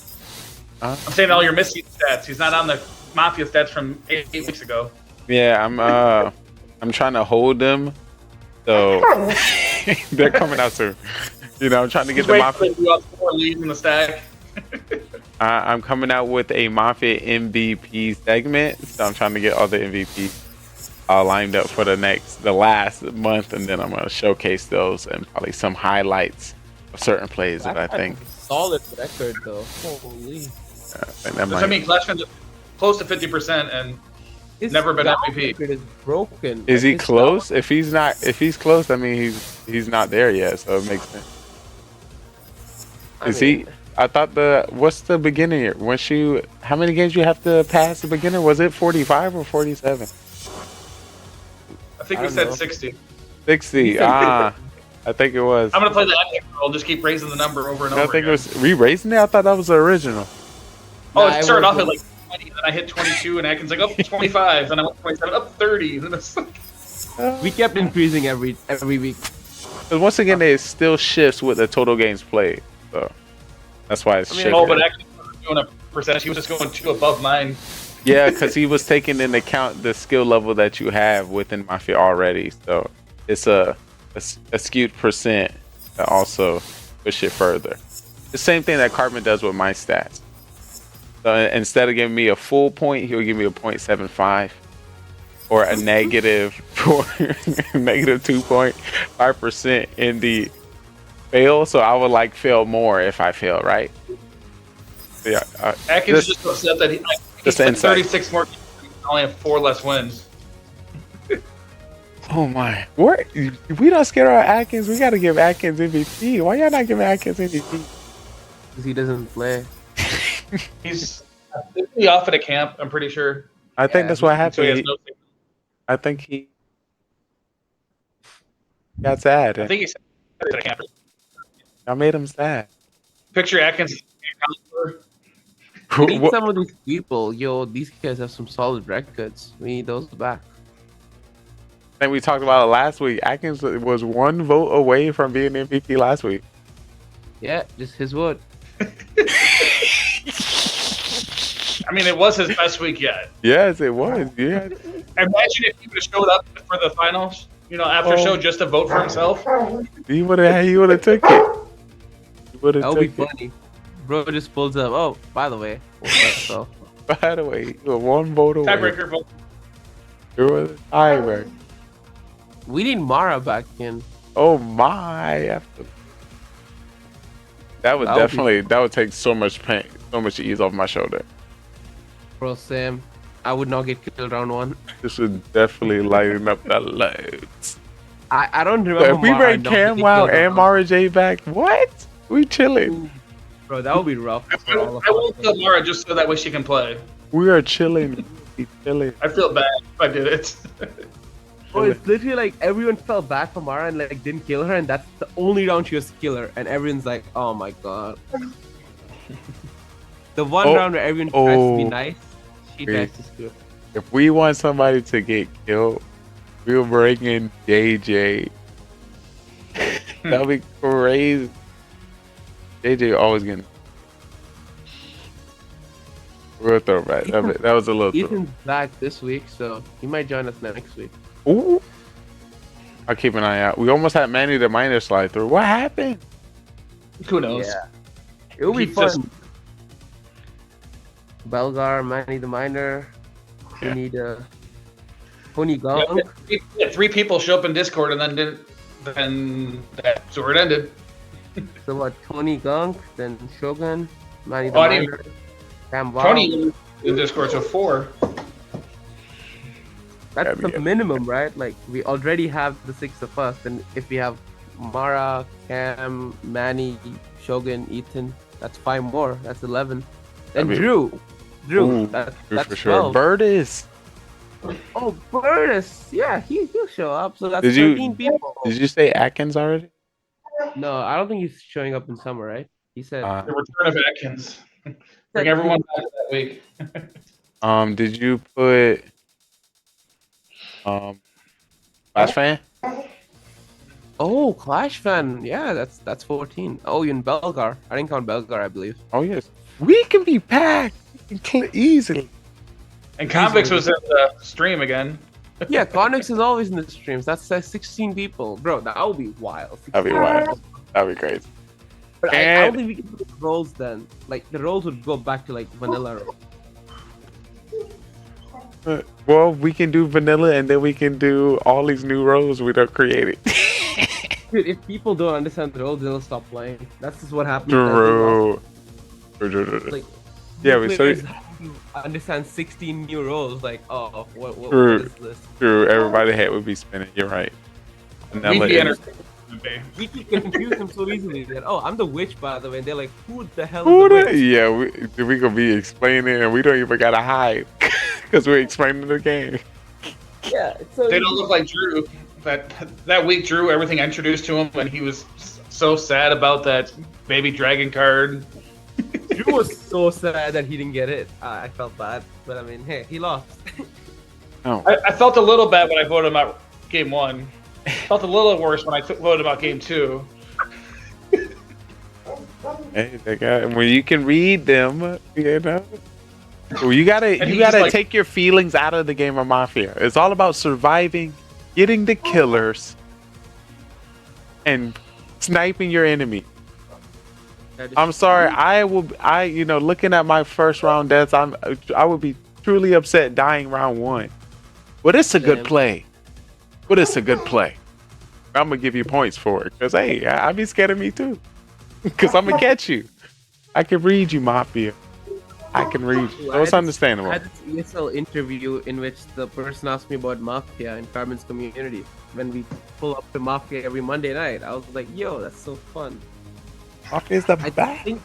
I'm saying all your missing stats. He's not on the Mafia stats from 8 weeks ago. Yeah, I'm trying to hold them, so they're coming out soon. You know, I'm trying to get the Mafia. 4 leads in the stack. I'm coming out with a Mafia MVP segment, so I'm trying to get all the MVPs lined up for the last month, and then I'm gonna showcase those and probably some highlights of certain plays that I think. Solid record though. Holy. I mean, Clash Fan's close to 50% and never been MVP. Is broken. Is he close? If he's close, I mean he's not there yet, so it makes sense. I thought what's the beginning here? How many games you have to pass the beginner? Was it 45 or 47? I think we said 60. 60. I think it was. I'm gonna play the epic roll. Just keep raising the number over and over. I think it was re-raising it. I thought that was the original. Oh, it started off at like 20, then I hit 22, and Atkins like, 25, then I went 27, up 30. Then it's like... We kept increasing every week. Because once again, it still shifts with the total games played. So that's why it's shifting. Oh, but actually, doing a percentage, he was just going 2 above mine. Yeah, because he was taking into account the skill level that you have within Mafia already. So it's a skewed percent that also push it further. The same thing that Cartman does with my stats. So instead of giving me a full point, he'll give me a 0.75 or a negative 2.5% in the fail. So I would like fail more if I fail, right? Yeah. Atkins just upset that he 36 more only have 4 less wins. Oh my! We don't scare our Atkins. We gotta give Atkins MVP. Why y'all not giving Atkins MVP? Because he doesn't play. He's off at a camp. I'm pretty sure. I think that's what happened. So he has no. I think he got sad. I think he's at a camp. I made him sad. Picture Atkins. We need some of these people. Yo, these guys have some solid records. We need those back. I think we talked about it last week. Atkins was 1 vote away from being MVP last week. Yeah, just his word. I mean, it was his best week yet. Yes, it was. Yeah. Imagine if he would have showed up for the finals, after show just to vote for himself. He would have took it. That would be funny. Bro just pulls up. Oh, by the way. So. By the way, you were 1 vote away. Tiebreaker vote. It was a tiebreaker. We need Mara back in. Oh my! That would take so much pain, so much ease off my shoulder. Bro, Sam, I would not get killed round 1. This would definitely lighten up the loads. I don't remember. But if we bring Cam Wow and Mara J back, what? We chilling. Bro, that would be rough. I won't kill Mara just so that way she can play. We are chilling. We chilling. I feel bad if I did it. Bro, it's literally like everyone fell back from Mara and like didn't kill her, and that's the only round she was to kill her, and everyone's like, "Oh my god." The one round where everyone tries to be nice, she tries to screw. If we want somebody to get killed, we'll bring in JJ. That'll be crazy. JJ always getting. Real throwback. That was a little. Ethan's back this week, so he might join us next week. Ooh. I'll keep an eye out. We almost had Manny the Miner slide through. What happened? Who knows? Yeah. It'll be fun. Belgar, Manny the Miner. We need Pony Gong. Yeah, 3 people show up in Discord and then that's where it ended. So what? Tony Gunk, then Shogun, Manny the Miner, Cam Wow. Tony in Discord, so 4. That's the minimum, right? Like we already have the 6 of us, and if we have Mara, Cam, Manny, Shogun, Ethan, that's 5 more. That's 11. And Drew. Ooh, that's for sure. 12. Burtis. Oh, Burtis. Yeah, he'll show up. So that's 13 people. Did you say Atkins already? No, I don't think he's showing up in summer, right? He said the return of Atkins. Bring everyone back that week. Did you put Clash Fan? Oh, Clash Fan. Yeah, that's 14. Oh, you're in Belgar. I didn't count Belgar, I believe. Oh yes. We can be packed easily. And Convicts was in the stream again. Yeah, Convicts is always in the streams. That's 16 people. Bro, that would be wild. That'd be wild. That'd be crazy. But I don't think we can do the roles then. Like, the roles would go back to, like, vanilla roles. Well, we can do vanilla and then we can do all these new roles we done created. Dude, if people don't understand the roles, they'll stop playing. That's just what happens. True. Like, yeah, we so understand 16 new roles. Like, oh, what is this? True. Everybody's head would be spinning. You're right. We'd be entertained. We can confuse them so easily that, oh, I'm the witch, by the way. And they're like, who the hell is the witch? Yeah, we gonna be explaining and we don't even gotta hide because we're explaining the game. Yeah, so they don't look like Drew. That week, Drew, everything I introduced to him when he was so sad about that baby dragon card. Drew was so sad that he didn't get it. I felt bad, but I mean, hey, he lost. Oh. I felt a little bad when I voted him out game 1. Felt a little worse when I voted about game 2. Hey, they got when you can read them, you know. Well, you gotta like, take your feelings out of the game of Mafia. It's all about surviving, getting the killers, and sniping your enemy. I'm sorry, looking at my first round deaths, I would be truly upset dying round 1. But it's a good play. But it's a good play. I'm gonna give you points for it, cause hey, I'd be scared of me too. Cause I'm gonna catch you. I can read you, Mafia. I can read. Ooh, So it's I understandable. had this ESL interview in which the person asked me about Mafia in Carbon's community. When we pull up to Mafia every Monday night, I was like, "Yo, that's so fun." Mafia is the I best. think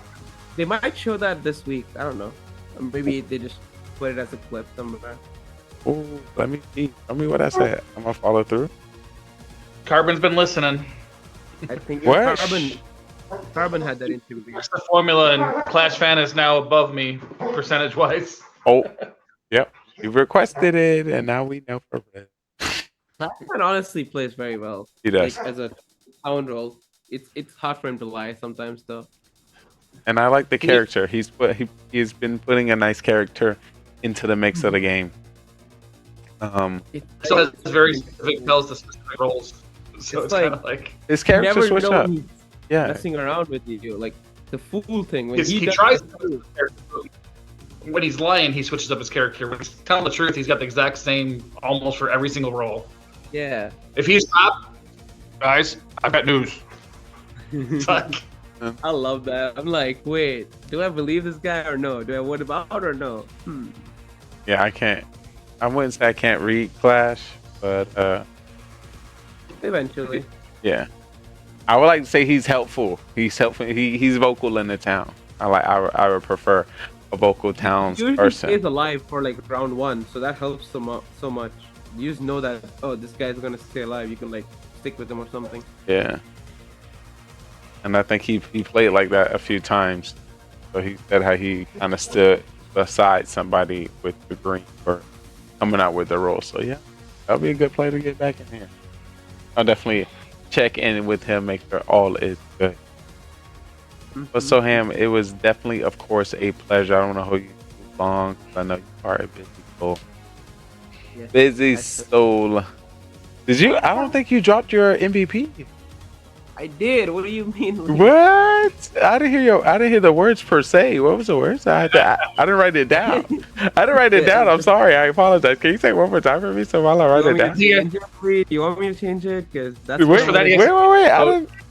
they might show that this week. I don't know. Or maybe they just put it as a clip somewhere. Oh, let me see. Tell me what I said. I'm gonna follow through. Carbon's been listening. I think What? Carbon had that interview. That's the formula, and Clash Fan is now above me percentage-wise. Oh, yep. You requested it, and now we know for it. Carbon honestly plays very well. He does. Like, as a sound role, it's hard for him to lie sometimes though. And I like the character. He's been putting a nice character into the mix of the game. So it's very specific, tells the specific roles. So it's kind of like his character never switch know up. he's Yeah. messing around with you, like the fool thing. When he does tries that- to. When he's lying, he switches up his character. When he's telling the truth, he's got the exact same almost for every single role. Yeah. If he's top, guys, I've got news. It's like, I love that. I'm like, wait, do I believe this guy or no? Do I what about or no? Yeah, I can't. I wouldn't say I can't read Clash, but Eventually. yeah. I would like to say he's helpful. He's helpful. He's vocal in the town. I would prefer a vocal towns Usually person. stays alive for like round 1, so that helps so much. You just know that this guy's gonna stay alive. You can like stick with him or something. Yeah. And I think he played like that a few times. So he said how he kind of stood beside somebody with the green for coming out with the role. So yeah, that'll be a good play to get back in here. I'll definitely check in with him, make sure all is good. But Soham, it was definitely, of course, a pleasure. I don't want to hold you too long. I know you are a busy soul. Yes, Busy soul. Did you? I don't think you dropped your MVP. I did. What do you mean? What? I didn't hear the words per se. What was the words? I didn't write it down. I didn't write it down. I'm sorry. I apologize. Can you say it one more time for me so while I write it down? You want me to change it? Because that's Wait.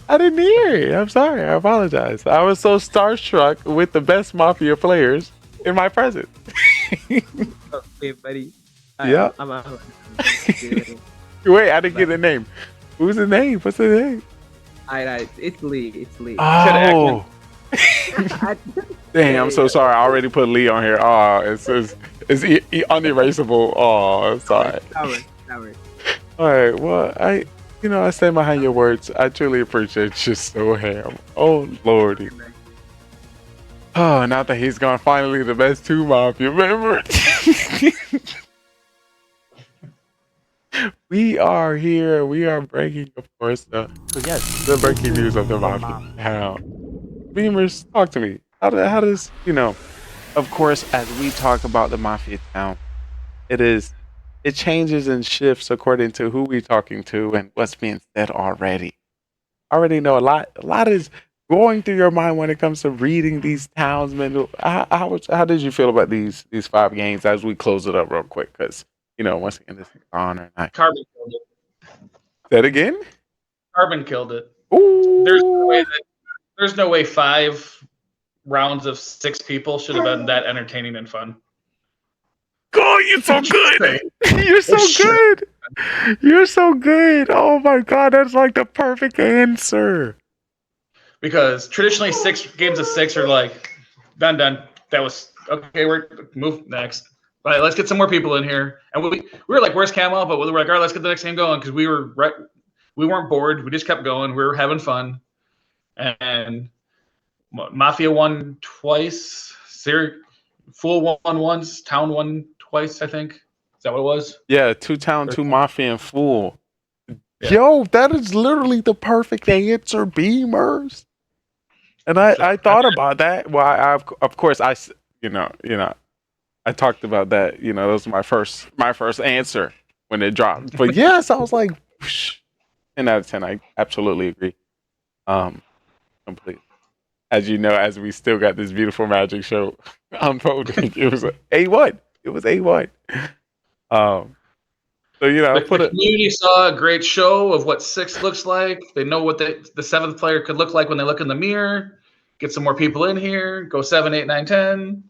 I didn't hear it. I'm sorry. I apologize. I was so starstruck with the best Mafia players in my presence. Okay, buddy. Yeah. I'm out. Wait, I didn't get the name. Who's the name? What's the name? Alright, it's Lee. It's Lee. Oh. Dang, I'm so sorry. I already put Lee on here. Oh, it's unerasable. Oh, I'm sorry. All right. Well, I stand behind your words. I truly appreciate you, Soham. Oh, Lordy. Oh, now that he's gone, finally the best 2 Mafia members. We are here. We are breaking, of course, the breaking news of the Mafia town. Beamers, talk to me. How does, of course, as we talk about the Mafia town, it changes and shifts according to who we're talking to and what's being said already. I already know a lot is going through your mind when it comes to reading these townsmen. How did you feel about these 5 games as we close it up real quick? Because, once again, this is honor night. Carbon killed it. That again? Carbon killed it. Ooh. There's no way 5 rounds of 6 people should have been that entertaining and fun. Oh, you're so good. You're so good. You're so good. Oh my God, that's like the perfect answer. Because traditionally 6 games of 6 are like done. That was okay. We're move next. All right, let's get some more people in here. And we were like, where's Camo? But we were like, all right, let's get the next game going because we weren't bored. We just kept going. We were having fun. And Mafia won twice. Full won once. Town won twice, I think. Is that what it was? Yeah, 2 Town, 2 Mafia, and Full. Yeah. Yo, that is literally the perfect answer, Beamers. And I thought about that. Well, of course, I talked about that. That was my first answer when it dropped. But yes, I was like, whoosh. 10 out of 10. I absolutely agree. Completely. As you know, as we still got this beautiful magic show unfolding, it was A1. It was A1. So the community saw a great show of what 6 looks like. They know what the 7th player could look like when they look in the mirror. Get some more people in here. Go 7, 8, 9, 10.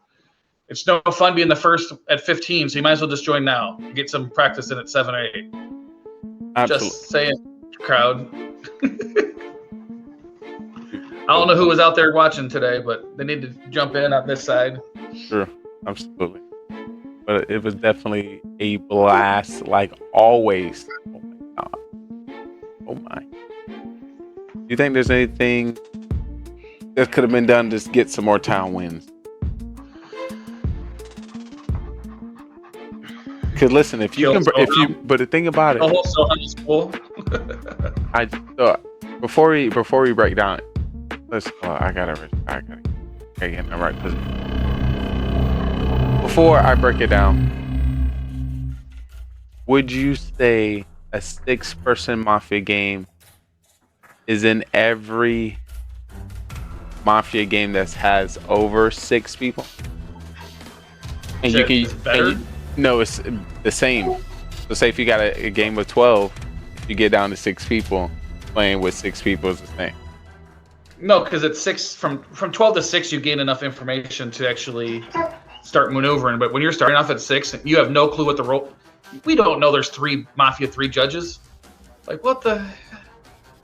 It's no fun being the first at 15, so you might as well just join now. Get some practice in at 7 or 8. Absolutely. Just saying, crowd. I don't know who was out there watching today, but they need to jump in on this side. Sure, absolutely. But it was definitely a blast, like always. Oh my god. Oh my. Do you think there's anything that could have been done to just get some more town wins? Because listen, if you can, but the thing about it, I thought before we break down, I gotta get in the right position. Before I break it down, would you say a 6-person Mafia game is in every Mafia game that has over 6 people? And you can better? No, it's the same. So say if you got a game of 12, you get down to 6 people, playing with 6 people is the same. No, because it's 6 from 12 to 6, you gain enough information to actually start maneuvering. But when you're starting off at 6, you have no clue what the role. We don't know there's 3 Mafia 3 judges. Like what the?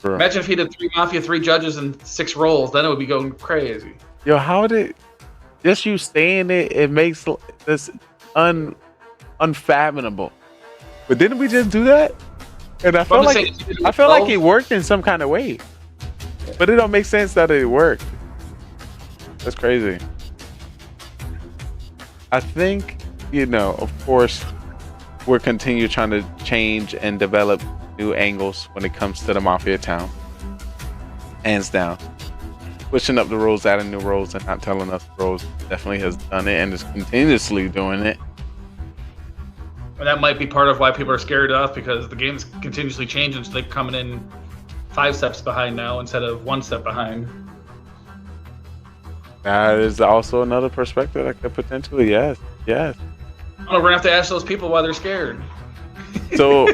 Sure. Imagine if he did 3 Mafia 3 judges and 6 roles, then it would be going crazy. Yo, how did just you saying it makes this unfathomable. But didn't we just do that? And I felt like it worked in some kind of way. But it don't make sense that it worked. That's crazy. I think, of course, we'll continue trying to change and develop new angles when it comes to the Mafia town. Hands down. Pushing up the rules, adding new rules, and not telling us the rules definitely has done it and is continuously doing it. And that might be part of why people are scared off, because the game's continuously changing, so they're coming in 5 steps behind now instead of 1 step behind. That is also another perspective that could potentially, yes. Oh, we're gonna have to ask those people why they're scared. So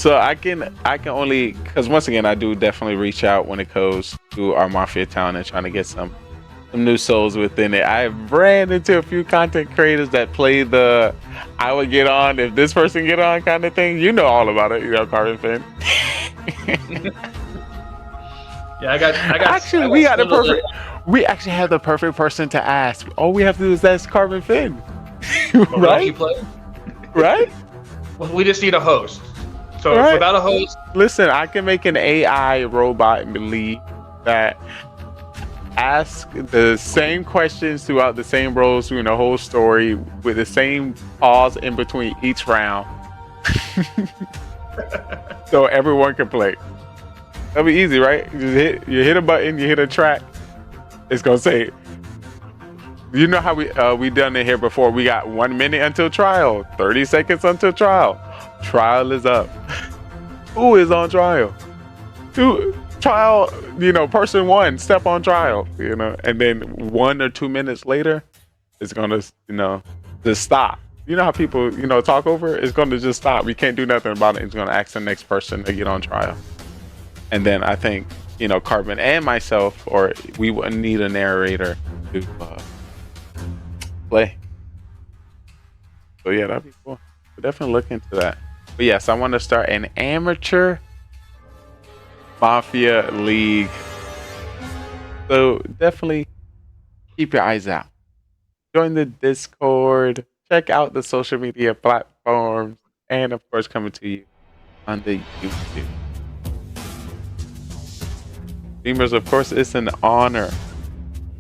I can only, because once again, I do definitely reach out when it goes to our Mafia town and trying to get some new souls within it. I've ran into a few content creators that play the I would get on if this person get on kind of thing. You know all about it, Carbon Finn. Yeah, I got. Actually, we actually have the perfect person to ask. All we have to do is ask Carbon Finn. Right? Right? Well, we just need a host. So right. Without a host, listen, I can make an AI robot lead that ask the same questions throughout the same roles through the whole story with the same pause in between each round. So everyone can play. That'll be easy, right? You hit a button, you hit a track, it's gonna say, you know how we done it here before. We got 1 minute until trial, 30 seconds until trial. Trial is up. Who is on trial? Trial, person 1, step on trial, and then 1 or 2 minutes later, it's gonna, just stop. You know how people, talk over it? It's gonna just stop. We can't do nothing about it. It's gonna ask the next person to get on trial. And then I think, Carbon and myself, or we wouldn't need a narrator to play. So yeah, that'd be cool. We'll definitely look into that. But yes, I want to start an amateur Mafia League. So definitely keep your eyes out. Join the Discord. Check out the social media platforms. And of course, coming to you on the YouTube. Streamers, of course, it's an honor.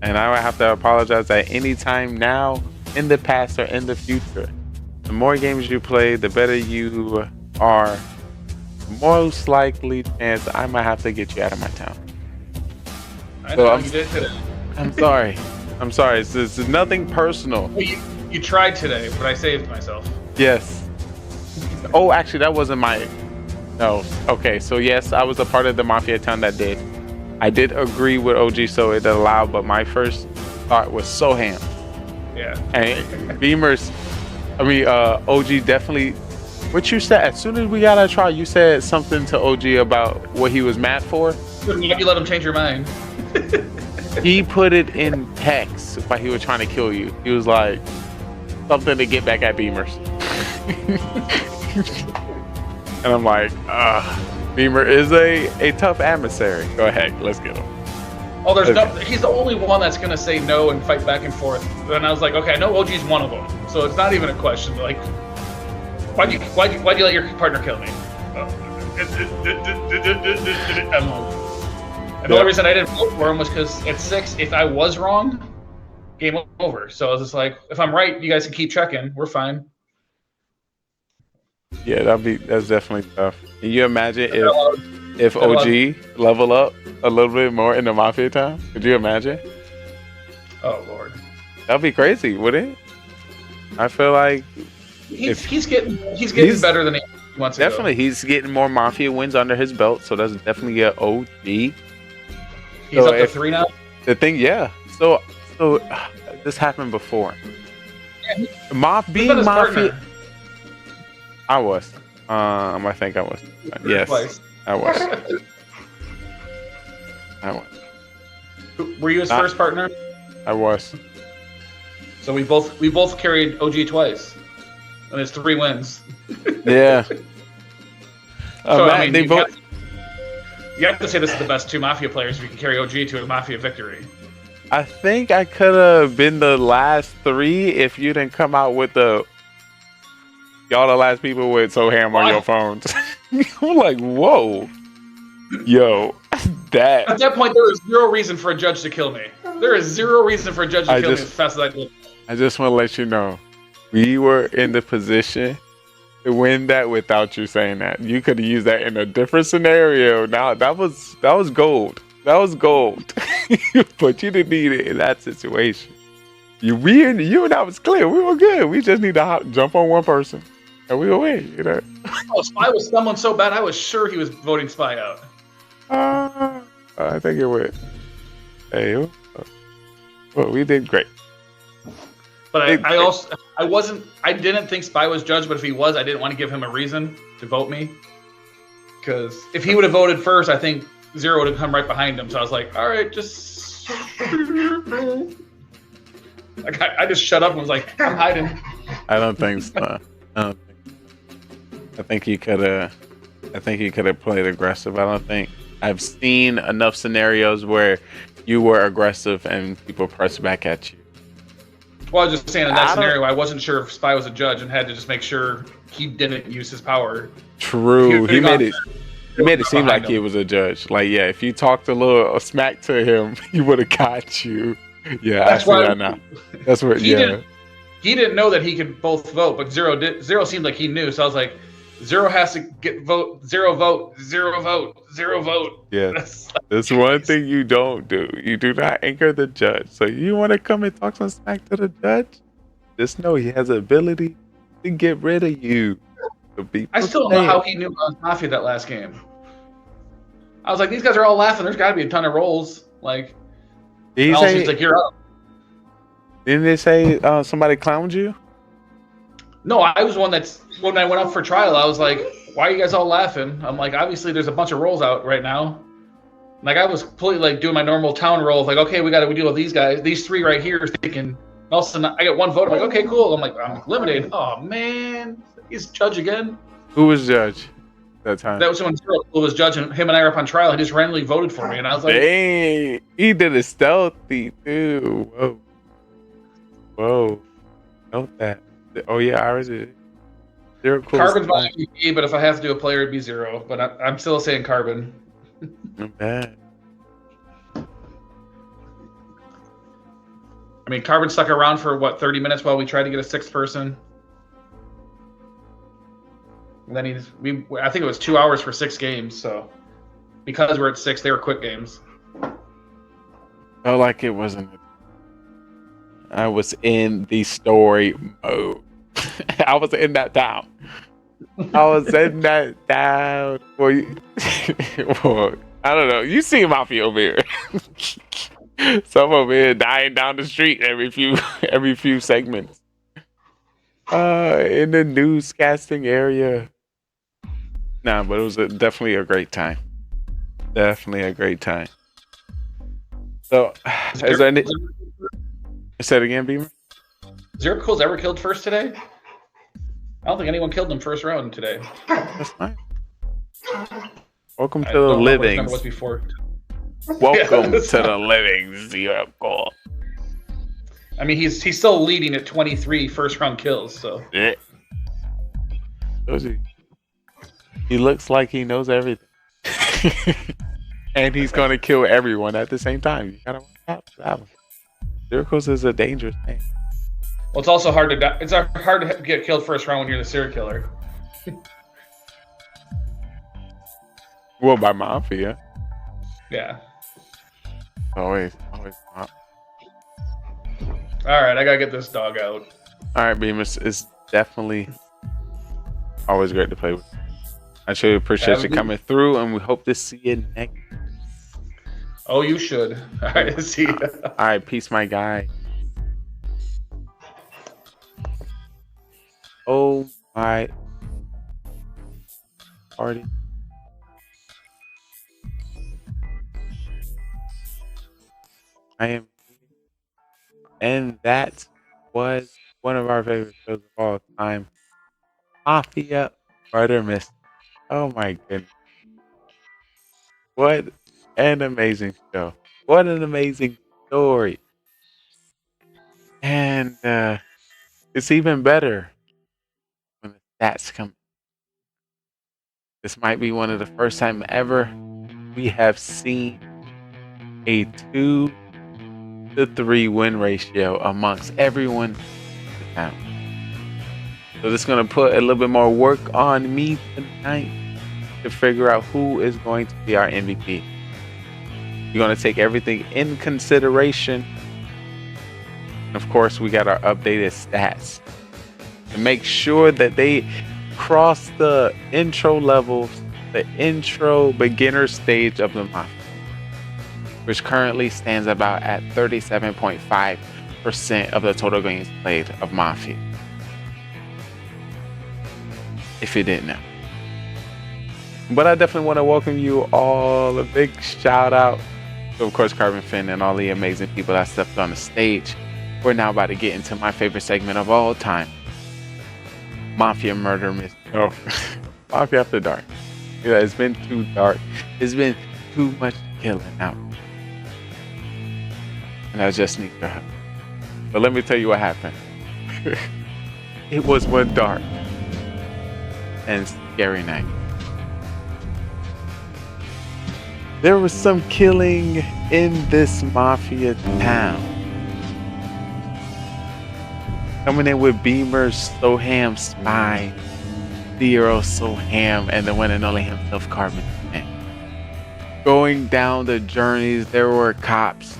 And I would have to apologize at any time now, in the past, or in the future. The more games you play, the better you are. Most likely chance I might have to get you out of my town. I know you did today. I'm sorry. It's nothing personal. You tried today, but I saved myself. Yes. Oh, actually, that wasn't my... No. Okay, so yes, I was a part of the Mafia town that did. I did agree with OG, so it allowed, but my first thought was Soham. Yeah. And Beamers, OG definitely... What you said, as soon as we got a trial, you said something to OG about what he was mad for. You let him change your mind. He put it in text while he was trying to kill you. He was like, something to get back at Beamers. And I'm like, Beamer is a tough adversary. Go ahead, let's get him. Oh, he's the only one that's gonna say no and fight back and forth. And I was like, okay, I know OG's one of them, so it's not even a question. Like, why'd you let your partner kill me? And the only reason I didn't vote for him was because at 6, if I was wrong, game over. So I was just like, if I'm right, you guys can keep checking. We're fine. Yeah, that's definitely tough. Can you imagine if OG level up a little bit more in the Mafia time? Could you imagine? Oh Lord, that'd be crazy, wouldn't it? I feel like he's getting better than he wants to. Definitely, he's getting more Mafia wins under his belt, so that's definitely an OG. He's up to 3 now. The thing, yeah. So this happened before. Yeah, being Mafia. I was. I think I was. Yes, I was. Were you his first partner? I was. So we both carried OG twice, and it's 3 wins. Yeah. So man, I mean, they both. You have to say this is the best 2 Mafia players if you can carry OG to a Mafia victory. I think I could have been the last 3 if you didn't come out with y'all the last people with So Ham on your phones. I'm like, whoa. Yo, that. At that point, there is 0 reason for a judge to kill me. There is 0 reason for a judge to kill me as fast as I did. I just want to let you know, we were in the position to win that without you saying that. You could have used that in a different scenario. Now that was gold. That was gold. But you didn't need it in that situation. You and I was clear. We were good. We just need to jump on one person, and we will win. You know. Oh, Spy was someone so bad. I was sure he was voting Spy out. I think it would. Hey, well, we did great. But I didn't think Spy was judged, but if he was, I didn't want to give him a reason to vote me. Because if he would have voted first, I think Zero would have come right behind him. So I was like, all right, just... I just shut up and was like, I'm hiding. I don't think so. I think he could have played aggressive. I don't think I've seen enough scenarios where you were aggressive and people pressed back at you. Well, I was just saying in that scenario, I wasn't sure if Spy was a judge and had to just make sure he didn't use his power. True. He made it seem like he was a judge. Like, yeah, if you talked a little smack to him, he would have got you. Yeah, that's I see that now. That's what. He didn't know that he could both vote, but Zero did. Zero seemed like he knew, so I was like, Zero has to get vote. Zero vote. Zero vote. Zero vote. Yeah, that's one thing you don't do. You do not anchor the judge. So you want to come and talk some smack to the judge? Just know he has the ability to get rid of you. I still don't know how he knew about Mafia that last game. I was like, these guys are all laughing. There's got to be a ton of rolls. Like, he's like, you're up. Didn't they say somebody clowned you? No, I was one that's when I went up for trial. I was like, why are you guys all laughing? I'm like, obviously there's a bunch of rolls out right now. Like, I was completely like doing my normal town roll. Like, okay, we got to deal with these guys. These 3 right here thinking. All of a sudden, I get 1 vote. I'm like, okay, cool. I'm like, I'm eliminated. Oh man, he's judge again. Who was judge that time? That was when Zero was judging. Him and I were up on trial. He just randomly voted for me, and I was like, dang, he did it stealthy too. Whoa. Note that. Oh yeah, I was it. Zero cool. Carbon's my MVP, but if I have to do a player, it'd be Zero. But I'm still saying Carbon. Not bad. I mean, Carbon stuck around for what 30 minutes while we tried to get a 6th person. And then I think it was 2 hours for 6 games. So because we're at 6, they were quick games. Felt like it wasn't. I was in the story mode. I was in that town. Well, I don't know. You see Mafia over here. Some over here dying down the street every few segments. In the newscasting area. Nah, but it was definitely a great time. Definitely a great time. So, is there any? Say it again, Beamer. Zirkle's ever killed first today? I don't think anyone killed him first round today. That's fine. Welcome to I the don't know what his living. number was before. Welcome Yeah, to the living, Zirkle. I mean, he's still leading at 23 first round kills. So Yeah. He looks like he knows everything. And he's gonna kill everyone at the same time. You gotta watch out for that one. Zirkles is a dangerous thing. well, it's also hard to die. It's hard to get killed first round when you're the serial killer. Well, by Mafia. Yeah. Always. All right, I gotta get this dog out. All right, Beamus, it's definitely always great to play with. I sure appreciate you coming through, and we hope to see you next. Oh, you should. All right, see ya. All right, peace, my guy. Oh my party. I am, and that was one of our favorite shows of all time, Mafia Murder Mystery. Oh my goodness. What an amazing show. What an amazing story. And it's even better when the stats come. This might be one of the first time ever we have seen a 2-to-3 win ratio amongst everyone in the town. So this is going to put a little bit more work on me tonight to figure out who is going to be our MVP. We're going to take everything in consideration. Of course, we got our updated stats to make sure that they cross the intro levels, the intro beginner stage of the Mafia, which currently stands about at 37.5% of the total games played of Mafia. If you didn't know. But I definitely want to welcome you all. A big shout out to, of course, Carbon Finn and all the amazing people that stepped on the stage. We're now about to get into my favorite segment of all time. Mafia Murder Mystery. Oh, Mafia After Dark. Yeah, it's been too dark. It's been too much killing out. And I just need your help. But let me tell you what happened. It was one dark and scary night. There was some killing in this Mafia town. Coming in with Beamers, Soham, Spy, Zero, Soham, and the one and only himself, Carbon. Going down the journeys, there were cops.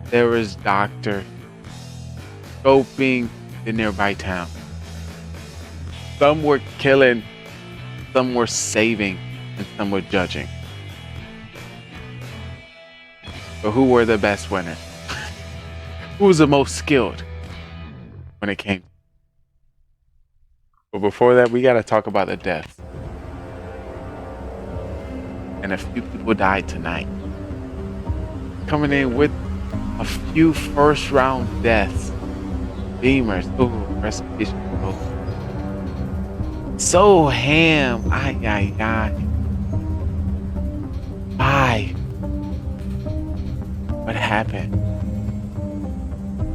There was doctors scoping the nearby town. Some were killing, some were saving, and some were judging. But who were the best winners? Who was the most skilled when it came? But before that, we got to talk about the deaths. And a few people died tonight. Coming in with a few first round deaths. Beamers. Ooh, rest in peace. Soham. Ay. Why? What happened?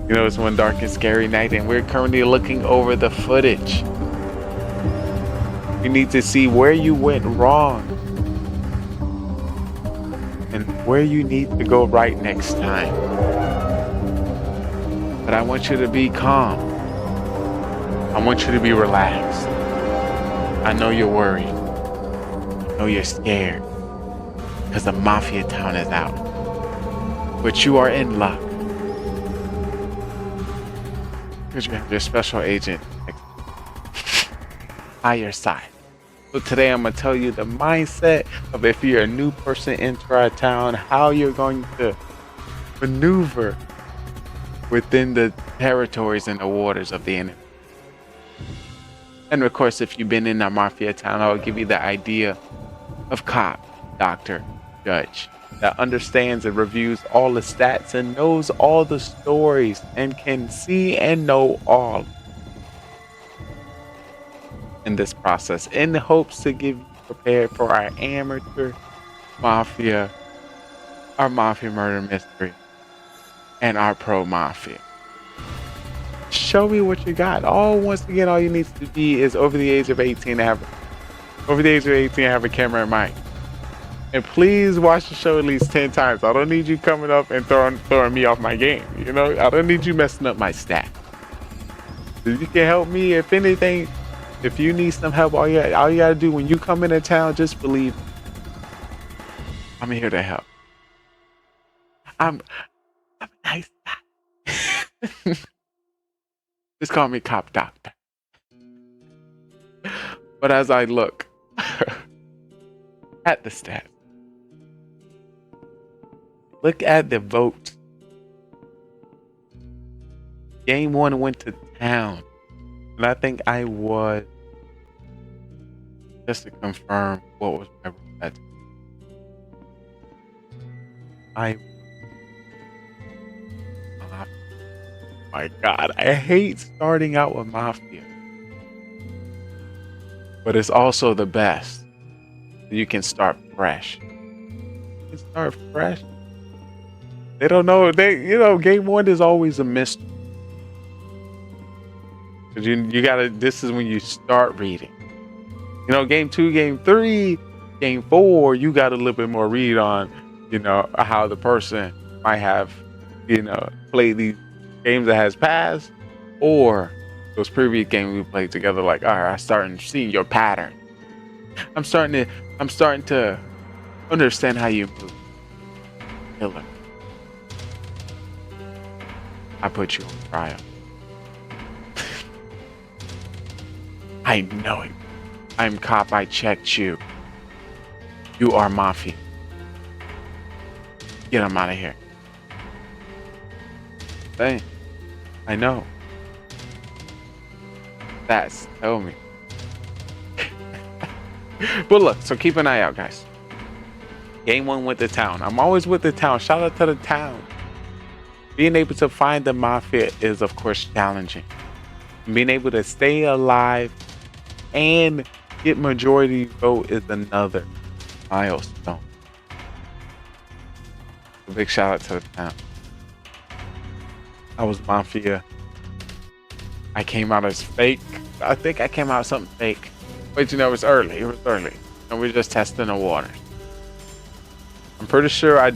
You know, it's one dark and scary night, and we're currently looking over the footage. We need to see where you went wrong and where you need to go right next time. But I want you to be calm. I want you to be relaxed. I know you're worried. I know you're scared because the Mafia town is out. But you are in luck. Because you have your special agent by your side. So today I'm going to tell you the mindset of if you're a new person into our town, how you're going to maneuver within the territories and the waters of the enemy. And of course, if you've been in our Mafia town, I'll give you the idea of cop, doctor, judge, that understands and reviews all the stats and knows all the stories and can see and know all in this process in the hopes to give you prepared for our amateur mafia, our mafia murder mystery, and our pro mafia. Show me what you got. Once again, all you need to be is over the age of 18 to have a camera and mic. And please watch the show at least 10 times. I don't need you coming up and throwing me off my game. You know, I don't need you messing up my stat. If you can help me, if anything, if you need some help, all you gotta do when you come into town, just believe me. I'm here to help. I'm a nice guy. Just call me Cop Doctor. But as I look at the stats, look at the votes. Game 1 went to town. And I think I was, just to confirm what was my roulette. My God, I hate starting out with Mafia. But it's also the best. You can start fresh. They don't know. Game 1 is always a mystery. Cause you gotta. This is when you start reading. Game 2, game 3, game 4, you got a little bit more read on, how the person might have, played these games that has passed, or those previous games we played together. Like, all right, I'm starting to see your pattern. I'm starting to understand how you move. Killer. I put you on trial. I know it. I'm Cop. I checked you. You are Mafia. Get him out of here. Hey, I know. That's tell me. But look, so keep an eye out, guys. Game 1 with the town. I'm always with the town. Shout out to the town. Being able to find the Mafia is, of course, challenging. Being able to stay alive and get majority vote is another milestone. A big shout out to the town. I was Mafia. I came out as fake. I think I came out as something fake. But it was early. And we're just testing the waters. I'm pretty sure I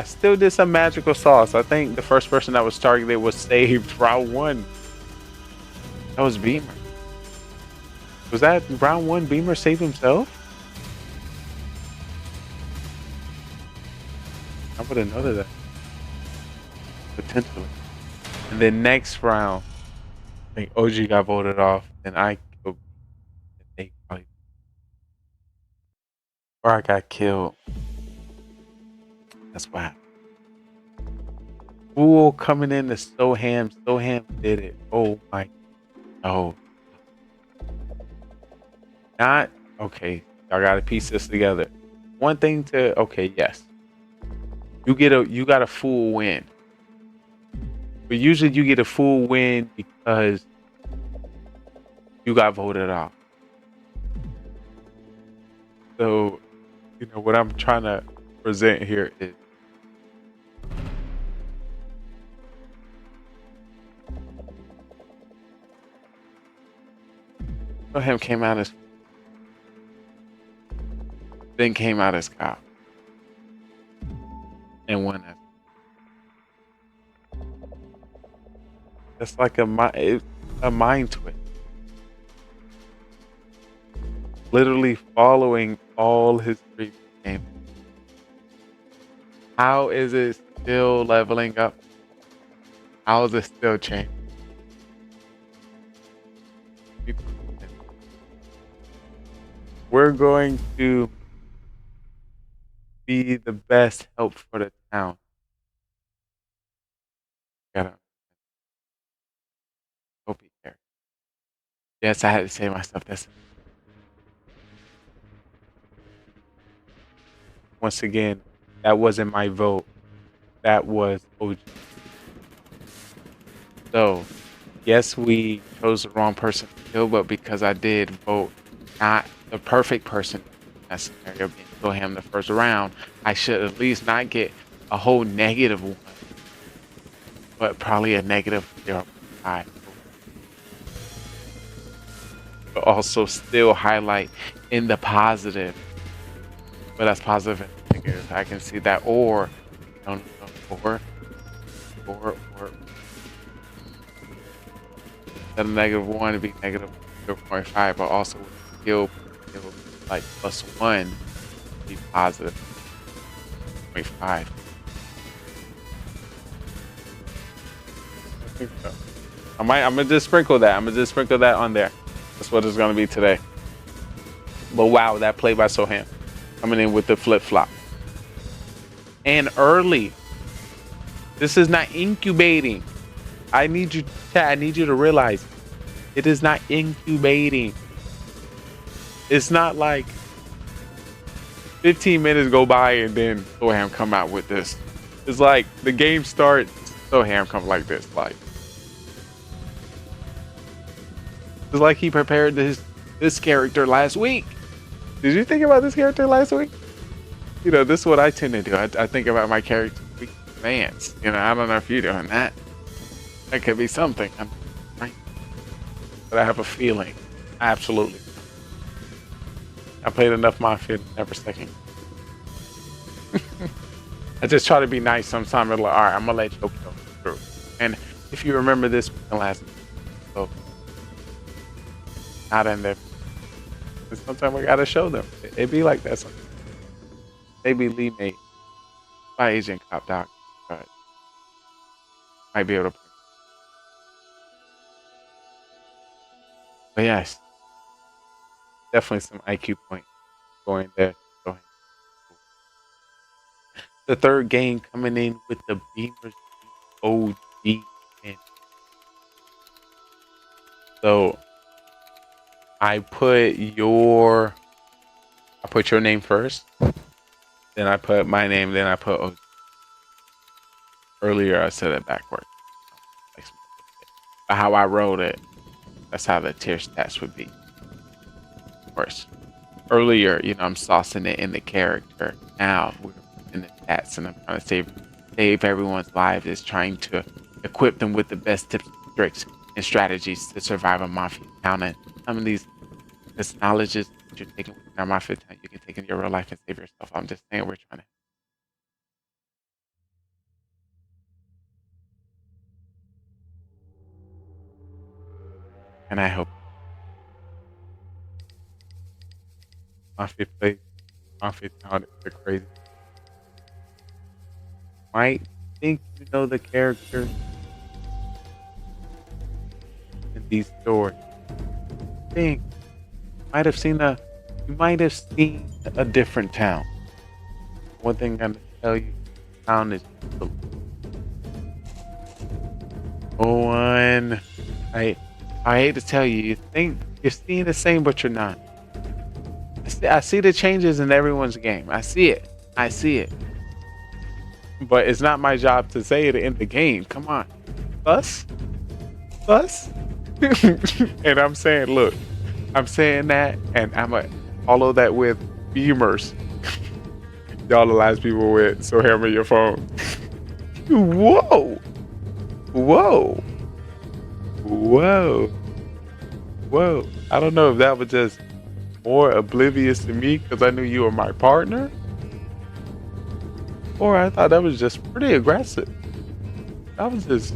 still did some magical sauce. I think the first person that was targeted was saved round 1. That was Beamer. Was that round 1 Beamer saved himself? I would have noted that. Potentially. And then next round, I think OG got voted off, and I killed. Or I got killed. That's what happened. Fool coming in to Soham. Soham did it. Oh my. Oh. Not okay. Y'all gotta piece this together. One thing to yes. You got a full win. But usually you get a full win because you got voted off. So, what I'm trying to present here is him came out as then came out as Cop and won that. That's like a mind twist. Literally following all his previous games. How is it still leveling up? How is it still changing? We're going to be the best help for the town. Gotta hope he cares. Yes, I had to say my stuff. That's once again, That wasn't my vote. That was OG. So, yes, we chose the wrong person to kill, but because I did vote not the perfect person in that scenario, being kill him the first round, I should at least not get a whole negative one, but probably a negative 0.5. But also still highlight in the positive. But that's positive and negative. I can see that, or that a -1 to be negative 0.5, but also kill like +1 be positive 0.5. I think so. I'm gonna just sprinkle that. I'm gonna just sprinkle that on there. That's what it's gonna be today. But wow, that play by Soham coming in with the flip flop and early. This is not incubating. I need you, chat. I need you to realize it is not incubating. It's not like 15 minutes go by and then Soham come out with this. It's like the game starts, Soham comes like this. Like it's like he prepared this character last week. Did you think about this character last week? You know, this is what I tend to do. I think about my character in advance. You know, I don't know if you're doing that. That could be something. Right? But I have a feeling. Absolutely. I played enough Mafia to never second. I just try to be nice sometimes. Like, all right, I'm gonna let you go through. And if you remember this from the last, so not in there. Sometimes we gotta show them. It be like that sometimes. Maybe Lee made by Agent Cop Doc, but might be able to. But yes, definitely some IQ points going there. The third game coming in with the Beamers OG. So I put your name first, then I put my name, then I put OG. Earlier I said it backwards. But how I wrote it, that's how the tier stats would be. Of course. Earlier, you know, I'm saucing it in the character. Now we're in the stats, and I'm trying to save everyone's lives, is trying to equip them with the best tips, tricks, and strategies to survive a Mafia town. And some of these knowledges that you're taking with our Mafia town, you can take in your real life and save yourself. I'm just saying we're trying to. And I hope Mafia plays Mafia town is a crazy. Might think you know the character in these stories. Think you might have seen a different town. One thing I'm gonna tell you, town is one. I hate to tell you, you think you're seeing the same, but you're not. I see the changes in everyone's game. I see it. But it's not my job to say it in the game. Come on. Us? And I'm saying, look, I'm saying that, and I'm going to follow that with Beamers. Y'all the last people with, so hammer your phone. Whoa. I don't know if that was just more oblivious to me because I knew you were my partner, or I thought that was just pretty aggressive. That was just,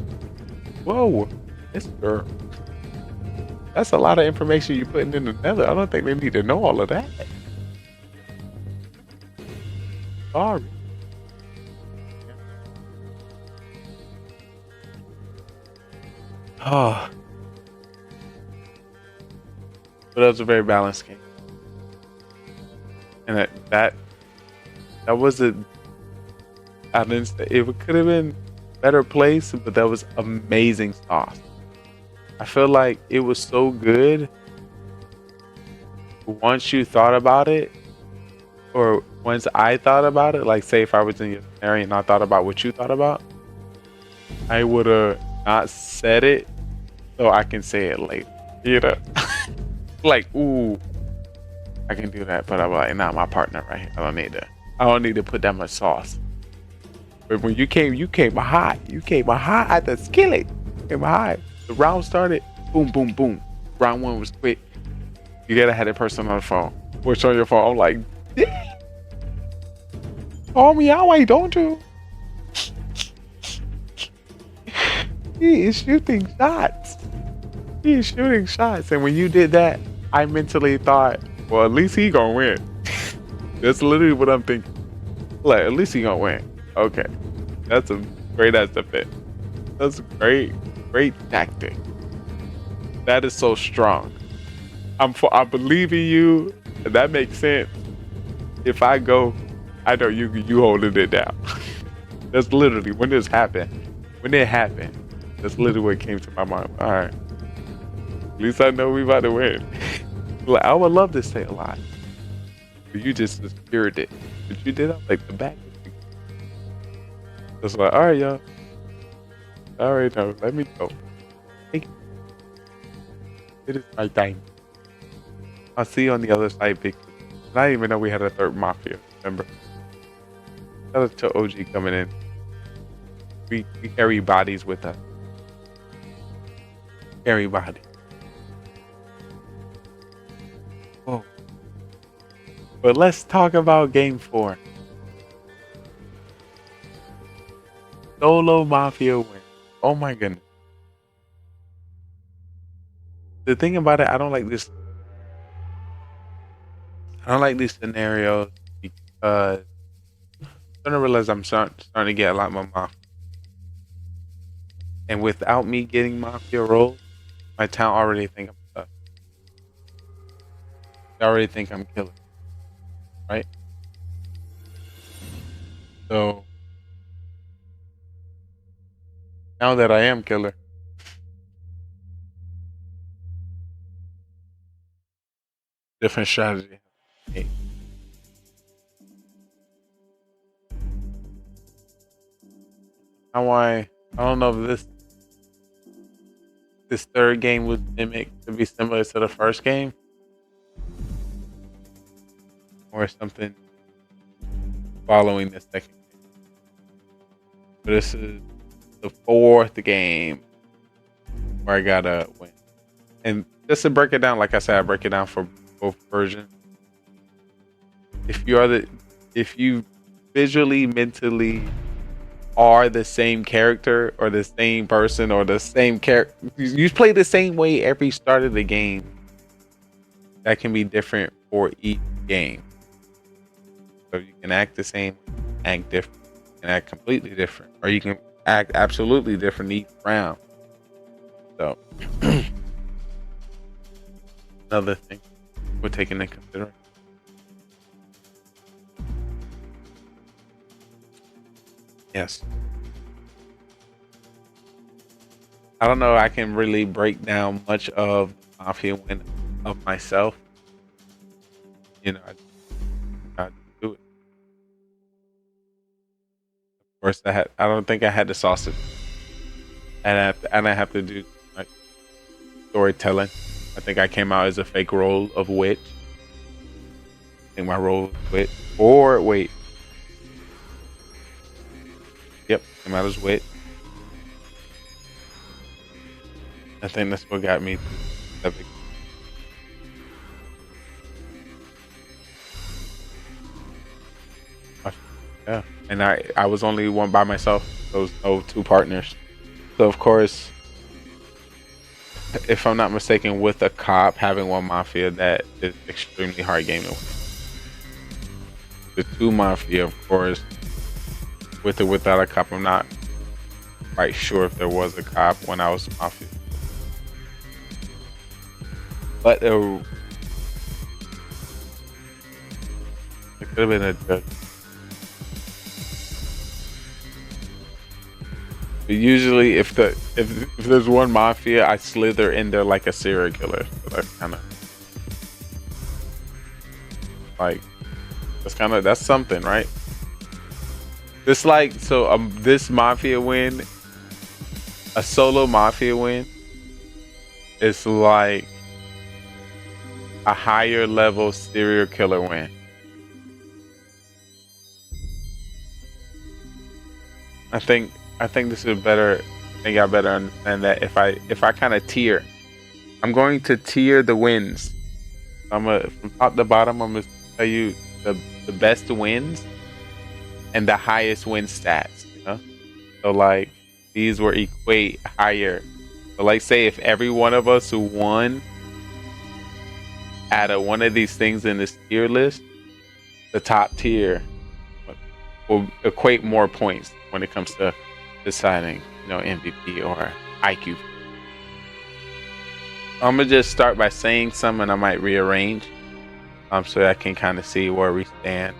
whoa, Mr. That's a lot of information you're putting in the nether. I don't think they need to know all of that. Sorry. Oh. But that was a very balanced game. And that was it could have been better placed, but that was amazing sauce. I feel like it was so good once you thought about it, or once I thought about it, like say if I was in your scenario and I thought about what you thought about, I would have not said it so I can say it later. You know? Like, ooh, I can do that, but I'm like, nah, my partner right here. I don't need to put that much sauce. But when you came hot. You came hot at the skillet. You came hot. The round started, boom, boom, boom. Round one was quick. You gotta have that person on the phone. What's on your phone? I'm like, damn. Call me out, why don't you? He is shooting shots. And when you did that, I mentally thought, well, at least he gonna win. That's literally what I'm thinking. Like, at least he gonna win. Okay. That's a great ass defense. That's a great tactic. That is so strong. I believe in you. That makes sense. If I go, I know you holding it down. That's literally when this happened. When it happened, that's literally what came to my mind. All right. At least I know we about to win. Like, I would love to stay alive. But you just secured it. But you did like the back. It's like, all right, y'all. All right, now let me go. It is my time. I'll see you on the other side, big. I didn't even know we had a third Mafia. Remember? Shout out to OG coming in. We carry bodies with us. Carry bodies. Oh. But let's talk about Game 4. Solo Mafia win. Oh my goodness. The thing about it, I don't like these scenarios because I'm starting to realize I'm starting to get a lot more Mafia. And without me getting Mafia roles, my town already think I'm stuck. They already think I'm killer. Right? So now that I am killer, different strategy. Hey. I don't know if this third game was mimicked to be similar to the first game, or something following the second game. But this is the fourth game where I gotta win. And just to break it down, like I said, I break it down for both versions. If you visually, mentally are the same character or the same person or the same character, you play the same way every start of the game. That can be different for each game. So you can act the same, act different, and act completely different, or you can act absolutely different each round. So another thing we're taking into consideration. Yes. I don't know. I can really break down much of Mafia win of myself. You know, I do it. Of course, I don't think I had the sausage, and I have to do like storytelling. I think I came out as a fake role of witch. I think my role was witch. Or wait. Yep, came out as witch. I think that's what got me to that big. Yeah, and I was only one by myself. There was no two partners. So of course, if I'm not mistaken, with a cop having one Mafia, that is extremely hard game to win. The two Mafia, of course, with or without a cop, I'm not quite sure if there was a cop when I was Mafia. But it could have been a judge. But usually, if there's one Mafia, I slither in there like a serial killer. So that's kind of like That's something, right? This this Mafia win, a solo Mafia win, is like a higher level serial killer win. I think this is better. I think I better understand that if I kind of tier, I'm going to tier the wins. From top to bottom, I'm gonna tell you the best wins and the highest win stats. You know, so like these will equate higher. So like say if every one of us who won out of one of these things in this tier list, the top tier will equate more points when it comes to deciding, MVP or IQ. I'm gonna just start by saying some, and I might rearrange, so I can kind of see where we stand.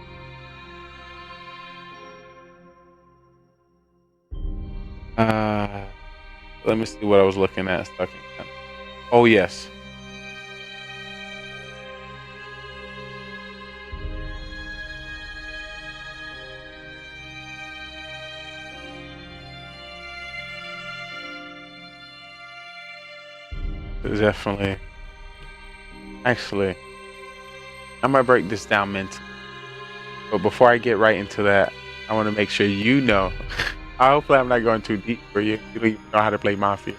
Let me see what I was looking at. Oh yes. Definitely. Actually, I'm gonna break this down mentally. But before I get right into that, I want to make sure you know. Hopefully, I'm not going too deep for you. You don't even know how to play Mafia.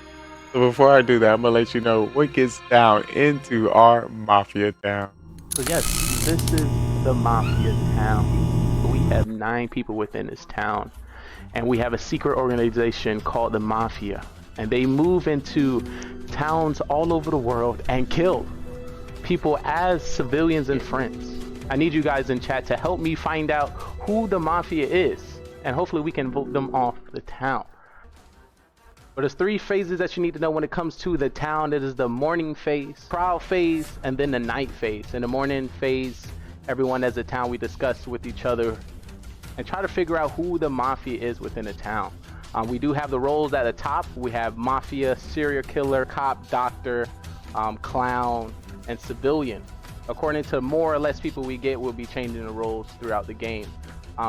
So before I do that, I'm gonna let you know what gets down into our Mafia town. So yes, this is the Mafia town. We have 9 people within this town, and we have a secret organization called the Mafia, and they move into towns all over the world and kill people as civilians and friends. I need you guys in chat to help me find out who the Mafia is, and hopefully we can vote them off the town. But there's 3 phases that you need to know when it comes to the town. It is the morning phase, trial phase, and then the night phase. In the morning phase, everyone as a town, we discuss with each other and try to figure out who the Mafia is within the town. We do have the roles at the top. We have Mafia, serial killer, cop, doctor, clown, and civilian. According to more or less people we get, we'll be changing the roles throughout the game.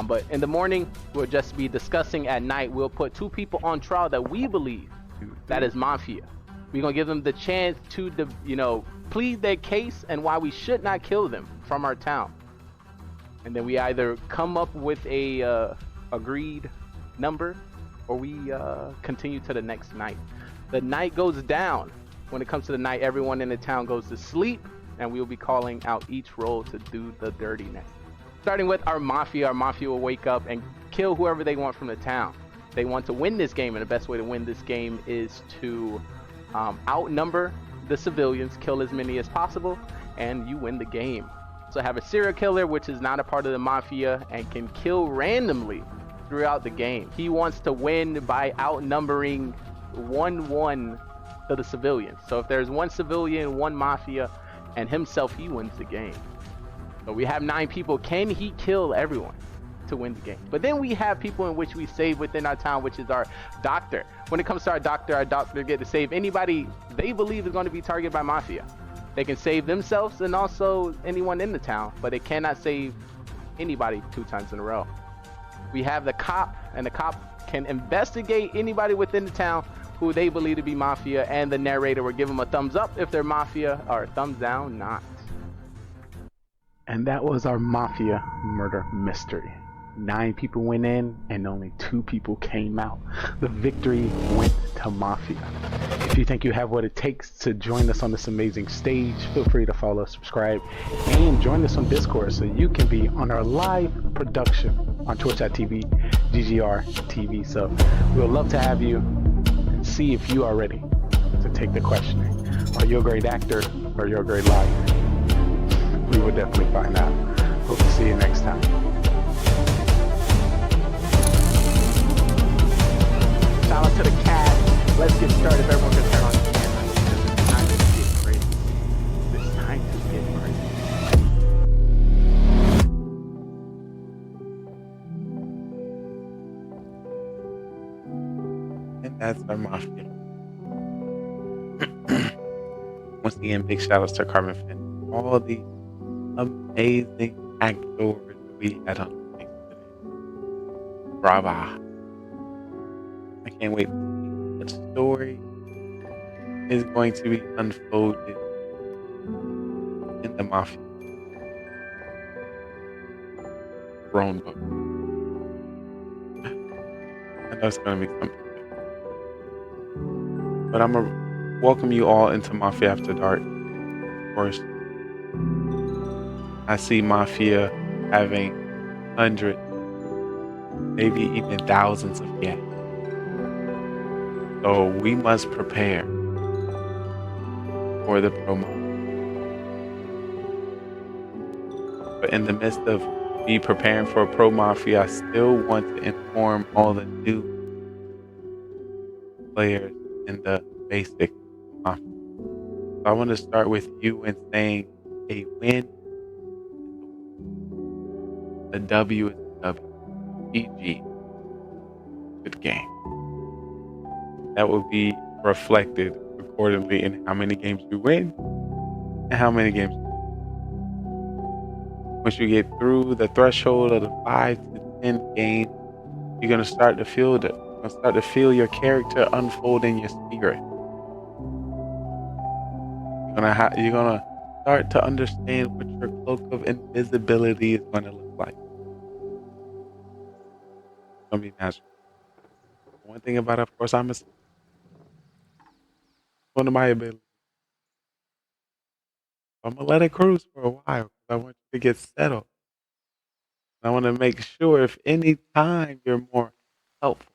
But in the morning, we'll just be discussing. At night, we'll put 2 people on trial that we believe that is Mafia. We're gonna give them the chance to, plead their case and why we should not kill them from our town. And then we either come up with a agreed number, or we continue to the next night. The night goes down. When it comes to the night, everyone in the town goes to sleep, and we'll be calling out each role to do the dirtiness. Starting with our Mafia will wake up and kill whoever they want from the town. They want to win this game, and the best way to win this game is to outnumber the civilians, kill as many as possible, and you win the game. So have a serial killer, which is not a part of the Mafia and can kill randomly throughout the game. He wants to win by outnumbering 1-1 to the civilians. So if there's 1 civilian, 1 Mafia, and himself, he wins the game. So we have 9 people. Can he kill everyone to win the game? But then we have people in which we save within our town, which is our doctor. When it comes to our doctor get to save anybody they believe is going to be targeted by Mafia. They can save themselves and also anyone in the town, but they cannot save anybody 2 times in a row. We have the cop, and the cop can investigate anybody within the town who they believe to be Mafia, and the narrator will give them a thumbs up if they're Mafia, or a thumbs down not. And that was our Mafia murder mystery. 9 people went in and only 2 people came out. The victory went to Mafia. If you think you have what it takes to join us on this amazing stage, feel free to follow, subscribe, and join us on Discord so you can be on our live production on twitch.tv, GGRtv. So we'll love to have you and see if you are ready to take the questioning. Are you a great actor or are you a great liar? We will definitely find out. Hope to see you next time. Shout out to the cast. Let's get started. If everyone can turn on the camera. It's time to get crazy. It's time to get crazy. And that's our Mafia. Once again, big shout outs to Carbon Fin. All the amazing actors, we had on today. Brava. I can't wait to see what story is going to be unfolded in the Mafia throne book. I know it's going to be something. But I'm going to welcome you all into Mafia After Dark. Of course, I see Mafia having hundreds, maybe even thousands of guests. So we must prepare for the promo. But in the midst of me preparing for a Pro Mafia, I still want to inform all the new players in the basic Mafia. So I want to start with you and saying a win, a W is a W. GG. Good game. That will be reflected accordingly in how many games you win and how many games you lose. Once you get through the threshold of the 5 to 10 games, you're gonna start to feel it. You're gonna start to feel your character unfold in your spirit. You're gonna start to understand what your cloak of invisibility is gonna look like. It's gonna be natural. One thing about it, of course, one of my abilities. I'm gonna let it cruise for a while because I want you to get settled. I want to make sure if any time you're more helpful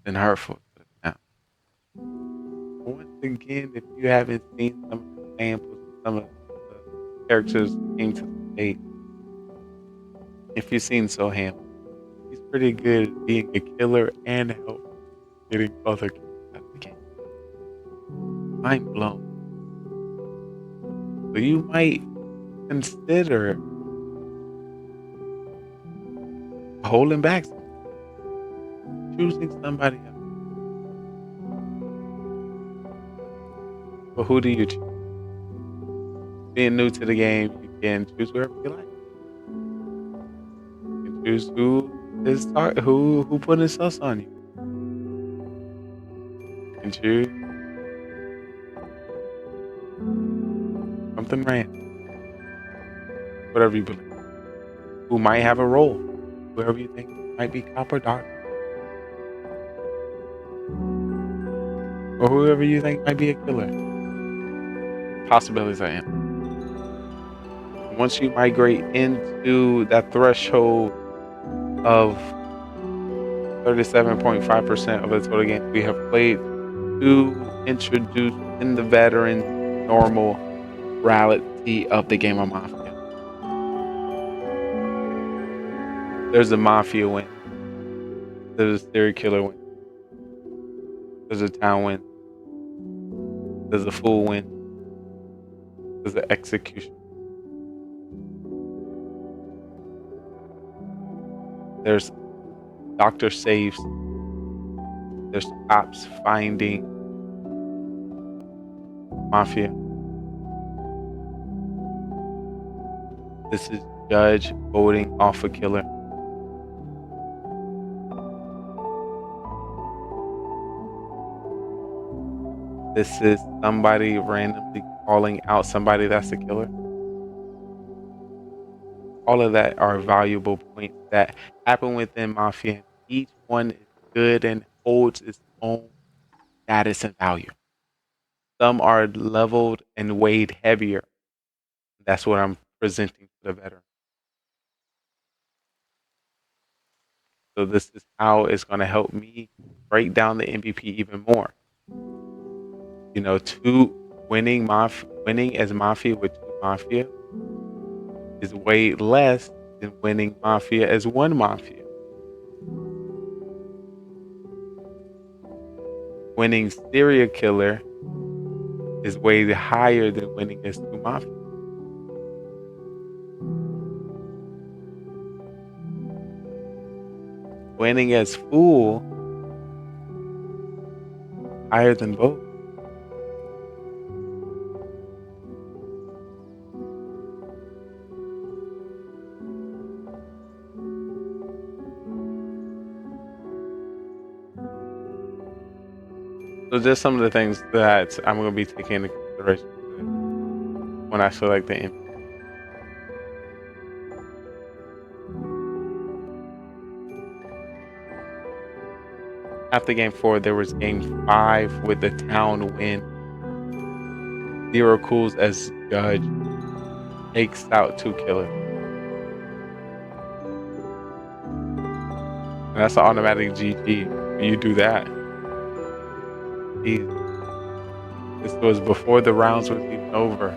than hurtful to the town. Once again, if you haven't seen some of the samples, some of the characters came to the stage. If you've seen Soham, he's pretty good at being a killer and help getting other killers out of the game. Mind blown. So you might consider holding back, choosing somebody else. But who do you choose? Being new to the game, you can choose whoever you like. You can choose who put his sauce on you. You can choose something random. Whatever you believe. Who might have a role. Whoever you think might be cop or dark. Or whoever you think might be a killer. Possibilities are endless. Once you migrate into that threshold of 37.5% of the total games we have played to introduce in the veteran normal reality of the game of Mafia. There's a Mafia win. There's a serial killer win. There's a town win. There's a fool win. There's an execution. There's doctor saves. There's cops finding Mafia. This is judge voting off a killer. This is somebody randomly calling out somebody that's a killer. All of that are valuable points that happen within Mafia. Each one is good and holds its own status and value. Some are leveled and weighed heavier. That's what I'm presenting to the veteran. So this is how it's going to help me break down the MVP even more. You know, winning as Mafia with 2 Mafia is way less than winning Mafia as 1 Mafia. Winning serial killer is way higher than winning as 2 Mafia. Winning as fool higher than both. So just some of the things that I'm going to be taking into consideration when I select the MVP. After game 4, there was game 5 with the town win. 0 cools as judge takes out 2 killers. And that's an automatic GG. You do that. Easy. This was before the rounds was even over.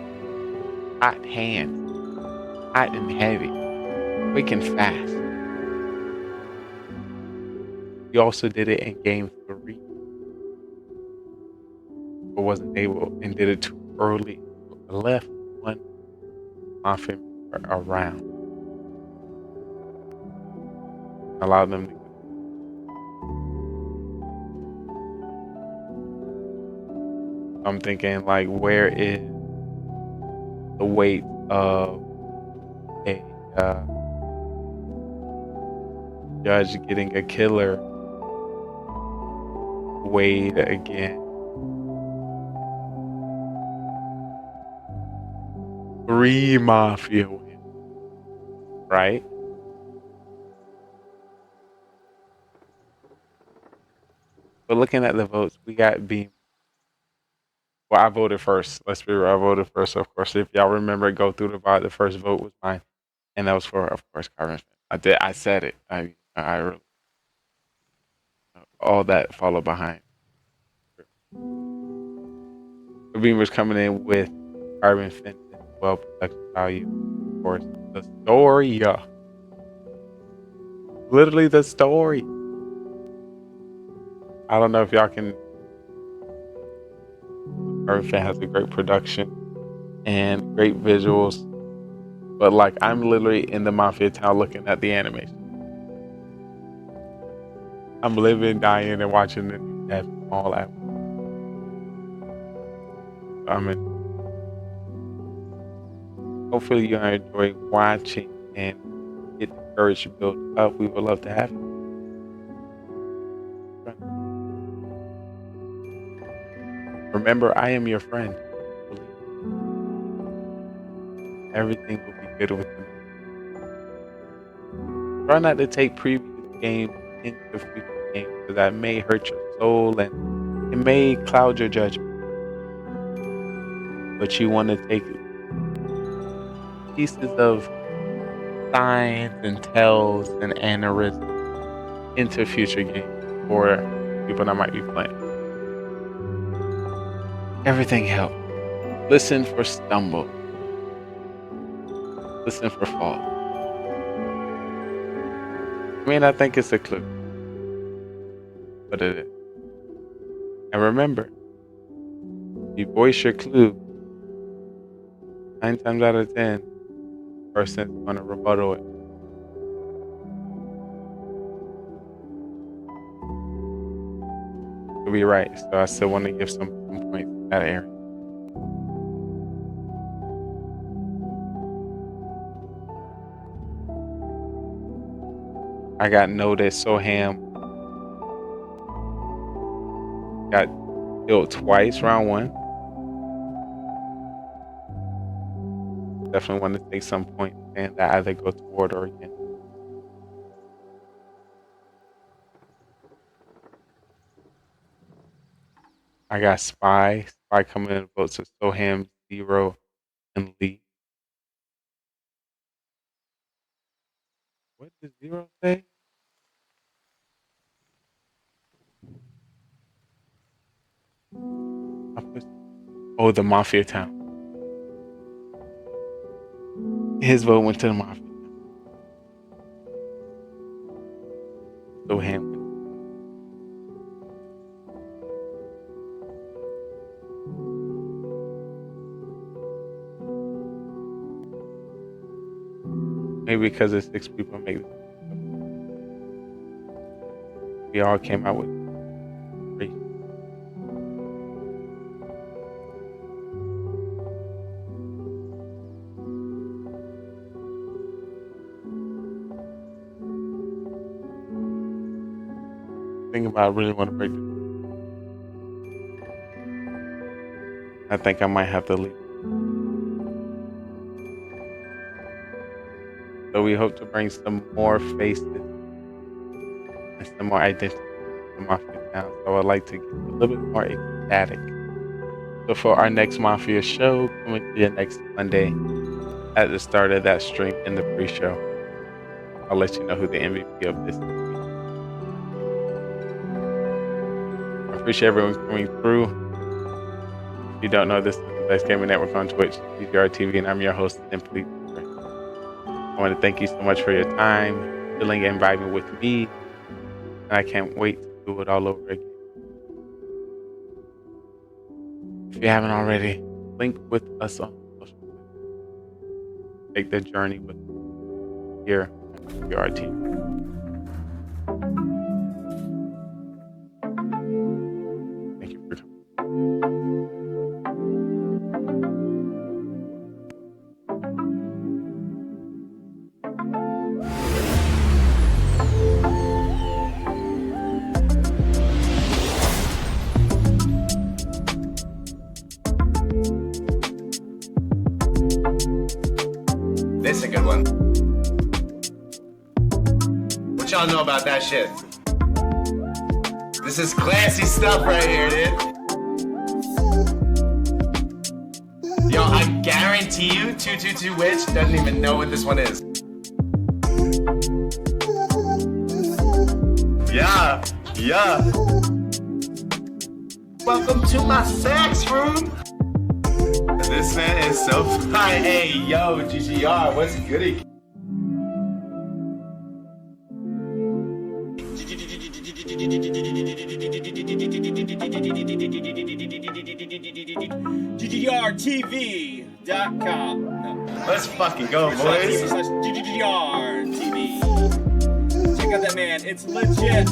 Hot hands. Hot and heavy. Quick and fast. He also did it in game 3. But wasn't able and did it too early. Left one Mafia around. Allowed them to. I'm thinking, like, where is the weight of a judge getting a killer weighed again? 3 Mafia wins, right? But looking at the votes, we got Beam. Well, I voted first. Let's be real. I voted first, of course. If y'all remember, go through the vote. The first vote was mine, and that was for, of course, Carbon. I said it. I really, all that followed behind. Beam was coming in with Carbon Fin, well, production value, of course. The story, literally the story. I don't know if y'all can. Carbon Fin has a great production and great visuals, but like, I'm literally in the Mafia town looking at the animation. I'm living, dying, and watching it happen all at once. Hopefully you enjoy watching and get the courage to build up. We would love to have you. Remember, I am your friend. Everything will be good with you. Try not to take previous games into future games, because that may hurt your soul and it may cloud your judgment. But you want to take pieces of signs and tells and aneurysms into future games for people that might be playing. Everything helps. Listen for stumble. Listen for fall. I mean, I think it's a clue, but it is. And remember, if you voice your clue, 9 times out of 10, the person's going to rebuttal it. You'll be right. So I still want to give some points in that area. I got noticed. Soham got killed twice round 1. Definitely want to take some points and that either go toward or against. I got Spy. Spy coming in votes of Soham, 0, and Lee. What did 0 say? Oh, the Mafia town. His vote went to the Mafia. Soham. Maybe because it's 6 people make it. We all came out with 3. Think about, I really want to break this. I think I might have to leave. So we hope to bring some more faces and some more identity to Mafia Town. So I'd like to get a little bit more ecstatic. So for our next Mafia show, coming to you next Monday at the start of that stream in the pre-show, I'll let you know who the MVP of this is. I appreciate everyone coming through. If you don't know, this is the Best Gaming Network on Twitch, GGRtv, and I'm your host, Simply. I want to thank you so much for your time, chilling and vibing with me, and I can't wait to do it all over again. If you haven't already, link with us on social media. Take the journey with us here on GGRtv. Thank you for coming. This is a good one. What y'all know about that shit? This is classy stuff right here, dude. Yo, I guarantee you 222 Witch doesn't even know what this one is. Yeah, yeah. Welcome to my sex room. This man is so fly. Hey, yo, GGR, what's goody? GGRtv.com. No. Let's fucking go, boys. GGRtv. Check out that man. It's legit.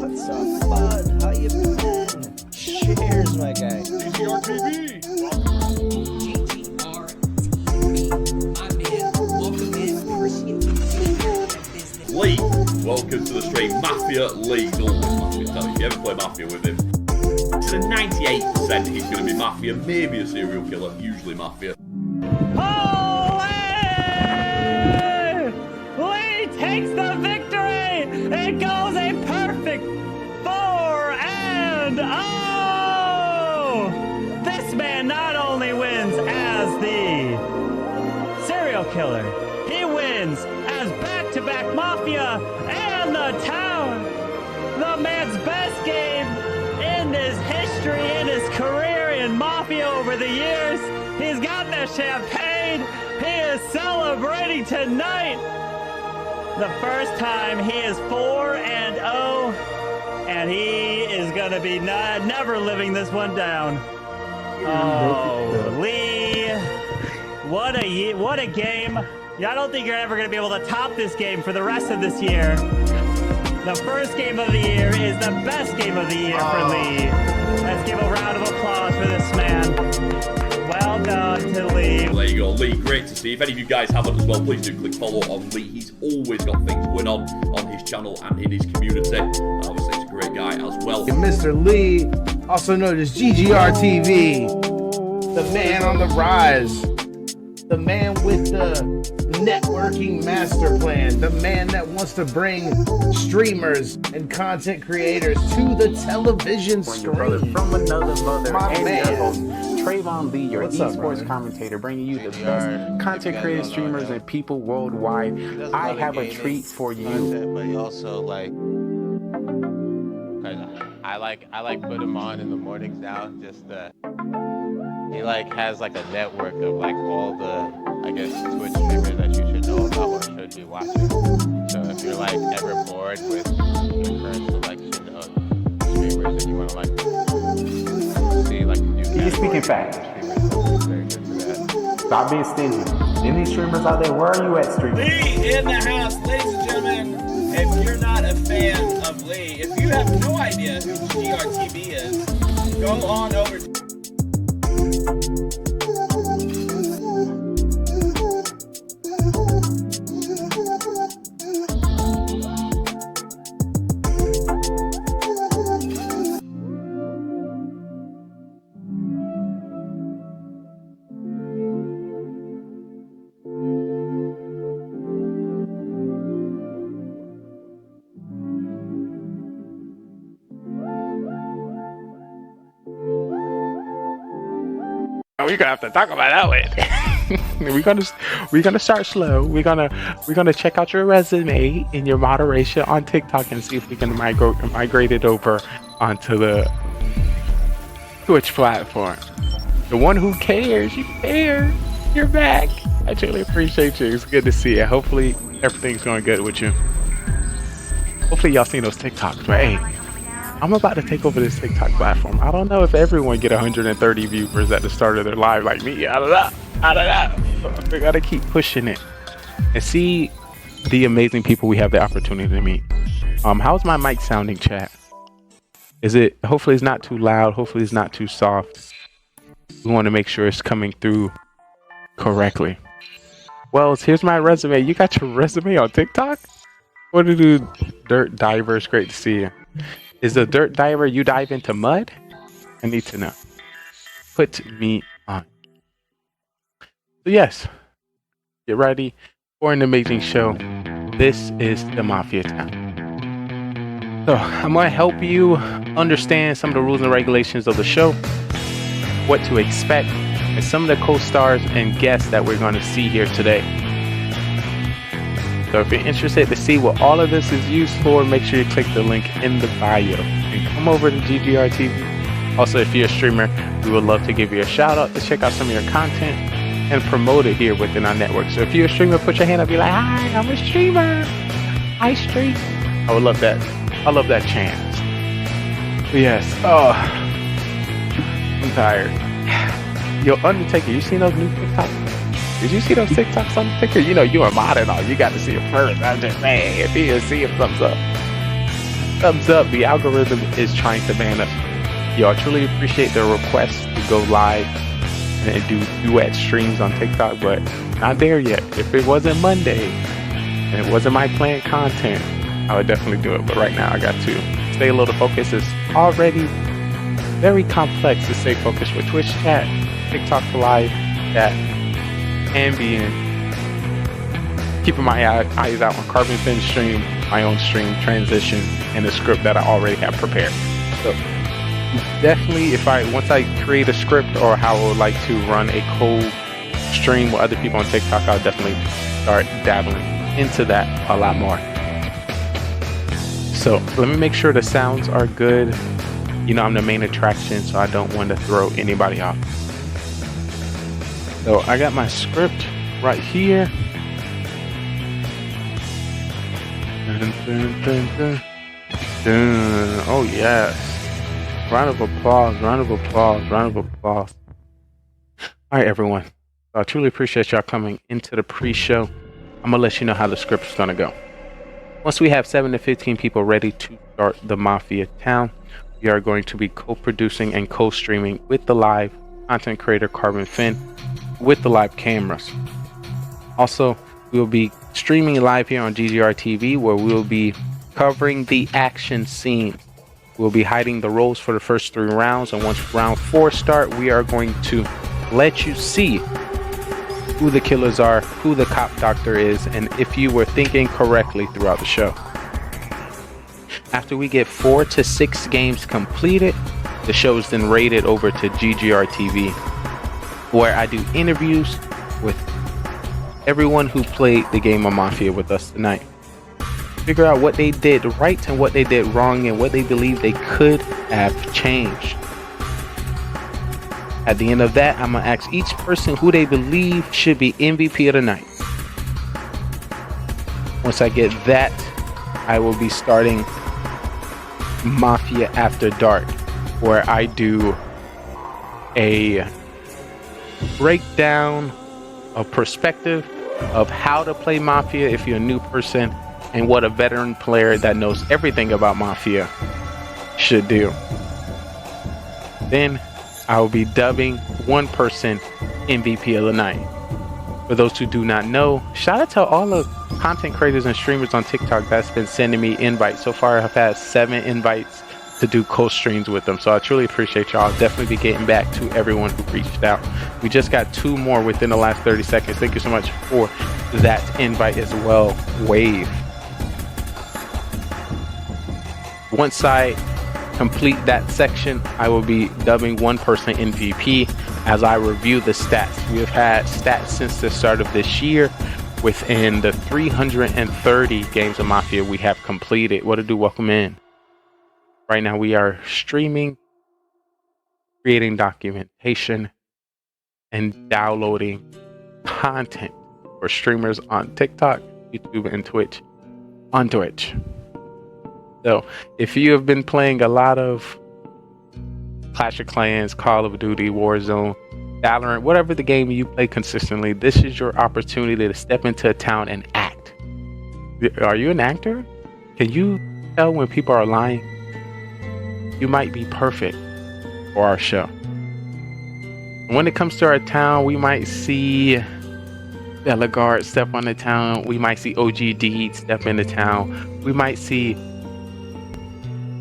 What's up, bud? How you been? Cheers, my guy. GGRtv. Lee, welcome to the stream. Mafia Lee's always Mafia. Tell me, if you ever play Mafia with him, to the 98% he's going to be Mafia, maybe a serial killer, usually Mafia. Lee takes the victory! It goes a perfect 4-0! This man not only wins as the serial killer, he wins as back-to-back Mafia and the town! The man's best game in his history, in his career in Mafia over the years. He's got the champagne. He is celebrating tonight. The first time he is 4-0, and he is going to be never living this one down. Oh, Lee, what a game. I don't think you're ever going to be able to top this game for the rest of this year. The first game of the year is the best game of the year for Lee. Let's give a round of applause for this man. Well done to Lee. There you go, Lee, great to see. If any of you guys haven't as well, please do click follow on Lee. He's always got things going on his channel and in his community. And obviously, he's a great guy as well. Mr. Lee, also known as GGRtv, the man on the rise, the man with the networking master plan, the man that wants to bring streamers and content creators to the television screen. From another mother, My and man. your host, Trayvon Lee, your What's up, esports brother? commentator, bringing you the best content creators, streamers, and people worldwide. I have a treat for you. But you also like, I like put him on in the mornings now. Just he like has like a network of like all the, I guess, Twitch streamers that you should know about or should be watching. So if you're like ever bored with your current selection of streamers and you want to like see like new You're speaking facts. Stop being stingy. Any streamers out there, where are you at streaming? Lee in the house, ladies and gentlemen. If you're not a fan of Lee, if you have no idea who GGRtv is, go on over to We're gonna have to talk about that one. we're gonna start slow. We're gonna check out your resume and your moderation on TikTok and see if we can migrate it over onto the Twitch platform. The one who cares, you care. You're back. I truly appreciate you. It's good to see you. Hopefully everything's going good with you. Hopefully y'all seen those TikToks, but hey, I'm about to take over this TikTok platform. I don't know if everyone get 130 viewers at the start of their live like me. I don't know. We gotta keep pushing it and see the amazing people we have the opportunity to meet. How's my mic sounding, chat? Hopefully it's not too loud. Hopefully it's not too soft. We want to make sure it's coming through correctly. Well, here's my resume. You got your resume on TikTok? What do you do, Dirt Diver? It's great to see you. Is a dirt diver you dive into mud? I need to know. Put me on. So yes, get ready for an amazing show. This is the Mafia Town. So I'm going to help you understand some of the rules and regulations of the show, what to expect, and some of the co-stars and guests that we're going to see here today. So if you're interested to see what all of this is used for, make sure you click the link in the bio and come over to GGRtv. Also, if you're a streamer, we would love to give you a shout out to check out some of your content and promote it here within our network. So if you're a streamer, put your hand up, be like, hi, I'm a streamer. I stream. I would love that. I love that chance. But yes. Oh, I'm tired. Yo, Undertaker, you seen those new TikToks? Did you see those TikToks on Undertaker? You know, you a mod and all. You got to see it first. I'm just saying, if you didn't see it, thumbs up. Thumbs up. The algorithm is trying to ban us. Yo, I truly appreciate the request to go live and do duet streams on TikTok, but not there yet. If it wasn't Monday and it wasn't my planned content, I would definitely do it. But right now, I got to stay a little focused. It's already very complex to stay focused with Twitch chat, TikTok live chat, ambient, keeping my eyes out on Carbon Fin stream, my own stream, transition, and the script that I already have prepared. So definitely, once I create a script or how I would like to run a co-stream with other people on TikTok, I'll definitely start dabbling into that a lot more. So let me make sure the sounds are good. You know, I'm the main attraction, so I don't want to throw anybody off. So I got my script right here. Dun, dun, dun, dun. Dun. Oh yes. Round of applause, round of applause, round of applause. All right, everyone. I truly appreciate y'all coming into the pre-show. I'm gonna let you know how the script is gonna go. Once we have 7 to 15 people ready to start the Mafia Town, we are going to be co-producing and co-streaming with the live content creator Carbon Fin with the live cameras. Also, we will be streaming live here on GGRtv, where we will be covering the action scene. We'll be hiding the roles for the first 3 rounds, and once round 4 start, we are going to let you see who the killers are, who the cop doctor is, and if you were thinking correctly throughout the show. After we get 4 to 6 games completed, the show is then rated over to GGRtv, where I do interviews with everyone who played the game of Mafia with us tonight. Figure out what they did right and what they did wrong and what they believe they could have changed. At the end of that, I'm going to ask each person who they believe should be MVP of the night. Once I get that, I will be starting Mafia After Dark, where I do a breakdown of perspective of how to play Mafia if you're a new person, and what a veteran player that knows everything about Mafia should do. Then I will be dubbing one person MVP of the night. For those who do not know, shout out to all the content creators and streamers on TikTok that's been sending me invites. So far, I've had 7 invites to do co-streams with them. So I truly appreciate y'all. I'll definitely be getting back to everyone who reached out. We just got 2 more within the last 30 seconds. Thank you so much for that invite as well, Wave. Once I complete that section, I will be dubbing one person MVP as I review the stats. We have had stats since the start of this year. Within the 330 games of Mafia we have completed. What to do? Welcome in. Right now we are streaming, creating documentation, and downloading content for streamers on TikTok, YouTube, and Twitch. On Twitch. So if you have been playing a lot of Clash of Clans, Call of Duty, Warzone, Valorant, whatever the game you play consistently, this is your opportunity to step into a town and act. Are you an actor? Can you tell when people are lying? You might be perfect for our show. When it comes to our town, we might see Bellegarde step on the town. We might see OGD step in the town. We might see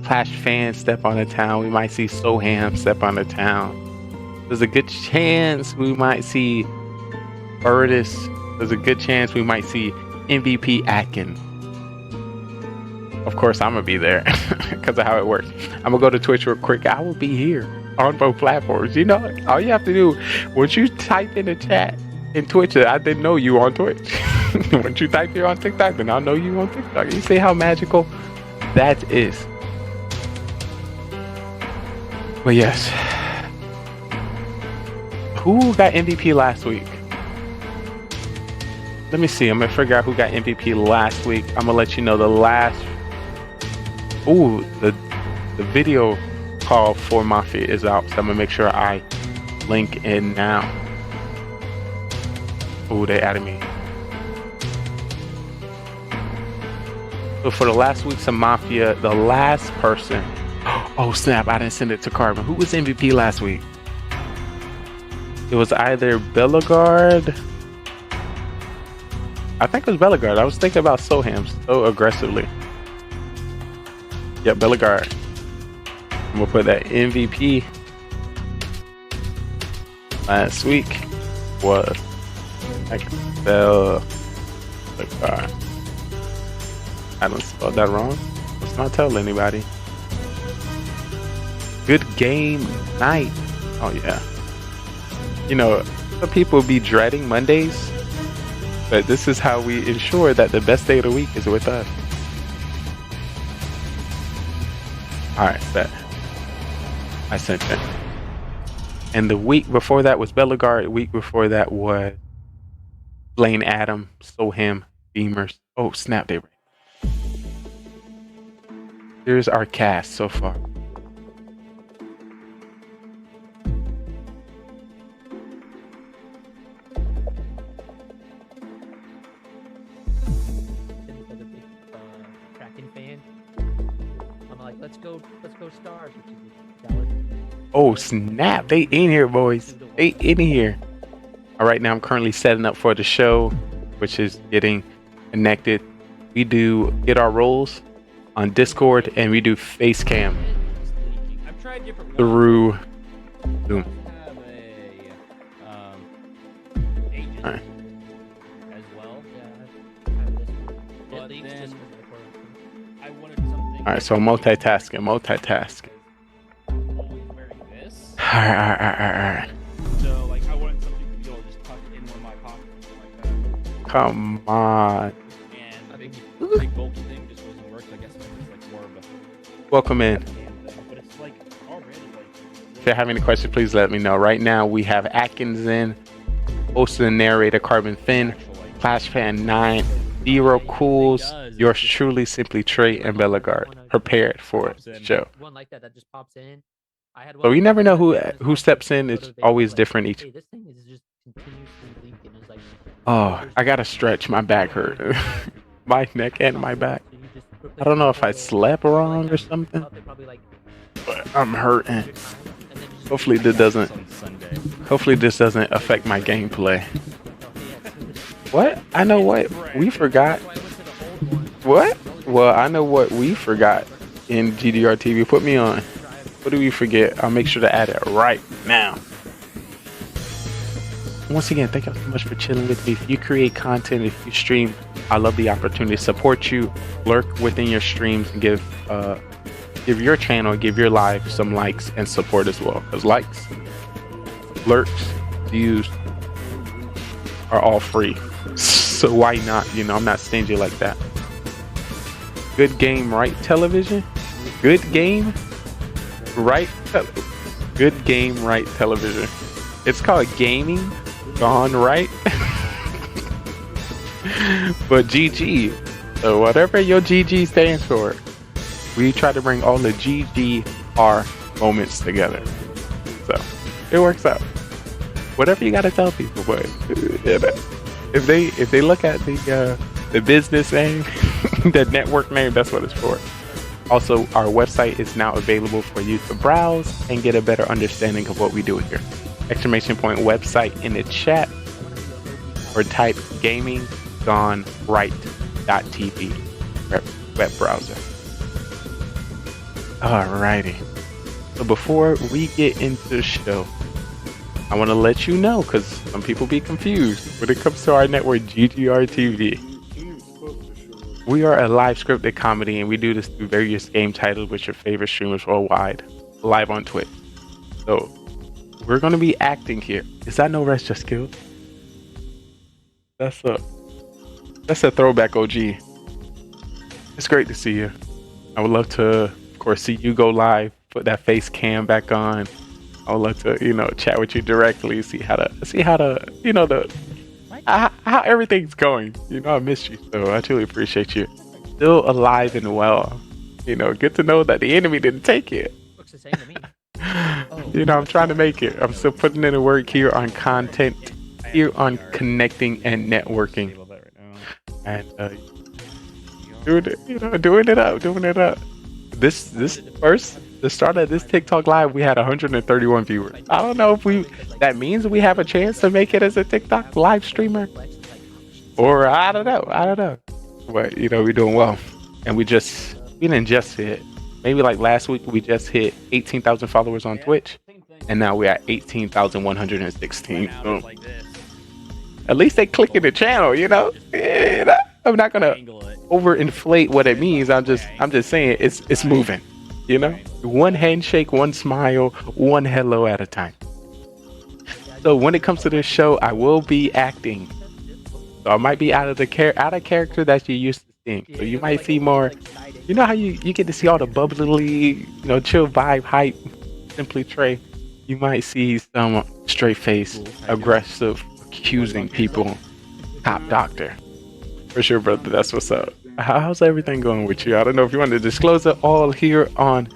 Clash fans step on the town. We might see Soham step on the town. There's a good chance we might see Burtis. There's a good chance we might see MVP Atkin. Of course, I'm going to be there because of how it works. I'm going to go to Twitch real quick. I will be here on both platforms. You know, all you have to do, once you type in the chat in Twitch, I didn't know you on Twitch. Once you type here on TikTok, then I'll know you on TikTok. You see how magical that is. But yes. Who got MVP last week? Let me see. I'm going to figure out who got MVP last week. I'm going to let you know the last... Ooh, the video call for Mafia is out. So I'm going to make sure I link in now. Ooh, they added me. So for the last weeks of Mafia, the last person... Oh, snap. I didn't send it to Carbon. Who was MVP last week? It was either Bellegarde. I think it was Bellegarde. I was thinking about Soham so aggressively. Yeah, Bellegarde. I'm gonna put that MVP last week was Bellegarde. I don't spell that wrong. Let's not tell anybody. Good game night. Oh yeah. You know, some people be dreading Mondays, but this is how we ensure that the best day of the week is with us. Alright, bet. I sent it. And the week before that was Bellegarde. The week before that was Blaine Adam, Soham, Beamers. Oh, snap, they were. Here's our cast so far. Let's go Stars, which is Dallas. Oh snap, they in here, boys. They in here. All right, now I'm currently setting up for the show, which is getting connected. We do get our roles on Discord and we do face cam through Zoom. All right. As well. But then I wanted something. All right, so multitasking. All right. So like I wanted something to be able to just tuck in one of my pockets like that. Come on. And I think the big bulky thing just wasn't working. I guess it's like more of a. Welcome in. But it's like already like. If you have any questions, please let me know. Right now we have Atkins in, host and narrator Carbon Finn, Clash Fan 9, Zero Cools, yours truly, Simply Trey, and Bellegarde. Prepared for the show. One like that just pops in. I had But we never know who steps in. It's always different each. This thing is just continuously leaking. It's like, Oh, I gotta stretch. My back hurt. My neck and my back. I don't know if I slept wrong or something, but I'm hurting. Hopefully this doesn't affect my gameplay. What? I know what we forgot. What? Well, I know what we forgot in GGRtv. Put me on. What do we forget? I'll make sure to add it right now. Once again, thank you so much for chilling with me. If you create content, if you stream, I love the opportunity to support you, lurk within your streams, and give give your channel, give your live some likes and support as well. Because likes, lurks, views are all free. So why not? You know, I'm not stingy like that. Good Game Right Television? Good Game Right? Good Game Right Television. It's called Gaming GoneRight. But GG. So whatever your GG stands for, we try to bring all the GGR moments together. So it works out. Whatever you gotta tell people, but you know, if they look at the business name, the network name, that's what it's for. Also, our website is now available for you to browse and get a better understanding of what we do here. Exclamation point website in the chat, or type GamingGoneRight.tv web browser. Alrighty. So before we get into the show, I want to let you know, because some people be confused when it comes to our network, GGRtv. We are a live scripted comedy, and we do this through various game titles with your favorite streamers worldwide, live on Twitch. So we're going to be acting here. Is that no rest just skills? That's a throwback, OG. It's great to see you. I would love to, of course, see you go live, put that face cam back on. I would love to, you know, chat with you directly, see how to, you know, how everything's going. You know, I miss you, so I truly appreciate you. Still alive and well. You know, good to know that the enemy didn't take it. Looks the same to me. You know, I'm trying to make it. I'm still putting in the work here on content, here on connecting and networking, and doing it up. The start of this TikTok live, we had 131 viewers. I don't know if that means we have a chance to make it as a TikTok live streamer, or I don't know. But you know, we're doing well, and we didn't just hit. Maybe like last week, we just hit 18,000 followers on Twitch, and now we're at 18,116. So at least they clicking the channel, you know. I'm not gonna overinflate what it means. I'm just saying it's moving. You know, one handshake, one smile, one hello at a time. So when it comes to this show, I will be acting. So I might be out of character that you're used to seeing. So you might see more. You know how you get to see all the bubbly, you know, chill vibe, hype, simply Trey. You might see some straight face, aggressive, accusing people, top doctor. For sure, brother. That's what's up. How's everything going with you? I don't know if you want to disclose it all here on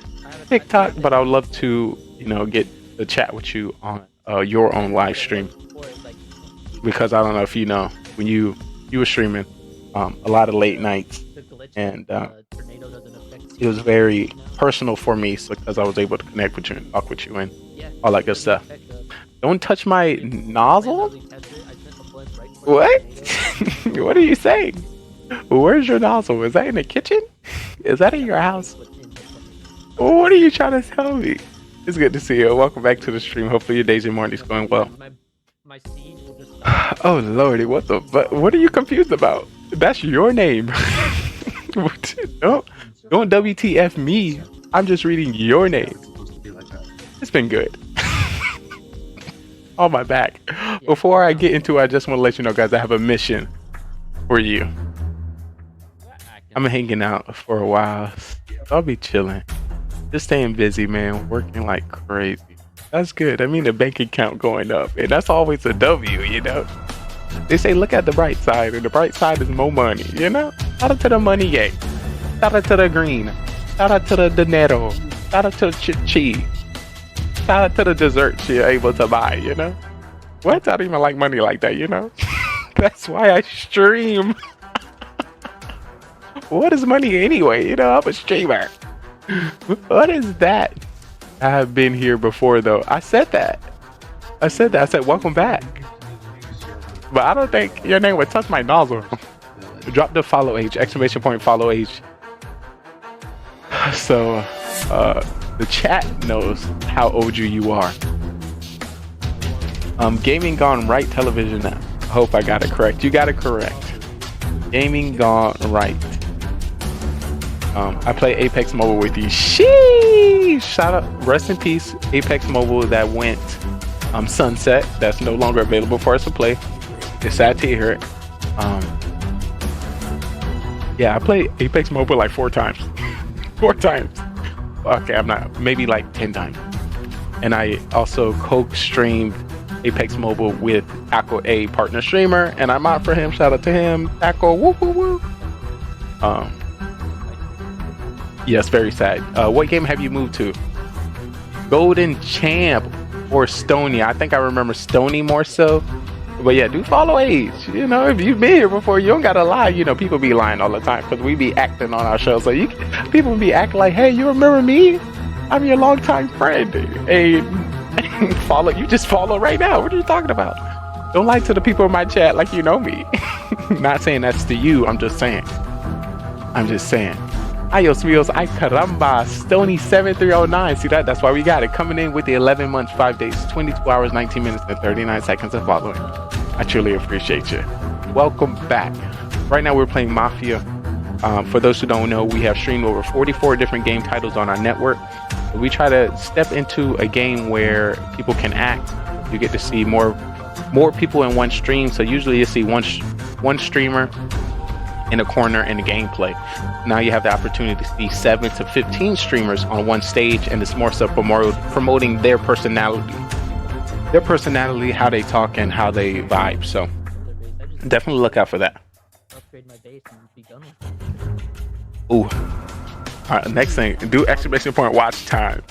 TikTok, but I would love to, you know, get to chat with you on your own live stream. Because I don't know if you know, when you were streaming a lot of late nights, and it was very personal for me, so because I was able to connect with you and talk with you and all that good stuff. Don't touch my nozzle? What? What are you saying? Where's your nozzle? Is that in the kitchen? Is that in your house? What are you trying to tell me? It's good to see you. Welcome back to the stream. Hopefully your days and mornings going well. Oh lordy, what are you confused about? That's your name. Don't WTF me. I'm just reading your name. It's been good. On my back. Before I get into it, I just want to let you know, guys, I have a mission for you. I'm hanging out for a while. I'll be chilling. Just staying busy, man. Working like crazy. That's good. I mean, the bank account going up. And that's always a W, you know? They say, look at the bright side. And the bright side is more money, you know? Shout out to the money gang. Shout out to the green. Shout out to the dinero. Shout out to the cheese. Shout out to the desserts you're able to buy, you know? What? I don't even like money like that, you know? That's why I stream. What is money anyway? You know, I'm a streamer. What is that? I have been here before, though. I said that. I said, welcome back. But I don't think your name would touch my nozzle. Drop the follow age, exclamation point follow age. So, the chat knows how OG you are. Gaming GoneRight television. I hope I got it correct. You got it correct. Gaming GoneRight. I play Apex Mobile with you. Sheesh! Shout out, rest in peace, Apex Mobile that went sunset. That's no longer available for us to play. It's sad to hear it. Yeah, I played Apex Mobile like 4 times. 4 times. Okay, I'm not, maybe like 10 times. And I also co-streamed Apex Mobile with Taco, a partner streamer, and I'm out for him. Shout out to him, Taco. Woo woo woo. Yes, very sad. What game have you moved to? Golden Champ or Stony? I think I remember Stony more so. But yeah, do follow Age. You know, if you've been here before, you don't gotta lie. You know, people be lying all the time because we be acting on our show. So people be acting like, hey, you remember me? I'm your longtime friend. Hey, follow. You just follow right now. What are you talking about? Don't lie to the people in my chat like you know me. Not saying that's to you. I'm just saying. Ayos Mios, ay caramba, Stony 7309. See that? That's why we got it. Coming in with the 11 months, 5 days, 22 hours, 19 minutes, and 39 seconds of following. I truly appreciate you. Welcome back. Right now we're playing Mafia. For those who don't know, we have streamed over 44 different game titles on our network. We try to step into a game where people can act. You get to see more people in one stream. So usually you see one streamer in a corner in the gameplay. Now you have the opportunity to see 7 to 15 streamers on one stage, and it's more so promoting their personality, how they talk and how they vibe. So definitely look out for that. Ooh. All right, next thing, do exclamation point watch time.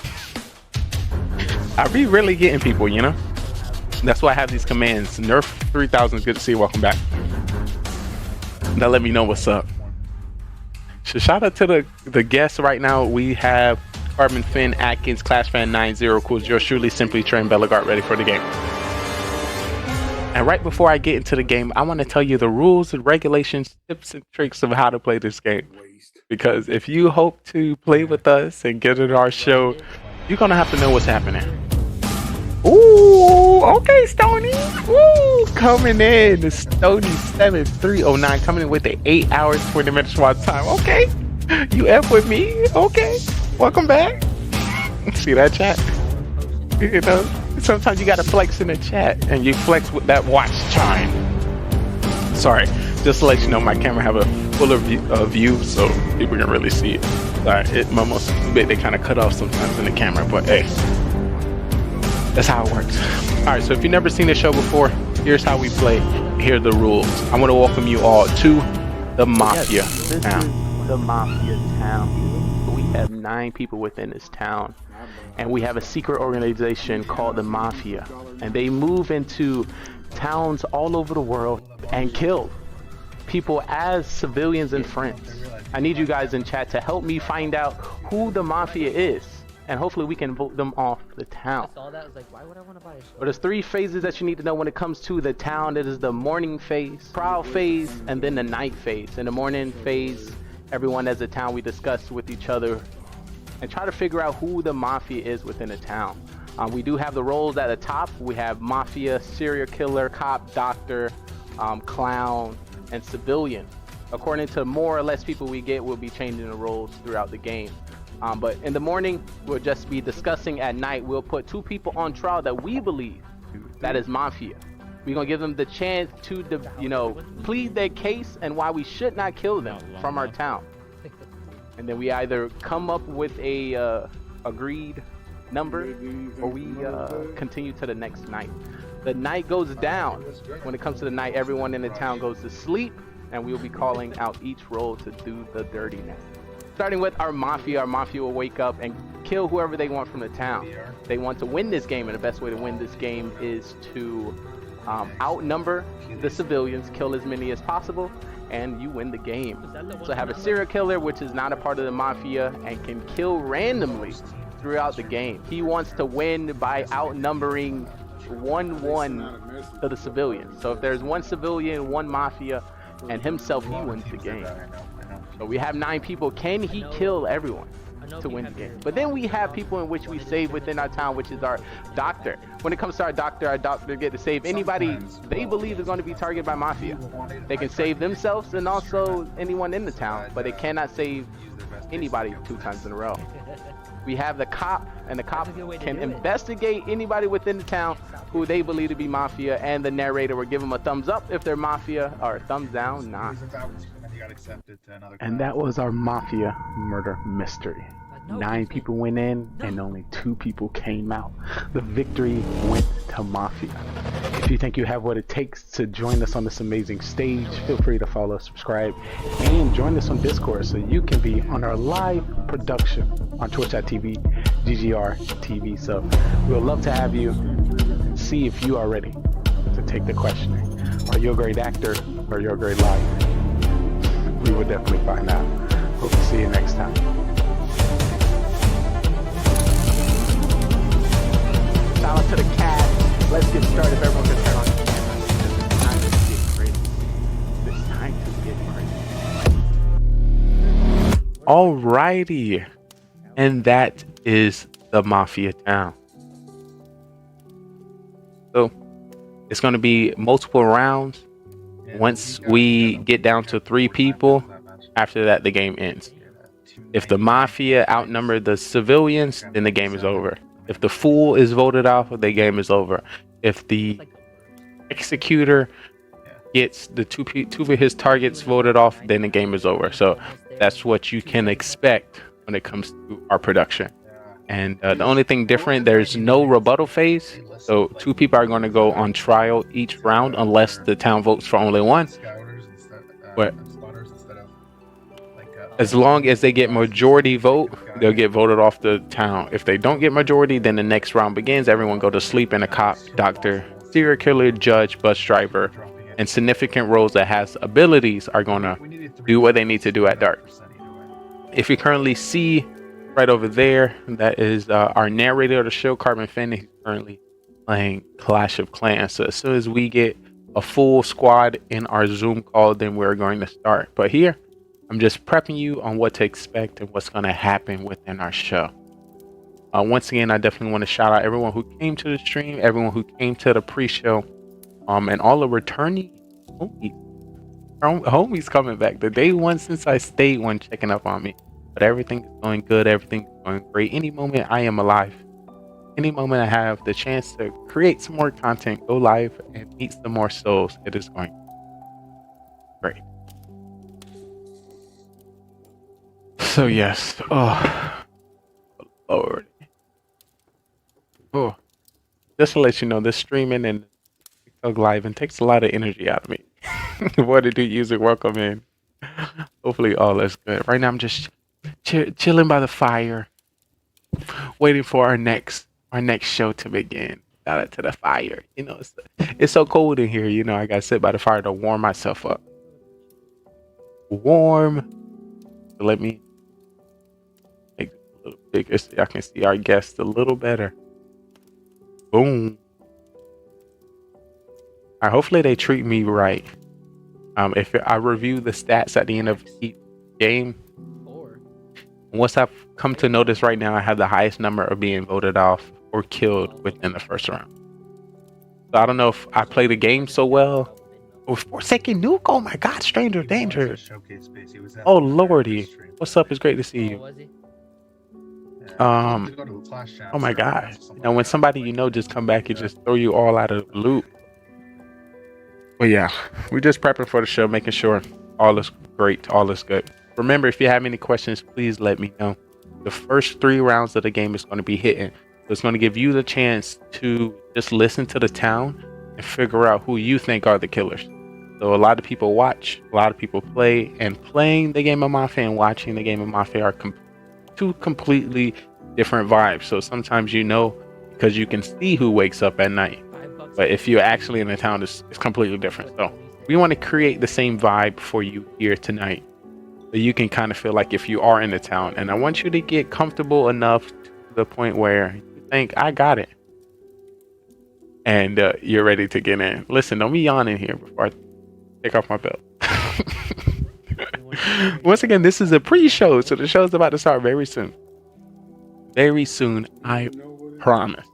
I be really getting people, you know. That's why I have these commands. Nerf 3000, good to see you. Welcome back. Now let me know what's up. So shout out to the guests right now. We have Carbon Finn, Atkins, Clash Fan 90, Cool, yours truly, Simply Trey, and Bellegard ready for the game. And right before I get into the game, I want to tell you the rules and regulations, tips and tricks of how to play this game. Because if you hope to play with us and get into our show, you're gonna have to know what's happening. Ooh, okay, Stony. Ooh, coming in, the Stony 7309, coming in with the 8 hours, 20 minutes watch time. Okay, you F with me. Okay, welcome back. See that chat? You know, sometimes you gotta flex in the chat, and you flex with that watch time. Sorry, just to let you know, my camera have a fuller view, so people can really see it. Sorry, my most bit they kind of cut off sometimes in the camera, but hey. That's how it works. All right, so if you've never seen the show before, here's how we play. Here are the rules. I want to welcome you all to the Mafia town. The Mafia town. We have 9 people within this town, and we have a secret organization called the Mafia, and they move into towns all over the world and kill people as civilians and friends. I need you guys in chat to help me find out who the Mafia is. And hopefully we can vote them off the town. I saw that, I was like, why would I want to buy a show? But there's 3 phases that you need to know when it comes to the town. It is the morning phase, prowl phase, and then the night phase. In the morning phase, everyone as a town, we discuss with each other and try to figure out who the Mafia is within a town. We do have the roles at the top. We have Mafia, serial killer, cop, doctor, clown, and civilian. According to more or less people we get, we'll be changing the roles throughout the game. But in the morning, we'll just be discussing. At night, we'll put 2 people on trial that we believe that is Mafia. We're going to give them the chance to, plead their case and why we should not kill them from our town. And then we either come up with a agreed number, or we continue to the next night. The night goes down. When it comes to the night, everyone in the town goes to sleep, and we'll be calling out each role to do the dirtiness. Starting with our Mafia will wake up and kill whoever they want from the town. They want to win this game, and the best way to win this game is to outnumber the civilians, kill as many as possible, and you win the game. So have a serial killer, which is not a part of the Mafia and can kill randomly throughout the game. He wants to win by outnumbering 1-1 to the civilians. So if there's 1 civilian, 1 Mafia, and himself, he wins the game. So we have 9 people. Can he kill everyone to win the game? But then we have people in which we save within our town, which is our doctor. When it comes to our doctor get to save anybody they believe is going to be targeted by Mafia. They can save themselves and also anyone in the town, but they cannot save anybody 2 times in a row. We have the cop, and the cop can investigate anybody within the town who they believe to be Mafia, and the narrator will give them a thumbs up if they're Mafia, or a thumbs down, nah. And that was our Mafia murder mystery. 9 people went in and only 2 people came out. The victory went to Mafia. If you think you have what it takes to join us on this amazing stage, feel free to follow, subscribe, and join us on Discord so you can be on our live production on twitch.tv, GGRtv. So we would love to have you. See if you are ready to take the questioning. Are you a great actor or you're a great liar? We will definitely find out. Hope to see you next time. Shout out to the cat. Let's get started. If everyone can turn on the camera. It's time to get crazy. It's time to get crazy. Alrighty. And that is the Mafia town. So it's going to be multiple rounds. Once we get down to 3 people, after that the game ends. If the Mafia outnumber the civilians, then the game is over. If the fool is voted off, the game is over. If the executor gets the two of his targets voted off, then the game is over. So that's what you can expect when it comes to our production. And the only thing different, there's no rebuttal phase. So 2 people are going to go on trial each round unless the town votes for only 1. But as long as they get majority vote, they'll get voted off the town. If they don't get majority, then the next round begins. Everyone go to sleep, and a cop, doctor, serial killer, judge, bus driver, and significant roles that has abilities are going to do what they need to do at dark. If you currently see right over there, that is our narrator of the show, Carbon Finn. He's currently playing Clash of Clans. So as soon as we get a full squad in our Zoom call, then we're going to start. But here, I'm just prepping you on what to expect and what's going to happen within our show. Once again, I definitely want to shout out everyone who came to the stream, everyone who came to the pre-show, and all the returning homies coming back. The day one since I stayed one checking up on me. But everything is going good. Everything is going great. Any moment I am alive. Any moment I have the chance to create some more content, go live, and meet some more souls, it is going great. So yes. Oh, Lord. Oh, just to let you know, this streaming and TikTok live and takes a lot of energy out of me. What to do music, welcome in. Hopefully all is good. Right now I'm just chilling by the fire, waiting for our next show to begin. Shout out to the fire. You know, it's so cold in here. You know, I gotta sit by the fire to warm myself up. Warm. So let me make it a little bigger so y'all can see our guests a little better. Boom. All right, hopefully they treat me right. If I review the stats at the end of each game, once I've come to notice right now, I have the highest number of being voted off or killed within the first round. So I don't know if I play the game so well. Oh, 4-second nuke! Oh my God, Stranger Danger! Oh Lordy, what's up? It's great to see you. Oh my God! You know, when somebody you know just come back and just throw you all out of the loop. But yeah, we're just prepping for the show, making sure all is great, all is good. Remember, if you have any questions, please let me know. The first 3 rounds of the game is going to be hitting. So it's going to give you the chance to just listen to the town and figure out who you think are the killers. So a lot of people watch, a lot of people play, and playing the game of Mafia and watching the game of Mafia are 2 completely different vibes. So sometimes you know because you can see who wakes up at night. But if you're actually in the town, it's completely different. So we want to create the same vibe for you here tonight. So you can kind of feel like if you are in the town. And I want you to get comfortable enough to the point where you think, I got it. And you're ready to get in. Listen, don't be yawning here before I take off my belt. Once again, this is a pre-show. So the show's about to start very soon. Very soon, I promise.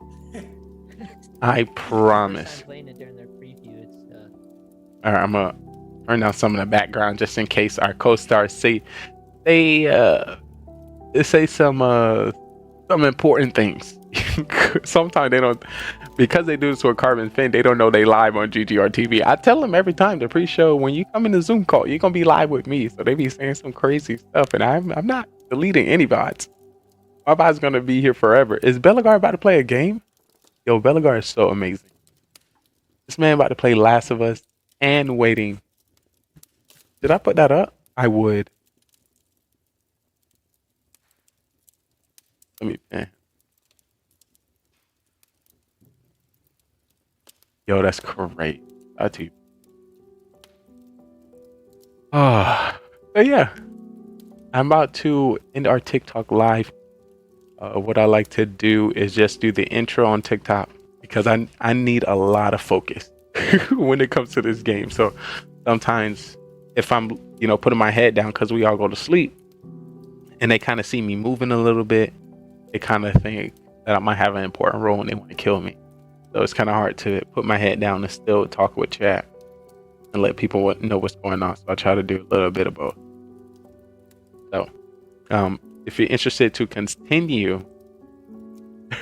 I promise. All right, I'm gonna turn down some of the background just in case our co-stars see they say some important things. Sometimes they don't, because they do this with Carbon Fin, they don't know they live on GGRtv. I tell them every time the pre-show, when you come in the Zoom call, you're gonna be live with me. So they be saying some crazy stuff, and I'm not deleting any bots. My bot's gonna be here forever. Is Bellegar about to play a game? Yo, Bellegar is so amazing. This man about to play Last of Us and Waiting. Did I put that up? I would. Let me. Yo, that's great. I too. But yeah, I'm about to end our TikTok live. What I like to do is just do the intro on TikTok because I need a lot of focus when it comes to this game. So sometimes if I'm putting my head down because we all go to sleep and they kind of see me moving a little bit, they kind of think that I might have an important role and they want to kill me. So it's kind of hard to put my head down and still talk with chat and let people know what's going on. So I try to do a little bit of both. So if you're interested to continue,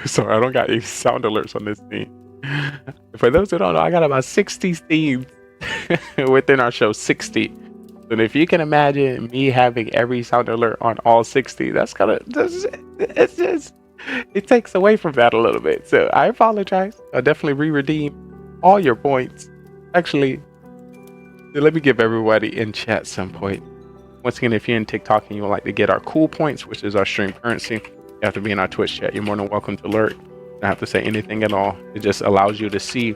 sorry, I don't got any sound alerts on this scene. For those who don't know, I got about 60 scenes within our show, 60. And if you can imagine me having every sound alert on all 60, it takes away from that a little bit. So I apologize. I'll definitely re-redeem all your points. Actually, let me give everybody in chat some point. Once again, if you're in TikTok and you would like to get our cool points, which is our stream currency, you have to be in our Twitch chat. You're more than welcome to alert. You don't have to say anything at all. It just allows you to see.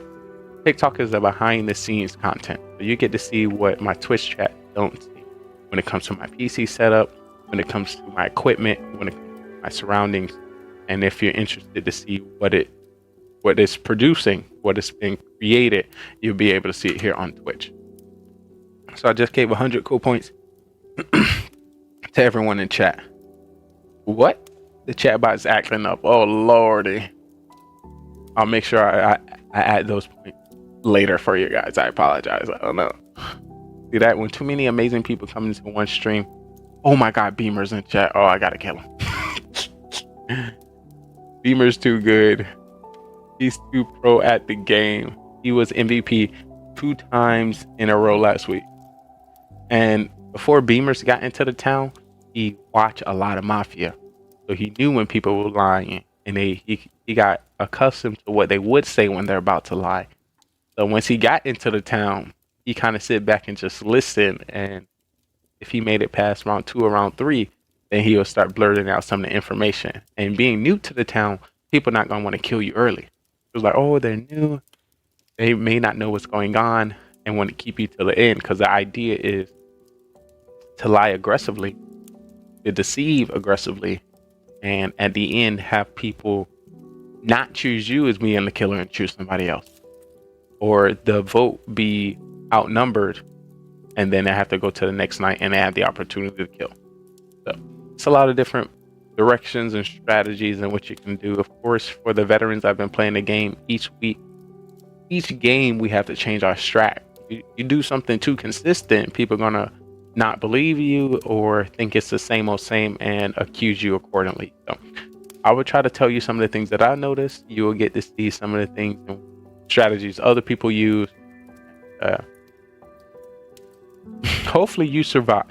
TikTok is the behind the scenes content. So you get to see what my Twitch chat don't see when it comes to my PC setup, when it comes to my equipment, when it comes to my surroundings. And if you're interested to see what it's producing, what is being created, you'll be able to see it here on Twitch. So I just gave 100 cool points to everyone in chat. What? The chat bot is acting up. Oh lordy. I'll make sure I add those points later for you guys. I apologize. I don't know. See that when too many amazing people come into one stream. Oh my god, Beamer's in chat. Oh, I gotta kill him. Beamer's too good. He's too pro at the game. He was MVP 2 times in a row last week. And before Beamers got into the town, he watched a lot of Mafia. So he knew when people were lying. And he got accustomed to what they would say when they're about to lie. So once he got into the town, he kind of sit back and just listen. And if he made it past round 2 or round 3, then he will start blurting out some of the information. And being new to the town, people not going to want to kill you early. It was like, oh, they're new. They may not know what's going on and want to keep you till the end. Because the idea is to lie aggressively, to deceive aggressively, and at the end have people not choose you as being the killer and choose somebody else. Or the vote be outnumbered and then they have to go to the next night and they have the opportunity to kill. So it's a lot of different directions and strategies and what you can do. Of course, for the veterans, I've been playing the game each week. Each game we have to change our strat. You do something too consistent, people are gonna not believe you or think it's the same old same and accuse you accordingly. So I would try to tell you some of the things that I noticed. You will get to see some of the things and strategies other people use. Hopefully you survive.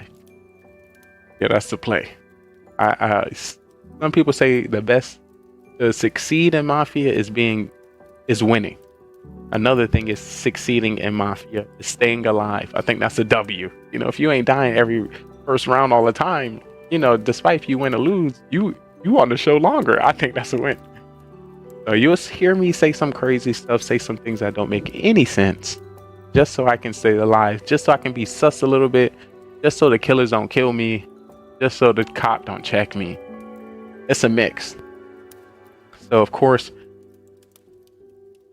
Yeah, that's the play. Some people say the best to succeed in Mafia is winning. Another thing is succeeding in Mafia is staying alive. I think that's a W. If you ain't dying every first round all the time, despite if you win or lose, you on the show longer. I think that's a win. So you'll hear me say some crazy stuff, say some things that don't make any sense, just so I can stay alive, just so I can be sus a little bit, just so the killers don't kill me, just so the cop don't check me. It's a mix. So of course,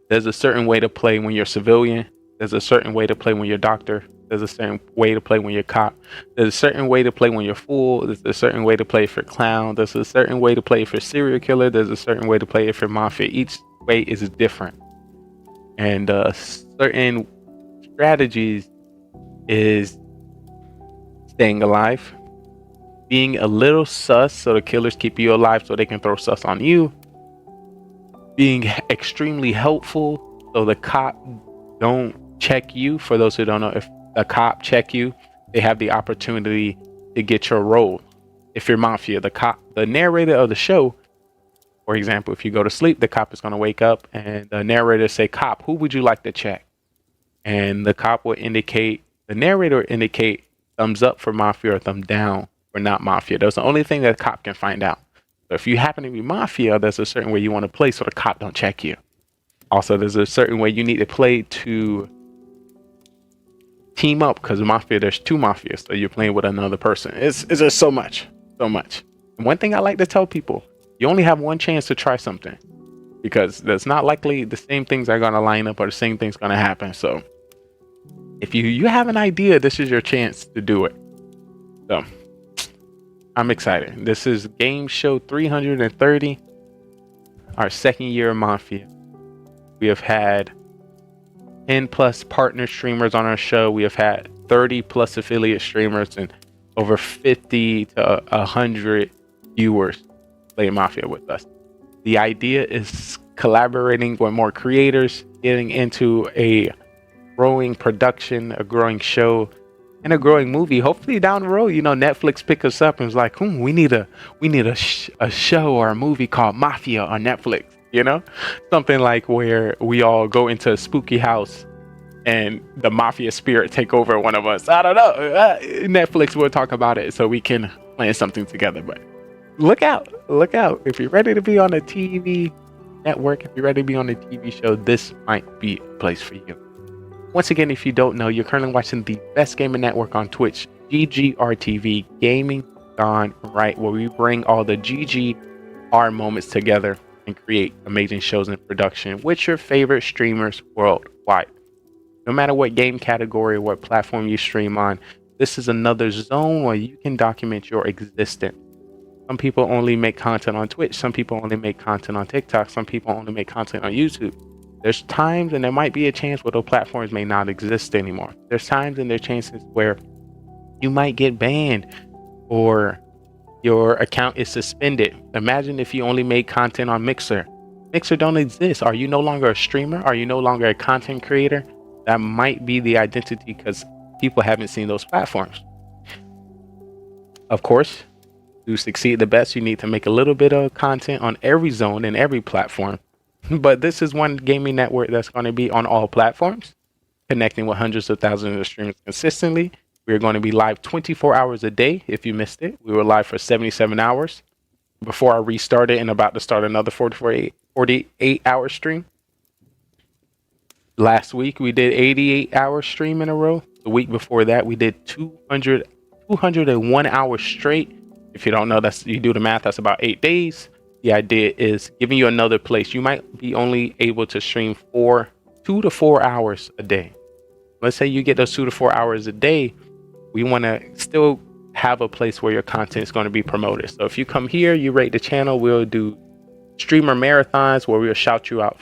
there's a certain way to play when you're civilian. There's a certain way to play when you're doctor. There's a certain way to play when you're cop. There's a certain way to play when you're fool. There's a certain way to play for clown. There's a certain way to play for serial killer. There's a certain way to play it for mafia. Each way is different. And certain strategies is staying alive, being a little sus so the killers keep you alive so they can throw sus on you, being extremely helpful so the cop don't check you. For those who don't know, if a cop check you, they have the opportunity to get your role. If you're Mafia, the narrator of the show, for example, if you go to sleep, the cop is going to wake up and the narrator say, "Cop, who would you like to check?" And the cop will indicate, the narrator will indicate thumbs up for Mafia or thumb down for not Mafia. That's the only thing that the cop can find out. So if you happen to be Mafia, there's a certain way you want to play so the cop don't check you. Also, there's a certain way you need to play to team up, because Mafia, there's 2 Mafias, so you're playing with another person. It's just so much. And one thing I like to tell people, you only have one chance to try something, because there's not likely the same things are going to line up or the same things going to happen. So if you have an idea, this is your chance to do it. So I'm excited. This is game show 330, our second year of Mafia. We have had 10 plus partner streamers on our show. We have had 30 plus affiliate streamers and over 50 to 100 viewers play Mafia with us. The idea is collaborating with more creators, getting into a growing production, a growing show, and a growing movie. Hopefully down the road, Netflix pick us up and is like, we need a show or a movie called Mafia on Netflix. Something like where we all go into a spooky house and the Mafia spirit take over one of us. I don't know. Netflix will talk about it so we can plan something together. But look out. If you're ready to be on a TV network, if you're ready to be on a TV show, this might be a place for you. Once again, if you don't know, you're currently watching the best gaming network on Twitch, GGRtv, Gaming GoneRight, where we bring all the GGR moments together and create amazing shows and production with your favorite streamers worldwide. No matter what game category or what platform you stream on, this is another zone where you can document your existence. Some people only make content on Twitch. Some people only make content on TikTok. Some people only make content on YouTube. There's times, and there might be a chance where those platforms may not exist anymore. There's times and there's chances where you might get banned or your account is suspended. Imagine if you only made content on Mixer. Mixer don't exist. Are you no longer a streamer? Are you no longer a content creator? That might be the identity, because people haven't seen those platforms. Of course, to succeed the best, you need to make a little bit of content on every zone and every platform. But this is one gaming network that's going to be on all platforms, connecting with hundreds of thousands of streamers consistently. We're going to be live 24 hours a day. If you missed it, we were live for 77 hours before I restarted and about to start another 48-hour stream. Last week, we did 88-hour stream in a row. The week before that, we did 201 hours straight. If you don't know, you do the math, that's about 8 days. The idea is giving you another place. You might be only able to stream 2 to 4 hours a day. Let's say you get those 2 to 4 hours a day. We want to still have a place where your content is going to be promoted. So if you come here, you rate the channel, we'll do streamer marathons where we'll shout you out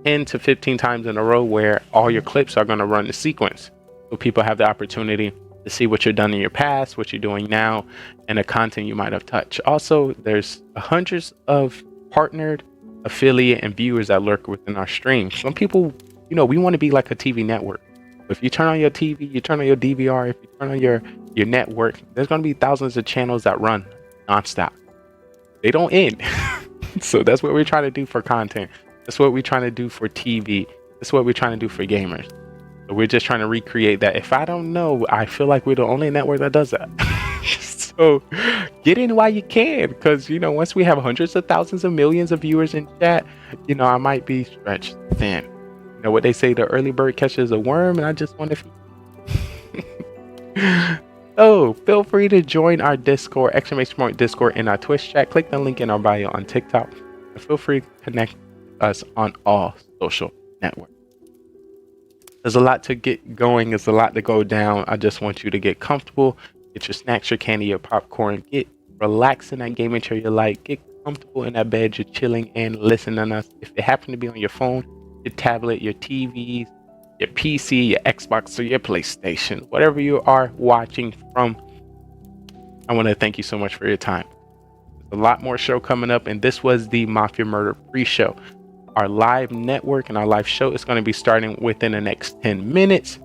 10 to 15 times in a row, where all your clips are going to run the sequence. So people have the opportunity to see what you've done in your past, what you're doing now, and the content you might have touched. Also, there's hundreds of partnered affiliate and viewers that lurk within our streams. Some people, we want to be like a TV network. If you turn on your TV, you turn on your DVR, if you turn on your network, there's going to be thousands of channels that run nonstop. They don't end. So that's what we're trying to do for content. That's what we're trying to do for TV. That's what we're trying to do for gamers. So we're just trying to recreate that. If I don't know, I feel like we're the only network that does that. So get in while you can, because once we have hundreds of thousands of millions of viewers in chat, I might be stretched thin. What they say, the early bird catches a worm, and I just want to So feel free to join our Discord, Discord in our Twitch chat. Click the link in our bio on TikTok, and feel free to connect us on all social networks. There's a lot to get going. There's a lot to go down. I just want you to get comfortable. Get your snacks, your candy, your popcorn. Get relaxed in that gaming chair you like. Get comfortable in that bed. You're chilling and listening to us. If it happen to be on your phone, your tablet, your TVs, your PC, your Xbox, or your PlayStation, whatever you are watching from, I want to thank you so much for your time. There's a lot more show coming up, and this was the Mafia Murder pre-show. Our live network and our live show is going to be starting within the next 10 minutes.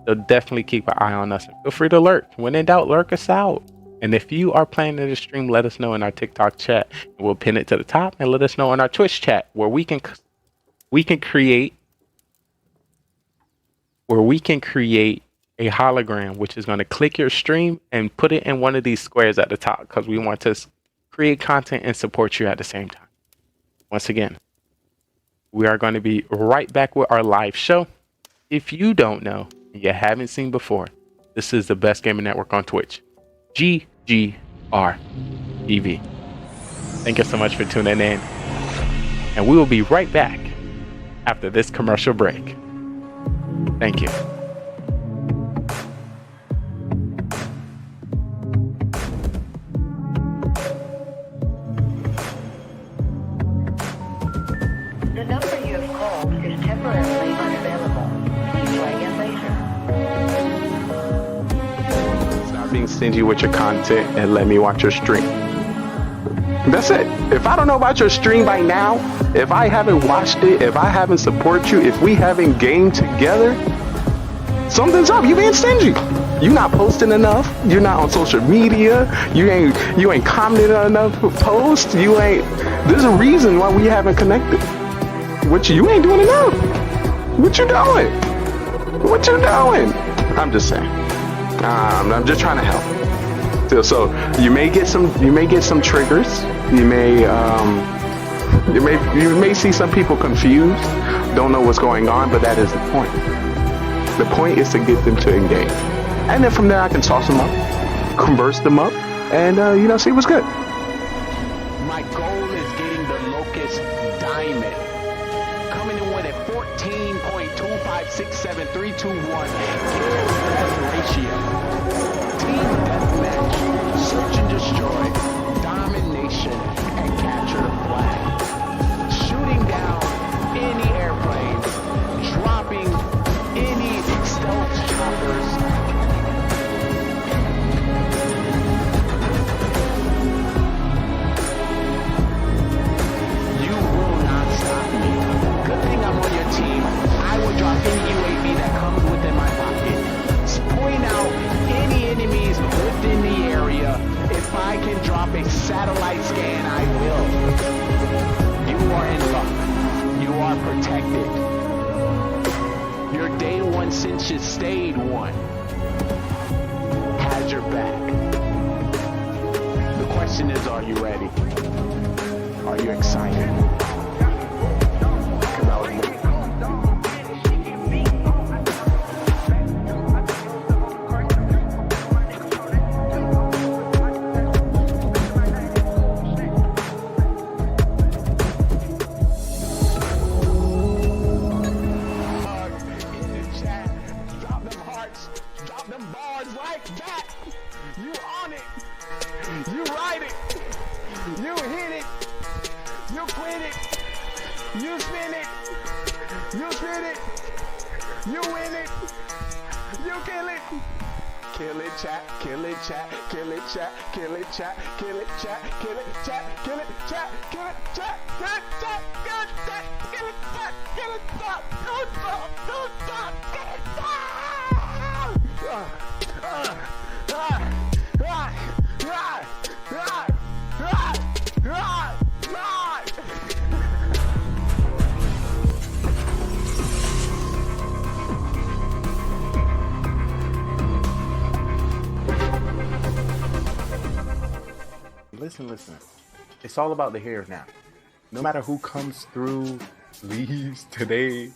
So definitely keep an eye on us. And feel free to lurk. When in doubt, lurk us out. And if you are planning to stream, let us know in our TikTok chat. We'll pin it to the top, and let us know in our Twitch chat where we can create a hologram, which is going to click your stream and put it in one of these squares at the top, because we want to create content and support you at the same time. Once again, we are going to be right back with our live show. If you don't know, and you haven't seen before, this is the best gaming network on Twitch, GGRtv. Thank you so much for tuning in, and we will be right back after this commercial break. Thank you. The number you have called is temporarily unavailable. Please try again later. Stop being stingy with your content and let me watch your stream. That's it. If I don't know about your stream by now, if I haven't watched it, if I haven't supported you, if we haven't gamed together, something's up. You being stingy. You're not posting enough. You're not on social media. You ain't commenting on enough posts. You ain't. There's a reason why we haven't connected. You ain't doing enough. What you doing? What you doing? I'm just saying. I'm just trying to help. So you may get some triggers. You may see some people confused, don't know what's going on, but that is the point. The point is to get them to engage, and then from there I can toss them up, converse them up, and see what's good. My goal is getting the Locust Diamond. Coming in with a 14.2567321 best ratio. Team deathmatch, search and destroy, domination, and capture the flag. Shooting down any airplanes, dropping any stealth choppers. You will not stop me. Good thing I'm on your team. I will drop any UAV that comes within my pocket. Point out any enemies within the area. If I can drop a satellite scan, I will. You are in luck. You are protected. Your day one since you stayed one has your back. The question is, are you ready? Are you excited? Because I was waiting. Kill it, chat, kill it, chat, kill it, chat, kill it, chat, kill it, chat, kill it, chat, kill it, chat, kill it, chat, kill it, chat, kill it, chat, kill it, chat, kill it, chat, kill it, chat, kill it, chat, kill it, Listen. It's all about the here now. No matter who comes through, leaves today,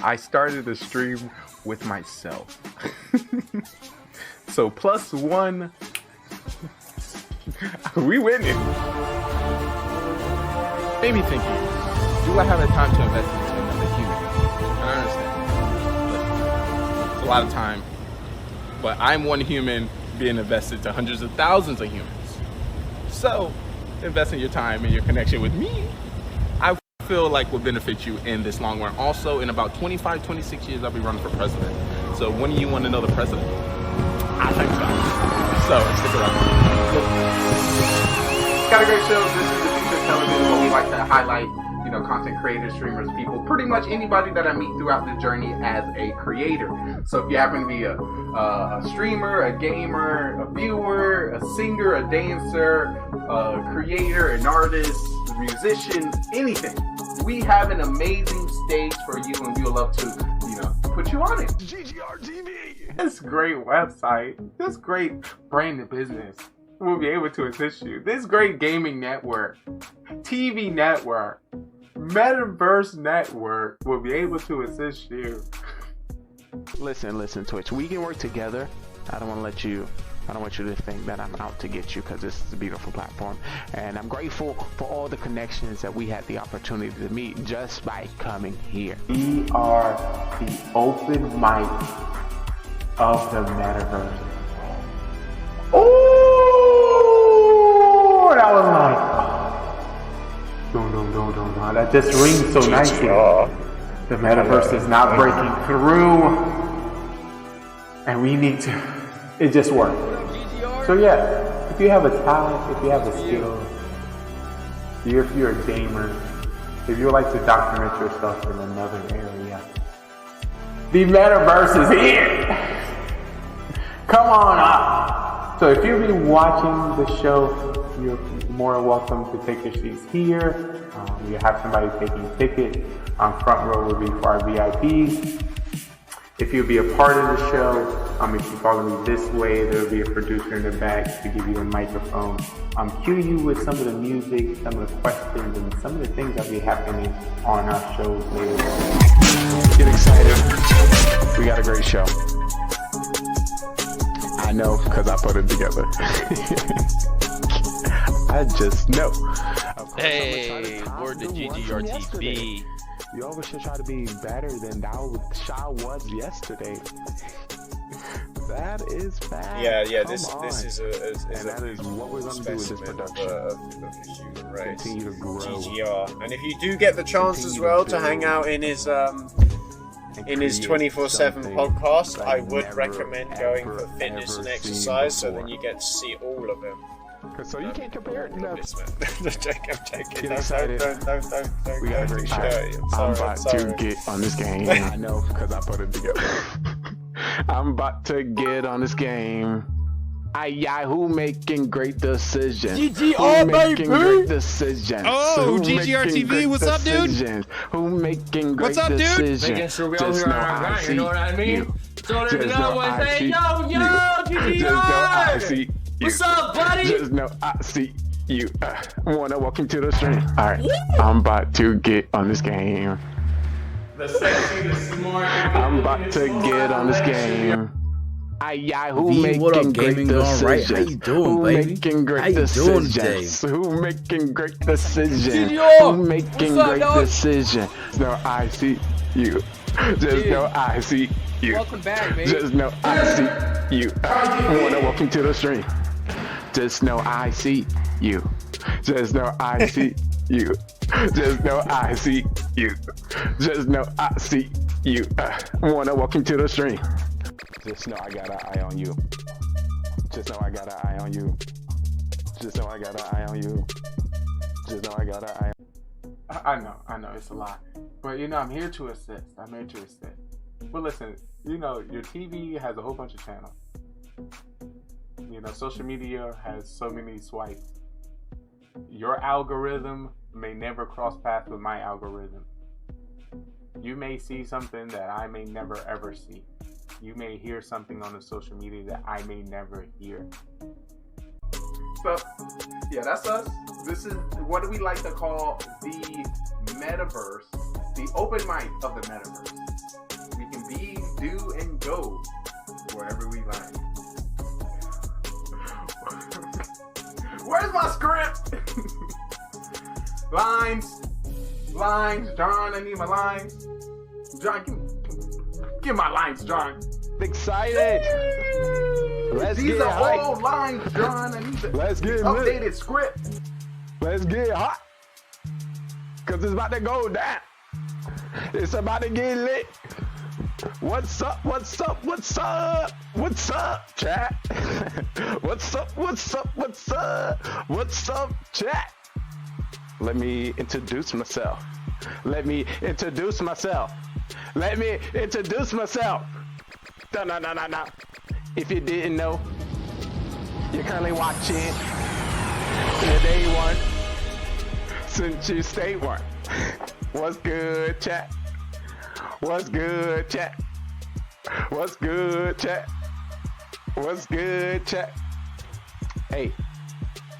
I started the stream with myself. So +1, we winning. Maybe thinking, do I have the time to invest into another human? And I understand. It's a lot of time, but I'm one human being invested to hundreds of thousands of humans. So, investing your time and your connection with me, I feel like will benefit you in this long run. Also, in about 25, 26 years, I'll be running for president. So when do you want to know the president? I think so. So stick around. Got a great show. This is the future of television, where we like to highlight, you know, content creators, streamers, people, pretty much anybody that I meet throughout the journey as a creator. So if you happen to be a streamer, a gamer, a viewer, a singer, a dancer, a creator, an artist, a musician, anything, we have an amazing stage for you, and we would love to, you know, put you on it. GGRtv. This great website, this great branded business will be able to assist you. This great gaming network, TV network, metaverse network will be able to assist you. Listen, Twitch. We can work together. I don't want you to think that I'm out to get you, because this is a beautiful platform, and I'm grateful for all the connections that we had the opportunity to meet just by coming here. We are the open mic of the metaverse. Oh, that was like, don't. That just rings so nicely. The metaverse is not breaking through, and we need to. It just worked. So yeah, if you have a talent, if you have a skill, if you're a gamer, if you would like to document yourself in another area, the metaverse is here. Come on up. So if you've been watching the show, you're more welcome to take your seats here. You have somebody taking tickets. Front row will be for our VIPs. If you'll be a part of the show, if you follow me this way, there will be a producer in the back to give you a microphone. Cue you with some of the music, some of the questions, and some of the things that will be happening on our shows later on. Get excited. We got a great show. I know, because I put it together. I just know. Hey, word to GGRtv. You always should try to be better than Shaw was yesterday. That is bad. Yeah. This is what we're gonna do with this production. Right. Continue to grow. GGR. And if you do get the chance as well to hang out in his 24/7 podcast, I would recommend going for fitness and exercise, so then you get to see all of him. So you can't compare it. No. I'm taking. Get excited. Don't. We got a great show. I'm about to get on this game. I know, because I put it together. I'm about to get on this game. Who making great decisions? GGR, making great decisions? Oh, GGRtv, what's up, dude? Who making great What's up, dude? decisions? Making sure we all Just hear know our I grind, see you know what I mean? you. So let me Just know know one I day, see yo, you. GGR! Just know I see you. What's up, buddy? Just know I see you. Wanna welcome to the stream. Alright, I'm about to get on this game. The sexy, the smart. I'm about to get on this game. Who V, making what up, great Gaming GoneRight? How you decisions? doing, Who baby? making How great you doing decisions? today? Who making great decisions? GGR! Who making What's up, great dog? decisions? No, I see you. Just know I see you. Welcome back, baby. Just know I see you. Wanna welcome to the stream. Just know I see you. Just know I see you. Just know I see you. Just know I see you. Wanna welcome to the stream. Just know I got an eye on you. Just know I got an eye on you. Just know I got an eye on you. Just know I got an eye on you. I know, it's a lot. But you know, I'm here to assist. But listen, you know, your TV has a whole bunch of channels. You know, social media has so many swipes. Your algorithm may never cross paths with my algorithm. You may see something that I may never ever see. You may hear something on the social media that I may never hear. So, yeah, that's us. This is what do we like to call the metaverse, the open mic of the metaverse. We can be, do, and go wherever we like. Where's my script? Lines, John, I need my lines. John, give my lines, John. Excited. These are old lines, John. I need the updated script. Let's get hot. Cause it's about to go down. It's about to get lit. What's up? What's up? What's up? What's up, chat? What's up? What's up? What's up? What's up, chat? Let me introduce myself. Let me introduce myself. Let me introduce myself. No. If you didn't know, you're currently watching the day one since you stay one. What's good, chat? What's good, chat? What's good, chat? What's good, chat? Hey,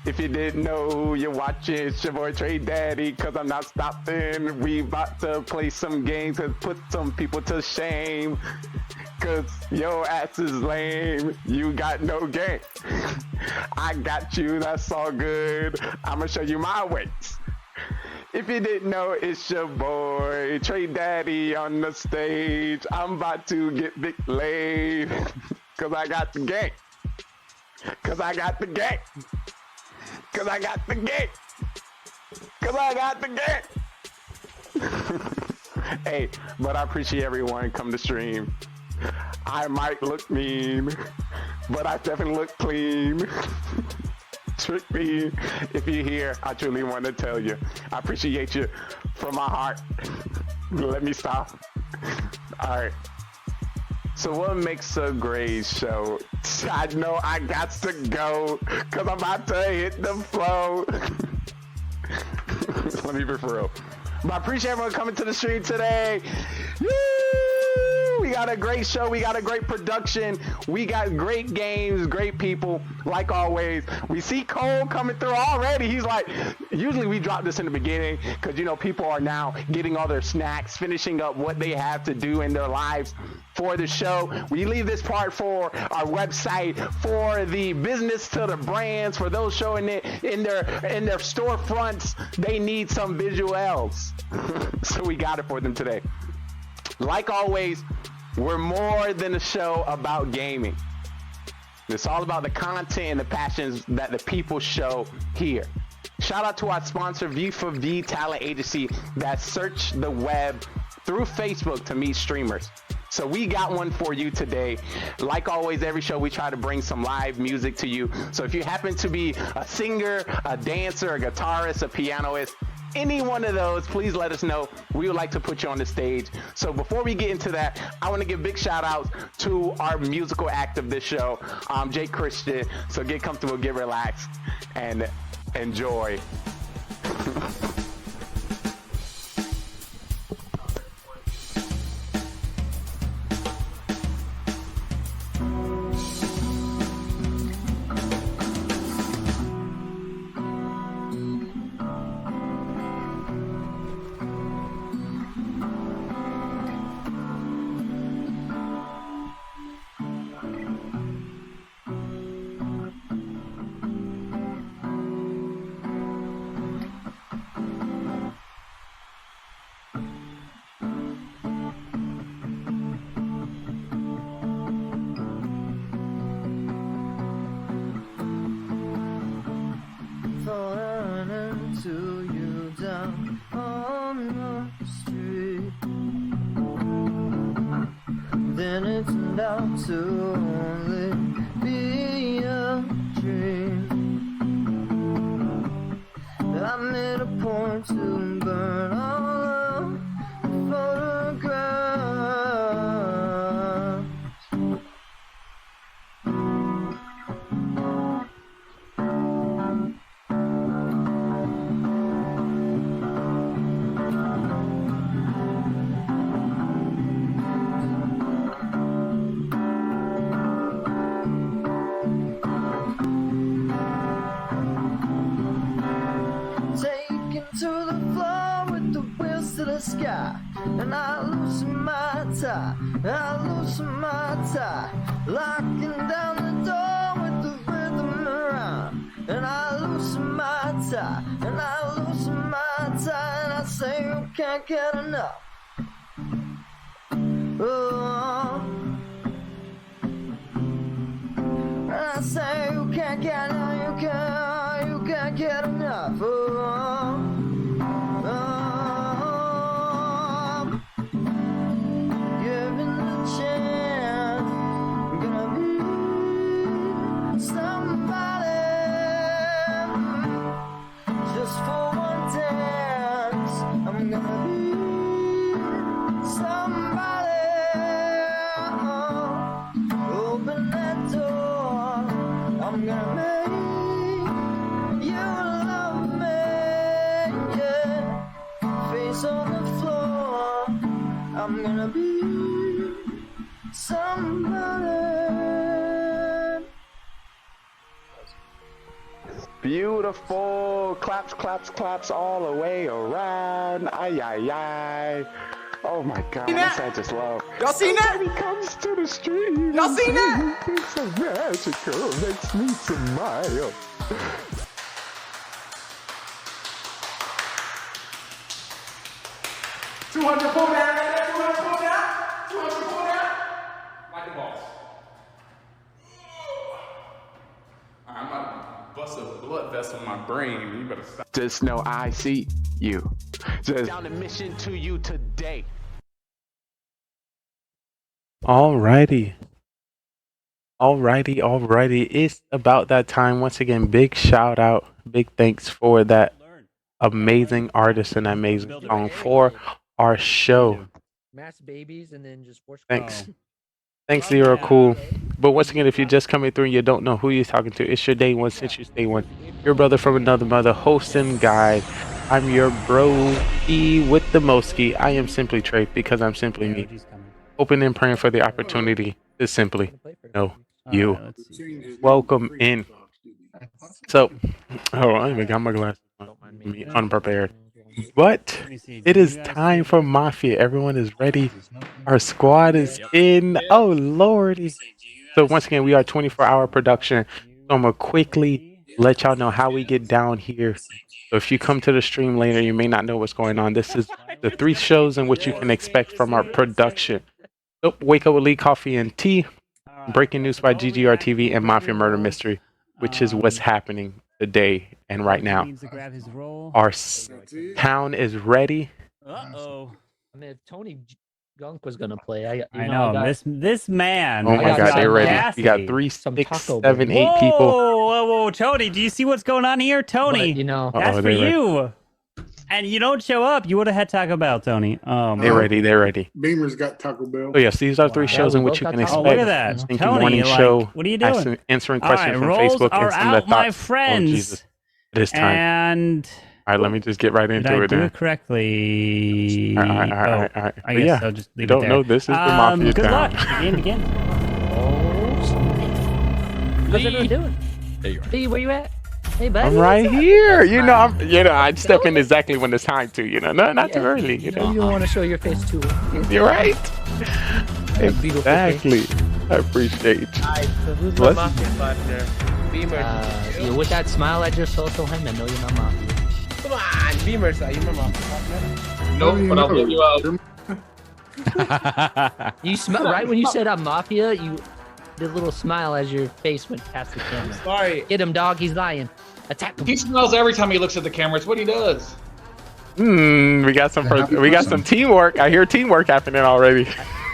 if you didn't know, you're watching, it's your boy Trade Daddy, cause I'm not stopping. We about to play some games and put some people to shame. Cause your ass is lame, you got no game. I got you, that's all good. I'ma show you my ways. If you didn't know, it's your boy Trade Daddy on the stage. I'm about to get big laid. Cause I got the game. Cause I got the game. Cause I got the game. Cause I got the game. Hey, but I appreciate everyone come to stream. I might look mean, but I definitely look clean. Trick me. If you're here, I truly want to tell you, I appreciate you from my heart. Let me stop. All right. So what makes a great show? I know I got to go, cause I'm about to hit the flow. Let me be for real. But I appreciate everyone coming to the stream today. Woo! We got a great show. We got a great production. We got great games, great people, like always. We see Cole coming through already. He's like, usually we drop this in the beginning because, you know, people are now getting all their snacks, finishing up what they have to do in their lives for the show. We leave this part for our website, for the business to the brands, for those showing it in their storefronts. They need some visuals. So we got it for them today. Like always, we're more than a show about gaming. It's all about the content and the passions that the people show here. Shout out to our sponsor, V4V Talent Agency, that search the web through Facebook to meet streamers. So we got one for you today. Like always, every show we try to bring some live music to you. So if you happen to be a singer, a dancer, a guitarist, a pianist, any one of those, please let us know. We would like to put you on the stage. So before we get into that, I want to give big shout outs to our musical act of this show, Jake Christian. So get comfortable, get relaxed, and enjoy. To only be a dream. I made a point to burn all of the photographs. Sky, and I loosen my tie, locking down the door with the rhythm around. And I loosen my tie, and I say you can't get enough. Oh, and I say you can't get enough, you can't get enough. Oh. Giving I'm gonna be somebody. Beautiful. Claps, claps, claps all the way around. Ay, ay, ay. Oh my God, that's I just love. Y'all seen that? Somebody comes to the stream. Y'all seen that? It's so magical. Makes me smile. $200 pull down. $200 pull down. $200 pull down. Like the boss. I'm about to bust a blood vessel in my brain. You better stop. Just know I see you. Just Down a mission to you today. Alrighty. It's about that time. Once again, big shout out, big thanks for that amazing artist and amazing song for our show. Mass babies and then just force. Thanks. Thanks, Zero Cool. But once again, if you're just coming through and you don't know who you're talking to, it's your day one, since you stay one. Your brother from another mother, host and guide. I'm your bro E with the Moski. I am simply Trey because I'm simply me. Hoping and praying for the opportunity to simply know you. Welcome in. So, hold on, I even got my glasses on. Me unprepared. But it is time for Mafia. Everyone is ready. Our squad is in. Oh, lordy. So once again, we are 24-hour production. So I'm going to quickly let y'all know how we get down here. So if you come to the stream later, you may not know what's going on. This is the 3 shows in which you can expect from our production. So Wake Up with Lee, Coffee and Tea, Breaking News by GGRtv, and Mafia Murder Mystery, which is what's happening today and right now. Our town is ready. I mean, if Tony Gunk was gonna play, I know this man. Oh my God, they're ready. You got 3, 6, 7, 8 people. Whoa, Tony! Do you see what's going on here, Tony? But, that's for you. And you don't show up. You would have had Taco Bell, Tony. They're ready. They're ready. Beamer's got Taco Bell. So yes, these are 3 shows in which you can expect. Oh, look at that, Stinky Tony! Morning Like, show. what are you doing? Answering questions from rolls Facebook are and some of out, the thoughts. my friends. Oh, Jesus. It is time. And all right, let me just get right into it. Do Then. it correctly. All right. I guess I'll just leave you don't it there. know this is the Mafia good town. luck. Begin. How's everyone doing? There you are. Hey, where you at? Hey, buddy. I'm right here. I step in exactly when it's time to. Not too early. You don't want to show your face too. You're right. Exactly. I appreciate you. Alright, so who's my Mafia partner? Beamer. With that smile I just saw to him, I know you're not Mafia. Come on, Beamer, are you my Mafia partner? Nope, but I'll give you out. You smell right when you said I'm Mafia. You did a little smile as your face went past the camera. Sorry. Get him, dog. He's lying. Attack him. He smiles every time he looks at the camera. It's what he does. We got some teamwork. I hear teamwork happening already.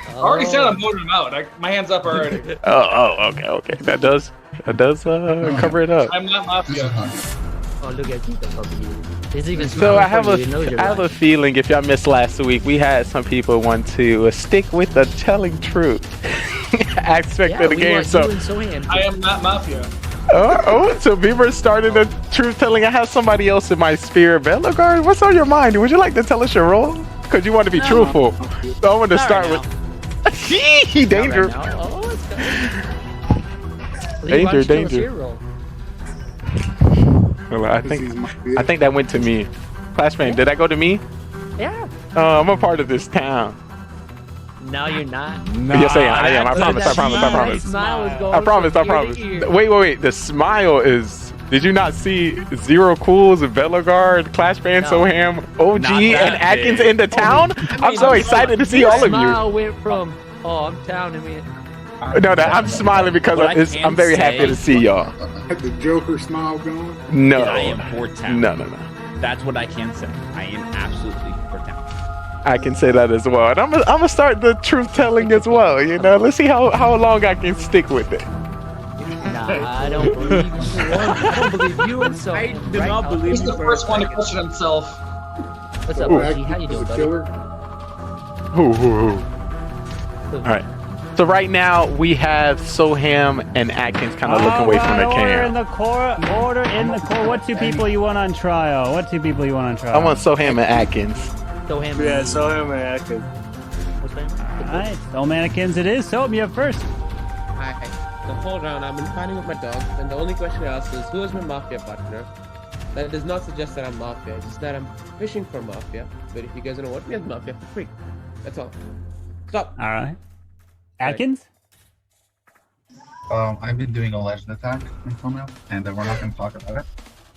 I already said I'm voting him out. My hand's up already. Okay. That does cover it up. I'm not Mafia. Oh, look at you. He's even So I have smiling a for you. a feeling if y'all missed last week, we had some people want to stick with the telling truth aspect of the game. So I am not Mafia. So Beaver started the truth telling. I have somebody else in my sphere. Belogard, what's on your mind? Would you like to tell us your role? Because you want to be truthful. So I want to start with danger. Danger. Well, I think that went to me. Classmate, did that go to me? Yeah. I'm a part of this town. No, you're not. Yes, I am. I promise. I promise. Wait. The smile is. Did you not see Zero Cools, Velogard, Clash Band, Soham, OG, and Atkins in the town? I'm so excited to see all of you. Smile went from I'm town to me. No, I'm smiling because I'm very happy to see y'all. Had the Joker smile going? No. I am for town. No. That's what I can say. I am absolutely for town. I can say that as well. And I'm gonna start the truth telling as well. Let's see how long I can stick with it. Nah, I don't believe you. I don't believe you and so. I do not believe He's the first one to question himself. What's up, OG? How you doing, buddy? All right. So right now we have Soham and Atkins kind of looking away from the Order in cam. the core. Order in the core. What 2 people you want on trial? I want Soham and Atkins. Soham. Yeah, Soham and Atkins. Alright, so mannequins it is. So you have first. Hi. The whole round I've been fighting with my dog, and the only question I asked is, who is my Mafia partner? That does not suggest that I'm Mafia, it's just that I'm fishing for Mafia. But if you guys don't want me as Mafia, free. That's all. Stop. Alright. Atkins? I've been doing a legend attack until now, and we're not going to talk about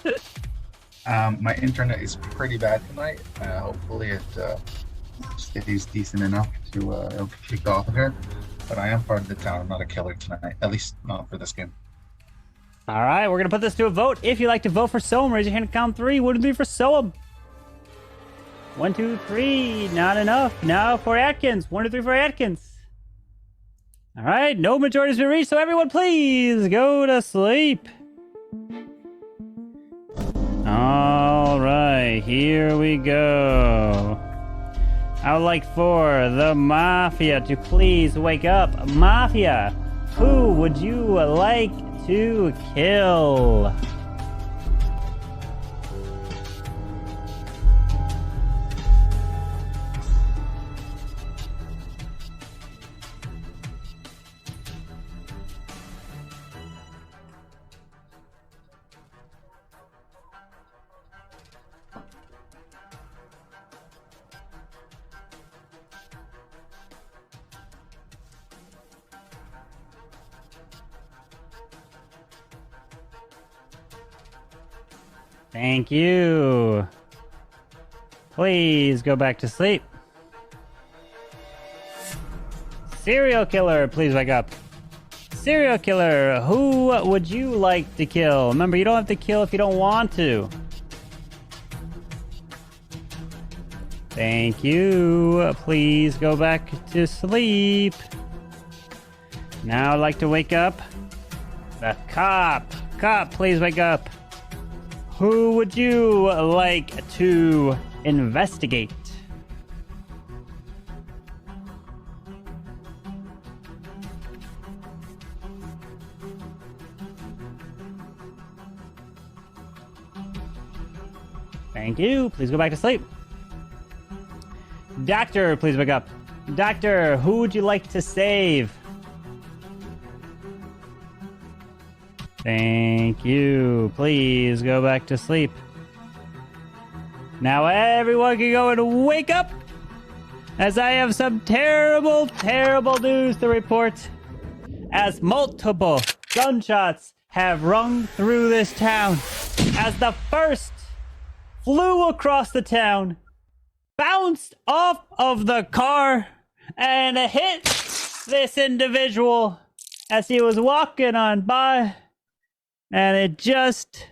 it. My internet is pretty bad tonight. Hopefully it stays decent enough to kick off here. But I am part of the town. I'm not a killer tonight, at least not for this game. Alright, we're gonna put this to a vote. If you'd like to vote for Soam, raise your hand and count 3. Would it be for Soam? 1, 2, 3. Not enough. Now for Atkins. 1, 2, 3 for Atkins. Alright, no majority's been reached, so everyone please go to sleep. Alright, here we go. I would like for the Mafia to please wake up. Mafia, who would you like to kill? Thank you. Please go back to sleep. Serial killer, please wake up. Serial killer, who would you like to kill? Remember, you don't have to kill if you don't want to. Thank you. Please go back to sleep. Now I'd like to wake up the cop. Cop, please wake up. Who would you like to investigate? Thank you. Please go back to sleep. Doctor, please wake up. Doctor, who would you like to save? Thank you. Please go back to sleep. Now everyone can go and wake up, as I have some terrible, terrible news to report. As multiple gunshots have rung through this town, as the first flew across the town, bounced off of the car, and hit this individual as he was walking on by. And it just,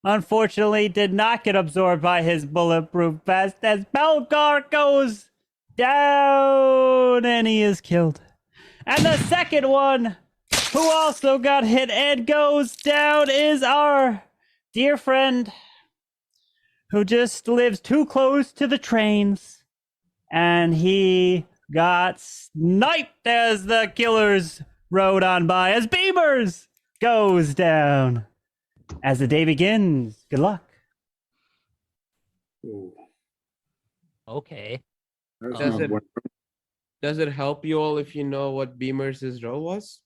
unfortunately, did not get absorbed by his bulletproof vest as Belgar goes down and he is killed. And the second one, who also got hit and goes down, is our dear friend who just lives too close to the trains. And he got sniped as the killers rode on by, as Beamers goes down. As the day begins, good luck. Okay. Does it help you all if you know what Beamer's role was?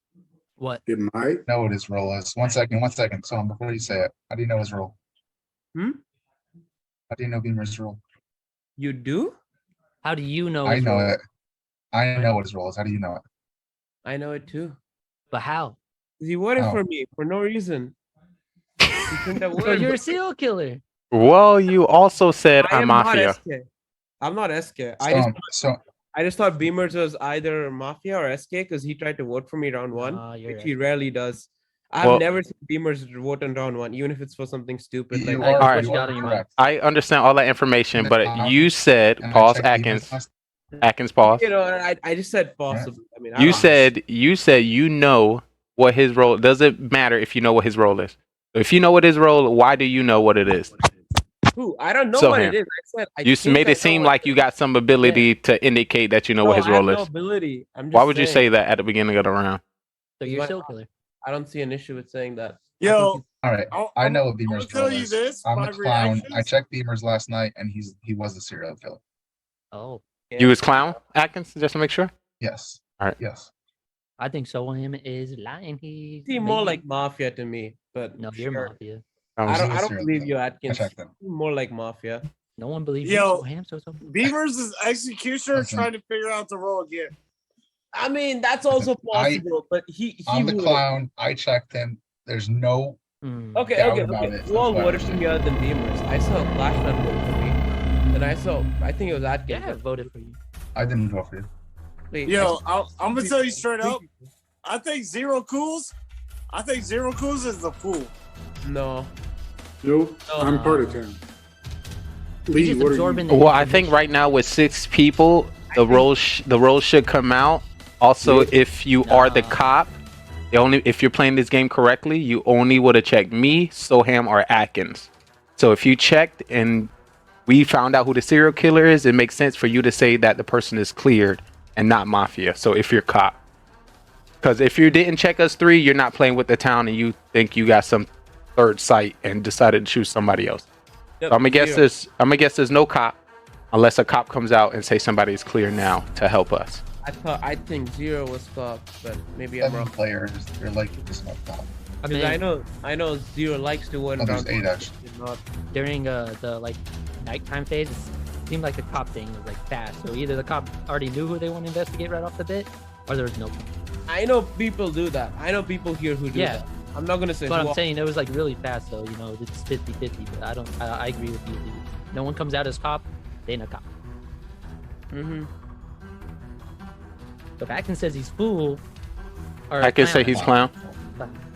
What? It might know what his role is. One second. So before you say it, how do you know his role? Hmm? How do you know Beamer's role? You do? How do you know? I know it. I know what his role is. How do you know it? I know it too. But how? He voted for me for no reason. So you're a serial killer. Well, you also said I'm Mafia. Not SK. I'm not SK. I just thought Beamers was either Mafia or SK because he tried to vote for me round 1, which he rarely does. I've never seen Beamers vote in round 1, even if it's for something stupid. All right. I understand all that information, but you said, pause, Atkins, pause. You know, I just said possibly. I mean, You said you know what his role. Does it matter if you know what his role is? If you know what his role, why do you know what it is? Who? I don't know So what here. it is. I said You made it seem like you got some ability to indicate that you know what his I have role no is. ability. I'm just Why would you saying. say that at the beginning of the round? So you're a serial killer. I don't see an issue with saying that. Yo, all right. I know what Beamer's tell role you is. this, I'm my a clown. reactions- I checked Beamer's last night, and he was a serial killer. Oh. You was clown Atkins, just to make sure. Yes. All right. Yes. I think Soham is lying. He Seem more like Mafia to me, but no, you're Mafia. I don't serial believe you, killer. Atkins. I checked them. More like Mafia. No one believes Yo, you, Soham. So Beavers is executioner Listen. trying to figure out the role again. I mean, that's also possible, but he I'm the would. clown. I checked him. There's no Okay, doubt okay, about okay. it. Who all That's why voted for me other than Beamers? I saw Flashman vote for me. Then I think it was Atkins. Yeah, I voted for you. I didn't vote for you. Wait, Yo, I'm gonna tell you straight up. I think Zero Cools is the fool. No. Nope. I'm part of town. Lee, what are you? Well, I think right now with 6 people, the roles should come out. Also, if you are the cop, if you're playing this game correctly, you only would have checked me, Soham, or Atkins. So if you checked and we found out who the serial killer is, it makes sense for you to say that the person is cleared and not Mafia. So if you're cop, because if you didn't check us 3, you're not playing with the town and you think you got some third sight and decided to choose somebody else. Yep, So I'm gonna guess there's no cop unless a cop comes out and say somebody's clear now to help us. I think Zero was cop, but maybe I'm 7 wrong. players. They're likely to smoke top. Because I know Zero likes to win. Oh, there's round 8 one. actually. Not. During the like nighttime phase, it seemed like the cop thing was like fast. So either the cop already knew who they want to investigate right off the bit, or there was no. I know people do that. I know people here who do Yeah. that. I'm not gonna say. But who I'm saying it was like really fast, so you know it's 50-50. But I agree with you, dude. No one comes out as cop, they ain't a cop. Mm-hmm. So if Atkins says he's fool, or I can say he's clown.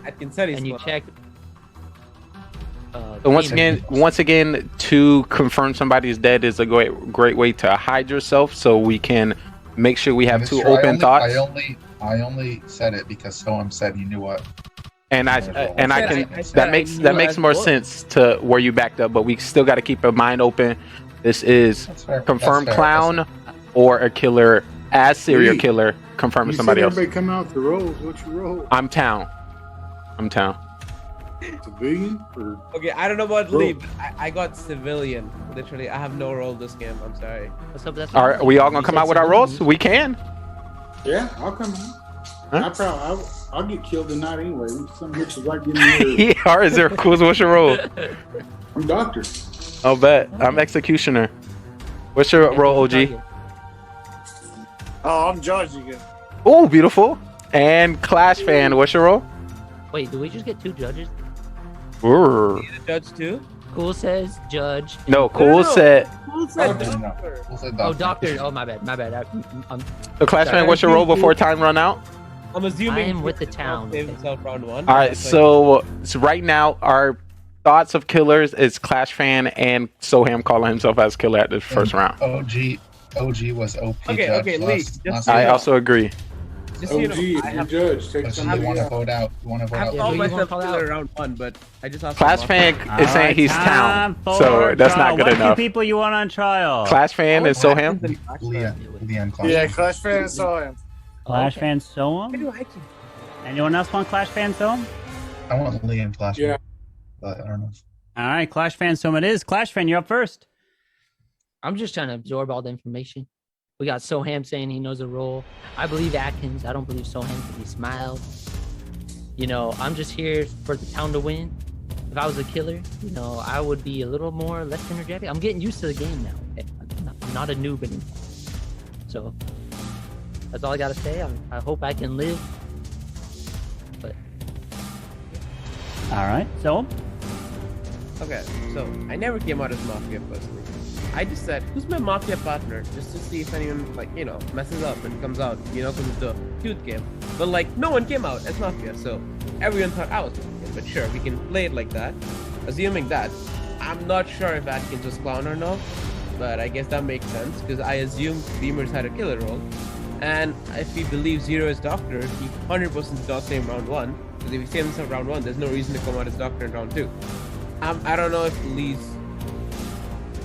Atkins said he's and you clown. check. So once again, to confirm somebody's dead is a great way to hide yourself, so we can make sure we have It's 2 true. open thoughts. I only said it because Soham said he knew what. And I that that makes more sense to where you backed up, but we still got to keep our mind open. This is confirmed That's fair. clown or a killer as serial Lee, killer confirming You somebody said else. everybody come out the roles. What's your role? I'm town. Civilian or Okay, I don't know about Bro. Lee, but I got civilian. Literally, I have no role this game. I'm sorry. Are we all gonna come out with our roles? We can. yeah, I'll come out. I'll get killed tonight anyway. Some bitches like getting me. Yeah, is there cool? What's your role? I'm doctor. I'll bet. I'm executioner. What's your role, OG? Oh, I'm Judge again. Oh, beautiful. And Clash fan, what's your role? Wait, do we just get 2 judges? Ooh. Judge too? Cool says judge. No, Cool said. Who said Doctor. doctor? Who said Oh, doctor? doctor. Oh, my bad. I'm So Clash fan, what's your role before time run out? I'm assuming I am with the he town. saved himself round 1. All right, That's so right now our thoughts of killers is Clash fan and Soham calling himself as killer at the first round. OG was OP. Okay, judge okay, last- Lee, last just I round. also agree. just so you know, OG, I if have you're judge, take But some. you want to vote out. You want to vote I have out. called who you myself wanna call killer out? round 1, but I just asked. Clash fan is saying he's town, so that's not good What enough. 2 people you want on trial? Clash fan and Soham. Leon Clash. Yeah, Clash fan saw him. Clash fan Soham? Anyone else want Clash fan Soham? I want Leon Clash. Yeah. But I don't know. All right, Clash fan Soham it is. Clash fan, you're up first. I'm just trying to absorb all the information. We got Soham saying he knows the role. I believe Atkins. I don't believe Soham because he smiled. You know, I'm just here for the town to win. If I was a killer, you know, I would be a little more less energetic. I'm getting used to the game now. I'm not a noob anymore. So that's all I gotta say. I hope I can live. But All right, Soham. Okay, so I never came out as Mafia personally. I just said, who's my Mafia partner? Just to see if anyone, like, you know, messes up and comes out, you know, because it's the youth game. But, like, no one came out as Mafia, so everyone thought I was Mafia. But sure, we can play it like that. Assuming that, I'm not sure if Atkins was clown or not, but I guess that makes sense, because I assumed Beamers had a killer role. And if we believe Zero is Doctor, he 100% did not say in round 1, because if he saved himself round 1, there's no reason to come out as Doctor in round 2. I don't know if Lee's...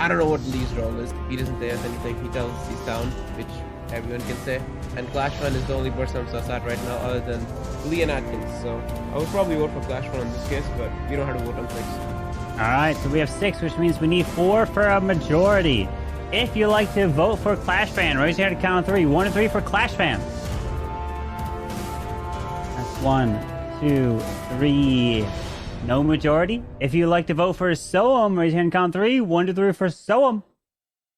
I don't know what Lee's role is. He doesn't say anything. He tells he's down, which everyone can say. And Clashman is the only person I'm sus at right now other than Lee and Atkins. So I would probably vote for Clashman in this case, but we don't have to vote on 6. All right, so we have 6, which means we need 4 for a majority. If you like to vote for Clash Fan, raise your hand at count of 3. 1 and 3 for Clash Fan. That's 1, 2, 3. No majority. If you like to vote for Soam, raise your hand count 3. 1 to 3 for Soam.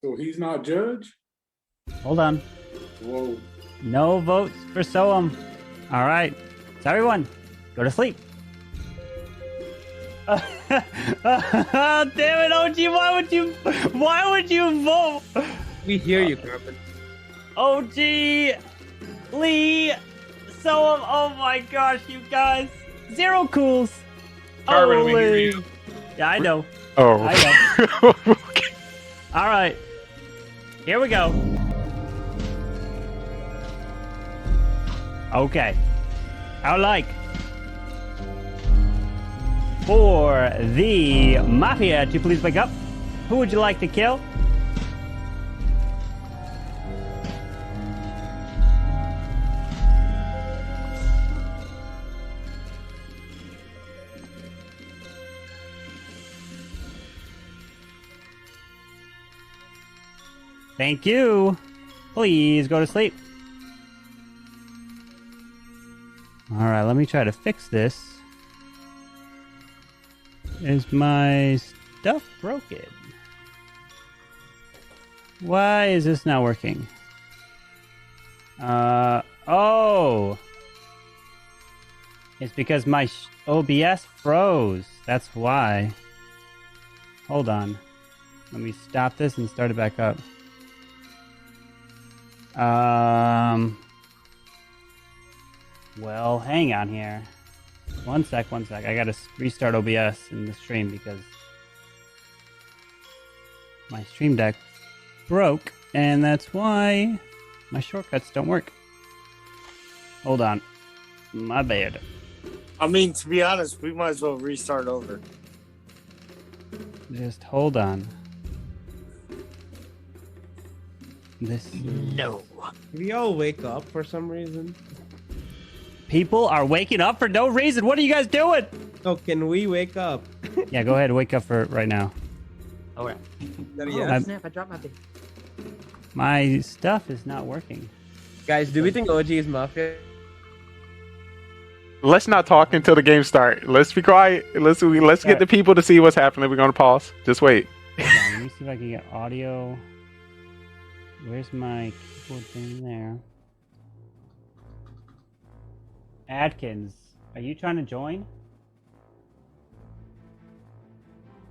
So he's not judge? Hold on. Whoa. No votes for Soam. All right. So everyone, go to sleep. Damn it, OG, why would you vote? We hear you, Carbon. OG, Lee, Soam, oh my gosh, you guys. 0 cools. Carbon, we hear Lee. you. Yeah, I know. Oh. I know. All right. Here we go. Okay. I would like for the Mafia to please wake up. Who would you like to kill? Thank you. Please go to sleep. All right, let me try to fix this. Is my stuff broken? Why is this not working? Oh. It's because my OBS froze. That's why. Hold on. Let me stop this and start it back up. Well, hang on here. One sec. I gotta restart OBS in the stream because my stream deck broke, and that's why my shortcuts don't work. Hold on. My bad. I mean, to be honest, we might as well restart over. Just hold on. This. No. We all wake up for some reason. People are waking up for no reason. What are you guys doing? Oh, can we wake up? Yeah, go ahead. Wake up for right now. All right. Oh, snap! I dropped my thing. My stuff is not working. Guys, do we think OG is Mafia? Let's not talk until the game start. Let's be quiet. Let's get the people to see what's happening. We're gonna pause. Just wait. Hold on, let me see if I can get audio. Where's my keyboard thing there? Adkins, are you trying to join?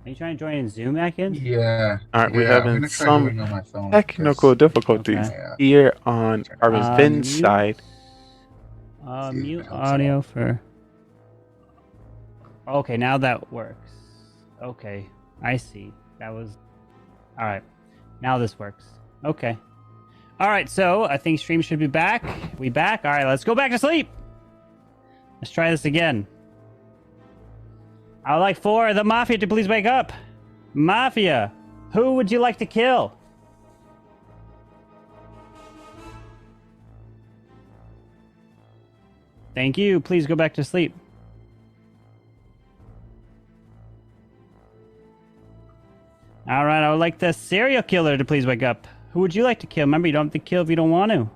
Are you trying to join in Zoom, Atkins? Yeah. All right, we're I'm having gonna try doing it some on my phone technical difficulties Okay. here on Carbon's Fin's mute. side. Mute audio for. Okay, now that works. Okay, I see. That was. All right, now this works. Okay. All right, so I think stream should be back. We back? All right, let's go back to sleep. Let's try this again. I would like for the Mafia to please wake up. Mafia, who would you like to kill? Thank you. Please go back to sleep. All right, I would like the serial killer to please wake up. Who would you like to kill? Remember, you don't have to kill if you don't want to.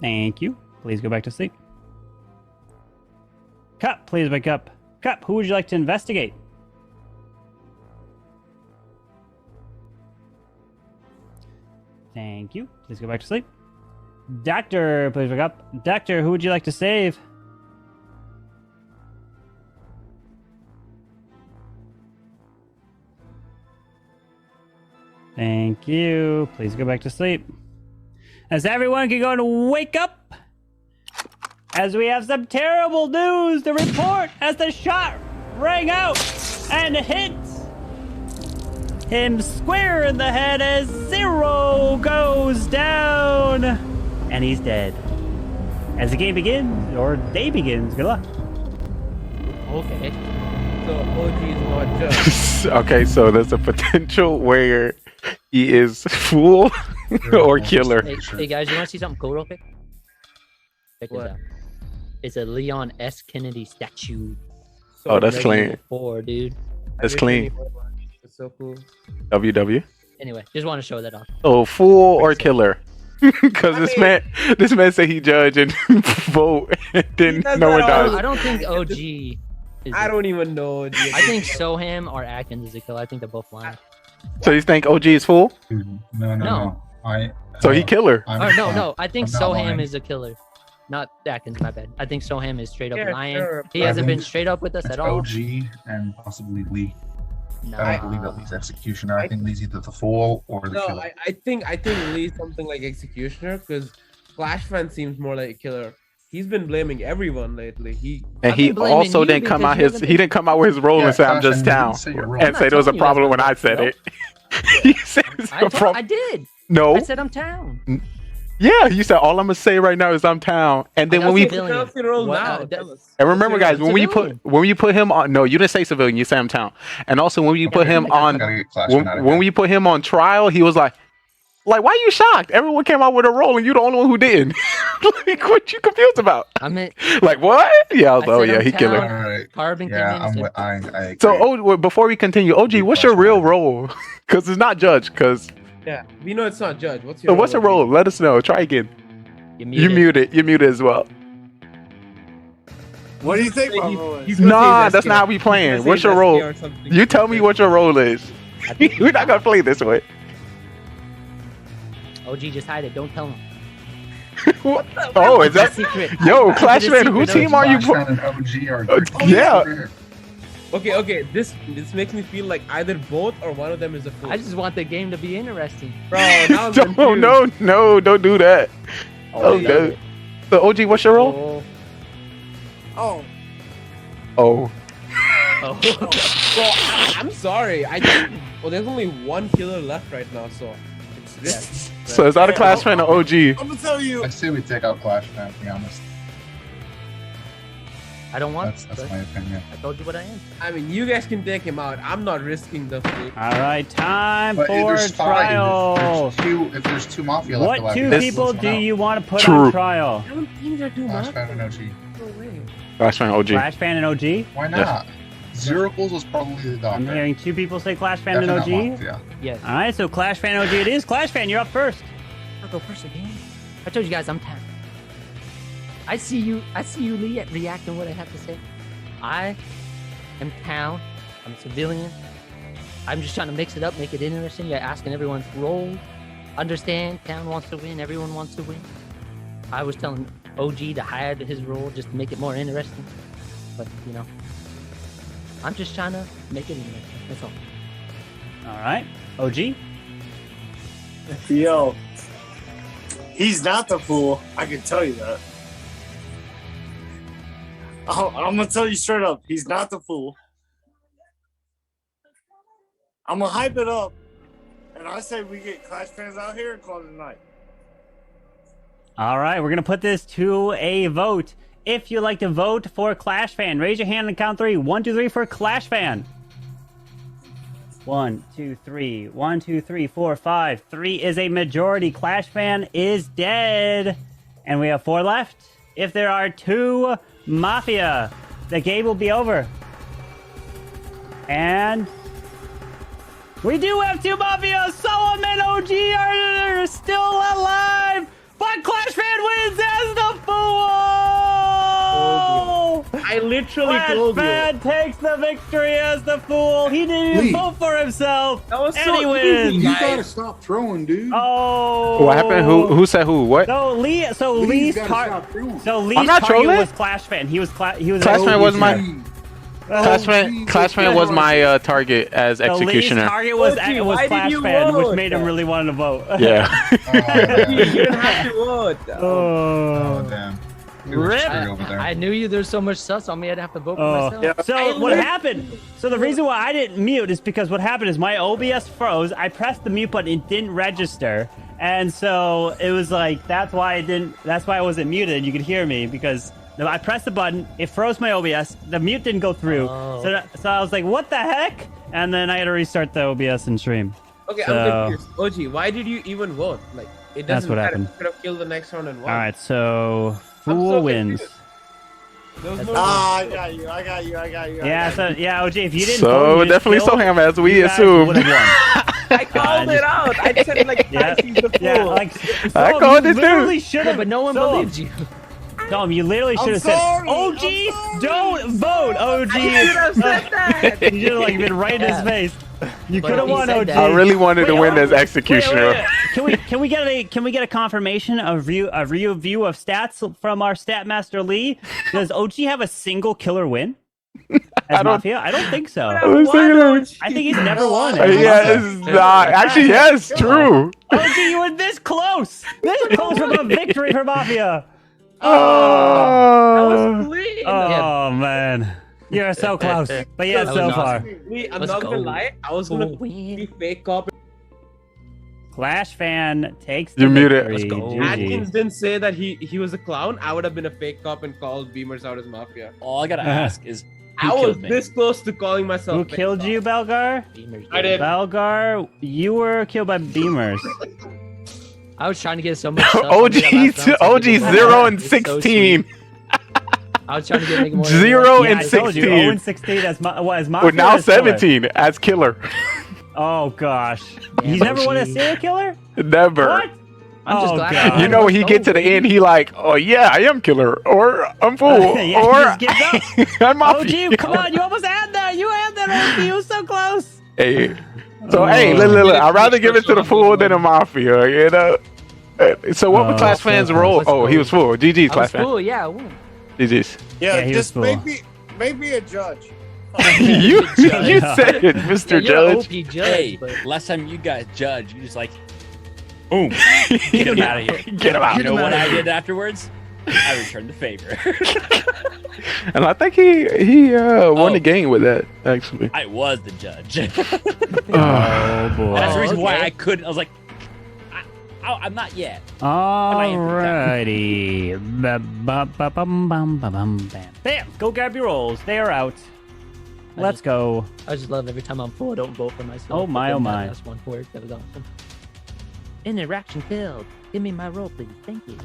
Thank you. Please go back to sleep. Cup, please wake up. Cup, who would you like to investigate? Thank you. Please go back to sleep. Doctor, please wake up. Doctor, who would you like to save? Thank you. Please go back to sleep. As everyone can go and wake up, as we have some terrible news to report as the shot rang out and hit him square in the head as Zero goes down and he's dead. As the game begins, or day begins, good luck. Okay. So OG is not just. Okay, so there's a potential where he is fool or killer. Hey guys, you want to see something cool real quick? Check this out. It's a Leon S. Kennedy statue. Oh, that's clean. Four, dude. That's clean. It's so cool. WW. Anyway, just want to show that off. Oh, fool or killer? Because this man said he judge and vote, and then no one does. I don't think OG. Is I don't even know. I think Soham or Atkins is a killer. I think they're both lying. So you think OG is fool? No. So he killer. No. I think I'm not Soham lying. is a killer. Not Atkins, my bad. I think Soham is straight up Yeah, lying. sure, He I hasn't think been straight up with us It's at all. OG and possibly Lee. No. I don't believe that Lee's executioner. I think Lee's either the fool or the No, killer. I think Lee's something like executioner because Clash fan seems more like a killer. He's been blaming everyone lately. And he also didn't come out he didn't come out with his role and say I'm just town and say there was a problem when I said it. He said it's a problem. I did. No. I said I'm town. Yeah, you said all I'm gonna say right now is I'm town, and then when we and remember guys, when you put him on, no, you didn't say civilian, you said I'm town, and also when you put him on, when we put him on trial, he was like, why are you shocked? Everyone came out with a role, and you the only one who didn't. Like, what you confused about? I mean, like what? Yeah, I was like, oh yeah, he killer. Alright. Carbon Yeah, came in. I So, before we continue, OG, what's your real role? Because it's not judge. Because Yeah, we know it's not judge. What's so your what's your role? Let us know. Try again. You muted. You muted as well. What do you think my role is? Nah, that's not how we playing. What's your role? You tell me what your role is. We're not gonna play this way. OG, just hide it. Don't tell him. Oh, is that secret? Yo, Clashman? Who team are you? Yeah. Okay. This makes me feel like either both or one of them is a fool. I just want the game to be interesting. Bro, now I'm No, don't do that. Oh, Okay. So OG, what's your role? Oh. Oh. Well, I'm sorry. I think there's only one killer left right now, so it's this. So is that a Clashman or OG? I'm gonna tell you. I say we take out Clash fan, to be honest. I don't want. That's my opinion. I told you what I am. I mean, you guys can take him out. I'm not risking the fool. All right, time But for there's trial. If there's two Mafia left, What two people do you want to put on trial? I don't think they're too Clash much. fan and OG. No way. Clashman OG. Clash fan and OG? Why not? Zero Bulls was probably the doctor. I'm hearing two people say Clash fan and OG. Yeah. Yes. All right, so Clash fan OG it is. Clash fan, you're up first. I'll go first again. I told you guys I'm town. I see you, Lee, reacting what I have to say. I am town. I'm civilian. I'm just trying to mix it up, make it interesting. You're asking everyone's role. Understand, town wants to win. Everyone wants to win. I was telling OG to hide his role just to make it more interesting. But, I'm just trying to make it interesting. That's all. All right, OG. Yo, he's not the fool. I can tell you that. I'm gonna tell you straight up. He's not the fool. I'm gonna hype it up, and I say we get Clash fans out here and call it a night. All right, we're gonna put this to a vote. If you'd like to vote for Clash fan, raise your hand and count 3. 1, 2, 3 for Clash fan. 1, 2, 3. 1, 2, 3, 4, 5. 3 is a majority. Clash fan is dead. And we have 4 left. If there are 2 Mafia, the game will be over. And we do have 2 Mafia. Solomon and OG are still alive. But Clash fan wins as the fool. I literally Clash told you. fan takes the victory as the fool. He didn't even Lee. vote for himself. That was and so he wins. You gotta stop throwing, dude. Oh. What happened? Who said who? What? So Lee's gotta target. stop throwing. So Lee's I'm not target trolling. was Clash fan. He was Clashman was my Clashman was my target as So Lee's executioner. target was OG, why did Clash you fan, which vote? made him really want to vote. Yeah. You didn't have to vote. Oh, damn. We were Rip. screwed over there. I knew you. There's so much sus on me. I'd have to vote for myself. Yeah. So what happened? So the reason why I didn't mute is because what happened is my OBS froze. I pressed the mute button, it didn't register, and so it was like that's why I didn't. That's why I wasn't muted. You could hear me because I pressed the button, it froze my OBS. The mute didn't go through. Oh. So I was like, what the heck? And then I had to restart the OBS and stream. Okay, So- I'm confused. OG, why did you even vote? Like, it That's doesn't what matter. happened. You could have killed the next round and won. All right, so I'm Fool so wins. confused. I got you. Yeah, so yeah, OG, if you didn't So vote, you just definitely killed, Soham, as we you guys assumed. would've won. I called it out. I said like Yeah, he's the fool. yeah, like I Soham, called you it too. literally should have. But no one believed you. Tom, you literally should have said, OG, don't vote, OG. I should have said that. You should have like been right in his face. You But could have he won, said OG. that. I really wanted to win as Wait, executioner. Can we get a confirmation of review of stats from our stat master Lee? Does OG have a single killer win as Mafia? I don't think so. I think he's never won. Yeah, it's not. Actually, yes, true. OG, you were this close from a victory for Mafia. Oh, Oh man, you're so close. But yeah, so far. I'm not gonna lie. I was gonna be fake cop. Clash fan takes the You muted. victory. Let's go. GG. Atkins didn't say that he was a clown. I would have been a fake cop and called Beamers out as Mafia. All I gotta ask is, I was this close to calling myself. Who fake killed cop. you, Belgar? I did. Belgar, you were killed by Beamers. I was trying to get so much stuff. OG 0 and 16. I was trying to get more. 0 Yeah, and I told you, 16. 0 and 16 as Mafia. Well, now as killer? 17 as killer. Oh gosh, he's never won a serial killer. Never. What? I'm just Oh, glad. God. You know, when he get to the end, he like, oh yeah, I am killer, or I'm fool, Yeah, or he just gives up. I'm Mafia. OG, come on, you almost had that. You had that, OG. You were so close. Hey, so hey, look, I'd rather give it to the fool than a Mafia, you know. So what would Clash fans roll? Oh, he was fool. GG's I Clash was fan. cool. Yeah, I won. GG's. Yeah, he just was cool. maybe a judge. you said it, Mr. Yeah, you're Judge. an OP judge, hey, but last time you guys judged, you just like, boom, get him out of here. Get him out. You know what I did afterwards? I returned the favor. And I think he won the game with that, actually. I was the judge. Oh boy. That's the reason why okay. I couldn't. I was like, I'm not yet. Alrighty. Bam! Go grab your rolls. They are out. Let's go. I just love every time I'm full. I don't vote for myself. Oh my, but oh then my. That's one word. That was awesome. Interaction failed. Give me my roll, please. Thank you.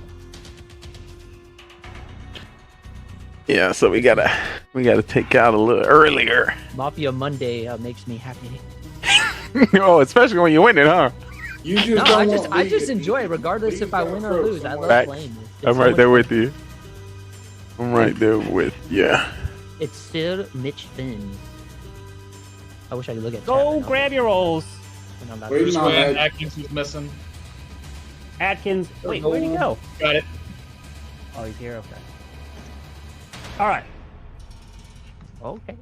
Yeah, so we gotta take out a little earlier. Mafia Monday makes me happy. Oh, especially when you win it, huh? You just No, don't I just enjoy it, regardless if I win or lose. I love Right. playing it. It's I'm so right much there fun. with you. I'm right there with you. It's still Mitch Finn. I wish I could look at. Go grab your rolls. Waiting on that. Atkins was missing. Atkins. Wait, where'd he go? Got it. Oh, he's here. Okay. All right. Okay.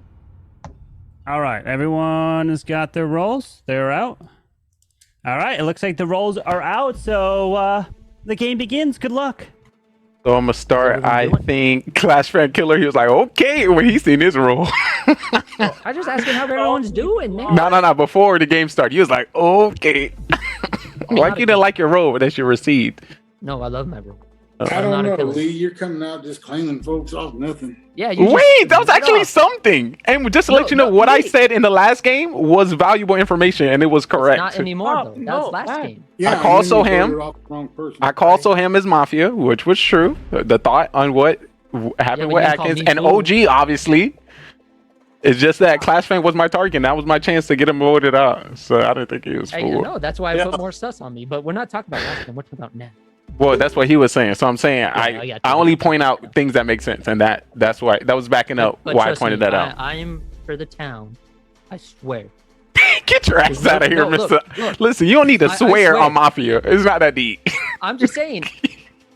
All right. Everyone has got their rolls. They're out. All right. It looks like the rolls are out. So the game begins. Good luck. So I'm gonna start. I think Clash Fan Killer. He was like, okay, when he seen his role. I just asking how everyone's doing, man. No. Before the game started, he was like, okay. Like you didn't like your role, but that's your receipt. No, I love my role. I I'm not don't a know, killer. Lee. You're coming out just claiming folks off nothing. Yeah, you Wait, that was actually something. And just to let you know, what I said in the last game was valuable information, and it was correct. Not anymore, though. That was last game. I called and then you voted Soham. off the wrong person. I called Soham as Mafia, which was true. The thought on what happened but with you called Atkins me and fool. OG, obviously. It's just that Clash Fan was my target, and that was my chance to get him voted out. So I didn't think he was Hey, fool. no, that's why I put more sus on me. But we're not talking about last game. We're talking about now. Well, that's what he was saying. So I'm saying I got I you. only point out things that make sense, and that's why that was backing up But why I trust pointed me, that out. I'm for the town. I swear. Get your ass out of here, No, Mister. look. Listen, you don't need to I swear swear. on Mafia. It's not that deep. I'm just saying.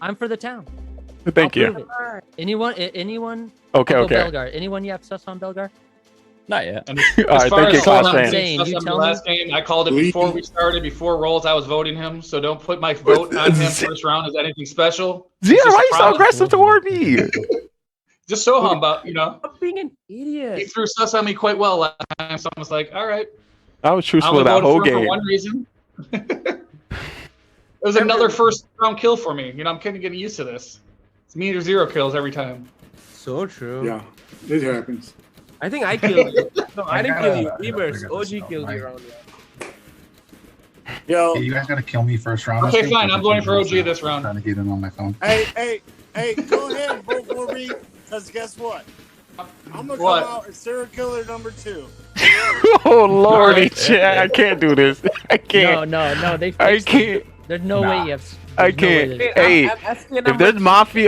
I'm for the town. Thank I'll you. prove it. Anyone? Okay, I'll go okay. Belgar. Anyone you have sus on Belgar? Not yet. All right, thank you, Clash Fan. You The tell last game, I called it before we started, before rolls. I was voting him, so don't put my vote on him first round as anything special. Zia, It's just why a you so promise. aggressive toward me? Just so humble, you know. I'm being an idiot. He threw sus on me quite well last time, so I was like, all right. I was I truthful only that voted whole for him for game. one reason. It was another first round kill for me. You know, I'm kind of getting used to this. It's me or 0 kills every time. So true. Yeah, it happens. I think I killed you. No, I didn't kill you. Beamers. OG killed you around there. Yo, Hey, you guys gotta kill me first round. Okay, fine. I'm going for OG this round. Trying to get in on my phone. hey, go ahead, vote for me. Because guess what? I'm gonna What? come out as serial killer number 2. Oh lordy, Chad, I can't do this. I can't. No. They I fixed can't. it. There's no way you have. I there's no way can't. that- Hey, I'm asking if number there's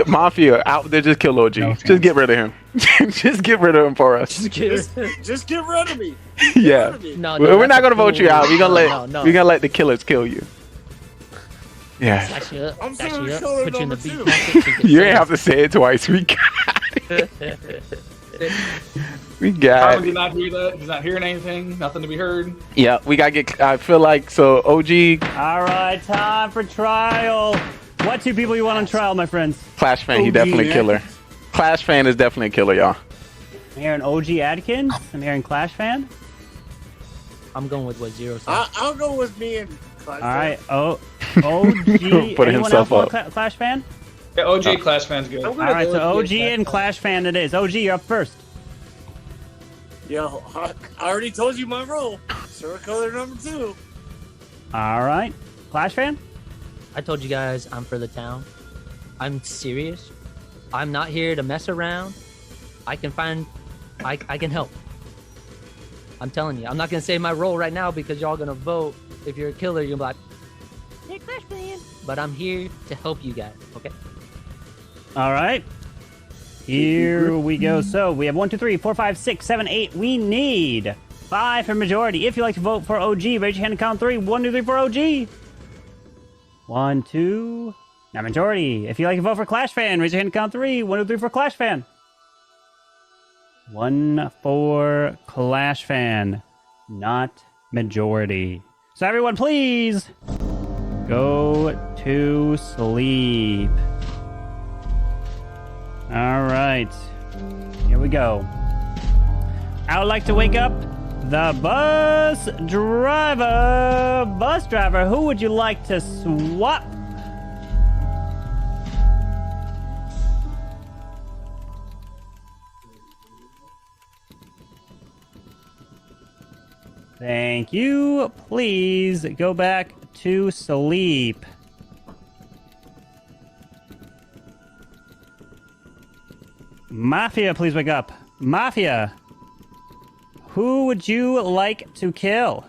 mafia out there, just kill OG. Just get rid of him. Just get rid of him for us. Just get rid of me. Yeah. We're not gonna vote you out. We're gonna let the killers kill you. Yeah. Stash you up. I'm Stash serial you up. killer Put you in the number beat 2. packet so You get ain't have to say it twice. We got it. We got Carmen it. did not hear that. He's not hearing anything. Nothing to be heard. Yeah, we gotta get. I feel like so. OG All right, time for trial. What 2 people you want on trial, my friends? Clash fan, he definitely a killer. Clash fan is definitely a killer, y'all. I'm hearing OG Adkins. I'm hearing Clash fan. I'm going with what Zero said. I'll go with me and Clash. All right. OG. Put anyone himself else want up. Clash fan? Yeah, OG Clash fan's good. All right, so OG and Clash fan it is. OG, you're up first. Yo, I already told you my role. Serial killer number 2. All right. Clash fan? I told you guys I'm for the town. I'm serious. I'm not here to mess around. I can help. I'm telling you. I'm not gonna say my role right now because y'all gonna vote. If you're a killer, you're gonna be like, hey, Clash fan. But I'm here to help you guys. Okay. All right. Here we go. So we have 1, 2, 3, 4, 5, 6, 7, 8. We need 5 for majority. If you like to vote for OG, raise your hand and count 3. 1, 2, 3 for OG. 1, 2. Not majority. If you like to vote for Clash fan, raise your hand and count 3. 1, 2, 3 for Clash fan. 1 for Clash fan. Not majority. So everyone, please go to sleep. All right, here we go. I would like to wake up the bus driver. Bus driver, who would you like to swap? Thank you. Please go back to sleep. Mafia, please wake up. Mafia, who would you like to kill?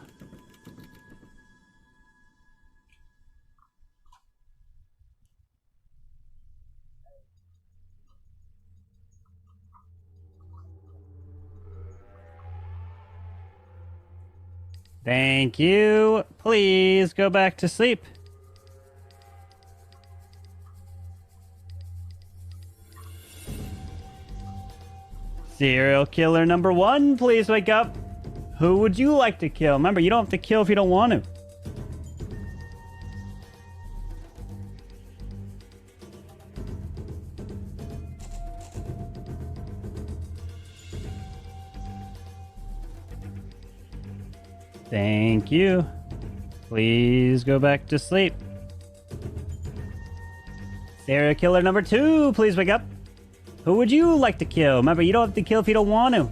Thank you. Please go back to sleep. Serial killer number 1, please wake up. Who would you like to kill? Remember, you don't have to kill if you don't want to. Thank you. Please go back to sleep. Serial killer number 2, please wake up. Who would you like to kill? Remember, you don't have to kill if you don't want to.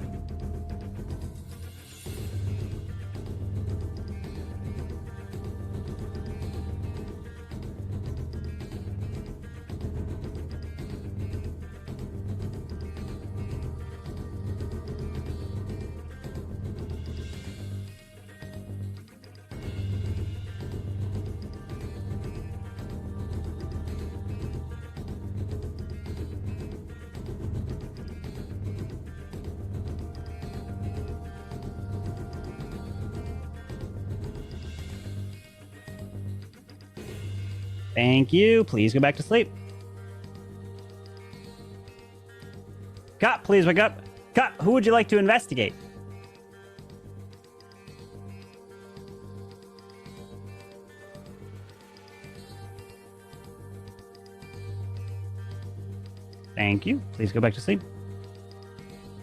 Thank you. Please go back to sleep. Cop, please wake up. Cop, who would you like to investigate? Thank you. Please go back to sleep.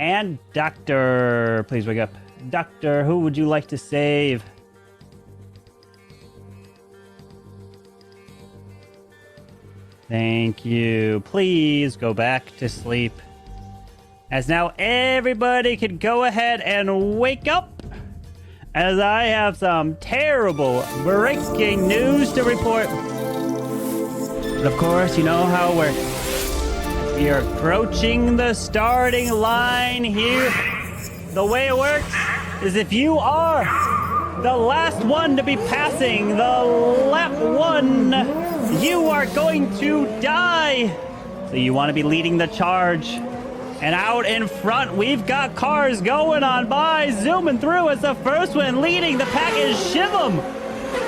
And Doctor, please wake up. Doctor, who would you like to save? Thank you. Please go back to sleep. As now everybody can go ahead and wake up, as I have some terrible breaking news to report. But of course, you know how it works. We are approaching the starting line here. The way it works is if you are the last one to be passing the lap 1, you are going to die. So you want to be leading the charge. And out in front, we've got cars going on by, zooming through as the first one leading the pack is Shiv'em.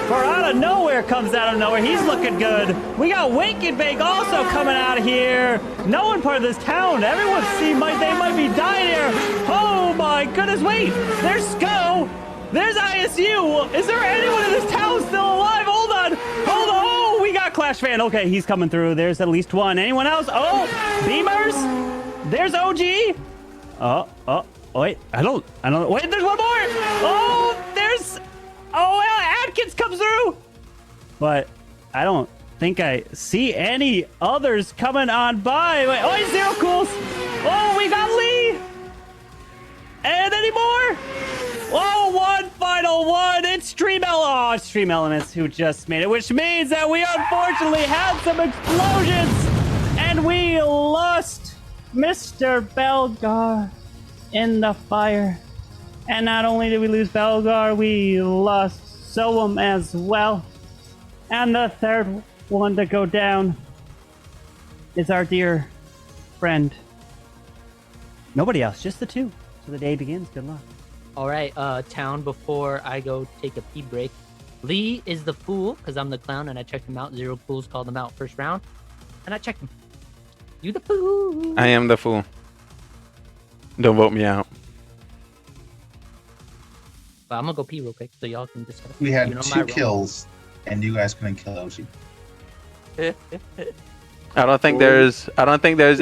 For out of nowhere comes out of nowhere. He's looking good. We got Wake and Bake also coming out of here. No one part of this town. Everyone they might be dying here. Oh my goodness, wait. There's Sko. There's ISU. Is there anyone in this town still alive? Hold on. Oh, we got Clash Fan. Okay, he's coming through. There's at least one. Anyone else? Oh, Beamers. There's OG. Wait, I don't, wait, there's one more. Oh, there's, Adkins comes through. But I don't think I see any others coming on by. Wait, oh, Zero Cools. Oh, we got Lee. And any more? Oh, one final one. It's Stream Elements who just made it, which means that we unfortunately had some explosions and we lost Mr. Belgar in the fire. And not only did we lose Belgar, we lost Soam as well. And the third one to go down is our dear friend. Nobody else, just the two. So the day begins. Good luck. All right, town, before I go take a pee break. Lee is the fool, because I'm the clown, and I checked him out. Zero Cools called him out first round, and I checked him. You the fool. I am the fool. Don't vote me out. But I'm going to go pee real quick, so y'all can discuss. We had 2 kills, and you guys couldn't kill OG. I don't think there's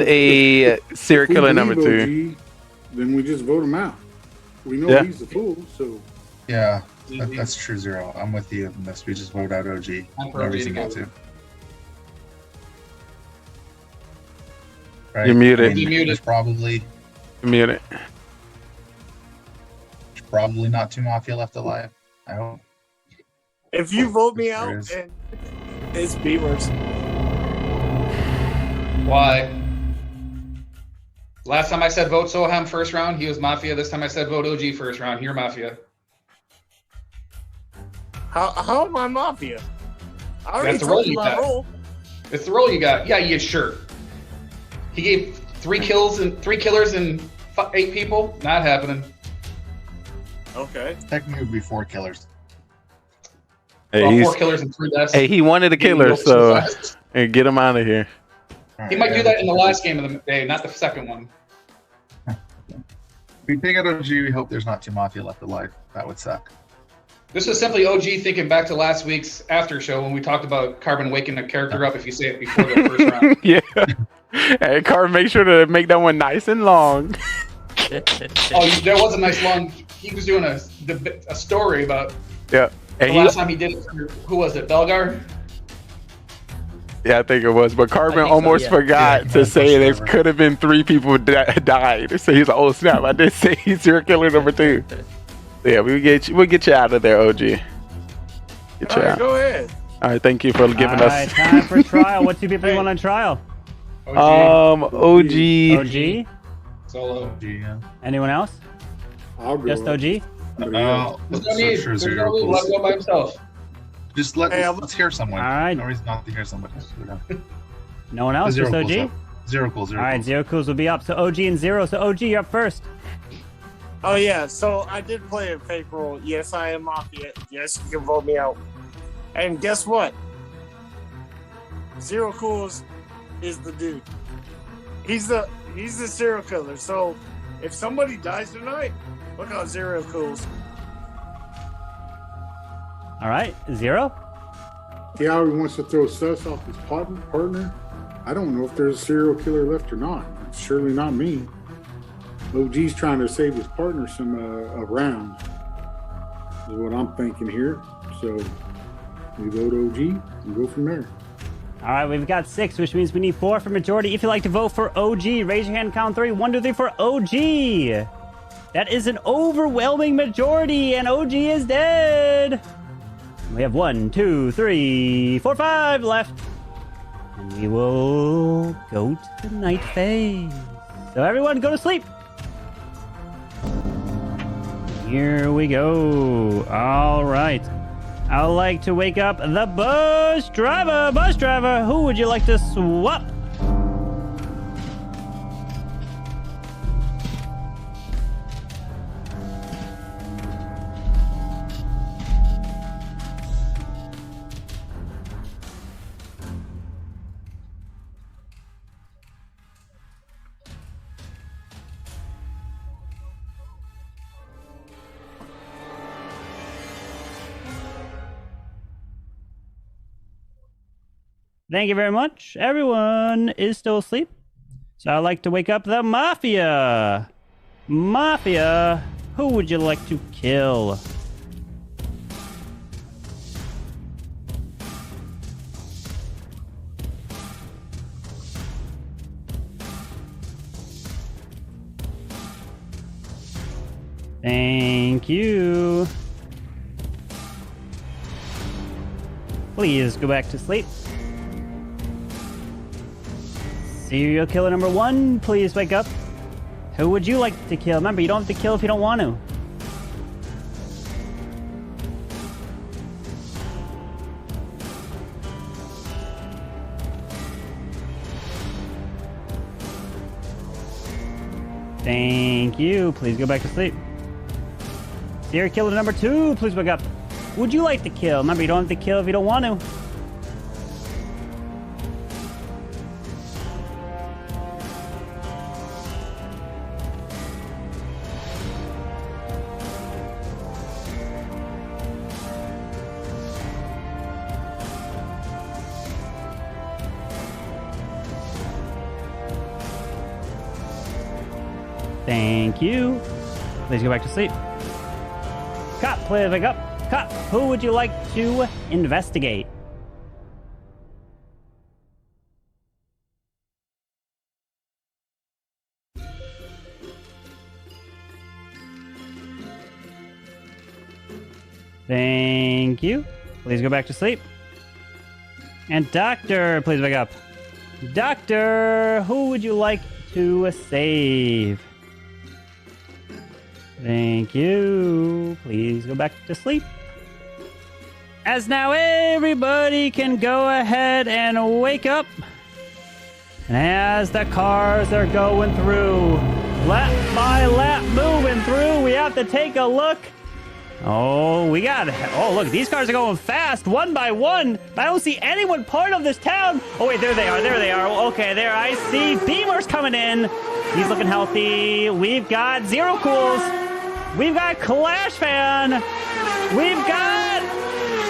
a serial killer number 2. OG, then we just vote him out. We know he's the fool, so. Yeah, that's true, Zero. I'm with you on this. We just vote out OG. I'm for No OG reason to not go. to. Right? You're muted. I mean, there's probably Muted. probably not 2 Mafia left alive. I hope. If you vote me There out, is. and it's Beamers. Why? Last time I said vote Soham first round, he was Mafia. This time I said vote OG first round, you're Mafia. How am I Mafia? I already That's the role told you you my got. role. It's the role you got. Yeah, sure. He gave 3 killers and 8 people. Not happening. Okay. Technically, it would be 4 killers. Hey, Well, he's- 4 killers and 3 deaths. Hey, he wanted a Getting killer, killed so fast. and get him out of here. He might do that in the last game of the day, not the second one. If we take out OG, we hope there's not 2 Mafia left alive. That would suck. This was simply OG thinking back to last week's after show when we talked about Carbon waking a character up if you say it before the first round. Yeah. Hey, Carl, make sure to make that one nice and long. There was a nice long. He was doing a story about Yeah. the And last time he did it. Who was it? Belgar? Yeah, I think it was. But Carbon think so, almost yeah. forgot to say there could have been 3 people that died. So he's like, oh snap! I did say he's serial killer number 2. So yeah, we'll get you out of there, OG. Get you All right, out. go ahead. All right, thank you for giving All right, us. time for trial. What 2 people you want on trial? OG. OG? Solo. Anyone else? I'll go. Just OG? There's no need. There's no need. Let him go by himself. Just let's hear someone. All right. No reason not to hear somebody. No one else? Zero Just Cool's OG? up. Zero Cool. All right, Zero Cools will be up. So OG and Zero. So OG, you're up first. Oh yeah, so I did play a fake role. Yes, I am Mafia. Yes, you can vote me out. And guess what? Zero Cools is the dude. He's the serial killer. So if somebody dies tonight, look out Zero Cools. All right, Zero? He already wants to throw Sus off his partner. I don't know if there's a serial killer left or not. It's surely not me. OG's trying to save his partner some rounds, is what I'm thinking here. So we go to OG and go from there. All right, we've got 6, which means we need 4 for majority. If you'd like to vote for OG, raise your hand, count 3. 1, 2, 3 for OG. That is an overwhelming majority, and OG is dead. We have 1, 2, 3, 4, 5 left. And we will go to the night phase. So everyone go to sleep. Here we go. All right. I'd like to wake up the bus driver. Bus driver, who would you like to swap? Thank you very much. Everyone is still asleep. So I'd like to wake up the Mafia. Mafia, who would you like to kill? Thank you. Please go back to sleep. Serial killer number 1, please wake up. Who would you like to kill? Remember, you don't have to kill if you don't want to. Thank you. Please go back to sleep. Serial killer number 2, please wake up. Who would you like to kill? Remember, you don't have to kill if you don't want to. Thank you. Please go back to sleep. Cop, please wake up. Cop, who would you like to investigate? Thank you. Please go back to sleep. And Doctor, please wake up. Doctor, who would you like to save? Thank you. Please go back to sleep. As now everybody can go ahead and wake up. And as the cars are going through, lap by lap moving through, we have to take a look. Oh, look, these cars are going fast, one by one. I don't see anyone part of this town. Oh, wait, there they are. Okay, there I see Beamer's coming in. He's looking healthy. We've got Zero Cools. We've got Clash Fan. We've got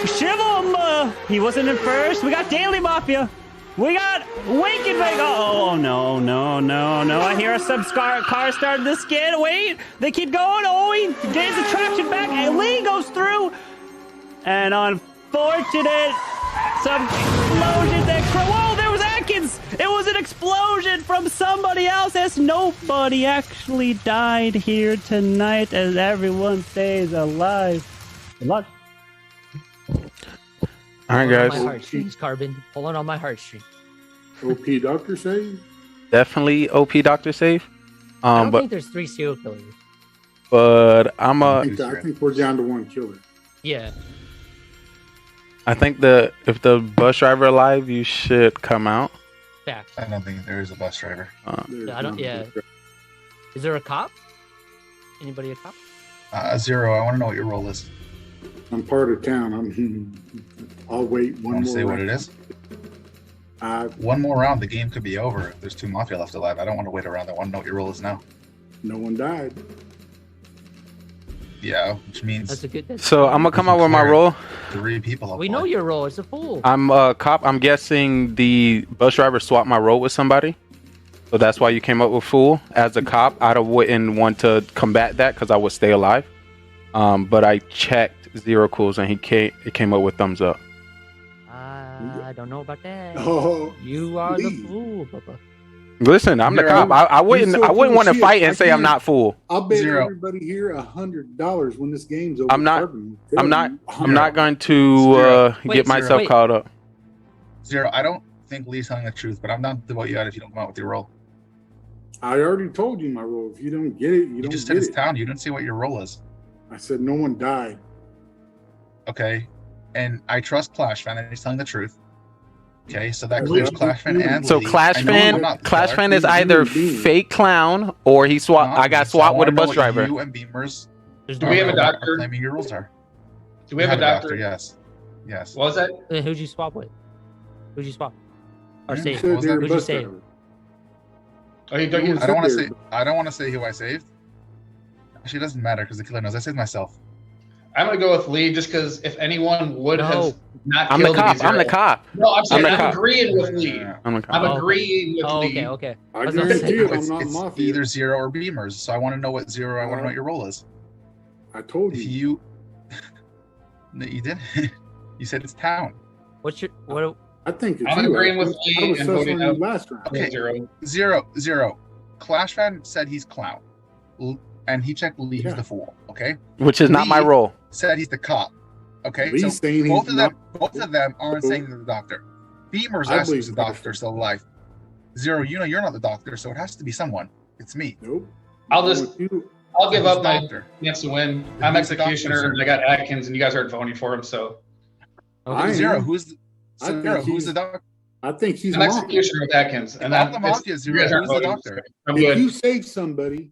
Shivam. He wasn't in first. We got Daily Mafia. We got Wake and Bake. Oh, no. I hear some car starting to skid. Wait, they keep going. Oh, he gains the traction back. And Lee goes through. And unfortunate, some explosion that... Whoa, there was Atkins. It was an explosion from somebody else, as nobody actually died here tonight, as everyone stays alive. Good luck. All right, guys. My heartstrings, Carbon. Pulling on my heartstrings. OP Doctor save? Definitely OP Doctor save. I don't think there's 3 serial killers. But I think we're down to 1 killer. Yeah. I think if the bus driver alive, you should come out. Fact. I don't think there is a bus driver. Yeah. Is there a cop? Anybody a cop? Zero, I want to know what your role is. I'm part of town. I'll wait one more. Want to say what it is? One more round, the game could be over. If there's 2 Mafia left alive, I don't want to wait around. I want to know what your role is now. No one died. Yeah, which means... That's a good... So I'm going to come out with my role. 3 people. We know your role. It's a fool. I'm a cop. I'm guessing the bus driver swapped my role with somebody. So that's why you came up with fool. As a cop, I wouldn't want to combat that because I would stay alive. But I checked Zero Cools and he came up with thumbs up. I don't know about that. Oh, you are the fool, Papa. Listen, I'm the cop. I wouldn't want to fight and say I'm not fool. I'll bet everybody here $100 when this game's over. I'm not going to get myself caught up. Zero, I don't think Lee's telling the truth, but I'm down to vote you out if you don't come out with your role. I already told you my role. If you don't get it, you don't just get said it's it. town. You didn't say what your role is. I said no one died. Okay, and I trust Clash Fan, and he's telling the truth. Okay, so that I clears really Clash Fan do. and So Lee. Clash I know Fan, I'm not the Clash killer. Fan is either fake clown or he swapped. I got So swapped with a wanna know bus what driver. You and Beamers. Do we have a doctor? Claiming your rules are. Do we have a doctor? Yes. Yes. What was that? Who'd you swap with? Who'd you swap? Or Yeah, save? what was that? Who'd you save? Oh, you I don't want to say. I don't want to say who I saved. Actually, it doesn't matter because the killer knows. I saved myself. I'm gonna go with Lee just because if anyone would have not I'm the killed cop. me, I'm the cop. No, I'm saying I'm the I'm cop. agreeing with Lee. I'm the cop. I'm agreeing with Oh, Lee. okay, okay. I was gonna guarantee say- you, I'm It's, not it's Mafia. either Zero or Beamers. So I want to know what Zero. I want to know what your role is. I told If you. you. No, you didn't. You said it's town. What's your what? I think it's I'm you. agreeing with I Lee was and sus voting on you out. last round. Okay. Zero. Zero. Clash Fan said he's clown, and he checked Lee, who's Yeah. the fool. Okay. Which is not my Lee role. Said he's the cop. Okay. Lee's So saying both he's of them, not- both of them aren't saying they're the doctor. Beamers I asked believe who's the doctor still alive. Zero, you know you're not the doctor, so it has to be someone. It's me. Nope. I'll give Who's up the my doctor? chance to win. I'm Who's the executioner, doctor, and I got Atkins, and you guys aren't voting for him, so I Zero, am. who's the, I Zero, think who's he's the doctor? I think he's I'm Mafia. executioner with Atkins, and I'm then the it's- Mafia, you Zero. guys aren't Who's the voting, doctor? so I'm If good. you save somebody,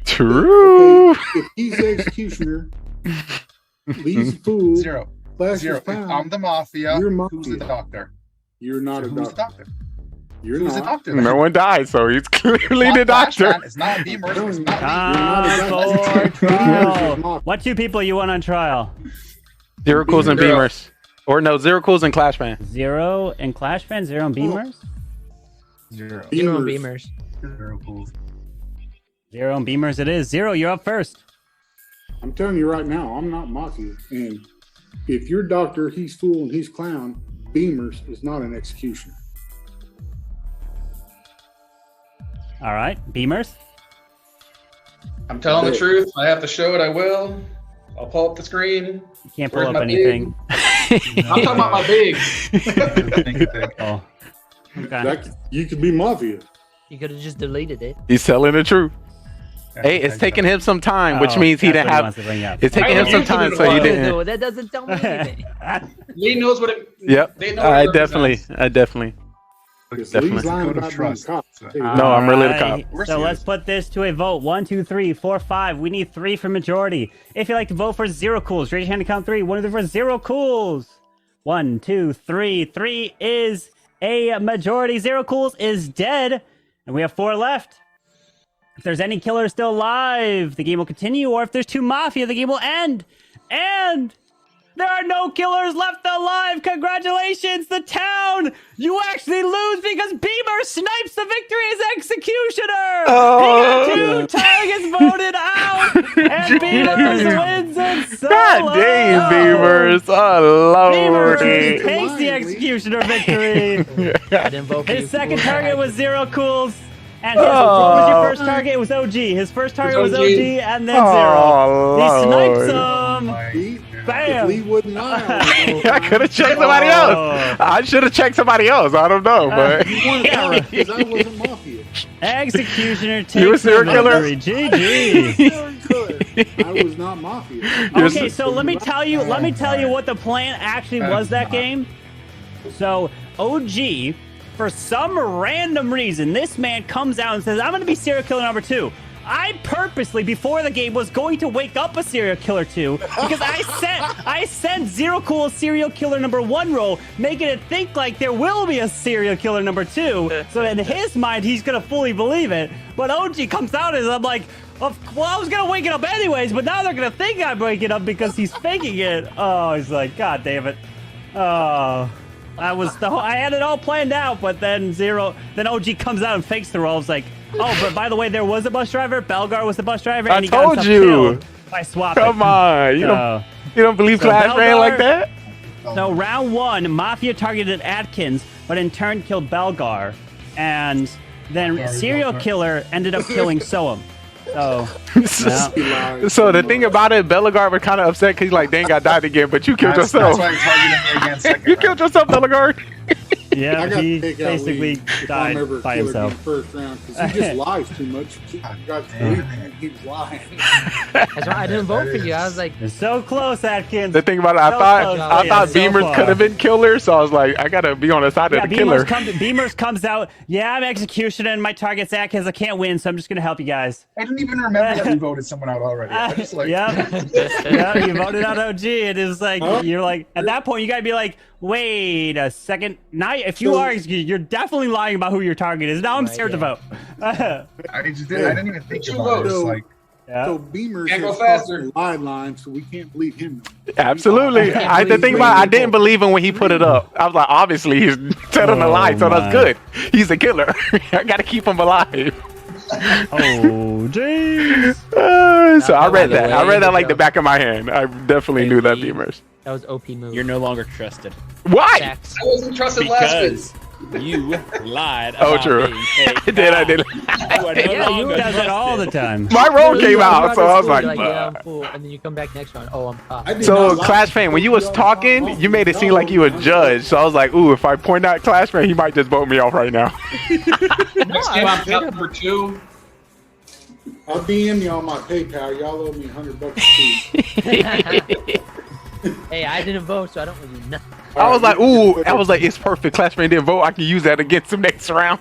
True. if he's the executioner, Lee's the fool. Zero. Flash Zero. is If found. I'm the Mafia, You're who's the Mafia. doctor? You're not a Who's the doctor. doctor? You're Who's the not. doctor? No one died, so he's clearly the doctor. It's not Beamers. It's not Time for trial. What two people you want on trial? Zero Cools and Zero. Beamers. Or no, Zero Cools and Clash Fan. Zero and Clash Fan, Zero and Beamers? Zero. Zero and Beamers. Zero cool. Zero and Beamers it is. Zero, you're up first. I'm telling you right now, I'm not Mafia. And if you're doctor, he's fool and he's clown, Beamers is not an executioner. All right, Beamers. I'm telling the truth. I have to show it. I will. I'll pull up the screen. You can't Where's pull up my anything. I'm talking about my big. Oh. Okay. That, you could be Mafia. You could have just deleted it. He's telling the truth. Hey, it's taking him some time, which Oh, means he that's didn't what he have. wants to bring up. It's taking him some time, so he didn't. No, that doesn't tell me anything. Lee knows what it. Yep. They know what I it definitely. represents. Definitely. Lee's lying Code of about being trust. cop. No, I'm really the Alright, cop. So let's put this to a vote. 1, 2, 3, 4, 5. We need 3 for majority. If you'd like to vote for Zero Cools, raise your hand to count 3. 1, 2, 3 for Zero Cools. 1, 2, 3. 3 is a majority. Zero Cools is dead. And we have 4 left. If there's any killers still alive, the game will continue. Or if there's 2 Mafia, the game will end. And there are no killers left alive. Congratulations, the town. You actually lose because Beamer snipes the victory as executioner. Oh. He got 2 targets voted out. And Beamers wins it solo. God dang, Beamers. Oh, Beamers lordy. takes the executioner victory. I didn't vote for you. His second target was Zero Cools. And his, what was your first target? It was OG. His first target was OG and then Zero. He snipes him. Bam! Lee wouldn't lie. I could have checked somebody else. I should have checked somebody else. I don't know, but You wanted to because I wasn't Mafia. Executioner takes You a serial the killer? victory. GG. I was not Mafia. Okay, so let me tell you what the plan actually was that game. So OG, for some random reason, this man comes out and says, "I'm going to be serial killer number 2." I purposely, before the game, was going to wake up a serial killer 2 because I sent Zero Cool serial killer number 1 role, making it think like there will be a serial killer number 2. So in his mind, he's gonna fully believe it. But OG comes out and I'm like, well, I was gonna wake it up anyways, but now they're gonna think I'm waking up because he's faking it. Oh, he's like, God damn it. Oh. I had it all planned out, but then OG comes out and fakes the role. I was like, oh, but by the way, there was a bus driver. Belgar was the bus driver, and he got told himself you. killed by swapping. come on. You don't believe Clash ran like that? So round 1, Mafia targeted Atkins, but in turn killed Belgar, and then serial killer ended up killing Soam. So, yeah. So the thing about it, Bellegarde was kind of upset because he's like, dang, I died again, but you killed yourself. That's why he targeted me again second You killed yourself, Bellegarde. Yeah, I got he to take out basically Lee if died I'm ever a by killer himself. in the first round because he just lies too much. You got to believe him. He was lying. That's why I didn't vote for you. I was like, You're so close, Atkins. The thing about it, I So thought close. I thought So Beamers far. could have been killer, so I was like, I gotta be on the side Yeah, of the killer. Beamers comes out. Yeah, I'm executioner and my target's Atkins. I can't win, so I'm just gonna help you guys. I didn't even remember that we voted someone out already. I just like, yeah, you voted out OG. It is like you're like at that point you gotta be like, wait a second. Now, if you are executed, you're definitely lying about who your target is. Now I'm scared to vote. I didn't even think about it. It's like, So Beamers Can't go has faster. crossed the line, so we can't believe him. Absolutely. The thing about it, I didn't believe him when he put it up. I was like, obviously he's telling a lie, so that's good. He's a killer. I gotta keep him alive. Oh, jeez. So I read that. I read that like the back of my hand. I definitely knew that, Beamers. that was OP move. You're no longer trusted. Why? Facts. I wasn't trusted last week. Because you lied Oh, about true. me. Hey, I did. I did. you are no Yeah, you longer does it all the trusted. time. My role came You out, so I was like, yeah, "Bah." I'm full, and then you come back next round. Oh, I'm top. So Clash Fan, when you was talking, you made it seem like you a judge. So I was like, ooh, if I point out Clash Fan, he might just vote me off right now. Next game, I'm top number 2. I'll DM you on my PayPal. Y'all owe me $100 a piece. Hey, I didn't vote, so I don't really know. I was like, ooh, I was like, it's perfect. Clash Fan didn't vote. I can use that against him next round.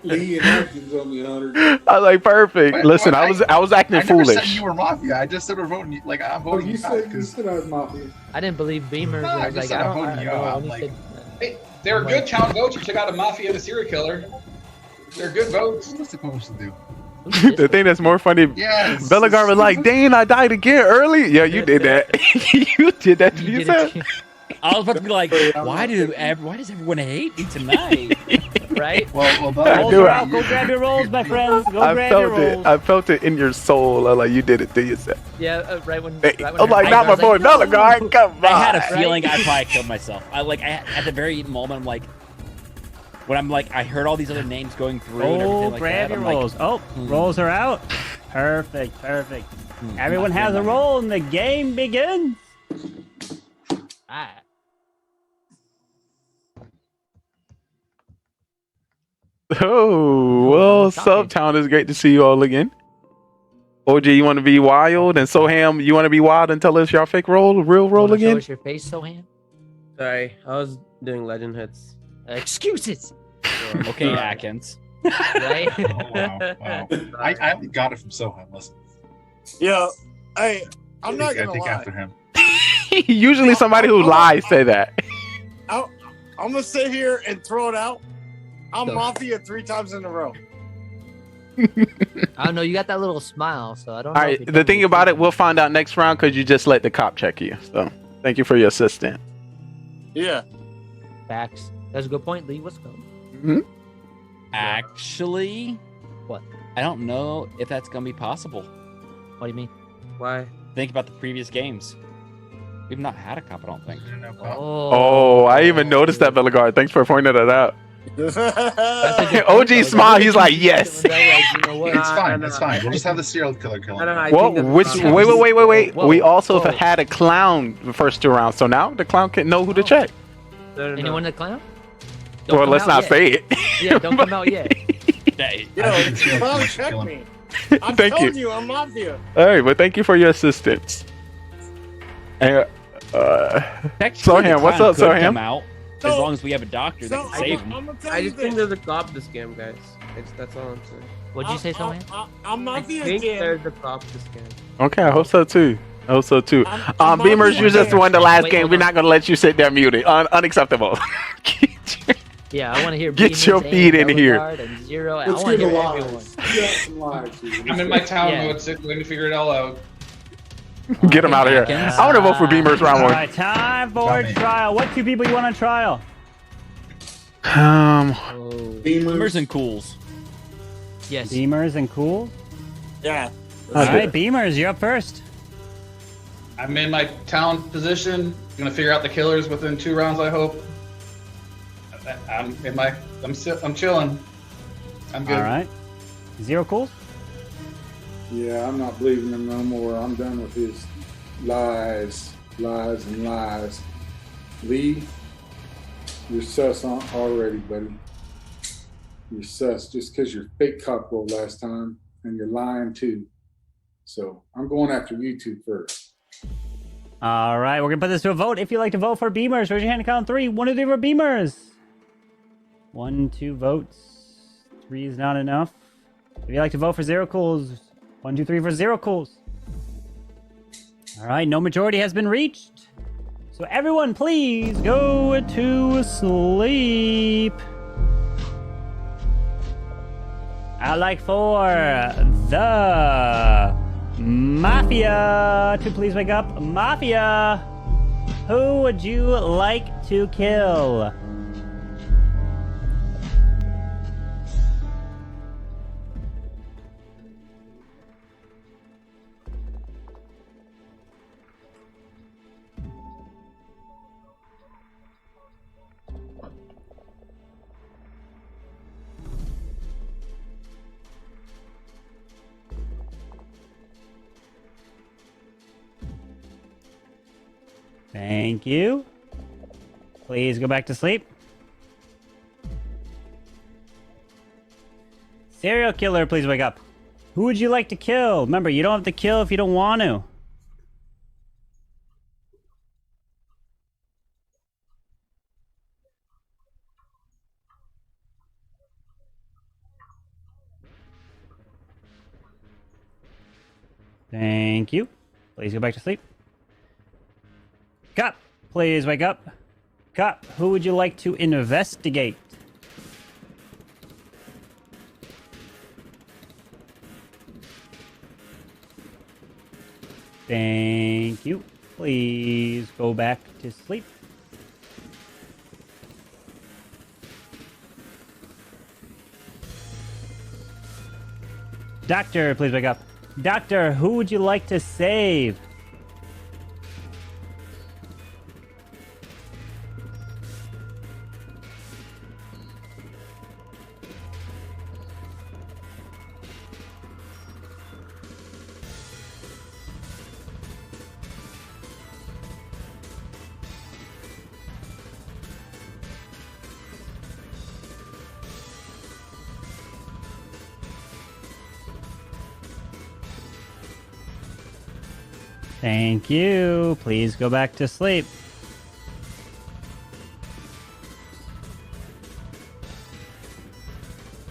Lee and Atkins owe me 100. I was like, perfect. But- Listen, but I was acting I never said foolish. you were Mafia. I just said we're voting. Like, I'm Oh, voting you you out you said I was Mafia. I didn't believe Beamers. No, and I I was just like, said I I'm don't voting you know. out. I I'm only like- said, Hey, they were good town votes. You took out a Mafia and a serial killer. They're good votes. What was supposed to do? The thing that's more funny, Yes. Bellegar was like, Dane, I died again early. Yeah, you did that. You did that to You did yourself. it. I was about to be like, why does everyone hate me tonight? Right? Well, I Rolls knew are it. out. Go grab your rolls, my friends. Go I grab your felt it. rolls. I felt it in your soul. I was like, you did it to yourself. Yeah, right when. Hey, Right when I'm like, her- not I my was boy like, no. Bellegar. Come on. I had a Right? feeling I probably killed myself. At the very moment, I'm like, when I'm like, I heard all these other names going through and Oh, everything like grab that. your I'm rolls. Oh, rolls are out. Perfect. Everyone has a roll and the game begins. Ah. Oh, well, Subtown is great to see you all again. OG, you want to be wild? And Soham, you want to be wild and tell us your fake roll, real roll Show again? us your face, Sohan. Sorry, I was doing legend hits. Excuses. Okay, Atkins. Right? Oh, wow. I only got it from Sohan. Listen. Yeah, hey, I'm not I gonna think lie. after him. Usually somebody who lies say that. I'm gonna sit here and throw it out. I'm So- Mafia 3 times in a row. I don't know. You got that little smile, so I don't All know. right, the thing about it, we'll find out next round because you just let the cop check you. So thank you for your assistance. Yeah. Facts. That's a good point, Lee. What's going? Hmm? Actually, What? I don't know if that's gonna be possible. What do you mean? Why? Think about the previous games. We've not had a cop, I don't think. Oh, I even noticed that, Bellegar. Thanks for pointing that out. OG smile. He's like, yes. It's fine. It's fine. We'll just have the serial killer kill him. Well, wait. We also have had a clown the first 2 rounds, so now the clown can know who to check. Anyone in the clown? Well, let's not say it. Yeah, don't come out yet. Yo, clown check me. I'm Thank telling you. you, I'm Mafia. All right, well, thank you for your assistance. And, Soham, what's up, Come Soham? out as long as we have a doctor that can save him. I just think there's a cop this game, guys. That's all I'm saying. What'd you say, Sohan? I'm I Mafia think again. there's a cop this game. Okay, I hope so too. I'm Beamers, you just won the last Wait, game. hold We're on. not gonna let you sit there muted. Unacceptable. Yeah, I want to hear. Get Beamers your and feet in here. Bellegarde and Zero. I Let's want to hear the hear lies. everyone. Yeah, some lies. I'm in my town Yeah. mode, sitting waiting to figure it all out. Get him out of here. I want to vote for Beamers round All one. right, time for a trial. What 2 people you want on trial? Beamers and Cools. Yes. Beamers and Cool. Yeah. All right, Beamers, you're up first. I'm in my town position. Gonna figure out the killers within 2 rounds, I hope. I'm chilling. I'm good. All right. Zero Cools. Yeah, I'm not believing him no more. I'm done with his lies. Lee, You're sus already, buddy. You're sus just because you're fake cop roll last time and you're lying too. So I'm going after you two first. All right, we're gonna put this to a vote. If you'd like to vote for Beamers, raise your hand and count 3. 1, 2, 3 for Beamers. 1, 2 votes. 3 is not enough. If you'd like to vote for Zero Cools, 1, 2, 3 for Zero Cools. All right, no majority has been reached. So everyone, please go to sleep. I'd like for the Mafia to please wake up. Mafia, who would you like to kill? Thank you. Please go back to sleep. Serial killer, please wake up. Who would you like to kill? Remember, you don't have to kill if you don't want to. Thank you. Please go back to sleep. Cop, please wake up. Cop, who would you like to investigate? Thank you. Please go back to sleep. Doctor, please wake up. Doctor, who would you like to save? Thank you. Please go back to sleep.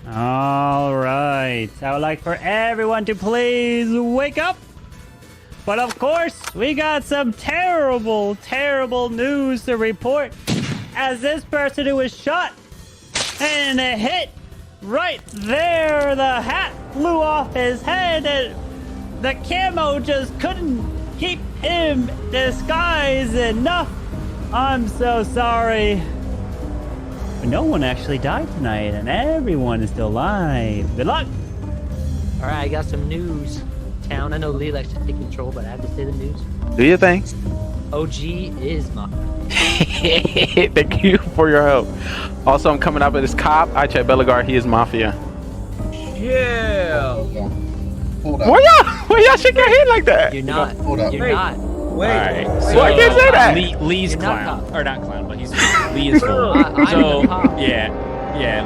All right. I would like for everyone to please wake up. But of course, we got some terrible, terrible news to report. As this person who was shot and a hit right there, the hat flew off his head and the camo just couldn't keep him disguised enough. I'm so sorry. But no one actually died tonight, and everyone is still alive. Good luck. All right, I got some news. Town. I know Lee likes to take control, but I have to say the news. Do your thing. OG is Mafia. Thank you for your help. Also, I'm coming up with this cop. I check Bellegarde. He is Mafia. Yeah. Why y'all shake your head like that? You're not. You're not. Wait. All right. So I can't say that. Lee's You're not clown, cop. or not clown, but he's Lee is full. I'm So the cop. yeah,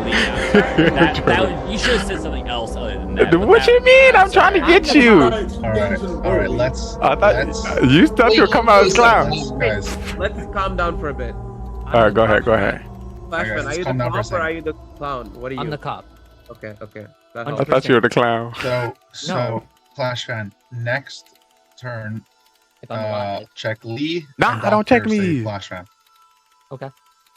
Lee. You should have said something else other than that. What you mean? I'm trying to get you. All right, let's. I thought you thought you were coming out as clown. Guys, Let's calm down for a bit. All right, go ahead. Flashman, are you the calm down for a cop or are you the clown? What are you? I'm the cop. Okay. That I helps. thought you were the clown. So Flash fan, next turn, If I'm alive. check Lee. Nah, and I don't check Doctor say Lee. Flash fan. Okay.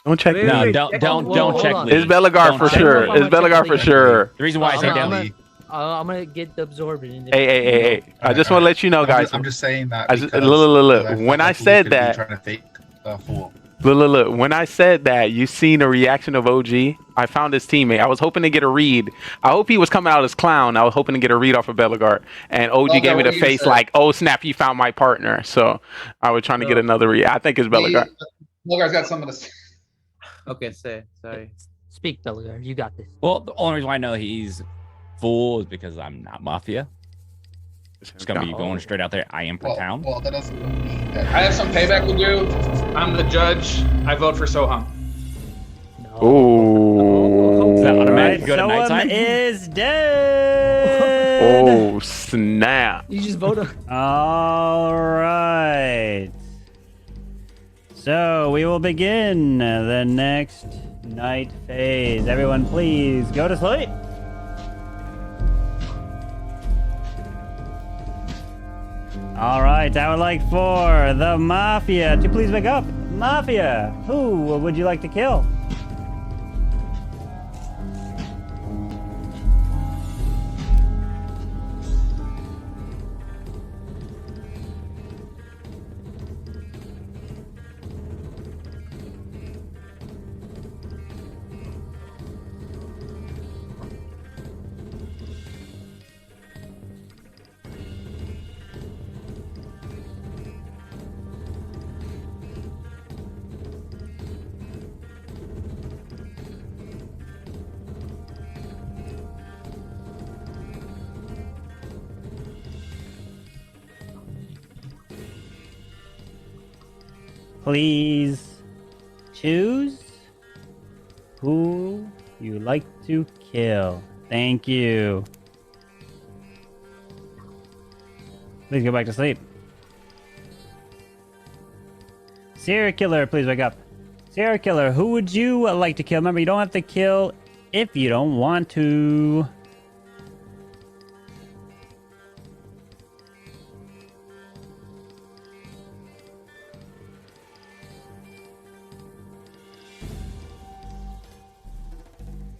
Don't check Wait, me. No, wait, don't check- don't whoa, don't hold check on. Lee. It's Bellegarde for Don't check sure. Lee. It's Bellegarde for sure. The reason why I say I'm down. gonna- I'm gonna get the absorbed in. Hey. I just want to let you know, guys. I'm just saying that. I just- because look. I felt When I like Lee said could be that- trying to fake a fool. Look. When I said that, you seen the reaction of OG. I found his teammate. I was hoping to get a read. I hope he was coming out as clown. I was hoping to get a read off of Bellegarde. And OG Okay, gave me the what you face said. like, oh snap, you found my partner. So I was trying to get another read. I think it's Bellegarde. Bellegarde's got something to say. Okay, sorry. Speak, Bellegarde. You got this. Well, the only reason why I know he's full is because I'm not Mafia. It's gonna be going straight out there. I am for town. Well, that doesn't mean that. I have some payback to do. I'm the judge. I vote for Soham. Ooh. Is that automatic? Right, Go to someone nighttime? is dead. Oh, snap. You just vote. All right. So we will begin the next night phase. Everyone, please go to sleep. All right, I would like for the Mafia to please wake up. Mafia, who would you like to kill? Please choose who you like to kill. Thank you. Please go back to sleep. Serial killer, please wake up. Serial killer, who would you like to kill? Remember, you don't have to kill if you don't want to.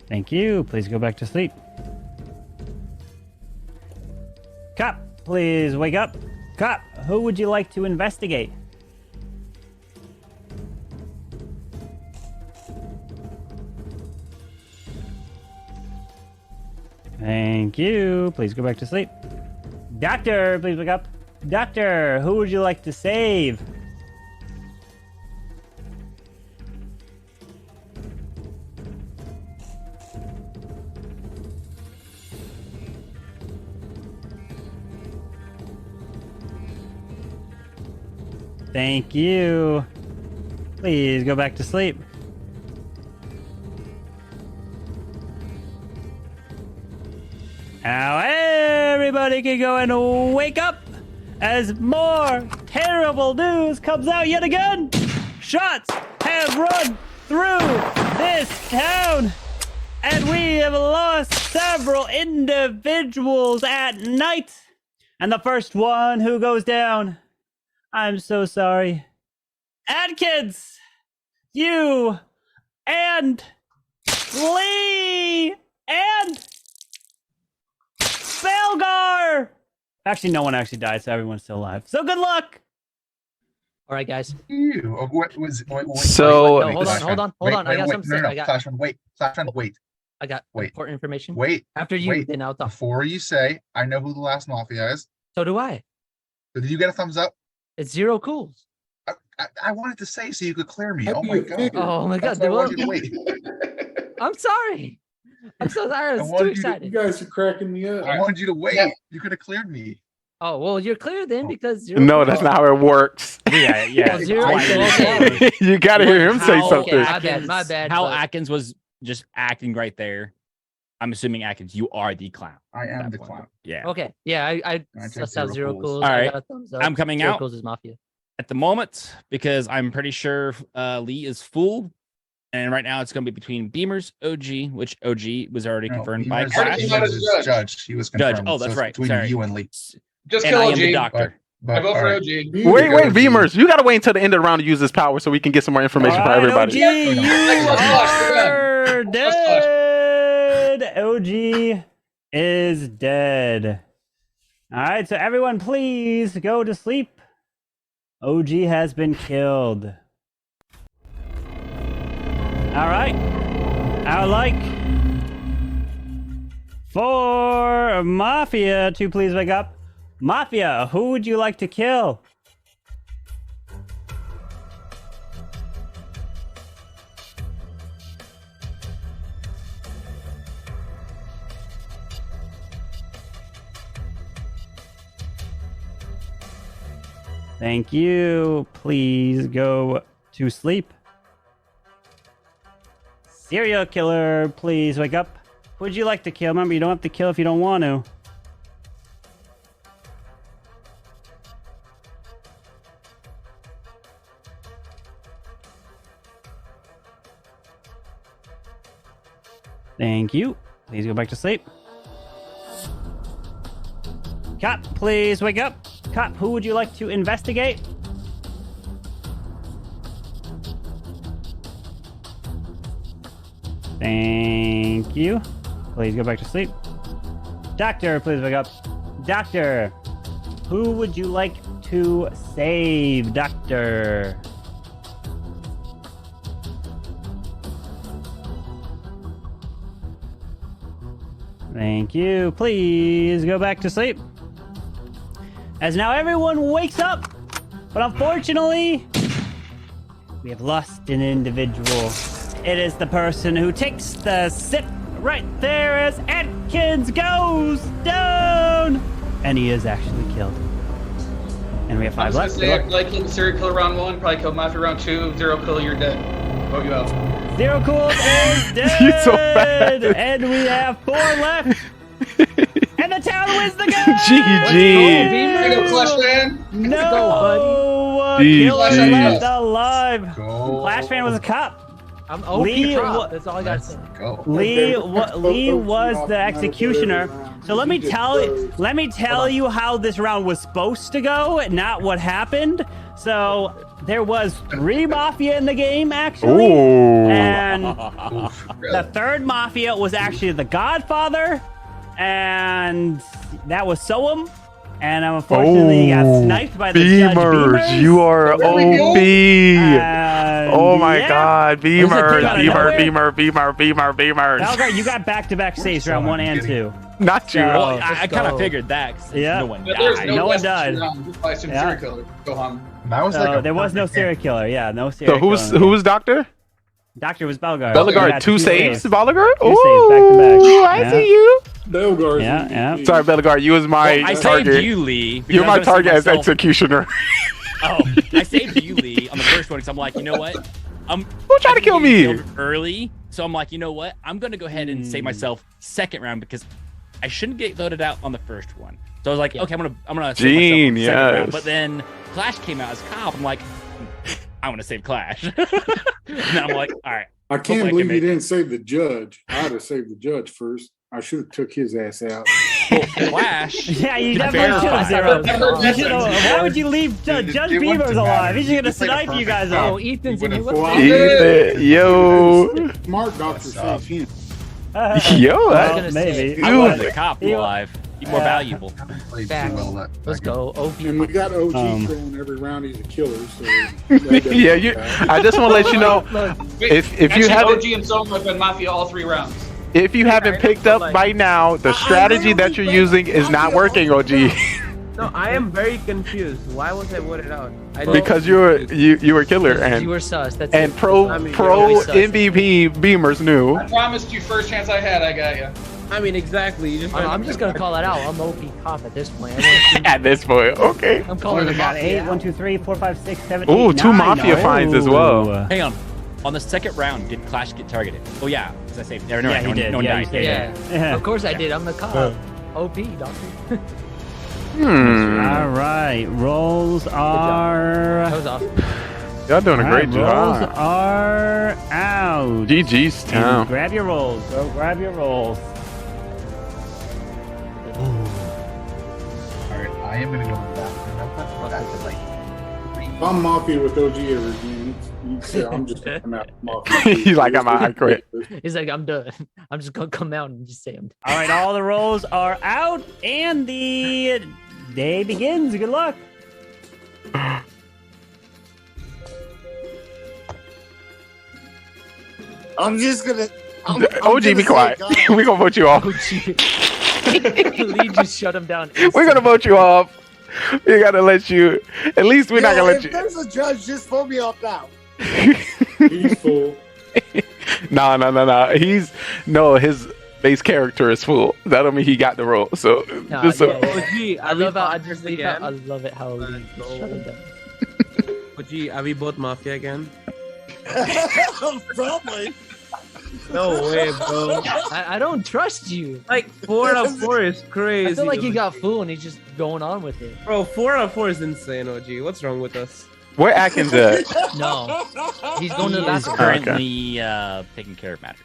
Thank you. Please go back to sleep. Cop, please wake up. Cop, who would you like to investigate? Thank you. Please go back to sleep. Doctor, please wake up. Doctor, who would you like to save? Thank you. Please go back to sleep. Now everybody can go and wake up as more terrible news comes out yet again. Shots have run through this town, and we have lost several individuals at night. And the first one who goes down, I'm so sorry, Adkins, you and Lee and Belgar. Actually, no one actually died, so everyone's still alive. So good luck. All right, guys. Ew. What was? Wait, So- No, hold on. I got something to say. No, I got. Flashman, wait. Flashman, wait. I got Wait. important information. Wait. After you, Wait. then I'll talk. Before you say, I know who the last Mafia is. So do I. So did you get a thumbs up? It's zero cools. I wanted to say so you could clear me. Oh my god. Oh my That's god. why I wanted you to wait. I'm sorry. I'm so sorry. I was too excited. You guys are cracking me up. I wanted you to wait. You could have cleared me. Oh well, you're clear then because zero. No, that's not how it works. Yeah. Well, zero. Okay. You gotta hear him say How something. My bad. How but- Atkins was just acting right there. I'm assuming Atkins, you are the clown. I am the clown. Yeah. Okay. Yeah, I I sussed take out zero cools. cools. All I right. got a thumbs up. I'm coming Zero out. cools is Mafia. At the moment, because I'm pretty sure Lee is full. And right now it's going to be between Beamers, OG, which OG was already confirmed by Beamers- Clash. Beamers is Judge. He was Judge. confirmed. Oh, So that's it's right. between Sorry. you and Lee. Just And kill I OG. am the doctor. I vote for alright. OG. Wait, Beamers, you gotta wait until the end of the round to use this power so we can get some more information for everybody. OG, you are dead. OG is dead. All right, so everyone, please go to sleep. OG has been killed. All right, I would like for Mafia to please wake up. Mafia, who would you like to kill? Thank you. Please go to sleep. Serial killer, please wake up. Who would you like to kill? Remember, you don't have to kill if you don't want to. Thank you. Please go back to sleep. Cop, please wake up. Cop, who would you like to investigate? Thank you. Please go back to sleep. Doctor, please wake up. Doctor, who would you like to save? Doctor. Thank you. Please go back to sleep. As now everyone wakes up, but unfortunately, we have lost an individual. It is the person who takes the sip right there as Atkins goes down. And he is actually killed. And we have 5 left. Say, like killed the serial killer round 1, probably killed Mafia round 2, Zero Kill, you're dead. Vote you out. Zero Cool is dead. You're so bad. And we have 4 left. And the town wins the game. GG. Go Clash Fan. No killer left alive. Clash Fan was a cop. I'm OP prop. That's all I got to say. Lee was the executioner. So let me tell you how this round was supposed to go, not what happened. So there was 3 Mafia in the game, actually. Ooh. And the 3rd Mafia was actually the Godfather. And that was Soam. And unfortunately, he got sniped by the Judge Beamers. You are OP. Oh my yeah. God, Beamer. Valgar, you got back-to-back saves round 1 and 2. Not you. Well, I kind of figured that. Yeah. No one But died. no one died. Serial killer. Go home. There was no serial killer. Yeah, no serial So killer. who was Doctor? Doctor was Belgar. Belgar, 2 saves. Belgar? Two saves back-to-back. I see you. Belgar. Yeah. Sorry, Belgar, you was my I target. saved you, Lee. because You're I my was gonna target save as myself- executioner. Oh, I saved you, Lee, on the first one because I'm like, you know what? Who tried to kill me? Killed early, so I'm like, you know what? I'm gonna go ahead and save myself second round because I shouldn't get voted out on the first one. So I was like, okay, I'm gonna save myself on the second round. Genius. But then Clash came out as cop. I'm like, I want to save Clash. And then I'm like, all right. I can't hopefully believe can you make it. didn't save the judge. I'd have saved the judge first. I should have took his ass out. Flash. Yeah, you definitely should have zeroed. Why would you leave Judge Beaver's alive? He's gonna snipe you guys all. Oh, Ethan's in here. Ethan, yo. Smart doctor saved him. Yo, Well, maybe. I wanted the cop alive. Be more valuable. Let's go. OP. And we got OG throwing every round he's a killer. So Yeah, I just want to let you know if you Actually, haven't OG and Soma have been Mafia all 3 rounds. if you haven't picked up by now, the strategy that you're using is not working, OG. No, I am very confused. Why was I voted out? Because you were a killer and You were sus. That's and it. pro I mean, pro you're sus. MVP Beamers knew. I promised you first chance I had, I got you. I mean, exactly. You just I'm just gonna call it out. I'm OP cop at this point. At this point, okay. I'm calling We it got Mafia. 8, 1, 2, 3, 4, 5, 6, 7, Ooh, 8, 2 9. Mafia finds as well. Hang on. On the second round, did Clash get targeted? Oh yeah, because I saved. No, Yeah, he no one, did. No one Yeah, died. he did. Yeah. Of course I did. I'm the cop. OP, doctor. All right, rolls are. That was awesome. Y'all doing a All great right, rolls job. are out. GG's town. Grab your rolls. Go grab your rolls. Alright, I am gonna go with that. if I'm Mafia with OG ever again, you'd say I'm just gonna come out Mafia. He's like, I quit. He's like, I'm done. I'm just gonna come out and just say I'm done. All right, all the rolls are out, and the day begins. Good luck. I'm just gonna. OG, be quiet. We're gonna vote you off. Lee just shut him down. We're gonna vote you off. We gotta let you. At least we're not gonna let if you. there's a judge, just vote me off now. He's full. No. His base character is full. That don't mean he got the role. So No, just so. yeah. OG, I love how I just just again. I love it how Lee just shut him down. OG, are we both Mafia again? Probably. No way, bro. I don't trust you. Like 4 out of 4 is crazy. I feel like he got fooled and he's just going on with it. Bro, 4 out of 4 is insane, OG. What's wrong with us? Where Atkins at? No, he's going to the He is bathroom. currently taking care of matters.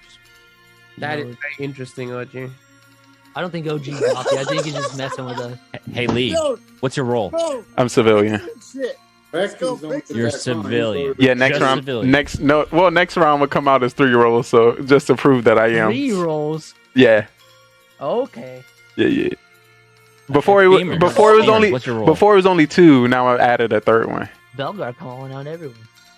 That is very interesting, OG. I don't think OG's Mafia. I think he's just messing with us. Hey Lee, what's your role? I'm civilian. You're civilian. Yeah, next Just round. civilian. Next round will come out as 3 rolls. So just to prove that I am. 3 rolls. Yeah. Okay. Yeah. Before it was What's your role? before it was only 2. Now I've added a 3rd one. Belgar calling out everyone.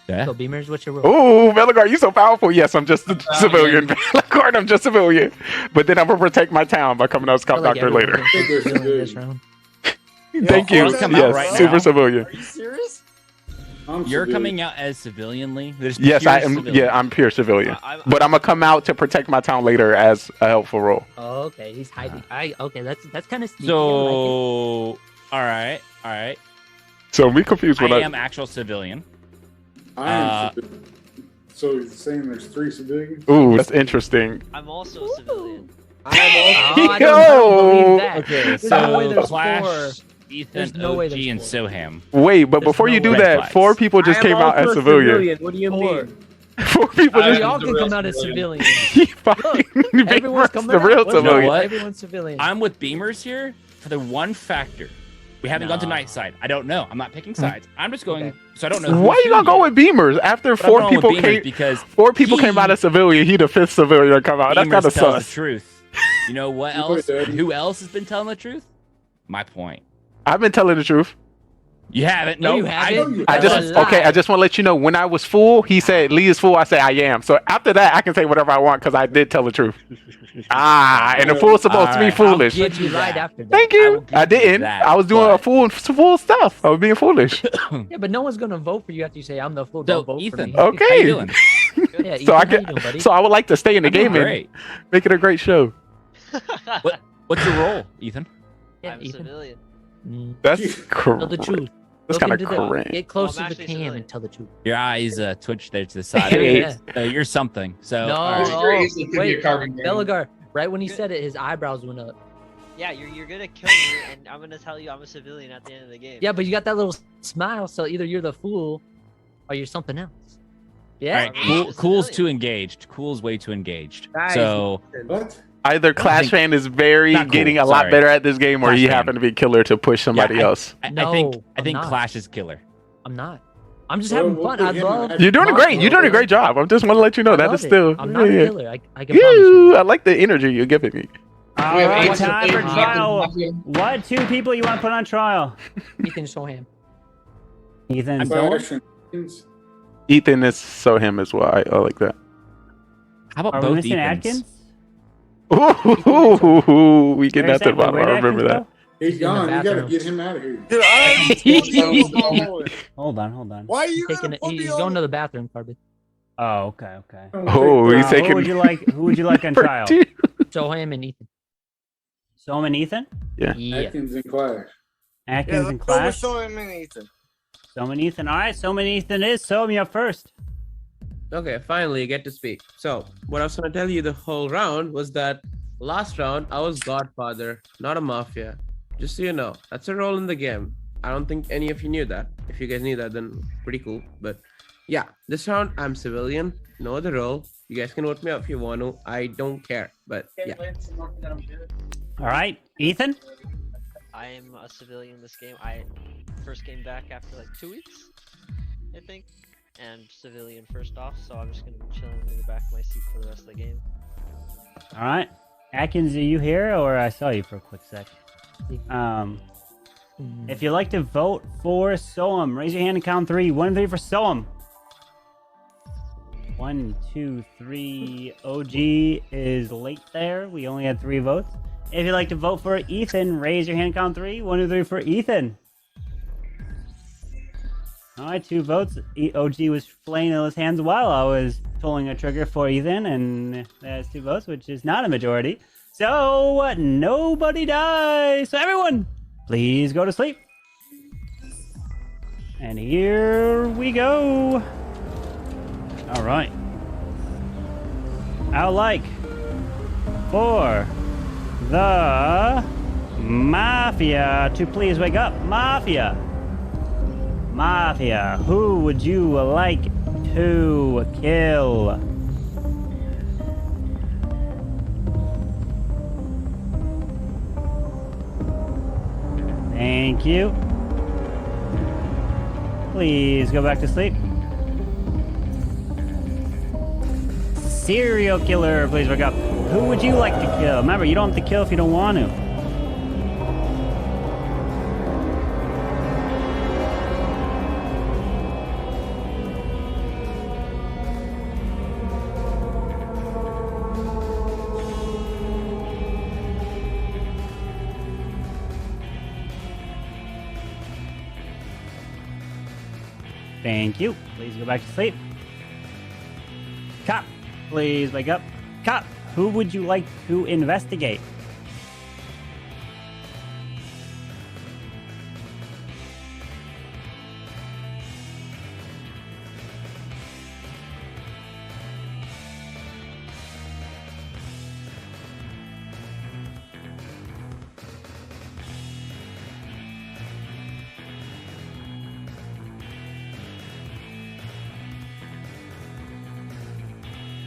Yeah. So Beamers, what's your role? Oh, Belgar, you so powerful. Yes, I'm just a civilian. Belgar, I'm just civilian. But then I'm gonna protect my town by coming out as cop doctor later. This round. Thank you. Let's come out Yes, right super now. civilian. Are you serious? You're coming out as civilian, Lee. There's Yes, pure I am. civilian. Yeah, I'm pure civilian. But I'm gonna come out to protect my town later as a helpful role. Oh, okay, he's hiding. Okay, that's kind of sneaky. So, all right. So we confused I with am actual civilian. I am civilian. So he's saying there's 3 civilians? Ooh, that's interesting. I'm also a civilian. I don't believe that. Okay, There's no way so there's Clash, 4. Ethan, There's no way OG, there's and 4. Soham. Wait, but There's before no you do red that, flags. 4 people just I am came out as also a civilian. What do you mean? 4 people We just. all can come out as civilians. Fucking Everyone's coming the out. real What's wrong? civilian. what? Everyone's civilian. I'm with Beamers here for the one factor. We haven't gone to night side. I don't know. I'm not picking sides. I'm just going. So I don't know. Why who's you gonna who go yet. with Beamers after But I'm 4 going with people Beamers came? because 4 people came out as civilian. He the 5th civilian to come out. That's Beamers kind of tells sus. the truth. You know what else? Who else has been telling the truth? My point. I've been telling the truth. You haven't. No, No, you haven't. I That's just a lie. okay. I just want to let you know when I was full, he said Lee is full. I said I am. So after that, I can say whatever I want because I did tell the truth. And the fool's supposed to be foolish. But you lied after that. Thank you. I didn't. that, I was doing a fool stuff. I was being foolish. Yeah, but no one's gonna vote for you after you say I'm the fool. So, Don't vote Ethan, for me. Okay. how you doing? Yeah, So I Ethan, how you get. doing, buddy? So I would like to stay in the I'm doing game and great. make it a great show. What's your role, Ethan? Yeah, I'm a Ethan. civilian. That's Tell the truth. That's Look kind of into the- cringe. Get close I'm to the actually cam civilian. and tell the truth. Your eyes twitch there to the side. Yeah. You're something. So No, all right. Very easily could be a wait, carbon game. Belagar. Right when he said it, his eyebrows went up. Yeah, you're gonna kill me, and I'm gonna tell you I'm a civilian at the end of the game. Yeah, but you got that little smile, so either you're the fool or you're something else. Yeah. All right, Cool's too engaged. Cool's way too engaged. Nice. So What? Either Clash fan is very Not cool, getting a lot sorry. better at this game, or Clash he fan. happened to be killer to push somebody Yeah, else. I No, think I'm not. Clash is killer. I'm not. I'm just Well, having we'll fun. put I him love. at- You're doing Mario. great. You're doing a great job. I just want to let you know I that love is it. still. I'm not a yeah. killer. I can promise you. You, I like the energy you're giving me. All We have right, eight time for civilians. trial. What 2 people you want to put on trial? Ethan Soham. Ethan. Clash and Ethan is so him as well. I like that. How about Are we both missing Ethans? Atkins? Ooh, we get Where's nothing that- about it. I where'd remember Atkins that. He's in the gone. You gotta bathroom. get him out of here. Dude, I go? Hold on. Why are you He's gonna put me going on? to the bathroom, Carbon. Oh, okay. Oh, he's taking. Who would you like? Who would you like on trial? Soham and Ethan. Soham and Ethan? Yeah. Yeah. Atkins and Clash. Atkins and Clash? Soham and Ethan. Soham and Ethan. All right, Soham and Ethan is. Soham, you up first. Okay, finally, I get to speak. So, what I was gonna tell you the whole round was that last round I was Godfather, not a Mafia. Just so you know, that's a role in the game. I don't think any of you knew that. If you guys knew that, then pretty cool. But yeah, this round I'm civilian, no other role. You guys can vote me out if you want to. I don't care. But yeah. All right, Ethan. I am a civilian this game. I first came back after like 2 weeks, I think, and civilian first off. So I'm just gonna be chilling in the back of my seat for the rest of the game. All right, Atkins, are you here, or I saw you for a quick sec? If you'd like to vote for Soham, raise your hand and count 3. 1, 3 for Soham. 1, 2, 3. OG is late there. We only had 3 votes. If you'd like to vote for Ethan, raise your hand and count 3. 1, 2, 3 for Ethan. All right, 2 votes. OG was flailing his hands while I was pulling a trigger for Ethan, and that's 2 votes, which is not a majority. So nobody dies. So everyone, please go to sleep. And here we go. All right. I would like for the Mafia to please wake up. Mafia. Mafia, who would you like to kill? Thank you. Please go back to sleep. Serial killer, please wake up. Who would you like to kill? Remember, you don't have to kill if you don't want to. Thank you. Please go back to sleep. Cop, please wake up. Cop, who would you like to investigate?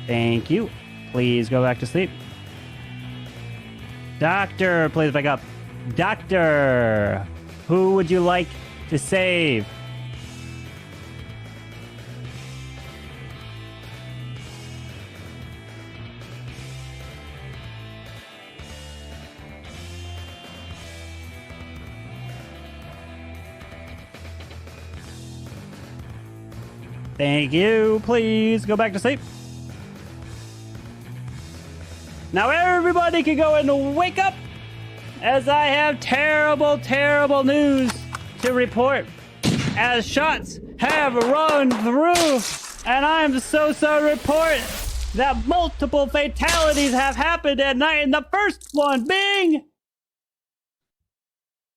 Thank you. Please go back to sleep. Doctor, please wake up. Doctor, who would you like to save? Thank you. Please go back to sleep. Now everybody can go and wake up, as I have terrible, terrible news to report, as shots have run through, and I'm so sorry to report that multiple fatalities have happened at night, and the first one being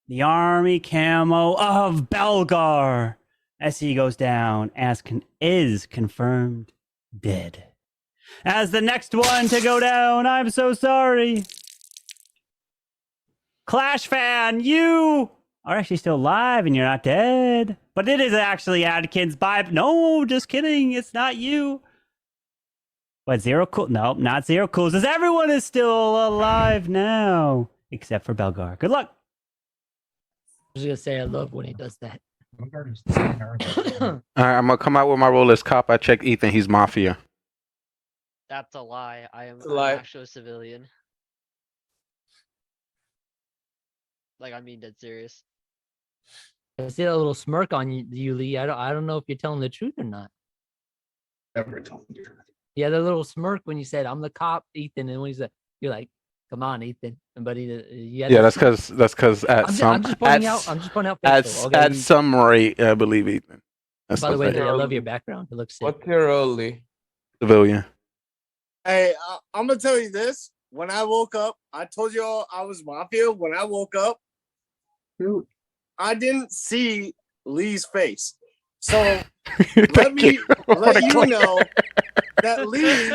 the army camo of Belgar, as he goes down, is confirmed dead. As the next one to go down, I'm so sorry, Clash fan, you are actually still alive and you're not dead. But it is actually Adkins. No, just kidding. It's not you. What, Zero Cool? No, not Zero Cools. As everyone is still alive now, except for Belgar. Good luck. I was gonna say I love when he does that. All right, I'm gonna come out with my role as cop. I checked Ethan. He's Mafia. That's a lie. I'm lie. actually a civilian. Like, I mean, dead serious. I see that little smirk on you, Lee. I don't know if you're telling the truth or not. Never told the truth. Yeah, the little smirk when you said I'm the cop, Ethan, and when he said you're like, come on, Ethan. But yeah, that's because at I'm just pointing out. At some rate, I believe Ethan. That's by the way, Lee, I love your background. It looks sick. What's your role, Lee? Civilian. Hey, I'm gonna tell you this. When I woke up, I told you all I was Mafia. When I woke up, I didn't see Lee's face. So let me let you know that Lee.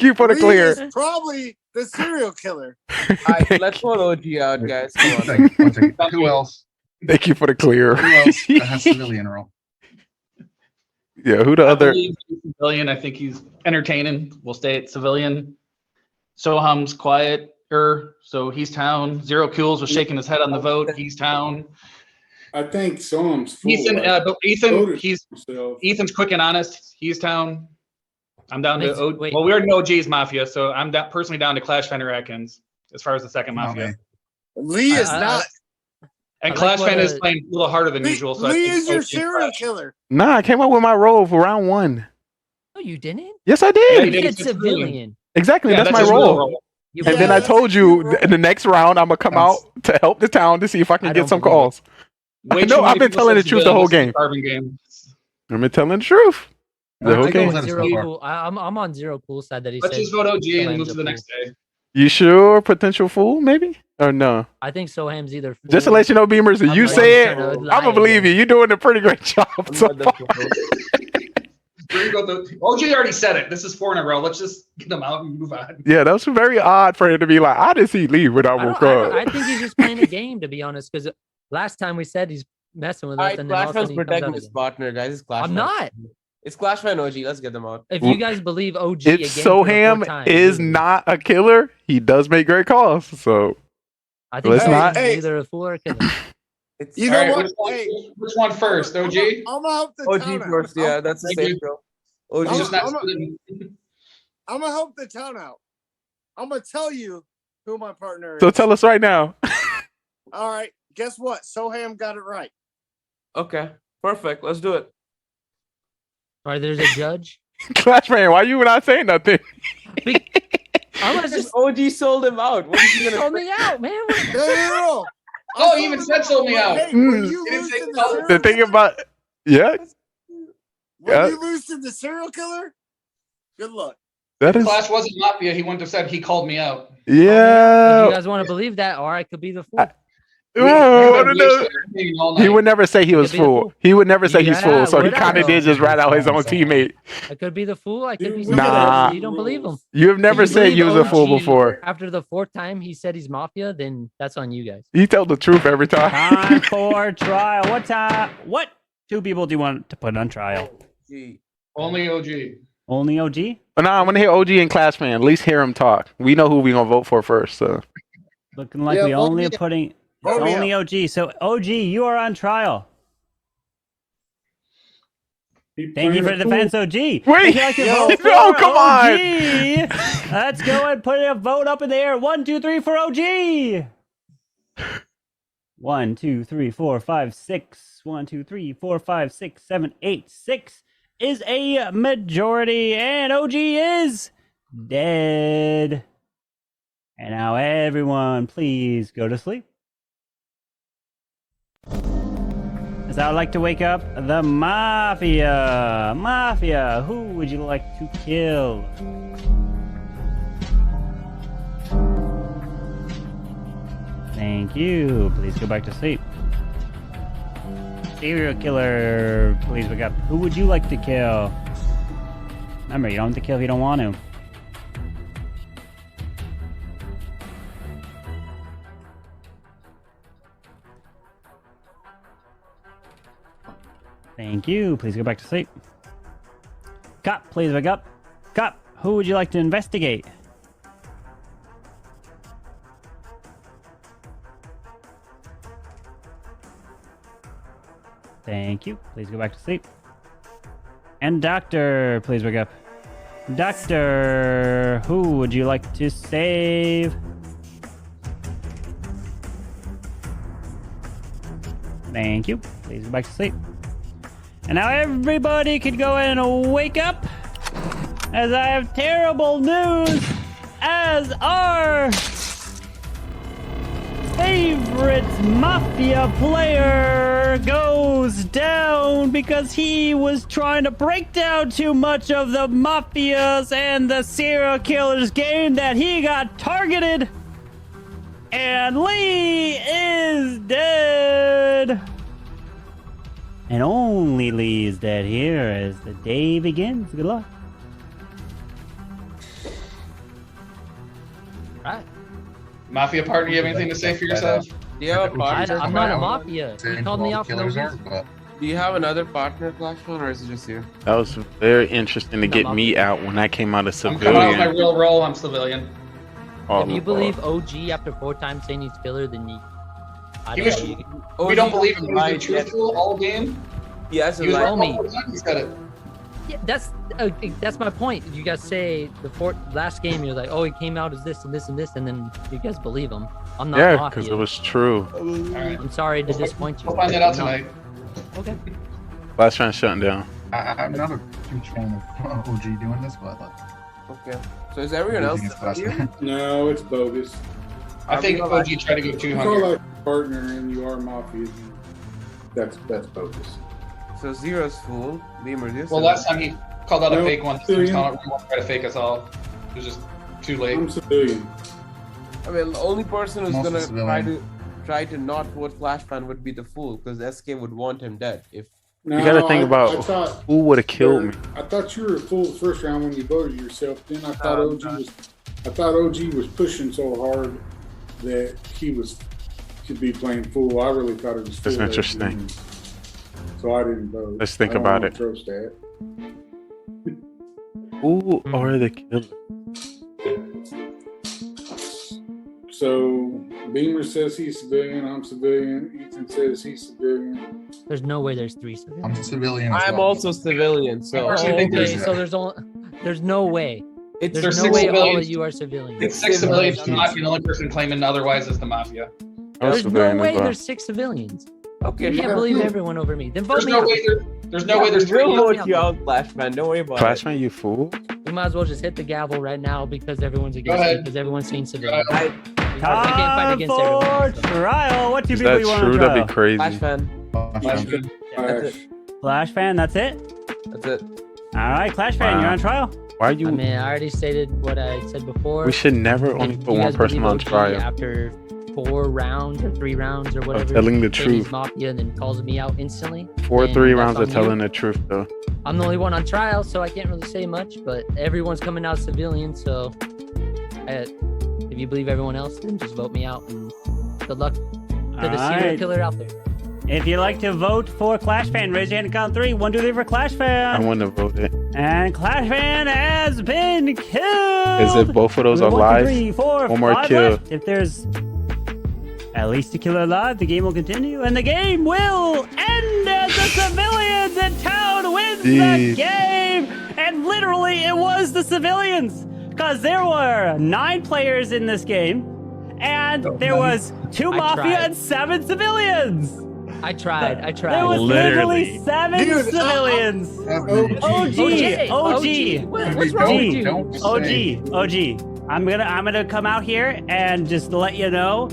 You put it clear. Is probably the serial killer. All right, let's put OG out, guys. Come on. One second. Who else? Thank you for the clear. Who else that has civilian role? Yeah, who the I other? believe he's civilian. I think he's entertaining. We'll stay at civilian. Soham's quieter, so he's town. Zero Cools was shaking his head on the vote. He's town. I think Soham's full. Ethan's quick and honest. He's town. I'm down to well, we already know OG's Mafia, so I'm personally down to Clash Fender Atkins as far as the second Mafia. Lee is not. And Clash Fan is playing a little harder than usual. So Lee is your serial killer. Nah, I came up with my role for round one. No, you didn't. Yes, I did. You said civilian. Exactly, Yeah, that's my his role. And then I told you in the next round I'm gonna come out to help the town to see if I can get some calls. No, I've been telling the truth the whole game. I've been telling the truth. The whole game. I'm on Zero Cool side that he Let's said. just vote OG and move to the next day. You sure? Potential fool, maybe? Or no? I think Soham's either. Just to let you know, Beamers, if you say it, I'm gonna believe you. You're doing a pretty great job so far. OG already said it. This is 4 in a row. Let's just get them out and move on. Yeah, that was very odd for him to be like, I didn't see leave without woke up. I think he's just playing a game, to be honest. Because last time we said he's messing with us, and then all of a Clash sudden fans he comes protect out his again. partner, guys. It's Clash I'm fans. not. It's Clash fan OG. Let's get them out. If you guys believe OG It's again for the Soham fourth time, is not a killer. He does make great calls. So I think let's not. either a fool or a killer. You know All right, what? which one first, OG? I'm gonna help the OG town out. first, yeah, that's the safe girl. OG I'm just not gonna help the town out. I'm gonna tell you who my partner is. So tell us right now. All right, guess what? Soham got it right. Okay, perfect. Let's do it. All right, there's a judge. Clash man, why you not saying nothing? I was just OG sold him out. What is he gonna sold me out, man. No. Oh, he even said sold me out. Hey, when you lose to The thing about yeah, when you lose to the serial killer, good luck. that is Clash wasn't Mafia. He wouldn't have said he called me out. If yeah. you guys want to believe that, or I could be the fool. Ooh, I don't know. He would never say he was could be a fool. fool. He would never say he's Yeah, fool. So he would I kind of though? did just rat out his own teammate. I could be the fool. I could be something Nah. else. You don't believe him. You have never If you said you believe was a fool OG before. After the fourth time he said he's Mafia, then that's on you guys. He told the truth every time. Time for trial. What two people do you want to put on trial? Only OG. Only OG? But nah, I want to hear OG and Clash Man. At least hear him talk. We know who we gonna vote for first. So Looking like Yeah, we vote only me are putting Vote me only OG. So OG, you are on trial. Thank you for the defense, OG. Wait, Would you like to vote for no, come on. OG? Let's go and put a vote up in the air. 1, 2, 3 for OG. 1, 2, 3, 4, 5, 6. 1, 2, 3, 4, 5, 6, 7, 8. 6 is a majority, and OG is dead. And now everyone, please go to sleep. As I would like to wake up the Mafia. Mafia, who would you like to kill? Thank you. Please go back to sleep. Serial killer, please wake up. Who would you like to kill? Remember, you don't have to kill if you don't want to. Thank you. Please go back to sleep. Cop, please wake up. Cop, who would you like to investigate? Thank you. Please go back to sleep. And doctor, please wake up. Doctor, who would you like to save? Thank you. Please go back to sleep. And now everybody can go and wake up, as I have terrible news, as our favorite Mafia player goes down because he was trying to break down too much of the Mafias and the serial killers game that he got targeted. And Lee is dead. And only Lee is dead here as the day begins. Good luck. Right. Mafia partner, you have anything to say for yourself? Do you have a partner? I'm not a Mafia. You called me out for no reason. Do you have another partner, Clash One, or is it just you? That was very interesting to get me out when I came out as I'm coming out with my civilian. real role. I'm civilian. If you believe OG after 4 times saying he's killer, then you. He was, we don't believe him. He was being truthful all game. Yes, He was Tell me. He said it. Yeah, that's my point. You guys say the last game you're like, oh, he came out as this and this and this, and then you guys believe him. I'm not Yeah, Mafia. because it was true. I'm sorry to disappoint you. We'll find that out No. tonight. Okay. Last round shutting down. I'm not a huge fan of OG doing this, but Okay. So is everyone else here? No, it's bogus. I think OG tried to go If you 200. call out your partner and you are Mafia, that's bogus. So Zero's fool. Beamer, this. Well, last time he called out a No, fake one. This civilian. time he won't try to fake us all. It was just too late. I'm civilian. I mean, the only person who's Mostly gonna civilian. try to not vote Flash fan would be the fool, because SK would want him dead if No, You got to think I about thought who would have killed me. I thought you were full the first round when you voted yourself. Then I thought OG was pushing so hard that he could be playing full. I really thought it was full. That's interesting. So I didn't vote. Let's think I don't about wanna it. Trust that. Who are the killers? So Beamer says he's civilian. I'm civilian. Ethan says he's civilian. There's no way there's 3 civilians. I'm civilian. I'm also civilian, so. Oh, okay, so there's no way. There's There's no 6 way all civilians. of you are civilians. It's 6 civilians. The Mafia. The only person claiming otherwise is the Mafia. There's no way there's 6 civilians. Okay, I can't believe everyone over me. Then vote There's me no out. way there's no way there's 3. We'll vote you out, Flashman. Don't worry about it. Flashman, you fool. We might as well just hit the gavel right now because everyone's against ahead. me, because everyone's saying civilians. Go I can't fight against everyone. For trial. What do Is people that you want on true? trial? That'd be crazy. Flashman. That's it. Flash fan, that's it? That's it. All right, Clash fan, you're on trial. Why I you? mean, I already stated what I said before. We should never only If put you one guys person believe on OG trial. After 4 rounds or 3 rounds or whatever, telling the saying he's truth. Mafia and then calls me out instantly. 4 or then 3 that's rounds on of you. telling the truth, though. I'm the only one on trial, so I can't really say much. But everyone's coming out civilian, so if you believe everyone else, then just vote me out. And good luck to the serial Alright. killer out there. If you'd like to vote for Clash fan, raise your hand and count 3. 1, 2, 3 for Clash fan. I want to vote it. And Clash fan has been killed. Is it both of those are 1, 2, live? 3, 4, One more 5 kill. left. If there's at least a killer alive, the game will continue, and the game will end as the civilians in town wins the Jeez. game. And literally, it was the civilians, because there were 9 players in this game, and there was 2 Mafia tried. and 7 civilians. I tried. There was literally 7 civilians. OG. What's wrong with you? OG. I'm gonna come out here and just let you know,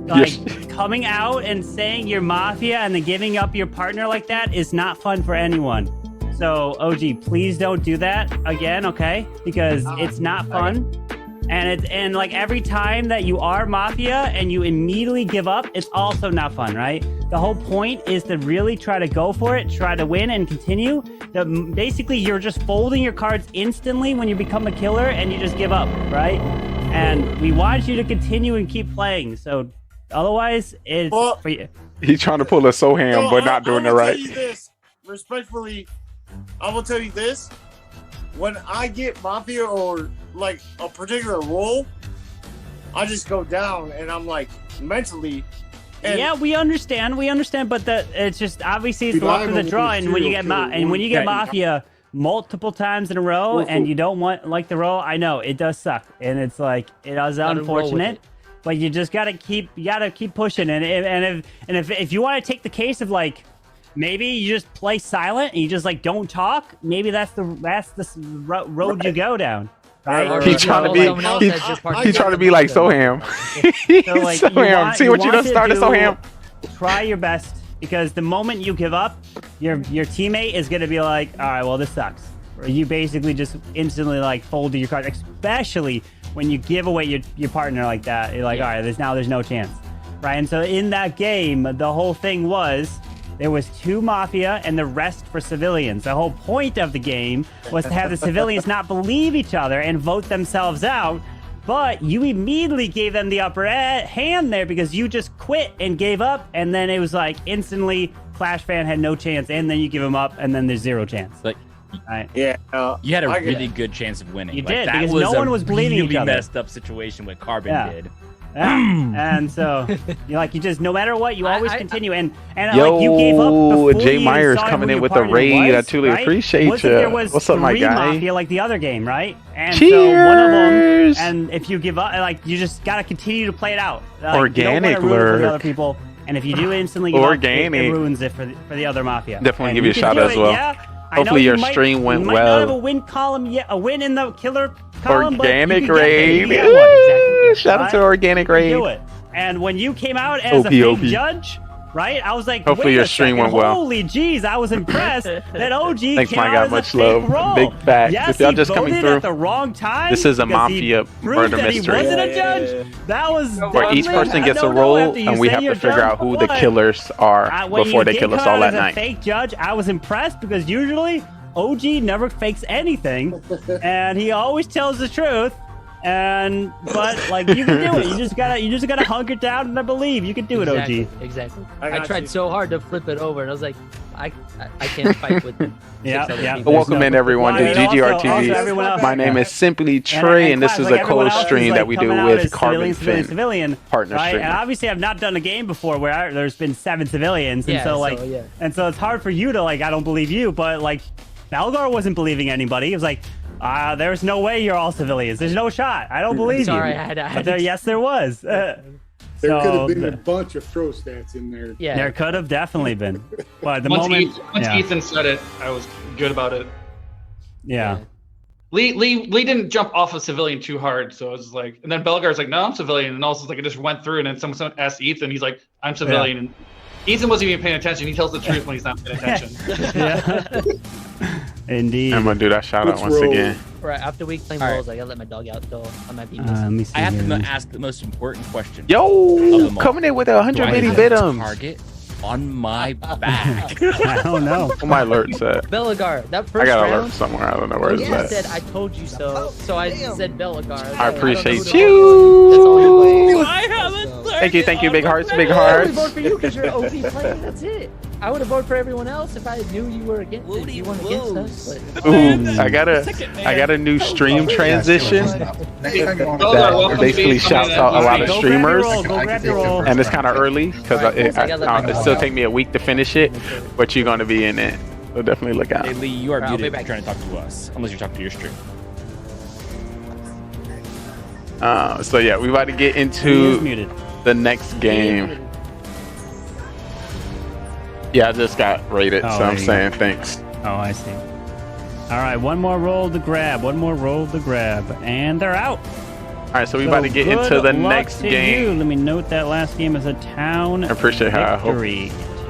like, coming out and saying you're Mafia and then giving up your partner like that is not fun for anyone. So OG, please don't do that again, okay? Because it's not fun. And like every time that you are Mafia and you immediately give up, it's also not fun, right? The whole point is to really try to go for it, try to win and continue. Basically, you're just folding your cards instantly when you become a killer and you just give up, right? And we want you to continue and keep playing. So otherwise, it's for you. He's trying to pull a Soham, but not doing it right. I will tell you this, respectfully, I will tell you this. When I get Mafia or like a particular role, I just go down and I'm like mentally. And yeah, we understand, but it's just obviously it's luck of the draw. And when you get Mafia multiple times in a row and you don't want like the role, I know it does suck, and it's like it is unfortunate. But you just gotta keep pushing. And if you want to take the case of like, maybe you just play silent and you just like don't talk. Maybe that's the road you go down. Right? He's trying to be like Soham. So, like, Soham, see what you done started, Soham. Try your best, because the moment you give up, your teammate is gonna be like, all right, well, this sucks. Or you basically just instantly like folded your card, especially when you give away your partner like that. You're like, all right, there's no chance, right? And so in that game, the whole thing was, there was 2 Mafia and the rest for civilians. The whole point of the game was to have the civilians not believe each other and vote themselves out. But you immediately gave them the upper hand there because you just quit and gave up. And then it was like instantly Clash fan had no chance. And then you give them up and then there's 0 chance. Like, right. Yeah. You had a really good chance of winning. You like, did, that because was no one was bleeding really each other. messed up situation what Carbon did. Yeah. And so you just no matter what, you always continue. And Yo, like you gave up before Jay you Myers saw coming who in your with the partner raid. I was, truly right? appreciate Was that there you. was What's up, my 3 guy? Mafia like the other game, right? And Cheers. so one of them, and if you give up, like you just gotta continue to play it out. Like, Organic you don't wanna ruin it for the lurk. other people. And if you do instantly give Organic. up, it ruins it for the other Mafia. Definitely And give you a can shout do out as it, well. Yeah. I Hopefully know your you might- stream went you might not have a well. win column yet, a win in the killer column, Organic but you can get there. You raid. get one, exactly. Shout out to Right? Organic You can raid. do it. And when you came out as a OP. fake judge, right? I was like, Hopefully wait your a stream second, went well. holy jeez, I was impressed that OG Thanks, came my out guy. as Much a fake love. role. Big facts. Yes, If y'all he just coming voted through, at the wrong time. this is a because he Mafia proved murder that mystery. He wasn't a judge. That was Where each definitely person a gets a no-no role, after you and we say have to you're figure out judge, who the but killers are when before you they did kill us come all out at as a night. fake judge, I was impressed because usually OG never fakes anything, and he always tells the truth. But like you can do it. You just gotta hunker down and I believe you can do it, OG. Exactly. I I got tried you. so hard to flip it over, and I was like, I can't fight with. Yeah, six other yeah. people. Welcome in everyone Well, I to mean, also GGRtv. everyone else- My name is Simply And Trey, and this Clash, is like a everyone else is, co-stream like, that we do coming out with as Carbon civilian, Finn, partner right? streamer. And obviously, I've not done a game before where there's been 7 civilians, and Yeah, so it's hard for you to like. I don't believe you, but like, Belgar wasn't believing anybody. He was like, there's no way you're all civilians. There's no shot. I don't believe Sorry, you. I had But there, yes, there was. There could have been So, a bunch of throw stats in there. Yeah. there could have definitely been. But at the Once, moment, once yeah. Ethan said it, I was good about it. Yeah. Lee didn't jump off a civilian too hard, so it was like, and then Belgar's like, no, I'm civilian, and also like it just went through, and then someone asked Ethan, he's like, I'm civilian, and Ethan wasn't even paying attention. He tells the truth when he's not paying attention. Yeah. Indeed. I'm gonna do that shout out Let's once roll. again. Right after week playing All right. roles, I gotta let my dog out, so I might be. Let me see I have here. to ask the most important question. Yo, them all. coming in with 100 Do I bitty have a bitums. target on my back? I don't know. What my alert's at? Belagar, that first I got an round. alert somewhere. I don't know where it's Yeah, at. said I told you so. So I said Belagar. I appreciate That's all you. you I have a Thank you, big hearts, big I would hearts. vote for you because you're an OP player. That's it. I would have voted for everyone else if I knew you were against it. You weren't against us. But... Ooh, I got a new stream transition that basically shouts out a lot of Go grab your streamers, roll, go grab your roll. and it's kind of early because it still take me a week to finish it, but you're gonna be in it, so definitely look out. Hey Lee, you are I'll be muted. back. Trying to talk to us, unless you're talking to your stream. So yeah, we about to get He is into muted. the next game. Yeah, I just got rated, Oh, so there I'm you saying thanks. Oh, I see. All right, one more roll to grab. And they're out. All right, so we about to get good into the luck next to game. You. Let me note that last game is a town I appreciate how I hope victory.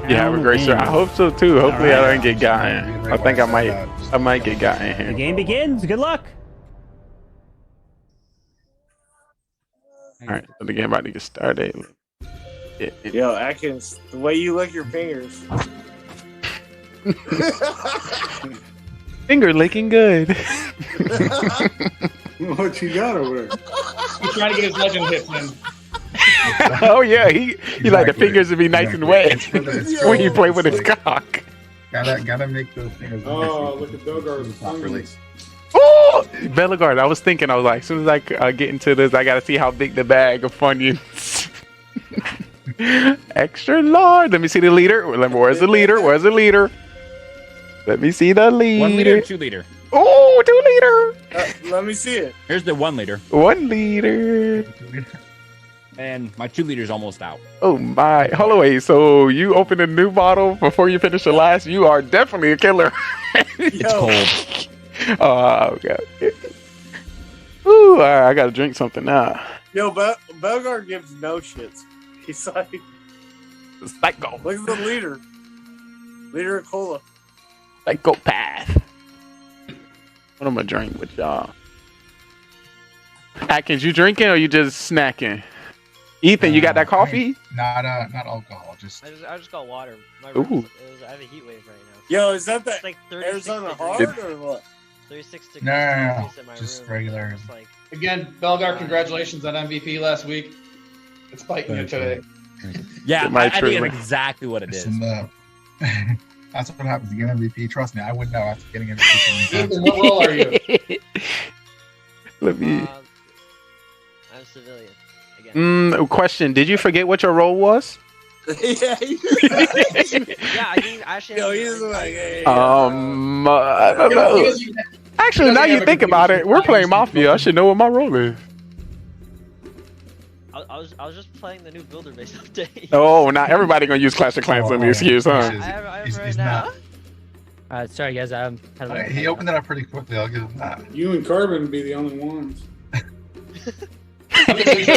you have a great start. I hope so too. Hopefully All right. I don't get gotten. I think I might get gotten The here. game begins. Good luck. All right, so the game about to get started. Yo, Atkins, the way you lick your fingers. Finger licking good. What you got over there? He's trying to get his legend hits in. Oh yeah, he like the fingers to be nice and wet when you play with his cock. Gotta make those fingers. Oh, look at Belgar's properly. Oh, Belagard. I was thinking, I was like, as soon as I get into this, I gotta see how big the bag of Funyuns. Extra large. Let me see the leader. Where's the leader? Where's the leader? Let me see the leader. 1 liter, 2 liter. Oh, 2 liter. Let me see it. Here's the 1 liter. 1 liter. And my 2 liters almost out. Oh my. Holloway, so you open a new bottle before you finish the last? You are definitely a killer. It's cold. Oh, okay. Ooh, all right, I gotta drink something now. Yo, Belgar gives no shits. He's like, Psycho. look at the leader. Leader of cola. Psychopath. What am I drink with y'all? Atkins, you drinking or you just snacking? Ethan, you got that coffee? Not alcohol. Just I just got water. My Ooh. room I have a heat wave right now. Yo, is that the It's like 36 Arizona degrees. hard or what? 36 degrees. No, Celsius in my just room. regular. It's like, Again, Belgar, congratulations on MVP last week. It's biting you today. Yeah, Get my I think treatment. it's exactly what it is. listen, that's what happens. You get MVP. Trust me, I wouldn't know after getting MVP. Ethan, what role are you? Let me. I'm civilian. Again. Question. Did you forget what your role was? Yeah, Yeah, I mean, actually. Yo, he's like, hey. I don't know. Actually, now you think about it, we're playing Mafia. I should know what my role is. I was just playing the new builder base update. Oh, now everybody gonna use Clash of Clans in the excuse, huh? I have right now. Sorry guys, I'm kind of. He opened it up pretty quickly. I'll give him that. You and Carbon would be the only ones.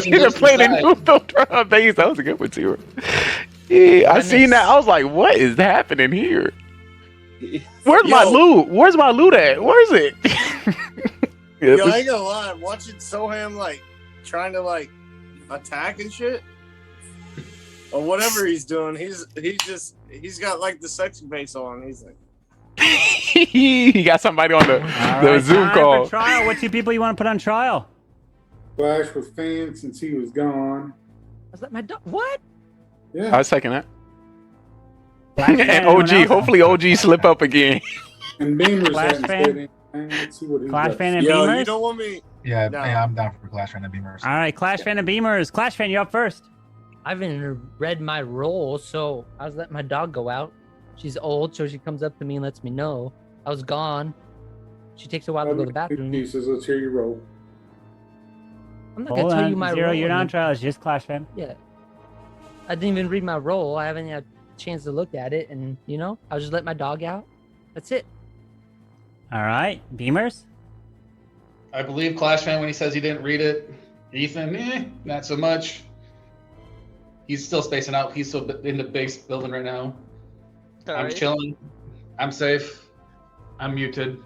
You're playing a new builder base. That was a good one too. Yeah, I seen that. I was like, what is happening here? Where's my loot? Where's my loot at? Where is it? Yo, I ain't gonna lie. Watching Soham like trying to like attack and shit, or whatever he's doing, he's got like the sexy face on. He's like, he got somebody on the Zoom time call. for trial. What 2 people you want to put on trial? Flash was fan since he was gone. Was that my dog? What? Yeah. I second that. Flash fan, And anyone OG, else? hopefully OG slip up again. And Beamers Clash hadn't fan? said anything. Let's see what he's Clash got. fan and yo, Beamers? you don't want me? Yeah, No. yeah, I'm down for Clash Fan and Beamers. All right, Clash fan and Beamers. Clash fan, you're up first. I haven't read my role, so I was letting my dog go out. She's old, so she comes up to me and lets me know. I was gone. She takes a while to go to the bathroom. He says, let's hear your roll. I'm not Hold gonna tell on, you my Zero, role. you're not on and- trial. It's just Clash fan. Yeah. I didn't even read my role. I haven't had a chance to look at it, and I'll just let my dog out. That's it. All right, Beamers. I believe Clash Fan when he says he didn't read it. Ethan, not so much. He's still spacing out. He's still in the base building right now. I'm Alright. chilling. I'm safe. I'm muted.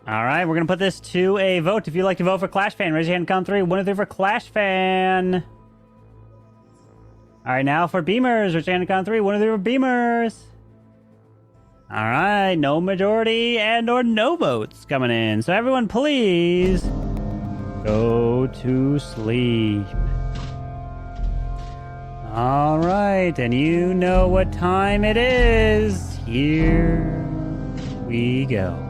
All right, we're gonna put this to a vote. If you'd like to vote for Clash fan, raise your hand. Count 3. 1, 2, 3 for Clash fan. All right, now for Beamers, raise your hand. Count 3. 1, 2, 3 for Beamers. All right, no majority and/or no votes coming in. So everyone, please go to sleep. All right, and you know what time it is. Here we go.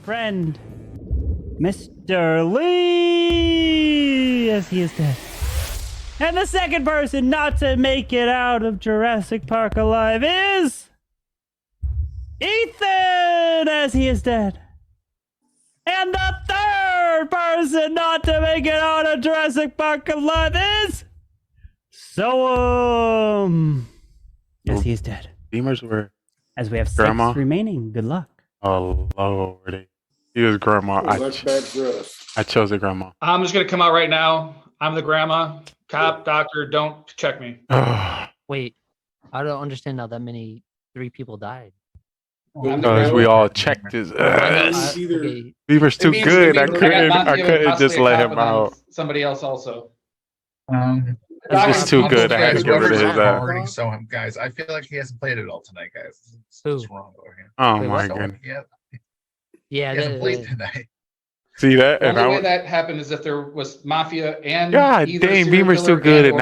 friend, Mr. Lee, as he is dead. And the second person not to make it out of Jurassic Park alive is Ethan, as he is dead. And the third person not to make it out of Jurassic Park alive is Soam, as he is dead. Beamers were. As we have 6 Grandma? remaining. Good luck. Oh lordy. He was grandma. Oh, that's bad for us. I chose the grandma. I'm just gonna come out right now. I'm the grandma. Cop, doctor, don't check me. Wait, I don't understand how that many 3 people died. Because we all checked his ass. Okay. Beaver's too good. I got couldn't Mafia just possibly a let cop him and then out. Somebody else also. He's just too good. I had to get rid of his ass. So him, guys. I feel like he hasn't played it all tonight, guys. Who's wrong over here? Oh my goodness. Yeah, He hasn't played tonight. See that? The And only way I that happened is if there was Mafia and God either dang, serial Beamer's killer too good and at